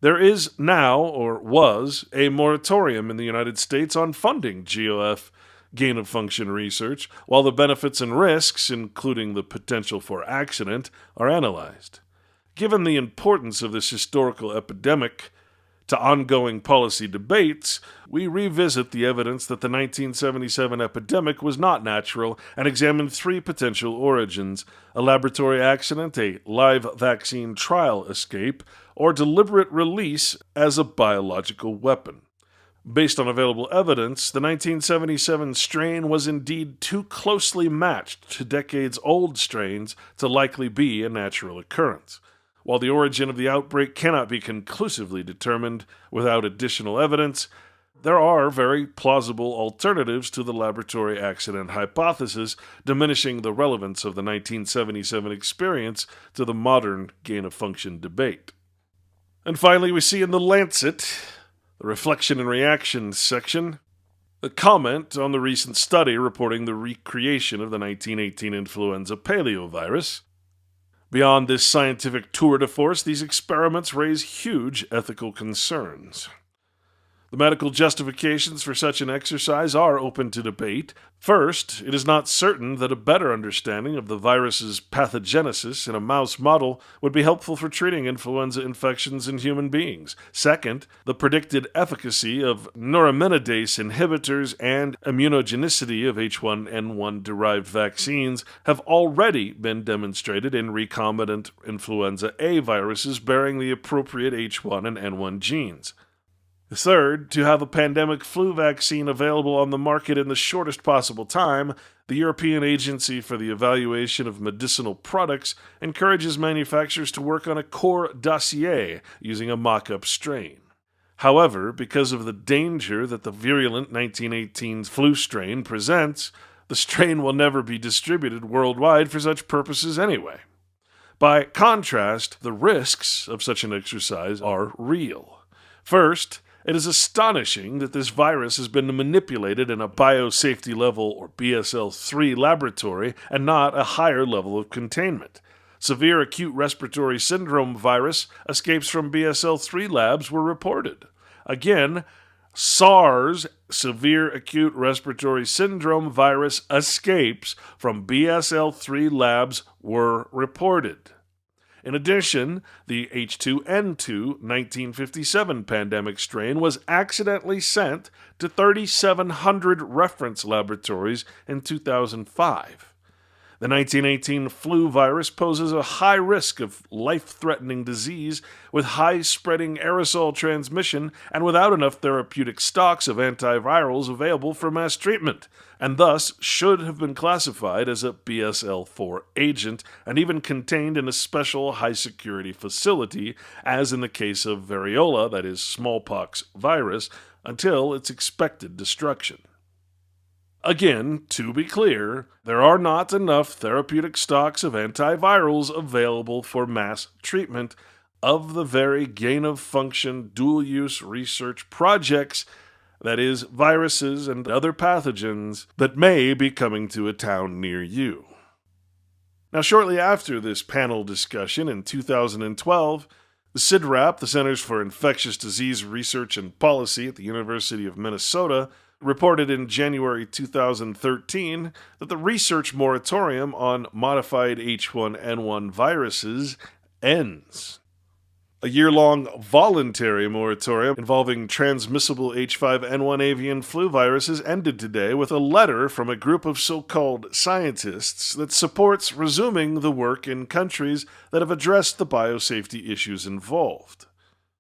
There is now, or was, a moratorium in the United States on funding GOF gain-of-function research, while the benefits and risks, including the potential for accident, are analyzed. Given the importance of this historical epidemic to ongoing policy debates, we revisit the evidence that the 1977 epidemic was not natural and examine 3 potential origins: a laboratory accident, a live vaccine trial escape, or deliberate release as a biological weapon. Based on available evidence, the 1977 strain was indeed too closely matched to decades-old strains to likely be a natural occurrence. While the origin of the outbreak cannot be conclusively determined without additional evidence, there are very plausible alternatives to the laboratory accident hypothesis, diminishing the relevance of the 1977 experience to the modern gain-of-function debate. And finally, we see in The Lancet, the Reflection and Reaction section, a comment on the recent study reporting the recreation of the 1918 influenza paleovirus. Beyond this scientific tour de force, these experiments raise huge ethical concerns. The medical justifications for such an exercise are open to debate. First, it is not certain that a better understanding of the virus's pathogenesis in a mouse model would be helpful for treating influenza infections in human beings. Second, the predicted efficacy of neuraminidase inhibitors and immunogenicity of H1N1-derived vaccines have already been demonstrated in recombinant influenza A viruses bearing the appropriate H1 and N1 genes. Third, to have a pandemic flu vaccine available on the market in the shortest possible time, the European Agency for the Evaluation of Medicinal Products encourages manufacturers to work on a core dossier using a mock-up strain. However, because of the danger that the virulent 1918 flu strain presents, the strain will never be distributed worldwide for such purposes anyway. By contrast, the risks of such an exercise are real. First, it is astonishing that this virus has been manipulated in a biosafety level or BSL-3 laboratory and not a higher level of containment. Severe acute respiratory syndrome virus escapes from BSL-3 labs were reported. Again, SARS, severe acute respiratory syndrome virus escapes from BSL-3 labs were reported. In addition, the H2N2 1957 pandemic strain was accidentally sent to 3,700 reference laboratories in 2005. The 1918 flu virus poses a high risk of life-threatening disease with high-spreading aerosol transmission and without enough therapeutic stocks of antivirals available for mass treatment, and thus should have been classified as a BSL-4 agent and even contained in a special high-security facility, as in the case of variola, that is, smallpox virus, until its expected destruction. Again, to be clear, there are not enough therapeutic stocks of antivirals available for mass treatment of the very gain-of-function dual-use research projects, that is, viruses and other pathogens, that may be coming to a town near you. Now, shortly after this panel discussion in 2012, the CIDRAP, the Centers for Infectious Disease Research and Policy at the University of Minnesota, reported in January 2013 that the research moratorium on modified H1N1 viruses ends. A year-long voluntary moratorium involving transmissible H5N1 avian flu viruses ended today with a letter from a group of so-called scientists that supports resuming the work in countries that have addressed the biosafety issues involved.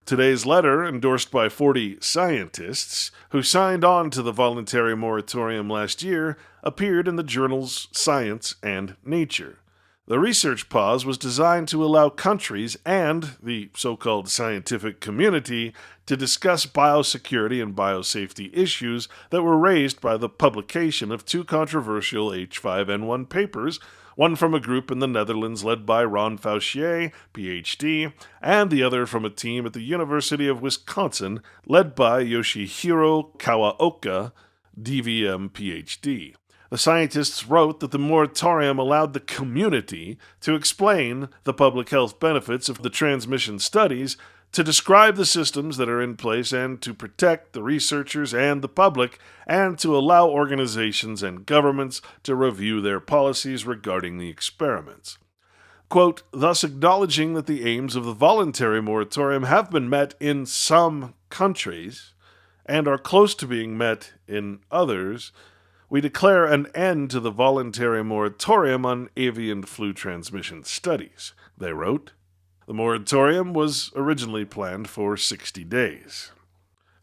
Today's letter, endorsed by 40 scientists who signed on to the voluntary moratorium last year, appeared in the journals Science and Nature. The research pause was designed to allow countries and the so-called scientific community to discuss biosecurity and biosafety issues that were raised by the publication of two controversial H5N1 papers, one from a group in the Netherlands led by Ron Fauchier, Ph.D., and the other from a team at the University of Wisconsin led by Yoshihiro Kawaoka, DVM, Ph.D. The scientists wrote that the moratorium allowed the community to explain the public health benefits of the transmission studies, to describe the systems that are in place and to protect the researchers and the public, and to allow organizations and governments to review their policies regarding the experiments. Quote, thus acknowledging that the aims of the voluntary moratorium have been met in some countries and are close to being met in others, we declare an end to the voluntary moratorium on avian flu transmission studies, they wrote. The moratorium was originally planned for 60 days.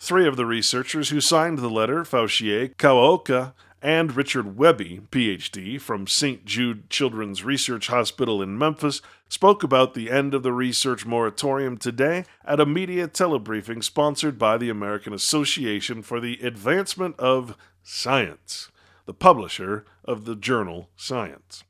Three of the researchers who signed the letter, Fauchier, Kawaoka, and Richard Webby, Ph.D., from St. Jude Children's Research Hospital in Memphis, spoke about the end of the research moratorium today at a media telebriefing sponsored by the American Association for the Advancement of Science, the publisher of the journal Science.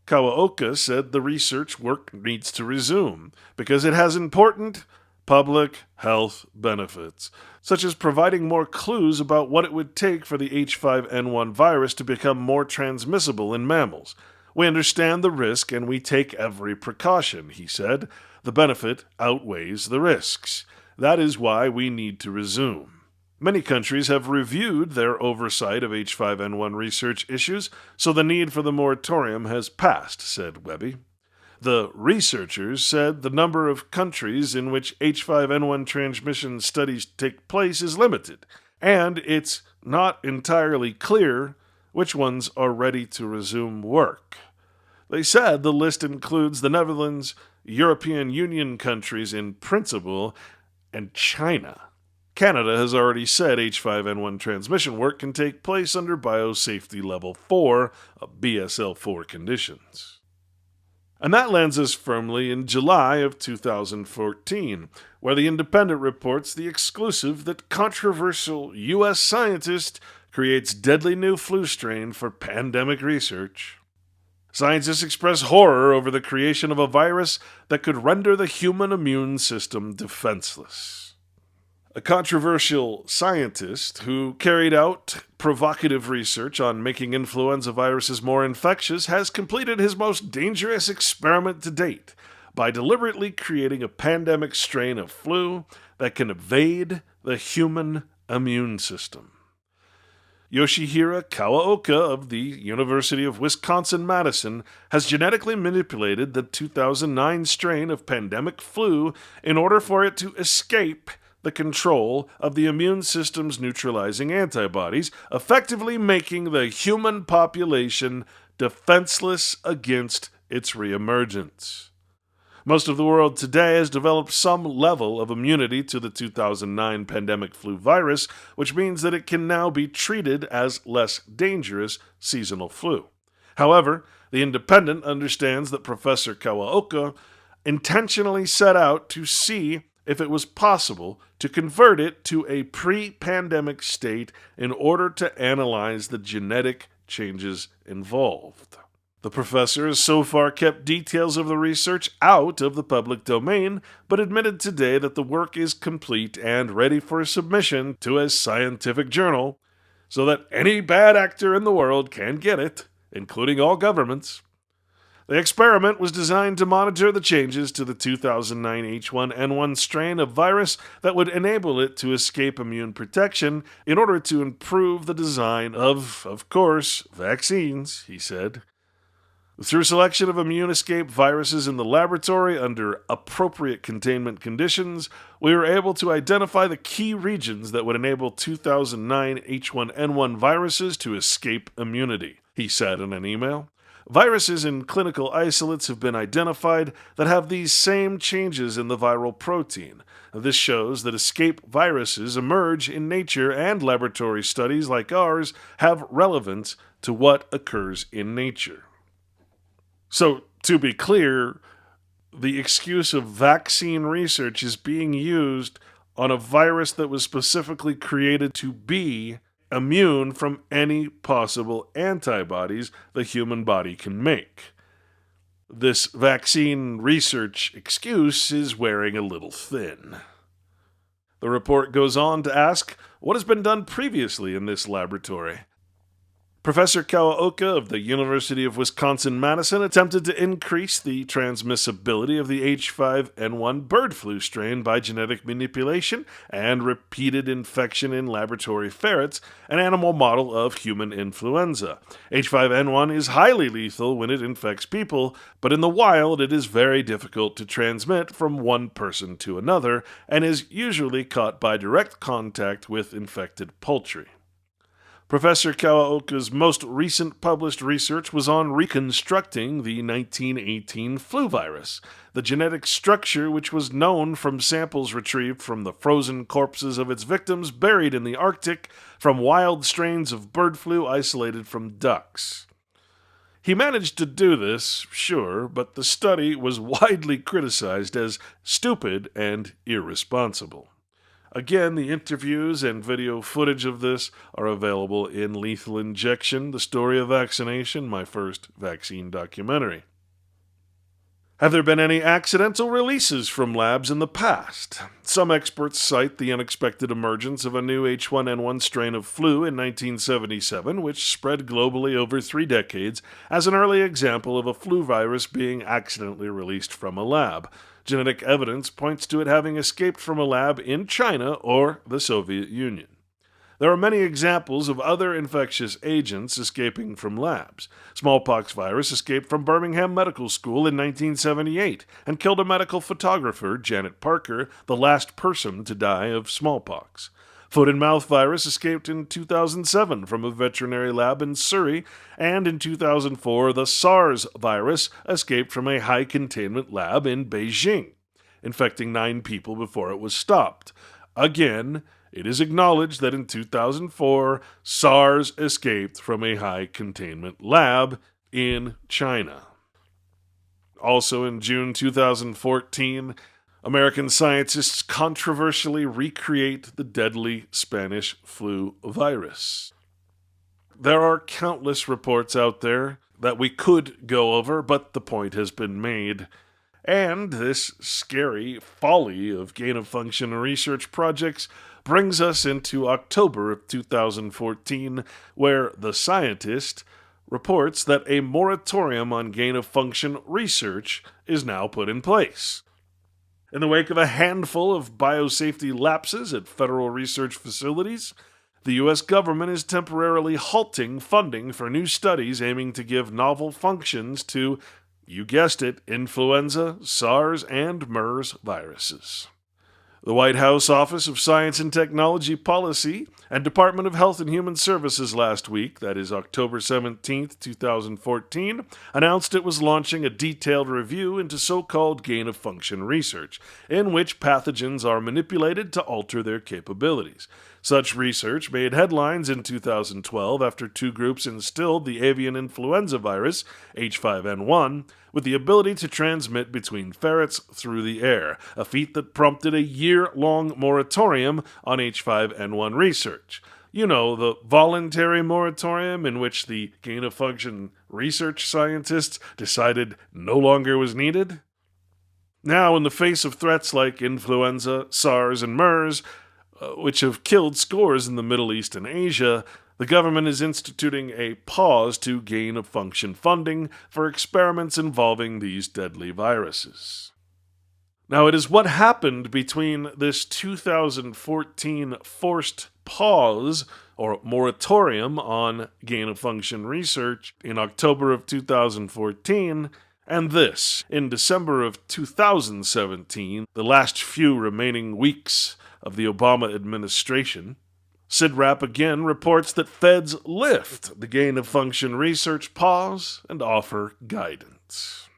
Kawaoka said the research work needs to resume because it has important public health benefits, such as providing more clues about what it would take for the H5N1 virus to become more transmissible in mammals. We understand the risk and we take every precaution, he said. The benefit outweighs the risks. That is why we need to resume. Many countries have reviewed their oversight of H5N1 research issues, so the need for the moratorium has passed, said Webby. The researchers said the number of countries in which H5N1 transmission studies take place is limited, and it's not entirely clear which ones are ready to resume work. They said the list includes the Netherlands, European Union countries in principle, and China. Canada has already said H5N1 transmission work can take place under biosafety level 4 of BSL-4 conditions. And that lands us firmly in July of 2014, where The Independent reports the exclusive that controversial U.S. scientist creates deadly new flu strain for pandemic research. Scientists express horror over the creation of a virus that could render the human immune system defenseless. A controversial scientist who carried out provocative research on making influenza viruses more infectious has completed his most dangerous experiment to date by deliberately creating a pandemic strain of flu that can evade the human immune system. Yoshihiro Kawaoka of the University of Wisconsin-Madison has genetically manipulated the 2009 strain of pandemic flu in order for it to escape the control of the immune system's neutralizing antibodies, effectively making the human population defenseless against its reemergence. Most of the world today has developed some level of immunity to the 2009 pandemic flu virus, which means that it can now be treated as less dangerous seasonal flu. However, The Independent understands that Professor Kawaoka intentionally set out to see if it was possible to convert it to a pre-pandemic state in order to analyze the genetic changes involved. The professor has so far kept details of the research out of the public domain, but admitted today that the work is complete and ready for submission to a scientific journal, so that any bad actor in the world can get it, including all governments. The experiment was designed to monitor the changes to the 2009 H1N1 strain of virus that would enable it to escape immune protection in order to improve the design of course, vaccines, he said. Through selection of immune escape viruses in the laboratory under appropriate containment conditions, we were able to identify the key regions that would enable 2009 H1N1 viruses to escape immunity, he said in an email. Viruses in clinical isolates have been identified that have these same changes in the viral protein. This shows that escape viruses emerge in nature, and laboratory studies like ours have relevance to what occurs in nature. So, to be clear, the excuse of vaccine research is being used on a virus that was specifically created to be immune from any possible antibodies the human body can make. This vaccine research excuse is wearing a little thin. The report goes on to ask what has been done previously in this laboratory. Professor Kawaoka of the University of Wisconsin-Madison attempted to increase the transmissibility of the H5N1 bird flu strain by genetic manipulation and repeated infection in laboratory ferrets, an animal model of human influenza. H5N1 is highly lethal when it infects people, but in the wild it is very difficult to transmit from one person to another and is usually caught by direct contact with infected poultry. Professor Kawaoka's most recent published research was on reconstructing the 1918 flu virus, the genetic structure which was known from samples retrieved from the frozen corpses of its victims buried in the Arctic from wild strains of bird flu isolated from ducks. He managed to do this, sure, but the study was widely criticized as stupid and irresponsible. Again, the interviews and video footage of this are available in Lethal Injection, The Story of Vaccination, my first vaccine documentary. Have there been any accidental releases from labs in the past? Some experts cite the unexpected emergence of a new H1N1 strain of flu in 1977, which spread globally over 3 decades, as an early example of a flu virus being accidentally released from a lab. Genetic evidence points to it having escaped from a lab in China or the Soviet Union. There are many examples of other infectious agents escaping from labs. Smallpox virus escaped from Birmingham Medical School in 1978 and killed a medical photographer, Janet Parker, the last person to die of smallpox. Foot and mouth virus escaped in 2007 from a veterinary lab in Surrey, and in 2004 the SARS virus escaped from a high-containment lab in Beijing, infecting 9 people before it was stopped. Again, it is acknowledged that in 2004 SARS escaped from a high-containment lab in China. Also in June 2014, American scientists controversially recreate the deadly Spanish flu virus. There are countless reports out there that we could go over, but the point has been made. And this scary folly of gain-of-function research projects brings us into October of 2014, where The Scientist reports that a moratorium on gain-of-function research is now put in place. In the wake of a handful of biosafety lapses at federal research facilities, the U.S. government is temporarily halting funding for new studies aiming to give novel functions to, you guessed it, influenza, SARS, and MERS viruses. The White House Office of Science and Technology Policy and Department of Health and Human Services last week, that is October 17, 2014, announced it was launching a detailed review into so-called gain-of-function research, in which pathogens are manipulated to alter their capabilities. Such research made headlines in 2012 after two groups instilled the avian influenza virus, H5N1, with the ability to transmit between ferrets through the air, a feat that prompted a year-long moratorium on H5N1 research. You know, the voluntary moratorium in which the gain-of-function research scientists decided no longer was needed? Now, in the face of threats like influenza, SARS, and MERS, which have killed scores in the Middle East and Asia, the government is instituting a pause to gain-of-function funding for experiments involving these deadly viruses. Now, it is what happened between this 2014 forced pause, or moratorium, on gain-of-function research in October of 2014, and this, in December of 2017, the last few remaining weeks of the Obama administration. CIDRAP again reports that feds lift the gain-of-function research pause and offer guidance.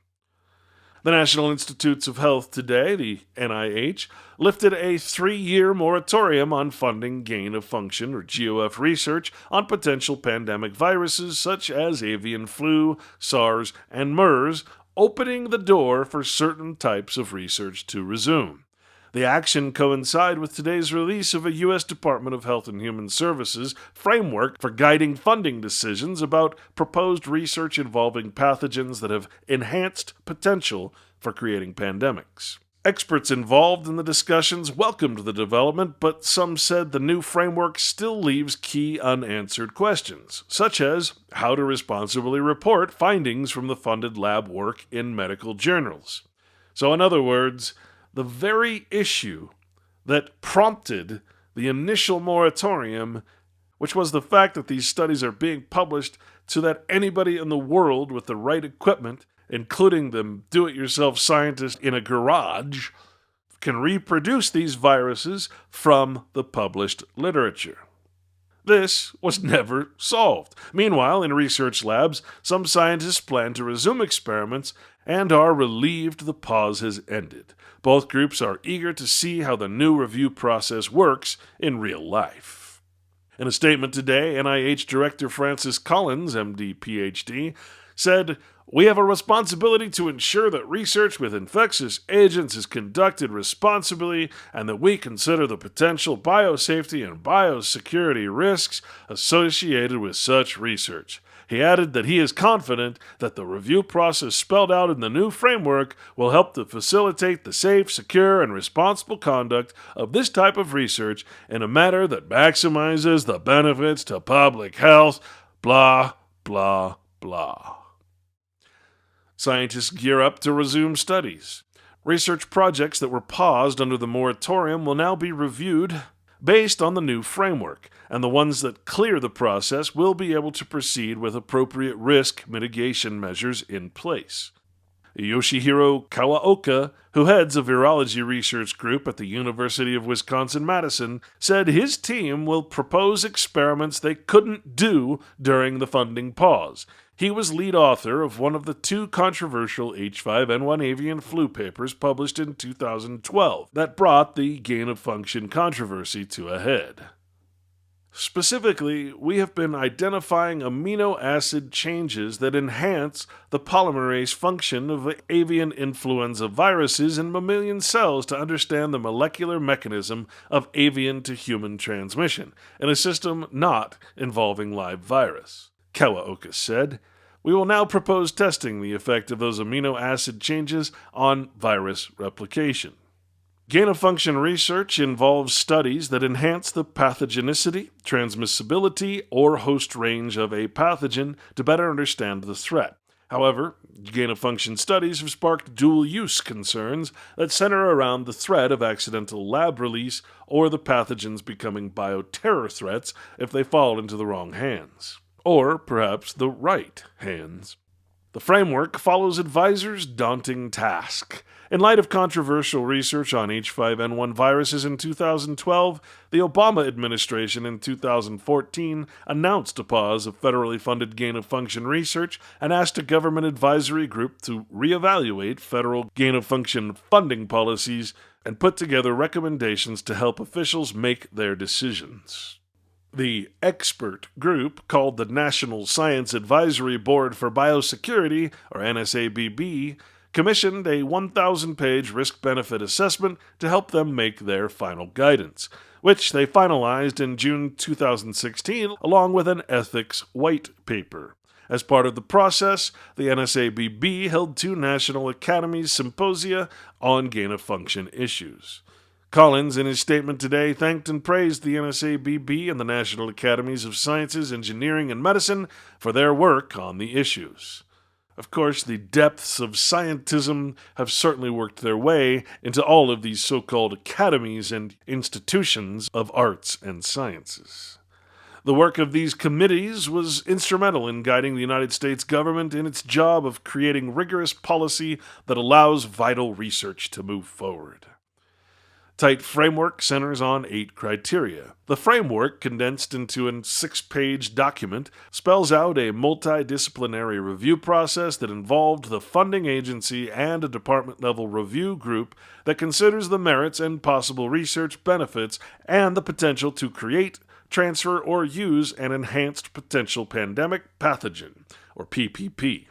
The National Institutes of Health today, the NIH, lifted a 3-year moratorium on funding gain-of-function, or GOF, research on potential pandemic viruses such as avian flu, SARS, and MERS, opening the door for certain types of research to resume. The action coincides with today's release of a U.S. Department of Health and Human Services framework for guiding funding decisions about proposed research involving pathogens that have enhanced potential for creating pandemics. Experts involved in the discussions welcomed the development, but some said the new framework still leaves key unanswered questions, such as how to responsibly report findings from the funded lab work in medical journals. So, in other words, the very issue that prompted the initial moratorium, which was the fact that these studies are being published so that anybody in the world with the right equipment, including the do-it-yourself scientist in a garage, can reproduce these viruses from the published literature. This was never solved. Meanwhile, in research labs, some scientists plan to resume experiments and are relieved the pause has ended. Both groups are eager to see how the new review process works in real life. In a statement today, NIH Director Francis Collins, MD, PhD, said, "We have a responsibility to ensure that research with infectious agents is conducted responsibly and that we consider the potential biosafety and biosecurity risks associated with such research." He added that he is confident that the review process spelled out in the new framework will help to facilitate the safe, secure, and responsible conduct of this type of research in a manner that maximizes the benefits to public health, blah, blah, blah. Scientists gear up to resume studies. Research projects that were paused under the moratorium will now be reviewed based on the new framework, and the ones that clear the process will be able to proceed with appropriate risk mitigation measures in place. Yoshihiro Kawaoka, who heads a virology research group at the University of Wisconsin-Madison, said his team will propose experiments they couldn't do during the funding pause. He was lead author of one of the two controversial H5N1 avian flu papers published in 2012 that brought the gain-of-function controversy to a head. Specifically, we have been identifying amino acid changes that enhance the polymerase function of avian influenza viruses in mammalian cells to understand the molecular mechanism of avian to human transmission, in a system not involving live virus. Kawaoka said, "We will now propose testing the effect of those amino acid changes on virus replication." Gain-of-function research involves studies that enhance the pathogenicity, transmissibility, or host range of a pathogen to better understand the threat. However, gain-of-function studies have sparked dual-use concerns that center around the threat of accidental lab release or the pathogens becoming bioterror threats if they fall into the wrong hands. Or perhaps the right hands. The framework follows advisors' daunting task. In light of controversial research on H5N1 viruses in 2012, the Obama administration in 2014 announced a pause of federally funded gain-of-function research and asked a government advisory group to reevaluate federal gain-of-function funding policies and put together recommendations to help officials make their decisions. The expert group, called the National Science Advisory Board for Biosecurity, or NSABB, commissioned a 1,000-page risk-benefit assessment to help them make their final guidance, which they finalized in June 2016 along with an ethics white paper. As part of the process, the NSABB held 2 National Academies symposia on gain-of-function issues. Collins, in his statement today, thanked and praised the NSABB and the National Academies of Sciences, Engineering, and Medicine for their work on the issues. Of course, the depths of scientism have certainly worked their way into all of these so-called academies and institutions of arts and sciences. The work of these committees was instrumental in guiding the United States government in its job of creating rigorous policy that allows vital research to move forward. Tight framework centers on 8 criteria. The framework, condensed into a 6-page document, spells out a multidisciplinary review process that involved the funding agency and a department-level review group that considers the merits and possible research benefits and the potential to create, transfer, or use an enhanced potential pandemic pathogen, or PPP.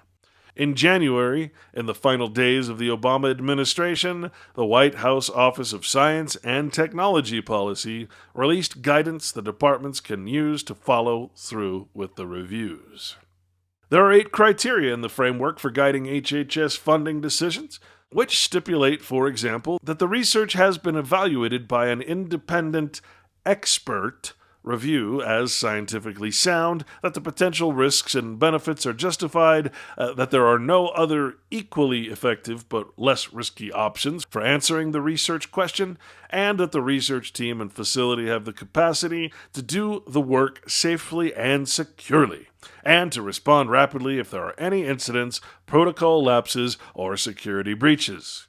In January, in the final days of the Obama administration, the White House Office of Science and Technology Policy released guidance the departments can use to follow through with the reviews. There are 8 criteria in the framework for guiding HHS funding decisions, which stipulate, for example, that the research has been evaluated by an independent expert review as scientifically sound, that the potential risks and benefits are justified, that there are no other equally effective but less risky options for answering the research question, and that the research team and facility have the capacity to do the work safely and securely, and to respond rapidly if there are any incidents, protocol lapses, or security breaches.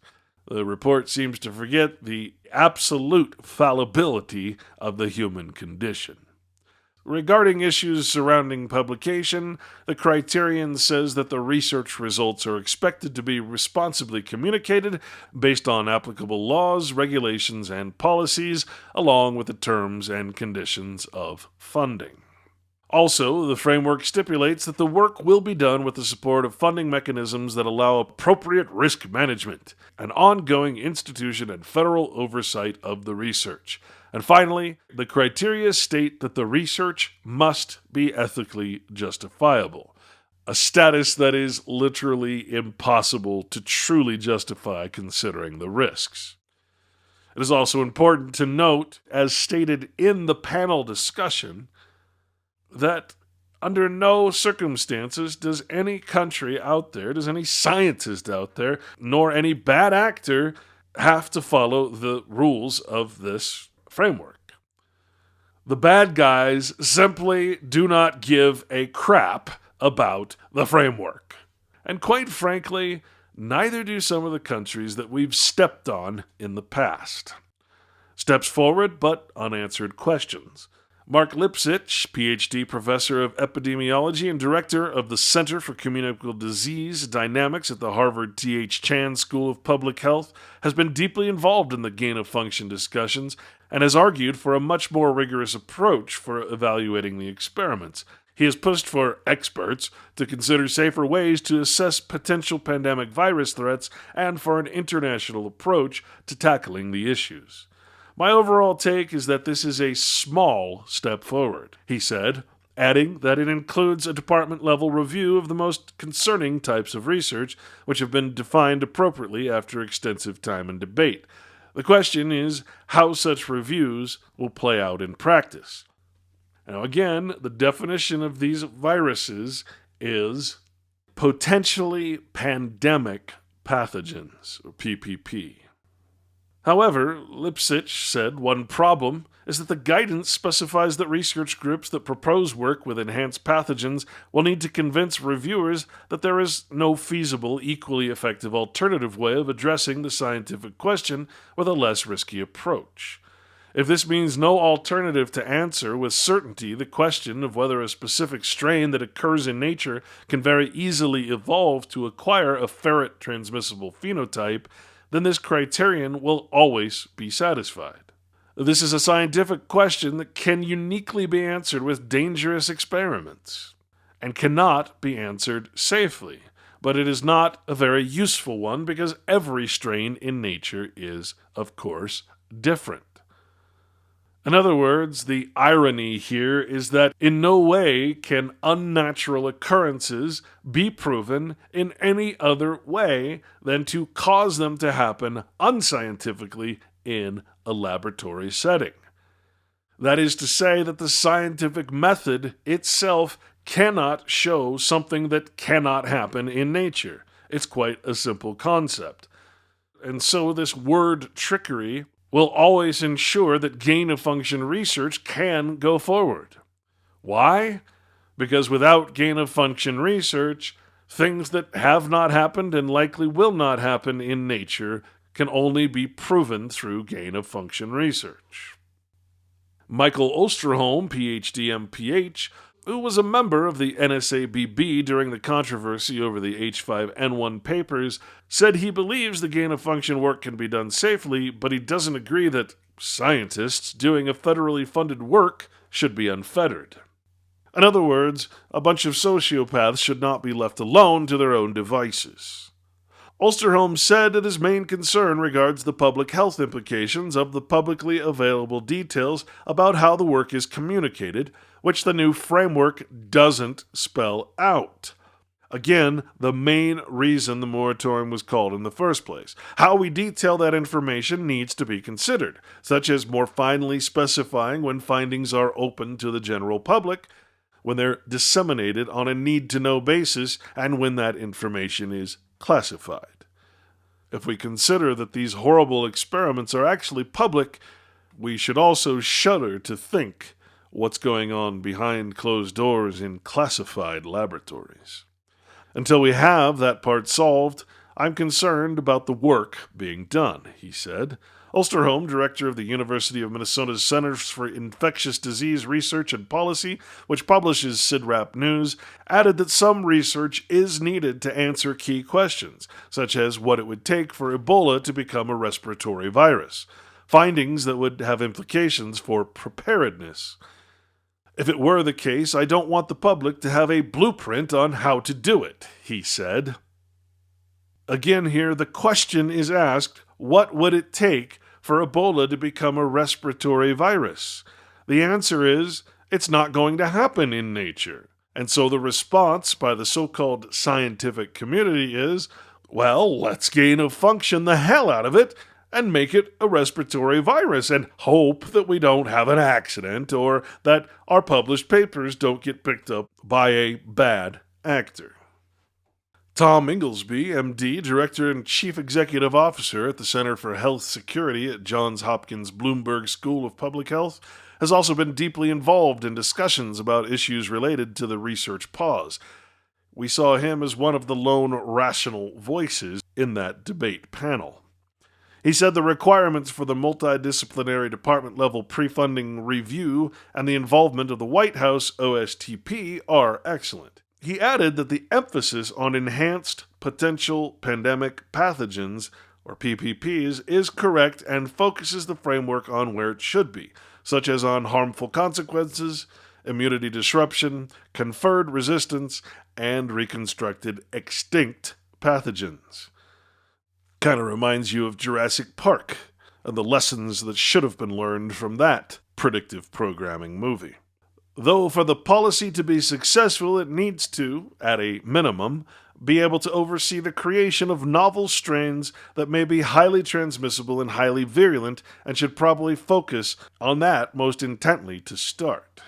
The report seems to forget the absolute fallibility of the human condition. Regarding issues surrounding publication, the criterion says that the research results are expected to be responsibly communicated based on applicable laws, regulations, and policies, along with the terms and conditions of funding. Also, the framework stipulates that the work will be done with the support of funding mechanisms that allow appropriate risk management, an ongoing institution and federal oversight of the research. And finally, the criteria state that the research must be ethically justifiable, a status that is literally impossible to truly justify considering the risks. It is also important to note, as stated in the panel discussion, that under no circumstances does any country out there, does any scientist out there, nor any bad actor have to follow the rules of this framework. The bad guys simply do not give a crap about the framework. And quite frankly, neither do some of the countries that we've stepped on in the past. Steps forward, but unanswered questions. Mark Lipsitch, PhD professor of epidemiology and director of the Center for Communicable Disease Dynamics at the Harvard T.H. Chan School of Public Health, has been deeply involved in the gain-of-function discussions and has argued for a much more rigorous approach for evaluating the experiments. He has pushed for experts to consider safer ways to assess potential pandemic virus threats and for an international approach to tackling the issues. My overall take is that this is a small step forward, he said, adding that it includes a department-level review of the most concerning types of research, which have been defined appropriately after extensive time and debate. The question is how such reviews will play out in practice. Now again, the definition of these viruses is potentially pandemic pathogens, or PPP. However, Lipsitch said one problem is that the guidance specifies that research groups that propose work with enhanced pathogens will need to convince reviewers that there is no feasible, equally effective alternative way of addressing the scientific question with a less risky approach. If this means no alternative to answer with certainty the question of whether a specific strain that occurs in nature can very easily evolve to acquire a ferret transmissible phenotype, then this criterion will always be satisfied. This is a scientific question that can uniquely be answered with dangerous experiments, and cannot be answered safely. But it is not a very useful one because every strain in nature is, of course, different. In other words, the irony here is that in no way can unnatural occurrences be proven in any other way than to cause them to happen unscientifically in a laboratory setting. That is to say that the scientific method itself cannot show something that cannot happen in nature. It's quite a simple concept. And so this word trickery will always ensure that gain-of-function research can go forward. Why? Because without gain-of-function research, things that have not happened and likely will not happen in nature can only be proven through gain-of-function research. Michael Osterholm, PhD, MPH, who was a member of the NSABB during the controversy over the H5N1 papers, said he believes the gain-of-function work can be done safely, but he doesn't agree that scientists doing a federally funded work should be unfettered. In other words, a bunch of sociopaths should not be left alone to their own devices. Osterholm said that his main concern regards the public health implications of the publicly available details about how the work is communicated, which the new framework doesn't spell out. Again, the main reason the moratorium was called in the first place. How we detail that information needs to be considered, such as more finely specifying when findings are open to the general public, when they're disseminated on a need-to-know basis, and when that information is classified. If we consider that these horrible experiments are actually public, we should also shudder to think what's going on behind closed doors in classified laboratories. Until we have that part solved, I'm concerned about the work being done, he said. Osterholm, director of the University of Minnesota's Centers for Infectious Disease Research and Policy, which publishes CIDRAP News, added that some research is needed to answer key questions, such as what it would take for Ebola to become a respiratory virus, findings that would have implications for preparedness. If it were the case, I don't want the public to have a blueprint on how to do it, he said. Again here, the question is asked, what would it take for Ebola to become a respiratory virus? The answer is, it's not going to happen in nature. And so the response by the so-called scientific community is, well, let's gain-of-function the hell out of it and make it a respiratory virus and hope that we don't have an accident or that our published papers don't get picked up by a bad actor. Tom Inglesby, MD, Director and Chief Executive Officer at the Center for Health Security at Johns Hopkins Bloomberg School of Public Health, has also been deeply involved in discussions about issues related to the research pause. We saw him as one of the lone rational voices in that debate panel. He said the requirements for the multidisciplinary department-level pre-funding review and the involvement of the White House OSTP are excellent. He added that the emphasis on enhanced potential pandemic pathogens, or PPPs, is correct and focuses the framework on where it should be, such as on harmful consequences, immunity disruption, conferred resistance, and reconstructed extinct pathogens. Kind of reminds you of Jurassic Park and the lessons that should have been learned from that predictive programming movie. Though for the policy to be successful, it needs to, at a minimum, be able to oversee the creation of novel strains that may be highly transmissible and highly virulent, and should probably focus on that most intently to start.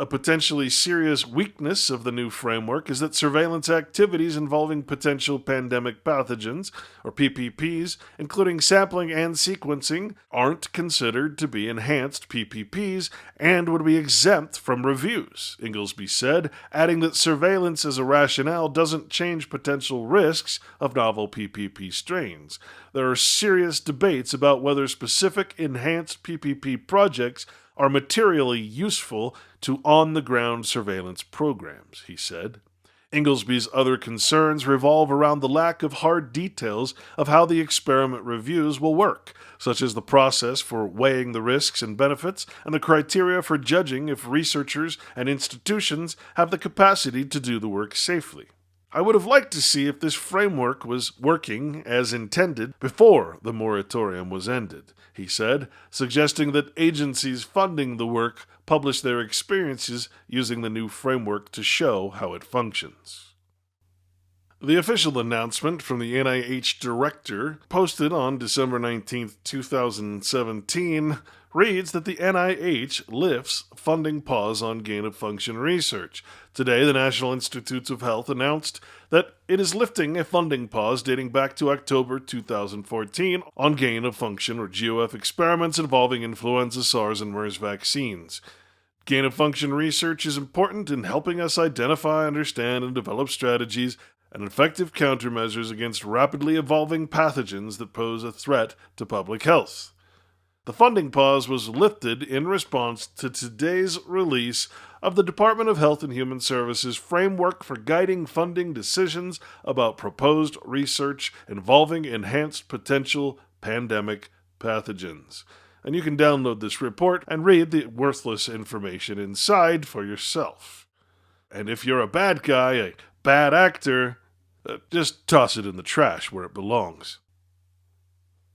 A potentially serious weakness of the new framework is that surveillance activities involving potential pandemic pathogens, or PPPs, including sampling and sequencing, aren't considered to be enhanced PPPs and would be exempt from reviews, Inglesby said, adding that surveillance as a rationale doesn't change potential risks of novel PPP strains. There are serious debates about whether specific enhanced PPP projects are materially useful to on-the-ground surveillance programs, he said. Inglesby's other concerns revolve around the lack of hard details of how the experiment reviews will work, such as the process for weighing the risks and benefits and the criteria for judging if researchers and institutions have the capacity to do the work safely. I would have liked to see if this framework was working as intended before the moratorium was ended, he said, suggesting that agencies funding the work publish their experiences using the new framework to show how it functions. The official announcement from the NIH director, posted on December 19, 2017, reads that the NIH lifts funding pause on gain-of-function research. Today, the National Institutes of Health announced that it is lifting a funding pause dating back to October 2014 on gain-of-function or GOF experiments involving influenza, SARS, and MERS vaccines. Gain-of-function research is important in helping us identify, understand, and develop strategies and effective countermeasures against rapidly evolving pathogens that pose a threat to public health. The funding pause was lifted in response to today's release of the Department of Health and Human Services framework for guiding funding decisions about proposed research involving enhanced potential pandemic pathogens. And you can download this report and read the worthless information inside for yourself. And if you're a bad guy, a bad actor, just toss it in the trash where it belongs.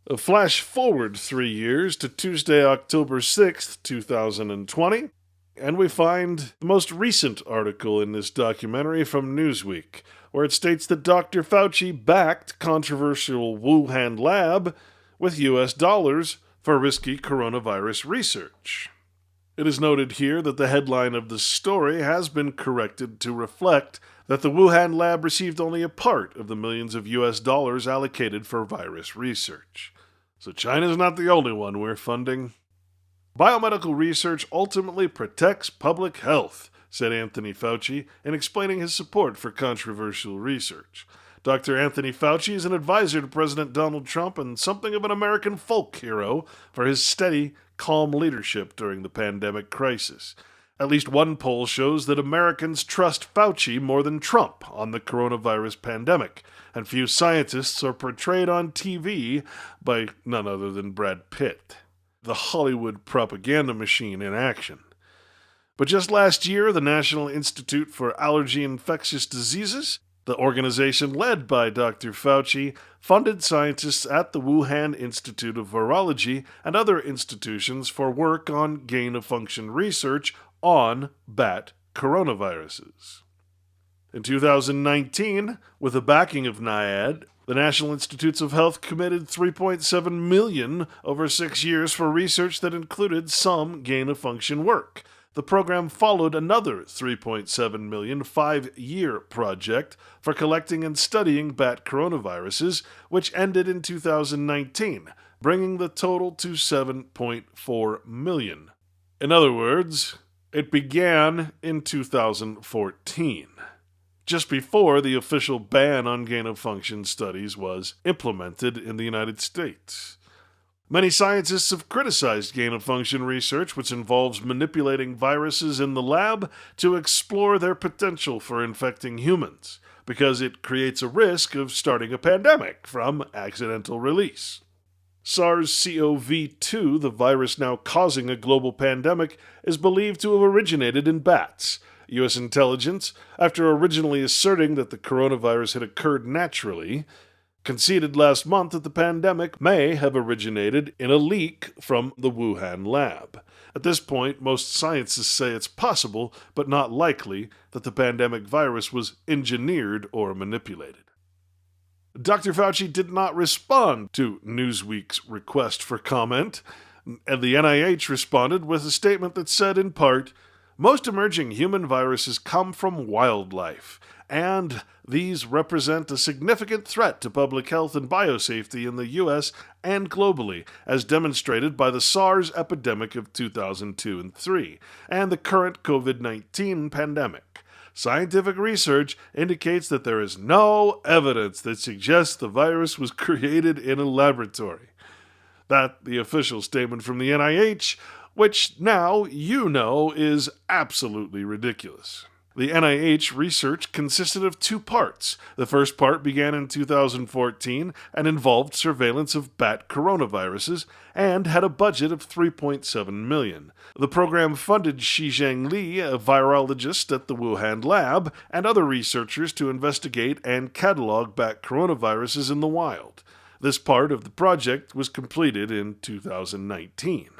A flash forward 3 years to Tuesday, October 6th, 2020, and we find the most recent article in this documentary from Newsweek, where it states that Dr. Fauci backed controversial Wuhan lab with US dollars for risky coronavirus research. It is noted here that the headline of the story has been corrected to reflect that the Wuhan lab received only a part of the millions of US dollars allocated for virus research. So China's not the only one we're funding. Biomedical research ultimately protects public health, said Anthony Fauci in explaining his support for controversial research. Dr. Anthony Fauci is an advisor to President Donald Trump and something of an American folk hero for his steady, calm leadership during the pandemic crisis. At least one poll shows that Americans trust Fauci more than Trump on the coronavirus pandemic, and few scientists are portrayed on TV by none other than Brad Pitt, the Hollywood propaganda machine in action. But just last year, the National Institute for Allergy and Infectious Diseases, the organization led by Dr. Fauci, funded scientists at the Wuhan Institute of Virology and other institutions for work on gain-of-function research on bat coronaviruses. In 2019, with the backing of NIAID, the National Institutes of Health committed $3.7 million over 6 years for research that included some gain-of-function work. The program followed another $3.7 million 5-year project for collecting and studying bat coronaviruses, which ended in 2019, bringing the total to $7.4 million. In other words, it began in 2014, just before the official ban on gain-of-function studies was implemented in the United States. Many scientists have criticized gain-of-function research, which involves manipulating viruses in the lab to explore their potential for infecting humans, because it creates a risk of starting a pandemic from accidental release. SARS-CoV-2, the virus now causing a global pandemic, is believed to have originated in bats. U.S. intelligence, after originally asserting that the coronavirus had occurred naturally, conceded last month that the pandemic may have originated in a leak from the Wuhan lab. At this point, most scientists say it's possible, but not likely, that the pandemic virus was engineered or manipulated. Dr. Fauci did not respond to Newsweek's request for comment, and the NIH responded with a statement that said, in part, "Most emerging human viruses come from wildlife, and these represent a significant threat to public health and biosafety in the U.S. and globally, as demonstrated by the SARS epidemic of 2002 and 3, and the current COVID-19 pandemic. Scientific research indicates that there is no evidence that suggests the virus was created in a laboratory." That the official statement from the NIH, which now you know is absolutely ridiculous. The NIH research consisted of two parts. The first part began in 2014 and involved surveillance of bat coronaviruses and had a budget of $3.7 million. The program funded Shizheng Li, a virologist at the Wuhan lab, and other researchers to investigate and catalog bat coronaviruses in the wild. This part of the project was completed in 2019.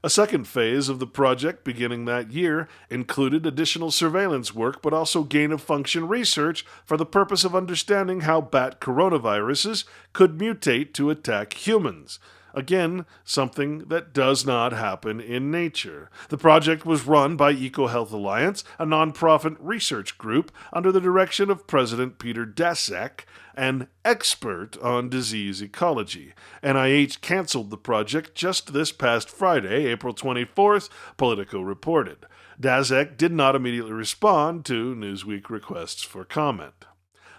A second phase of the project beginning that year included additional surveillance work but also gain-of-function research for the purpose of understanding how bat coronaviruses could mutate to attack humans. Again, something that does not happen in nature. The project was run by EcoHealth Alliance, a nonprofit research group under the direction of President Peter Daszak, an expert on disease ecology. NIH canceled the project just this past Friday, April 24th, Politico reported. Daszak did not immediately respond to Newsweek requests for comment.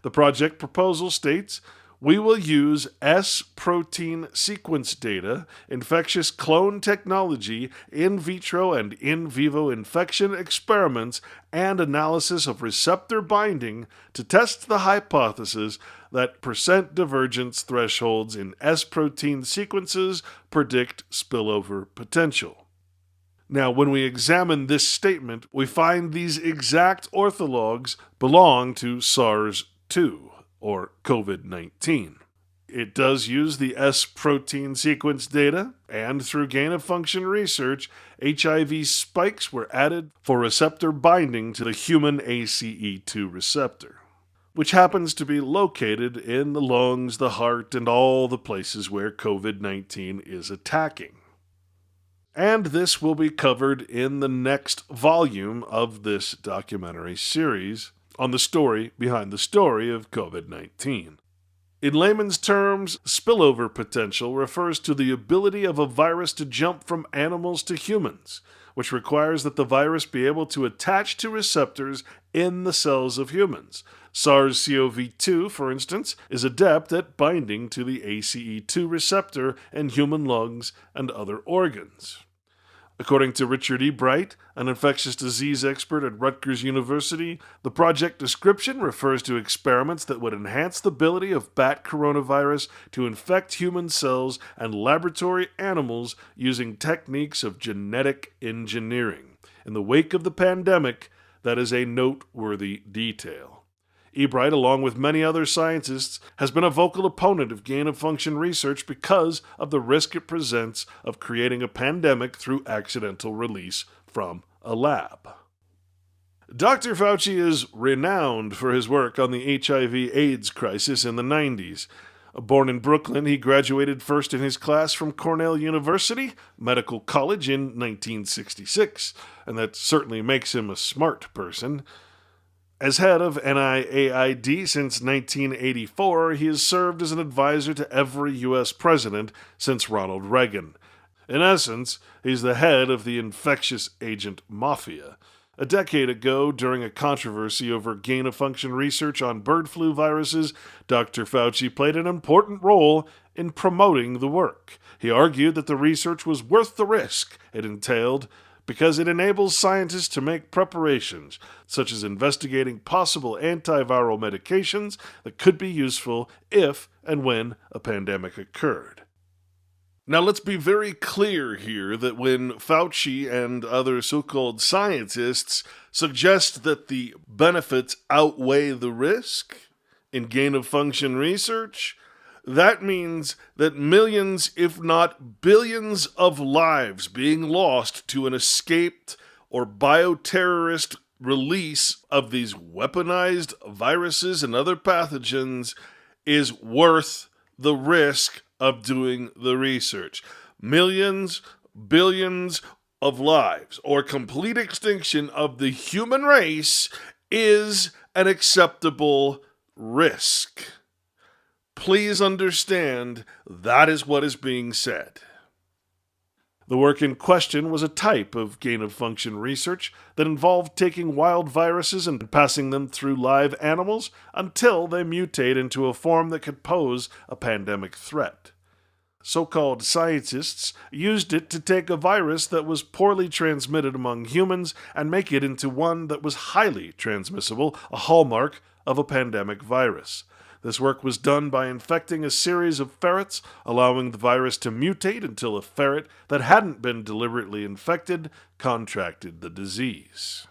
The project proposal states, "We will use S-protein sequence data, infectious clone technology, in vitro and in vivo infection experiments, and analysis of receptor binding to test the hypothesis that percent divergence thresholds in S-protein sequences predict spillover potential." Now, when we examine this statement, we find these exact orthologs belong to SARS-2. Or COVID-19. It does use the S-protein sequence data, and through gain-of-function research, HIV spikes were added for receptor binding to the human ACE2 receptor, which happens to be located in the lungs, the heart, and all the places where COVID-19 is attacking. And this will be covered in the next volume of this documentary series, on the story behind the story of COVID-19. In layman's terms, spillover potential refers to the ability of a virus to jump from animals to humans, which requires that the virus be able to attach to receptors in the cells of humans. SARS-CoV-2, for instance, is adept at binding to the ACE2 receptor in human lungs and other organs. According to Richard Ebright, an infectious disease expert at Rutgers University, the project description refers to experiments that would enhance the ability of bat coronavirus to infect human cells and laboratory animals using techniques of genetic engineering. In the wake of the pandemic, that is a noteworthy detail. Ebright, along with many other scientists, has been a vocal opponent of gain-of-function research because of the risk it presents of creating a pandemic through accidental release from a lab. Dr. Fauci is renowned for his work on the HIV/AIDS crisis in the 90s. Born in Brooklyn, he graduated first in his class from Cornell University Medical College in 1966, and that certainly makes him a smart person. As head of NIAID since 1984, he has served as an advisor to every U.S. president since Ronald Reagan. In essence, he's the head of the infectious agent mafia. A decade ago, during a controversy over gain-of-function research on bird flu viruses, Dr. Fauci played an important role in promoting the work. He argued that the research was worth the risk it entailed because it enables scientists to make preparations, such as investigating possible antiviral medications that could be useful if and when a pandemic occurred. Now, let's be very clear here that when Fauci and other so-called scientists suggest that the benefits outweigh the risk in gain-of-function research, that means that millions, if not billions, of lives being lost to an escaped or bioterrorist release of these weaponized viruses and other pathogens is worth the risk of doing the research. Millions, billions of lives, or complete extinction of the human race is an acceptable risk. Please understand that is what is being said. The work in question was a type of gain-of-function research that involved taking wild viruses and passing them through live animals until they mutate into a form that could pose a pandemic threat. So-called scientists used it to take a virus that was poorly transmitted among humans and make it into one that was highly transmissible, a hallmark of a pandemic virus. This work was done by infecting a series of ferrets, allowing the virus to mutate until a ferret that hadn't been deliberately infected contracted the disease.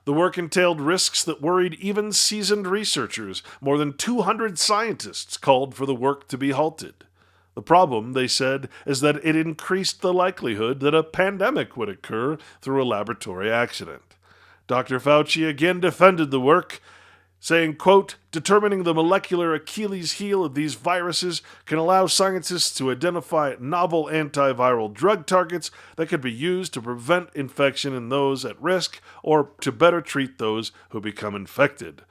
The work entailed risks that worried even seasoned researchers. More than 200 scientists called for the work to be halted. The problem, they said, is that it increased the likelihood that a pandemic would occur through a laboratory accident. Dr. Fauci again defended the work, saying, quote, determining the molecular Achilles heel of these viruses can allow scientists to identify novel antiviral drug targets that could be used to prevent infection in those at risk or to better treat those who become infected.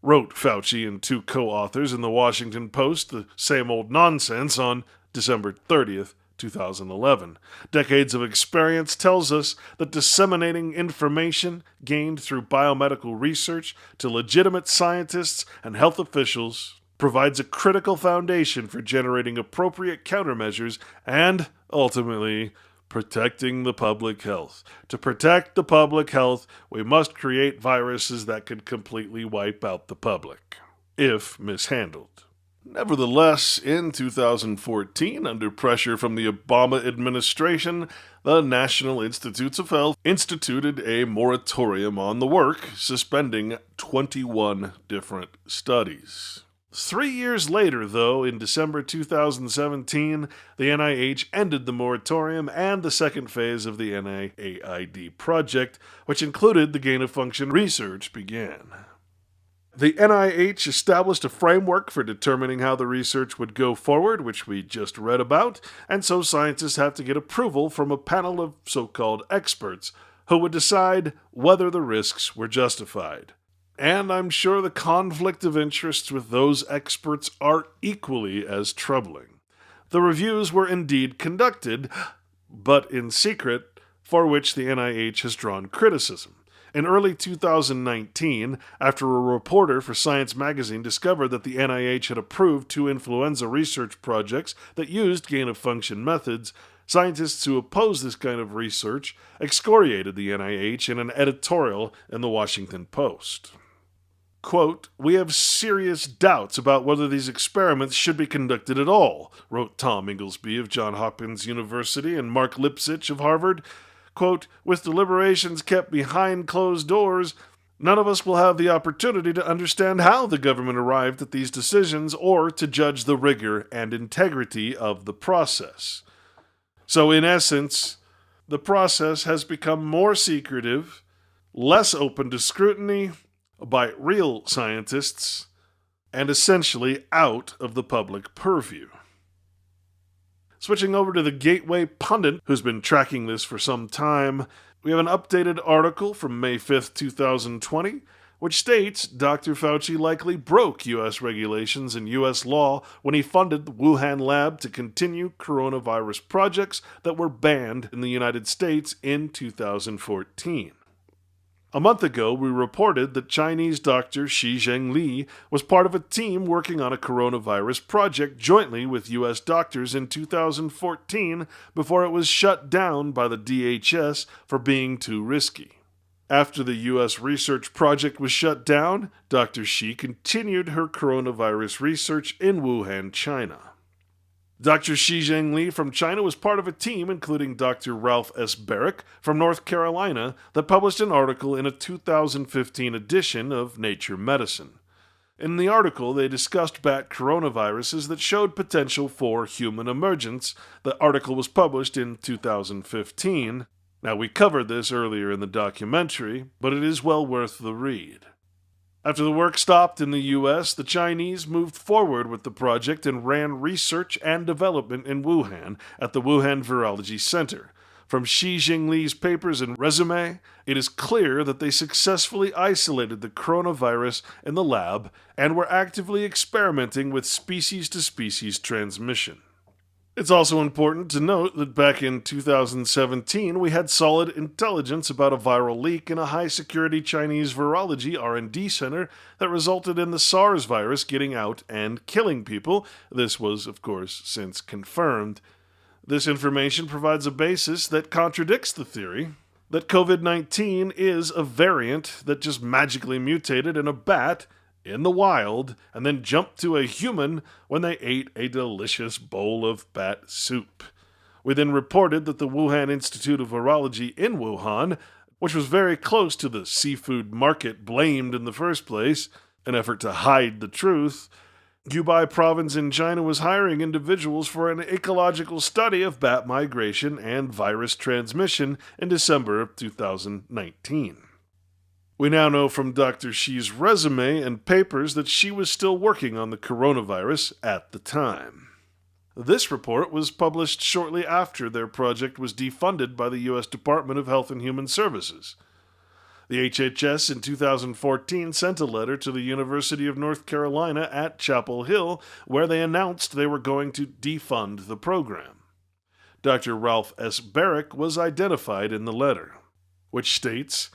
Wrote Fauci and two co-authors in the Washington Post, The Same Old Nonsense, on December 30th, 2011. Decades of experience tells us that disseminating information gained through biomedical research to legitimate scientists and health officials provides a critical foundation for generating appropriate countermeasures and, ultimately, protecting the public health. To protect the public health, we must create viruses that can completely wipe out the public, if mishandled. Nevertheless, in 2014, under pressure from the Obama administration, the National Institutes of Health instituted a moratorium on the work, suspending 21 different studies. 3 years later, though, in December 2017, the NIH ended the moratorium and the second phase of the NIAID project, which included the gain-of-function research, began. The NIH established a framework for determining how the research would go forward, which we just read about, and so scientists have to get approval from a panel of so-called experts who would decide whether the risks were justified. And I'm sure the conflict of interests with those experts are equally as troubling. The reviews were indeed conducted, but in secret, for which the NIH has drawn criticism. In early 2019, after a reporter for Science magazine discovered that the NIH had approved 2 influenza research projects that used gain-of-function methods, scientists who oppose this kind of research excoriated the NIH in an editorial in the Washington Post. Quote, we have serious doubts about whether these experiments should be conducted at all, wrote Tom Inglesby of Johns Hopkins University and Mark Lipsitch of Harvard. Quote, with deliberations kept behind closed doors, none of us will have the opportunity to understand how the government arrived at these decisions or to judge the rigor and integrity of the process. So in essence, the process has become more secretive, less open to scrutiny by real scientists, and essentially out of the public purview. Switching over to the Gateway Pundit, who's been tracking this for some time, we have an updated article from May 5th, 2020, which states Dr. Fauci likely broke U.S. regulations and U.S. law when he funded the Wuhan lab to continue coronavirus projects that were banned in the United States in 2014. A month ago, we reported that Chinese doctor Shi Zhengli was part of a team working on a coronavirus project jointly with U.S. doctors in 2014 before it was shut down by the DHS for being too risky. After the U.S. research project was shut down, Dr. Shi continued her coronavirus research in Wuhan, China. Dr. Shi Zhengli from China was part of a team including Dr. Ralph S. Barrick from North Carolina that published an article in a 2015 edition of Nature Medicine. In the article, they discussed bat coronaviruses that showed potential for human emergence. The article was published in 2015. Now, we covered this earlier in the documentary, but it is well worth the read. After the work stopped in the U.S., the Chinese moved forward with the project and ran research and development in Wuhan at the Wuhan Virology Center. From Shi Zhengli's papers and resume, it is clear that they successfully isolated the coronavirus in the lab and were actively experimenting with species-to-species transmission. It's also important to note that back in 2017, we had solid intelligence about a viral leak in a high-security Chinese virology R&D center that resulted in the SARS virus getting out and killing people. This was, of course, since confirmed. This information provides a basis that contradicts the theory that COVID-19 is a variant that just magically mutated in a bat in the wild, and then jumped to a human when they ate a delicious bowl of bat soup. We then reported that the Wuhan Institute of Virology in Wuhan, which was very close to the seafood market blamed in the first place, an effort to hide the truth, Hubei province in China was hiring individuals for an ecological study of bat migration and virus transmission in December of 2019. We now know from Dr. Shi's resume and papers that she was still working on the coronavirus at the time. This report was published shortly after their project was defunded by the U.S. Department of Health and Human Services. The HHS in 2014 sent a letter to the University of North Carolina at Chapel Hill where they announced they were going to defund the program. Dr. Ralph S. Barrick was identified in the letter, which states,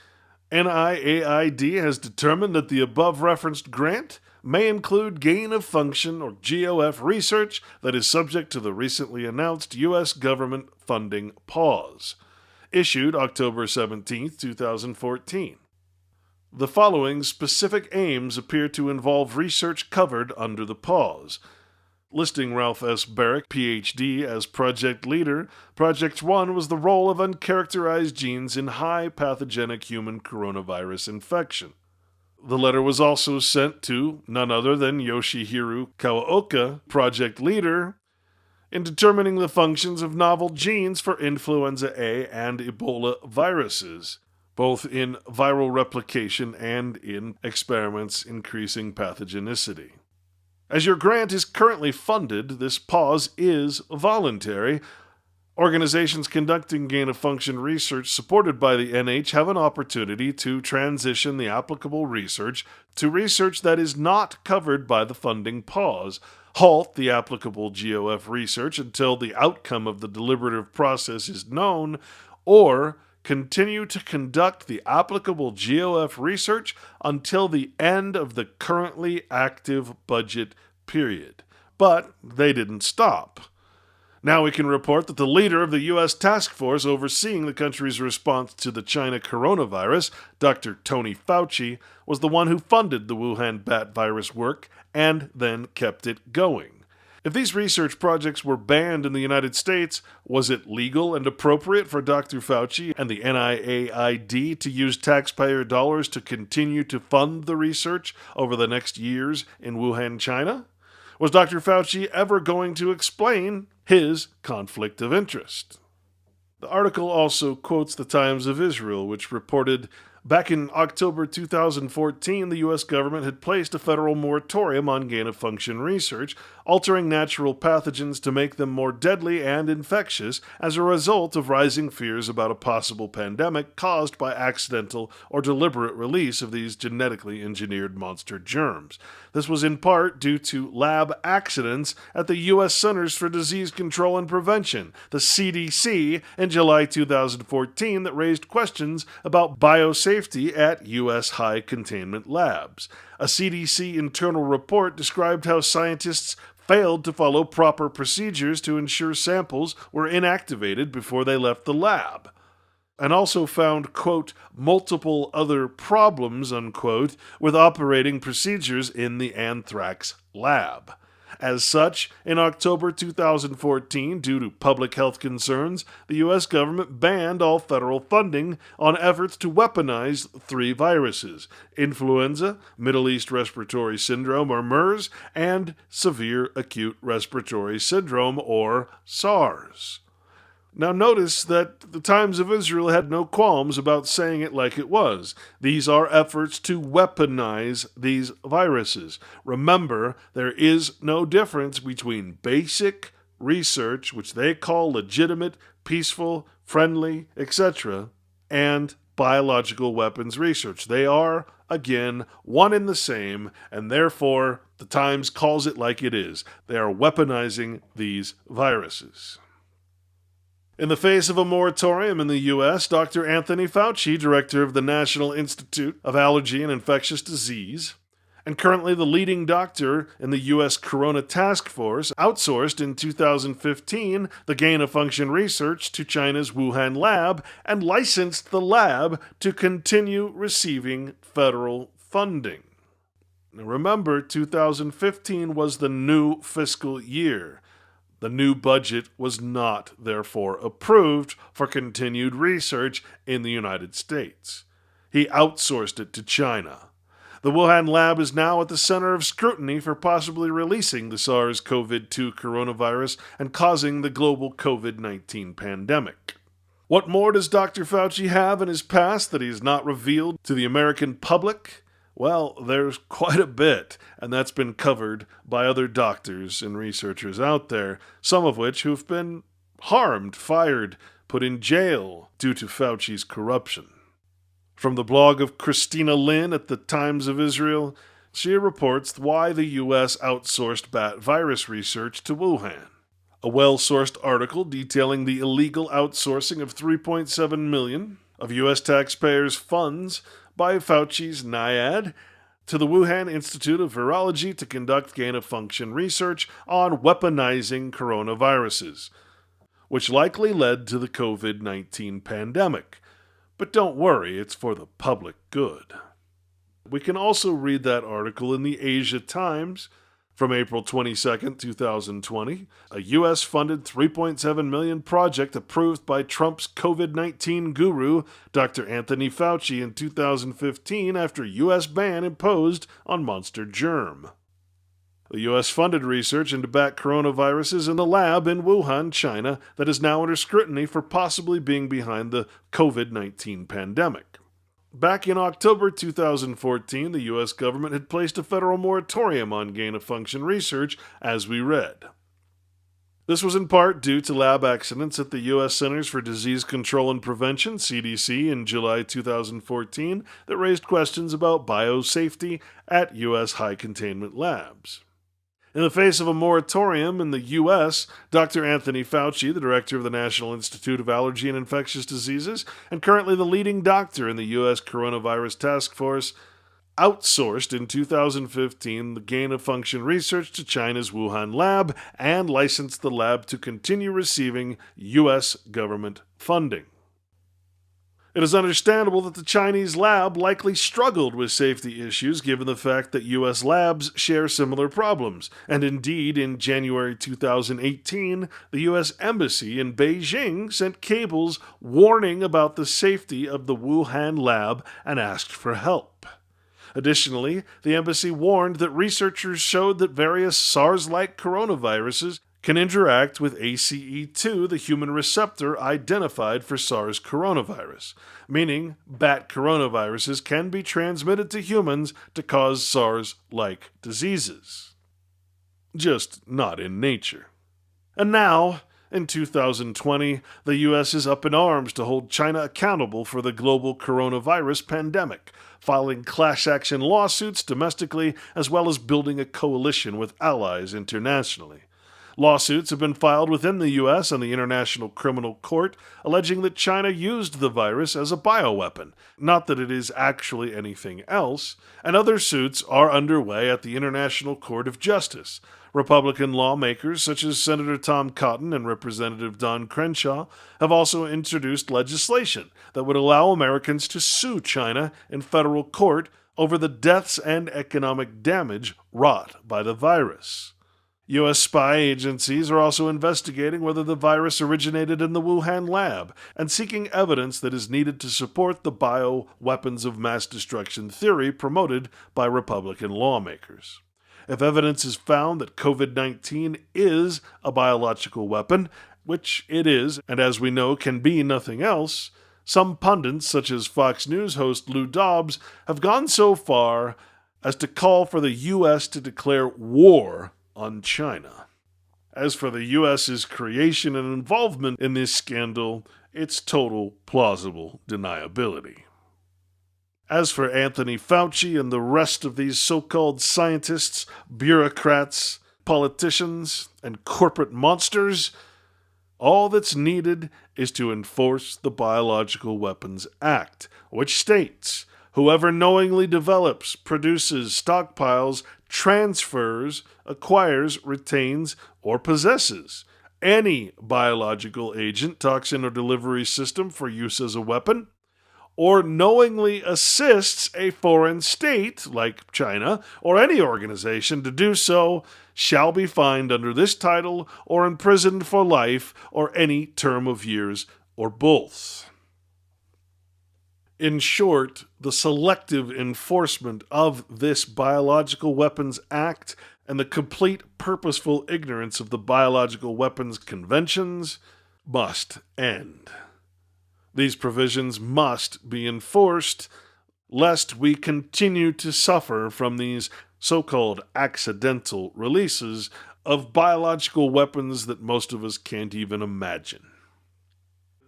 NIAID has determined that the above-referenced grant may include gain-of-function or GOF research that is subject to the recently announced U.S. government funding pause, issued October 17, 2014. The following specific aims appear to involve research covered under the pause. Listing Ralph S. Barrick, Ph.D., as project leader, Project 1 was the role of uncharacterized genes in high pathogenic human coronavirus infection. The letter was also sent to none other than Yoshihiro Kawaoka, project leader, in determining the functions of novel genes for influenza A and Ebola viruses, both in viral replication and in experiments increasing pathogenicity. As your grant is currently funded, this pause is voluntary. Organizations conducting gain-of-function research supported by the NH have an opportunity to transition the applicable research to research that is not covered by the funding pause, halt the applicable GOF research until the outcome of the deliberative process is known, or continue to conduct the applicable GOF research until the end of the currently active budget period. But they didn't stop. Now we can report that the leader of the U.S. task force overseeing the country's response to the China coronavirus, Dr. Tony Fauci, was the one who funded the Wuhan bat virus work and then kept it going. If these research projects were banned in the United States, was it legal and appropriate for Dr. Fauci and the NIAID to use taxpayer dollars to continue to fund the research over the next years in Wuhan, China? Was Dr. Fauci ever going to explain his conflict of interest? The article also quotes the Times of Israel, which reported, back in October 2014, the U.S. government had placed a federal moratorium on gain-of-function research, altering natural pathogens to make them more deadly and infectious as a result of rising fears about a possible pandemic caused by accidental or deliberate release of these genetically engineered monster germs. This was in part due to lab accidents at the U.S. Centers for Disease Control and Prevention, the CDC, in July 2014 that raised questions about biosafety biosafety at U.S. high containment labs. A CDC internal report described how scientists failed to follow proper procedures to ensure samples were inactivated before they left the lab, and also found, quote, multiple other problems, unquote, with operating procedures in the anthrax lab. As such, in October 2014, due to public health concerns, the U.S. government banned all federal funding on efforts to weaponize 3 viruses: influenza, Middle East Respiratory Syndrome, or MERS, and severe acute respiratory syndrome, or SARS. Now notice that the Times of Israel had no qualms about saying it like it was. These are efforts to weaponize these viruses. Remember, there is no difference between basic research, which they call legitimate, peaceful, friendly, etc., and biological weapons research. They are, again, one and the same, and therefore the Times calls it like it is. They are weaponizing these viruses. In the face of a moratorium in the U.S., Dr. Anthony Fauci, director of the National Institute of Allergy and Infectious Disease, and currently the leading doctor in the U.S. Corona Task Force, outsourced in 2015 the gain-of-function research to China's Wuhan lab and licensed the lab to continue receiving federal funding. Now remember, 2015 was the new fiscal year. The new budget was not, therefore, approved for continued research in the United States. He outsourced it to China. The Wuhan lab is now at the center of scrutiny for possibly releasing the SARS-CoV-2 coronavirus and causing the global COVID-19 pandemic. What more does Dr. Fauci have in his past that he has not revealed to the American public? Well, there's quite a bit, and that's been covered by other doctors and researchers out there, some of which who've been harmed, fired, put in jail due to Fauci's corruption. From the blog of Christina Lin at the Times of Israel, she reports why the U.S. outsourced bat virus research to Wuhan. A well-sourced article detailing the illegal outsourcing of $3.7 million of U.S. taxpayers' funds by Fauci's NIAID to the Wuhan Institute of Virology to conduct gain-of-function research on weaponizing coronaviruses, which likely led to the COVID-19 pandemic. But don't worry, it's for the public good. We can also read that article in the Asia Times from April 22, 2020, a U.S.-funded $3.7 million project approved by Trump's COVID-19 guru, Dr. Anthony Fauci, in 2015 after U.S. ban imposed on monster germ. The U.S. funded research into bat coronaviruses in the lab in Wuhan, China, that is now under scrutiny for possibly being behind the COVID-19 pandemic. Back in October 2014, the U.S. government had placed a federal moratorium on gain-of-function research, as we read. This was in part due to lab accidents at the U.S. Centers for Disease Control and Prevention, CDC, in July 2014 that raised questions about biosafety at U.S. high-containment labs. In the face of a moratorium in the U.S., Dr. Anthony Fauci, the director of the National Institute of Allergy and Infectious Diseases, and currently the leading doctor in the U.S. Coronavirus Task Force, outsourced in 2015 the gain-of-function research to China's Wuhan lab and licensed the lab to continue receiving U.S. government funding. It is understandable that the Chinese lab likely struggled with safety issues given the fact that U.S. labs share similar problems, and indeed, in January 2018, the U.S. Embassy in Beijing sent cables warning about the safety of the Wuhan lab and asked for help. Additionally, the embassy warned that researchers showed that various SARS-like coronaviruses can interact with ACE2, the human receptor identified for SARS coronavirus, meaning bat coronaviruses can be transmitted to humans to cause SARS-like diseases. Just not in nature. And now, in 2020, the U.S. is up in arms to hold China accountable for the global coronavirus pandemic, filing class action lawsuits domestically as well as building a coalition with allies internationally. Lawsuits have been filed within the U.S. and the International Criminal Court, alleging that China used the virus as a bioweapon, not that it is actually anything else, and other suits are underway at the International Court of Justice. Republican lawmakers such as Senator Tom Cotton and Representative Don Crenshaw have also introduced legislation that would allow Americans to sue China in federal court over the deaths and economic damage wrought by the virus. U.S. spy agencies are also investigating whether the virus originated in the Wuhan lab and seeking evidence that is needed to support the bioweapons of mass destruction theory promoted by Republican lawmakers. If evidence is found that COVID-19 is a biological weapon, which it is, and as we know can be nothing else, some pundits, such as Fox News host Lou Dobbs, have gone so far as to call for the U.S. to declare war on China. As for the U.S.'s creation and involvement in this scandal, it's total plausible deniability. As for Anthony Fauci and the rest of these so-called scientists, bureaucrats, politicians, and corporate monsters, all that's needed is to enforce the Biological Weapons Act, which states, whoever knowingly develops, produces, stockpiles, transfers, acquires, retains, or possesses any biological agent, toxin, or delivery system for use as a weapon, or knowingly assists a foreign state, like China, or any organization to do so, shall be fined under this title or imprisoned for life or any term of years or both. In short, the selective enforcement of this Biological Weapons Act and the complete purposeful ignorance of the Biological Weapons Conventions must end. These provisions must be enforced, lest we continue to suffer from these so-called accidental releases of biological weapons that most of us can't even imagine.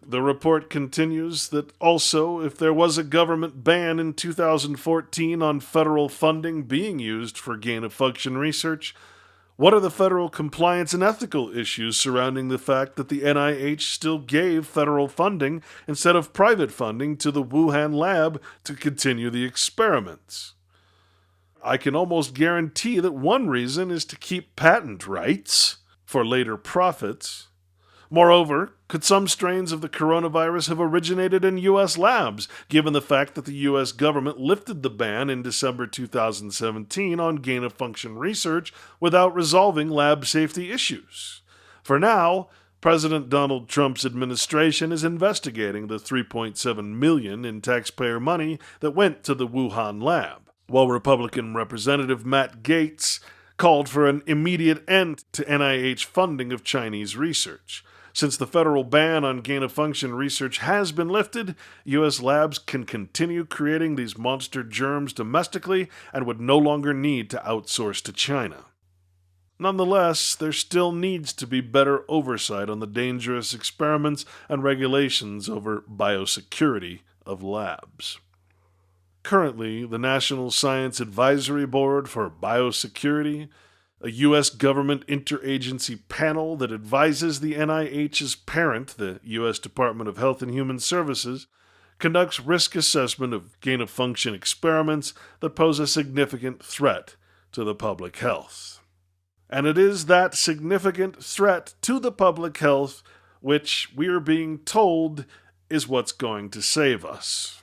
The report continues that also, if there was a government ban in 2014 on federal funding being used for gain-of-function research, what are the federal compliance and ethical issues surrounding the fact that the NIH still gave federal funding instead of private funding to the Wuhan lab to continue the experiments? I can almost guarantee that one reason is to keep patent rights for later profits. Moreover, could some strains of the coronavirus have originated in U.S. labs, given the fact that the U.S. government lifted the ban in December 2017 on gain-of-function research without resolving lab safety issues? For now, President Donald Trump's administration is investigating the $3.7 million in taxpayer money that went to the Wuhan lab, while Republican Representative Matt Gaetz called for an immediate end to NIH funding of Chinese research. Since the federal ban on gain-of-function research has been lifted, U.S. labs can continue creating these monster germs domestically and would no longer need to outsource to China. Nonetheless, there still needs to be better oversight on the dangerous experiments and regulations over biosecurity of labs. Currently, the National Science Advisory Board for Biosecurity, a U.S. government interagency panel that advises the NIH's parent, the U.S. Department of Health and Human Services, conducts risk assessment of gain-of-function experiments that pose a significant threat to the public health. And it is that significant threat to the public health which we are being told is what's going to save us.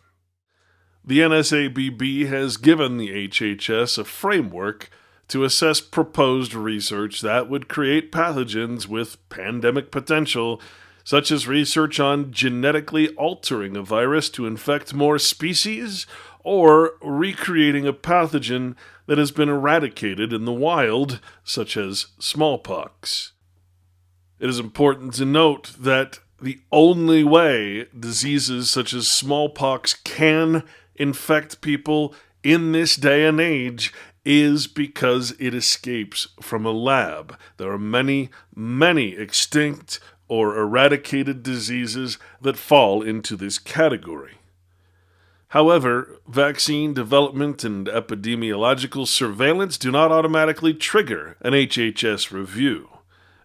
The NSABB has given the HHS a framework to assess proposed research that would create pathogens with pandemic potential, such as research on genetically altering a virus to infect more species, or recreating a pathogen that has been eradicated in the wild, such as smallpox. It is important to note that the only way diseases such as smallpox can infect people in this day and age is because it escapes from a lab. There are many, many extinct or eradicated diseases that fall into this category. However, vaccine development and epidemiological surveillance do not automatically trigger an HHS review.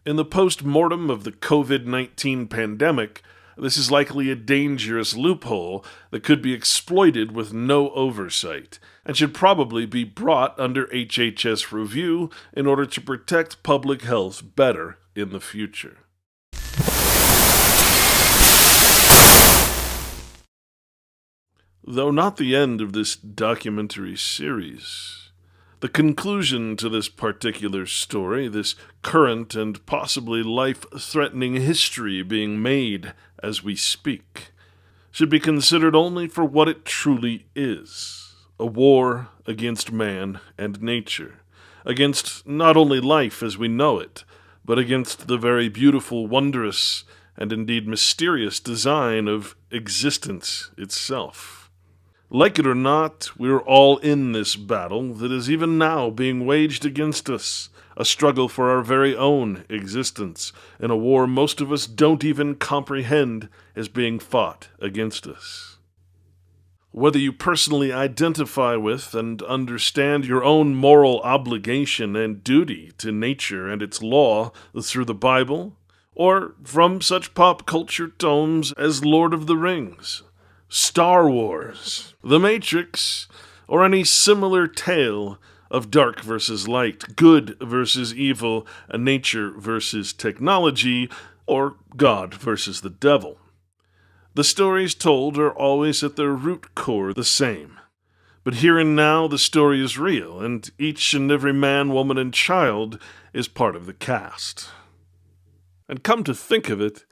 In the post-mortem of the COVID-19 pandemic, this is likely a dangerous loophole that could be exploited with no oversight, and should probably be brought under HHS review in order to protect public health better in the future. Though not the end of this documentary series, the conclusion to this particular story, this current and possibly life-threatening history being made as we speak, should be considered only for what it truly is: a war against man and nature, against not only life as we know it, but against the very beautiful, wondrous, and indeed mysterious design of existence itself. Like it or not, we are all in this battle that is even now being waged against us, a struggle for our very own existence, in a war most of us don't even comprehend as being fought against us. Whether you personally identify with and understand your own moral obligation and duty to nature and its law through the Bible, or from such pop culture tomes as Lord of the Rings, Star Wars, The Matrix, or any similar tale of dark versus light, good versus evil, nature versus technology, or God versus the devil. The stories told are always at their root core the same. But here and now the story is real, and each and every man, woman, and child is part of the cast. And come to think of it,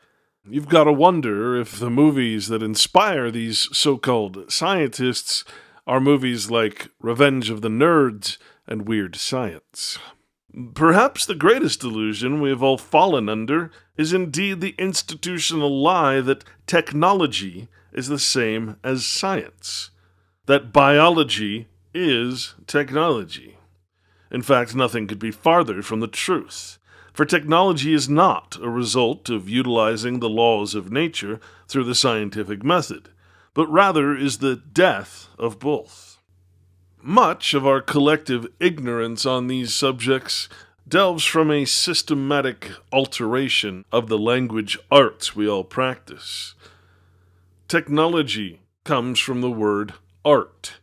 you've got to wonder if the movies that inspire these so-called scientists are movies like Revenge of the Nerds and Weird Science. Perhaps the greatest illusion we have all fallen under is indeed the institutional lie that technology is the same as science, that biology is technology. In fact, nothing could be farther from the truth. For technology is not a result of utilizing the laws of nature through the scientific method, but rather is the death of both. Much of our collective ignorance on these subjects delves from a systematic alteration of the language arts we all practice. Technology comes from the word art,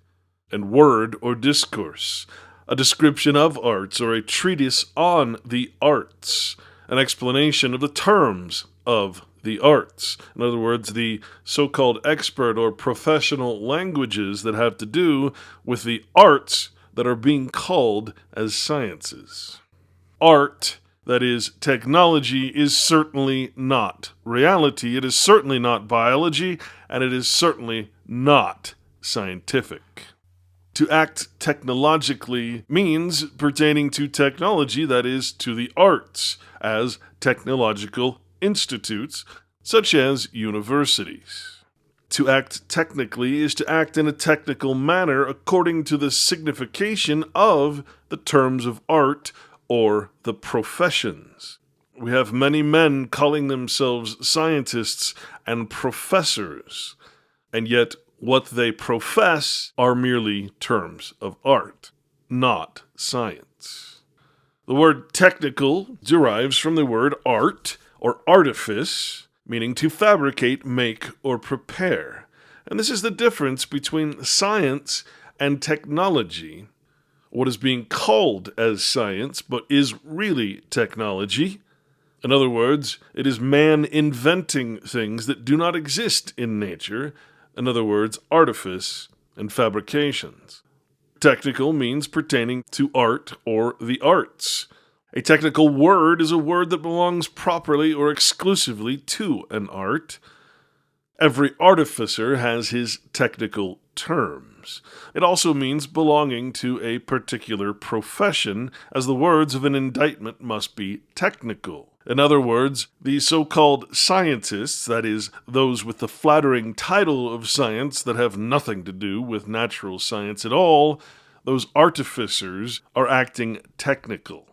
and word or discourse, a description of arts or a treatise on the arts, an explanation of the terms of the arts. In other words, the so-called expert or professional languages that have to do with the arts that are being called as sciences. Art, that is, technology, is certainly not reality. It is certainly not biology, and it is certainly not scientific. To act technologically means pertaining to technology, that is, to the arts, as technological institutes, such as universities. To act technically is to act in a technical manner according to the signification of the terms of art or the professions. We have many men calling themselves scientists and professors, and yet what they profess are merely terms of art, not science. The word technical derives from the word art, or artifice, meaning to fabricate, make, or prepare. And this is the difference between science and technology. What is being called as science, but is really technology. In other words, it is man inventing things that do not exist in nature. In other words, artifice and fabrications. Technical means pertaining to art or the arts. A technical word is a word that belongs properly or exclusively to an art. Every artificer has his technical terms. It also means belonging to a particular profession, as the words of an indictment must be technical. In other words, the so-called scientists, that is, those with the flattering title of science that have nothing to do with natural science at all, those artificers are acting technical.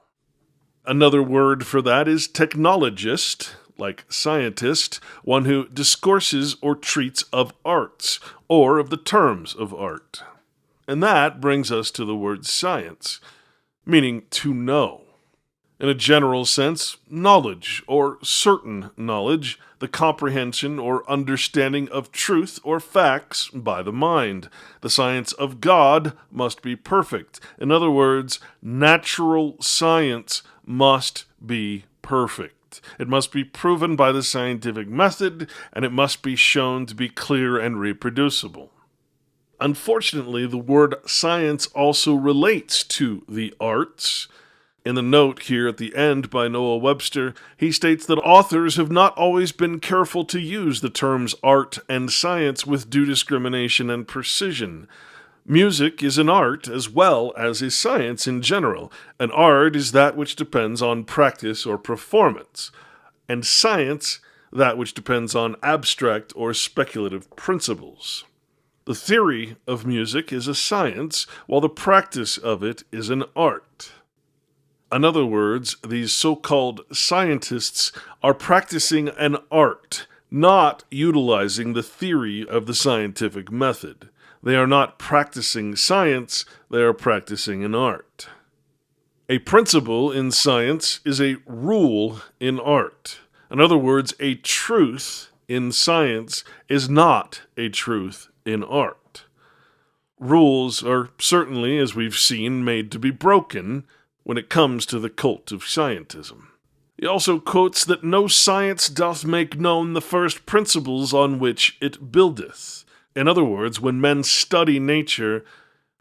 Another word for that is technologist, like scientist, one who discourses or treats of arts, or of the terms of art. And that brings us to the word science, meaning to know. In a general sense, knowledge, or certain knowledge, the comprehension or understanding of truth or facts by the mind. The science of God must be perfect. In other words, natural science must be perfect. It must be proven by the scientific method, and it must be shown to be clear and reproducible. Unfortunately, the word science also relates to the arts. In the note here at the end by Noah Webster, he states that authors have not always been careful to use the terms art and science with due discrimination and precision. Music is an art as well as is science in general. An art is that which depends on practice or performance, and science that which depends on abstract or speculative principles. The theory of music is a science, while the practice of it is an art. In other words, these so-called scientists are practicing an art, not utilizing the theory of the scientific method. They are not practicing science, they are practicing an art. A principle in science is a rule in art. In other words, a truth in science is not a truth in art. Rules are certainly, as we've seen, made to be broken when it comes to the cult of scientism. He also quotes that no science doth make known the first principles on which it buildeth. In other words, when men study nature,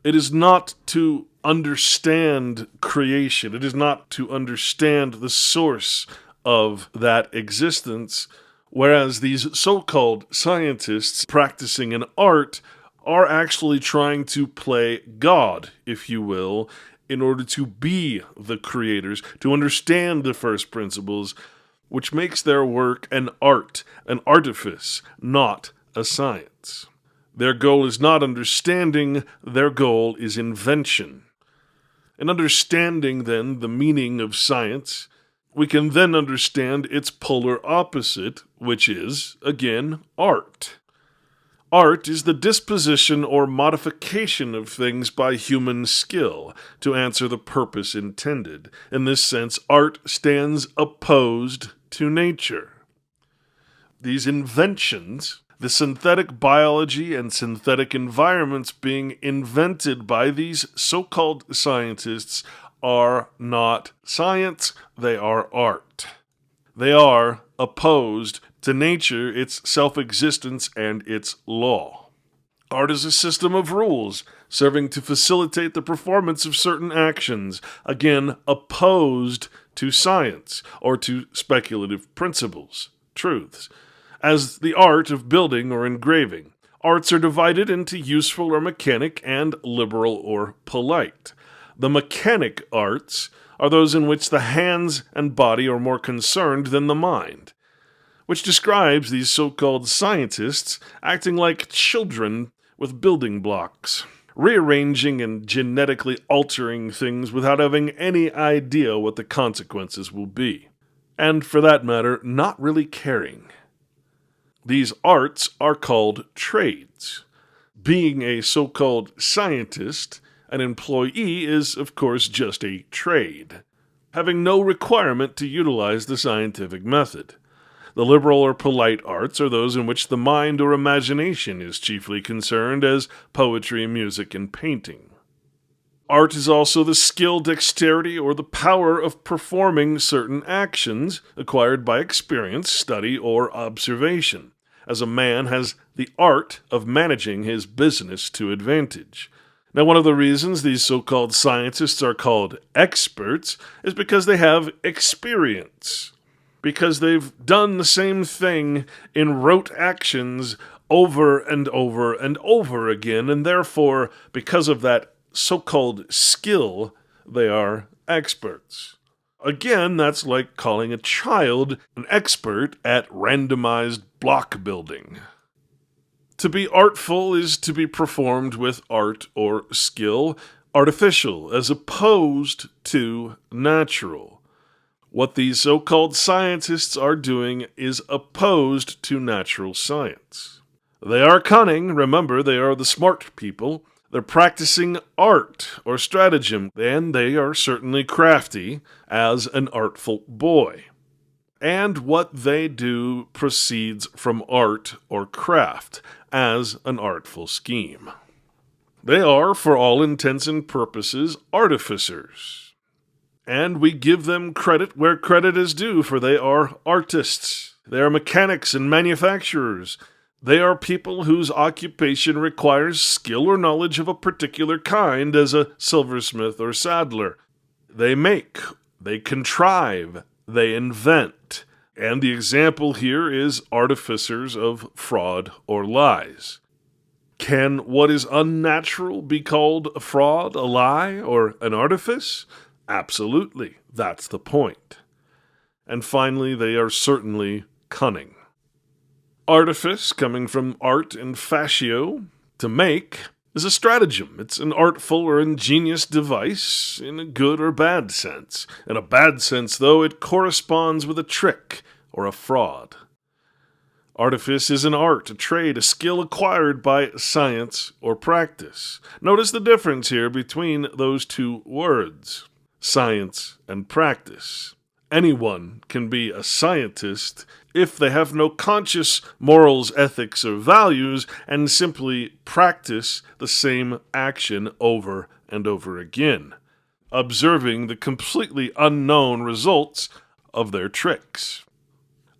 it is not to understand creation, it is not to understand the source of that existence, whereas these so-called scientists practicing an art are actually trying to play God, if you will, in order to be the creators, to understand the first principles, which makes their work an art, an artifice, not a science. Their goal is not understanding, their goal is invention. In understanding, then, the meaning of science, we can then understand its polar opposite, which is, again, art. Art is the disposition or modification of things by human skill to answer the purpose intended. In this sense, art stands opposed to nature. These inventions, the synthetic biology and synthetic environments being invented by these so-called scientists, are not science, they are art. They are opposed to nature, its self-existence, and its law. Art is a system of rules, serving to facilitate the performance of certain actions, again, opposed to science, or to speculative principles, truths, as the art of building or engraving. Arts are divided into useful or mechanic and liberal or polite. The mechanic arts are those in which the hands and body are more concerned than the mind, which describes these so-called scientists acting like children with building blocks, rearranging and genetically altering things without having any idea what the consequences will be, and for that matter, not really caring. These arts are called trades. Being a so-called scientist, an employee is, of course, just a trade, having no requirement to utilize the scientific method. The liberal or polite arts are those in which the mind or imagination is chiefly concerned, as poetry, music, and painting. Art is also the skill, dexterity, or the power of performing certain actions acquired by experience, study, or observation, as a man has the art of managing his business to advantage. Now, one of the reasons these so-called scientists are called experts is because they have experience, because they've done the same thing in rote actions over and over and over again, and therefore, because of that so-called skill, they are experts. Again, that's like calling a child an expert at randomized block building. To be artful is to be performed with art or skill, artificial, as opposed to natural. What these so-called scientists are doing is opposed to natural science. They are cunning, remember, they are the smart people. They're practicing art or stratagem, and they are certainly crafty as an artful boy. And what they do proceeds from art or craft as an artful scheme. They are, for all intents and purposes, artificers. And we give them credit where credit is due, for they are artists. They are mechanics and manufacturers. They are people whose occupation requires skill or knowledge of a particular kind, as a silversmith or saddler. They make, they contrive, they invent. And the example here is artificers of fraud or lies. Can what is unnatural be called a fraud, a lie, or an artifice? Absolutely. That's the point. And finally, they are certainly cunning. Artifice, coming from art and fascio, to make, is a stratagem. It's an artful or ingenious device in a good or bad sense. In a bad sense, though, it corresponds with a trick or a fraud. Artifice is an art, a trade, a skill acquired by science or practice. Notice the difference here between those two words, science and practice. Anyone can be a scientist if they have no conscious morals, ethics, or values and simply practice the same action over and over again, observing the completely unknown results of their tricks.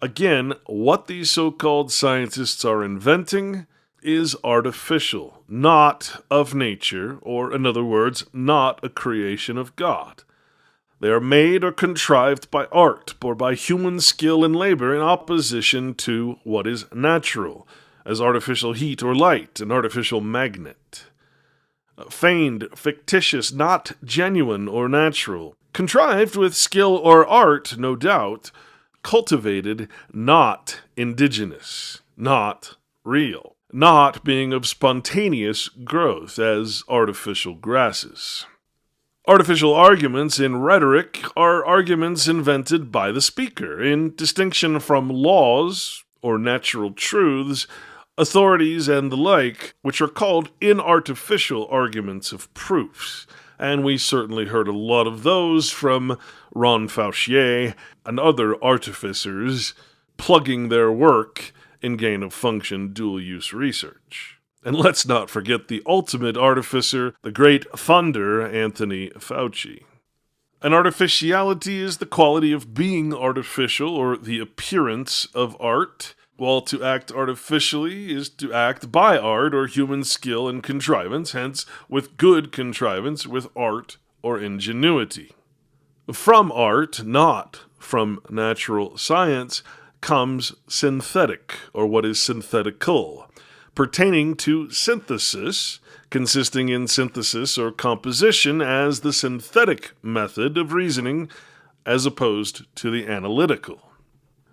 Again, what these so-called scientists are inventing is artificial, not of nature, or in other words, not a creation of God. They are made or contrived by art or by human skill and labor in opposition to what is natural, as artificial heat or light, an artificial magnet. Feigned, fictitious, not genuine or natural. Contrived with skill or art, no doubt. Cultivated, not indigenous, not real. Not being of spontaneous growth, as artificial grasses. Artificial arguments in rhetoric are arguments invented by the speaker, in distinction from laws, or natural truths, authorities, and the like, which are called inartificial arguments of proofs. And we certainly heard a lot of those from Ron Fauchier and other artificers plugging their work in gain-of-function dual-use research. And let's not forget the ultimate artificer, the great thunder, Anthony Fauci. An artificiality is the quality of being artificial, or the appearance of art, while to act artificially is to act by art or human skill and contrivance, hence with good contrivance, with art or ingenuity. From art, not from natural science, comes synthetic, or what is synthetical, pertaining to synthesis, consisting in synthesis or composition as the synthetic method of reasoning as opposed to the analytical.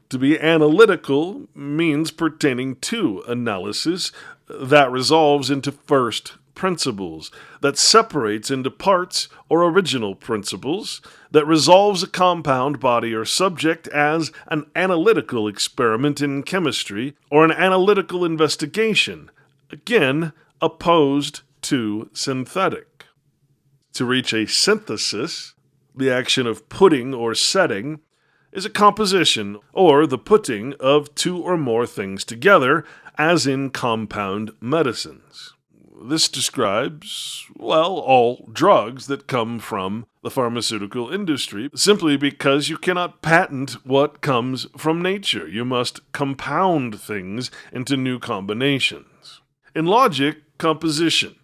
To be analytical means pertaining to analysis that resolves into first principles, that separates into parts or original principles, that resolves a compound, body, or subject as an analytical experiment in chemistry or an analytical investigation, again, opposed to synthetic. To reach a synthesis, the action of putting or setting, is a composition, or the putting of two or more things together, as in compound medicines. This describes, well, all drugs that come from the pharmaceutical industry, simply because you cannot patent what comes from nature. You must compound things into new combinations. In logic, composition,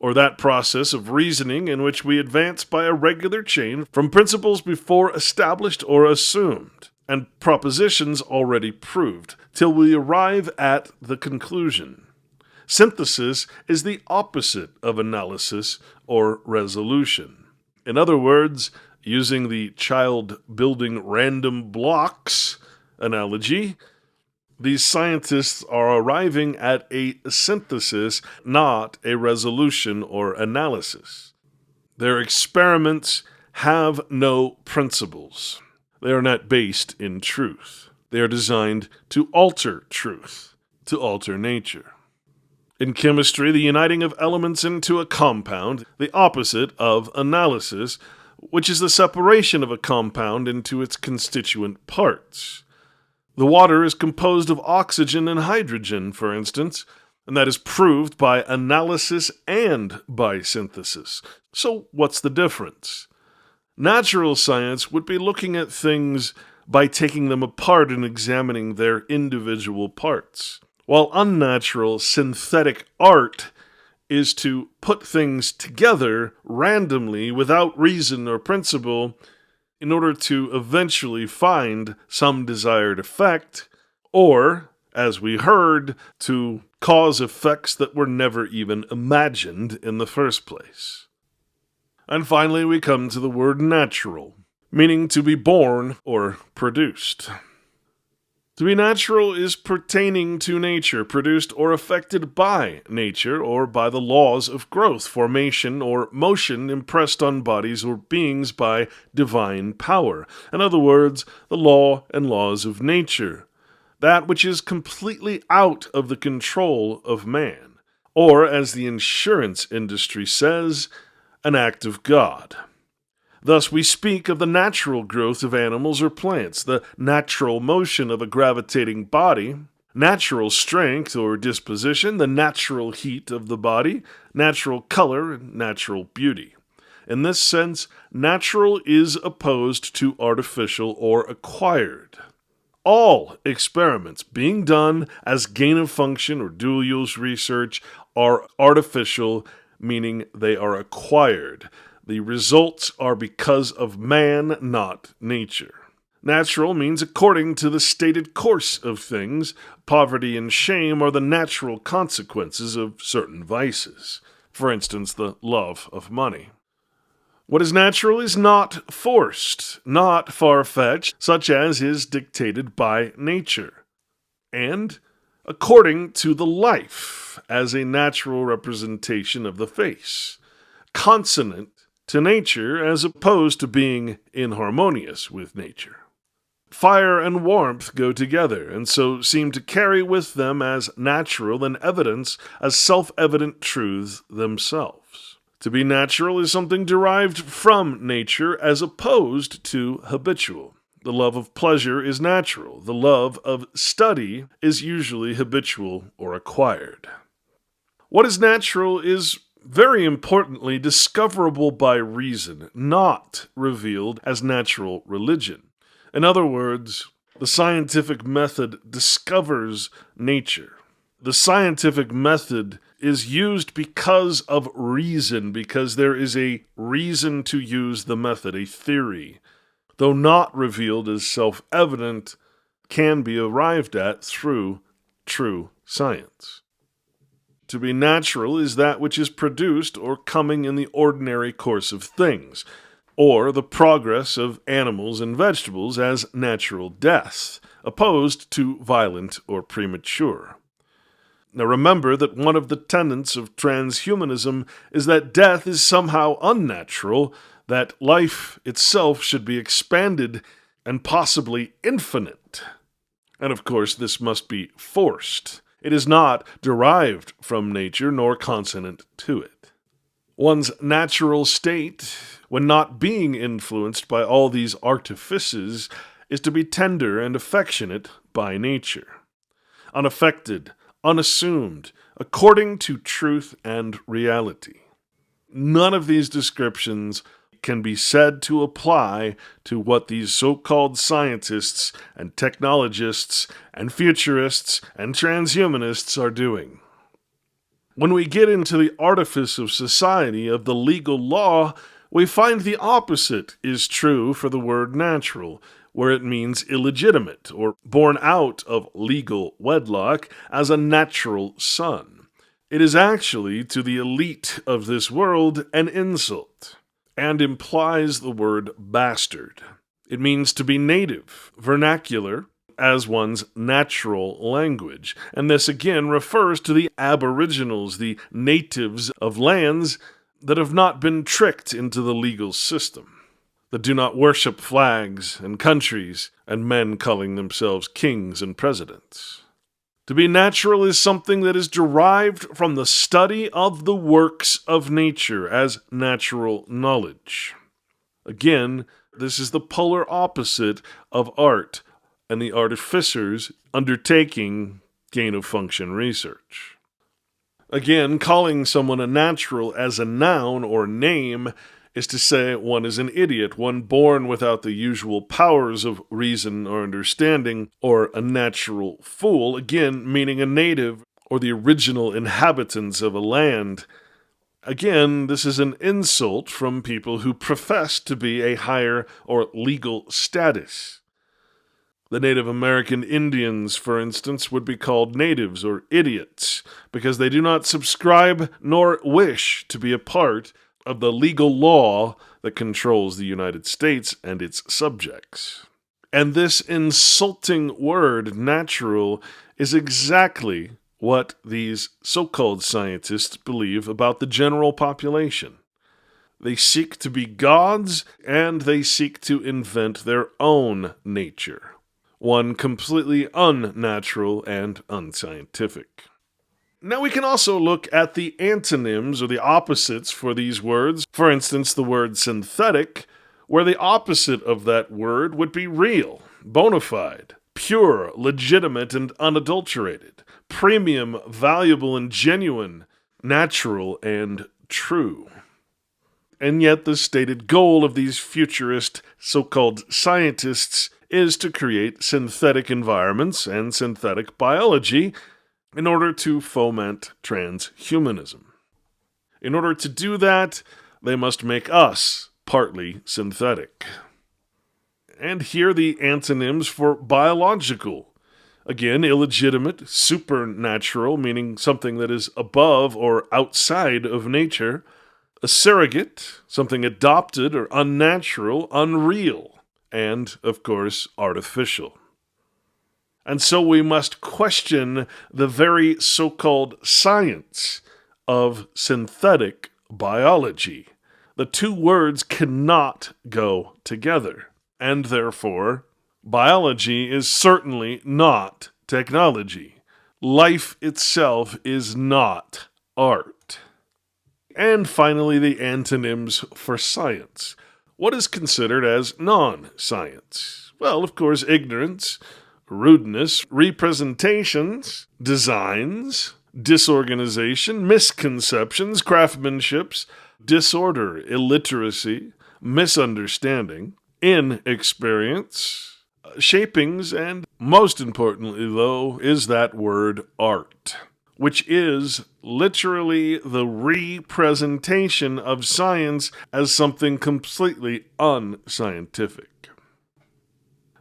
or that process of reasoning in which we advance by a regular chain from principles before established or assumed, and propositions already proved, till we arrive at the conclusion. Synthesis is the opposite of analysis or resolution. In other words, using the child building random blocks analogy, these scientists are arriving at a synthesis, not a resolution or analysis. Their experiments have no principles. They are not based in truth. They are designed to alter truth, to alter nature. In chemistry, the uniting of elements into a compound, the opposite of analysis, which is the separation of a compound into its constituent parts. The water is composed of oxygen and hydrogen, for instance, and that is proved by analysis and by synthesis. So what's the difference? Natural science would be looking at things by taking them apart and examining their individual parts, while unnatural synthetic art is to put things together randomly without reason or principle in order to eventually find some desired effect, or, as we heard, to cause effects that were never even imagined in the first place. And finally, we come to the word natural, meaning to be born or produced. To be natural is pertaining to nature, produced or affected by nature, or by the laws of growth, formation, or motion impressed on bodies or beings by divine power. In other words, the law and laws of nature, that which is completely out of the control of man, or, as the insurance industry says, an act of God. Thus, we speak of the natural growth of animals or plants, the natural motion of a gravitating body, natural strength or disposition, the natural heat of the body, natural color, and natural beauty. In this sense, natural is opposed to artificial or acquired. All experiments being done as gain-of-function or dual-use research are artificial, meaning they are acquired. The results are because of man, not nature. Natural means according to the stated course of things. Poverty and shame are the natural consequences of certain vices. For instance, the love of money. What is natural is not forced, not far-fetched, such as is dictated by nature, and according to the life as a natural representation of the face, consonant to nature as opposed to being inharmonious with nature. Fire and warmth go together, and so seem to carry with them as natural an evidence as self-evident truths themselves. To be natural is something derived from nature as opposed to habitual. The love of pleasure is natural. The love of study is usually habitual or acquired. What is natural is very importantly discoverable by reason, not revealed as natural religion. In other words, the scientific method discovers nature. The scientific method is used because of reason, because there is a reason to use the method, a theory, though not revealed as self-evident, can be arrived at through true science. To be natural is that which is produced or coming in the ordinary course of things, or the progress of animals and vegetables as natural death, opposed to violent or premature. Now remember that one of the tenets of transhumanism is that death is somehow unnatural, that life itself should be expanded and possibly infinite. And of course, this must be forced. It is not derived from nature nor consonant to it. One's natural state, when not being influenced by all these artifices, is to be tender and affectionate by nature, unaffected, unassumed, according to truth and reality. None of these descriptions can be said to apply to what these so-called scientists and technologists and futurists and transhumanists are doing. When we get into the artifice of society, of the legal law, we find the opposite is true for the word natural, where it means illegitimate or born out of legal wedlock as a natural son. It is actually, to the elite of this world, an insult, and implies the word bastard. It means to be native, vernacular, as one's natural language, and this again refers to the aboriginals, the natives of lands that have not been tricked into the legal system, that do not worship flags and countries and men calling themselves kings and presidents. To be natural is something that is derived from the study of the works of nature as natural knowledge. Again, this is the polar opposite of art and the artificers undertaking gain-of-function research. Again, calling someone a natural as a noun or name is to say one is an idiot, one born without the usual powers of reason or understanding, or a natural fool, again, meaning a native or the original inhabitants of a land. Again, this is an insult from people who profess to be a higher or legal status. The Native American Indians, for instance, would be called natives or idiots because they do not subscribe nor wish to be a part of the legal law that controls the United States and its subjects. And this insulting word, natural, is exactly what these so-called scientists believe about the general population. They seek to be gods, and they seek to invent their own nature, one completely unnatural and unscientific. Now we can also look at the antonyms or the opposites for these words. For instance, the word synthetic, where the opposite of that word would be real, bona fide, pure, legitimate, and unadulterated, premium, valuable, and genuine, natural, and true. And yet the stated goal of these futurist so-called scientists is to create synthetic environments and synthetic biology in order to foment transhumanism. In order to do that, they must make us partly synthetic. And here the antonyms for biological. Again, illegitimate, supernatural, meaning something that is above or outside of nature. A surrogate, something adopted or unnatural, unreal. And, of course, artificial. And so we must question the very so-called science of synthetic biology. The two words cannot go together, and therefore, biology is certainly not technology. Life itself is not art. And finally, the antonyms for science. What is considered as non-science? Well, of course, ignorance, rudeness, representations, designs, disorganization, misconceptions, craftsmanships, disorder, illiteracy, misunderstanding, inexperience, shapings, and most importantly, though, is that word art, which is literally the representation of science as something completely unscientific.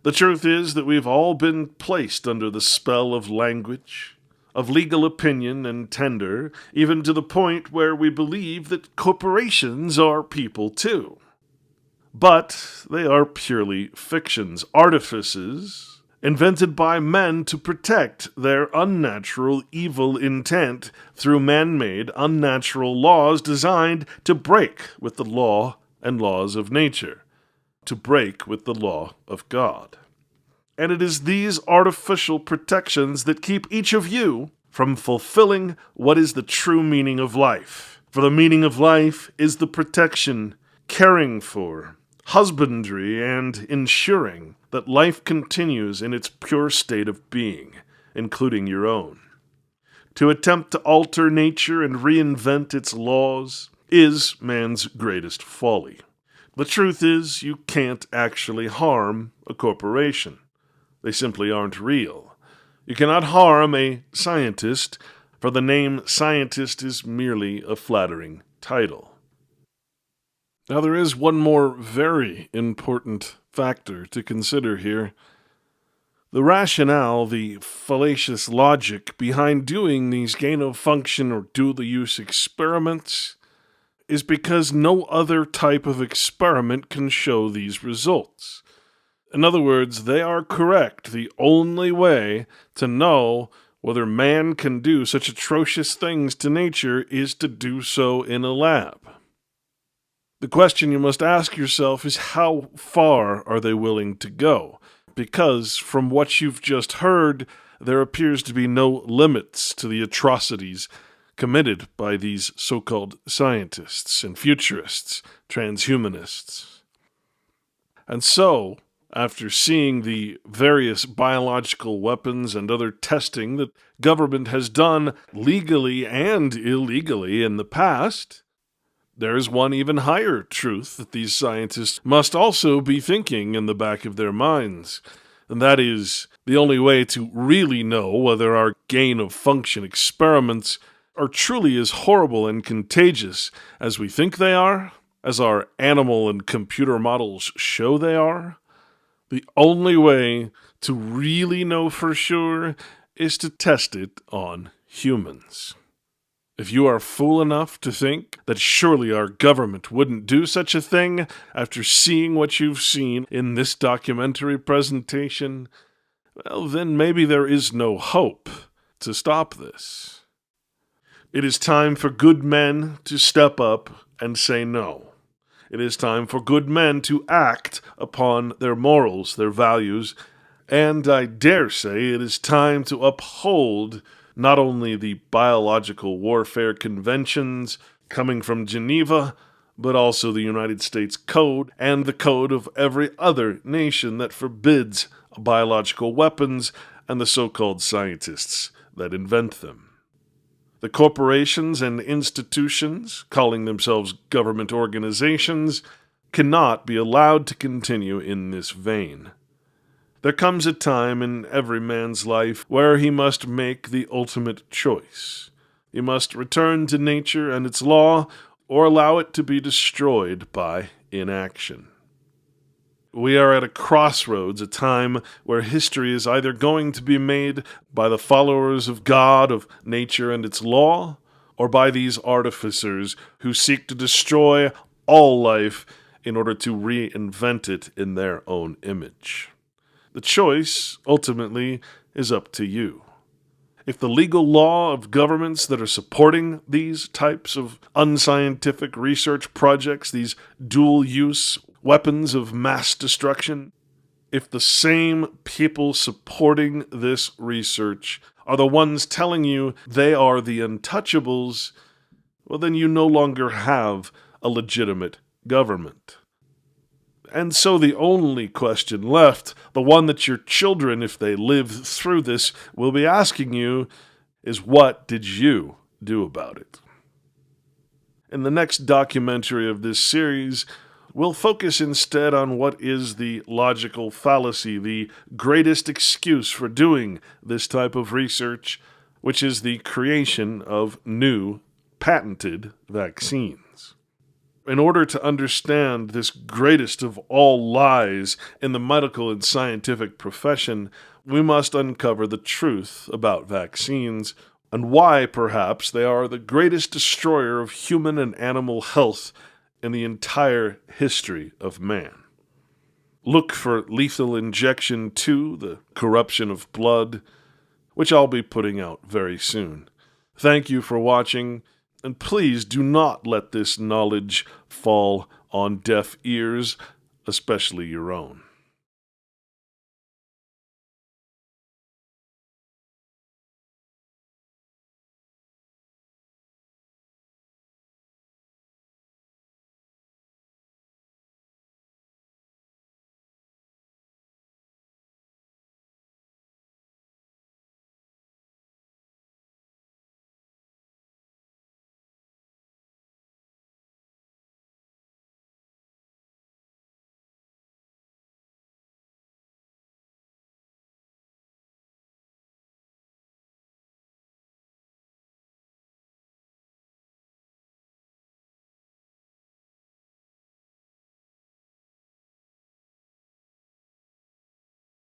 The truth is that we've all been placed under the spell of language, of legal opinion and tender, even to the point where we believe that corporations are people too. But they are purely fictions, artifices, invented by men to protect their unnatural evil intent through man-made unnatural laws designed to break with the law and laws of nature, to break with the law of God. And it is these artificial protections that keep each of you from fulfilling what is the true meaning of life. For the meaning of life is the protection, caring for, husbandry, and ensuring that life continues in its pure state of being, including your own. To attempt to alter nature and reinvent its laws is man's greatest folly. The truth is, you can't actually harm a corporation. They simply aren't real. You cannot harm a scientist, for the name scientist is merely a flattering title. Now, there is one more very important factor to consider here. The rationale, the fallacious logic behind doing these gain-of-function or dual-use experiments is because no other type of experiment can show these results. In other words, they are correct. The only way to know whether man can do such atrocious things to nature is to do so in a lab. The question you must ask yourself is how far are they willing to go? Because from what you've just heard, there appears to be no limits to the atrocities committed by these so-called scientists and futurists, transhumanists. And so, after seeing the various biological weapons and other testing that government has done legally and illegally in the past, there is one even higher truth that these scientists must also be thinking in the back of their minds, and that is the only way to really know whether our gain-of-function experiments are truly as horrible and contagious as we think they are, as our animal and computer models show they are. The only way to really know for sure is to test it on humans. If you are fool enough to think that surely our government wouldn't do such a thing after seeing what you've seen in this documentary presentation, well, then maybe there is no hope to stop this. It is time for good men to step up and say no. It is time for good men to act upon their morals, their values, and I dare say it is time to uphold not only the biological warfare conventions coming from Geneva, but also the United States Code and the code of every other nation that forbids biological weapons and the so-called scientists that invent them. The corporations and institutions, calling themselves government organizations, cannot be allowed to continue in this vein. There comes a time in every man's life where he must make the ultimate choice. He must return to nature and its law, or allow it to be destroyed by inaction. We are at a crossroads, a time where history is either going to be made by the followers of God, of nature and its law, or by these artificers who seek to destroy all life in order to reinvent it in their own image. The choice, ultimately, is up to you. If the legal law of governments that are supporting these types of unscientific research projects, these dual-use weapons of mass destruction, if the same people supporting this research are the ones telling you they are the untouchables, well, then you no longer have a legitimate government. And so the only question left, the one that your children, if they live through this, will be asking you, is what did you do about it? In the next documentary of this series, we'll focus instead on what is the logical fallacy, the greatest excuse for doing this type of research, which is the creation of new, patented vaccines. In order to understand this greatest of all lies in the medical and scientific profession, we must uncover the truth about vaccines and why, perhaps, they are the greatest destroyer of human and animal health in the entire history of man. Look for Lethal Injection 2, The Corruption of Blood, which I'll be putting out very soon. Thank you for watching, and please do not let this knowledge fall on deaf ears, especially your own.